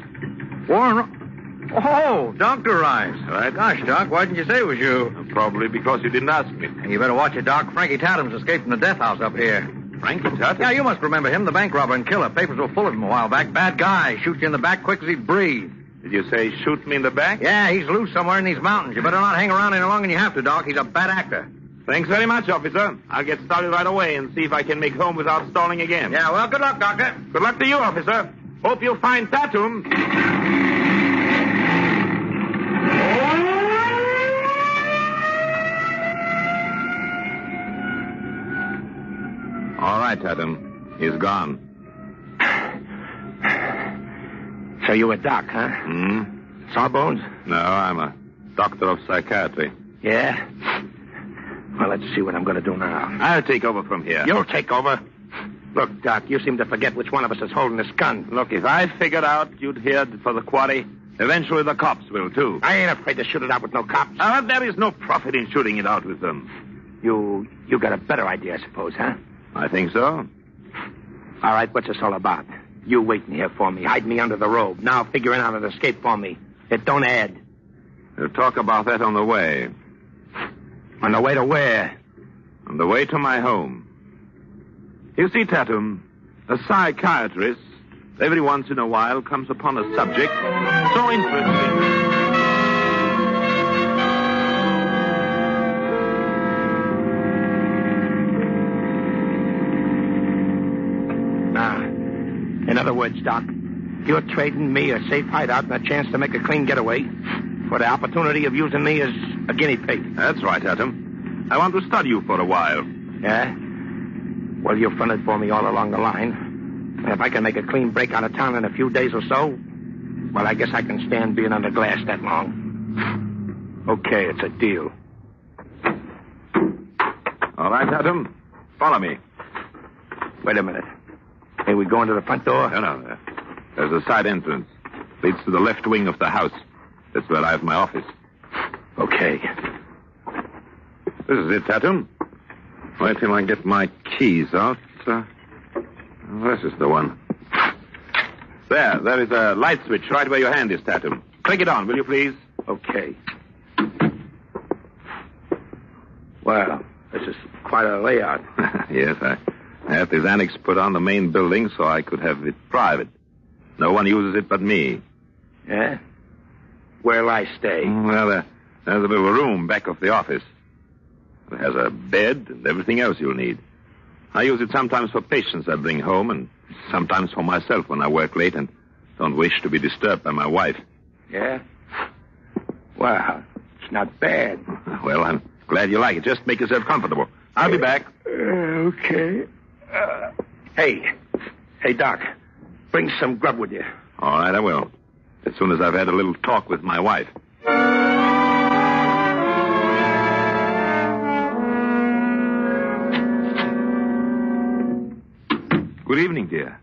M: Oh, Dr. Rice.
D: Right.
M: Gosh, Doc, why didn't you say it was you?
D: Probably because you didn't ask me.
M: You better watch it, Doc. Frankie Tatum's escaped from the death house up here.
D: Frankie Tatum?
M: Yeah, you must remember him, the bank robber and killer. Papers were full of him a while back. Bad guy. Shoots you in the back quick as he'd breathe.
D: Did you say shoot me in the back?
M: Yeah, he's loose somewhere in these mountains. You better not hang around any longer than you have to, Doc. He's a bad actor.
D: Thanks very much, officer. I'll get started right away and see if I can make home without stalling again.
M: Yeah, well, good luck, Doctor.
D: Good luck to you, officer. Hope you find Tatum. All right, Tatum. He's gone.
R: So you a doc, huh? Sawbones?
D: No, I'm a doctor of psychiatry.
R: Yeah? Well, let's see what I'm going to do now.
D: I'll take over from here.
R: You'll take over? Look, Doc, you seem to forget which one of us is holding this gun.
D: Look, if I figured out you'd head for the quarry, eventually the cops will, too.
R: I ain't afraid to shoot it out with no cops.
D: There is no profit in shooting it out with them.
R: You got a better idea, I suppose, huh?
D: I think so.
R: All right, what's this all about? You waiting here for me, hide me under the robe, now figuring out an escape for me. It don't add.
D: We'll talk about that on the way.
R: On the way to where?
D: On the way to my home. You see, Tatum, a psychiatrist, every once in a while, comes upon a subject so interesting.
R: In other words, Doc, you're trading me a safe hideout and a chance to make a clean getaway for the opportunity of using me as a guinea pig.
D: That's right, Tatum. I want to study you for a while.
R: Yeah? Well, you've fronted for me all along the line. And if I can make a clean break out of town in a few days or so, well, I guess I can stand being under glass that long. Okay, it's a deal.
D: All right, Tatum. Follow me.
R: Wait a minute. Hey, we going to the front door?
D: No. There's a side entrance. Leads to the left wing of the house. That's where I have my office.
R: Okay.
D: This is it, Tatum. Wait till I get my keys out. This is the one. There is a light switch right where your hand is, Tatum. Click it on, will you please?
R: Okay. Well, this is quite a layout.
D: Yes, I had this annex put on the main building so I could have it private. No one uses it but me.
R: Yeah? Where'll I stay?
D: Well, there's a little room back of the office. It has a bed and everything else you'll need. I use it sometimes for patients I bring home and sometimes for myself when I work late and don't wish to be disturbed by my wife.
R: Yeah? Well, it's not bad.
D: Well, I'm glad you like it. Just make yourself comfortable. I'll be back.
R: Okay. Hey, Doc, bring some grub with you.
D: All right, I will. As soon as I've had a little talk with my wife. Good evening, dear.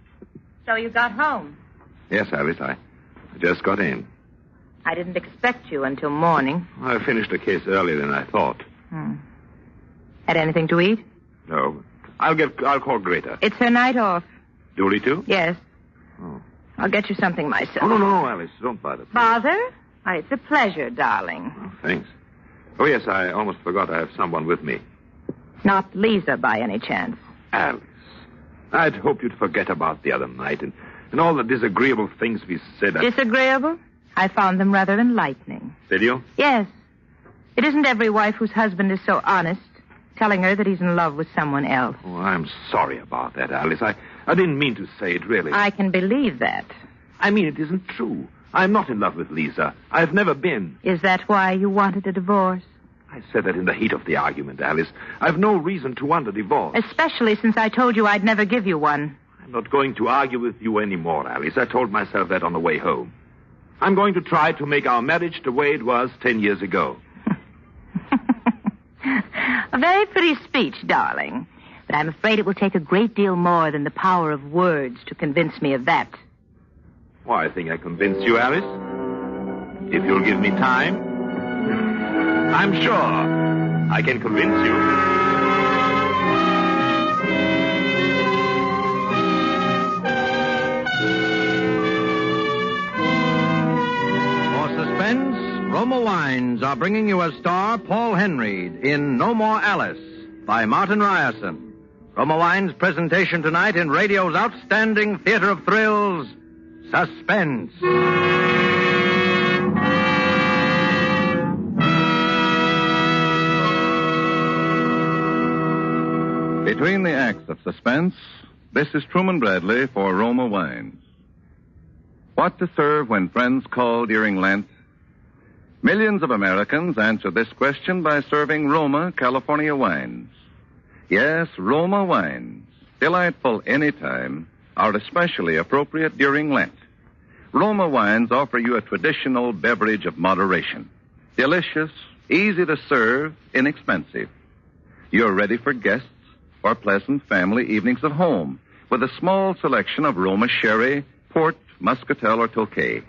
S: So you got home?
D: Yes, Alice, I just got in.
S: I didn't expect you until morning.
D: I finished the case earlier than I thought.
S: Had anything to eat?
J: No. I'll call Greta.
S: It's her night off.
J: Dooley, too?
S: Yes.
J: Oh.
S: I'll get you something myself.
J: Oh, no, Alice. Don't bother. Please.
S: Bother? Why, it's a pleasure, darling.
J: Oh, thanks. Oh, yes, I almost forgot I have someone with me.
S: Not Lisa, by any chance.
J: Alice. I'd hoped you'd forget about the other night and all the disagreeable things we said.
S: Disagreeable? I found them rather enlightening.
J: Did you?
S: Yes. It isn't every wife whose husband is so honest, telling her that he's in love with someone else.
J: Oh, I'm sorry about that, Alice. I didn't mean to say it, really.
S: I can believe that.
J: I mean, it isn't true. I'm not in love with Lisa. I've never been.
S: Is that why you wanted a divorce?
J: I said that in the heat of the argument, Alice. I've no reason to want a divorce.
S: Especially since I told you I'd never give you one.
J: I'm not going to argue with you anymore, Alice. I told myself that on the way home. I'm going to try to make our marriage the way it was 10 years ago.
S: A very pretty speech, darling. But I'm afraid it will take a great deal more than the power of words to convince me of that.
J: Well, I think I convinced you, Alice. If you'll give me time, I'm sure I can convince you.
K: For Suspense, Roma Wines are bringing you as star Paul Henry in No More Alice by Martin Ryerson. Roma Wines' presentation tonight in radio's outstanding theater of thrills, Suspense.
U: Between the acts of Suspense, this is Truman Bradley for Roma Wines. What to serve when friends call during Lent? Millions of Americans answer this question by serving Roma California wines. Yes, Roma wines, delightful anytime, are especially appropriate during Lent. Roma wines offer you a traditional beverage of moderation. Delicious, easy to serve, inexpensive. You're ready for guests or pleasant family evenings at home with a small selection of Roma sherry, port, muscatel, or Tokay.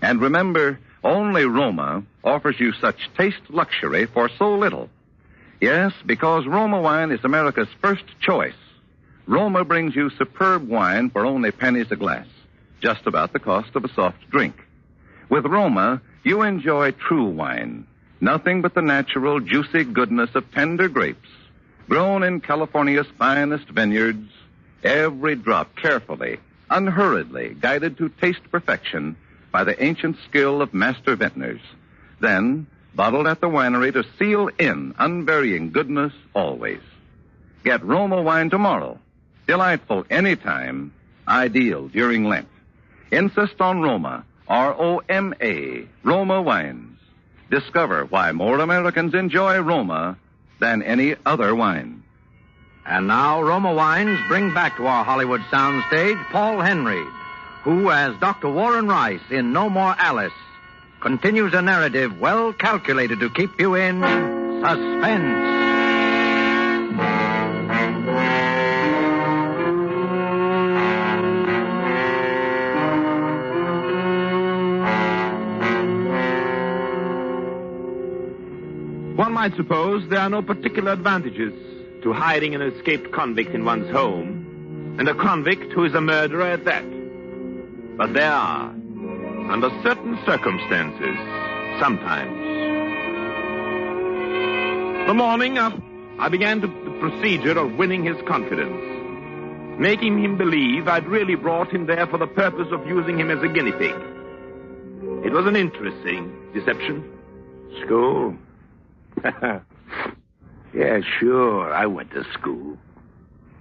U: And remember, only Roma offers you such taste luxury for so little. Yes, because Roma wine is America's first choice. Roma brings you superb wine for only pennies a glass, just about the cost of a soft drink. With Roma, you enjoy true wine, nothing but the natural, juicy goodness of tender grapes, grown in California's finest vineyards, every drop carefully, unhurriedly, guided to taste perfection by the ancient skill of master vintners, then bottled at the winery to seal in unvarying goodness always. Get Roma wine tomorrow. Delightful anytime, ideal during Lent. Insist on Roma, R-O-M-A, Roma wines. Discover why more Americans enjoy Roma than any other wine.
K: And now Roma Wines bring back to our Hollywood soundstage Paul Henry, who, as Dr. Warren Rice in No More Alice, continues a narrative well calculated to keep you in suspense.
J: One might suppose there are no particular advantages to hiding an escaped convict in one's home, and a convict who is a murderer at that. But there are, under certain circumstances, sometimes. The morning I began the procedure of winning his confidence, making him believe I'd really brought him there for the purpose of using him as a guinea pig. It was an interesting deception.
Q: School? Yeah, sure. I went to school.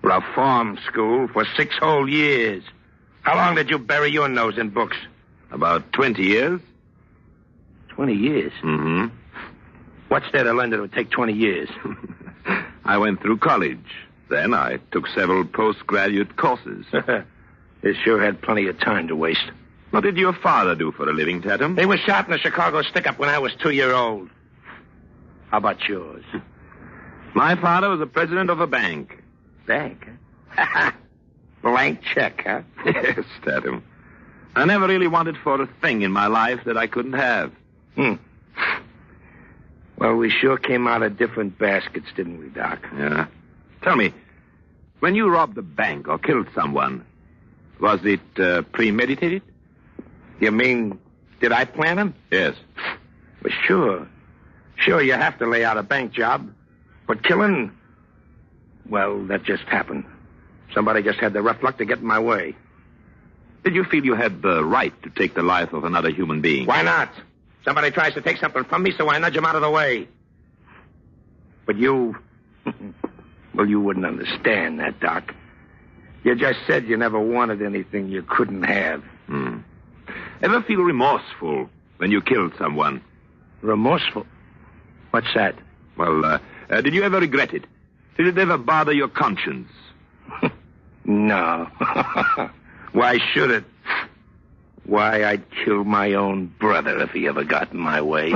Q: A farm school for 6 whole years. How long did you bury your nose in books?
J: About 20 years.
Q: 20 years?
J: Mm-hmm.
Q: What's there to learn that would take 20 years?
J: I went through college. Then I took several postgraduate courses.
Q: You sure had plenty of time to waste.
J: What did your father do for a living, Tatum?
Q: He was shot in a Chicago stick-up when I was 2-year-old. How about yours?
J: My father was the president of a bank.
Q: Bank? Blank check, huh?
J: Yes, Tatum. I never really wanted for a thing in my life that I couldn't have.
Q: Well, we sure came out of different baskets, didn't we, Doc?
J: Yeah. Tell me, when you robbed the bank or killed someone, was it premeditated?
R: You mean, did I plan him?
J: Yes.
R: Well, sure. Sure, you have to lay out a bank job. But killing, well, that just happened. Somebody just had the rough luck to get in my way.
J: Did you feel you had the right to take the life of another human being?
R: Why not? Somebody tries to take something from me, so I nudge him out of the way. But you... well, you wouldn't understand that, Doc. You just said you never wanted anything you couldn't have.
J: Ever feel remorseful when you killed someone?
R: Remorseful? What's that?
J: Well, did you ever regret it? Did it ever bother your conscience?
R: No. Why should it? Why, I'd kill my own brother if he ever got in my way.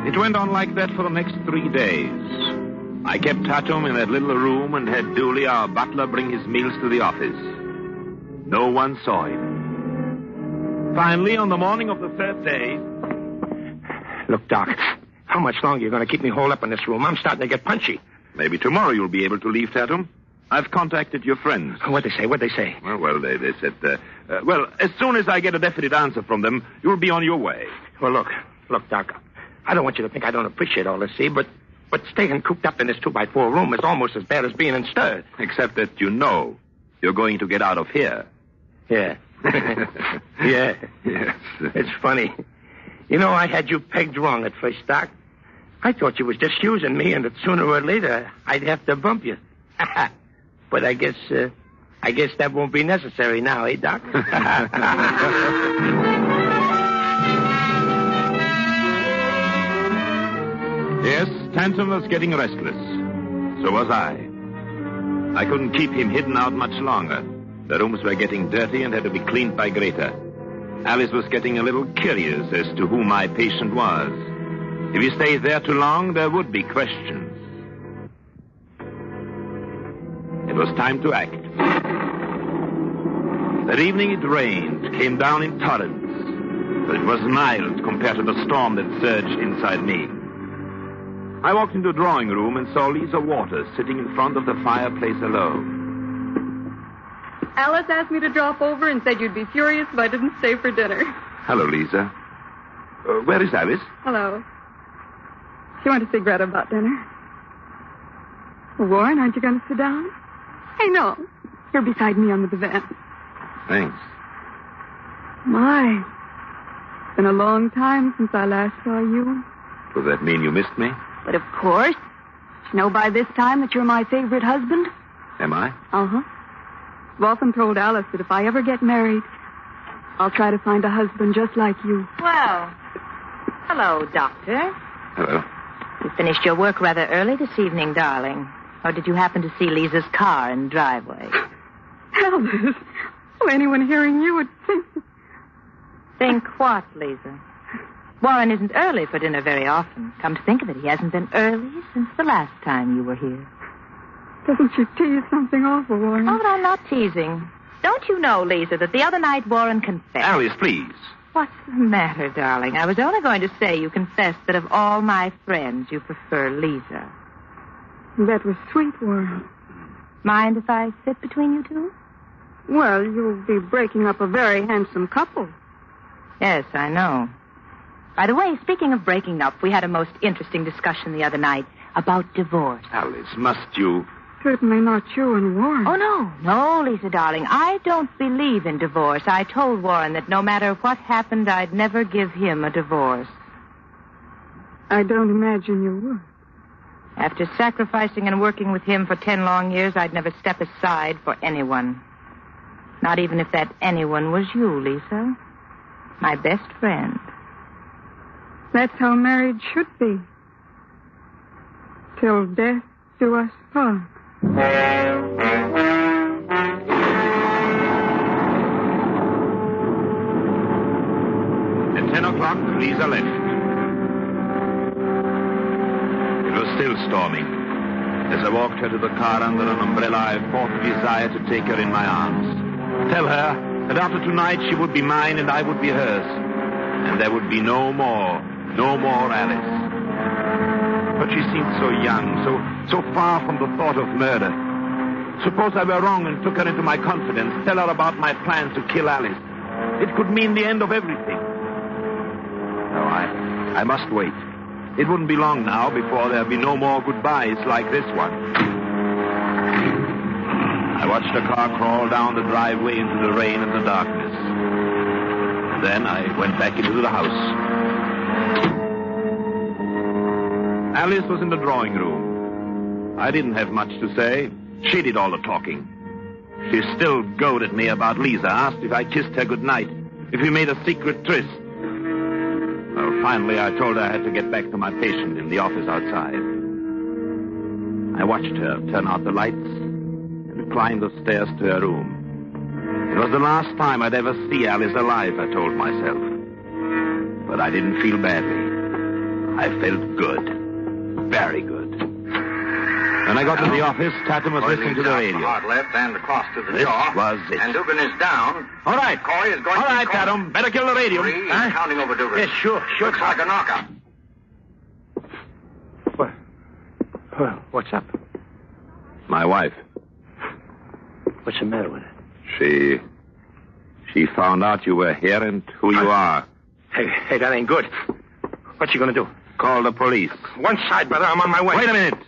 J: It went on like that for the next 3 days. I kept Tatum in that little room and had Dooley, our butler, bring his meals to the office. No one saw him. Finally, on the morning of the third day...
R: Look, Doc, how much longer are you going to keep me holed up in this room? I'm starting to get punchy.
J: Maybe tomorrow you'll be able to leave, Tatum. I've contacted your friends.
R: What'd they say?
J: Well, they said, as soon as I get a definite answer from them, you'll be on your way.
R: Well, look, Doc, I don't want you to think I don't appreciate all this, see, but staying cooped up in this 2x4 room is almost as bad as being in stir.
J: Except that you know you're going to get out of here.
R: Yeah. Yeah.
J: Yes.
R: It's funny. You know, I had you pegged wrong at first, Doc. I thought you was just using me, and that sooner or later I'd have to bump you. But I guess that won't be necessary now, eh, Doc?
J: Yes, Tantum was getting restless. So was I. I couldn't keep him hidden out much longer. The rooms were getting dirty and had to be cleaned by Greta. Alice was getting a little curious as to who my patient was. If he stayed there too long, there would be questions. It was time to act. That evening it rained, came down in torrents, but it was mild compared to the storm that surged inside me. I walked into the drawing room and saw Lisa Waters sitting in front of the fireplace alone.
N: Alice asked me to drop over and said you'd be furious if I didn't stay for dinner.
J: Hello, Lisa. Where is Alice?
N: Hello. She went to see Greta about dinner. Well, Warren, aren't you going to sit down? Hey, no. You're beside me on the divan.
J: Thanks.
N: My. It's been a long time since I last saw you.
J: Does that mean you missed me?
N: But of course. You know by this time that you're my favorite husband?
J: Am I?
N: Uh-huh. I've often told Alice that if I ever get married, I'll try to find a husband just like you.
S: Well, hello, Doctor.
J: Hello.
S: You finished your work rather early this evening, darling. Or did you happen to see Lisa's car in the driveway?
N: Alice, well, anyone hearing you would think...
S: Think what, Lisa? Warren isn't early for dinner very often. Come to think of it, he hasn't been early since the last time you were here.
N: Doesn't she tease something awful, Warren?
S: Oh, but I'm not teasing. Don't you know, Lisa, that the other night Warren confessed...
J: Alice, please.
S: What's the matter, darling? I was only going to say you confessed that of all my friends, you prefer Lisa.
N: That was sweet, Warren.
S: Mind if I sit between you two?
N: Well, you'll be breaking up a very handsome couple.
S: Yes, I know. By the way, speaking of breaking up, we had a most interesting discussion the other night about divorce.
J: Alice, must you...
N: Certainly not you and Warren.
S: Oh, no, Lisa, darling. I don't believe in divorce. I told Warren that no matter what happened, I'd never give him a divorce.
N: I don't imagine you would.
S: After sacrificing and working with him for 10 long years, I'd never step aside for anyone. Not even if that anyone was you, Lisa. My best friend.
N: That's how marriage should be. Till death do us part.
J: At 10 o'clock, Lisa left. It was still storming. As I walked her to the car under an umbrella, I fought the desire to take her in my arms. Tell her that after tonight she would be mine and I would be hers. And there would be no more No more Alice. But she seemed so young, so far from the thought of murder. Suppose I were wrong and took her into my confidence, tell her about my plan to kill Alice. It could mean the end of everything. No, I must wait. It wouldn't be long now before there'd be no more goodbyes like this one. I watched a car crawl down the driveway into the rain and the darkness. Then I went back into the house. Alice was in the drawing room. I didn't have much to say. She did all the talking. She still goaded me about Lisa, asked if I kissed her goodnight, if we made a secret tryst. Well, finally, I told her I had to get back to my patient in the office outside. I watched her turn out the lights and climb the stairs to her room. It was the last time I'd ever see Alice alive, I told myself. But I didn't feel badly. I felt good. Very good. When I got to the office, Tatum was listening to the radio.
A: Hard left and across to the
J: This
A: jaw.
J: was it.
A: And Dugan is down.
J: All right.
A: Coy is going
J: All
A: to
J: right, Tatum. Better kill the radio.
A: Three,
J: Huh?
A: counting over Dugan.
J: Yes, sure.
A: Looks like a knockout.
R: What's up?
J: My wife.
R: What's the matter with her?
J: She found out you were here and who you are.
R: Hey, that ain't good. What's she gonna do?
J: Call the police.
R: One side, brother. I'm on my way.
J: Wait a minute.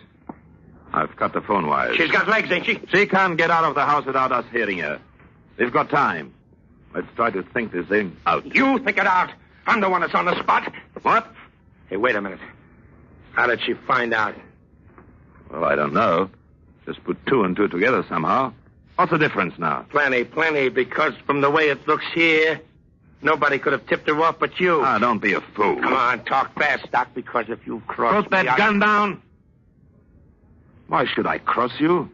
J: I've cut the phone wires.
R: She's got legs, ain't she?
J: She can't get out of the house without us hearing her. We've got time. Let's try to think this thing out.
R: You think it out. I'm the one that's on the spot.
J: What?
R: Hey, wait a minute. How did she find out?
J: Well, I don't know. Just put two and two together somehow. What's the difference now?
R: Plenty, because from the way it looks here, nobody could have tipped her off but you.
J: Ah, don't be a fool.
R: Come on, talk fast, Doc, because if you cross
J: Put that gun down. Why should I cross you?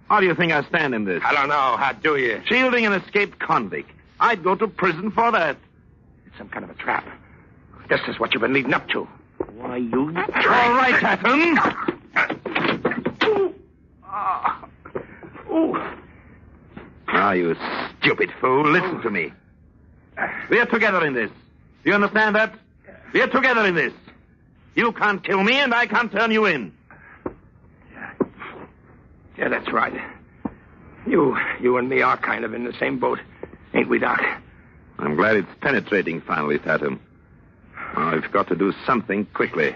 J: How do you think I stand in this?
R: I don't know. How do you?
J: Shielding an escaped convict. I'd go to prison for that.
R: It's some kind of a trap. This is what you've been leading up to. Why, you...
J: All right, Tatum. Ah, you stupid fool. Listen to me. We're together in this. Do you understand that? We're together in this. You can't kill me, and I can't turn you in.
R: Yeah, that's right. You and me are kind of in the same boat, ain't we, Doc?
J: I'm glad it's penetrating finally, Tatum. I've got to do something quickly.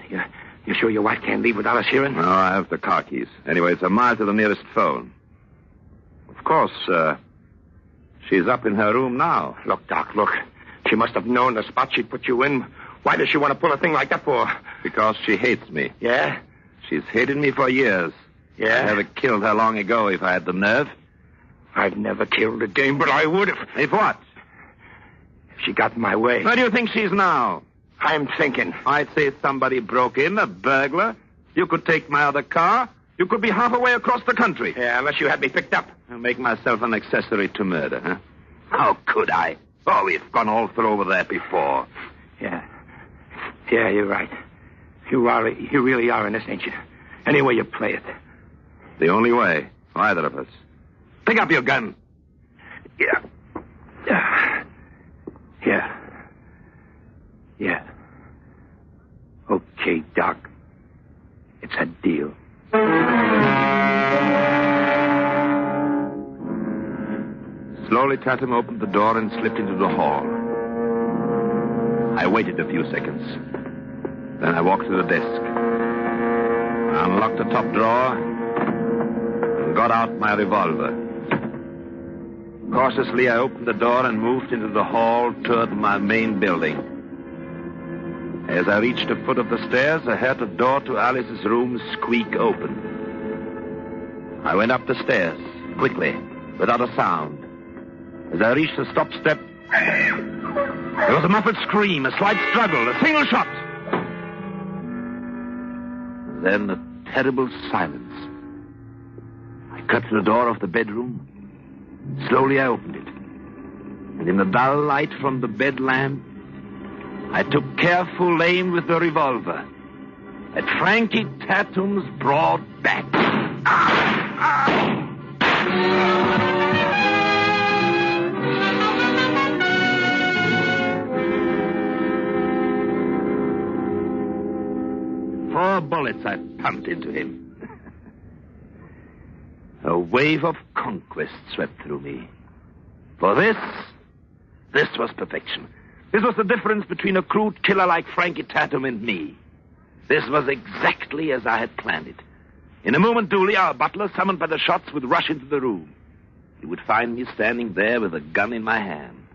R: You sure your wife can't leave without us hearing?
J: No, I have the car keys. Anyway, it's a mile to the nearest phone. Of course, she's up in her room now.
R: Look, Doc, look. She must have known the spot she'd put you in. Why does she want to pull a thing like that for?
J: Because she hates me.
R: Yeah?
J: She's hated me for years.
R: Yeah?
J: I'd have killed her long ago if I had the nerve.
R: I've never killed a dame, but I would if...
J: If what?
R: If she got in my way.
J: Where do you think she's now?
R: I'm thinking.
J: I'd say somebody broke in, a burglar. You could take my other car. You could be halfway across the country.
R: Yeah, unless you had me picked up.
J: I'll make myself an accessory to murder, huh? How could I? Oh, we've gone all through over that before.
R: Yeah. Yeah, you're right. You really are in this, ain't you? Any way you play it.
J: The only way. Either of us. Pick up your gun.
R: Yeah. Okay, Doc. It's a deal.
J: Slowly, Tatum opened the door and slipped into the hall. I waited a few seconds. Then I walked to the desk. I unlocked the top drawer and got out my revolver. Cautiously, I opened the door and moved into the hall toward my main building. As I reached the foot of the stairs, I heard the door to Alice's room squeak open. I went up the stairs, quickly, without a sound. As I reached the stop step, there was a muffled scream, a slight struggle, a single shot. Then a terrible silence. I cut to the door of the bedroom. Slowly I opened it. And in the dull light from the bed lamp, I took careful aim with the revolver at Frankie Tatum's broad back. I pumped into him. A wave of conquest swept through me. For this was perfection. This was the difference between a crude killer like Frankie Tatum and me. This was exactly as I had planned it. In a moment, Dooley, our butler, summoned by the shots, would rush into the room. He would find me standing there with a gun in my hand.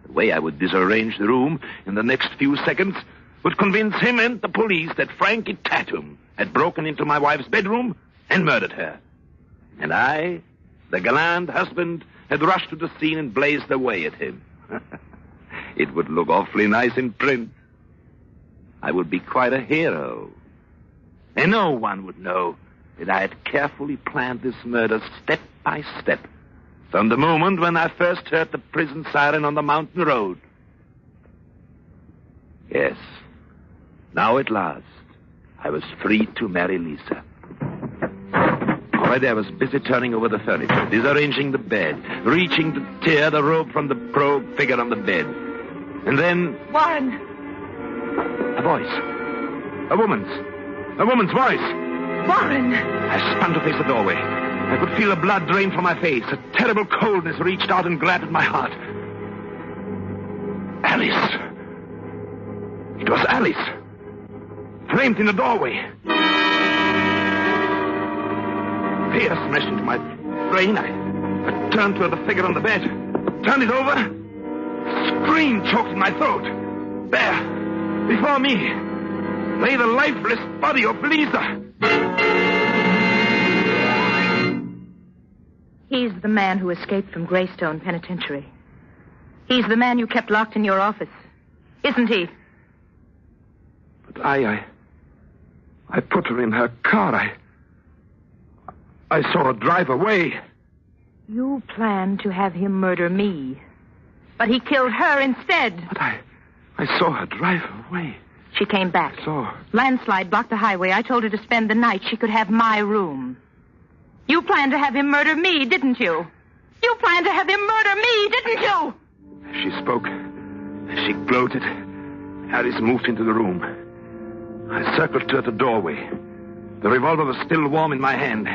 J: The way I would disarrange the room in the next few seconds would convince him and the police that Frankie Tatum had broken into my wife's bedroom and murdered her. And I, the gallant husband, had rushed to the scene and blazed away at him. It would look awfully nice in print. I would be quite a hero. And no one would know that I had carefully planned this murder step by step, from the moment when I first heard the prison siren on the mountain road. Yes, now at last, I was free to marry Lisa. Already I was busy turning over the furniture, disarranging the bed, reaching to tear the robe from the probed figure on the bed. And then...
S: Warren!
J: A voice. A woman's voice.
S: Warren!
J: I spun to face the doorway. I could feel the blood drain from my face. A terrible coldness reached out and grabbed at my heart. Alice. It was Alice. Framed in the doorway. Fear smashed into my brain. I turned toward the figure on the bed. Turned it over. A scream choked in my throat. There, before me, lay the lifeless body of Lisa.
S: He's the man who escaped from Greystone Penitentiary. He's the man you kept locked in your office. Isn't he?
J: But I put her in her car. I saw her drive away.
S: You planned to have him murder me. But he killed her instead.
J: But I saw her drive away.
S: She came back. Landslide blocked the highway. I told her to spend the night. She could have my room. You planned to have him murder me, didn't you? You planned to have him murder me, didn't you?
J: She spoke. She gloated. Alice moved into the room. I circled toward the doorway. The revolver was still warm in my hand.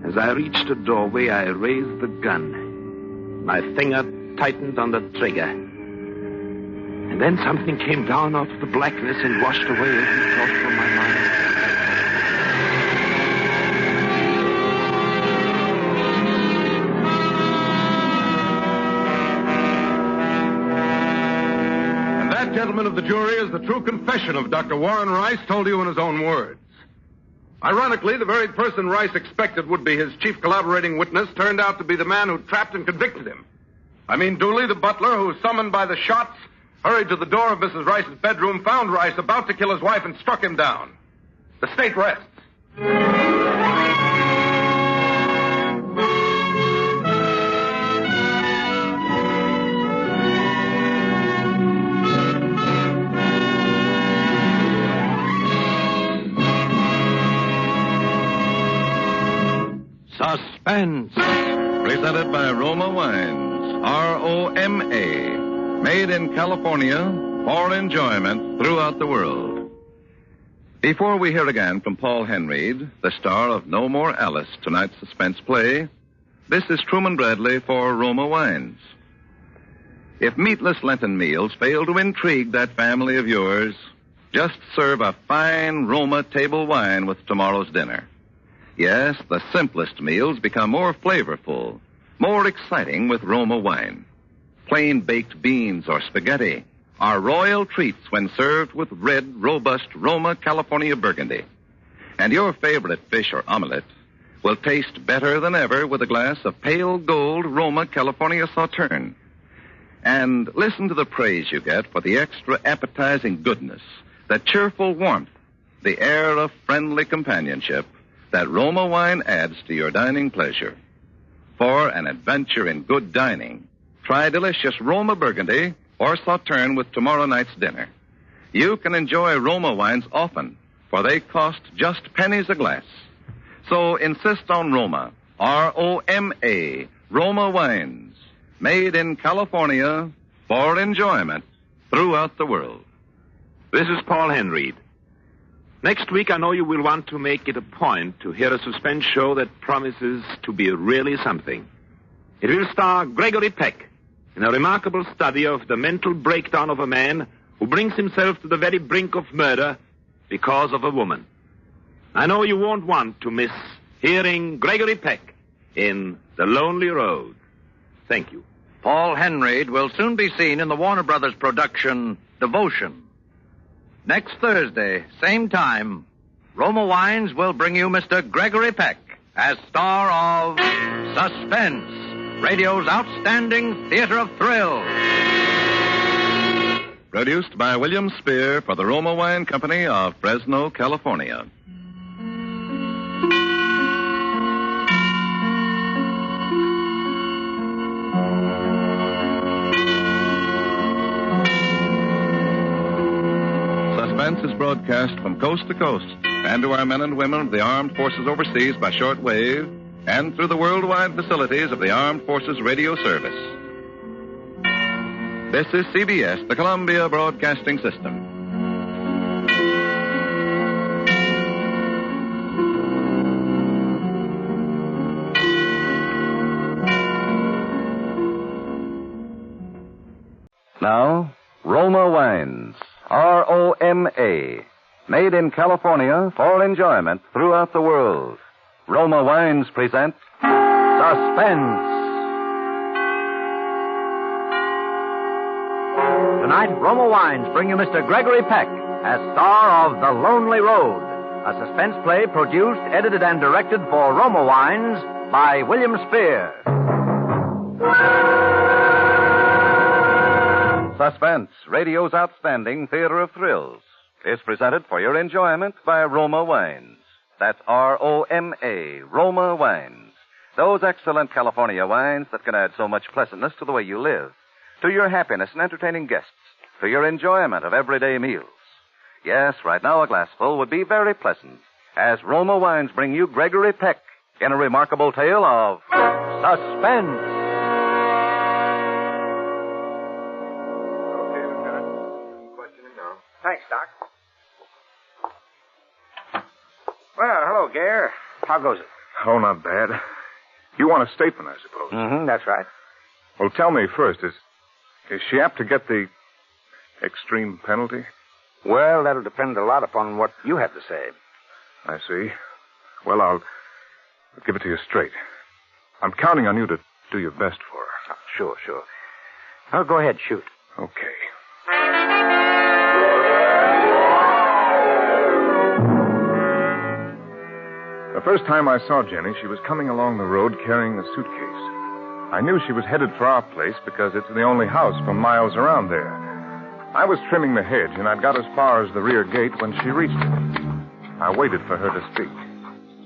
J: As I reached the doorway, I raised the gun. My finger tightened on the trigger. And then something came down out of the blackness and washed away every thought from my mind.
C: And that, gentlemen of the jury, is the true confession of Dr. Warren Rice, told you in his own words. Ironically, the very person Rice expected would be his chief collaborating witness turned out to be the man who trapped and convicted him. I mean, Dooley, the butler, who, summoned by the shots, hurried to the door of Mrs. Rice's bedroom, found Rice about to kill his wife, and struck him down. The state rests.
U: Suspense. Presented by Roma Wines. R-O-M-A. Made in California for enjoyment throughout the world. Before we hear again from Paul Henreid, the star of No More Alice, tonight's suspense play, this is Truman Bradley for Roma Wines. If meatless Lenten meals fail to intrigue that family of yours, just serve a fine Roma table wine with tomorrow's dinner. Yes, the simplest meals become more flavorful, more exciting with Roma wine. Plain baked beans or spaghetti are royal treats when served with red, robust Roma California Burgundy. And your favorite fish or omelet will taste better than ever with a glass of pale gold Roma California Sauterne. And listen to the praise you get for the extra appetizing goodness, the cheerful warmth, the air of friendly companionship that Roma wine adds to your dining pleasure. For an adventure in good dining, try delicious Roma Burgundy or Sauterne with tomorrow night's dinner. You can enjoy Roma wines often, for they cost just pennies a glass. So insist on Roma, R-O-M-A, Roma wines, made in California for enjoyment throughout the world.
J: This is Paul Henreid. Next week, I know you will want to make it a point to hear a suspense show that promises to be really something. It will star Gregory Peck in a remarkable study of the mental breakdown of a man who brings himself to the very brink of murder because of a woman. I know you won't want to miss hearing Gregory Peck in The Lonely Road. Thank you.
B: Paul Henreid will soon be seen in the Warner Brothers production, Devotion. Next Thursday, same time, Roma Wines will bring you Mr. Gregory Peck as star of Suspense, radio's outstanding theater of thrills.
U: Produced by William Spear for the Roma Wine Company of Fresno, California. Suspense is broadcast from coast to coast and to our men and women of the armed forces overseas by shortwave and through the worldwide facilities of the Armed Forces Radio Service. This is CBS, the Columbia Broadcasting System. Now, Roma Wines. R-O-M-A. Made in California for enjoyment throughout the world. Roma Wines present Suspense.
K: Tonight, Roma Wines bring you Mr. Gregory Peck as star of The Lonely Road, a suspense play produced, edited, and directed for Roma Wines by William Spear.
U: Suspense, radio's outstanding theater of thrills, is presented for your enjoyment by Roma Wines. That's R-O-M-A, Roma Wines. Those excellent California wines that can add so much pleasantness to the way you live, to your happiness in entertaining guests, to your enjoyment of everyday meals. Yes, right now a glassful would be very pleasant, as Roma Wines bring you Gregory Peck in a remarkable tale of suspense.
R: Thanks, Doc. Well, hello, Gare. How goes it?
F: Oh, not bad. You want a statement, I suppose.
R: Mm-hmm, that's right.
F: Well, tell me first, is she apt to get the extreme penalty?
R: Well, that'll depend a lot upon what you have to say.
F: I see. Well, I'll give it to you straight. I'm counting on you to do your best for her.
R: Oh, sure. Oh, go ahead, shoot.
F: Okay. The first time I saw Jenny, she was coming along the road carrying a suitcase. I knew she was headed for our place because it's the only house for miles around there. I was trimming the hedge, and I'd got as far as the rear gate when she reached it. I waited for her to speak.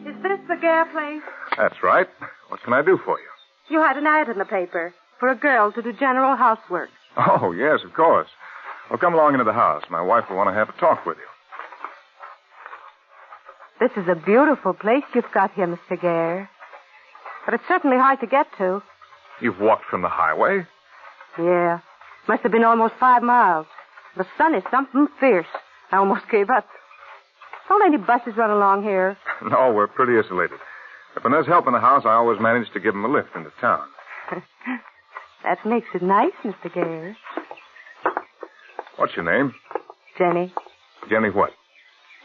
T: Is this the Gare place?
F: That's right. What can I do for you?
T: You had an ad in the paper for a girl to do general housework.
F: Oh, yes, of course. Well, come along into the house. My wife will want to have a talk with you.
T: This is a beautiful place you've got here, Mr. Gare. But it's certainly hard to get to.
F: You've walked from the highway?
T: Yeah. Must have been almost 5 miles. The sun is something fierce. I almost gave up. Don't any buses run along here?
F: No, we're pretty isolated. If when there's help in the house, I always manage to give them a lift into town.
T: That makes it nice, Mr. Gare.
F: What's your name?
T: Jenny.
F: Jenny what?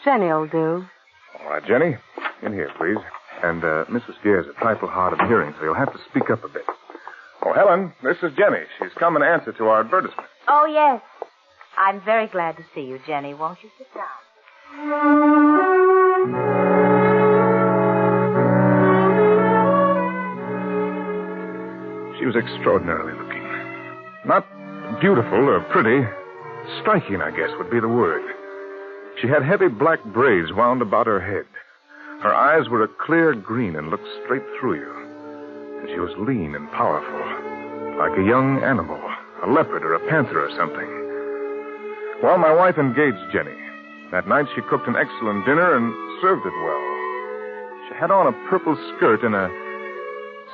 T: Jenny'll do.
F: All right, Jenny. In here, please. And Mrs. Gare's a trifle hard of hearing, so you'll have to speak up a bit. Oh, Helen, this is Jenny. She's come in answer to our advertisement.
S: Oh, yes. I'm very glad to see you, Jenny. Won't you sit down?
F: She was extraordinarily looking. Not beautiful or pretty. Striking, I guess, would be the word. She had heavy black braids wound about her head. Her eyes were a clear green and looked straight through you. And she was lean and powerful, like a young animal, a leopard or a panther or something. Well, my wife engaged Jenny. That night she cooked an excellent dinner and served it well. She had on a purple skirt and a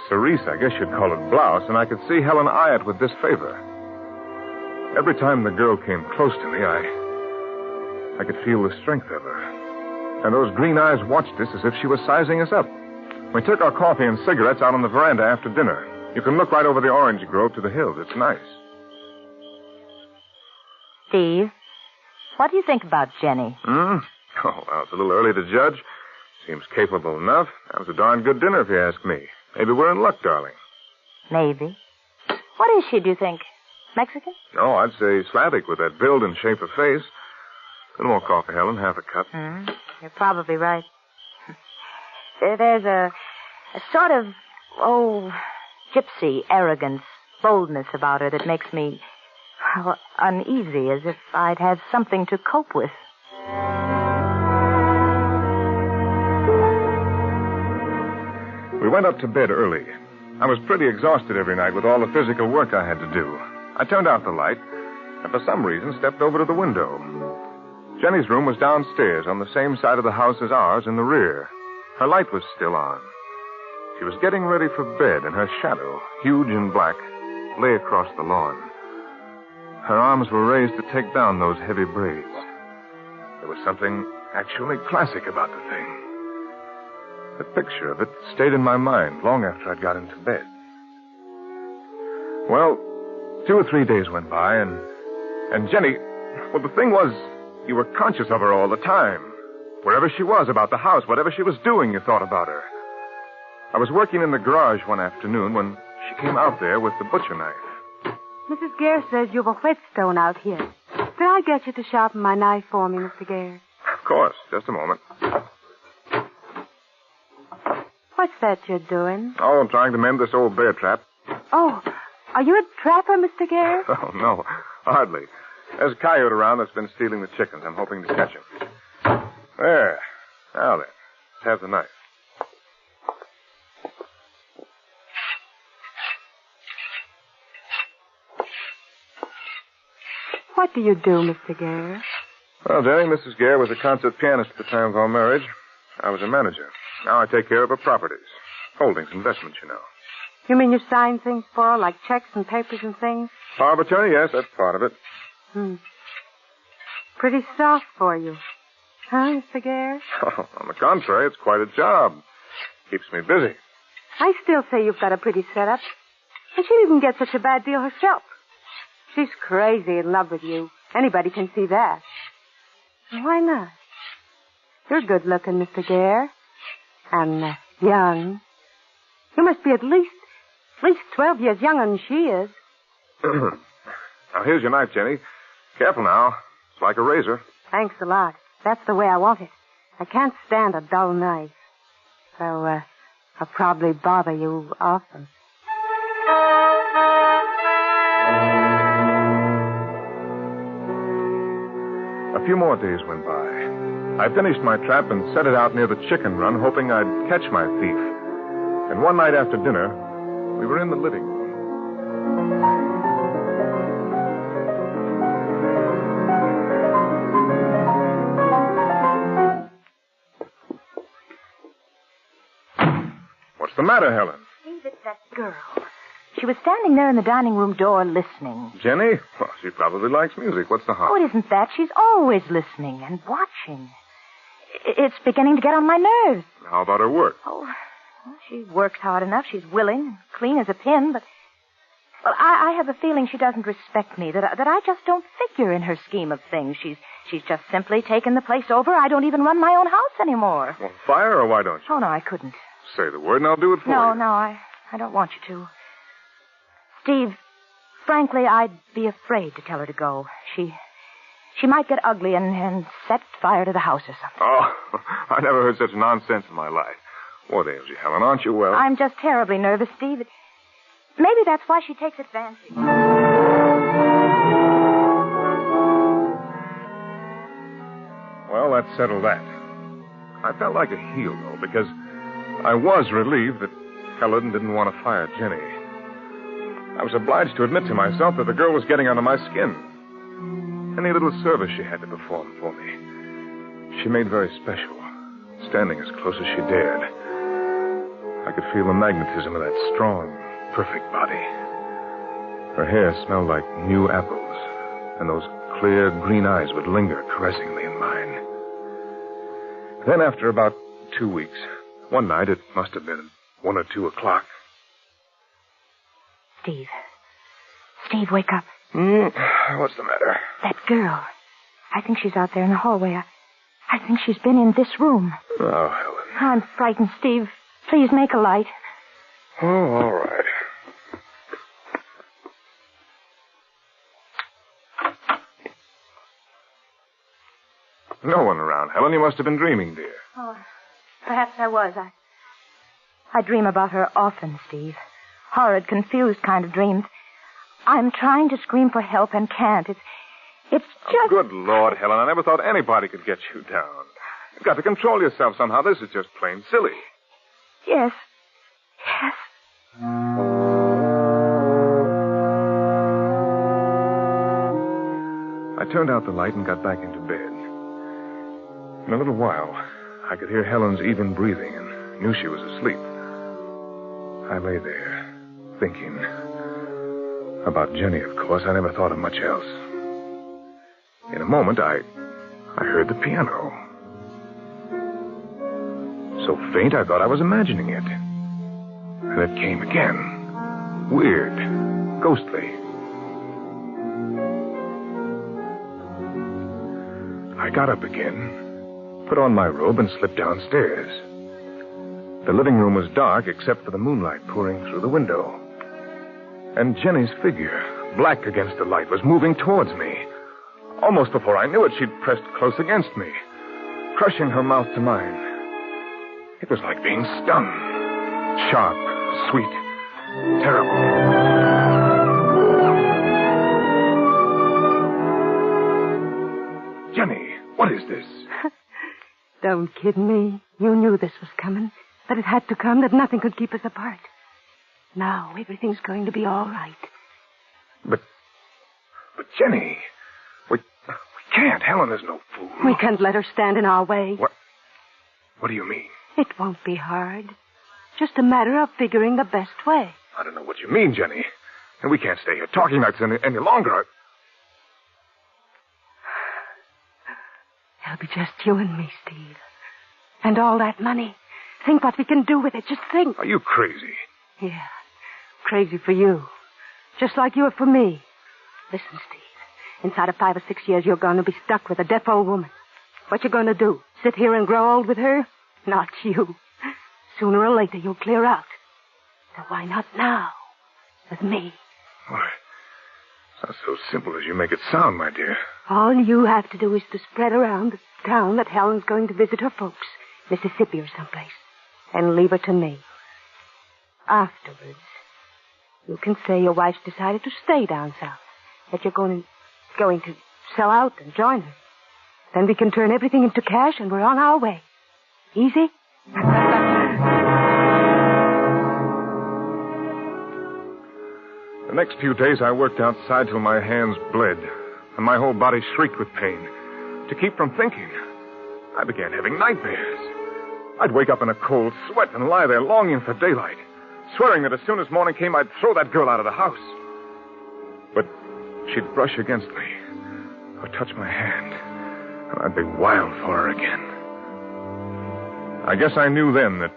F: cerise, I guess you'd call it, blouse, and I could see Helen eye it with disfavor. Every time the girl came close to me, I could feel the strength of her. And those green eyes watched us as if she was sizing us up. We took our coffee and cigarettes out on the veranda after dinner. You can look right over the orange grove to the hills. It's nice.
S: Steve, what do you think about Jenny?
F: Oh, well, it's a little early to judge. Seems capable enough. That was a darn good dinner, if you ask me. Maybe we're in luck, darling.
S: Maybe. What is she, do you think? Mexican?
F: No, I'd say Slavic with that build and shape of face. A little more coffee, Helen. Half a cup.
S: You're probably right. There's a sort of, gypsy arrogance, boldness about her that makes me uneasy, as if I'd have something to cope with.
F: We went up to bed early. I was pretty exhausted every night with all the physical work I had to do. I turned out the light, and for some reason stepped over to the window. Jenny's room was downstairs on the same side of the house as ours in the rear. Her light was still on. She was getting ready for bed, and her shadow, huge and black, lay across the lawn. Her arms were raised to take down those heavy braids. There was something actually classic about the thing. The picture of it stayed in my mind long after I'd got into bed. Well, 2 or 3 days went by, and Jenny, well, the thing was, you were conscious of her all the time. Wherever she was, about the house, whatever she was doing, you thought about her. I was working in the garage one afternoon when she came out there with the butcher knife.
T: Mrs. Gare says you've a whetstone out here. Could I get you to sharpen my knife for me, Mr. Gare?
F: Of course. Just a moment.
T: What's that you're doing?
F: Oh, I'm trying to mend this old bear trap.
T: Oh, are you a trapper, Mr. Gare?
F: Oh, no. Hardly. There's a coyote around that's been stealing the chickens. I'm hoping to catch him. There. Now then, let's have the knife.
T: What do you do, Mr. Gare?
F: Well, Jenny, Mrs. Gare was a concert pianist at the time of our marriage. I was a manager. Now I take care of her properties. Holdings, investments, you know.
T: You mean you sign things for her, like checks and papers and things?
F: Power of attorney, yes, that's part of it.
T: Pretty soft for you. Huh, Mr. Gare?
F: Oh, on the contrary, it's quite a job. Keeps me busy.
T: I still say you've got a pretty setup. And she didn't get such a bad deal herself. She's crazy in love with you. Anybody can see that. And why not? You're good looking, Mr. Gare. And young. You must be at least 12 years younger than she is.
F: Now, here's your knife, Jenny. Careful now. It's like a razor.
T: Thanks a lot. That's the way I want it. I can't stand a dull knife. So, I'll probably bother you often.
F: A few more days went by. I finished my trap and set it out near the chicken run, hoping I'd catch my thief. And one night after dinner, we were in the living room. What's the matter, Helen?
S: Steve, it's that girl. She was standing there in the dining room door listening.
F: Jenny? Well, she probably likes music. What's the harm?
S: Oh, it isn't that. She's always listening and watching. It's beginning to get on my nerves.
F: How about her work?
S: Oh, well, she works hard enough. She's willing, clean as a pin, but... Well, I have a feeling she doesn't respect me, that I just don't figure in her scheme of things. She's just simply taken the place over. I don't even run my own house anymore.
F: Well, fire or why don't you?
S: Oh, no, I couldn't.
F: Say the word and I'll do it for you.
S: No, I don't want you to. Steve, frankly, I'd be afraid to tell her to go. She might get ugly and set fire to the house or something.
F: Oh, I never heard such nonsense in my life. What ails you, Helen? Aren't you well?
S: I'm just terribly nervous, Steve. Maybe that's why she takes advantage.
F: Well, that settled that. I felt like a heel, though, because I was relieved that Helen didn't want to fire Jenny. I was obliged to admit to myself that the girl was getting under my skin. Any little service she had to perform for me, she made very special, standing as close as she dared. I could feel the magnetism of that strong, perfect body. Her hair smelled like new apples, and those clear green eyes would linger caressingly in mine. Then after about 2 weeks, one night, it must have been 1 or 2 o'clock.
S: Steve. Steve, wake up.
F: What's the matter?
S: That girl. I think she's out there in the hallway. I think she's been in this room.
F: Oh, Helen.
S: I'm frightened, Steve. Please make a light.
F: Oh, all right. No one around, Helen. You must have been dreaming, dear.
S: Oh, perhaps I was. I dream about her often, Steve. Horrid, confused kind of dreams. I'm trying to scream for help and can't. It's just...
F: Oh, good Lord, Helen. I never thought anybody could get you down. You've got to control yourself somehow. This is just plain silly.
S: Yes. Yes.
F: I turned out the light and got back into bed. In a little while, I could hear Helen's even breathing and knew she was asleep. I lay there, thinking. About Jenny, of course. I never thought of much else. In a moment, I heard the piano. So faint, I thought I was imagining it. And it came again. Weird. Ghostly. I got up again, put on my robe, and slipped downstairs. The living room was dark except for the moonlight pouring through the window. And Jenny's figure, black against the light, was moving towards me. Almost before I knew it, she'd pressed close against me, crushing her mouth to mine. It was like being stung. Sharp, sweet, terrible. Jenny, what is this?
T: Don't kid me. You knew this was coming, that it had to come, that nothing could keep us apart. Now everything's going to be all right.
F: But Jenny, we can't. Helen is no fool.
T: We can't let her stand in our way.
F: What do you mean?
T: It won't be hard. Just a matter of figuring the best way.
F: I don't know what you mean, Jenny. And we can't stay here talking like this any longer.
T: It'll be just you and me, Steve. And all that money. Think what we can do with it. Just think.
F: Are you crazy?
T: Yeah. Crazy for you. Just like you are for me. Listen, Steve. Inside of 5 or 6 years, you're going to be stuck with a deaf old woman. What you going to do? Sit here and grow old with her? Not you. Sooner or later, you'll clear out. So why not now? With me.
F: Why? It's not so simple as you make it sound, my dear.
T: All you have to do is to spread around the town that Helen's going to visit her folks. Mississippi or someplace. And leave her to me. Afterwards, you can say your wife's decided to stay down south. That you're going to sell out and join her. Then we can turn everything into cash and we're on our way. Easy?
F: The next few days I worked outside till my hands bled and my whole body shrieked with pain. To keep from thinking, I began having nightmares. I'd wake up in a cold sweat and lie there longing for daylight, swearing that as soon as morning came, I'd throw that girl out of the house. But she'd brush against me or touch my hand, and I'd be wild for her again. I guess I knew then that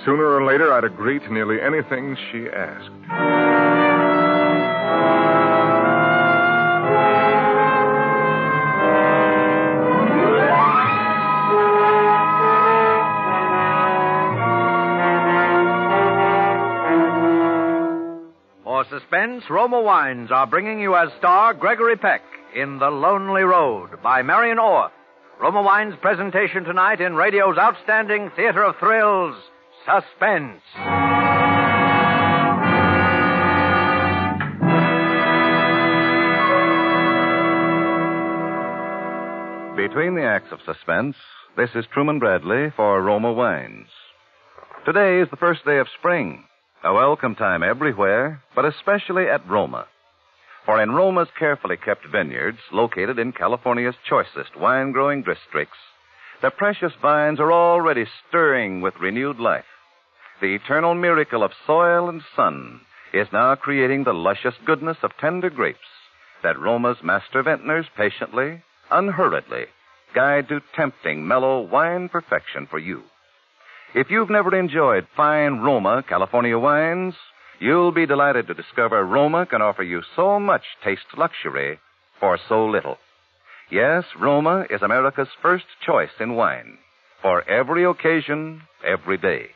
F: sooner or later I'd agree to nearly anything she asked.
K: For Suspense, Roma Wines are bringing you as star Gregory Peck in The Lonely Road by Marion Orth. Roma Wines' presentation tonight in radio's outstanding theater of thrills, Suspense.
U: Between the acts of Suspense, this is Truman Bradley for Roma Wines. Today is the first day of spring, a welcome time everywhere, but especially at Roma. For in Roma's carefully kept vineyards, located in California's choicest wine-growing districts, the precious vines are already stirring with renewed life. The eternal miracle of soil and sun is now creating the luscious goodness of tender grapes that Roma's master vintners patiently, unhurriedly, guide to tempting, mellow wine perfection for you. If you've never enjoyed fine Roma California wines, you'll be delighted to discover Roma can offer you so much taste luxury for so little. Yes, Roma is America's first choice in wine, for every occasion, every day.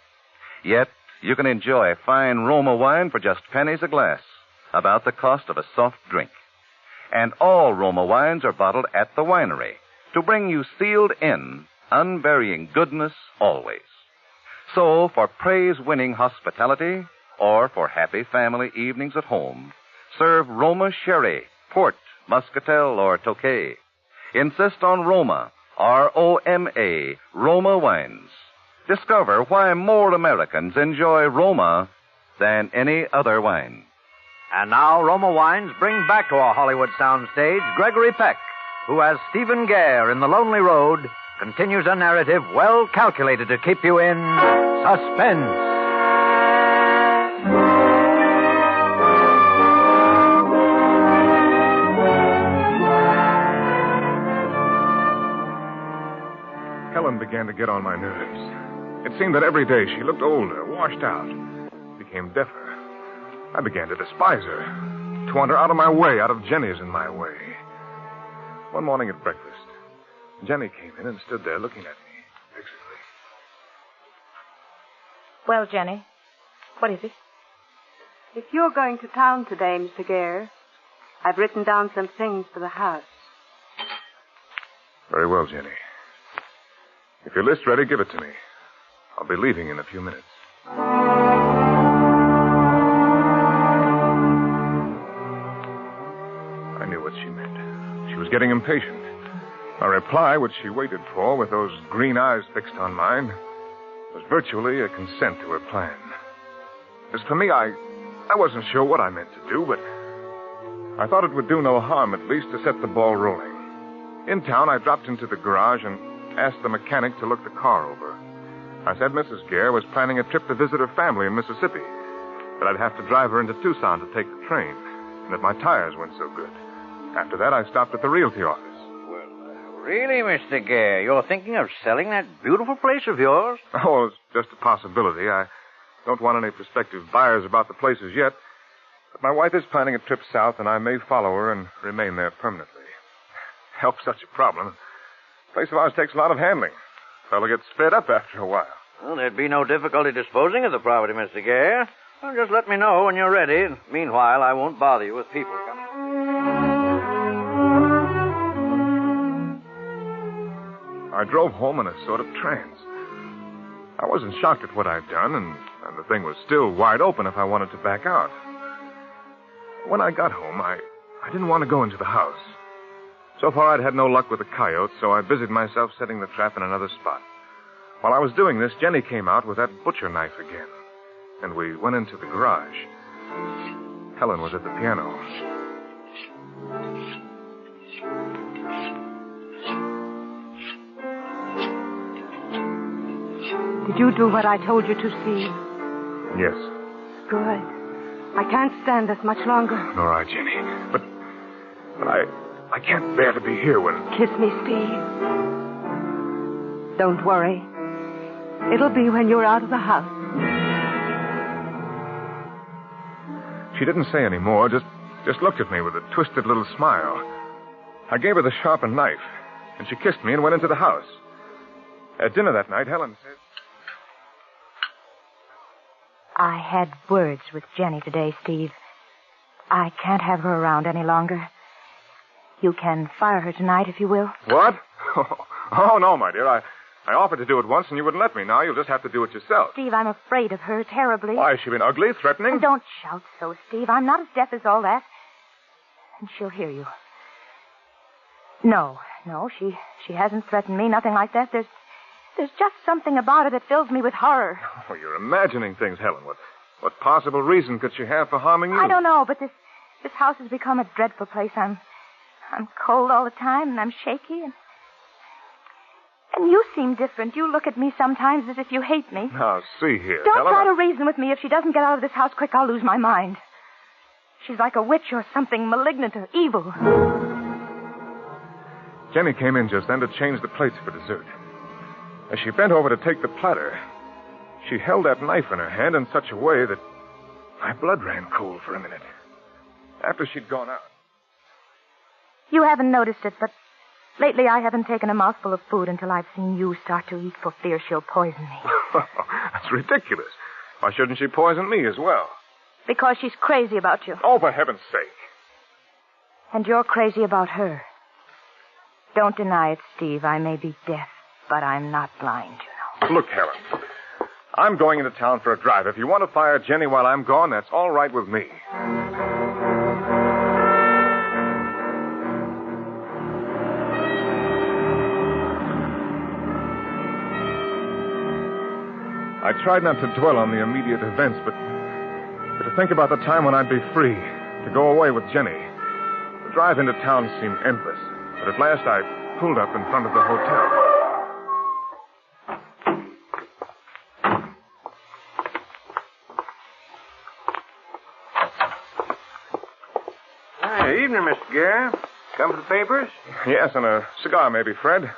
U: Yet, you can enjoy fine Roma wine for just pennies a glass, about the cost of a soft drink. And all Roma wines are bottled at the winery to bring you sealed in, unvarying goodness always. So, for praise-winning hospitality, or for happy family evenings at home, serve Roma Sherry, Port, Muscatel, or Tokay. Insist on Roma, R-O-M-A, Roma wines. Discover why more Americans enjoy Roma than any other wine.
K: And now Roma Wines bring back to our Hollywood soundstage Gregory Peck, who as Stephen Gare in The Lonely Road continues a narrative well calculated to keep you in suspense.
F: Helen began to get on my nerves. It seemed that every day she looked older, washed out, became deffer. I began to despise her, to want her out of my way, out of Jenny's in my way. One morning at breakfast, Jenny came in and stood there looking at me fixedly.
S: Well, Jenny, what is it?
T: If you're going to town today, Mr. Gare, I've written down some things for the house.
F: Very well, Jenny. If your list's ready, give it to me. I'll be leaving in a few minutes. I knew what she meant. She was getting impatient. My reply, which she waited for with those green eyes fixed on mine, was virtually a consent to her plan. As for me, I wasn't sure what I meant to do, but I thought it would do no harm at least to set the ball rolling. In town, I dropped into the garage and asked the mechanic to look the car over. I said Mrs. Gare was planning a trip to visit her family in Mississippi, that I'd have to drive her into Tucson to take the train, and that my tires weren't so good. After that, I stopped at the realty office.
K: Really, Mr. Gare, you're thinking of selling that beautiful place of yours?
F: Oh, it's just a possibility. I don't want any prospective buyers about the places yet, but my wife is planning a trip south, and I may follow her and remain there permanently. Help such a problem. The place of ours takes a lot of handling. A fellow gets fed up after a while.
K: Well, there'd be no difficulty disposing of the property, Mr. Gare. Well, just let me know when you're ready. Meanwhile, I won't bother you with people coming.
F: I drove home in a sort of trance. I wasn't shocked at what I'd done, and the thing was still wide open if I wanted to back out. When I got home, I didn't want to go into the house. So far, I'd had no luck with the coyotes, so I busied myself setting the trap in another spot. While I was doing this, Jenny came out with that butcher knife again, and we went into the garage. Helen was at the piano.
T: Did you do what I told you to, Steve?
F: Yes.
T: Good. I can't stand this much longer.
F: All right, Jenny. But I can't bear to be here when...
T: Kiss me, Steve. Don't worry. It'll be when you're out of the house.
F: She didn't say any more, just looked at me with a twisted little smile. I gave her the sharpened knife, and she kissed me and went into the house. At dinner that night, Helen said...
S: I had words with Jenny today, Steve. I can't have her around any longer. You can fire her tonight if you will.
F: What? Oh, no, my dear. I offered to do it once and you wouldn't let me. Now you'll just have to do it yourself.
S: Steve, I'm afraid of her terribly.
F: Why, has she been ugly, threatening?
S: Oh, don't shout so, Steve. I'm not as deaf as all that. And she'll hear you. No, she hasn't threatened me, nothing like that. There's just something about her that fills me with horror.
F: Oh, you're imagining things, Helen. What possible reason could she have for harming you?
S: I don't know, but this house has become a dreadful place. I'm cold all the time, and I'm shaky, and you seem different. You look at me sometimes as if you hate me.
F: Now, see here,
S: Don't
F: Helen.
S: try to reason with me. If she doesn't get out of this house quick, I'll lose my mind. She's like a witch or something malignant or evil.
F: Jenny came in just then to change the plates for dessert. As she bent over to take the platter, she held that knife in her hand in such a way that my blood ran cold for a minute. After she'd gone out.
S: You haven't noticed it, but lately I haven't taken a mouthful of food until I've seen you start to eat for fear she'll poison me.
F: That's ridiculous. Why shouldn't she poison me as well?
S: Because she's crazy about you.
F: Oh, for heaven's sake.
S: And you're crazy about her. Don't deny it, Steve. I may be deaf, but I'm not blind, you know.
F: Look, Helen. I'm going into town for a drive. If you want to fire Jenny while I'm gone, that's all right with me. I tried not to dwell on the immediate events, but to think about the time when I'd be free, to go away with Jenny. The drive into town seemed endless, but at last I pulled up in front of the hotel.
R: Hey, evening, Mr. Gare. Come for the papers?
F: Yes, and a cigar, maybe, Fred.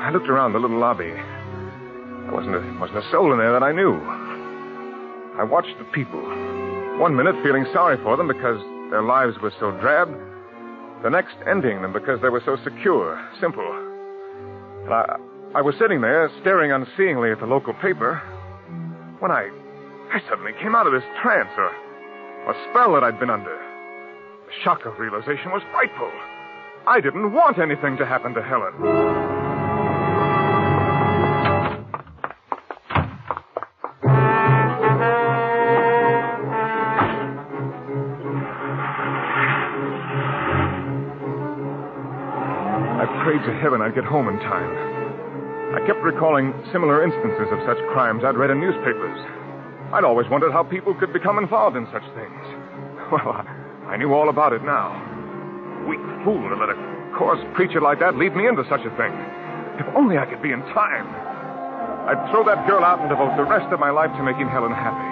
F: I looked around the little lobby. There wasn't a soul in there that I knew. I watched the people. One minute feeling sorry for them because their lives were so drab. The next envying them because they were so secure, simple. And I was sitting there staring unseeingly at the local paper when I suddenly came out of this trance or spell that I'd been under. The shock of realization was frightful. I didn't want anything to happen to Helen. To heaven I'd get home in time. I kept recalling similar instances of such crimes I'd read in newspapers. I'd always wondered how people could become involved in such things. Well, I knew all about it now. Weak fool to let a coarse preacher like that lead me into such a thing. If only I could be in time. I'd throw that girl out and devote the rest of my life to making Helen happy.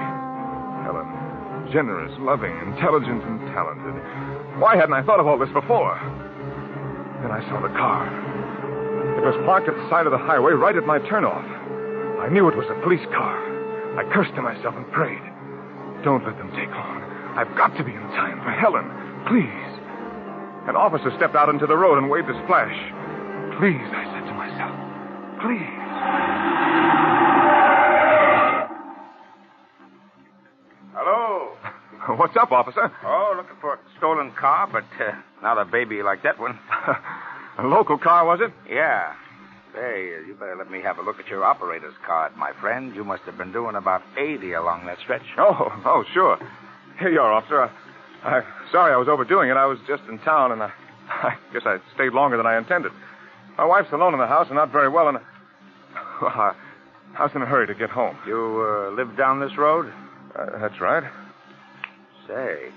F: Helen, generous, loving, intelligent, and talented. Why hadn't I thought of all this before? Then I saw the car. It was parked at the side of the highway right at my turnoff. I knew it was a police car. I cursed to myself and prayed. Don't let them take long. I've got to be in time for Helen. Please. An officer stepped out into the road and waved his flash. Please, I said to myself. Please.
R: Hello.
F: What's up, officer?
R: Oh, looking for a stolen car, but not a baby like that one.
F: A local car, was it?
R: Yeah. Hey, you better let me have a look at your operator's card, my friend. You must have been doing about 80 along that stretch.
F: Oh, sure. Here you are, officer. I'm sorry I was overdoing it. I was just in town, and I guess I stayed longer than I intended. My wife's alone in the house and not very well, and I was in a hurry to get home.
R: You live down this road?
F: That's right.
R: Say,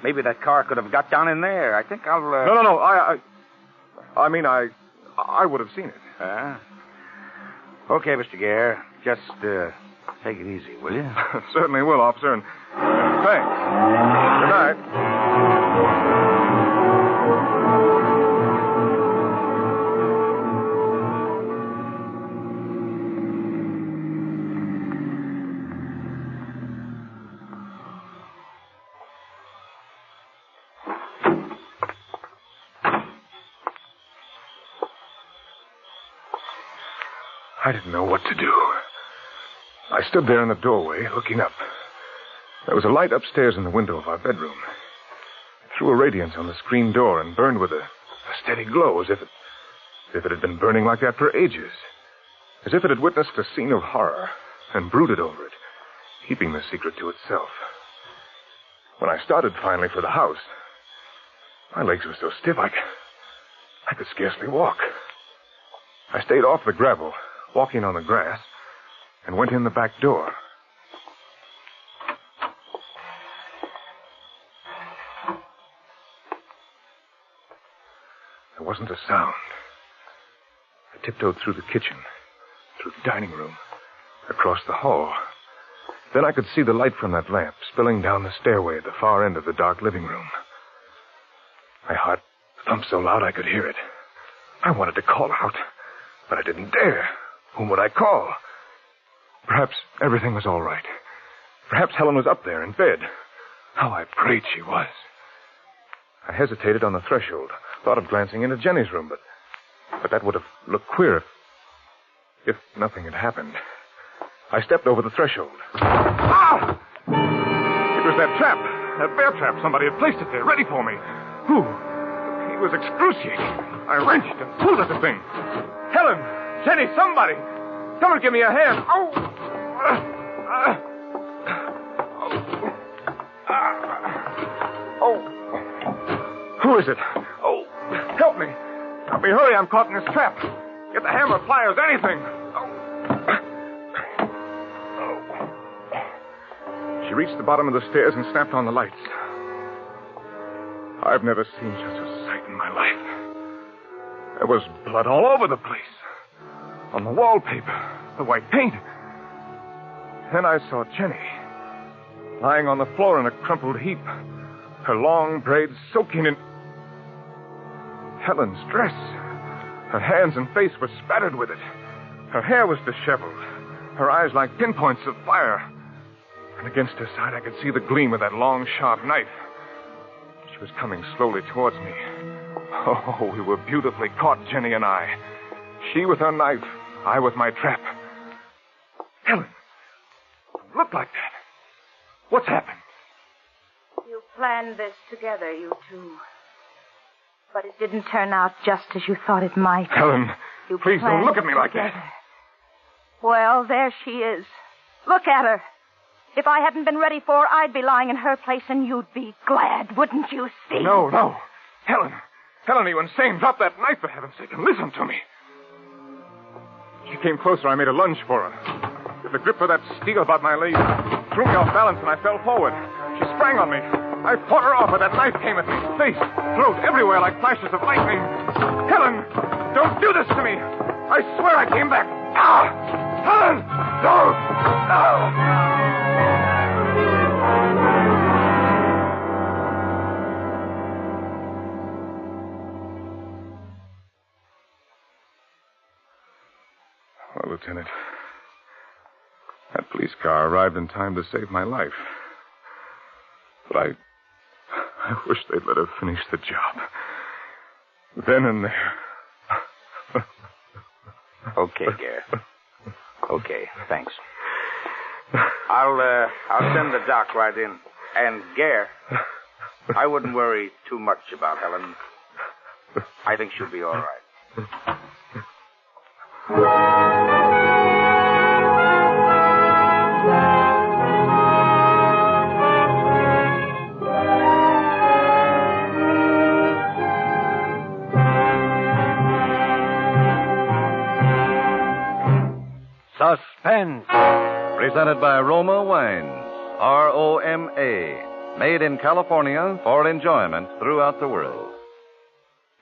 R: maybe that car could have got down in there. I think I'll...
F: No. I mean, I would have seen it.
R: Okay, Mr. Gare. Just take it easy, will you?
F: Certainly will, officer, and thanks. Good night. I didn't know what to do. I stood there in the doorway, looking up. There was a light upstairs in the window of our bedroom. It threw a radiance on the screen door and burned with a steady glow, as if it had been burning like that for ages. As if it had witnessed a scene of horror and brooded over it, keeping the secret to itself. When I started finally for the house, my legs were so stiff I could scarcely walk. I stayed off the gravel, walking on the grass, and went in the back door. There wasn't a sound. I tiptoed through the kitchen, through the dining room, across the hall. Then I could see the light from that lamp spilling down the stairway at the far end of the dark living room. My heart thumped so loud I could hear it. I wanted to call out, but I didn't dare. Whom would I call? Perhaps everything was all right. Perhaps Helen was up there in bed. How I prayed she was. I hesitated on the threshold, thought of glancing into Jenny's room, but that would have looked queer if nothing had happened. I stepped over the threshold. Ah! It was that trap, that bear trap. Somebody had placed it there, ready for me. Who? The pain was excruciating. I wrenched and pulled at the thing. Helen! Jenny, somebody! Come and give me a hand. Oh! Who is it? Oh, help me. Help me, hurry. I'm caught in this trap. Get the hammer, pliers, anything. She reached the bottom of the stairs and snapped on the lights. I've never seen such a sight in my life. There was blood all over the place. On the wallpaper, the white paint. Then I saw Jenny, lying on the floor in a crumpled heap, her long braids soaking in Helen's dress. Her hands and face were spattered with it. Her hair was disheveled, her eyes like pinpoints of fire. And against her side, I could see the gleam of that long, sharp knife. She was coming slowly towards me. Oh, we were beautifully caught, Jenny and I. She with her knife, I with my trap. Helen, look like that. What's happened?
S: You planned this together, you two. But it didn't turn out just as you thought it might.
F: Helen, please don't look at me like that.
S: Well, there she is. Look at her. If I hadn't been ready for her, I'd be lying in her place, and you'd be glad, wouldn't you, Steve?
F: No. Helen, are you insane? Drop that knife, for heaven's sake, and listen to me. She came closer. I made a lunge for her. With the grip of that steel about my leg, threw me off balance, and I fell forward. She sprang on me. I fought her off, but that knife came at me. Face, throat, everywhere like flashes of lightning. Helen, don't do this to me. I swear I came back. Ah! Helen, don't! Ah! Well, Lieutenant, that police car arrived in time to save my life. But I wish they'd let her finish the job. Then and there.
R: Okay, Gare. Okay, thanks. I'll send the doc right in. And, Gare, I wouldn't worry too much about Helen. I think she'll be all right.
B: Suspense. Presented by Roma Wines. R-O-M-A. Made in California for enjoyment throughout the world.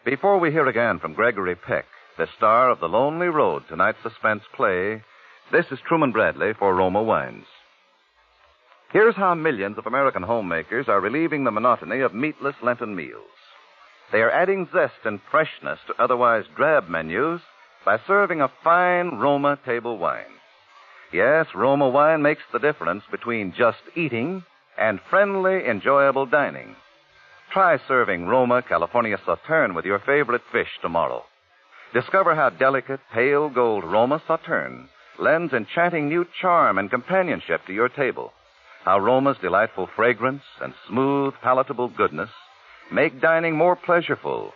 B: Before we hear again from Gregory Peck, the star of The Lonely Road, tonight's suspense play, this is Truman Bradley for Roma Wines. Here's how millions of American homemakers are relieving the monotony of meatless Lenten meals. They are adding zest and freshness to otherwise drab menus by serving a fine Roma table wine. Yes, Roma wine makes the difference between just eating and friendly, enjoyable dining. Try serving Roma California Sauterne with your favorite fish tomorrow. Discover how delicate, pale gold Roma Sauterne lends enchanting new charm and companionship to your table. How Roma's delightful fragrance and smooth, palatable goodness make dining more pleasureful.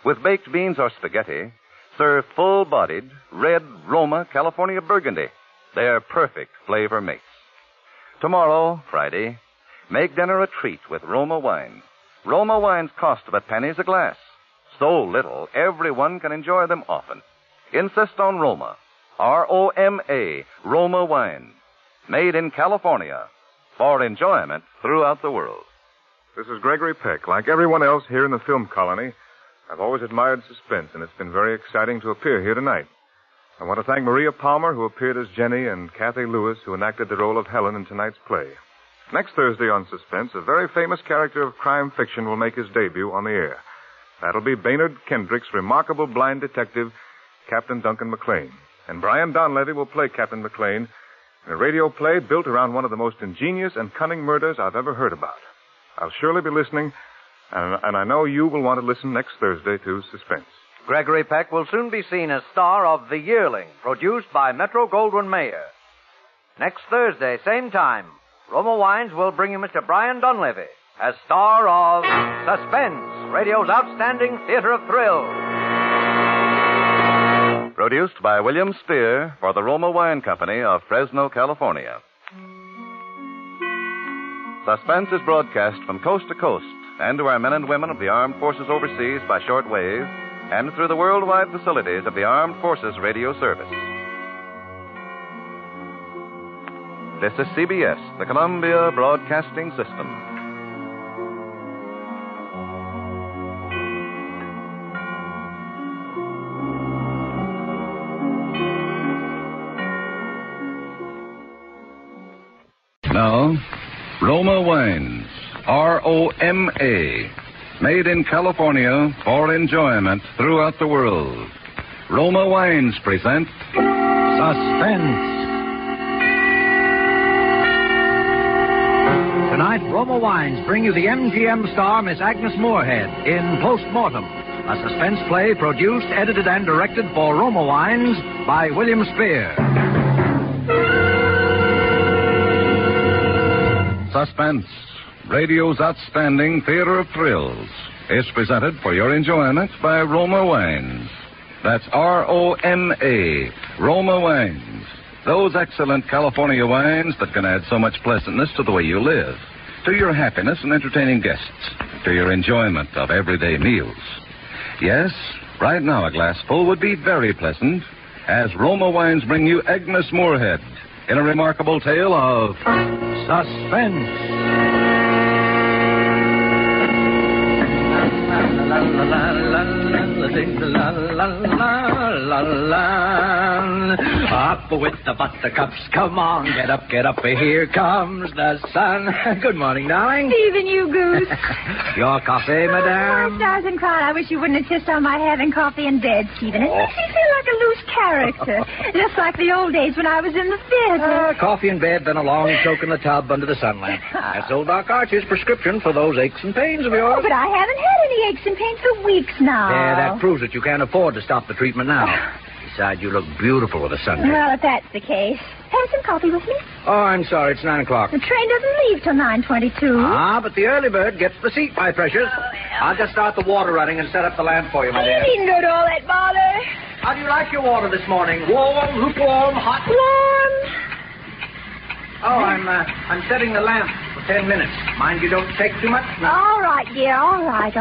B: With baked beans or spaghetti, serve full-bodied, red Roma California Burgundy. They're perfect flavor mates. Tomorrow, Friday, make dinner a treat with Roma wine. Roma wines cost but pennies a glass. So little, everyone can enjoy them often. Insist on Roma. R-O-M-A, Roma wine. Made in California for enjoyment throughout the world.
F: This is Gregory Peck. Like everyone else here in the film colony, I've always admired suspense, and it's been very exciting to appear here tonight. I want to thank Maria Palmer, who appeared as Jenny, and Kathy Lewis, who enacted the role of Helen in tonight's play. Next Thursday on Suspense, a very famous character of crime fiction will make his debut on the air. That'll be Baynard Kendrick's remarkable blind detective, Captain Duncan McLean. And Brian Donlevy will play Captain McLean in a radio play built around one of the most ingenious and cunning murders I've ever heard about. I'll surely be listening, and I know you will want to listen next Thursday to Suspense.
B: Gregory Peck will soon be seen as star of The Yearling, produced by Metro-Goldwyn-Mayer. Next Thursday, same time, Roma Wines will bring you Mr. Brian Donlevy as star of Suspense, radio's outstanding theater of thrills.
U: Produced by William Spear for the Roma Wine Company of Fresno, California. Suspense is broadcast from coast to coast and to our men and women of the armed forces overseas by shortwave and through the worldwide facilities of the Armed Forces Radio Service. This is CBS, the Columbia Broadcasting System. Now, Roma Wines, R-O-M-A, made in California for enjoyment throughout the world. Roma Wines present Suspense.
K: Tonight, Roma Wines bring you the MGM star Miss Agnes Moorehead in Postmortem, a suspense play produced, edited, and directed for Roma Wines by William Spear.
U: Suspense, radio's outstanding theater of thrills, is presented for your enjoyment by Roma Wines. That's R-O-M-A, Roma Wines. Those excellent California wines that can add so much pleasantness to the way you live, to your happiness in entertaining guests, to your enjoyment of everyday meals. Yes, right now a glass full would be very pleasant, as Roma Wines bring you Agnes Moorehead in a remarkable tale of suspense.
K: Up with the buttercups, come on, get up, here comes the sun. Good morning, darling.
E: Stephen, you goose.
K: Your coffee, madame?
E: Oh, stars and crown, I wish you wouldn't insist on my having coffee in bed, Stephen. It makes me feel like a loose character. Just like the old days when I was in the theater.
K: Coffee in bed, then a long soak in the tub under the sun lamp. That's old Doc Archie's prescription for those aches and pains of yours.
E: Oh, but I haven't had any aches and pains for weeks now.
K: Yeah, that proves that you can't afford to stop the treatment now. Besides, you look beautiful with a suntan.
E: Well, if that's the case, have some coffee with me.
K: Oh, I'm sorry, it's 9 o'clock.
E: The train doesn't leave till 9:22.
K: Ah, but the early bird gets the seat, my precious. I'll just start the water running and set up the lamp for you, my dear.
E: You needn't go to all that bother.
K: How do you like your water this morning? Warm, lukewarm, hot?
E: Warm.
K: Oh, I'm setting the lamp for 10 minutes. Mind you don't take too much? No.
E: All right, dear, all right.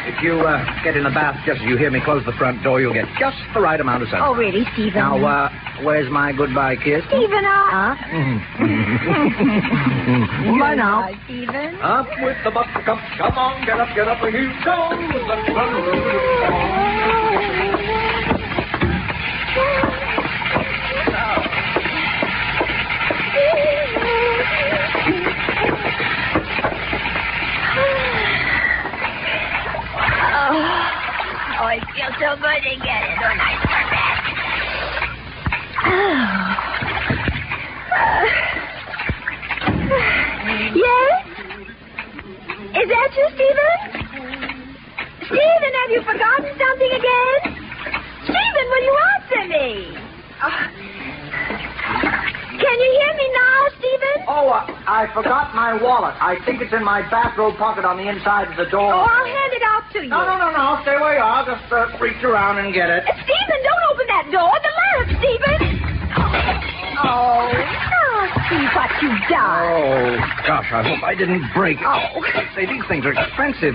K: If you get in the bath just as you hear me close the front door, you'll get just the right amount of sun.
E: Oh, really, Stephen?
K: Now, where's my goodbye kiss?
E: Stephen,
K: Bye now.
E: Bye, Stephen.
K: Up with the buttercups. Come on, get up, here comes the sun.
E: Oh, it feels so good to get into a nice bath. Yes? Is that you, Stephen? Stephen, have you forgotten something again? Stephen, will you answer me? Can you hear me now, Stephen?
K: Oh, I forgot my wallet. I think it's in my bathrobe pocket on the inside of the door.
E: Oh, I'll hand it out to you.
K: No. Stay where you are. Just reach around and get it.
E: Stephen, don't open that door. The lamp, Stephen. Oh, see what you've done.
K: Oh, gosh, I hope I didn't break it.
E: Oh.
K: Say, these things are expensive.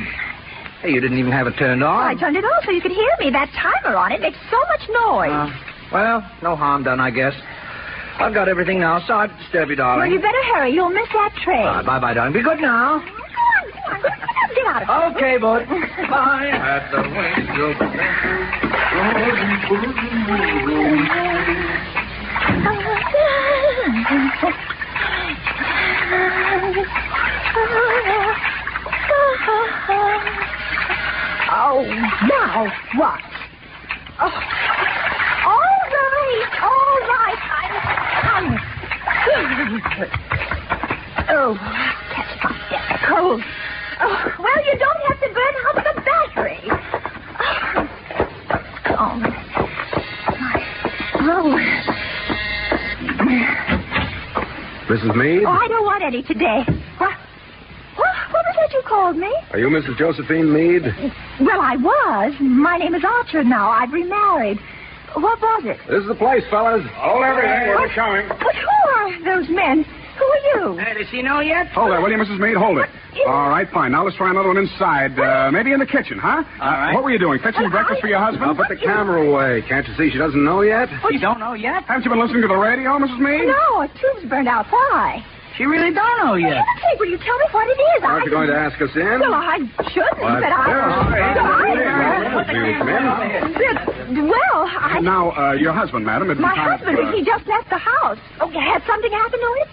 K: Hey, you didn't even have it turned on.
E: I turned it on so you could hear me. That timer on it makes so much noise.
K: Well, no harm done, I guess. I've got everything now. Sorry to disturb you, darling.
E: Well, you better hurry. You'll miss that train.
K: Bye-bye, darling. Be good now.
E: Come on. Get out of here.
K: Okay, bud. Bye. At the window.
E: Oh, now what? Oh. All right. Oh, catch my cold. Oh, well, you don't have to burn out the battery.
C: Mrs. Meade?
E: Oh, I don't want any today. What was that you called me?
C: Are you Mrs. Josephine Meade?
E: Well, I was. My name is Archer now. I've remarried. What was it?
C: This is the place, fellas. Hold everything. We're coming.
E: But who are those men? Who are you?
H: Does she know yet?
C: Hold there, will you, Mrs. Meade? Hold it. All right, fine. Now let's try another one inside. Maybe in the kitchen, huh?
H: All right.
C: What were you doing? Fixing breakfast for your husband? I'll put the camera away. Can't you see she doesn't know yet?
H: She don't know yet?
C: Haven't you been listening to the radio, Mrs. Meade?
E: No, a tube's burned out. Why?
H: She really don't know yet.
E: Will you tell me what it is?
C: Aren't you going to ask us in?
E: Well, I shouldn't,
C: What?
E: but
C: Now, your husband, madam.
E: My husband, he just left the house. Oh, had something happened to him?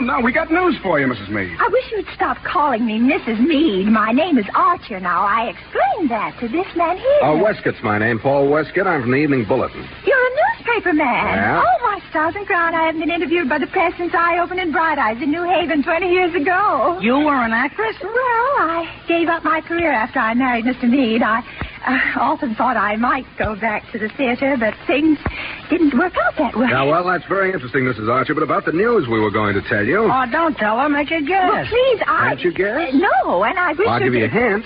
C: No, we got news for you, Mrs. Meade.
E: I wish you'd stop calling me Mrs. Meade. My name is Archer now. I explained that to this man here.
C: Westcott's my name, Paul Westcott. I'm from the Evening Bulletin.
E: You're a newspaper man.
C: Yeah?
E: Oh, my stars and crown. I haven't been interviewed by the press since I opened in Bright Eyes in New Haven 20 years ago.
H: You were an actress?
E: Well, I gave up my career after I married Mr. Meade. I often thought I might go back to the theater, but things didn't work out that way.
C: Now, well, that's very interesting, Mrs. Archer, but about the news we were going to tell you.
H: Oh, don't tell her. Make her guess.
E: Well, please,
C: Can't you guess?
E: No, and I wish
C: I'll give you a
E: could-
C: hint.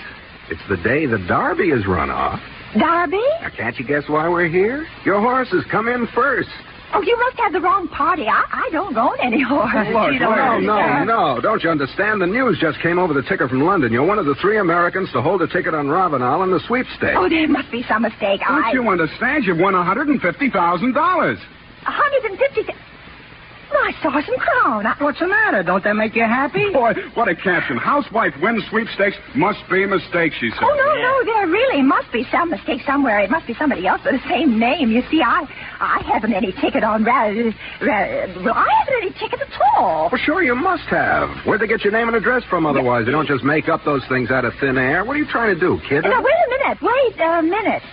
C: It's the day the Derby is run off.
E: Derby?
C: Now, can't you guess why we're here? Your horses come in first.
E: Oh, you must have the wrong party. I don't own any horse.
C: Look, no. Don't you understand? The news just came over the ticker from London. You're one of the 3 Americans to hold a ticket on Ravenel in the sweepstakes.
E: Oh, there must be some mistake.
C: Don't you understand? You've won $150,000.
E: 150. My stars and crown.
H: What's the matter? Don't that make you happy?
C: Boy, what a caption. Housewife wins sweepstakes. Must be a mistake, she said.
E: Oh, no, there really must be some mistake somewhere. It must be somebody else with the same name. You see, I haven't any ticket on well, I haven't any ticket at all.
C: Well, sure, you must have. Where'd they get your name and address from otherwise? They don't just make up those things out of thin air. What are you trying to do, kid?
E: Now, wait a minute.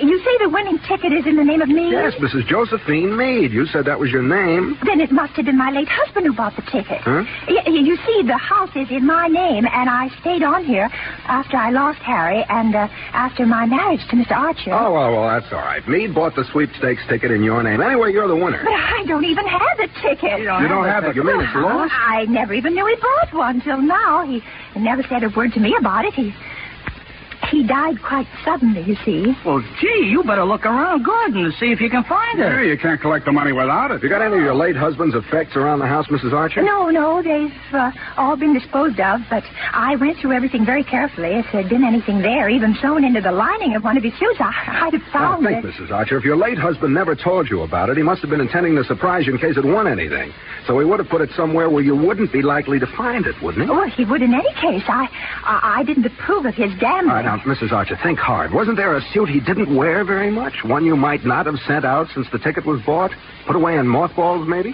E: You say the winning ticket is in the name of Meade?
C: Yes, Mrs. Josephine Meade. You said that was your name.
E: Then it must have been my late husband who bought the ticket.
C: Huh?
E: You see, the house is in my name, and I stayed on here after I lost Harry and after my marriage to Mr. Archer.
C: Oh, well, that's all right. Meade bought the sweepstakes ticket in your name. Anyway, you're the winner.
E: But I don't even have the ticket.
C: You don't have it? You mean it's lost?
E: I never even knew he bought one till now. He never said a word to me about it. He died quite suddenly, you see.
H: Well, gee, you better look around good and see if you can find it.
C: Yeah, you can't collect the money without it. You got any of your late husband's effects around the house, Mrs. Archer?
E: No, they've all been disposed of, but I went through everything very carefully. If there'd been anything there, even sewn into the lining of one of his shoes, I'd have found
C: it. Mrs. Archer, if your late husband never told you about it, he must have been intending to surprise you in case it won anything. So he would have put it somewhere where you wouldn't be likely to find it, wouldn't he?
E: Well, he would in any case. I didn't approve of his gambling.
C: All right, now, Mrs. Archer, think hard. Wasn't there a suit he didn't wear very much? One you might not have sent out since the ticket was bought? Put away in mothballs, maybe?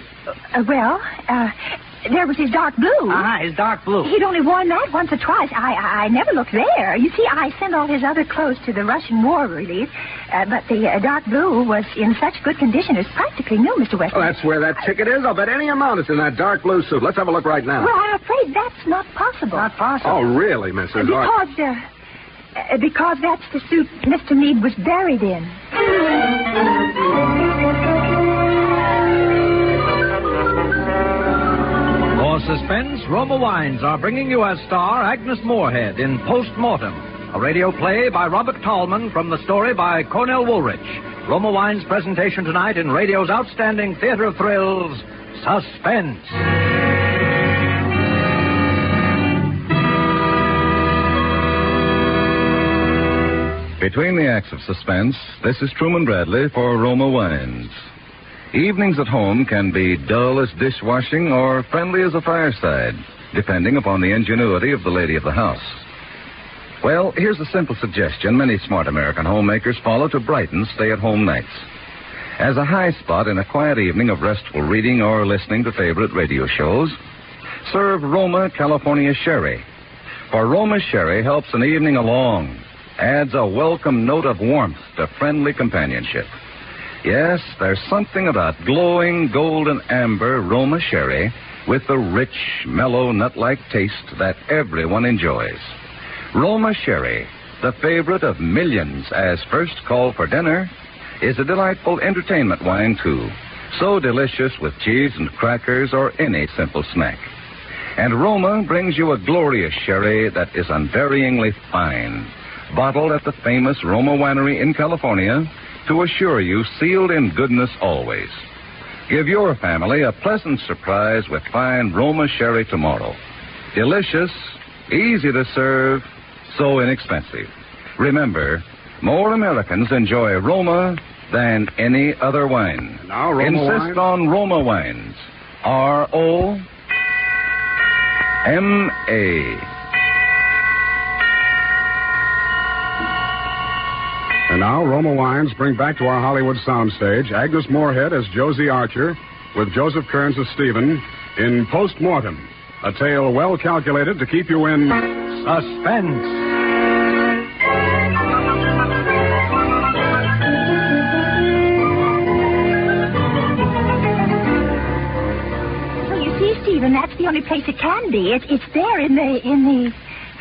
E: There was his dark blue.
H: His dark blue.
E: He'd only worn that once or twice. I never looked there. You see, I sent all his other clothes to the Russian war relief, but the dark blue was in such good condition it's practically new, Mr. Weston.
C: Well, that's where that ticket is. I'll bet any amount it's in that dark blue suit. Let's have a look right now.
E: Well, I'm afraid that's not possible.
H: Not possible?
C: Oh, really, Mrs. Archer?
E: Because that's the suit Mr. Meade was buried in.
K: For Suspense, Roma Wines are bringing you as star Agnes Moorehead in Post-Mortem, a radio play by Robert Tallman from the story by Cornell Woolrich. Roma Wines' presentation tonight in radio's outstanding theater of thrills, Suspense.
U: Between the acts of suspense, this is Truman Bradley for Roma Wines. Evenings at home can be dull as dishwashing or friendly as a fireside, depending upon the ingenuity of the lady of the house. Well, here's a simple suggestion many smart American homemakers follow to brighten stay-at-home nights. As a high spot in a quiet evening of restful reading or listening to favorite radio shows, serve Roma California Sherry. For Roma Sherry helps an evening along, adds a welcome note of warmth to friendly companionship. Yes, there's something about glowing golden amber Roma Sherry with the rich, mellow, nut-like taste that everyone enjoys. Roma Sherry, the favorite of millions as first call for dinner, is a delightful entertainment wine, too. So delicious with cheese and crackers or any simple snack. And Roma brings you a glorious sherry that is unvaryingly fine, bottled at the famous Roma Winery in California to assure you sealed in goodness always. Give your family a pleasant surprise with fine Roma Sherry tomorrow. Delicious, easy to serve, so inexpensive. Remember, more Americans enjoy Roma than any other wine.
C: Now, Roma
U: Insist
C: wine?
U: on Roma wines. R-O-M-A.
C: And now, Roma Wines bring back to our Hollywood soundstage Agnes Moorehead as Josie Archer with Joseph Kearns as Stephen in Postmortem, a tale well calculated to keep you in
K: suspense.
E: Stephen, that's the only place it can be. It's there in the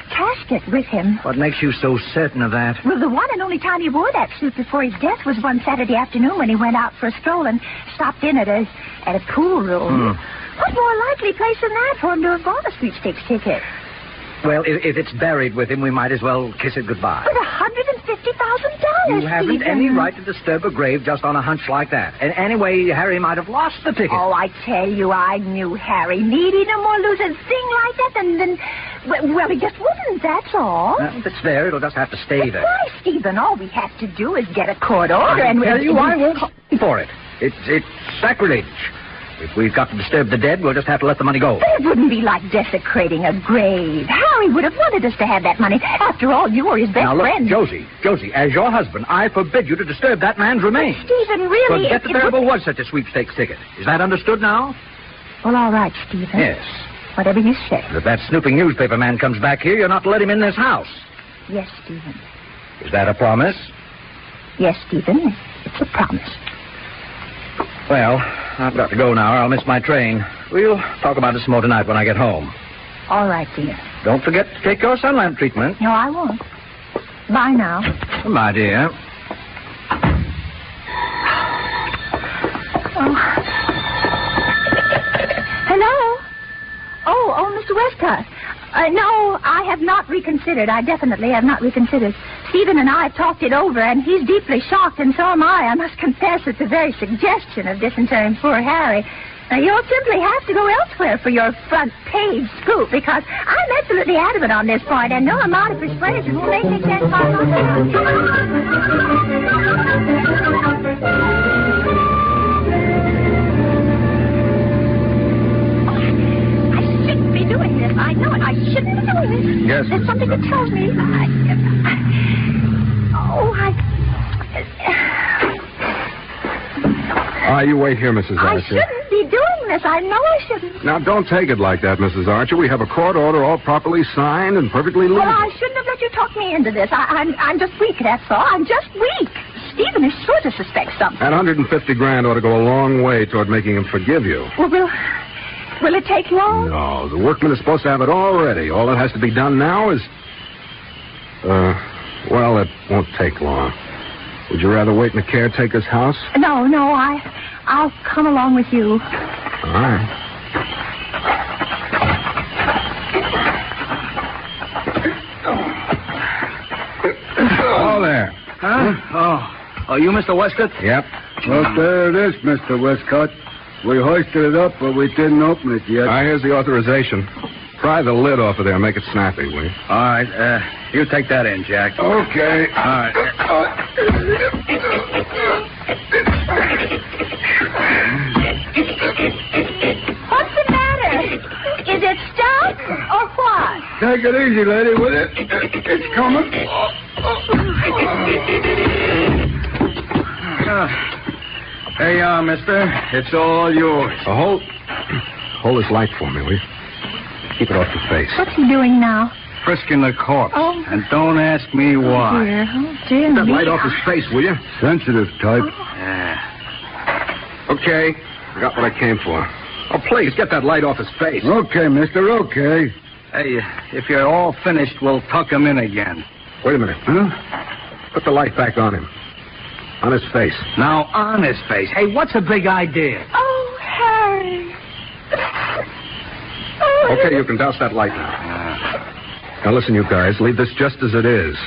E: casket with him.
K: What makes you so certain of that?
E: Well, the one and only time he wore that suit before his death was one Saturday afternoon when he went out for a stroll and stopped in at a pool room. What more likely place than that for him to have bought a sweepstakes ticket?
K: Well, if it's buried with him, we might as well kiss it goodbye.
E: But $150,000,
K: You haven't
E: Stephen.
K: any right to disturb a grave just on a hunch like that. And anyway, Harry might have lost the ticket.
E: Oh, I tell you, I knew Harry. Need he no more lose a thing like that than well, he just wouldn't, that's all.
K: Well, if it's there, it'll just have to stay there.
E: Why, Stephen, all we have to do is get a court order and
K: I tell you, I won't stand for it. It's sacrilege. If we've got to disturb the dead, we'll just have to let the money go.
E: It wouldn't be like desecrating a grave. Harry would have wanted us to have that money. After all, you were his best
K: Now, look,
E: friend.
K: Josie, as your husband, I forbid you to disturb that man's remains.
E: Stephen, really...
K: Forget that there ever was such a sweepstakes ticket. Is that understood now?
E: Well, all right, Stephen.
K: Yes.
E: Whatever you say.
K: If that snooping newspaper man comes back here, you're not to let him in this house.
E: Yes, Stephen.
K: Is that a promise?
E: Yes, Stephen. It's a promise.
K: Well, I've got to go now, or I'll miss my train. We'll talk about this more tonight when I get home.
E: All right, dear.
K: Don't forget to take your sunlamp treatment.
E: No, I won't. Bye now.
K: Bye, dear.
E: Oh. Hello? Oh, Mr. Westcott. No, I have not reconsidered. I definitely have not reconsidered. Stephen and I have talked it over, and he's deeply shocked, and so am I. I must confess it's the very suggestion of disinterring poor Harry. Now, you'll simply have to go elsewhere for your front page scoop, because I'm absolutely adamant on this point, and no amount of persuasion will make me change my mind. Doing this. I know it. I shouldn't be doing this.
C: Yes,
E: There's
C: Mrs.
E: something that tells me.
C: You wait here, Mrs.
E: I
C: Archer.
E: shouldn't be doing this. I know I shouldn't.
C: Now, don't take it like that, Mrs. Archer. We have a court order all properly signed and perfectly legal.
E: Well, I shouldn't have let you talk me into this. I'm just weak, that's all. I'm just weak. Stephen is sure to suspect something.
C: That $150,000 ought to go a long way toward making him forgive you.
E: Well, will it take long?
C: No, the workman is supposed to have it all ready. All that has to be done now is... well, it won't take long. Would you rather wait in the caretaker's house?
E: No, I'll come along with you.
C: All right.
V: Oh, there. Huh? Oh, you Mr. Westcott?
C: Yep.
G: Well, there it is, Mr. Westcott. We hoisted it up, but we didn't open it yet.
C: Here's the authorization. Pry the lid off of there and make it snappy, will you?
V: All right. You take that in, Jack.
G: Okay.
V: All right.
E: What's the matter? Is it stuck or what?
G: Take it easy, lady, with it. It's coming.
V: There you are, mister. It's all yours.
C: Hold this light for me, will you? Keep it off your face.
E: What's he doing now?
G: frisking the corpse.
E: Oh.
G: And don't ask me why.
E: Dear. Oh, dear
C: Get that
E: me.
C: light off his face, will you?
G: Sensitive type.
C: Okay. I got what I came for. Oh, please, get that light off his face.
G: Okay, mister, okay. Hey, if you're all finished, we'll tuck him in again.
C: Wait a minute.
G: Huh?
C: Put the light back on him. On his face.
G: Now, on his face. Hey, what's a big idea?
E: Oh, Harry.
C: Okay, you can douse that light now. Now, listen, you guys. Leave this just as it is.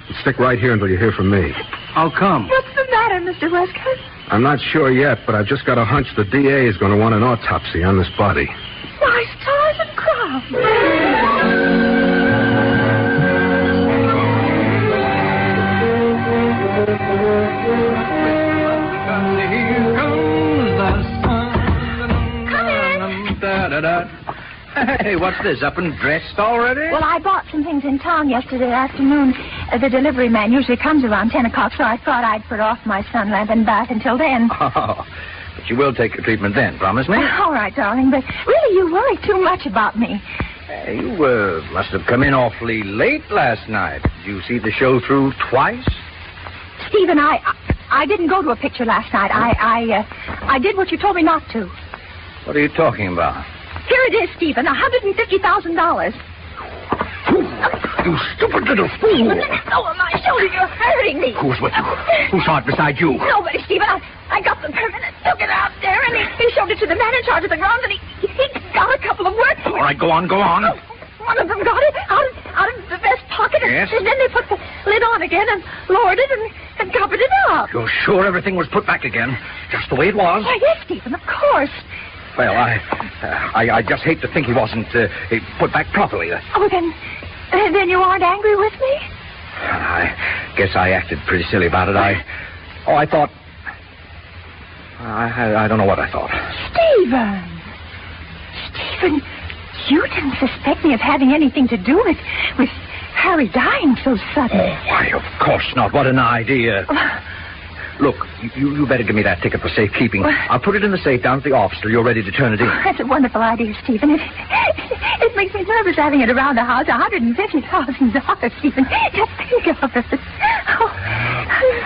C: And stick right here until you hear from me.
G: How come?
E: What's the matter, Mr. Westcott?
C: I'm not sure yet, but I've just got a hunch the DA is going to want an autopsy on this body.
E: Why, stars and crowns.
K: Hey, what's this? Up and dressed already?
E: Well, I bought some things in town yesterday afternoon. The delivery man usually comes around 10 o'clock, so I thought I'd put off my sun lamp and bath until then.
K: Oh, but you will take your treatment then, promise me?
E: All right, darling, but really you worry too much about me.
K: You must have come in awfully late last night. Did you see the show through twice?
E: Stephen, I didn't go to a picture last night. I did what you told me not to.
K: What are you talking about?
E: Here it is, Stephen, $150,000.
K: You stupid little fool.
E: Let go of my shoulder. You're hurting me.
K: Who's with you? Who saw it beside you?
E: Nobody, Stephen. I got the permit and took it out there, and he showed it to the man in charge of the grounds, and he got a couple of words.
K: All right, go on.
E: One of them got it out of the vest pocket,
K: yes.
E: And then they put the lid on again and lowered it and covered it up.
K: You're sure everything was put back again, just the way it was?
E: Why, yes, Stephen, of course.
K: Well, I just hate to think he wasn't put back properly.
E: Oh, then you aren't angry with me?
K: I guess I acted pretty silly about it. I thought... I don't know what I thought.
E: Stephen, you didn't suspect me of having anything to do with Harry dying so suddenly.
K: Oh, why, of course not. What an idea. Look, you better give me that ticket for safekeeping. I'll put it in the safe down at the office till you're ready to turn it in.
E: That's a wonderful idea, Stephen. It makes me nervous having it around the house. $150,000, Stephen. Just think of it. Oh.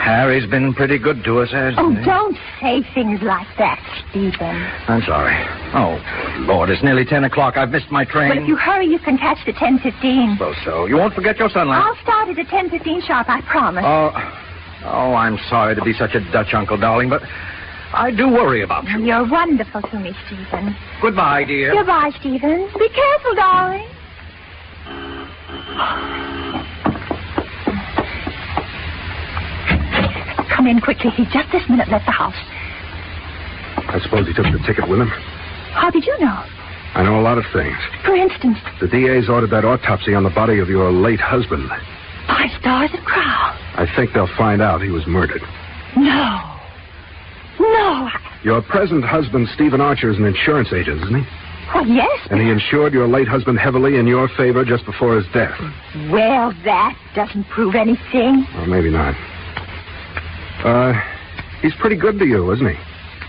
K: Harry's been pretty good to us, hasn't he?
E: Don't say things like that, Stephen.
K: I'm sorry. Oh, Lord, it's nearly 10 o'clock. I've missed my train.
E: But if you hurry, you can catch the 10:15.
K: So. You won't forget your sunlight?
E: I'll start it at 10:15 sharp, I promise.
K: Oh, I'm sorry to be such a Dutch uncle, darling, but I do worry about you.
E: You're wonderful to me, Stephen.
K: Goodbye, dear.
E: Goodbye, Stephen. Be careful, darling. Come in quickly. He just this minute left the house.
C: I suppose he took the ticket with him.
E: How did you know?
C: I know a lot of things.
E: For instance?
C: The DA's ordered that autopsy on the body of your late husband.
E: By stars and crowns.
C: I think they'll find out he was murdered.
E: No.
C: Your present husband, Stephen Archer, is an insurance agent, isn't he?
E: Well, yes.
C: And he insured your late husband heavily in your favor just before his death.
E: Well, that doesn't prove anything.
C: Well, maybe not. He's pretty good to you, isn't he?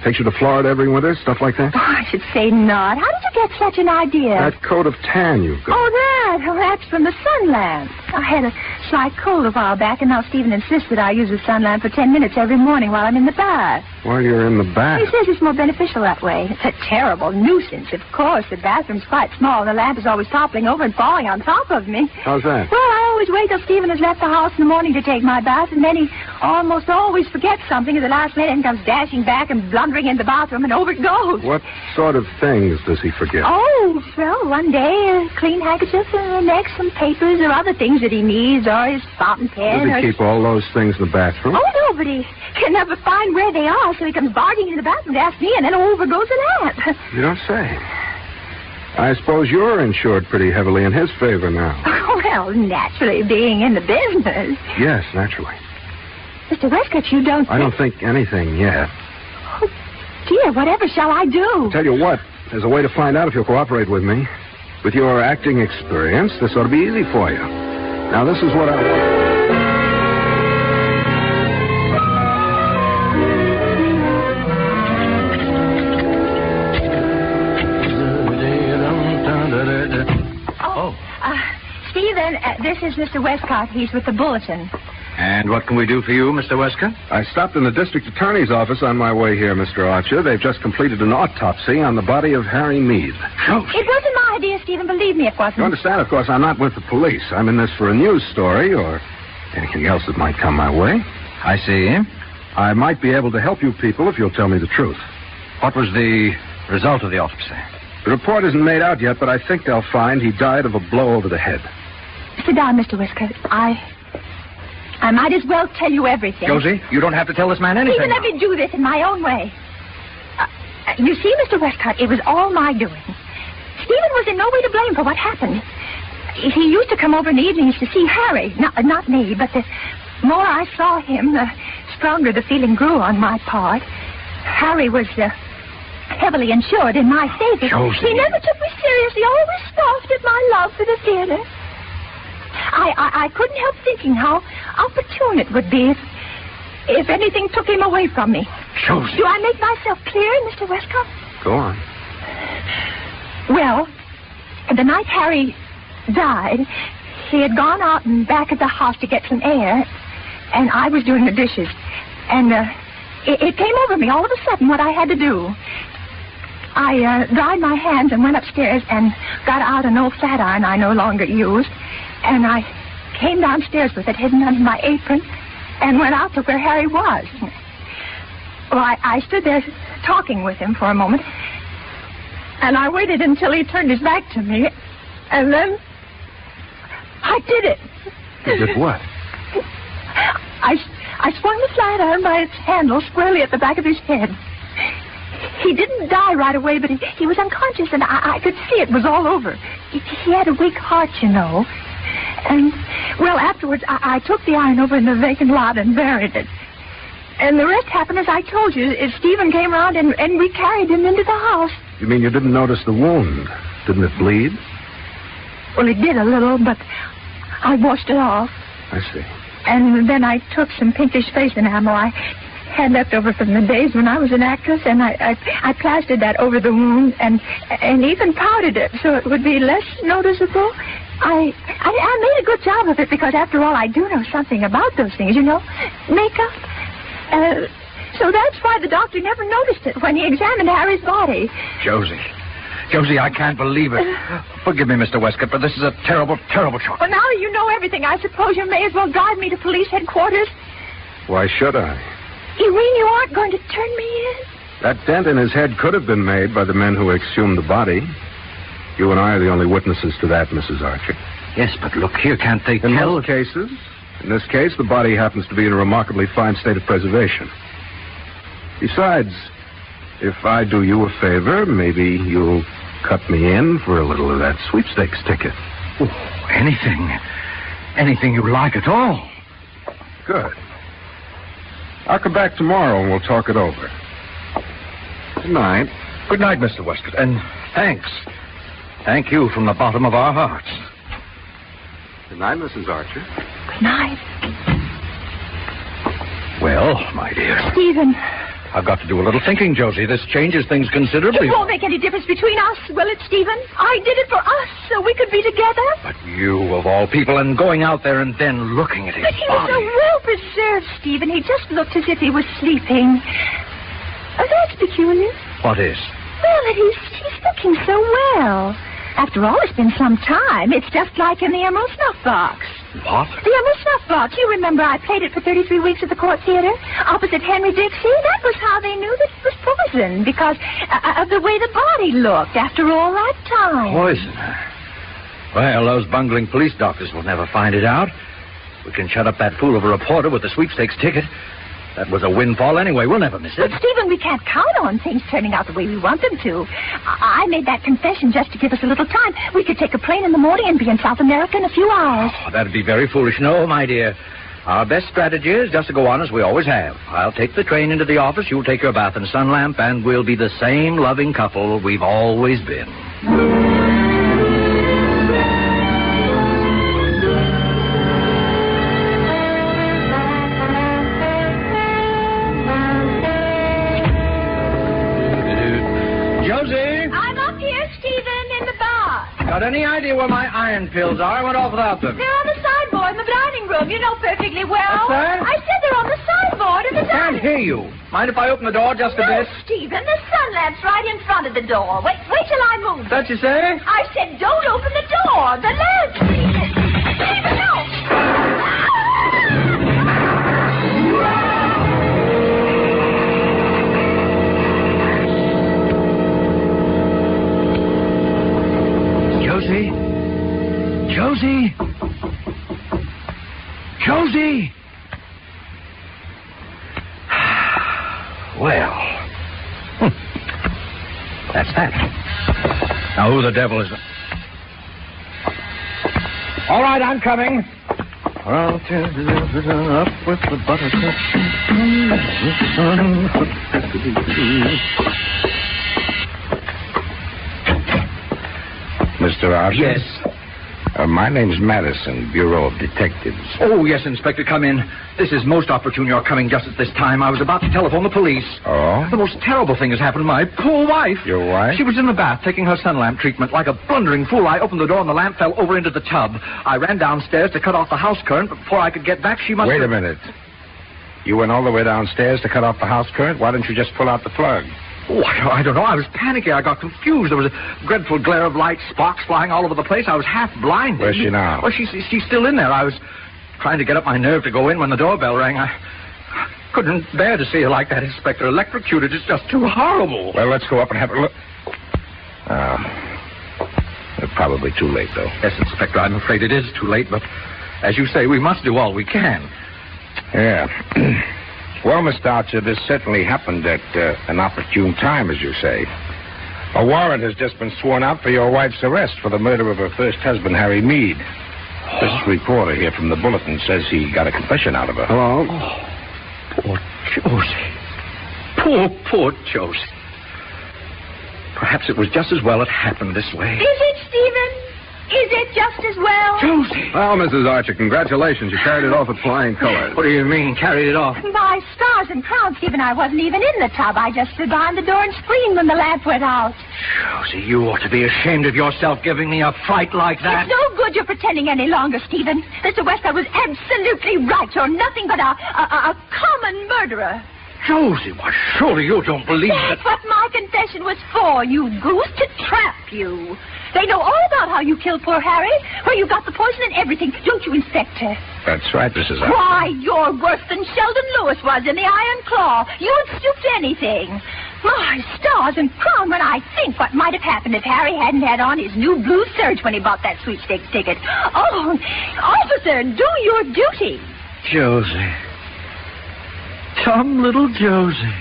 C: Takes you to Florida every winter, stuff like that?
E: Oh, I should say not. How did you get such an idea?
C: That coat of tan you've got.
E: Oh, that. Oh, that's from the sun lamp. I had a slight cold a while back, and now Stephen insists that I use the sun lamp for 10 minutes every morning while I'm in the bath.
C: While you're in the bath?
E: He says it's more beneficial that way. It's a terrible nuisance, of course. The bathroom's quite small, and the lamp is always toppling over and falling on top of me.
C: How's that?
E: Well, I always wait till Stephen has left the house in the morning to take my bath, and then he almost always forgets something at the last minute and comes dashing back and blundering in the bathroom, and over it goes.
C: What sort of things does he forget?
E: Oh, well, one day a clean handkerchief, and the next some papers or other things that he needs, or his fountain pen.
C: Does he keep all those things in the bathroom?
E: Oh, no, but he can never find where they are, so he comes barging into the bathroom to ask me, and then over goes the lamp.
C: You don't say. I suppose you're insured pretty heavily in his favor now.
E: Well, naturally, being in the business.
C: Yes, naturally.
E: Mr. Westcott, you don't...
C: I don't think anything yet.
E: Oh, dear, whatever shall I do?
C: Tell you what, there's a way to find out if you'll cooperate with me. With your acting experience, this ought to be easy for you. Now, this is what I want.
E: Stephen, this is Mr. Westcott. He's with the bulletin.
B: And what can we do for you, Mr. Westcott?
C: I stopped in the district attorney's office on my way here, Mr. Archer. They've just completed an autopsy on the body of Harry Meade.
E: It wasn't my idea, Stephen. Believe me, it wasn't.
C: You understand, of course, I'm not with the police. I'm in this for a news story or anything else that might come my way.
B: I see.
C: I might be able to help you people if you'll tell me the truth.
B: What was the result of the autopsy?
C: The report isn't made out yet, but I think they'll find he died of a blow over the head.
E: Sit down, Mr. Westcott. I might as well tell you everything.
B: Josie, you don't have to tell this man anything.
E: Stephen, let me do this in my own way. You see, Mr. Westcott, it was all my doing. Stephen was in no way to blame for what happened. He used to come over in the evenings to see Harry. Not me, but the more I saw him, the stronger the feeling grew on my part. Harry was heavily insured in my favor.
B: Josie.
E: He never took me seriously, always scoffed at my love for the theater. I couldn't help thinking how opportune it would be if anything took him away from me.
B: Josie.
E: Do I make myself clear, Mr. Westcott?
C: Go on.
E: Well, the night Harry died, he had gone out and back at the house to get some air, and I was doing the dishes. And it came over me all of a sudden what I had to do. I dried my hands and went upstairs and got out an old flat iron I no longer used. And I came downstairs with it hidden under my apron and went out to where Harry was. Well, I stood there talking with him for a moment. And I waited until he turned his back to me. And then I did it.
C: You did what?
E: I swung the flat iron by its handle squarely at the back of his head. He didn't die right away, but he was unconscious, and I could see it was all over. He had a weak heart, you know. And, well, afterwards, I took the iron over in the vacant lot and buried it. And the rest happened as I told you. Stephen came around, and we carried him into the house.
C: You mean you didn't notice the wound? Didn't it bleed?
E: Well, it did a little, but I washed it off.
C: I see.
E: And then I took some pinkish face enamel I had left over from the days when I was an actress, and I plastered that over the wound and even powdered it so it would be less noticeable. I made a good job of it because, after all, I do know something about those things, you know, makeup. So that's why the doctor never noticed it when he examined Harry's body.
B: Josie, I can't believe it. Forgive me, Mr. Westcott, but this is a terrible, terrible shock.
E: Well, now you know everything. I suppose you may as well drive me to police headquarters.
C: Why should I?
E: You mean you aren't going to turn me in?
C: That dent in his head could have been made by the men who exhumed the body. You and I are the only witnesses to that, Mrs. Archer.
B: Yes, but look here, can't they tell?
C: In most cases. In this case, the body happens to be in a remarkably fine state of preservation. Besides, if I do you a favor, maybe you'll cut me in for a little of that sweepstakes ticket.
B: Oh, anything you like at all.
C: Good. I'll come back tomorrow and we'll talk it over. Good night.
B: Good night, Mr. Westcott, and thanks. Thank you from the bottom of our hearts.
C: Good night, Mrs. Archer.
E: Good night.
B: Well, my dear.
E: Stephen.
B: I've got to do a little thinking, Josie. This changes things considerably.
E: It won't make any difference between us, will it, Stephen? I did it for us so we could be together.
B: But you, of all people, and going out there and then looking at his
E: body. But he was
B: body.
E: so well preserved, Stephen. He just looked as if he was sleeping. Oh, that's peculiar.
B: What is?
E: Well, he's looking so well. After all, it's been some time. It's just like in the Emerald Snuff Box.
B: What?
E: The Emerald Snuff Box. You remember I played it for 33 weeks at the Court Theater, opposite Henry Dixie? That was how they knew that it was poison, because of the way the body looked after all that time.
B: Poison? Well, those bungling police doctors will never find it out. We can shut up that fool of a reporter with the sweepstakes ticket. That was a windfall anyway. We'll never miss it.
E: But, Stephen, we can't count on things turning out the way we want them to. I made that confession just to give us a little time. We could take a plane in the morning and be in South America in a few hours.
B: Oh, that'd be very foolish. No, my dear. Our best strategy is just to go on as we always have. I'll take the train into the office, you'll take your bath and sun lamp, and we'll be the same loving couple we've always been.
K: Got any idea where my iron pills are? I went off without them.
E: They're on the sideboard in the dining room. You know perfectly well.
K: What's that?
E: I said they're on the sideboard in the
K: I can't
E: dining
K: hear you. Mind if I open the door just a bit?
E: Stephen, the sun lamp's right in front of the door. Wait till I move.
K: That you say?
E: I said don't open the door. The lamp, Stephen. Stephen, no.
K: Josie? Josie? Josie? Well. That's that. Now, who the devil is it? All right, I'm coming. I'll tear up with the buttercup.
R: Mr. Archer?
K: Yes.
R: My name's Madison, Bureau of Detectives.
K: Oh, yes, Inspector, come in. This is most opportune you're coming just at this time. I was about to telephone the police.
R: Oh?
K: The most terrible thing has happened to my poor wife.
R: Your wife?
K: She was in the bath taking her sun lamp treatment. Like a blundering fool, I opened the door and the lamp fell over into the tub. I ran downstairs to cut off the house current, but before I could get back, she must
R: Wait a minute. You went all the way downstairs to cut off the house current? Why didn't you just pull out the plug?
K: Oh, I don't know. I was panicking. I got confused. There was a dreadful glare of light, sparks flying all over the place. I was half blinded.
R: Where's she now?
K: Well, she's still in there. I was trying to get up my nerve to go in when the doorbell rang. I couldn't bear to see her like that, Inspector. Electrocuted. It's just too horrible.
R: Well, let's go up and have a look. Probably too late, though.
K: Yes, Inspector, I'm afraid it is too late, but as you say, we must do all we can.
R: Yeah. Well, Mr. Archer, this certainly happened at an opportune time, as you say. A warrant has just been sworn out for your wife's arrest for the murder of her first husband, Harry Meade. This reporter here from the Bulletin says he got a confession out of her.
K: Hello? Oh, poor Josie. Poor Josie. Perhaps it was just as well it happened this way.
E: Is it, Stephen? Is it just as well?
K: Josie!
C: Well, Mrs. Archer, congratulations. You carried it off with flying colors.
K: What do you mean, carried it off?
E: By stars and crowns, Stephen, I wasn't even in the tub. I just stood behind the door and screamed when the lamp went out.
K: Josie, you ought to be ashamed of yourself giving me a fright like that.
E: It's no good you're pretending any longer, Stephen. Mr. Westcott was absolutely right. You're nothing but a common murderer.
K: Josie, why, surely you don't believe
E: That's what my confession was for, you goose, to trap you. They know all about how you killed poor Harry, where you got the poison and everything. Don't you, Inspector?
R: That's right, Mrs. Archer.
E: Why, you're worse than Sheldon Lewis was in the Iron Claw. You'd stoop to anything. My stars and crown, when I think what might have happened if Harry hadn't had on his new blue serge when he bought that sweepstakes ticket. Oh, officer, do your duty.
K: Josie. Some little Josie.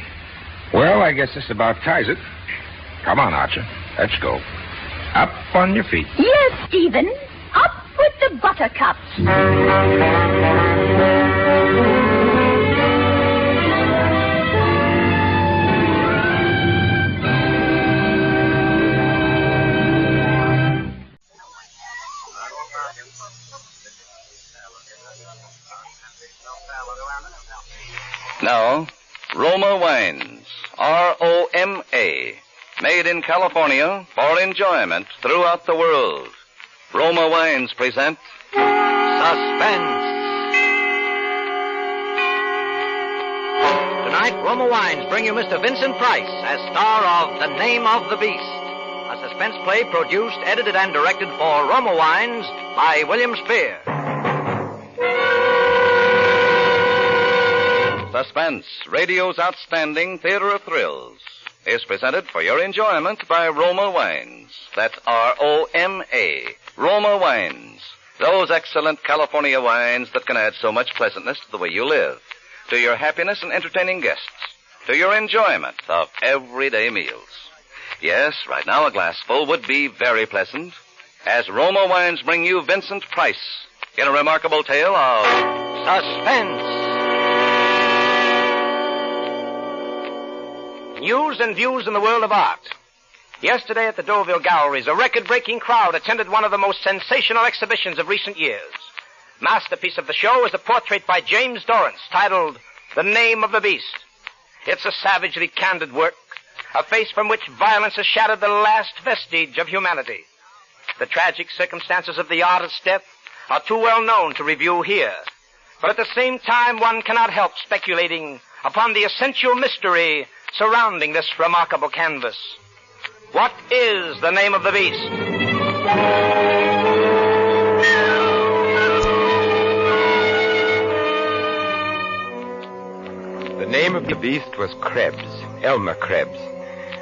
R: Well, I guess this about ties it. Come on, Archer. Let's go. Up on your feet.
E: Yes, Stephen. Up with the buttercups.
U: Now, Roma Wines. R-O-M-A. Made in California for enjoyment throughout the world. Roma Wines present Suspense.
K: Tonight, Roma Wines bring you Mr. Vincent Price as star of The Name of the Beast, a suspense play produced, edited, and directed for Roma Wines by William Spear.
U: Suspense, radio's outstanding theater of thrills, is presented for your enjoyment by Roma Wines. That's R-O-M-A. Roma Wines. Those excellent California wines that can add so much pleasantness to the way you live, to your happiness in entertaining guests, to your enjoyment of everyday meals. Yes, right now a glassful would be very pleasant, as Roma Wines bring you Vincent Price in a remarkable tale of suspense.
Q: News and views in the world of art. Yesterday at the Deauville Galleries, a record-breaking crowd attended one of the most sensational exhibitions of recent years. Masterpiece of the show is a portrait by James Dorrance titled The Name of the Beast. It's a savagely candid work, a face from which violence has shattered the last vestige of humanity.
I: The tragic circumstances of the artist's death are too well known to review here. But at the same time, one cannot help speculating upon the essential mystery surrounding this remarkable canvas. What is the name of the beast?
O: The name of the beast was Krebs, Elmer Krebs.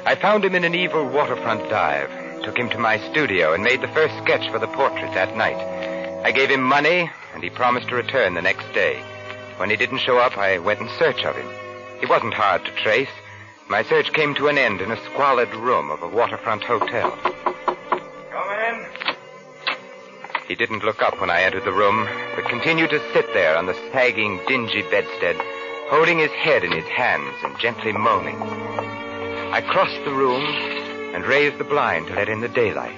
O: I found him in an evil waterfront dive, took him to my studio, and made the first sketch for the portrait that night. I gave him money, and he promised to return the next day. When he didn't show up, I went in search of him. He wasn't hard to trace. My search came to an end in a squalid room of a waterfront hotel.
C: Come in.
O: He didn't look up when I entered the room, but continued to sit there on the sagging, dingy bedstead, holding his head in his hands and gently moaning. I crossed the room and raised the blind to let in the daylight.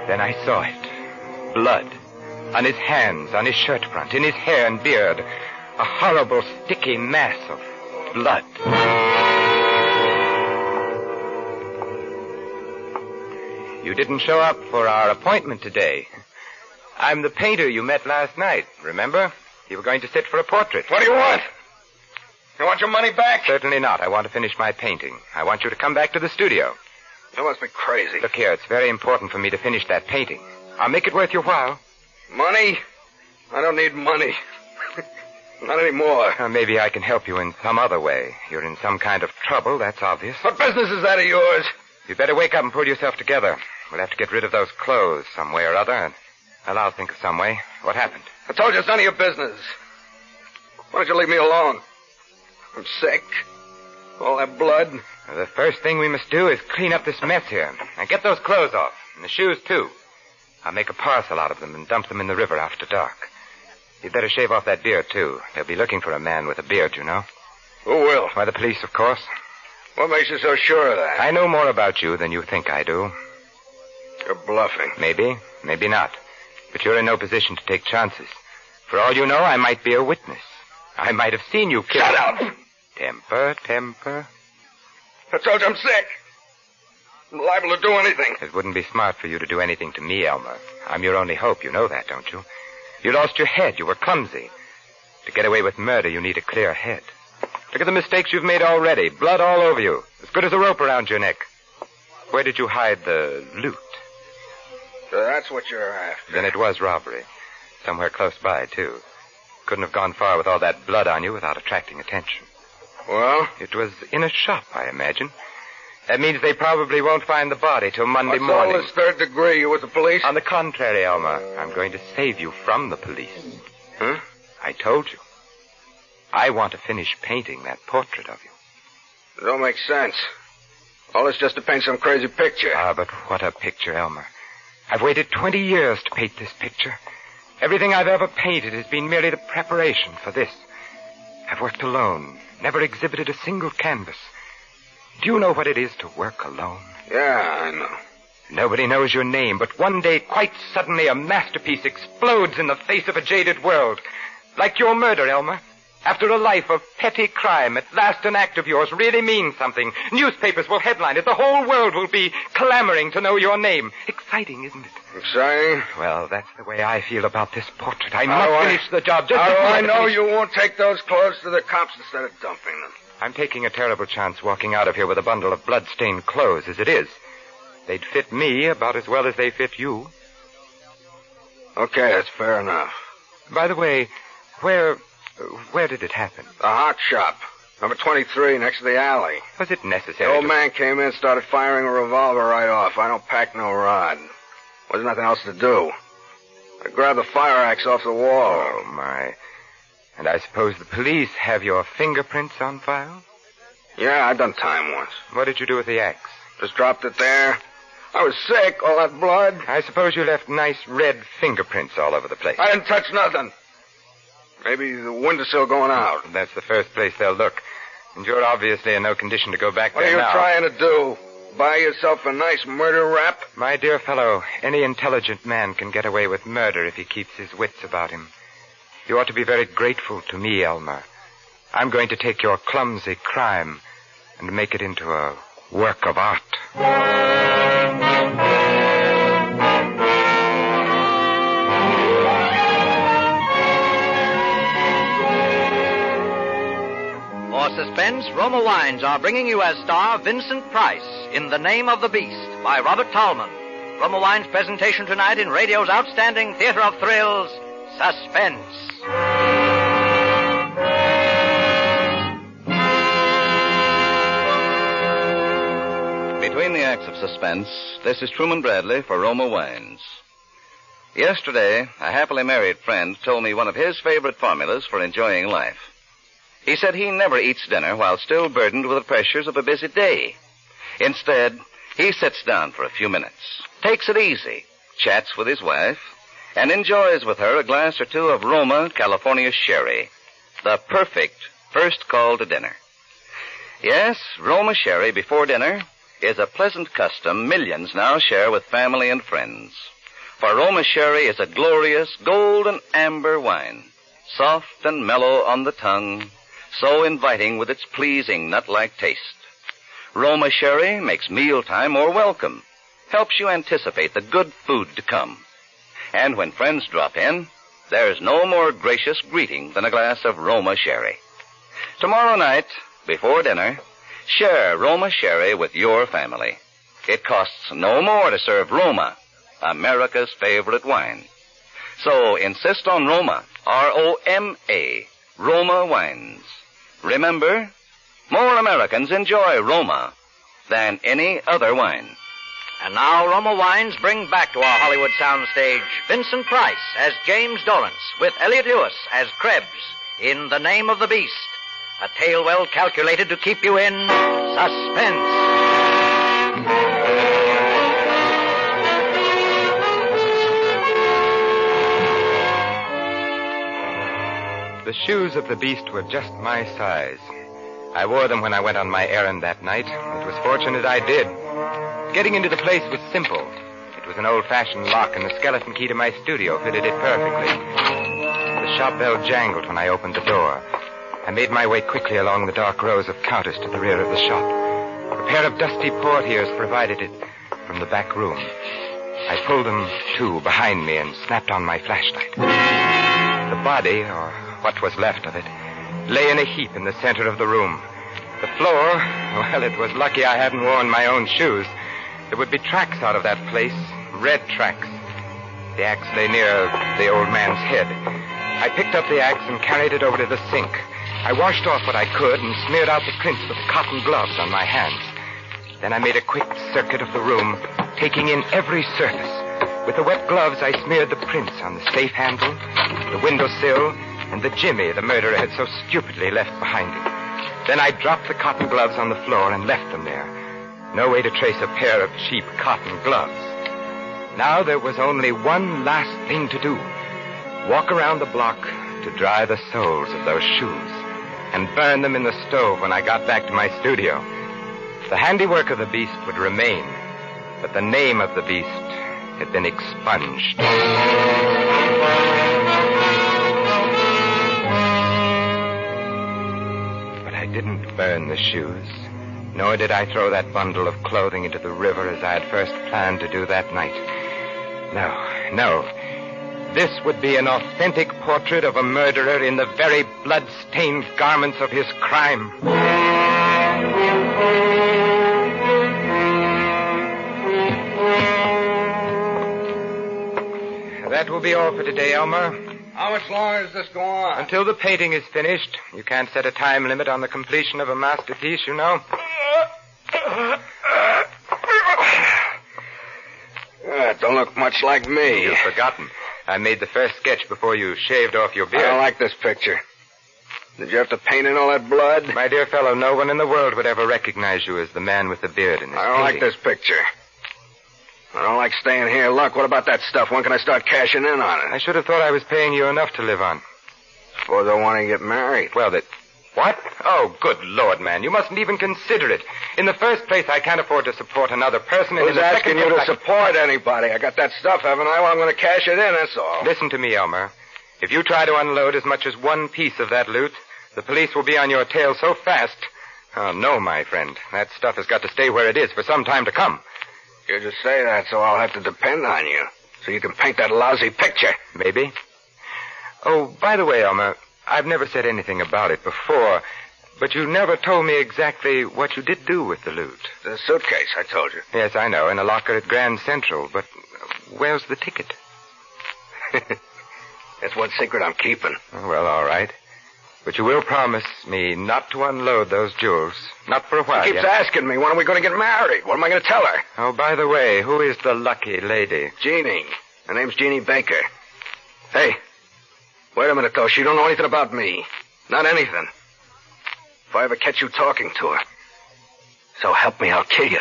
O: Then I saw it. Blood. On his hands, on his shirt front, in his hair and beard. A horrible, sticky mass of blood. You didn't show up for our appointment today. I'm the painter you met last night, remember? You were going to sit for a portrait.
C: What do you want? You want your money back?
O: Certainly not. I want to finish my painting. I want you to come back to the studio.
C: You must be crazy.
O: Look here, it's very important for me to finish that painting. I'll make it worth your while.
C: Money? I don't need money. Not anymore.
O: Maybe I can help you in some other way. You're in some kind of trouble, that's obvious.
C: What business is that of yours?
O: You'd better wake up and pull yourself together. We'll have to get rid of those clothes some way or other. Well, I'll think of some way. What happened?
C: I told you it's none of your business. Why don't you leave me alone? I'm sick. All that blood.
O: The first thing we must do is clean up this mess here. And get those clothes off. And the shoes, too. I'll make a parcel out of them and dump them in the river after dark. You'd better shave off that beard, too. They'll be looking for a man with a beard, you know.
C: Who will?
O: Why, the police, of course.
C: What makes you so sure of that?
O: I know more about you than you think I do.
C: You're bluffing.
O: Maybe, maybe not. But you're in no position to take chances. For all you know, I might be a witness. I might have seen you kill...
C: Shut up!
O: Temper.
C: I told you I'm sick. I'm liable to do anything.
O: It wouldn't be smart for you to do anything to me, Elmer. I'm your only hope. You know that, don't you? You lost your head. You were clumsy. To get away with murder, you need a clear head. Look at the mistakes you've made already. Blood all over you. As good as a rope around your neck. Where did you hide the loot?
C: So that's what you're after.
O: Then it was robbery. Somewhere close by, too. Couldn't have gone far with all that blood on you without attracting attention.
C: Well?
O: It was in a shop, I imagine. That means they probably won't find the body till Monday
C: What's
O: morning.
C: all this third degree? You with the police?
O: On the contrary, Elmer. I'm going to save you from the police.
C: Huh?
O: I told you. I want to finish painting that portrait of you.
C: It don't make sense. All this just to paint some crazy picture.
O: Ah, but what a picture, Elmer. I've waited 20 years to paint this picture. Everything I've ever painted has been merely the preparation for this. I've worked alone, never exhibited a single canvas. Do you know what it is to work alone?
C: Yeah, I know.
O: Nobody knows your name, but one day, quite suddenly, a masterpiece explodes in the face of a jaded world. Like your murder, Elmer. After a life of petty crime, at last an act of yours really means something. Newspapers will headline it. The whole world will be clamoring to know your name. Exciting, isn't it?
C: Exciting?
O: Well, that's the way I feel about this portrait. I must finish the job.
C: How do I know you won't take those clothes to the cops instead of dumping them?
O: I'm taking a terrible chance walking out of here with a bundle of blood-stained clothes as it is. They'd fit me about as well as they fit you.
C: Okay, that's fair enough.
O: By the way, where did it happen?
C: The hot shop. Number 23, next to the alley.
O: Was it necessary?
C: The old man came in, started firing a revolver right off. I don't pack no rod. Wasn't nothing else to do. I grabbed the fire axe off the wall.
O: Oh, my. And I suppose the police have your fingerprints on file?
C: Yeah, I done time once.
O: What did you do with the axe?
C: Just dropped it there. I was sick, all that blood.
O: I suppose you left nice red fingerprints all over the place.
C: I didn't touch nothing. Maybe the windowsill going out.
O: That's the first place they'll look. And you're obviously in no condition to go back
C: there
O: now.
C: What are you trying to do? Buy yourself a nice murder rap?
O: My dear fellow, any intelligent man can get away with murder if he keeps his wits about him. You ought to be very grateful to me, Elmer. I'm going to take your clumsy crime and make it into a work of art.
K: Suspense, Roma Wines are bringing you as star Vincent Price in The Name of the Beast by Robert Tallman. Roma Wines' presentation tonight in radio's outstanding theater of thrills, Suspense.
U: Between the acts of Suspense, this is Truman Bradley for Roma Wines. Yesterday, a happily married friend told me one of his favorite formulas for enjoying life. He said he never eats dinner while still burdened with the pressures of a busy day. Instead, he sits down for a few minutes, takes it easy, chats with his wife, and enjoys with her a glass or two of Roma California Sherry, the perfect first call to dinner. Yes, Roma Sherry before dinner is a pleasant custom millions now share with family and friends. For Roma Sherry is a glorious golden amber wine, soft and mellow on the tongue, so inviting with its pleasing nut-like taste. Roma Sherry makes mealtime more welcome, helps you anticipate the good food to come. And when friends drop in, there's no more gracious greeting than a glass of Roma Sherry. Tomorrow night, before dinner, share Roma Sherry with your family. It costs no more to serve Roma, America's favorite wine. So insist on Roma, R-O-M-A, Roma Wines. Remember, more Americans enjoy Roma than any other wine.
K: And now Roma Wines bring back to our Hollywood soundstage Vincent Price as James Dorrance with Elliot Lewis as Krebs in The Name of the Beast, a tale well calculated to keep you in suspense.
O: The shoes of the beast were just my size. I wore them when I went on my errand that night. It was fortunate I did. Getting into the place was simple. It was an old-fashioned lock, and the skeleton key to my studio fitted it perfectly. The shop bell jangled when I opened the door. I made my way quickly along the dark rows of counters to the rear of the shop. A pair of dusty portieres provided it from the back room. I pulled them to behind me and snapped on my flashlight. The body, or what was left of it, lay in a heap in the center of the room. The floor, well, it was lucky I hadn't worn my own shoes. There would be tracks out of that place, red tracks. The axe lay near the old man's head. I picked up the axe and carried it over to the sink. I washed off what I could and smeared out the prints with cotton gloves on my hands. Then I made a quick circuit of the room, taking in every surface. With the wet gloves, I smeared the prints on the safe handle, the windowsill, and the jimmy the murderer had so stupidly left behind him. Then I dropped the cotton gloves on the floor and left them there. No way to trace a pair of cheap cotton gloves. Now there was only one last thing to do. Walk around the block to dry the soles of those shoes and burn them in the stove when I got back to my studio. The handiwork of the beast would remain, but the name of the beast had been expunged. But I didn't burn the shoes, nor did I throw that bundle of clothing into the river as I had first planned to do that night. No. This would be an authentic portrait of a murderer in the very blood-stained garments of his crime. That will be all for today, Elmer.
A: How much longer does this go on?
O: Until the painting is finished. You can't set a time limit on the completion of a masterpiece, you know.
A: Don't look much like me.
O: You've forgotten. I made the first sketch before you shaved off your beard.
A: I don't like this picture. Did you have to paint in all that blood?
O: My dear fellow, no one in the world would ever recognize you as the man with the beard in this
A: I don't like this picture. I don't like staying here. Look, what about that stuff? When can I start cashing in on it?
O: I should have thought I was paying you enough to live on.
A: Suppose I want to get married.
O: Well, What? Oh, good Lord, man. You mustn't even consider it. In the first place, I can't afford to support another person.
A: Who's asking you to support anybody? I got that stuff, haven't I? Well, I'm going to cash it in, that's all.
O: Listen to me, Elmer. If you try to unload as much as one piece of that loot, the police will be on your tail so fast. Oh, no, my friend. That stuff has got to stay where it is for some time to come.
A: You just say that, so I'll have to depend on you. So you can paint that lousy picture.
O: Maybe. Oh, by the way, Elmer, I've never said anything about it before, But you never told me exactly what you did do with the loot.
A: The suitcase, I told you.
O: Yes, I know, in a locker at Grand Central. But where's the ticket?
A: That's one secret I'm keeping.
O: Oh, well, all right. But you will promise me not to unload those jewels. Not for a while.
A: She keeps asking me, when are we going to get married? What am I going to tell her?
O: Oh, by the way, who is the lucky lady?
A: Jeannie. Her name's Jeannie Baker. Hey, wait a minute, though. She don't know anything about me. Not anything. If I ever catch you talking to her, so help me, I'll kill you.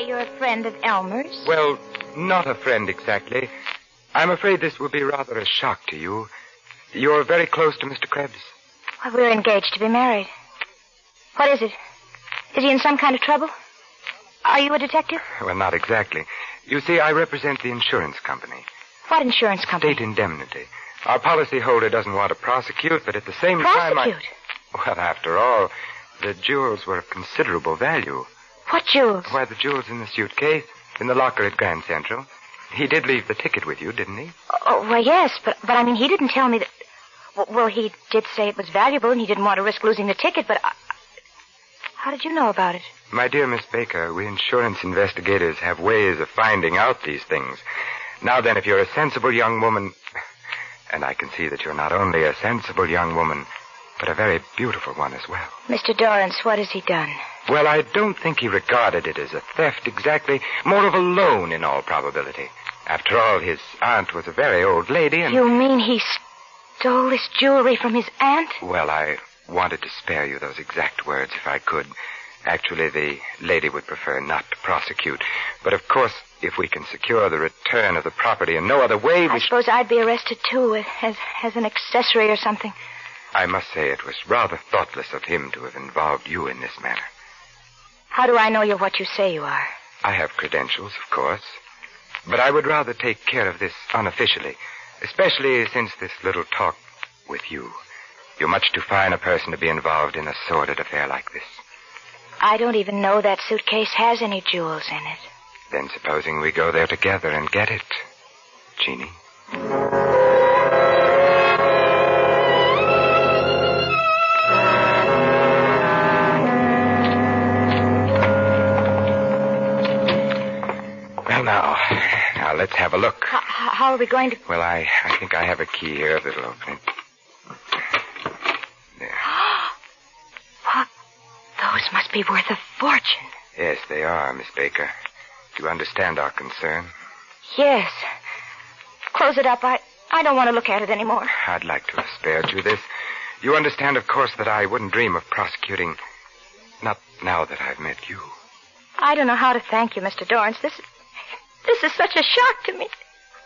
S: You're a friend of Elmer's?
O: Well, not a friend exactly. I'm afraid this will be rather a shock to you. You're very close to Mr. Krebs.
S: Well, we're engaged to be married. What is it? Is he in some kind of trouble? Are you a detective?
O: Well, not exactly. You see, I represent the insurance company.
S: What insurance company?
O: State indemnity. Our policyholder doesn't want to prosecute, but at the same time...
S: Prosecute?
O: Well, after all, the jewels were of considerable value.
S: What jewels?
O: Why, the jewels in the suitcase, in the locker at Grand Central. He did leave the ticket with you, didn't he?
S: Oh, well, yes, but I mean, he didn't tell me that... Well, he did say it was valuable and he didn't want to risk losing the ticket, but... How did you know about it?
O: My dear Miss Baker, we insurance investigators have ways of finding out these things. Now then, if you're a sensible young woman... And I can see that you're not only a sensible young woman, but a very beautiful one as well.
S: Mr. Dorrance, what has he done?
O: Well, I don't think he regarded it as a theft exactly. More of a loan in all probability. After all, his aunt was a very old lady and...
S: You mean he stole this jewelry from his aunt?
O: Well, I wanted to spare you those exact words if I could. Actually, the lady would prefer not to prosecute. But of course, if we can secure the return of the property in no other way,
S: I suppose I'd be arrested, too, as an accessory or something.
O: I must say it was rather thoughtless of him to have involved you in this matter.
S: How do I know you're what you say you are?
O: I have credentials, of course. But I would rather take care of this unofficially, especially since this little talk with you. You're much too fine a person to be involved in a sordid affair like this.
S: I don't even know that suitcase has any jewels in it.
O: Then supposing we go there together and get it, Jeannie? Now, let's have a look.
S: How are we going to...
O: Well, I think I have a key here that'll open it. There.
S: What? Those must be worth a fortune.
O: Yes, they are, Miss Baker. Do you understand our concern?
S: Yes. Close it up. I don't want to look at it anymore.
O: I'd like to have spared you this. You understand, of course, that I wouldn't dream of prosecuting. Not now that I've met you.
S: I don't know how to thank you, Mr. Dorrance. This is such a shock to me.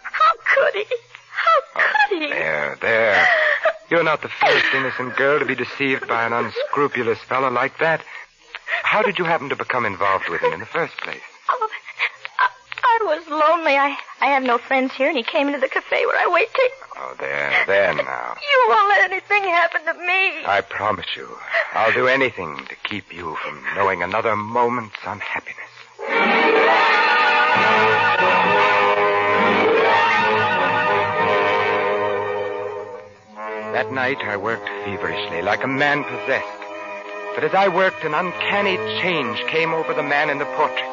S: How could he? How could he?
O: There. You're not the first innocent girl to be deceived by an unscrupulous fellow like that. How did you happen to become involved with him in the first place?
S: Oh, I was lonely. I have no friends here, and he came into the cafe where I wait tables.
O: Oh, there now.
S: You won't let anything happen to me.
O: I promise you, I'll do anything to keep you from knowing another moment's unhappiness. That night, I worked feverishly, like a man possessed. But as I worked, an uncanny change came over the man in the portrait.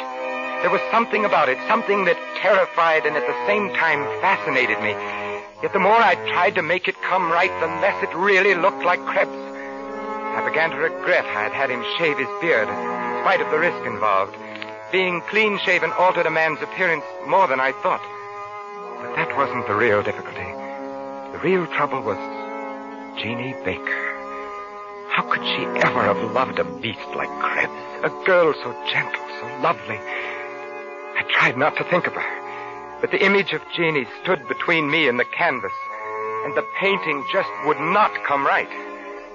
O: There was something about it, something that terrified and at the same time fascinated me. Yet the more I tried to make it come right, the less it really looked like Krebs. I began to regret I had had him shave his beard, in spite of the risk involved. Being clean-shaven altered a man's appearance more than I thought. But that wasn't the real difficulty. The real trouble was Jeannie Baker. How could she ever have loved a beast like Krebs? A girl so gentle, so lovely. I tried not to think of her. But the image of Jeannie stood between me and the canvas. And the painting just would not come right.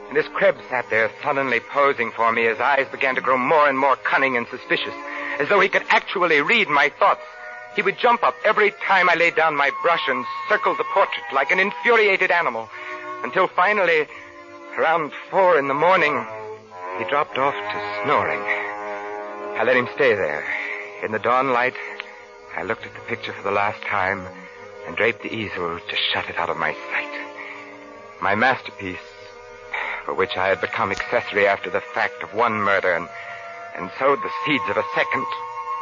O: And as Krebs sat there sullenly posing for me, his eyes began to grow more and more cunning and suspicious, as though he could actually read my thoughts. He would jump up every time I laid down my brush and circle the portrait like an infuriated animal, until finally, around 4 a.m, he dropped off to snoring. I let him stay there. In the dawn light, I looked at the picture for the last time and draped the easel to shut it out of my sight. My masterpiece, for which I had become accessory after the fact of one murder and sowed the seeds of a second,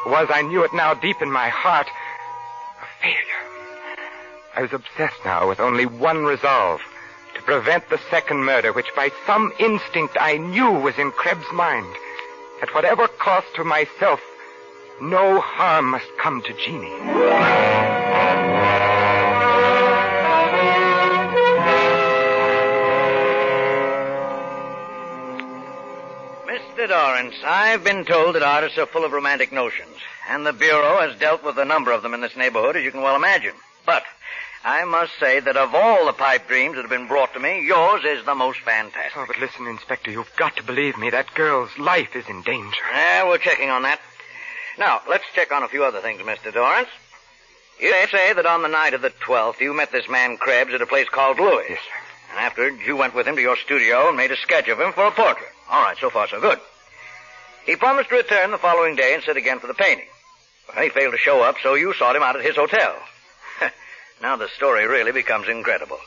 O: was, I knew it now deep in my heart, a failure. I was obsessed now with only one resolve, to prevent the second murder, which by some instinct I knew was in Krebs' mind. At whatever cost to myself, no harm must come to Jeannie.
K: Mr. Dorrance, I've been told that artists are full of romantic notions, and the Bureau has dealt with a number of them in this neighborhood, as you can well imagine. But I must say that of all the pipe dreams that have been brought to me, yours is the most fantastic.
O: Oh, but listen, Inspector, you've got to believe me. That girl's life is in danger.
K: Yeah, we're checking on that. Now, let's check on a few other things, Mr. Dorrance. You say that on the night of the 12th, you met this man Krebs at a place called Louis.
O: Yes, sir.
K: And afterwards, you went with him to your studio and made a sketch of him for a portrait. All right, so far so good. He promised to return the following day and sit again for the painting. Well, he failed to show up, so you sought him out at his hotel. Now the story really becomes incredible.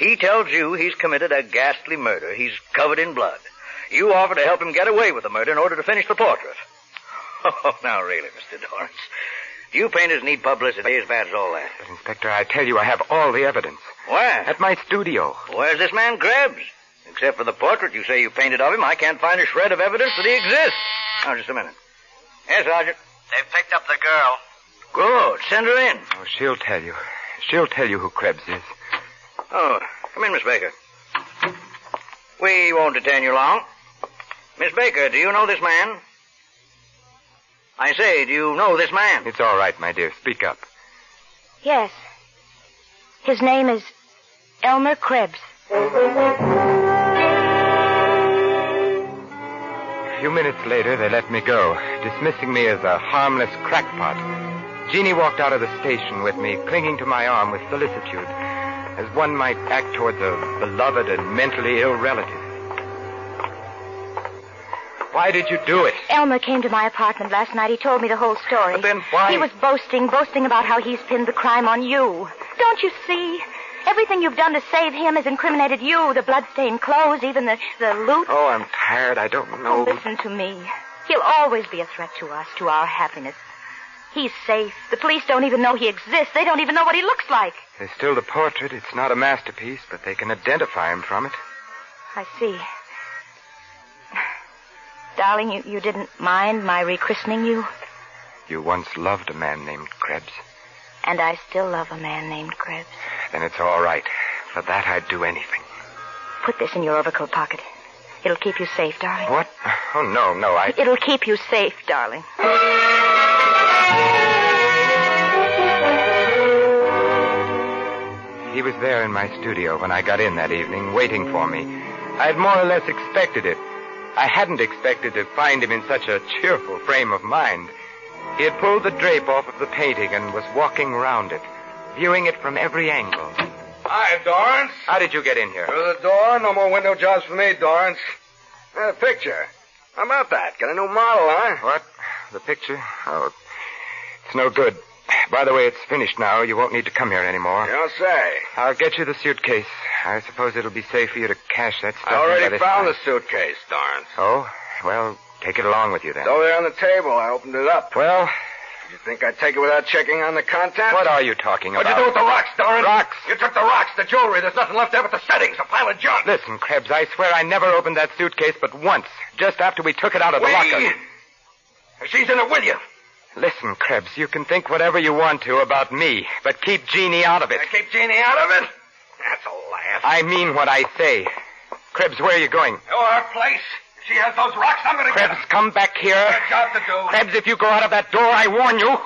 K: He tells you he's committed a ghastly murder. He's covered in blood. You offer to help him get away with the murder in order to finish the portrait. Oh, now really, Mr. Dorrance. You painters need publicity as bad as all that.
O: But, Inspector, I tell you, I have all the evidence.
K: Where?
O: At my studio.
K: Where's this man Krebs? Except for the portrait you say you painted of him, I can't find a shred of evidence that he exists. Now, just a minute. Yes, Sergeant.
L: They've picked up the girl.
K: Good. Send her in.
O: Oh, she'll tell you. She'll tell you who Krebs is.
K: Oh, come in, Miss Baker. We won't detain you long. Miss Baker, do you know this man? I say, do you know this man?
O: It's all right, my dear. Speak up.
S: Yes. His name is Elmer Krebs.
O: A few minutes later, they let me go, dismissing me as a harmless crackpot. Jeannie walked out of the station with me, clinging to my arm with solicitude, as one might act towards a beloved and mentally ill relative. Why did you do it?
S: Elmer came to my apartment last night. He told me the whole story.
O: But then why?
S: He was boasting about how he's pinned the crime on you. Don't you see? Everything you've done to save him has incriminated you. The blood-stained clothes, even the loot.
O: Oh, I'm tired. I don't know.
S: Listen to me. He'll always be a threat to us, to our happiness. He's safe. The police don't even know he exists. They don't even know what he looks like.
O: There's still the portrait. It's not a masterpiece, but they can identify him from it.
S: I see. Darling, you didn't mind my rechristening you?
O: You once loved a man named Krebs.
S: And I still love a man named Krebs.
O: Then it's all right. For that, I'd do anything.
S: Put this in your overcoat pocket. It'll keep you safe, darling.
O: What? Oh, no,
S: It'll keep you safe, darling.
O: He was there in my studio when I got in that evening, waiting for me. I had more or less expected it. I hadn't expected to find him in such a cheerful frame of mind. He had pulled the drape off of the painting and was walking round it, viewing it from every angle.
A: Hi, Dorrance.
O: How did you get in here?
A: Through the door. No more window jobs for me, Dorrance. A picture. How about that? Got a new model, huh?
O: What? The picture? Oh, it's no good. By the way, it's finished now. You won't need to come here anymore.
A: You don't say.
O: I'll get you the suitcase. I suppose it'll be safe for you to cash that stuff.
A: I already found
O: the
A: the suitcase, Dorrance.
O: Oh? Well, take it along with you then.
A: It's over there on the table. I opened it up.
O: Well?
A: You think I'd take it without checking on the contents?
O: What are you talking about?
A: What'd you do with the rocks, Dorrance?
O: Rocks?
A: You took the rocks, the jewelry. There's nothing left there but the settings, a pile of junk.
O: Listen, Krebs, I swear I never opened that suitcase but once, just after we took it out of the locker.
A: She's in it with you.
O: Listen, Krebs, you can think whatever you want to about me, but keep Jeannie out of it.
A: Keep Jeannie out of it? That's a laugh.
O: I mean what I say. Krebs, where are you going?
A: To her place. If she has those rocks, I'm going to get
O: Krebs, come back here.
A: I've got to do.
O: Krebs, if you go out of that door, I warn you.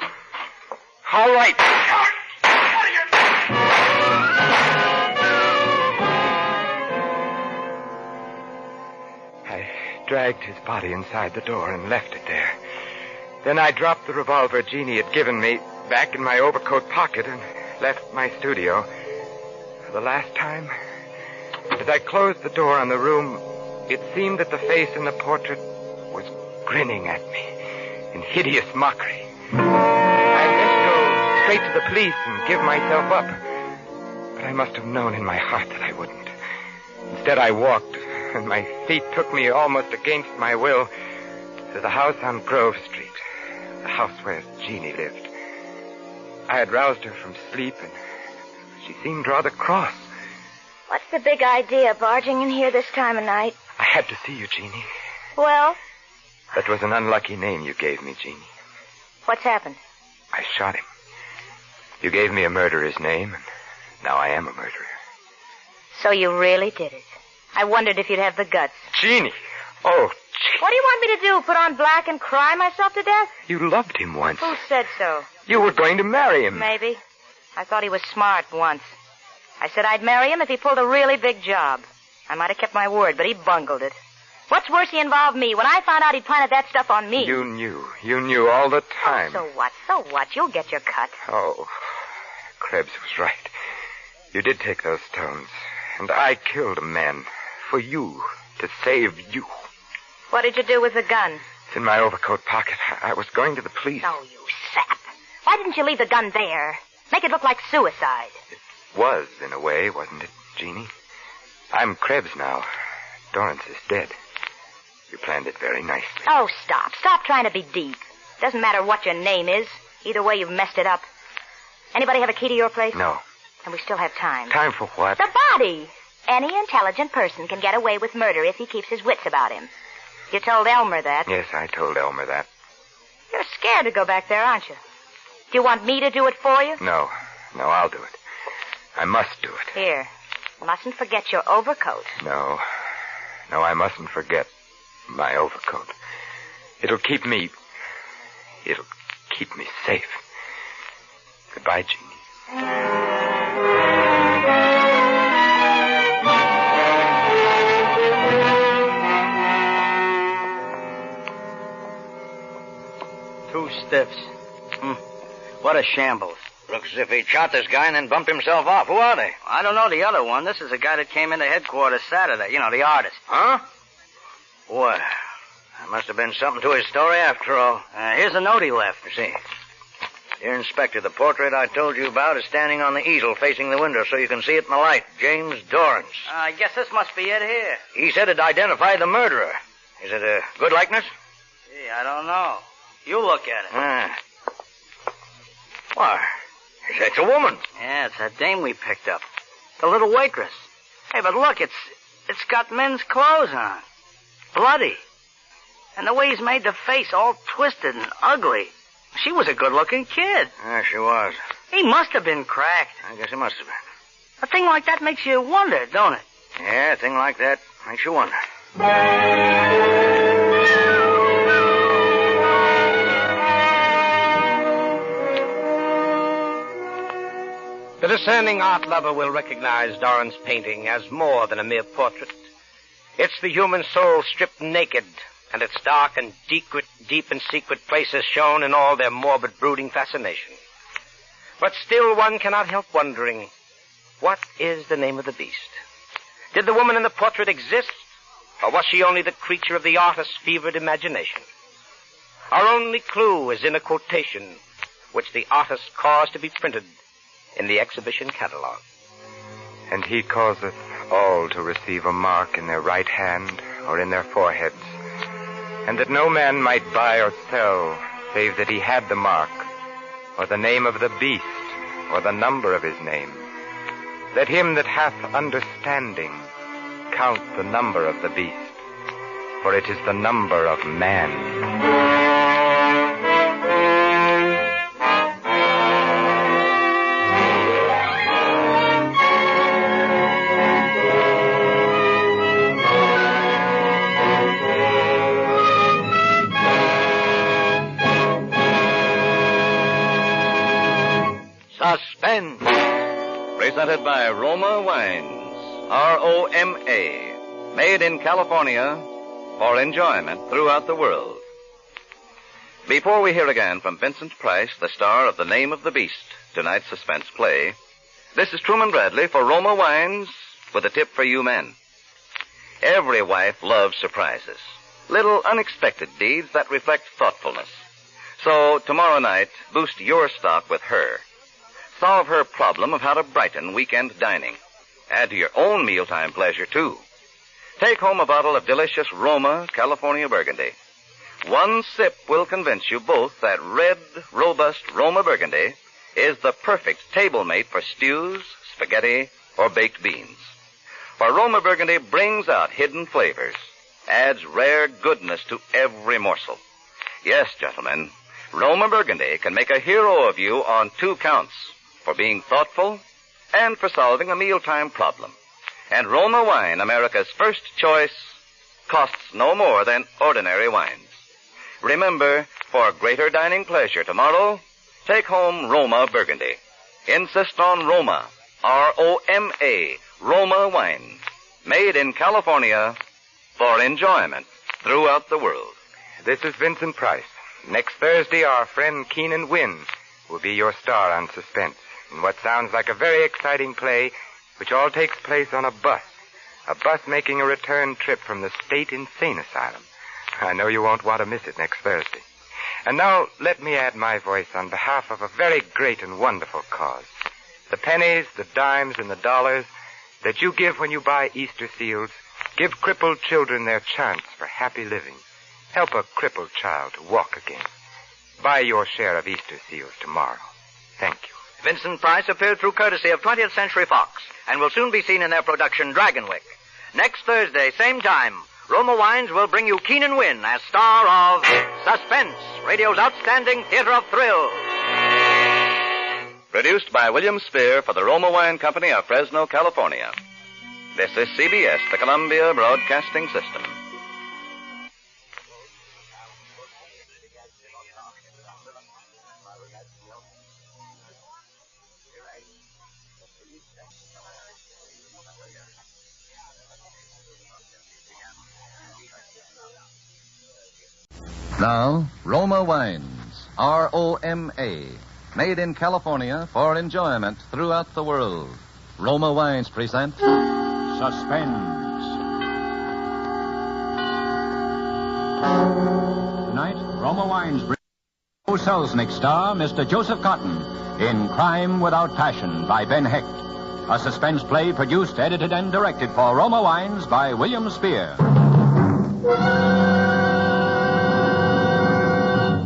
O: All right. I dragged his body inside the door and left it there. Then I dropped the revolver Jeannie had given me back in my overcoat pocket and left my studio. For the last time, as I closed the door on the room, it seemed that the face in the portrait was grinning at me in hideous mockery. I missed her straight to the police and give myself up. But I must have known in my heart that I wouldn't. Instead, I walked, and my feet took me almost against my will to the house on Grove Street, the house where Jeannie lived. I had roused her from sleep, and she seemed rather cross.
S: What's the big idea, barging in here this time of night?
O: I had to see you, Jeannie.
S: Well,
O: That was an unlucky name you gave me, Jeannie.
S: what's happened?
O: I shot him. You gave me a murderer's name, and now I am a murderer.
S: So you really did it. I wondered if you'd have the guts.
O: Jeannie! Oh,
S: What do you want me to do, put on black and cry myself to death?
O: you loved him once.
S: Who said so?
O: You were going to marry him.
S: Maybe. I thought he was smart once. I said I'd marry him if he pulled a really big job. I might have kept my word, but he bungled it. What's worse, he involved me. When I found out he'd planted that stuff on me.
O: You knew all the time.
S: So what? So what? You'll get your cut.
O: Oh, Krebs was right. You did take those stones, and I killed a man for you, to save you.
S: What did you do with the gun?
O: It's in my overcoat pocket. I was going to the police.
S: Oh, you sap. Why didn't you leave the gun there? Make it look like suicide.
O: Was, in a way, wasn't it, Jeannie? I'm Krebs now. Dorrance is dead. You planned it very nicely.
S: Oh, stop. Stop trying to be deep. Doesn't matter what your name is. Either way, you've messed it up. Anybody have a key to your place?
O: No.
S: And we still have time.
O: Time for what?
S: The body. Any intelligent person can get away with murder if he keeps his wits about him. You told Elmer that.
O: Yes, I told Elmer that.
S: You're scared to go back there, aren't you? Do you want me to do it for you?
O: No, I'll do it. I must do it.
S: Here. You mustn't forget your overcoat.
O: No, I mustn't forget my overcoat. It'll keep me safe. Goodbye, Jeannie.
H: Two stiffs. What a shambles.
L: Looks as if he shot this guy and then bumped himself off. Who are they?
H: I don't know the other one. This is the guy that came into headquarters Saturday. You know, the artist.
L: Huh? Well, there must have been something to his story after all.
H: Here's a note he left.
L: See. Dear Inspector, the portrait I told you about is standing on the easel facing the window so you can see it in the light. James Dorrance.
H: I guess this must be it here.
L: He said it identified the murderer. Is it a good likeness?
H: Gee, I don't know. You look at it.
L: Why, that's a woman.
H: Yeah, it's that dame we picked up. The little waitress. Hey, but look, it's got men's clothes on. Bloody. And the way he's made the face all twisted and ugly. She was a good-looking kid.
L: Yeah, she was.
H: He must have been cracked.
L: I guess he must have been.
H: A thing like that makes you wonder, don't it?
L: Yeah, a thing like that makes you wonder.
I: The discerning art lover will recognize Dorrance's painting as more than a mere portrait. It's the human soul stripped naked, and its dark and deep and secret places shown in all their morbid, brooding fascination. But still one cannot help wondering, what is the name of the beast? Did the woman in the portrait exist, or was she only the creature of the artist's fevered imagination? Our only clue is in a quotation which the artist caused to be printed in the exhibition catalog.
O: And he causeth all to receive a mark in their right hand or in their foreheads, and that no man might buy or sell, save that he had the mark, or the name of the beast, or the number of his name. Let him that hath understanding count the number of the beast, for it is the number of man.
U: Suspense. Presented by Roma Wines. R-O-M-A. Made in California for enjoyment throughout the world. Before we hear again from Vincent Price, the star of The Name of the Beast, tonight's suspense play, this is Truman Bradley for Roma Wines with a tip for you men. Every wife loves surprises. Little unexpected deeds that reflect thoughtfulness. So tomorrow night, boost your stock with her. Solve her problem of how to brighten weekend dining. Add to your own mealtime pleasure, too. Take home a bottle of delicious Roma California Burgundy. One sip will convince you both that red, robust Roma Burgundy is the perfect table mate for stews, spaghetti, or baked beans. For Roma Burgundy brings out hidden flavors, adds rare goodness to every morsel. Yes, gentlemen, Roma Burgundy can make a hero of you on 2 counts, for being thoughtful and for solving a mealtime problem. And Roma wine, America's first choice, costs no more than ordinary wines. Remember, for greater dining pleasure tomorrow, take home Roma Burgundy. Insist on Roma, R-O-M-A, Roma wines, made in California for enjoyment throughout the world.
O: This is Vincent Price. Next Thursday, our friend Keenan Wynn will be your star on Suspense in what sounds like a very exciting play, which all takes place on a bus making a return trip from the State Insane Asylum. I know you won't want to miss it next Thursday. And now, let me add my voice on behalf of a very great and wonderful cause. The pennies, the dimes, and the dollars that you give when you buy Easter seals give crippled children their chance for happy living. Help a crippled child to walk again. Buy your share of Easter seals tomorrow. Thank you.
L: Vincent Price appeared through courtesy of 20th Century Fox and will soon be seen in their production Dragonwick. Next Thursday, same time, Roma Wines will bring you Keenan Wynn as star of Suspense, radio's outstanding theater of thrills.
U: Produced by William Spear for the Roma Wine Company of Fresno, California. This is CBS, the Columbia Broadcasting System.
M: Now, Roma Wines, R-O-M-A, made in California for enjoyment throughout the world. Roma Wines present
K: Suspense. Tonight, Roma Wines bring Selznick star Mr. Joseph Cotton in Crime Without Passion by Ben Hecht, a suspense play produced, edited, and directed for Roma Wines by William Spear.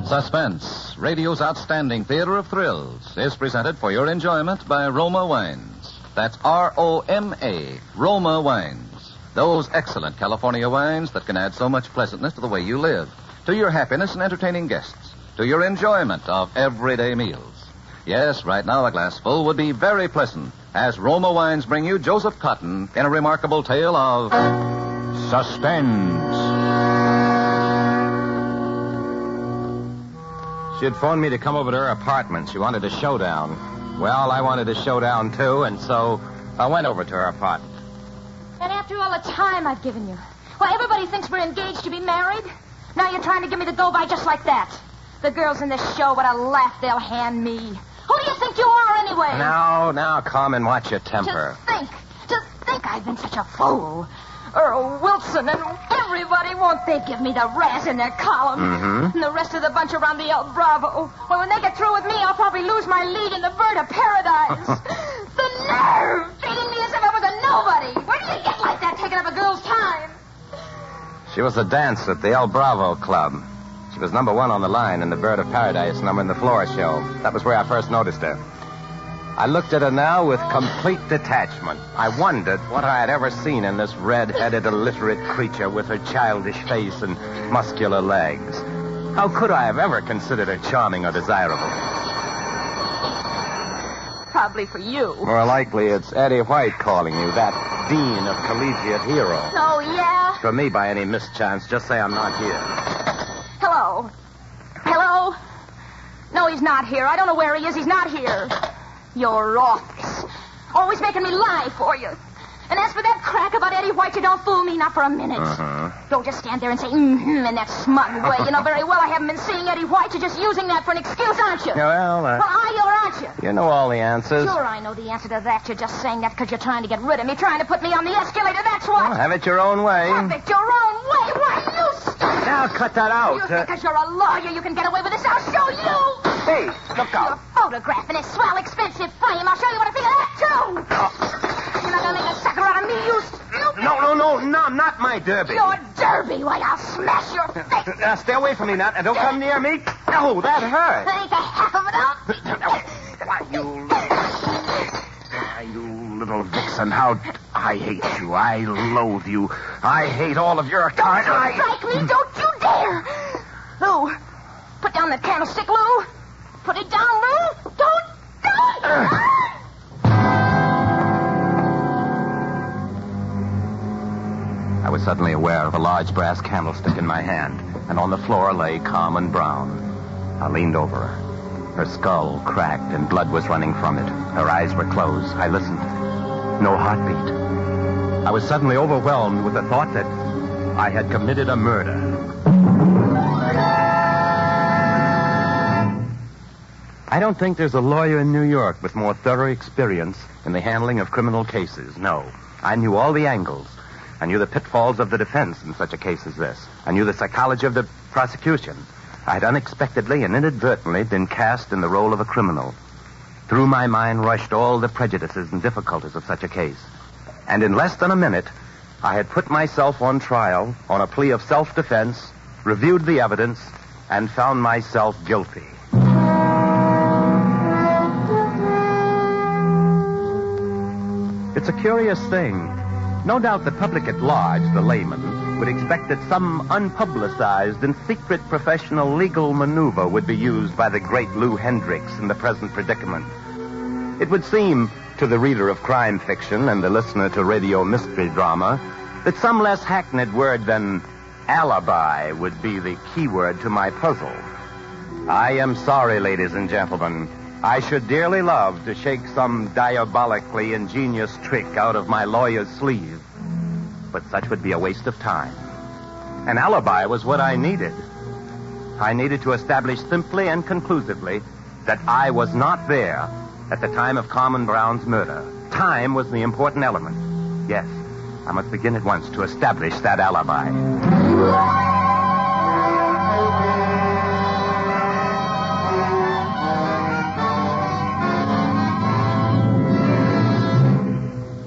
M: Suspense, radio's outstanding theater of thrills, is presented for your enjoyment by Roma Wines. That's R-O-M-A, Roma Wines. Those excellent California wines that can add so much pleasantness to the way you live, to your happiness in entertaining guests, to your enjoyment of everyday meals. Yes, right now a glass full would be very pleasant, as Roma Wines bring you Joseph Cotton in a remarkable tale of
K: Suspense.
V: She had phoned me to come over to her apartment. She wanted a showdown. Well, I wanted a showdown, too, and so I went over to her apartment.
S: And after all the time I've given you. Well, everybody thinks we're engaged to be married. Now you're trying to give me the go-by just like that. The girls in this show, what a laugh they'll hand me. Who do you think you are, anyway?
V: Now, calm and watch your temper.
S: To think I've been such a fool. Earl Wilson and everybody, won't they give me the razz in their column?
V: Mm-hmm.
S: And the rest of the bunch around the El Bravo. Well, when they get through with me, I'll probably lose my lead in the Bird of Paradise. The nerve! Treating me as if I was a nobody. Where do you get like that, taking up a girl's time?
V: She was a dancer at the El Bravo Club. She was number 1 on the line in the Bird of Paradise number in the floor show. That was where I first noticed her. I looked at her now with complete detachment. I wondered what I had ever seen in this red-headed, illiterate creature with her childish face and muscular legs. How could I have ever considered her charming or desirable?
S: Probably for you.
V: More likely it's Eddie White calling you, that dean of collegiate heroes.
S: Oh, yeah?
V: For me, by any mischance, just say I'm not here.
S: Hello? Hello? No, he's not here. I don't know where he is. He's not here. Your office. Always making me lie for you. And as for that crack about Eddie White, you don't fool me, not for a minute.
V: Uh-huh.
S: Don't just stand there and say, in that smug way. You know very well I haven't been seeing Eddie White. You're just using that for an excuse, aren't you?
V: Well,
S: are you or aren't you?
V: You know all the answers.
S: Sure, I know the answer to that. You're just saying that because you're trying to get rid of me, trying to put me on the escalator, that's what.
V: Well, have it your own way.
S: Have it your own way? Why, you stop.
V: Now, cut that out.
S: You think because you're a lawyer you can get away with this? I'll show you.
D: Hey, look out.
P: Your photograph in a swell, expensive frame. I'll show you what I think of that, too. You're not going to make a sucker out of me, you stupid.
D: No, not my derby.
P: Your derby? Why, I'll smash your face.
D: Stay away from me, Nat, and don't come near me. Oh, that hurt.
P: That ain't the half of it, huh?
D: You little vixen, how I hate you. I loathe you. I hate all of your kind.
P: Don't strike me, don't you dare. Lou, put down that candlestick, Lou. Put it down, Lou. Don't do it.
W: I was suddenly aware of a large brass candlestick in my hand, and on the floor lay Carmen Brown. I leaned over her. Her skull cracked and blood was running from it. Her eyes were closed. I listened. No heartbeat. I was suddenly overwhelmed with the thought that I had committed a murder. I don't think there's a lawyer in New York with more thorough experience in the handling of criminal cases. No. I knew all the angles. I knew the pitfalls of the defense in such a case as this. I knew the psychology of the prosecution. I had unexpectedly and inadvertently been cast in the role of a criminal. Through my mind rushed all the prejudices and difficulties of such a case. And in less than a minute, I had put myself on trial on a plea of self-defense, reviewed the evidence, and found myself guilty. It's a curious thing. No doubt the public at large, the layman, would expect that some unpublicized and secret professional legal maneuver would be used by the great Lou Hendricks in the present predicament. It would seem to the reader of crime fiction and the listener to radio mystery drama that some less hackneyed word than alibi would be the key word to my puzzle. I am sorry, ladies and gentlemen. I should dearly love to shake some diabolically ingenious trick out of my lawyer's sleeve. But such would be a waste of time. An alibi was what I needed. I needed to establish simply and conclusively that I was not there at the time of Carmen Brown's murder. Time was the important element. Yes, I must begin at once to establish that alibi.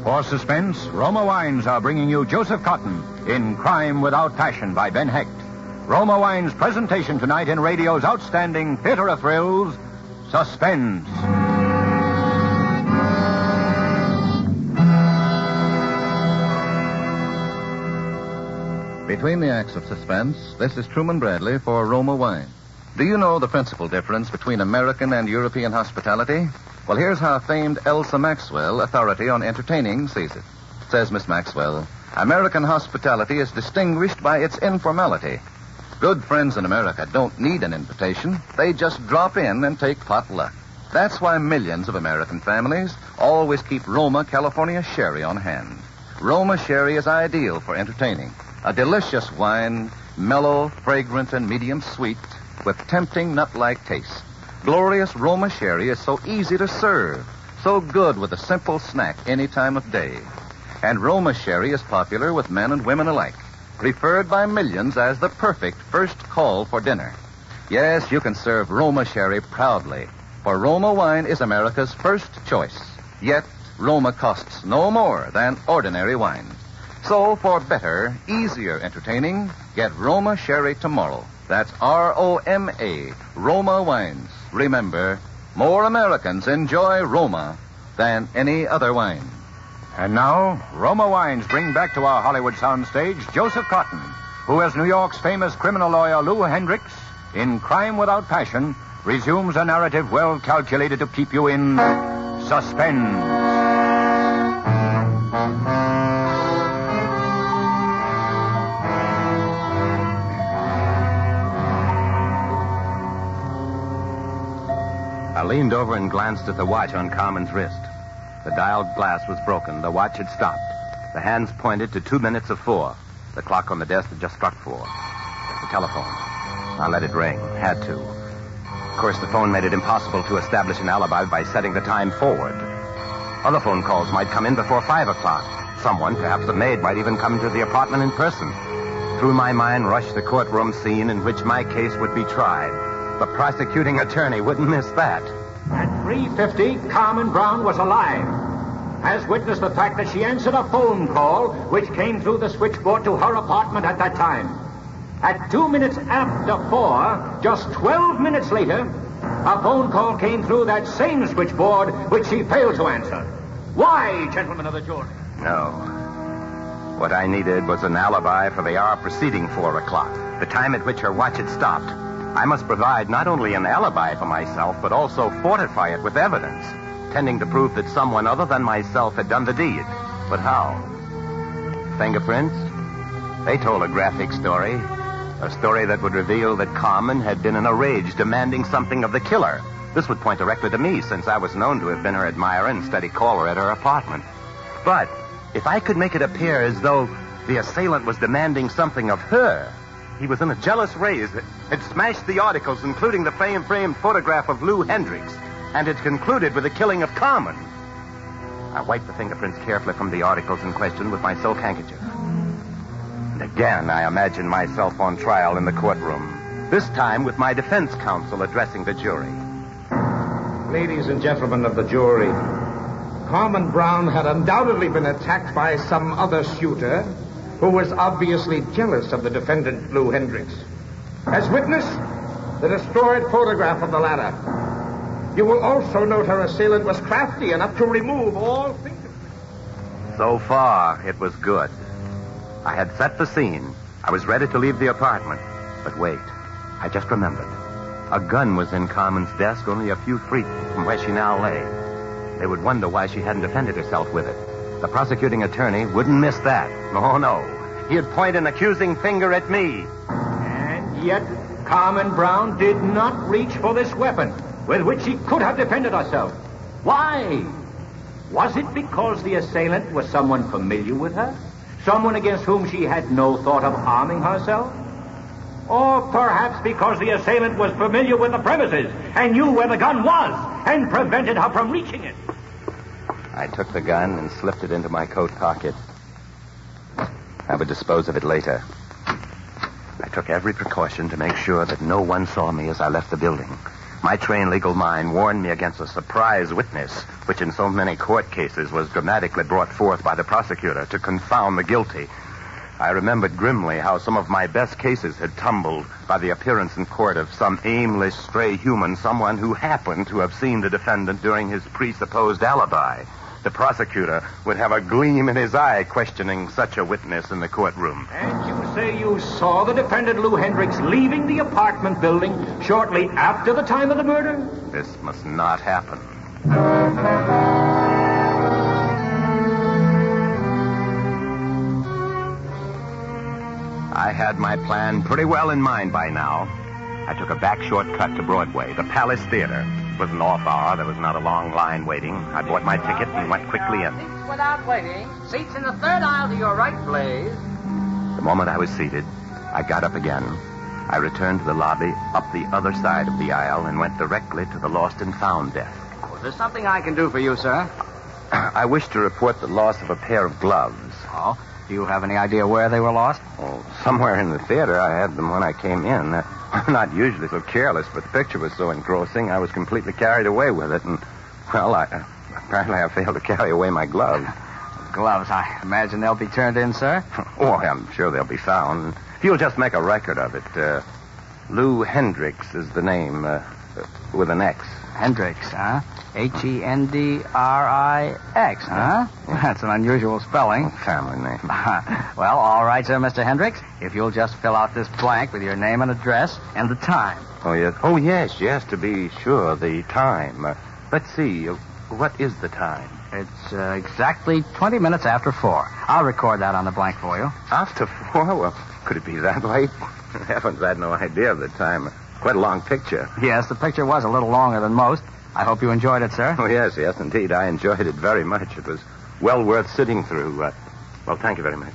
X: For Suspense, Roma Wines are bringing you Joseph Cotton in Crime Without Passion by Ben Hecht. Roma Wines' presentation tonight in radio's outstanding theater of thrills, Suspense.
U: Between the acts of Suspense, this is Truman Bradley for Roma Wine. Do you know the principal difference between American and European hospitality? Well, here's how famed Elsa Maxwell, authority on entertaining, sees it. Says Miss Maxwell, American hospitality is distinguished by its informality. Good friends in America don't need an invitation. They just drop in and take potluck. That's why millions of American families always keep Roma California Sherry on hand. Roma Sherry is ideal for entertaining. A delicious wine, mellow, fragrant, and medium sweet, with tempting nut-like taste. Glorious Roma Sherry is so easy to serve, so good with a simple snack any time of day. And Roma Sherry is popular with men and women alike, preferred by millions as the perfect first call for dinner. Yes, you can serve Roma Sherry proudly, for Roma wine is America's first choice. Yet, Roma costs no more than ordinary wine. So, for better, easier entertaining, get Roma Sherry tomorrow. That's R-O-M-A, Roma Wines. Remember, more Americans enjoy Roma than any other wine.
X: And now, Roma Wines bring back to our Hollywood soundstage Joseph Cotton, who, as New York's famous criminal lawyer Lou Hendricks, in Crime Without Passion, resumes a narrative well calculated to keep you in suspense.
W: I leaned over and glanced at the watch on Carmen's wrist. The dialed glass was broken. The watch had stopped. The hands pointed to 2 minutes of 4. The clock on the desk had just struck 4. The telephone. I let it ring. Had to. Of course, the phone made it impossible to establish an alibi by setting the time forward. Other phone calls might come in before 5 o'clock. Someone, perhaps a maid, might even come to the apartment in person. Through my mind rushed the courtroom scene in which my case would be tried. The prosecuting attorney wouldn't miss that.
F: At 3:50, Carmen Brown was alive. As witness the fact that she answered a phone call which came through the switchboard to her apartment at that time. At 2 minutes after 4, just 12 minutes later, a phone call came through that same switchboard which she failed to answer. Why, gentlemen of the jury?
W: No. What I needed was an alibi for the hour preceding 4 o'clock, the time at which her watch had stopped. I must provide not only an alibi for myself, but also fortify it with evidence, tending to prove that someone other than myself had done the deed. But how? Fingerprints? They told a graphic story. A story that would reveal that Carmen had been in a rage demanding something of the killer. This would point directly to me, since I was known to have been her admirer and steady caller at her apartment. But if I could make it appear as though the assailant was demanding something of her, he was in a jealous rage, had smashed the articles, including the framed photograph of Lou Hendricks, and had concluded with the killing of Carmen. I wiped the fingerprints carefully from the articles in question with my silk handkerchief. And again, I imagined myself on trial in the courtroom, this time with my defense counsel addressing the jury.
R: Ladies and gentlemen of the jury, Carmen Brown had undoubtedly been attacked by some other suitor who was obviously jealous of the defendant, Lou Hendricks. As witness, the destroyed photograph of the latter. You will also note her assailant was crafty enough to remove all fingerprints.
W: So far, it was good. I had set the scene. I was ready to leave the apartment. But wait, I just remembered. A gun was in Carmen's desk only a few feet from where she now lay. They would wonder why she hadn't defended herself with it. The prosecuting attorney wouldn't miss that. Oh, no. He'd point an accusing finger at me.
F: And yet, Carmen Brown did not reach for this weapon with which she could have defended herself. Why? Was it because the assailant was someone familiar with her? Someone against whom she had no thought of harming herself? Or perhaps because the assailant was familiar with the premises and knew where the gun was and prevented her from reaching it?
W: I took the gun and slipped it into my coat pocket. I would dispose of it later. I took every precaution to make sure that no one saw me as I left the building. My trained legal mind warned me against a surprise witness, which in so many court cases was dramatically brought forth by the prosecutor to confound the guilty. I remembered grimly how some of my best cases had tumbled by the appearance in court of some aimless stray human, someone who happened to have seen the defendant during his presupposed alibi. The prosecutor would have a gleam in his eye questioning such a witness in the courtroom.
F: And you say you saw the defendant, Lou Hendricks, leaving the apartment building shortly after the time of the murder?
W: This must not happen. I had my plan pretty well in mind by now. I took a back shortcut to Broadway, the Palace Theater. It was an off hour. There was not a long line waiting. I bought my ticket and went quickly in.
J: Without waiting. Seats in the third aisle to your right, please.
W: The moment I was seated, I got up again. I returned to the lobby up the other side of the aisle and went directly to the lost and found desk.
J: Was there something I can do for you, sir?
W: I wish to report the loss of a pair of gloves.
J: Oh? Do you have any idea where they were lost?
W: Oh, somewhere in the theater. I had them when I came in. I'm not usually so careless, but the picture was so engrossing, I was completely carried away with it. And, well, apparently I failed to carry away my gloves.
J: Gloves, I imagine they'll be turned in, sir?
W: Oh, I'm sure they'll be found. If you'll just make a record of it. Lou Hendricks is the name, with an X.
J: Hendricks, huh? Hendrix, huh? That's an unusual spelling.
W: Family name.
J: Well, all right, sir, Mr. Hendricks. If you'll just fill out this blank with your name and address and the time.
W: Oh, yes. Oh, yes, to be sure, the time. Let's see. What is the time?
J: It's exactly 20 minutes after 4. I'll record that on the blank for you.
W: After 4? Well, could it be that late? Heavens, I had no idea of the time. Quite a long picture.
J: Yes, the picture was a little longer than most. I hope you enjoyed it, sir.
W: Oh, yes, indeed. I enjoyed it very much. It was well worth sitting through. Well, thank you very much.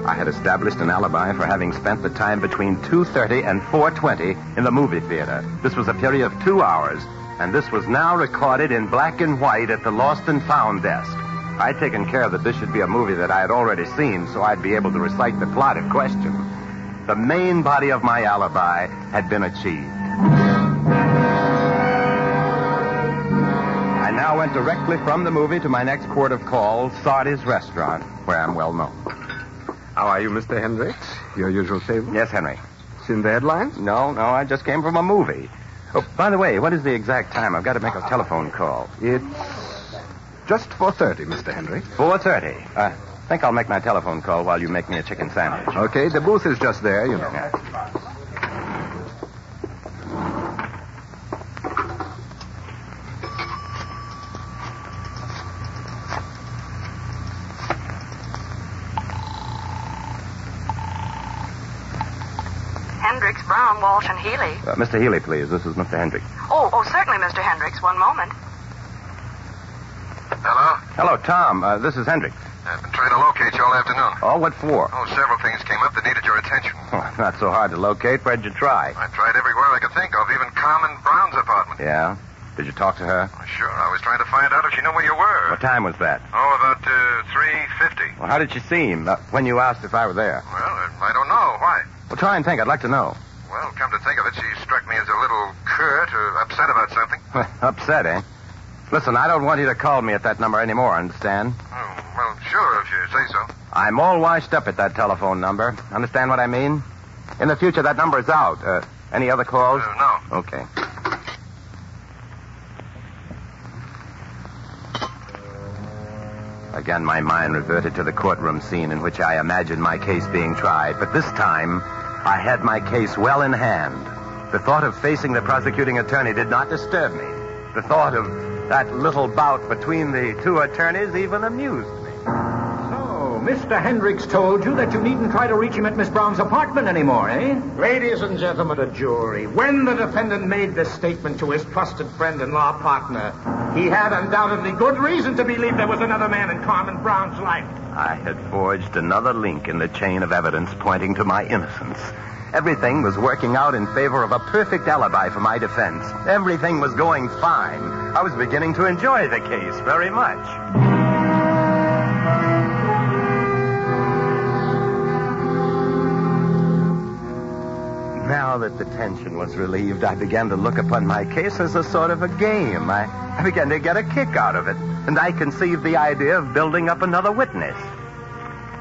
W: I had established an alibi for having spent the time between 2:30 and 4:20 in the movie theater. This was a period of 2 hours, and this was now recorded in black and white at the Lost and Found desk. I'd taken care that this should be a movie that I had already seen, so I'd be able to recite the plot in question. The main body of my alibi had been achieved. I now went directly from the movie to my next port of call, Sardi's Restaurant, where I'm well known.
B: How are you, Mr. Hendricks? Your usual table?
W: Yes, Henry.
B: Seen the headlines?
W: No, I just came from a movie. Oh, by the way, what is the exact time? I've got to make a telephone call.
B: It's just 4:30, Mr. Hendricks.
W: 4:30. I think I'll make my telephone call while you make me a chicken sandwich.
B: Okay, the booth is just there, you know.
W: Yeah.
G: Hendricks, Brown, Walsh, and Healy.
W: Mr. Healy, please. This is Mr. Hendricks.
G: Oh, certainly, Mr. Hendricks. One moment.
N: Hello?
W: Hello, Tom. This is Hendricks.
N: I've been trying to locate you all afternoon.
W: Oh, what for?
N: Oh, several things came up that needed your attention.
W: Oh, not so hard to locate. Where'd you try?
N: I tried everywhere I could think of, even Carmen Brown's apartment.
W: Yeah? Did you talk to her?
N: Sure, I was trying to find out if she knew where you were.
W: What time was that?
N: Oh, about 3:50.
W: Well, how did she seem when you asked if I were there?
N: Well, I don't know. Why?
W: Well, try and think. I'd like to know.
N: Well, come to think of it, she struck me as a little curt or upset about something.
W: Upset, eh? Listen, I don't want you to call me at that number anymore, understand?
N: Oh, well, sure, if you say so.
W: I'm all washed up at that telephone number. Understand what I mean? In the future, that number is out. Any other calls?
N: No.
W: Okay. Again, my mind reverted to the courtroom scene in which I imagined my case being tried. But this time, I had my case well in hand. The thought of facing the prosecuting attorney did not disturb me. The thought of that little bout between the two attorneys even amused me.
F: So, Mr. Hendricks told you that you needn't try to reach him at Miss Brown's apartment anymore, eh?
R: Ladies and gentlemen of the jury, when the defendant made this statement to his trusted friend and law partner, he had undoubtedly good reason to believe there was another man in Carmen Brown's life.
W: I had forged another link in the chain of evidence pointing to my innocence. Everything was working out in favor of a perfect alibi for my defense. Everything was going fine. I was beginning to enjoy the case very much. Now that the tension was relieved, I began to look upon my case as a sort of a game. I began to get a kick out of it, and I conceived the idea of building up another witness.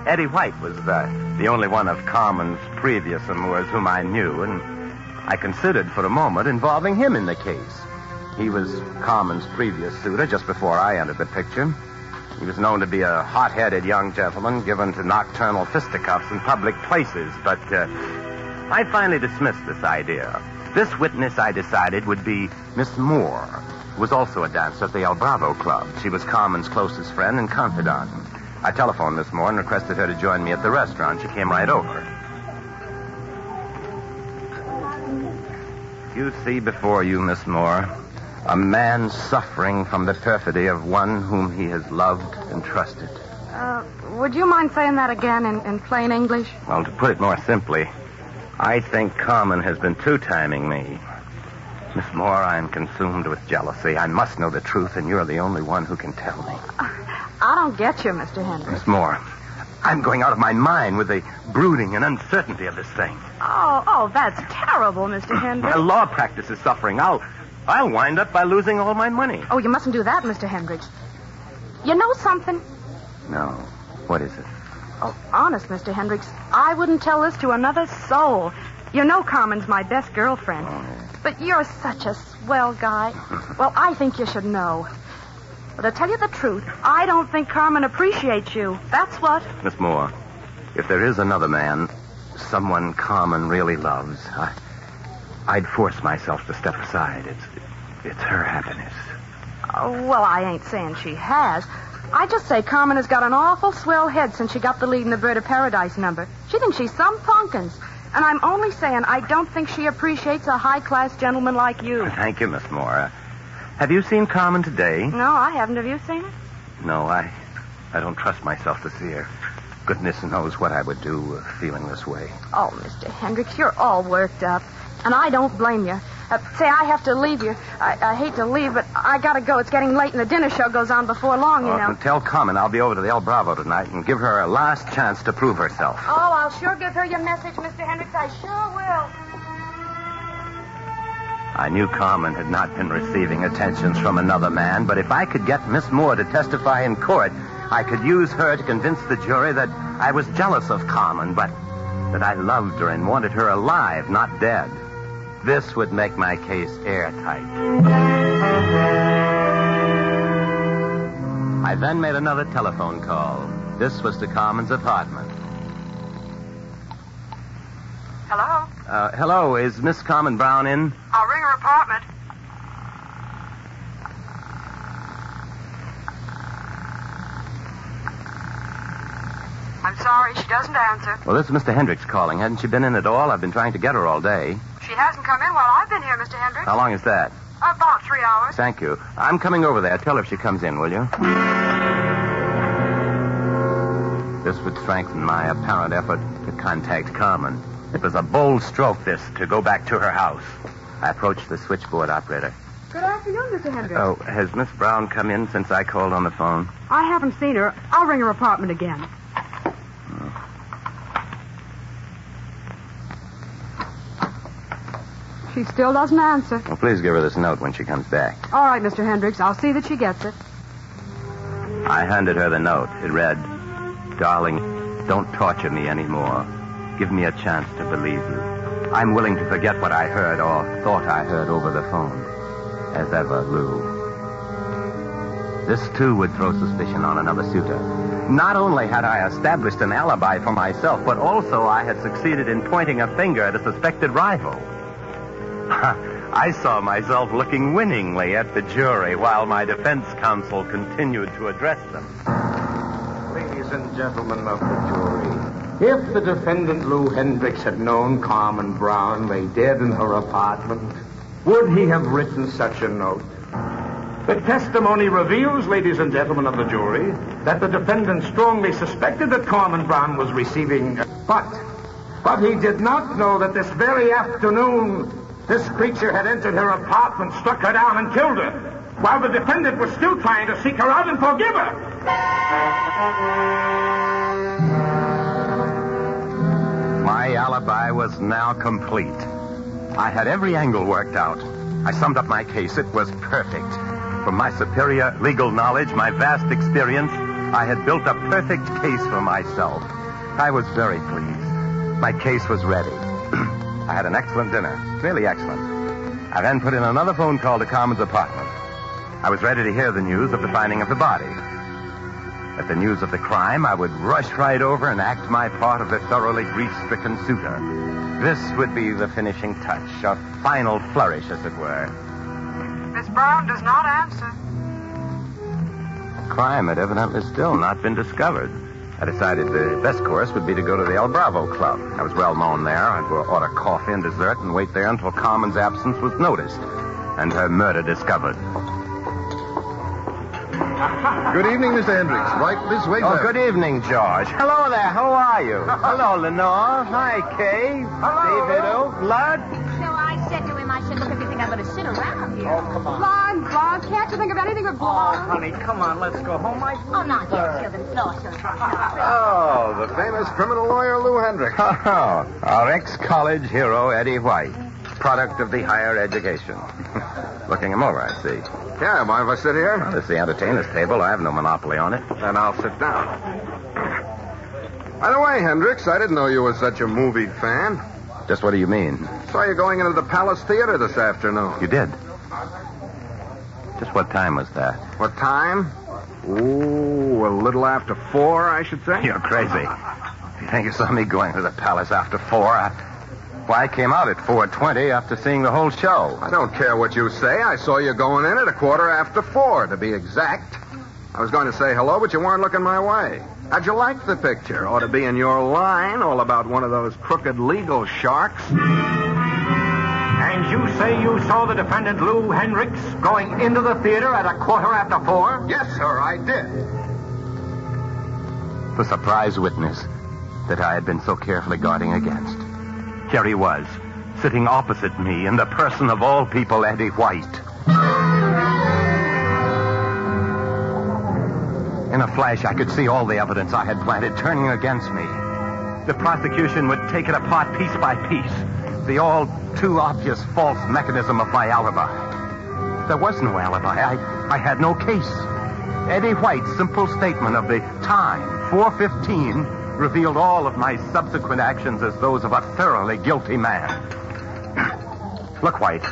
W: Eddie White was the only one of Carmen's previous amours whom I knew, and I considered for a moment involving him in the case. He was Carmen's previous suitor just before I entered the picture. He was known to be a hot-headed young gentleman given to nocturnal fisticuffs in public places, but I finally dismissed this idea. This witness, I decided, would be Miss Moore, who was also a dancer at the El Bravo Club. She was Carmen's closest friend and confidant. I telephoned Miss Moore and requested her to join me at the restaurant. She came right over. You see before you, Miss Moore, a man suffering from the perfidy of one whom he has loved and trusted.
G: Would you mind saying that again in plain English?
W: Well, to put it more simply, I think Carmen has been two-timing me. Miss Moore, I'm consumed with jealousy. I must know the truth, and you're the only one who can tell me.
G: I don't get you, Mr. Hendricks.
W: Miss Moore, I'm going out of my mind with the brooding and uncertainty of this thing.
G: Oh, that's terrible, Mr. Hendricks.
W: My law practice is suffering. I'll wind up by losing all my money.
G: Oh, you mustn't do that, Mr. Hendricks. You know something?
W: No. What is it?
G: Oh, honest, Mr. Hendricks, I wouldn't tell this to another soul. You know Carmen's my best girlfriend.
W: Oh, yeah.
G: But you're such a swell guy. Well, I think you should know. But to tell you the truth, I don't think Carmen appreciates you. That's what.
W: Miss Moore, if there is another man, someone Carmen really loves, I'd force myself to step aside. It's her happiness.
G: Oh, well, I ain't saying she has. I just say Carmen has got an awful swell head since she got the lead in the Bird of Paradise number. She thinks she's some punkins. And I'm only saying I don't think she appreciates a high-class gentleman like you.
W: Thank you, Miss Moore. Have you seen Carmen today?
G: No, I haven't. Have you seen her?
W: No, I don't trust myself to see her. Goodness knows what I would do feeling this way.
G: Oh, Mr. Hendricks, you're all worked up. And I don't blame you. Say, I have to leave you. I hate to leave, but I gotta go. It's getting late and the dinner show goes on before long, you know.
W: Tell Carmen I'll be over to the El Bravo tonight and give her a last chance to prove herself.
G: Oh, I'll sure give her your message, Mr. Hendricks. I sure will.
W: I knew Carmen had not been receiving attentions from another man, but if I could get Miss Moore to testify in court, I could use her to convince the jury that I was jealous of Carmen, but that I loved her and wanted her alive, not dead. This would make my case airtight. I then made another telephone call. This was to Carmen's apartment.
G: Hello?
W: Hello, is Miss Carmen Brown in?
G: I'll ring her apartment. I'm sorry, she doesn't answer.
W: Well, this is Mr. Hendricks calling. Hasn't she been in at all? I've been trying to get her all day.
G: She hasn't come in while I've been here, Mr. Hendricks.
W: How long is that?
G: About 3 hours.
W: Thank you. I'm coming over there. Tell her if she comes in, will you? This would strengthen my apparent effort to contact Carmen. It was a bold stroke, this, to go back to her house. I approached the switchboard operator.
G: Good afternoon, Mr. Hendricks.
W: Oh, has Miss Brown come in since I called on the phone?
G: I haven't seen her. I'll ring her apartment again. She still doesn't answer.
W: Well, please give her this note when she comes back.
G: All right, Mr. Hendricks. I'll see that she gets it.
W: I handed her the note. It read, "Darling, don't torture me anymore. Give me a chance to believe you. I'm willing to forget what I heard or thought I heard over the phone. As ever, Lou." This, too, would throw suspicion on another suitor. Not only had I established an alibi for myself, but also I had succeeded in pointing a finger at a suspected rival. I saw myself looking winningly at the jury while my defense counsel continued to address them.
R: Ladies and gentlemen of the jury, if the defendant Lou Hendricks had known Carmen Brown lay dead in her apartment, would he have written such a note? The testimony reveals, ladies and gentlemen of the jury, that the defendant strongly suspected that Carmen Brown was receiving... But he did not know that this very afternoon this creature had entered her apartment, struck her down, and killed her, while the defendant was still trying to seek her out and forgive her.
W: My alibi was now complete. I had every angle worked out. I summed up my case. It was perfect. From my superior legal knowledge, my vast experience, I had built a perfect case for myself. I was very pleased. My case was ready. I had an excellent dinner, really excellent. I then put in another phone call to Carmen's apartment. I was ready to hear the news of the finding of the body. At the news of the crime, I would rush right over and act my part of the thoroughly grief-stricken suitor. This would be the finishing touch, a final flourish, as it were.
G: Miss Brown does not answer.
W: The crime had evidently still not been discovered. I decided the best course would be to go to the El Bravo Club. I was well known there. I'd order coffee and dessert and wait there until Carmen's absence was noticed and her murder discovered.
C: Good evening, Mr. Hendricks. Right this way,
W: Oh,
C: sir.
W: good evening, George. Hello there. How are you? Hello, Lenore. Hi, Kay.
P: Hello.
W: David Oak. Lud.
P: So I said to him, I said, look, if you think I'm going to sit around here.
W: Oh, come on.
G: Blonde, can't you think of anything but blonde?
W: Oh, honey, come on. Let's go home.
P: Oh, not yet, children. No, children.
C: Oh, the famous criminal lawyer Lou Hendricks.
W: Oh, our ex-college hero, Eddie White. Product of the higher education. Looking him over, I see.
C: Yeah, mind if I sit here?
W: Well, this is the entertainer's table. I have no monopoly on it.
C: Then I'll sit down. By the way, Hendricks, I didn't know you were such a movie fan.
W: Just what do you mean?
C: Saw you going into the Palace Theater this afternoon.
W: You did? Just what time was that?
C: What time? Ooh, a little after 4, I should say.
W: You're crazy. If you think you saw me going to the Palace after 4, Why, I came out at 4:20 after seeing the whole show.
C: I don't care what you say. I saw you going in at 4:15, to be exact. I was going to say hello, but you weren't looking my way. How'd you like the picture? Ought to be in your line, all about one of those crooked legal sharks.
F: And you say you saw the defendant Lou Hendricks going into the theater at 4:15?
C: Yes, sir, I did.
W: The surprise witness that I had been so carefully guarding against. Here he was, sitting opposite me in the person of all people, Eddie White. In a flash, I could see all the evidence I had planted turning against me. The prosecution would take it apart piece by piece. The all too obvious false mechanism of my alibi. There was no alibi. I had no case. Eddie White's simple statement of the time, 4:15, revealed all of my subsequent actions as those of a thoroughly guilty man. Look, White.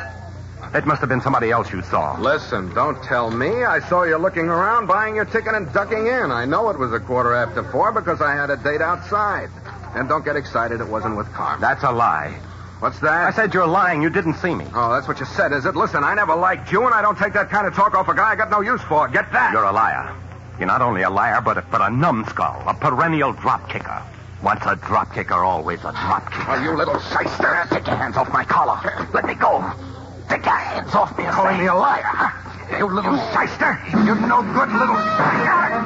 W: It must have been somebody else you saw.
C: Listen, don't tell me. I saw you looking around, buying your ticket and ducking in. I know it was 4:15 because I had a date outside. And don't get excited. It wasn't with Carmen.
W: That's a lie.
C: What's that?
W: I said you're lying. You didn't see me.
C: Oh, that's what you said, is it? Listen, I never liked you, and I don't take that kind of talk off a guy I got no use for. Get that?
W: You're a liar. You're not only a liar, but a numbskull, a perennial drop kicker. Once a drop kicker, always a drop kicker.
D: Oh, you little shyster. Take your hands off my collar. Let me go. Take your hands off me. Calling me a liar. You little shyster. You no good little shyster.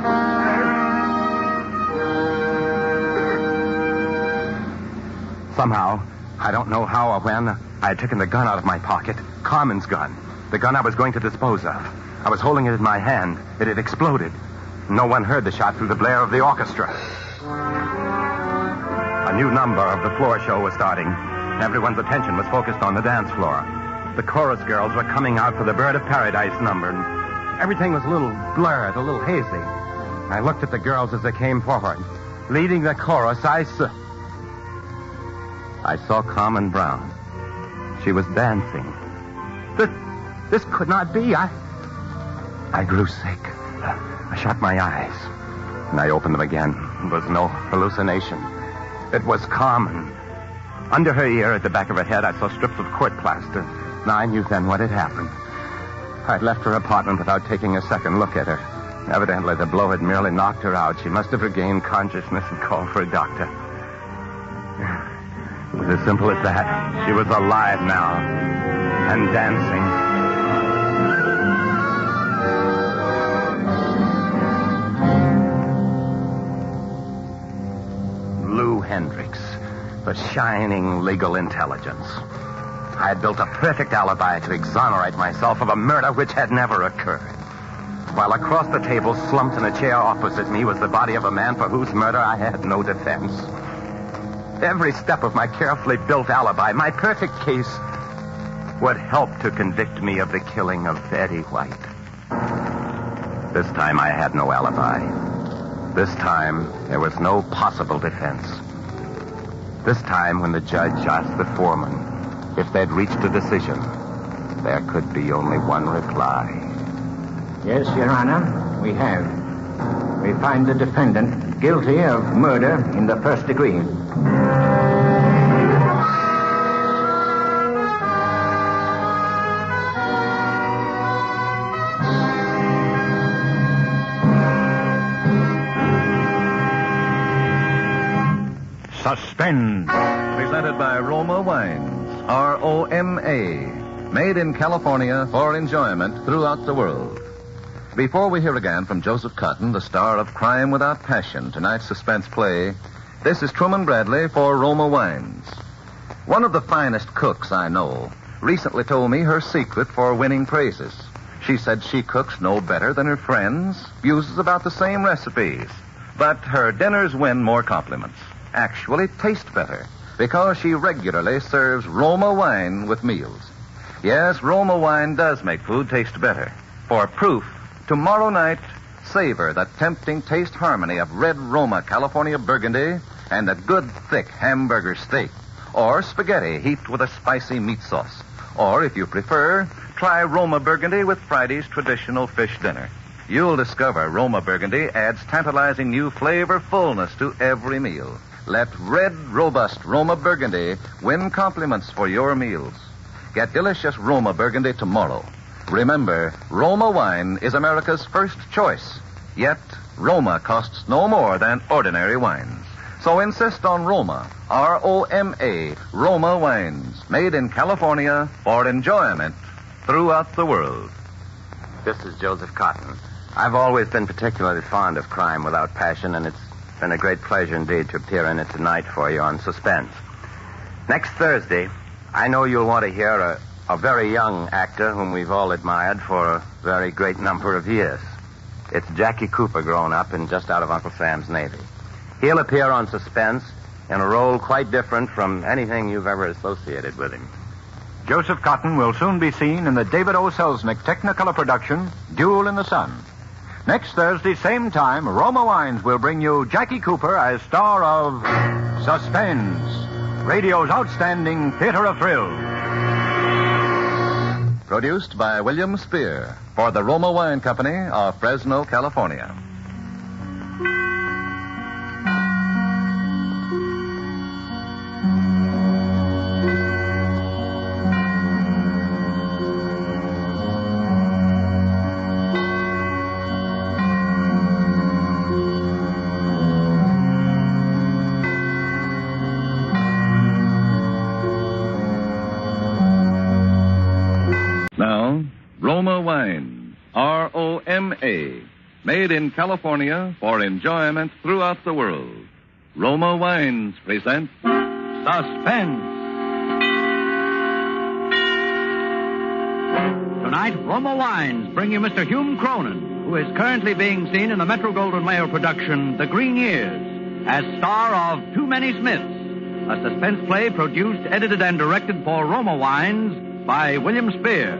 W: Somehow, I don't know how or when, I had taken the gun out of my pocket. Carmen's gun. The gun I was going to dispose of. I was holding it in my hand. It had exploded. No one heard the shot through the blare of the orchestra. A new number of the floor show was starting. Everyone's attention was focused on the dance floor. The chorus girls were coming out for the Bird of Paradise number, and everything was a little blurred, a little hazy. I looked at the girls as they came forward. Leading the chorus, I saw Carmen Brown. She was dancing. This could not be. I grew sick. I shut my eyes, and I opened them again. It was no hallucination. It was Carmen. Under her ear, at the back of her head, I saw strips of court plaster. And I knew then what had happened. I'd left her apartment without taking a second look at her. Evidently, the blow had merely knocked her out. She must have regained consciousness and called for a doctor. It was as simple as that. She was alive now and dancing. Lou Hendricks, the shining legal intelligence. I had built a perfect alibi to exonerate myself of a murder which had never occurred. While across the table, slumped in a chair opposite me, was the body of a man for whose murder I had no defense. Every step of my carefully built alibi, my perfect case, would help to convict me of the killing of Eddie White. This time I had no alibi. This time there was no possible defense. This time when the judge asked the foreman if they'd reached a decision, there could be only one reply.
F: Yes, Your Honor, we have. We find the defendant guilty of murder in the first degree.
X: Suspense.
U: Presented by Roma Wines. R-O-M-A. Made in California for enjoyment throughout the world. Before we hear again from Joseph Cotton, the star of Crime Without Passion, tonight's suspense play, this is Truman Bradley for Roma Wines. One of the finest cooks I know recently told me her secret for winning praises. She said she cooks no better than her friends, uses about the same recipes, but her dinners win more compliments. Actually taste better, because she regularly serves Roma wine with meals. Yes, Roma wine does make food taste better. For proof, tomorrow night, savor the tempting taste harmony of red Roma California Burgundy and a good thick hamburger steak, or spaghetti heaped with a spicy meat sauce. Or, if you prefer, try Roma Burgundy with Friday's traditional fish dinner. You'll discover Roma Burgundy adds tantalizing new flavor fullness to every meal. Let red, robust Roma Burgundy win compliments for your meals. Get delicious Roma Burgundy tomorrow. Remember, Roma wine is America's first choice. Yet, Roma costs no more than ordinary wines. So insist on Roma, R-O-M-A, Roma wines, made in California for enjoyment throughout the world.
W: This is Joseph Cotton. I've always been particularly fond of Crime Without Passion, and it's been a great pleasure indeed to appear in it tonight for you on Suspense. Next Thursday, I know you'll want to hear a very young actor whom we've all admired for a very great number of years. It's Jackie Cooper grown up and just out of Uncle Sam's Navy. He'll appear on Suspense in a role quite different from anything you've ever associated with him.
X: Joseph Cotton will soon be seen in the David O. Selznick Technicolor production, Duel in the Sun. Next Thursday, same time, Roma Wines will bring you Jackie Cooper as star of Suspense, radio's outstanding theater of thrills.
U: Produced by William Spear for the Roma Wine Company of Fresno, California. Now, Roma Wines, R-O-M-A, made in California for enjoyment throughout the world. Roma Wines present Suspense.
K: Tonight, Roma Wines bring you Mr. Hume Cronin, who is currently being seen in the Metro-Goldwyn-Mayer production, The Green Years, as star of Too Many Smiths, a suspense play produced, edited, and directed for Roma Wines by William Spear.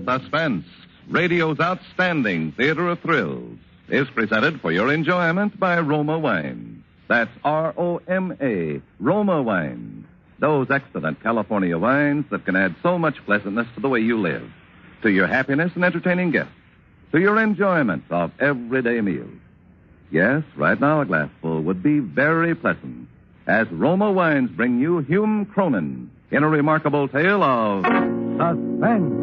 U: Suspense, radio's outstanding theater of thrills, is presented for your enjoyment by Roma Wines. That's R-O-M-A, Roma Wines. Those excellent California wines that can add so much pleasantness to the way you live, to your happiness and entertaining guests, to your enjoyment of everyday meals. Yes, right now a glassful would be very pleasant, as Roma Wines bring you Hume Cronin in a remarkable tale of suspense.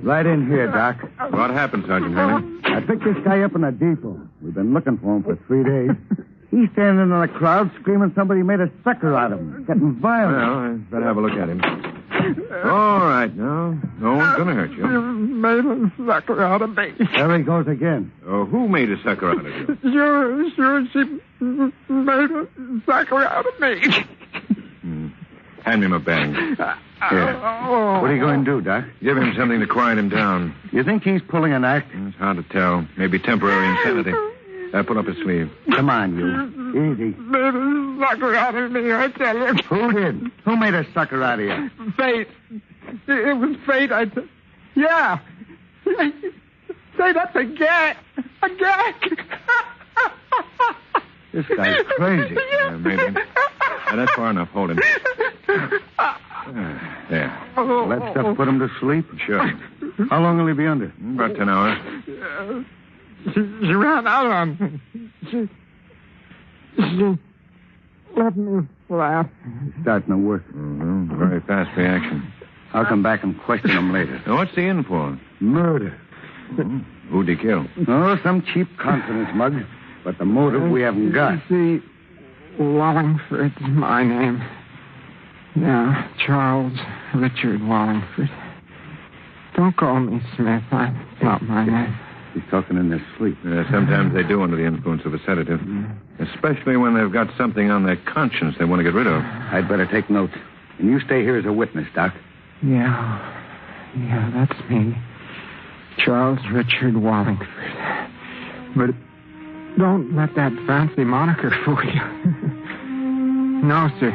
A: Right in here, Doc.
X: What happened, Sergeant Henry?
A: I picked this guy up in a depot. We've been looking for him for 3 days. He's standing in the crowd screaming somebody made a sucker out of him. Getting violent.
X: Well, I better have a look at him. All right, now. No one's going to hurt you.
A: You made a sucker out of me. There he goes again.
X: Oh, who made a sucker out of you?
A: Sure, she made a sucker out of me.
X: Hand me my bag. Here.
A: What are you going to do, Doc?
X: Give him something to quiet him down.
A: You think he's pulling an act?
X: It's hard to tell. Maybe temporary insanity. Pull up his sleeve.
A: Come on, you. Easy. Made a sucker out of me, I tell you. Who did? Who made a sucker out of you? Fate. It was fate. Yeah. Say, that's a gag. A gag. This guy's crazy.
X: Maybe. That's far enough. Hold him. There.
A: Will that stuff put him to sleep?
X: Sure.
A: How long will he be under?
X: About 10 hours.
A: She ran out on me. She let me laugh. It's starting to work.
X: Mm-hmm. Very fast reaction.
A: I'll come back and question him later.
X: Now, what's he in for?
A: Murder.
X: Mm-hmm. Who'd he kill?
A: Oh, some cheap confidence mug. But the motive we haven't got.
E: See, Wallingford's my name. Yeah, Charles Richard Wallingford. Don't call me Smith. That's not my name.
A: He's talking in his sleep.
X: Sometimes they do under the influence of a sedative. Especially when they've got something on their conscience they want to get rid of.
A: I'd better take notes. And you stay here as a witness, Doc.
E: Yeah, that's me. Charles Richard Wallingford. But don't let that fancy moniker fool you. No, sir.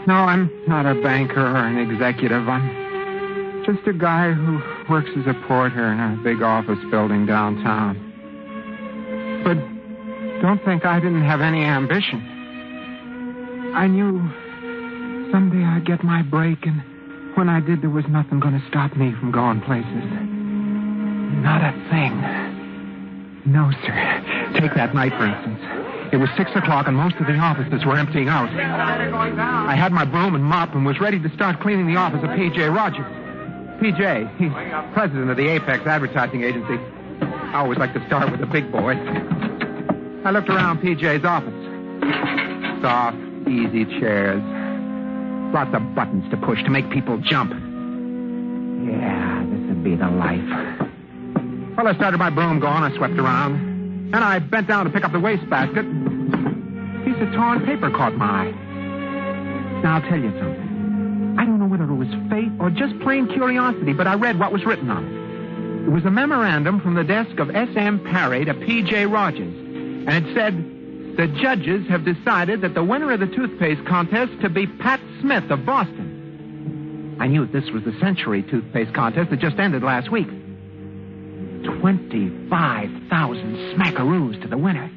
E: No, I'm not a banker or an executive. I'm just a guy who works as a porter in a big office building downtown. But don't think I didn't have any ambition. I knew someday I'd get my break, and when I did, there was nothing going to stop me from going places. Not a thing. No, sir. Take that night, for instance. It was 6 o'clock, and most of the offices were emptying out. I had my broom and mop and was ready to start cleaning the office of P.J. Rogers. P.J., he's president of the Apex Advertising Agency. I always like to start with the big boys. I looked around P.J.'s office. Soft, easy chairs. Lots of buttons to push to make people jump. Yeah, this would be the life. Well, I started my broom going. I swept around. Then I bent down to pick up the wastebasket. A piece of torn paper caught my eye. Now, I'll tell you something. I don't know whether it was fate or just plain curiosity, but I read what was written on it. It was a memorandum from the desk of S.M. Parry to P.J. Rogers. And it said, the judges have decided that the winner of the toothpaste contest to be Pat Smith of Boston. I knew this was the Century toothpaste contest that just ended last week. 25,000 smackaroos to the winner.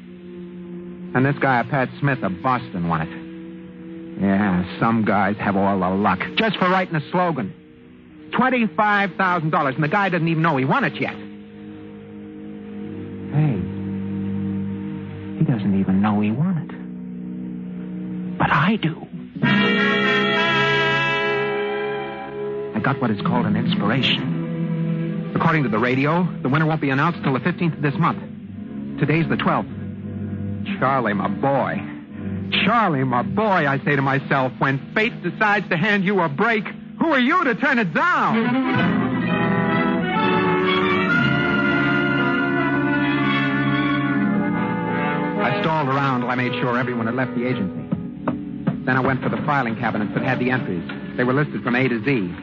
E: And this guy, Pat Smith of Boston, won it. Yeah, some guys have all the luck. Just for writing a slogan. $25,000, and the guy doesn't even know he won it yet. Hey, he doesn't even know he won it. But I do. I got what is called an inspiration. According to the radio, the winner won't be announced till the 15th of this month. Today's the 12th. Charlie, my boy. Charlie, my boy, I say to myself, when fate decides to hand you a break, who are you to turn it down? I stalled around till I made sure everyone had left the agency. Then I went for the filing cabinets that had the entries. They were listed from A to Z.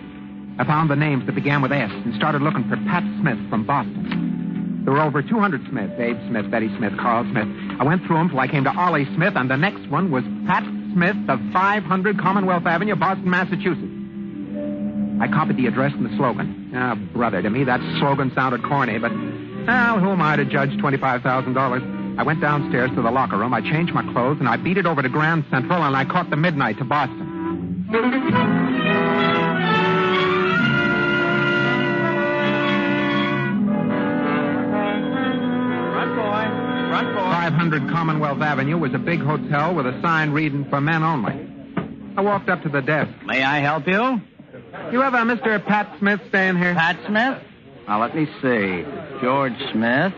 E: I found the names that began with S and started looking for Pat Smith from Boston. There were over 200 Smiths, Abe Smith, Betty Smith, Carl Smith. I went through them till I came to Ollie Smith, and the next one was Pat Smith of 500 Commonwealth Avenue, Boston, Massachusetts. I copied the address and the slogan. Ah, brother, to me that slogan sounded corny, but, well, who am I to judge $25,000? I went downstairs to the locker room, I changed my clothes, and I beat it over to Grand Central, and I caught the midnight to Boston.
K: Front boy.
E: 500 Commonwealth Avenue was a big hotel with a sign reading for men only. I walked up to the desk.
J: May I help you?
E: You have a Mr. Pat Smith staying here?
J: Pat Smith? Now, let me see. George Smith.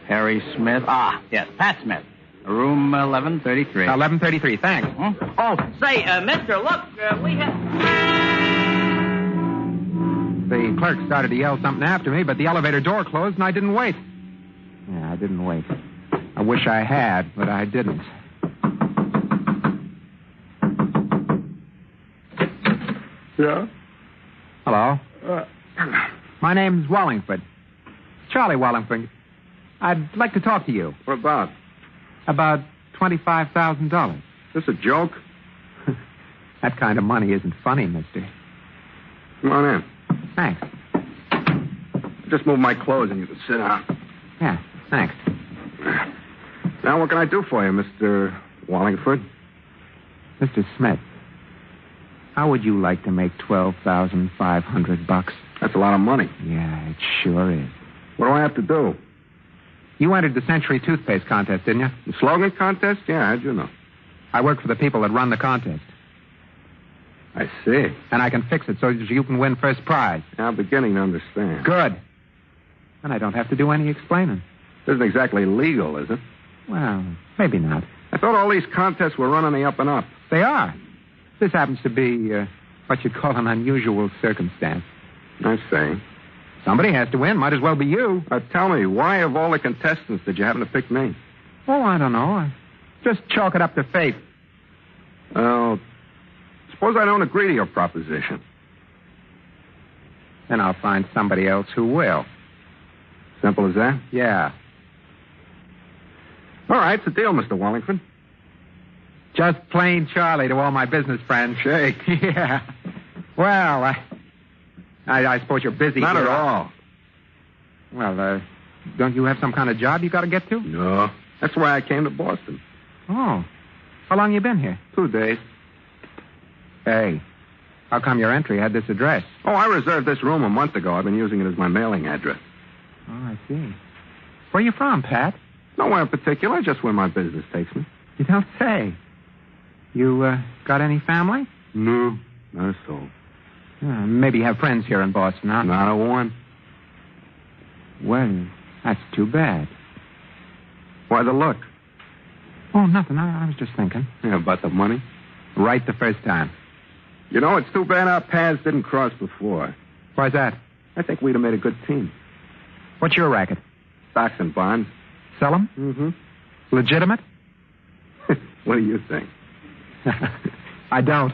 J: Harry Smith. Ah, yes, Pat Smith. Room 1133.
E: 1133, thanks.
J: Oh, say, mister, look, we have...
E: The clerk started to yell something after me, but the elevator door closed and I didn't wait. Yeah, I didn't wait. I wish I had, but I didn't.
A: Yeah?
E: Hello? My name's Wallingford. Charlie Wallingford. I'd like to talk to you.
C: What about?
E: About $25,000.
C: Is this a joke?
E: That kind of money isn't funny, mister.
C: Come on in.
E: Thanks.
C: Just move my clothes and you can sit down.
E: Yeah, thanks.
C: Now, what can I do for you, Mr. Wallingford?
E: Mr. Smith, how would you like to make $12,500?
C: That's a lot of money.
E: Yeah, it sure is.
C: What do I have to do?
E: You entered the Century toothpaste contest, didn't you?
C: The slogan contest? Yeah, how'd you know?
E: I work for the people that run the contest.
C: I see.
E: And I can fix it so that you can win first prize.
C: Yeah, I'm beginning to understand.
E: Good. And I don't have to do any explaining.
C: This isn't exactly legal, is it?
E: Well, maybe not.
C: I thought all these contests were running the up and up.
E: They are. This happens to be what you'd call an unusual circumstance.
C: I see.
E: Somebody has to win. Might as well be you.
C: Tell me, why of all the contestants did you happen to pick me?
E: Oh, I don't know. Just chalk it up to fate.
C: Well, suppose I don't agree to your proposition.
E: Then I'll find somebody else who will.
C: Simple as that?
E: Yeah.
C: All right, it's a deal, Mr. Wallingford.
E: Just plain Charlie to all my business friends.
C: Shake.
E: Yeah. Well, I suppose you're busy.
C: Not
E: here.
C: at all.
E: Well, don't you have some kind of job you got to get to?
C: No. That's why I came to Boston.
E: Oh. How long you been here?
C: 2 days.
E: Hey, how come your entry had this address?
C: Oh, I reserved this room a month ago. I've been using it as my mailing address.
E: Oh, I see. Where you from, Pat?
C: Nowhere in particular, just where my business takes me.
E: You don't say. You, got any family?
C: No, not a soul.
E: Maybe you have friends here in Boston, huh?
C: Not a one.
E: Well, that's too bad.
C: Why the look?
E: Oh, nothing. I was just thinking.
C: Yeah, about the money?
E: Right the first time.
C: You know, it's too bad our paths didn't cross before.
E: Why's that?
B: I think we'd have made a good team.
E: What's your racket?
B: Stocks and bonds.
E: Sell 'em?
B: Mm-hmm.
E: Legitimate?
B: What do you think?
E: I don't.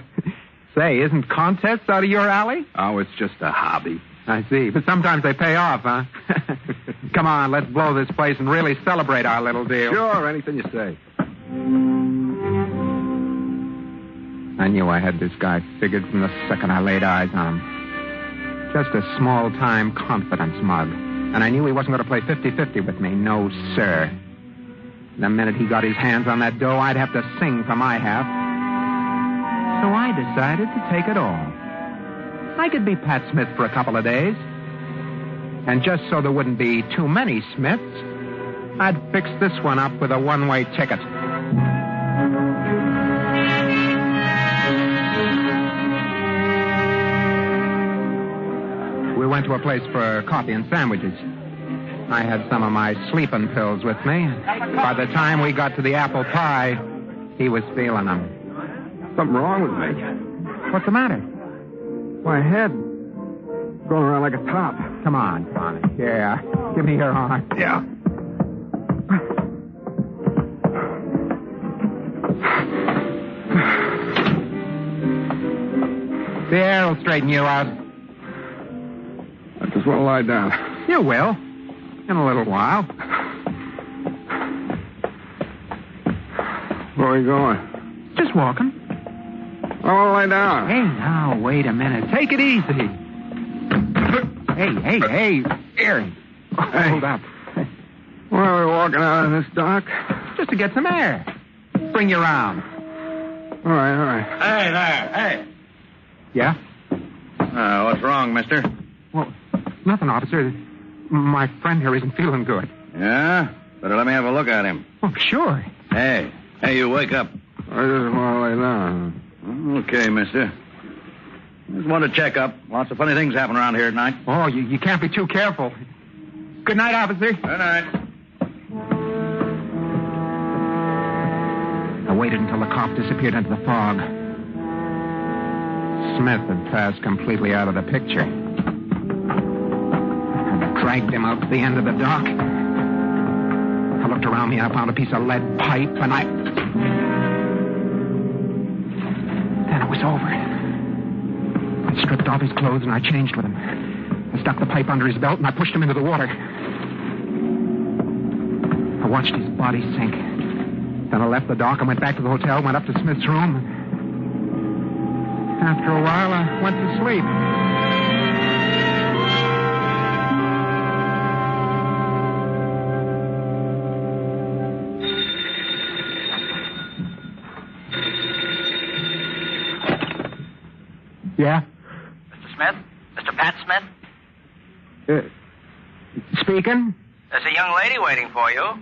E: Say, isn't contests out of your alley?
B: Oh, it's just a hobby.
E: I see. But sometimes they pay off, huh? Come on, let's blow this place and really celebrate our little deal.
B: Sure, anything you say.
E: I knew I had this guy figured from the second I laid eyes on him. Just a small-time confidence mug. And I knew he wasn't going to play 50-50 with me. No, sir. The minute he got his hands on that dough, I'd have to sing for my half. So I decided to take it all. I could be Pat Smith for a couple of days. And just so there wouldn't be too many Smiths, I'd fix this one up with a one-way ticket. We went to a place for coffee and sandwiches. I had some of my sleeping pills with me. By the time we got to the apple pie, he was feeling them.
B: Something wrong with me.
E: What's the matter?
B: My head going around like a top.
E: Come on. Yeah. Give me your arm.
B: Yeah.
E: The air will straighten you out.
B: I just want to lie down.
E: You will. In a little while.
B: Where are you going?
E: Just walking.
B: I want to lie down.
E: Hey, now, wait a minute. Take it easy. Hey. Here. Hold up.
B: Why are we walking out in this dark?
E: Just to get some air. Bring you around.
B: All right.
J: Hey there, hey.
E: Yeah?
J: What's wrong, mister?
E: Well, nothing, officer. My friend here isn't feeling good.
J: Yeah? Better let me have a look at him.
E: Oh, sure.
J: Hey, you wake up.
B: I just want to lay down.
J: Okay, mister. Just want to check up. Lots of funny things happen around here at night.
E: Oh, you can't be too careful. Good night, officer.
J: Good night.
E: I waited until the cop disappeared into the fog. Smith had passed completely out of the picture. I dragged him out to the end of the dock. I looked around me and I found a piece of lead pipe, and then it was over. I stripped off his clothes and I changed with him. I stuck the pipe under his belt and I pushed him into the water. I watched his body sink. Then I left the dock and went back to the hotel, went up to Smith's room. After a while, I went to sleep. Yeah?
L: Mr. Smith? Mr. Pat Smith?
E: Speaking?
L: There's a young lady waiting for you.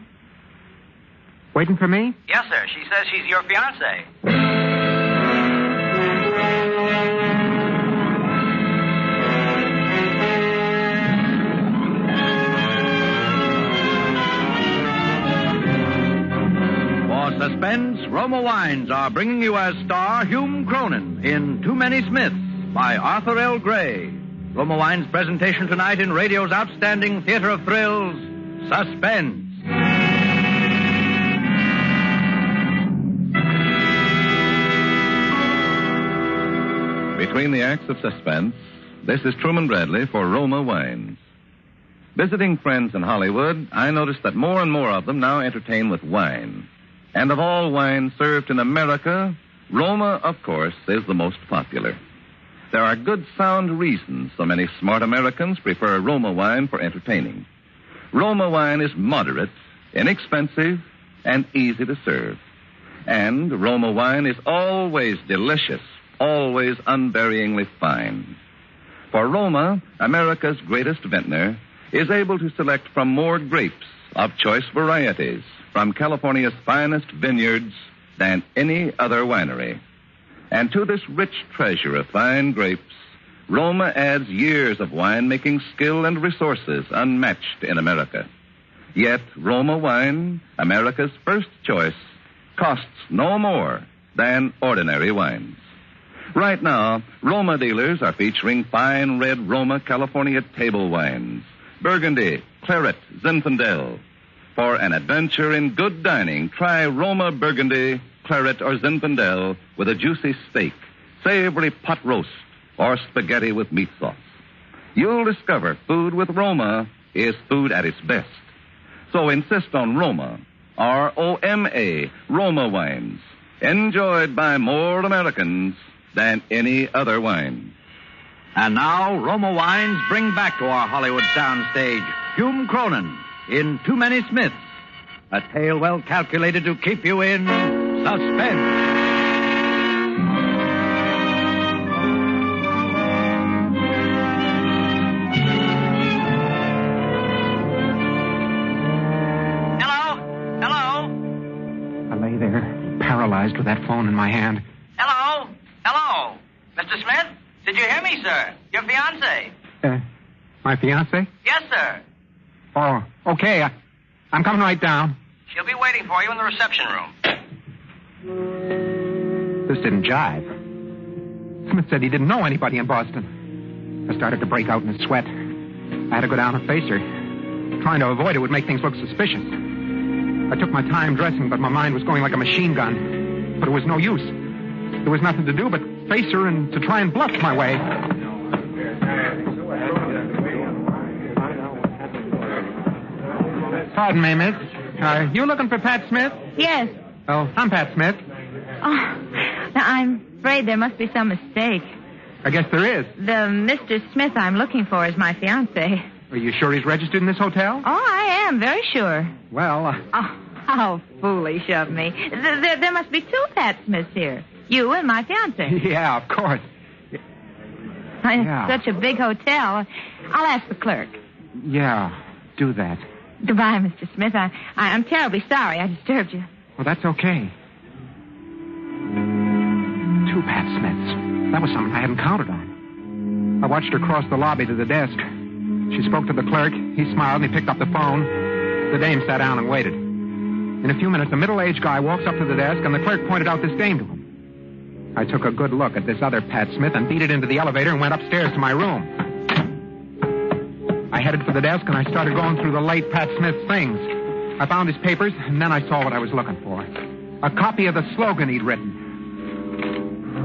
E: Waiting for me?
L: Yes, sir. She says she's your fiancée.
K: For Suspense, Roma Wines are bringing you as star Hume Cronin in Too Many Smiths by Arthur L. Gray. Roma Wines' presentation tonight in radio's outstanding theater of thrills, Suspense.
U: Between the acts of suspense, this is Truman Bradley for Roma Wines. Visiting friends in Hollywood, I noticed that more and more of them now entertain with wine. And of all wines served in America, Roma, of course, is the most popular. There are good, sound reasons so many smart Americans prefer Roma wine for entertaining. Roma wine is moderate, inexpensive, and easy to serve. And Roma wine is always delicious, always unvaryingly fine. For Roma, America's greatest vintner, is able to select from more grapes of choice varieties from California's finest vineyards than any other winery. And to this rich treasure of fine grapes, Roma adds years of winemaking skill and resources unmatched in America. Yet Roma wine, America's first choice, costs no more than ordinary wines. Right now, Roma dealers are featuring fine red Roma California table wines, Burgundy, Claret, Zinfandel. For an adventure in good dining, try Roma Burgundy, Claret, or Zinfandel with a juicy steak, savory pot roast, or spaghetti with meat sauce. You'll discover food with Roma is food at its best. So insist on Roma, R-O-M-A, Roma wines, enjoyed by more Americans than any other wine.
K: And now, Roma Wines bring back to our Hollywood soundstage Hume Cronin in Too Many Smiths, a tale well calculated to keep you in suspense.
E: Paralyzed with that phone in my hand.
L: Hello? Hello? Mr. Smith? Did you hear me, sir? Your fiancée.
E: My fiancée?
L: Yes, sir.
E: Oh, okay. I'm coming right down.
L: She'll be waiting for you in the reception room.
E: This didn't jive. Smith said he didn't know anybody in Boston. I started to break out in a sweat. I had to go down and face her. Trying to avoid it would make things look suspicious. I took my time dressing, but my mind was going like a machine gun. But it was no use. There was nothing to do but face her and to try and bluff my way. Pardon me, miss. Are you looking for Pat Smith?
S: Yes.
E: Oh, I'm Pat Smith.
S: Oh, now I'm afraid there must be some mistake.
E: I guess there is.
S: The Mr. Smith I'm looking for is my fiancé.
E: Are you sure he's registered in this hotel?
S: Oh, I am, very sure.
E: Well,
S: Oh, how foolish of me. There must be two Pat Smiths here. You and my fiancé.
E: Yeah, of course.
S: It's such a big hotel. I'll ask the clerk.
E: Yeah, do that.
S: Goodbye, Mr. Smith. I'm terribly sorry I disturbed you.
E: Well, that's okay. Two Pat Smiths. That was something I hadn't counted on. I watched her cross the lobby to the desk. She spoke to the clerk. He smiled and he picked up the phone. The dame sat down and waited. In a few minutes, a middle-aged guy walks up to the desk, and the clerk pointed out this dame to him. I took a good look at this other Pat Smith and beat it into the elevator and went upstairs to my room. I headed for the desk, and I started going through the late Pat Smith's things. I found his papers, and then I saw what I was looking for. A copy of the slogan he'd written.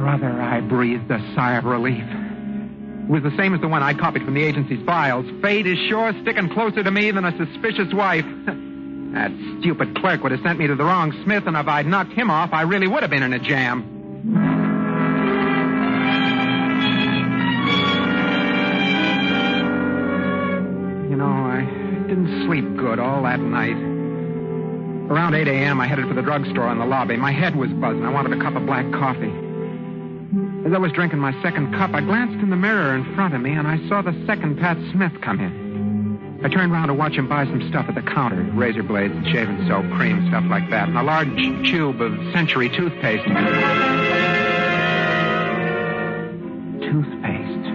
E: Brother, I breathed a sigh of relief. It was the same as the one I copied from the agency's files. Fate is sure sticking closer to me than a suspicious wife. That stupid clerk would have sent me to the wrong Smith, and if I'd knocked him off, I really would have been in a jam. You know, I didn't sleep good all that night. Around 8 a.m., I headed for the drugstore in the lobby. My head was buzzing. I wanted a cup of black coffee. As I was drinking my second cup, I glanced in the mirror in front of me, and I saw the second Pat Smith come in. I turned around to watch him buy some stuff at the counter, razor blades and shaving soap, cream, stuff like that, and a large tube of Century toothpaste. Toothpaste.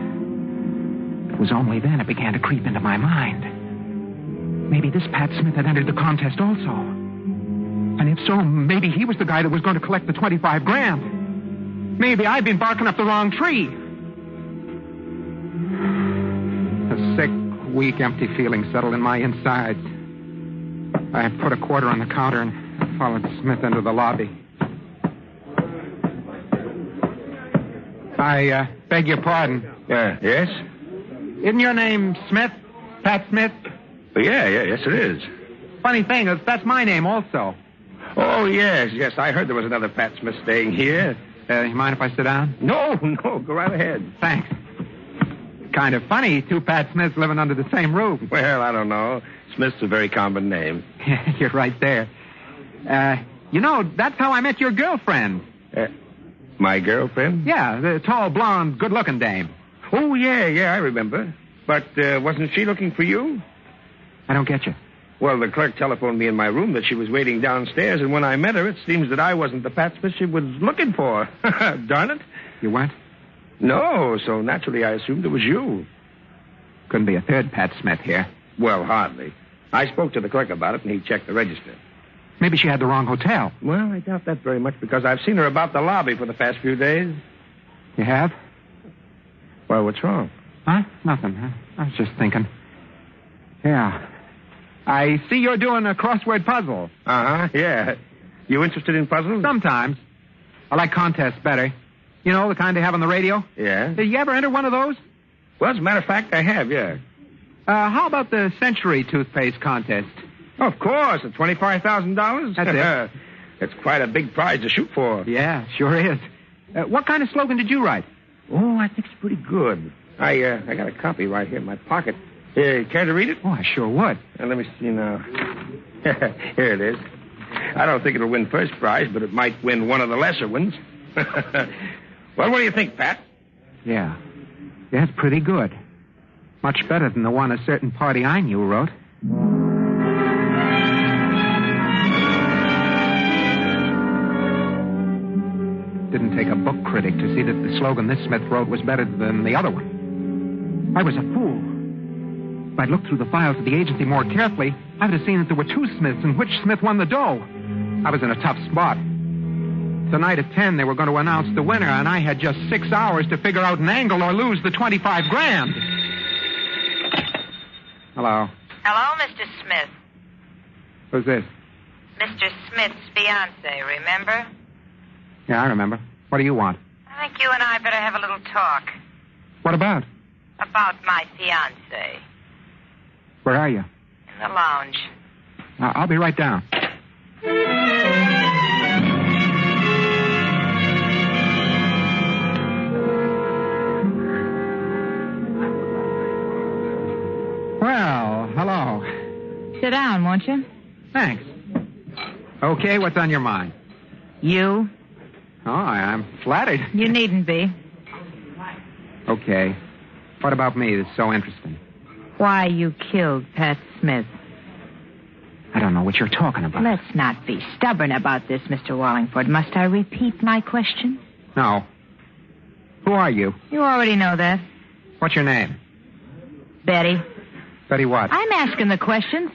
E: It was only then it began to creep into my mind. Maybe this Pat Smith had entered the contest also. And if so, maybe he was the guy that was going to collect the 25 grand. Maybe I'd been barking up the wrong tree. A sick, weak, empty feeling settled in my insides. I put a quarter on the counter and followed Smith into the lobby. I beg your pardon.
H: Yes?
E: Isn't your name Smith? Pat Smith?
H: Yes, it is.
E: Funny thing, that's my name also.
H: Oh, yes. I heard there was another Pat Smith staying here.
E: You mind if I sit down?
H: No, go right ahead.
E: Thanks. Kind of funny, two Pat Smiths living under the same roof.
H: Well, I don't know. Smith's a very common name.
E: You're right there. You know, that's how I met your girlfriend.
H: My girlfriend?
E: Yeah, the tall, blonde, good-looking dame.
H: Oh, yeah, I remember. But wasn't she looking for you?
E: I don't get you.
H: Well, the clerk telephoned me in my room that she was waiting downstairs, and when I met her, it seems that I wasn't the Pat Smith she was looking for. Darn it.
E: You weren't?
H: No, so naturally I assumed it was you.
E: Couldn't be a third Pat Smith here.
H: Well, hardly. I spoke to the clerk about it, and he checked the register.
E: Maybe she had the wrong hotel.
H: Well, I doubt that very much, because I've seen her about the lobby for the past few days.
E: You have?
H: Well, what's wrong?
E: Huh? Nothing. I was just thinking. Yeah. I see you're doing a crossword puzzle.
H: Uh-huh, yeah. You interested in puzzles?
E: Sometimes. I like contests better. You know, the kind they have on the radio?
H: Yeah.
E: Did you ever enter one of those?
H: Well, as a matter of fact, I have, yeah.
E: How about the Century toothpaste contest?
H: Oh, of course, at $25,000.
E: That's it.
H: It's quite a big prize to shoot for.
E: Yeah, sure is. What kind of slogan did you write?
H: Oh, I think it's pretty good. I got a copy right here in my pocket. Care to read it?
E: Oh, I sure would.
H: Let me see now. Here it is. I don't think it'll win first prize, but it might win one of the lesser ones. Well, what do you think, Pat?
E: Yeah. Yeah, it's pretty good. Much better than the one a certain party I knew wrote. Didn't take a book critic to see that the slogan this Smith wrote was better than the other one. I was a fool. If I'd looked through the files of the agency more carefully, I would have seen that there were two Smiths and which Smith won the dough. I was in a tough spot. Tonight at 10, they were going to announce the winner, and I had just 6 hours to figure out an angle or lose the $25,000. Hello.
I: Hello, Mr. Smith.
E: Who's this?
I: Mr. Smith's fiancé, remember?
E: Yeah, I remember. What do you want?
I: I think you and I better have a little talk.
E: What about?
I: About my fiancé.
E: Where are you?
I: In the lounge.
E: I'll be right down. Well, hello.
O: Sit down, won't you?
E: Thanks. Okay, what's on your mind?
O: You?
E: Oh, I'm flattered.
O: You needn't be.
E: Okay. What about me that's so interesting?
O: Why you killed Pat Smith.
E: I don't know what you're talking about.
O: Let's not be stubborn about this, Mr. Wallingford. Must I repeat my question?
E: No. Who are you?
O: You already know that.
E: What's your name?
O: Betty.
E: Betty what?
O: I'm asking the questions.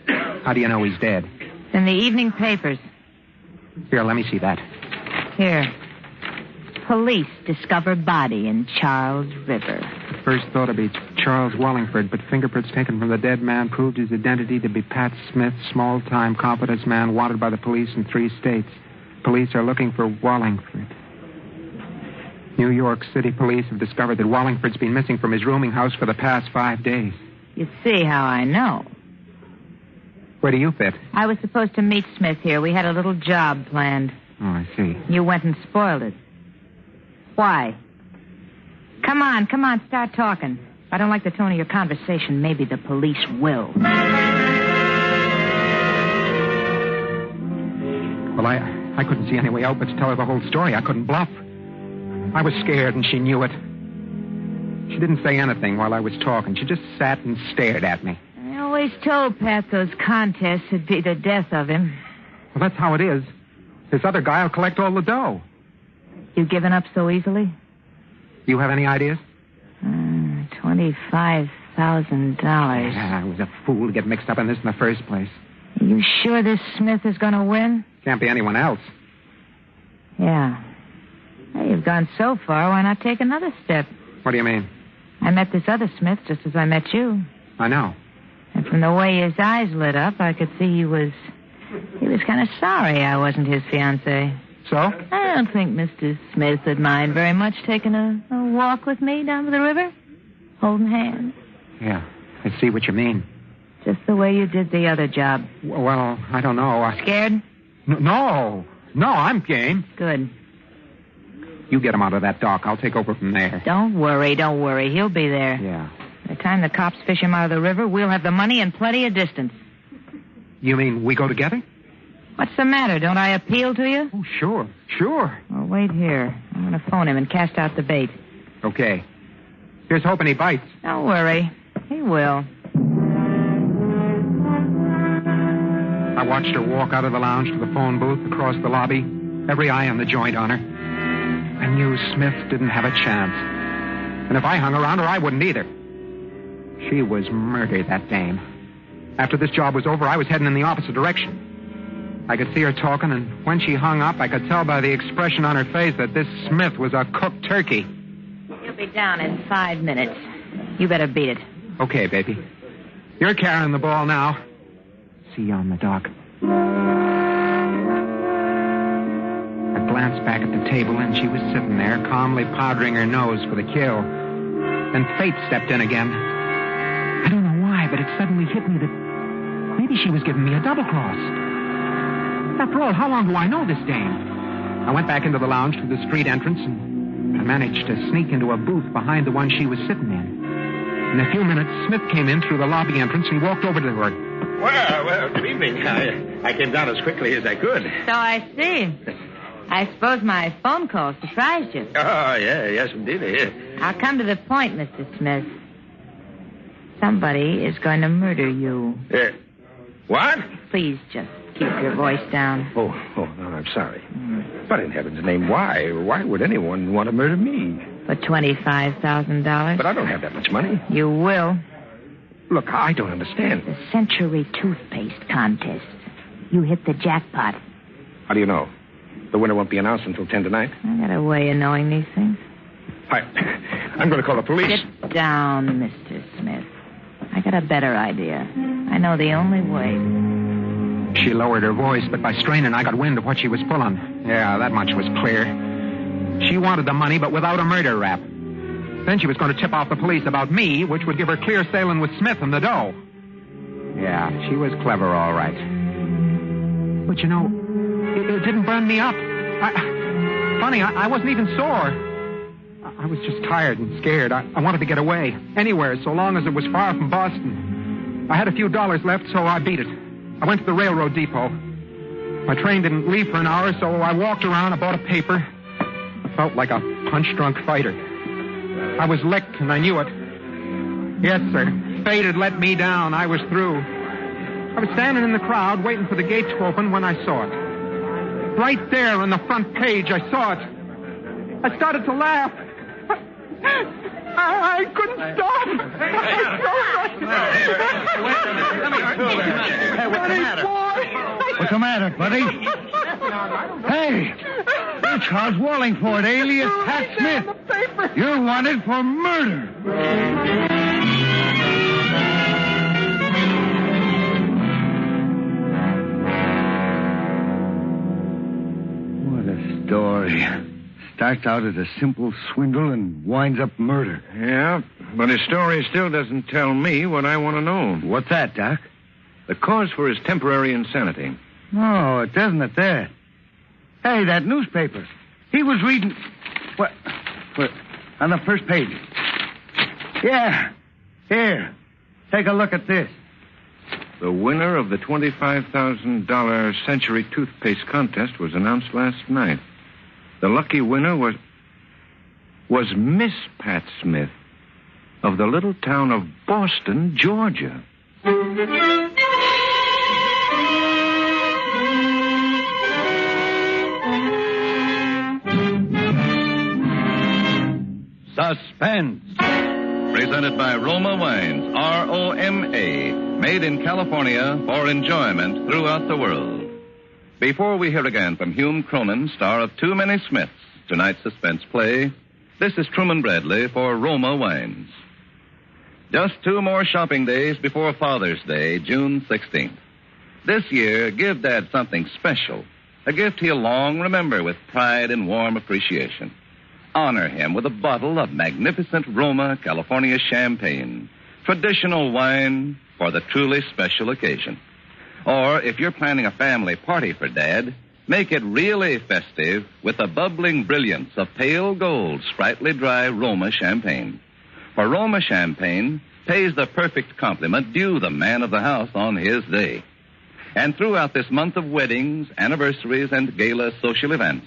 E: How do you know he's dead?
O: In the evening papers.
E: Here, let me see that.
O: Here. Police discover body in Charles River.
E: At first thought to be Charles Wallingford, but fingerprints taken from the dead man proved his identity to be Pat Smith, small-time confidence man wanted by the police in 3 states. Police are looking for Wallingford. New York City police have discovered that Wallingford's been missing from his rooming house for the past 5 days.
O: You see how I know.
E: Where do you fit?
O: I was supposed to meet Smith here. We had a little job planned.
E: Oh, I see.
O: You went and spoiled it. Why? Come on, start talking. If I don't like the tone of your conversation, maybe the police will.
E: Well, I couldn't see any way out but to tell her the whole story. I couldn't bluff. I was scared, and she knew it. She didn't say anything while I was talking. She just sat and stared at me.
O: I always told Pat those contests would be the death of him.
E: Well, that's how it is. This other guy will collect all the dough.
O: You giving up so easily?
E: You have any ideas?
O: $25,000.
E: Yeah, I was a fool to get mixed up in this in the first place.
O: Are you sure this Smith is going to win?
E: Can't be anyone else.
O: Yeah. Well, you've gone so far, why not take another step?
E: What do you mean?
O: I met this other Smith just as I met you.
E: I know.
O: And from the way his eyes lit up, I could see he was kind of sorry I wasn't his fiancée.
E: So?
O: I don't think Mr. Smith would mind very much taking a walk with me down to the river, holding hands.
E: Yeah, I see what you mean.
O: Just the way you did the other job.
E: Well, I don't know.
O: Scared?
E: No, I'm game.
O: Good.
E: You get him out of that dock. I'll take over from there.
O: Don't worry. He'll be there.
E: Yeah.
O: By the time the cops fish him out of the river, we'll have the money and plenty of distance.
E: You mean we go together?
O: What's the matter? Don't I appeal to you?
E: Oh, sure.
O: Well, wait here. I'm going to phone him and cast out the bait.
E: Okay. Here's hoping he bites.
O: Don't worry. He will.
E: I watched her walk out of the lounge to the phone booth across the lobby, every eye on the joint on her. I knew Smith didn't have a chance. And if I hung around her, I wouldn't either. She was murdered, that dame. After this job was over, I was heading in the opposite direction. I could see her talking, and when she hung up, I could tell by the expression on her face that this Smith was a cooked turkey.
O: He'll be down in 5 minutes. You better beat it.
E: Okay, baby. You're carrying the ball now. See you on the dock. I glanced back at the table, and she was sitting there, calmly powdering her nose for the kill. Then fate stepped in again. I don't know why, but it suddenly hit me that maybe she was giving me a double cross. After all, how long do I know this dame? I went back into the lounge through the street entrance, and I managed to sneak into a booth behind the one she was sitting in. In a few minutes, Smith came in through the lobby entrance and walked over to her.
H: Well, good evening. I came down as quickly as I could.
O: So I see. I suppose my phone call surprised you.
H: Oh, yes, indeed. Yeah.
O: I'll come to the point, Mr. Smith. Somebody is going to murder you.
H: What?
O: Please just keep your voice down.
H: Oh, no, I'm sorry. But in heaven's name, why? Why would anyone want to murder me?
O: For $25,000.
H: But I don't have that much money.
O: You will.
H: Look, I don't understand.
O: The Century Toothpaste Contest. You hit the jackpot.
H: How do you know? The winner won't be announced until 10 tonight.
O: I got a way of knowing these things.
H: I'm going to call the police.
O: Sit down, Mr. Smith. I got a better idea. I know the only way.
E: She lowered her voice, but by straining, I got wind of what she was pulling. Yeah, that much was clear. She wanted the money, but without a murder rap. Then she was going to tip off the police about me, which would give her clear sailing with Smith and the dough. Yeah, she was clever, all right. But you know, it didn't burn me up. I wasn't even sore. I was just tired and scared. I wanted to get away. Anywhere, so long as it was far from Boston. I had a few dollars left, so I beat it. I went to the railroad depot. My train didn't leave for an hour, so I walked around. I bought a paper. I felt like a punch-drunk fighter. I was licked, and I knew it. Yes, sir. Fate had let me down. I was through. I was standing in the crowd, waiting for the gate to open when I saw it. Right there on the front page, I saw it. I started to laugh. I couldn't stop.
A: What's the matter, buddy? Hey, you're Charles Wallingford, alias Pat Smith. You're wanted for murder. What a story. Starts out as a simple swindle and winds up murder.
H: Yeah, but his story still doesn't tell me what I want to know.
A: What's that, Doc?
H: The cause for his temporary insanity.
A: Oh, it doesn't it there? Hey, that newspaper. He was reading... What? On the first page. Yeah. Here. Take a look at this.
H: The winner of the $25,000 Century Toothpaste Contest was announced last night. The lucky winner was Miss Pat Smith of the little town of Boston, Georgia.
W: Suspense. Presented by Roma Wines, R-O-M-A, made in California for enjoyment throughout the world. Before we hear again from Hume Cronin, star of Too Many Smiths, tonight's suspense play, this is Truman Bradley for Roma Wines. Just 2 more shopping days before Father's Day, June 16th. This year, give Dad something special, a gift he'll long remember with pride and warm appreciation. Honor him with a bottle of magnificent Roma California champagne, traditional wine for the truly special occasion. Or, if you're planning a family party for Dad, make it really festive with the bubbling brilliance of pale gold, sprightly dry Roma champagne. For Roma champagne pays the perfect compliment due the man of the house on his day. And throughout this month of weddings, anniversaries, and gala social events,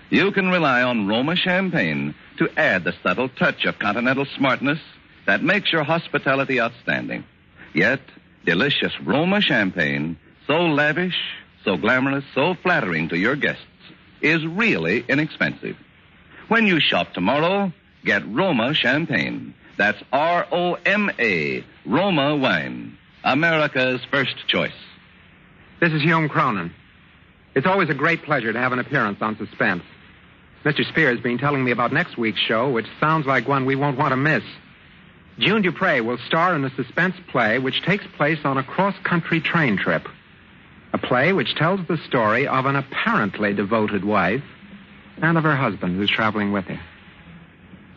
W: you can rely on Roma champagne to add the subtle touch of continental smartness that makes your hospitality outstanding. Yet, delicious Roma champagne, so lavish, so glamorous, so flattering to your guests, is really inexpensive. When you shop tomorrow, get Roma champagne. That's R-O-M-A, Roma wine, America's first choice.
E: This is Hume Cronin. It's always a great pleasure to have an appearance on Suspense. Mr. Spear's been telling me about next week's show, which sounds like one we won't want to miss. June Dupre will star in a suspense play which takes place on a cross-country train trip. A play which tells the story of an apparently devoted wife and of her husband who's traveling with her.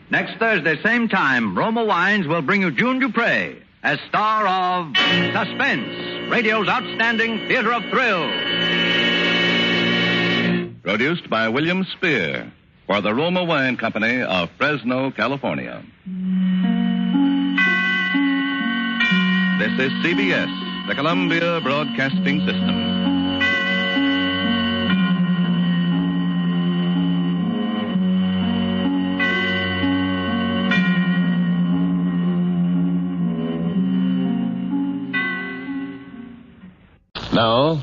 K: Next Thursday, same time, Roma Wines will bring you June Dupre as star of Suspense, radio's outstanding theater of thrills.
U: Produced by William Spear for the Roma Wine Company of Fresno, California. This is CBS, the Columbia Broadcasting System. Now,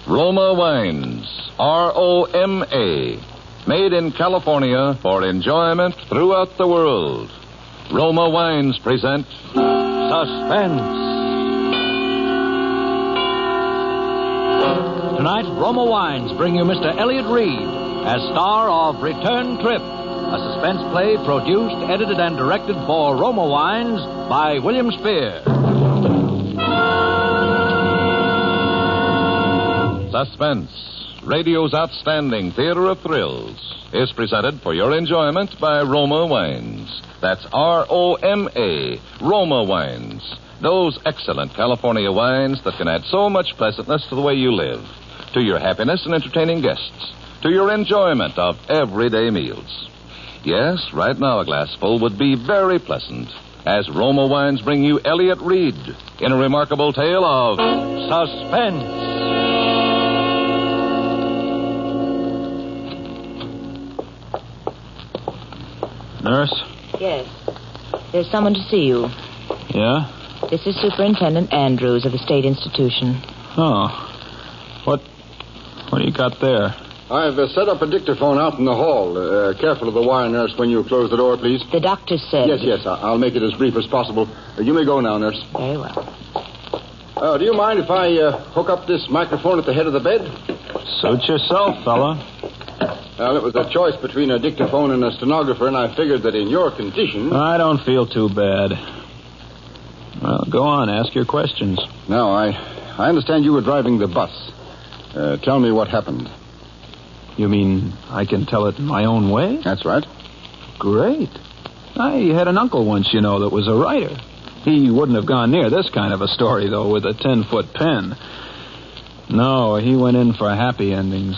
U: Roma Wines, R-O-M-A, made in California for enjoyment throughout the world. Roma Wines present Suspense.
K: Tonight, Roma Wines bring you Mr. Elliott Reed as star of Return Trip, a suspense play produced, edited, and directed for Roma Wines by William Spear.
U: Suspense, radio's outstanding theater of thrills, is presented for your enjoyment by Roma Wines. That's R-O-M-A, Roma Wines. Those excellent California wines that can add so much pleasantness to the way you live, to your happiness in entertaining guests, to your enjoyment of everyday meals. Yes, right now a glassful would be very pleasant, as Roma Wines bring you Elliott Reed in a remarkable tale of suspense.
M: Nurse?
O: Yes. There's someone to see you.
M: Yeah?
O: This is Superintendent Andrews of the State Institution.
M: Oh. What do you got there?
Q: I've set up a dictaphone out in the hall. Careful of the wire, nurse, when you close the door, please.
O: The doctor said...
Q: Yes, I'll make it as brief as possible. You may go now, nurse.
O: Very well.
Q: Do you mind if I hook up this microphone at the head of the bed?
M: Suit yourself, fella.
Q: Well, it was a choice between a dictaphone and a stenographer, and I figured that in your condition...
M: I don't feel too bad. Well, go on, ask your questions.
Q: Now, I understand you were driving the bus. Tell me what happened.
M: You mean I can tell it in my own way?
Q: That's right.
M: Great. I had an uncle once, you know, that was a writer. He wouldn't have gone near this kind of a story, though, with a 10-foot pen. No, he went in for happy endings.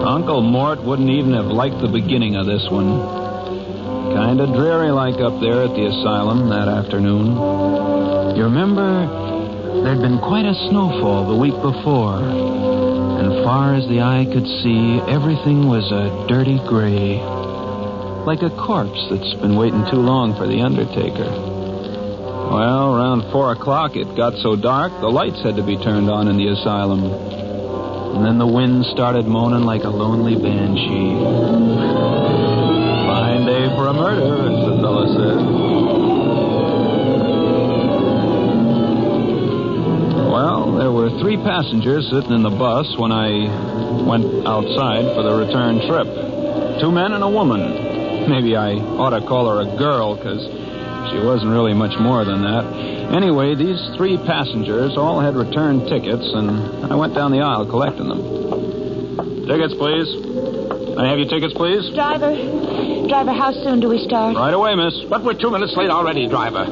M: Uncle Mort wouldn't even have liked the beginning of this one. Kind of dreary-like up there at the asylum that afternoon. You remember, there'd been quite a snowfall the week before. And far as the eye could see, everything was a dirty gray. Like a corpse that's been waiting too long for the undertaker. Well, around 4 o'clock, it got so dark, the lights had to be turned on in the asylum. And then the wind started moaning like a lonely banshee. Fine day for a murder, as the fella said. Well, there were 3 passengers sitting in the bus when I went outside for the return trip. 2 men and a woman. Maybe I ought to call her a girl, because she wasn't really much more than that. Anyway, these 3 passengers all had return tickets, and I went down the aisle collecting them. Tickets, please. Can I have your tickets, please?
O: Driver, how soon do we start?
M: Right away, miss.
R: But we're 2 minutes late already, driver.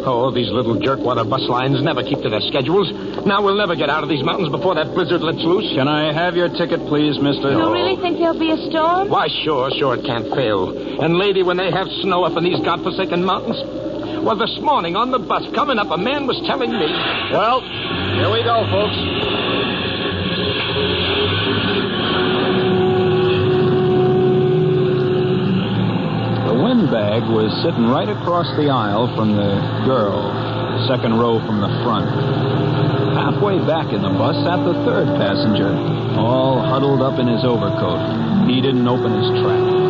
R: Oh, these little jerkwater bus lines never keep to their schedules. Now we'll never get out of these mountains before that blizzard lets loose.
M: Can I have your ticket, please, mister?
O: You really think there'll be a storm?
R: Why, sure, it can't fail. And, lady, when they have snow up in these godforsaken mountains... Well, this morning on the bus coming up, a man was telling me...
Q: Well, here we go, folks.
M: The windbag was sitting right across the aisle from the girl, second row from the front. Halfway back in the bus sat the 3rd passenger, all huddled up in his overcoat. He didn't open his trap.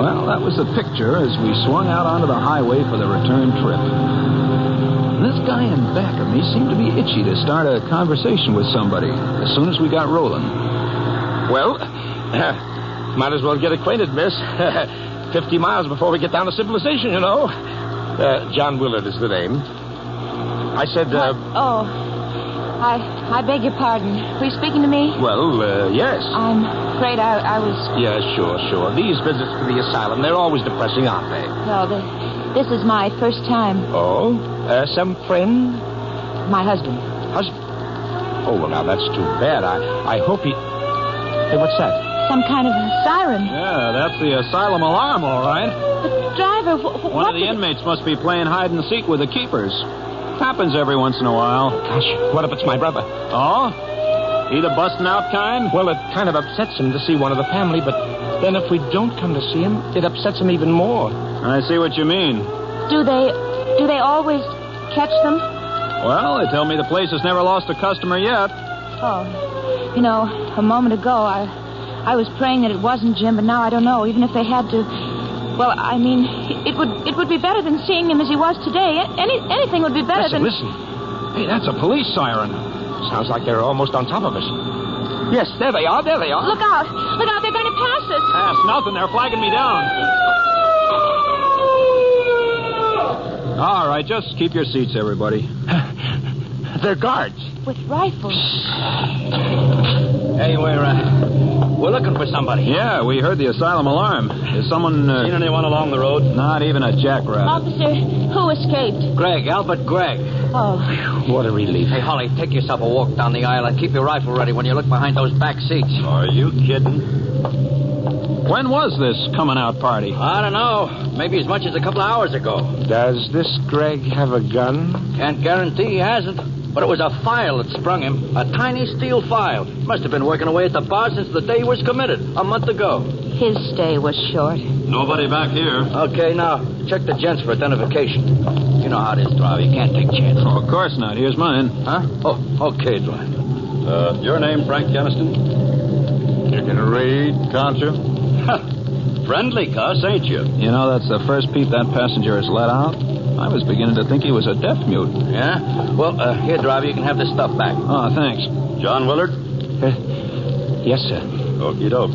M: Well, that was the picture as we swung out onto the highway for the return trip. And this guy in back of me seemed to be itchy to start a conversation with somebody as soon as we got rolling.
G: Well, might as well get acquainted, miss. 50 miles before we get down to civilization, you know. John Willard is the name. I said,
S: I beg your pardon. Were you speaking to me?
G: Well, yes.
S: I'm afraid I was...
G: Yeah, sure. These visits to the asylum, they're always depressing, aren't they?
S: Well, this is my first time.
G: Oh? Some friend?
S: My husband.
G: Husband? Oh, well, now, that's too bad. I hope he... Hey, what's that?
S: Some kind of siren.
M: Yeah, that's the asylum alarm, all right.
S: But, driver,
M: One of the inmates must be playing hide and seek with the keepers. Happens every once in a while.
G: Gosh, what if it's my brother?
M: Oh? He the busting out kind?
G: Well, it kind of upsets him to see one of the family, but then if we don't come to see him, it upsets him even more.
M: I see what you mean.
S: Do they always catch them?
M: Well, they tell me the place has never lost a customer yet.
S: Oh, you know, a moment ago, I was praying that it wasn't Jim, but now I don't know, even if they had to... Well, I mean, it would be better than seeing him as he was today. Anything would be better than...
G: Listen. Hey, that's a police siren. Sounds like they're almost on top of us. Yes, there they are.
S: Look out, they're going to pass us.
M: Pass nothing, they're flagging me down. All right, just keep your seats, everybody.
G: They're guards.
S: With rifles.
J: Hey, we're looking for somebody.
M: Yeah, we heard the asylum alarm. Is someone...
J: Seen anyone along the road?
M: Not even a jackrabbit.
S: Officer, who escaped?
J: Greg, Albert Gregg.
S: Oh.
G: What a relief.
J: Hey, Holly, take yourself a walk down the aisle and keep your rifle ready when you look behind those back seats.
M: Are you kidding? When was this coming out party?
J: I don't know. Maybe as much as a couple of hours ago.
G: Does this Greg have a gun?
J: Can't guarantee he hasn't. But it was a file that sprung him. A tiny steel file. Must have been working away at the bar since the day he was committed, a month ago.
S: His stay was short.
M: Nobody back here.
J: Okay, now, check the gents for identification. You know how it is, driver. You can't take chances.
M: Oh, of course not. Here's mine.
J: Huh? Oh, okay, driver.
M: Your name, Frank Keniston?
G: You can read, can't you?
M: Friendly cuss, ain't you? You know, that's the first peep that passenger has let out. I was beginning to think he was a deaf mute.
J: Yeah? Well, here, driver, you can have this stuff back.
M: Oh, thanks.
G: John Willard? Yes, sir. Okie doke.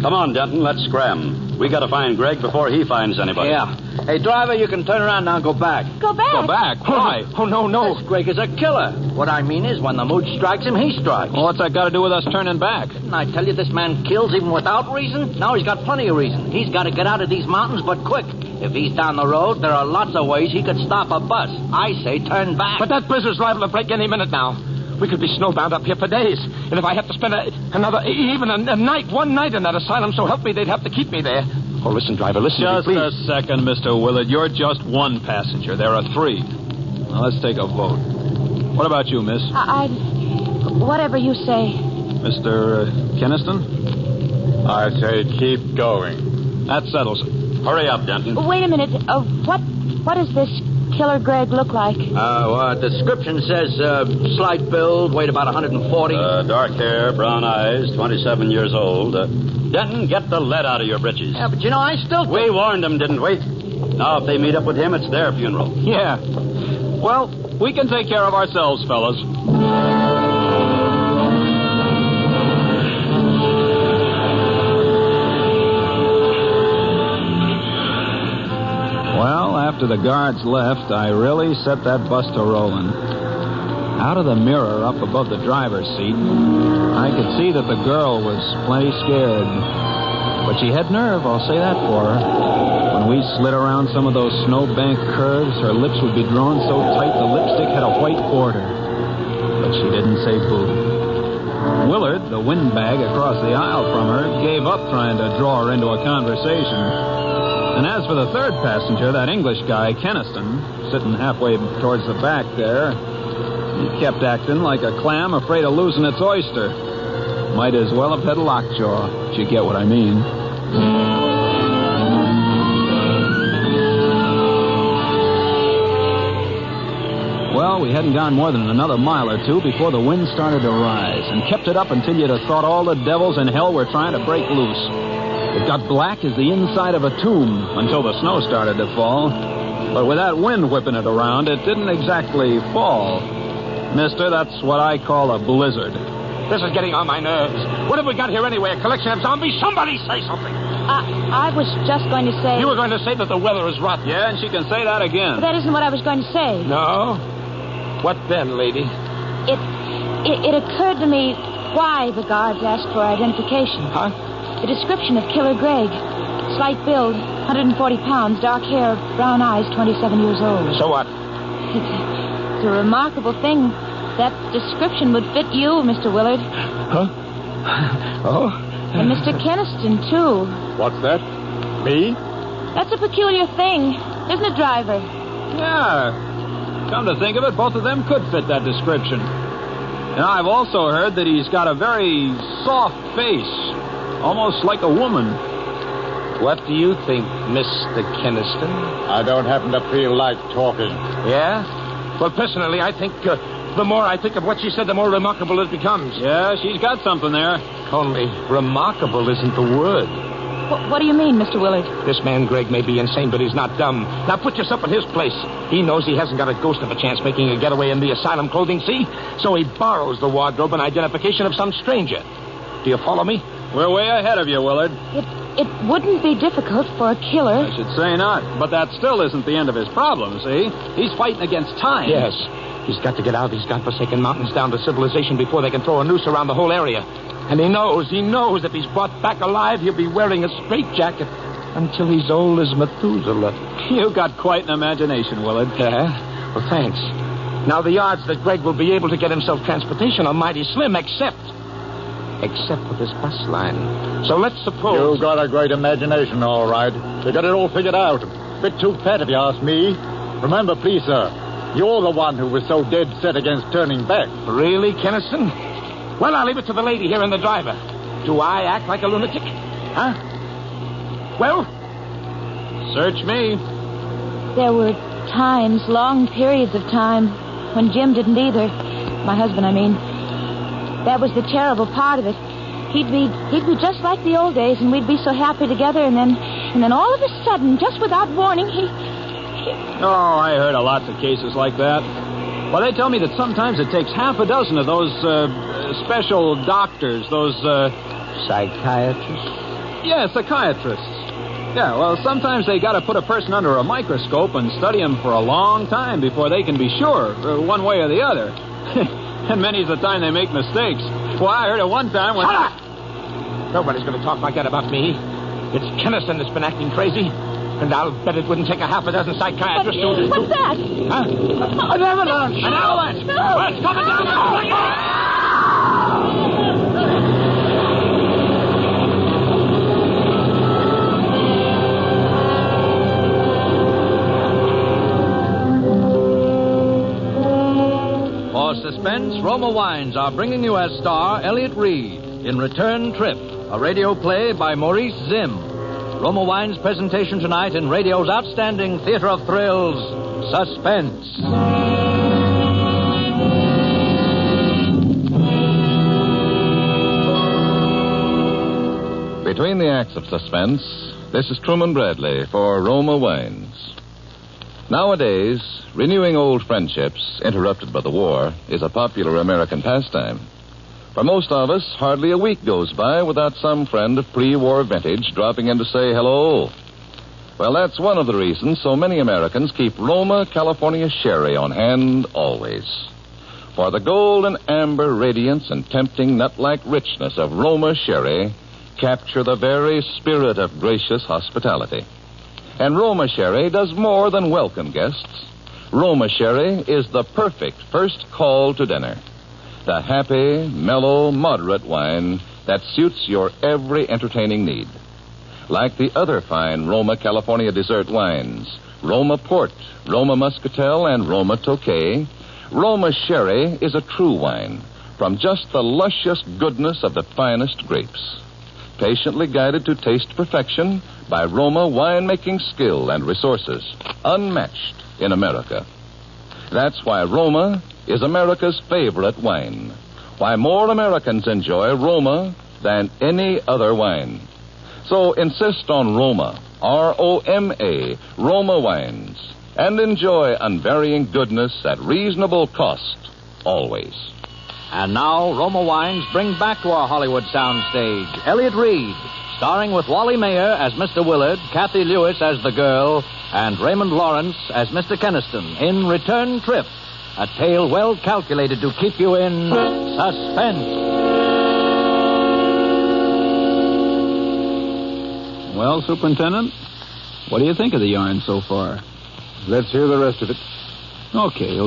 G: Come on, Denton, let's scram. We gotta find Greg before he finds anybody.
J: Yeah. Hey, driver, you can turn around now and go back.
S: Go back?
M: Go back? Why?
J: Oh, no. This Greg is a killer. What I mean is, when the mood strikes him, he strikes.
M: Well, what's that got to do with us turning back?
J: Didn't I tell you this man kills even without reason? Now he's got plenty of reason. He's got to get out of these mountains, but quick. If he's down the road, there are lots of ways he could stop a bus. I say turn back.
G: But that blizzard's liable to break any minute now. We could be snowbound up here for days. And if I have to spend a night, one night in that asylum, so help me, they'd have to keep me there. Oh, listen, driver, listen to me,
M: please. Just a second, Mr. Willard. You're just one passenger. There are three. Now, let's take a vote. What about you, miss?
S: Whatever you say.
M: Mr. Keniston?
G: I say keep going.
M: That settles it.
G: Hurry up, Denton.
S: Wait a minute. What does this killer Greg look like?
J: Description says slight build, weight about 140.
G: Dark hair, brown eyes, 27 years old. Denton, get the lead out of your britches.
J: Yeah, but you know, I still think...
G: We warned them, didn't we? Now, if they meet up with him, it's their funeral.
M: Yeah. Well, we can take care of ourselves, fellas. Well, after the guards left, I really set that bus to rolling. Out of the mirror up above the driver's seat, I could see that the girl was plenty scared. But she had nerve, I'll say that for her. When we slid around some of those snowbank curves, her lips would be drawn so tight the lipstick had a white border. But she didn't say boo. Willard, the windbag across the aisle from her, gave up trying to draw her into a conversation. And as for the third passenger, that English guy, Keniston, sitting halfway towards the back there, he kept acting like a clam afraid of losing its oyster. Might as well have had lockjaw, if you get what I mean. Well, we hadn't gone more than another mile or two before the wind started to rise, and kept it up until you'd have thought all the devils in hell were trying to break loose. It got black as the inside of a tomb until the snow started to fall. But with that wind whipping it around, it didn't exactly fall. Mister, that's what I call a blizzard.
G: This is getting on my nerves. What have we got here anyway? A collection of zombies? Somebody say something.
N: I was just going to say...
G: You were going to say that the weather is rotten.
M: Yeah, and she can say that again.
N: But that isn't what I was going to say.
G: No? What then, lady?
N: It occurred to me why the guards asked for identification.
G: Huh?
N: The description of Killer Gregg. Slight build, 140 pounds, dark hair, brown eyes, 27 years old.
G: So what?
N: It's a remarkable thing. That description would fit you, Mr. Willard.
G: Huh? Oh?
N: And Mr. Keniston, too.
M: What's that? Me?
N: That's a peculiar thing, isn't it, Driver?
M: Yeah. Come to think of it, both of them could fit that description. And I've also heard that he's got a very soft face, almost like a woman.
G: What do you think, Mr. Keniston?
P: I don't happen to feel like talking.
G: Yeah? Well, personally, I think... the more I think of what she said, the more remarkable it becomes.
M: Yeah, she's got something there.
G: Only remarkable isn't the word.
N: What do you mean, Mr. Willard?
G: This man, Gregg, may be insane, but he's not dumb. Now put yourself in his place. He knows he hasn't got a ghost of a chance making a getaway in the asylum clothing, see? So he borrows the wardrobe and identification of some stranger. Do you follow me?
M: We're way ahead of you, Willard.
N: It wouldn't be difficult for a killer.
M: I should say not. But that still isn't the end of his problem, see? He's fighting against time.
G: Yes. He's got to get out of these godforsaken mountains down to civilization before they can throw a noose around the whole area. And he knows if he's brought back alive, he'll be wearing a straitjacket until he's old as Methuselah.
M: You've got quite an imagination, Willard.
G: Yeah? Well, thanks. Now, the odds that Gregg will be able to get himself transportation are mighty slim, except for this bus line. So let's suppose...
P: You've got a great imagination, all right. You got it all figured out. A bit too fat, if you ask me. Remember, please, sir, you're the one who was so dead set against turning back.
G: Really, Keniston? Well, I'll leave it to the lady here and the driver. Do I act like a lunatic? Huh? Well?
M: Search me.
N: There were times, long periods of time, when Jim didn't either. My husband, I mean. That was the terrible part of it. He'd be just like the old days, and we'd be so happy together, and then all of a sudden, just without warning, he...
M: Oh, I heard of lots of cases like that. Well, they tell me that sometimes it takes half a dozen of those special doctors, those...
G: Psychiatrists?
M: Yeah, psychiatrists. Yeah, well, sometimes they got to put a person under a microscope and study him for a long time before they can be sure, one way or the other. And many's the time they make mistakes. Well, I heard it one time when...
G: Shut up! Nobody's going to talk like that about me. It's Keniston that's been acting crazy. And I'll bet it wouldn't take a half a dozen psychiatrists to...
N: What's that?
G: Huh? An avalanche! An avalanche!
N: No.
G: Well, it's coming down now!
K: For Suspense, Roma Wines are bringing you as star Elliot Reed in Return Trip, a radio play by Maurice Zimm. Roma Wines' presentation tonight in radio's outstanding theater of thrills, Suspense.
U: Between the acts of Suspense, this is Truman Bradley for Roma Wines. Nowadays, renewing old friendships interrupted by the war is a popular American pastime. For most of us, hardly a week goes by without some friend of pre-war vintage dropping in to say hello. Well, that's one of the reasons so many Americans keep Roma California Sherry on hand always. For the gold and amber radiance and tempting nut-like richness of Roma Sherry capture the very spirit of gracious hospitality. And Roma Sherry does more than welcome guests. Roma Sherry is the perfect first call to dinner. The happy, mellow, moderate wine that suits your every entertaining need. Like the other fine Roma California dessert wines, Roma Port, Roma Muscatel, and Roma Tokay, Roma Sherry is a true wine from just the luscious goodness of the finest grapes. Patiently guided to taste perfection by Roma winemaking skill and resources, unmatched in America. That's why Roma is America's favorite wine. Why more Americans enjoy Roma than any other wine. So insist on Roma, R-O-M-A, Roma wines, and enjoy unvarying goodness at reasonable cost, always.
K: And now, Roma Wines bring back to our Hollywood soundstage Elliott Reed, starring with Wally Mayer as Mr. Willard, Kathy Lewis as the girl, and Raymond Lawrence as Mr. Keniston in Return Trip, a tale well calculated to keep you in suspense.
M: Well, Superintendent, what do you think of the yarn so far?
P: Let's hear the rest of it.
M: Okay.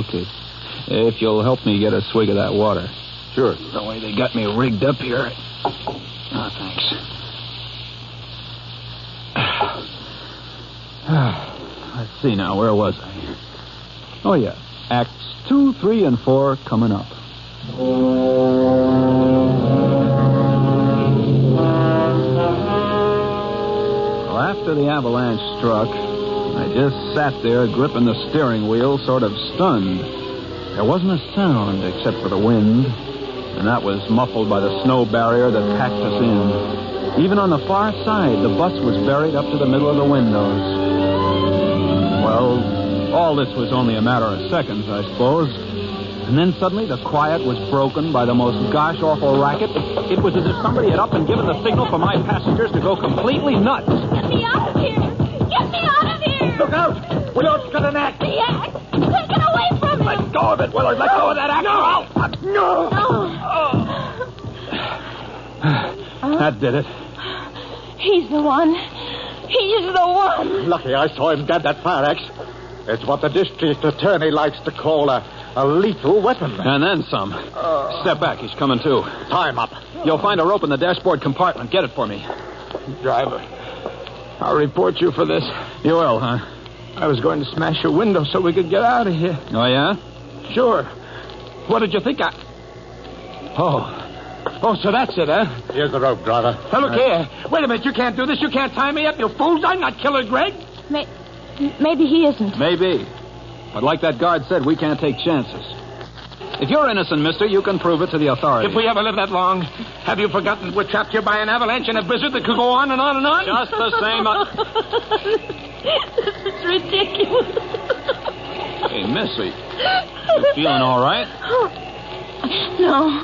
M: If you'll help me get a swig of that water.
P: Sure.
M: The way they got me rigged up here. Oh, thanks. Let's see now, where was I? Oh, yeah. Acts 2, 3, and 4 coming up. Well, after the avalanche struck, I just sat there gripping the steering wheel, sort of stunned. There wasn't a sound except for the wind, and that was muffled by the snow barrier that packed us in. Even on the far side, the bus was buried up to the middle of the windows. Well, all this was only a matter of seconds, I suppose. And then suddenly the quiet was broken by the most gosh-awful racket. It was as if somebody had up and given the signal for my passengers to go completely nuts.
N: Get me out of here! Get me out of here!
G: Look out! Willard's got an axe.
N: The axe! Take it away from me!
G: Let go of it, Willard. Let go of that axe. No!
M: That did it.
N: He's the one. He's the one.
P: Lucky I saw him grab that fire axe. It's what the district attorney likes to call a lethal weapon.
M: And then some. Step back. He's coming, too.
P: Tie him up.
M: You'll find a rope in the dashboard compartment. Get it for me.
A: Driver, I'll report you for this.
M: You will, huh?
A: I was going to smash your window so we could get out of here.
M: Oh, yeah?
A: Sure. What did you think I... Oh, so that's it, huh?
P: Here's the rope, driver.
A: Now, look here. Wait a minute. You can't do this. You can't tie me up, you fools. I'm not Killer Greg.
N: Maybe he isn't.
M: Maybe. But like that guard said, we can't take chances. If you're innocent, mister, you can prove it to the authorities.
A: If we ever live that long, have you forgotten we're trapped here by an avalanche and a blizzard that could go on and on and on?
M: Just the same...
N: This is ridiculous.
M: Hey, Missy, you feeling all right?
N: No,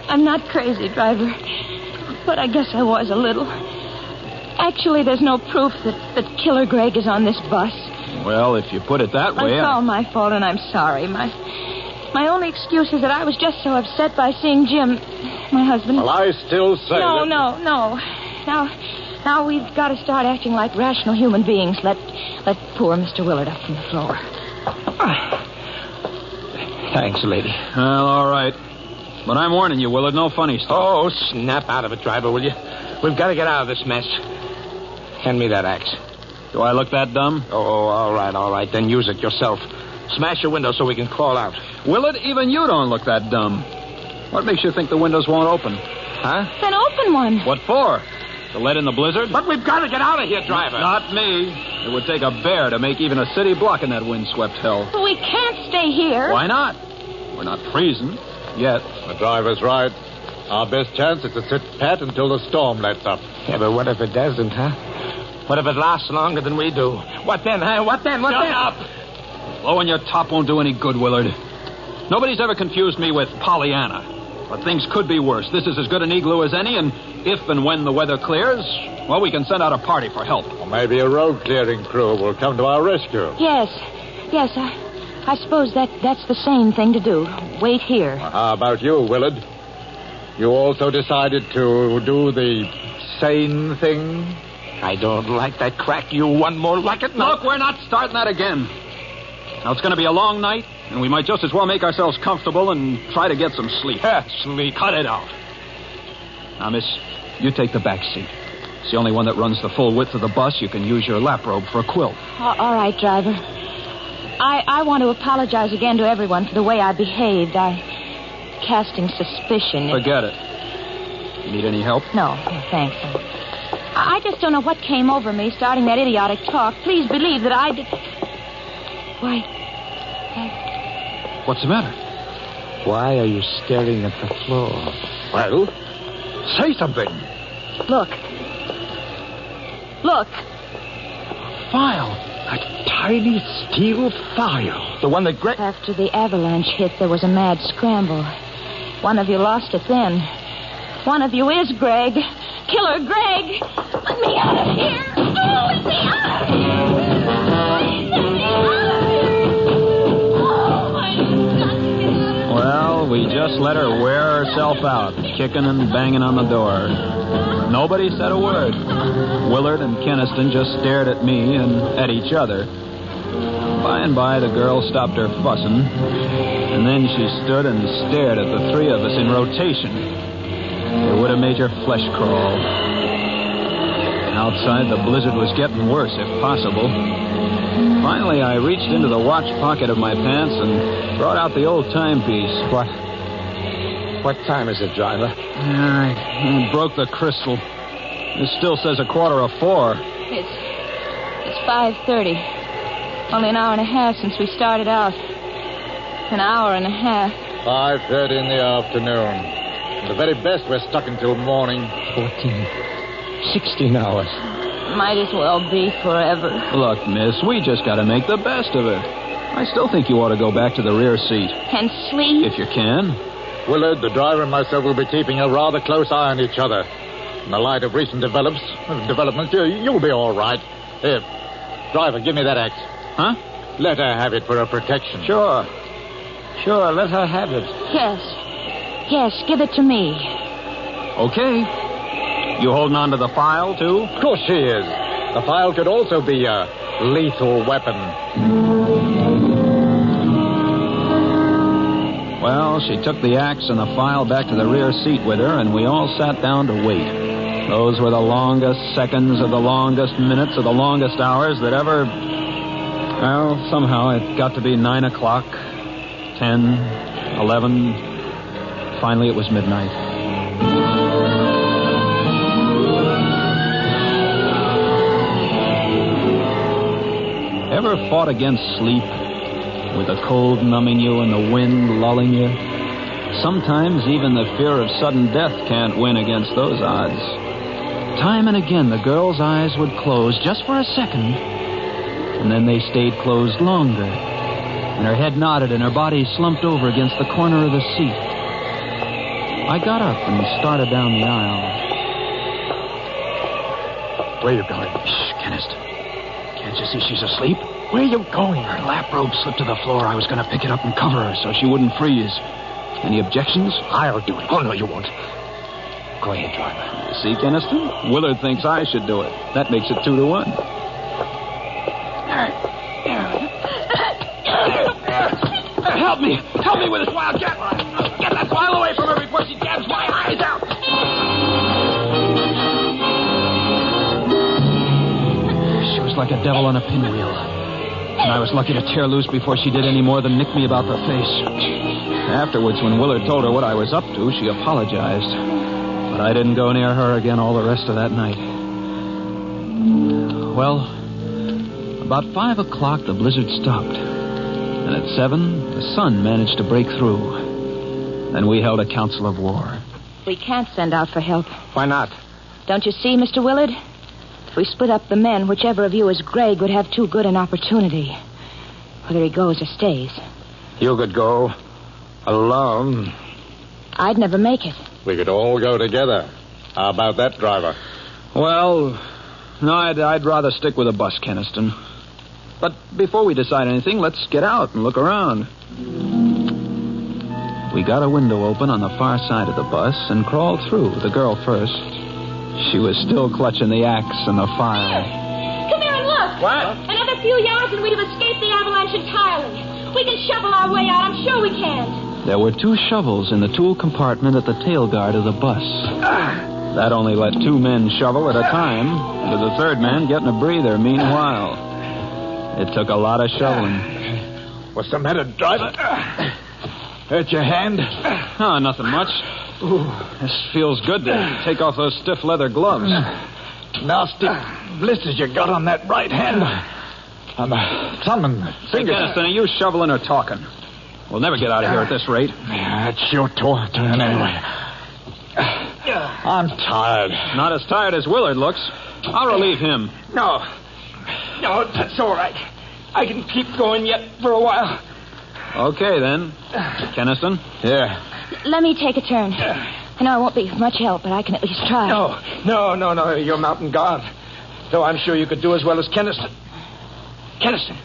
N: I'm not crazy, driver. But I guess I was a little. Actually, there's no proof that Killer Greg is on this bus.
M: Well, if you put it that way...
N: It's all my fault, and I'm sorry. My only excuse is that I was just so upset by seeing Jim, my husband.
P: Well, I still say
N: No. Now we've got to start acting like rational human beings. Let poor Mr. Willard up from the floor.
A: Thanks, lady.
M: Well, all right. But I'm warning you, Willard, no funny stuff.
A: Oh, snap out of it, driver, will you? We've got to get out of this mess. Hand me that axe.
M: Do I look that dumb?
A: Oh, all right. Then use it yourself. Smash your window so we can crawl out.
M: Willard, even you don't look that dumb. What makes you think the windows won't open?
A: Huh?
N: Then open one.
M: What for? To let in the blizzard?
A: But we've got to get out of here, driver.
M: Not me. It would take a bear to make even a city block in that windswept hell.
N: But we can't stay here.
M: Why not? We're not freezing. Yet.
P: The driver's right. Our best chance is to sit pat until the storm lets up.
A: Yeah, but what if it doesn't, huh? What if it lasts longer than we do? What then, huh? What then?
M: Shut up! Blowing your top won't do any good, Willard. Nobody's ever confused me with Pollyanna. But things could be worse. This is as good an igloo as any, and if and when the weather clears, well, we can send out a party for help.
P: Or maybe a road clearing crew will come to our rescue.
N: Yes, I suppose that's the sane thing to do. Wait here.
P: How about you, Willard? You also decided to do the sane thing?
A: I don't like that crack. You one more like it.
M: Look, we're not starting that again. Now, it's going to be a long night, and we might just as well make ourselves comfortable and try to get some sleep.
A: Sleep.
M: Cut it out. Now, miss, you take the back seat. It's the only one that runs the full width of the bus. You can use your lap robe for a quilt.
N: All right, driver. I want to apologize again to everyone for the way I behaved. Casting suspicion.
M: Forget it. You need any help?
N: No, thanks. I just don't know what came over me starting that idiotic talk. Please believe that I did... Why...
M: What's the matter?
A: Why are you staring at the floor?
P: Well, say something.
N: Look. Look.
P: File. A tiny steel file.
G: The one that Greg...
N: After the avalanche hit, there was a mad scramble. One of you lost it then. One of you is Greg. Killer Greg. Let me out of here. Oh, let me out of here. Let me out of here. Oh, I've got to get out of here.
M: Well, we just let her wear herself out, kicking and banging on the door. Nobody said a word. Willard and Keniston just stared at me and at each other. By and by, the girl stopped her fussing, and then she stood and stared at the three of us in rotation. It would have made your flesh crawl. Outside, the blizzard was getting worse, if possible. Finally, I reached into the watch pocket of my pants and brought out the old timepiece.
P: What time is it, driver?
M: I broke the crystal. It still says 4:15.
N: It's 5:30. Only an hour and a half since we started out. An hour and a half.
P: 5:30 in the afternoon. The very best we're stuck until morning.
G: 16 hours.
N: Might as well be forever.
M: Look, miss, we just got to make the best of it. I still think you ought to go back to the rear seat.
N: And sleep?
M: If you can.
P: Willard, the driver, and myself will be keeping a rather close eye on each other. In the light of recent developments, you'll be all right. Here, driver, give me that axe.
M: Huh?
P: Let her have it for her protection.
M: Sure, let her have it.
N: Yes, give it to me.
M: Okay. You holding on to the file, too?
P: Of course she is. The file could also be a lethal weapon.
M: Well, she took the axe and the file back to the rear seat with her, and we all sat down to wait. Those were the longest seconds of the longest minutes of the longest hours that ever... Well, somehow it got to be 9 o'clock, 10, 11. Finally, it was midnight. Ever fought against sleep, with the cold numbing you and the wind lulling you? Sometimes even the fear of sudden death can't win against those odds. Time and again, the girl's eyes would close just for a second, and then they stayed closed longer, and her head nodded and her body slumped over against the corner of the seat. I got up and started down the aisle.
P: Where are you going?
M: Shh, Keniston. Can't you see she's asleep? Where are you going? Her lap robe slipped to the floor. I was going to pick it up and cover her so she wouldn't freeze. Any objections?
P: I'll do it.
G: Oh, no, you won't. Go ahead, driver.
M: See, Keniston? Willard thinks I should do it. That makes it 2-1. Help me! Help me with this wild cat! Get that file away from her before she jabs my eyes out! She was like a devil on a pinwheel. And I was lucky to tear loose before she did any more than nick me about the face. Afterwards, when Willard told her what I was up to, she apologized. But I didn't go near her again all the rest of that night. Well, about 5 o'clock, the blizzard stopped. And at 7, the sun managed to break through. Then we held a council of war.
N: We can't send out for help.
G: Why not?
N: Don't you see, Mr. Willard? If we split up the men, whichever of you is Greg would have too good an opportunity. Whether he goes or stays.
G: You could go alone.
N: I'd never make it.
P: We could all go together. How about that, driver?
M: Well, no, I'd rather stick with a bus, Keniston. But before we decide anything, let's get out and look around. We got a window open on the far side of the bus and crawled through, the girl first. She was still clutching the axe and the file.
N: Come here and look.
G: What?
N: Another few yards and we'd have escaped the avalanche entirely. We can shovel our way out. I'm sure we can.
M: There were 2 shovels in the tool compartment at the tail guard of the bus. That only let 2 men shovel at a time, with the third man getting a breather meanwhile. It took a lot of shoveling.
P: What's the matter, driver? Hurt your hand?
M: Oh, nothing much. This feels good to take off those stiff leather gloves.
P: Nasty blisters you got on that right hand. On the thumb and fingers.
M: Hey, Keniston, are you shoveling or talking? We'll never get out of here at this rate.
P: Yeah, it's your turn anyway. I'm tired.
M: Not as tired as Willard looks. I'll relieve him.
G: No. No, that's all right. I can keep going yet for a while.
M: Okay, then. Keniston?
G: Yeah.
N: Let me take a turn. I know I won't be much help, but I can at least try.
G: No. You're mountain guard. Though I'm sure you could do as well as Keniston. Keniston!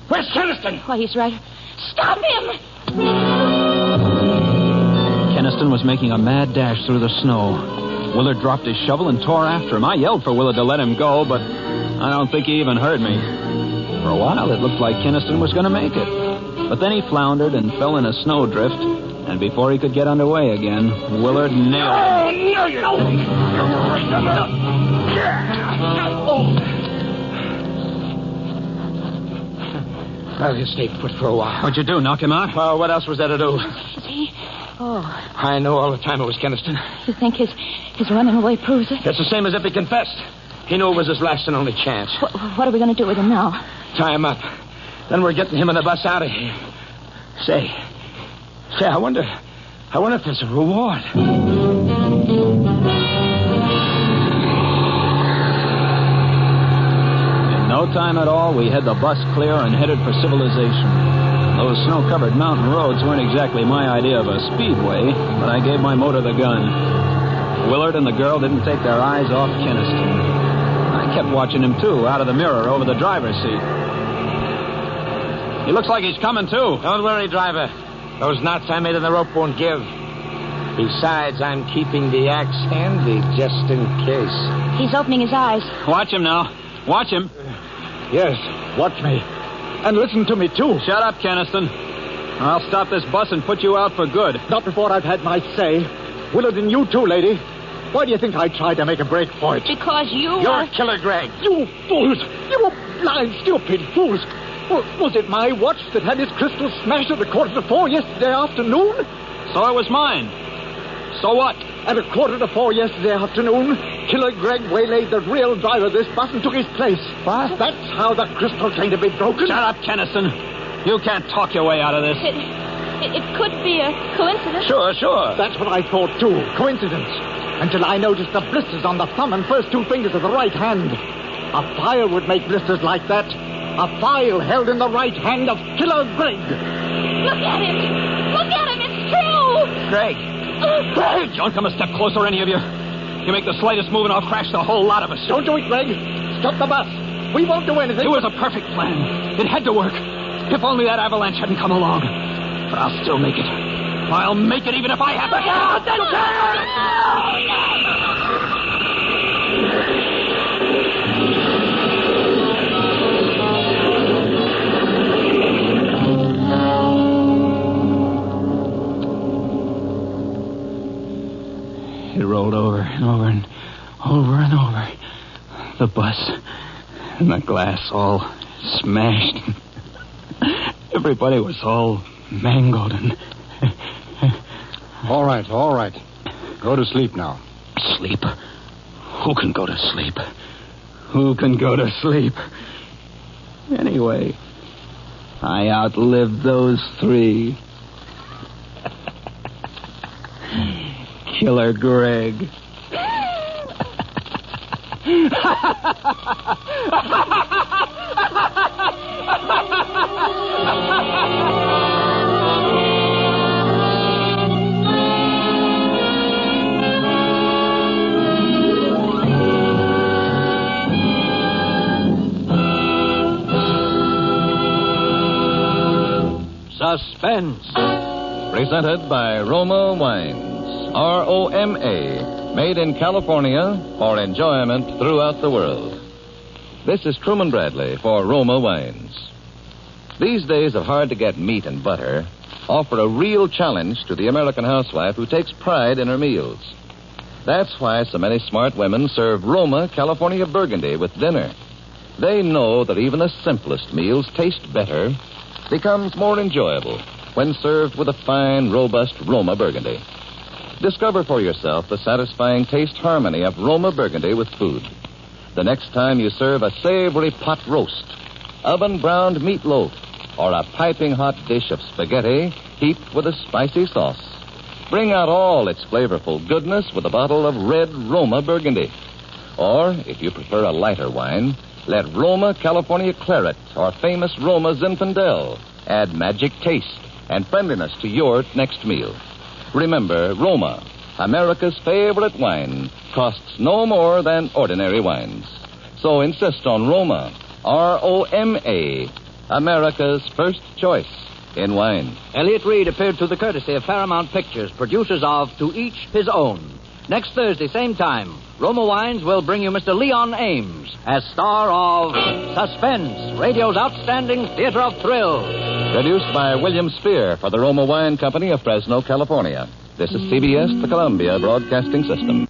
G: Where's Keniston?
N: Why, he's right. Stop him!
M: Keniston was making a mad dash through the snow. Willard dropped his shovel and tore after him. I yelled for Willard to let him go, but I don't think he even heard me. For a while, it looked like Keniston was going to make it. But then he floundered and fell in a snowdrift, and before he could get underway again, Willard nailed him.
G: No, you don't. Well, he'll stay put for a while.
M: What'd you do, knock him out?
G: Well, what else was there to do?
N: See? Oh.
G: I know all the time it was Keniston.
N: You think his running away proves it?
G: It's the same as if he confessed. He knew it was his last and only chance.
N: What are we going to do with him now?
G: Tie him up. Then we're getting him and the bus out of here. Say, I wonder if there's a reward.
M: In no time at all, we had the bus clear and headed for civilization. Those snow-covered mountain roads weren't exactly my idea of a speedway, but I gave my motor the gun. Willard and the girl didn't take their eyes off Keniston. I kept watching him, too, out of the mirror over the driver's seat. He looks like he's coming, too.
G: Don't worry, driver. Those knots I made in the rope won't give. Besides, I'm keeping the axe handy just in case.
N: He's opening his eyes.
M: Watch him now. Watch him.
P: Yes, watch me. And listen to me, too.
M: Shut up, Keniston. I'll stop this bus and put you out for good.
P: Not before I've had my say. Willard and you, too, lady. Why do you think I tried to make a break for it?
N: Because
G: You're Killer Greg.
P: You fools! You blind, stupid fools! Was it my watch that had its crystal smashed at 3:45 yesterday afternoon?
M: So it was mine. So what?
P: At 3:45 yesterday afternoon, Killer Greg waylaid the real driver of this bus and took his place.
M: What?
P: That's how the crystal came to be broken.
M: Shut up, Keniston. You can't talk your way out of this.
N: It could be a coincidence.
M: Sure.
P: That's what I thought, too. Coincidence. Until I noticed the blisters on the thumb and first two fingers of the right hand. A file would make blisters like that. A file held in the right hand of Killer Greg.
N: Look at him! Look at him! It's true!
G: Greg!
M: Don't come a step closer, any of you. You make the slightest move and I'll crash the whole lot of us.
P: Don't do it, Greg. Stop the bus. We won't do anything.
M: It was a perfect plan. It had to work. If only that avalanche hadn't come along. But I'll still make it. I'll make it even if I have to. It rolled over and over and over and over. The bus and the glass all smashed. Everybody was all mangled and...
P: All right. Go to sleep now.
M: Sleep? Who can go to sleep? Who can go to sleep? Anyway, I outlived those three. Killer Greg.
U: Suspense. Presented by Roma Wines. R-O-M-A. Made in California for enjoyment throughout the world. This is Truman Bradley for Roma Wines. These days of hard-to-get meat and butter offer a real challenge to the American housewife who takes pride in her meals. That's why so many smart women serve Roma California Burgundy with dinner. They know that even the simplest meals taste better, becomes more enjoyable when served with a fine, robust Roma Burgundy. Discover for yourself the satisfying taste harmony of Roma Burgundy with food. The next time you serve a savory pot roast, oven-browned meatloaf, or a piping hot dish of spaghetti heaped with a spicy sauce, bring out all its flavorful goodness with a bottle of red Roma Burgundy. Or, if you prefer a lighter wine, let Roma California Claret or famous Roma Zinfandel add magic taste and friendliness to your next meal. Remember, Roma, America's favorite wine, costs no more than ordinary wines. So insist on Roma, R-O-M-A, America's first choice in wine.
K: Elliot Reed appeared through the courtesy of Paramount Pictures, producers of To Each His Own. Next Thursday, same time, Roma Wines will bring you Mr. Leon Ames as star of Suspense, radio's outstanding theater of thrills.
U: Produced by William Spear for the Roma Wine Company of Fresno, California. This is CBS, the Columbia Broadcasting System.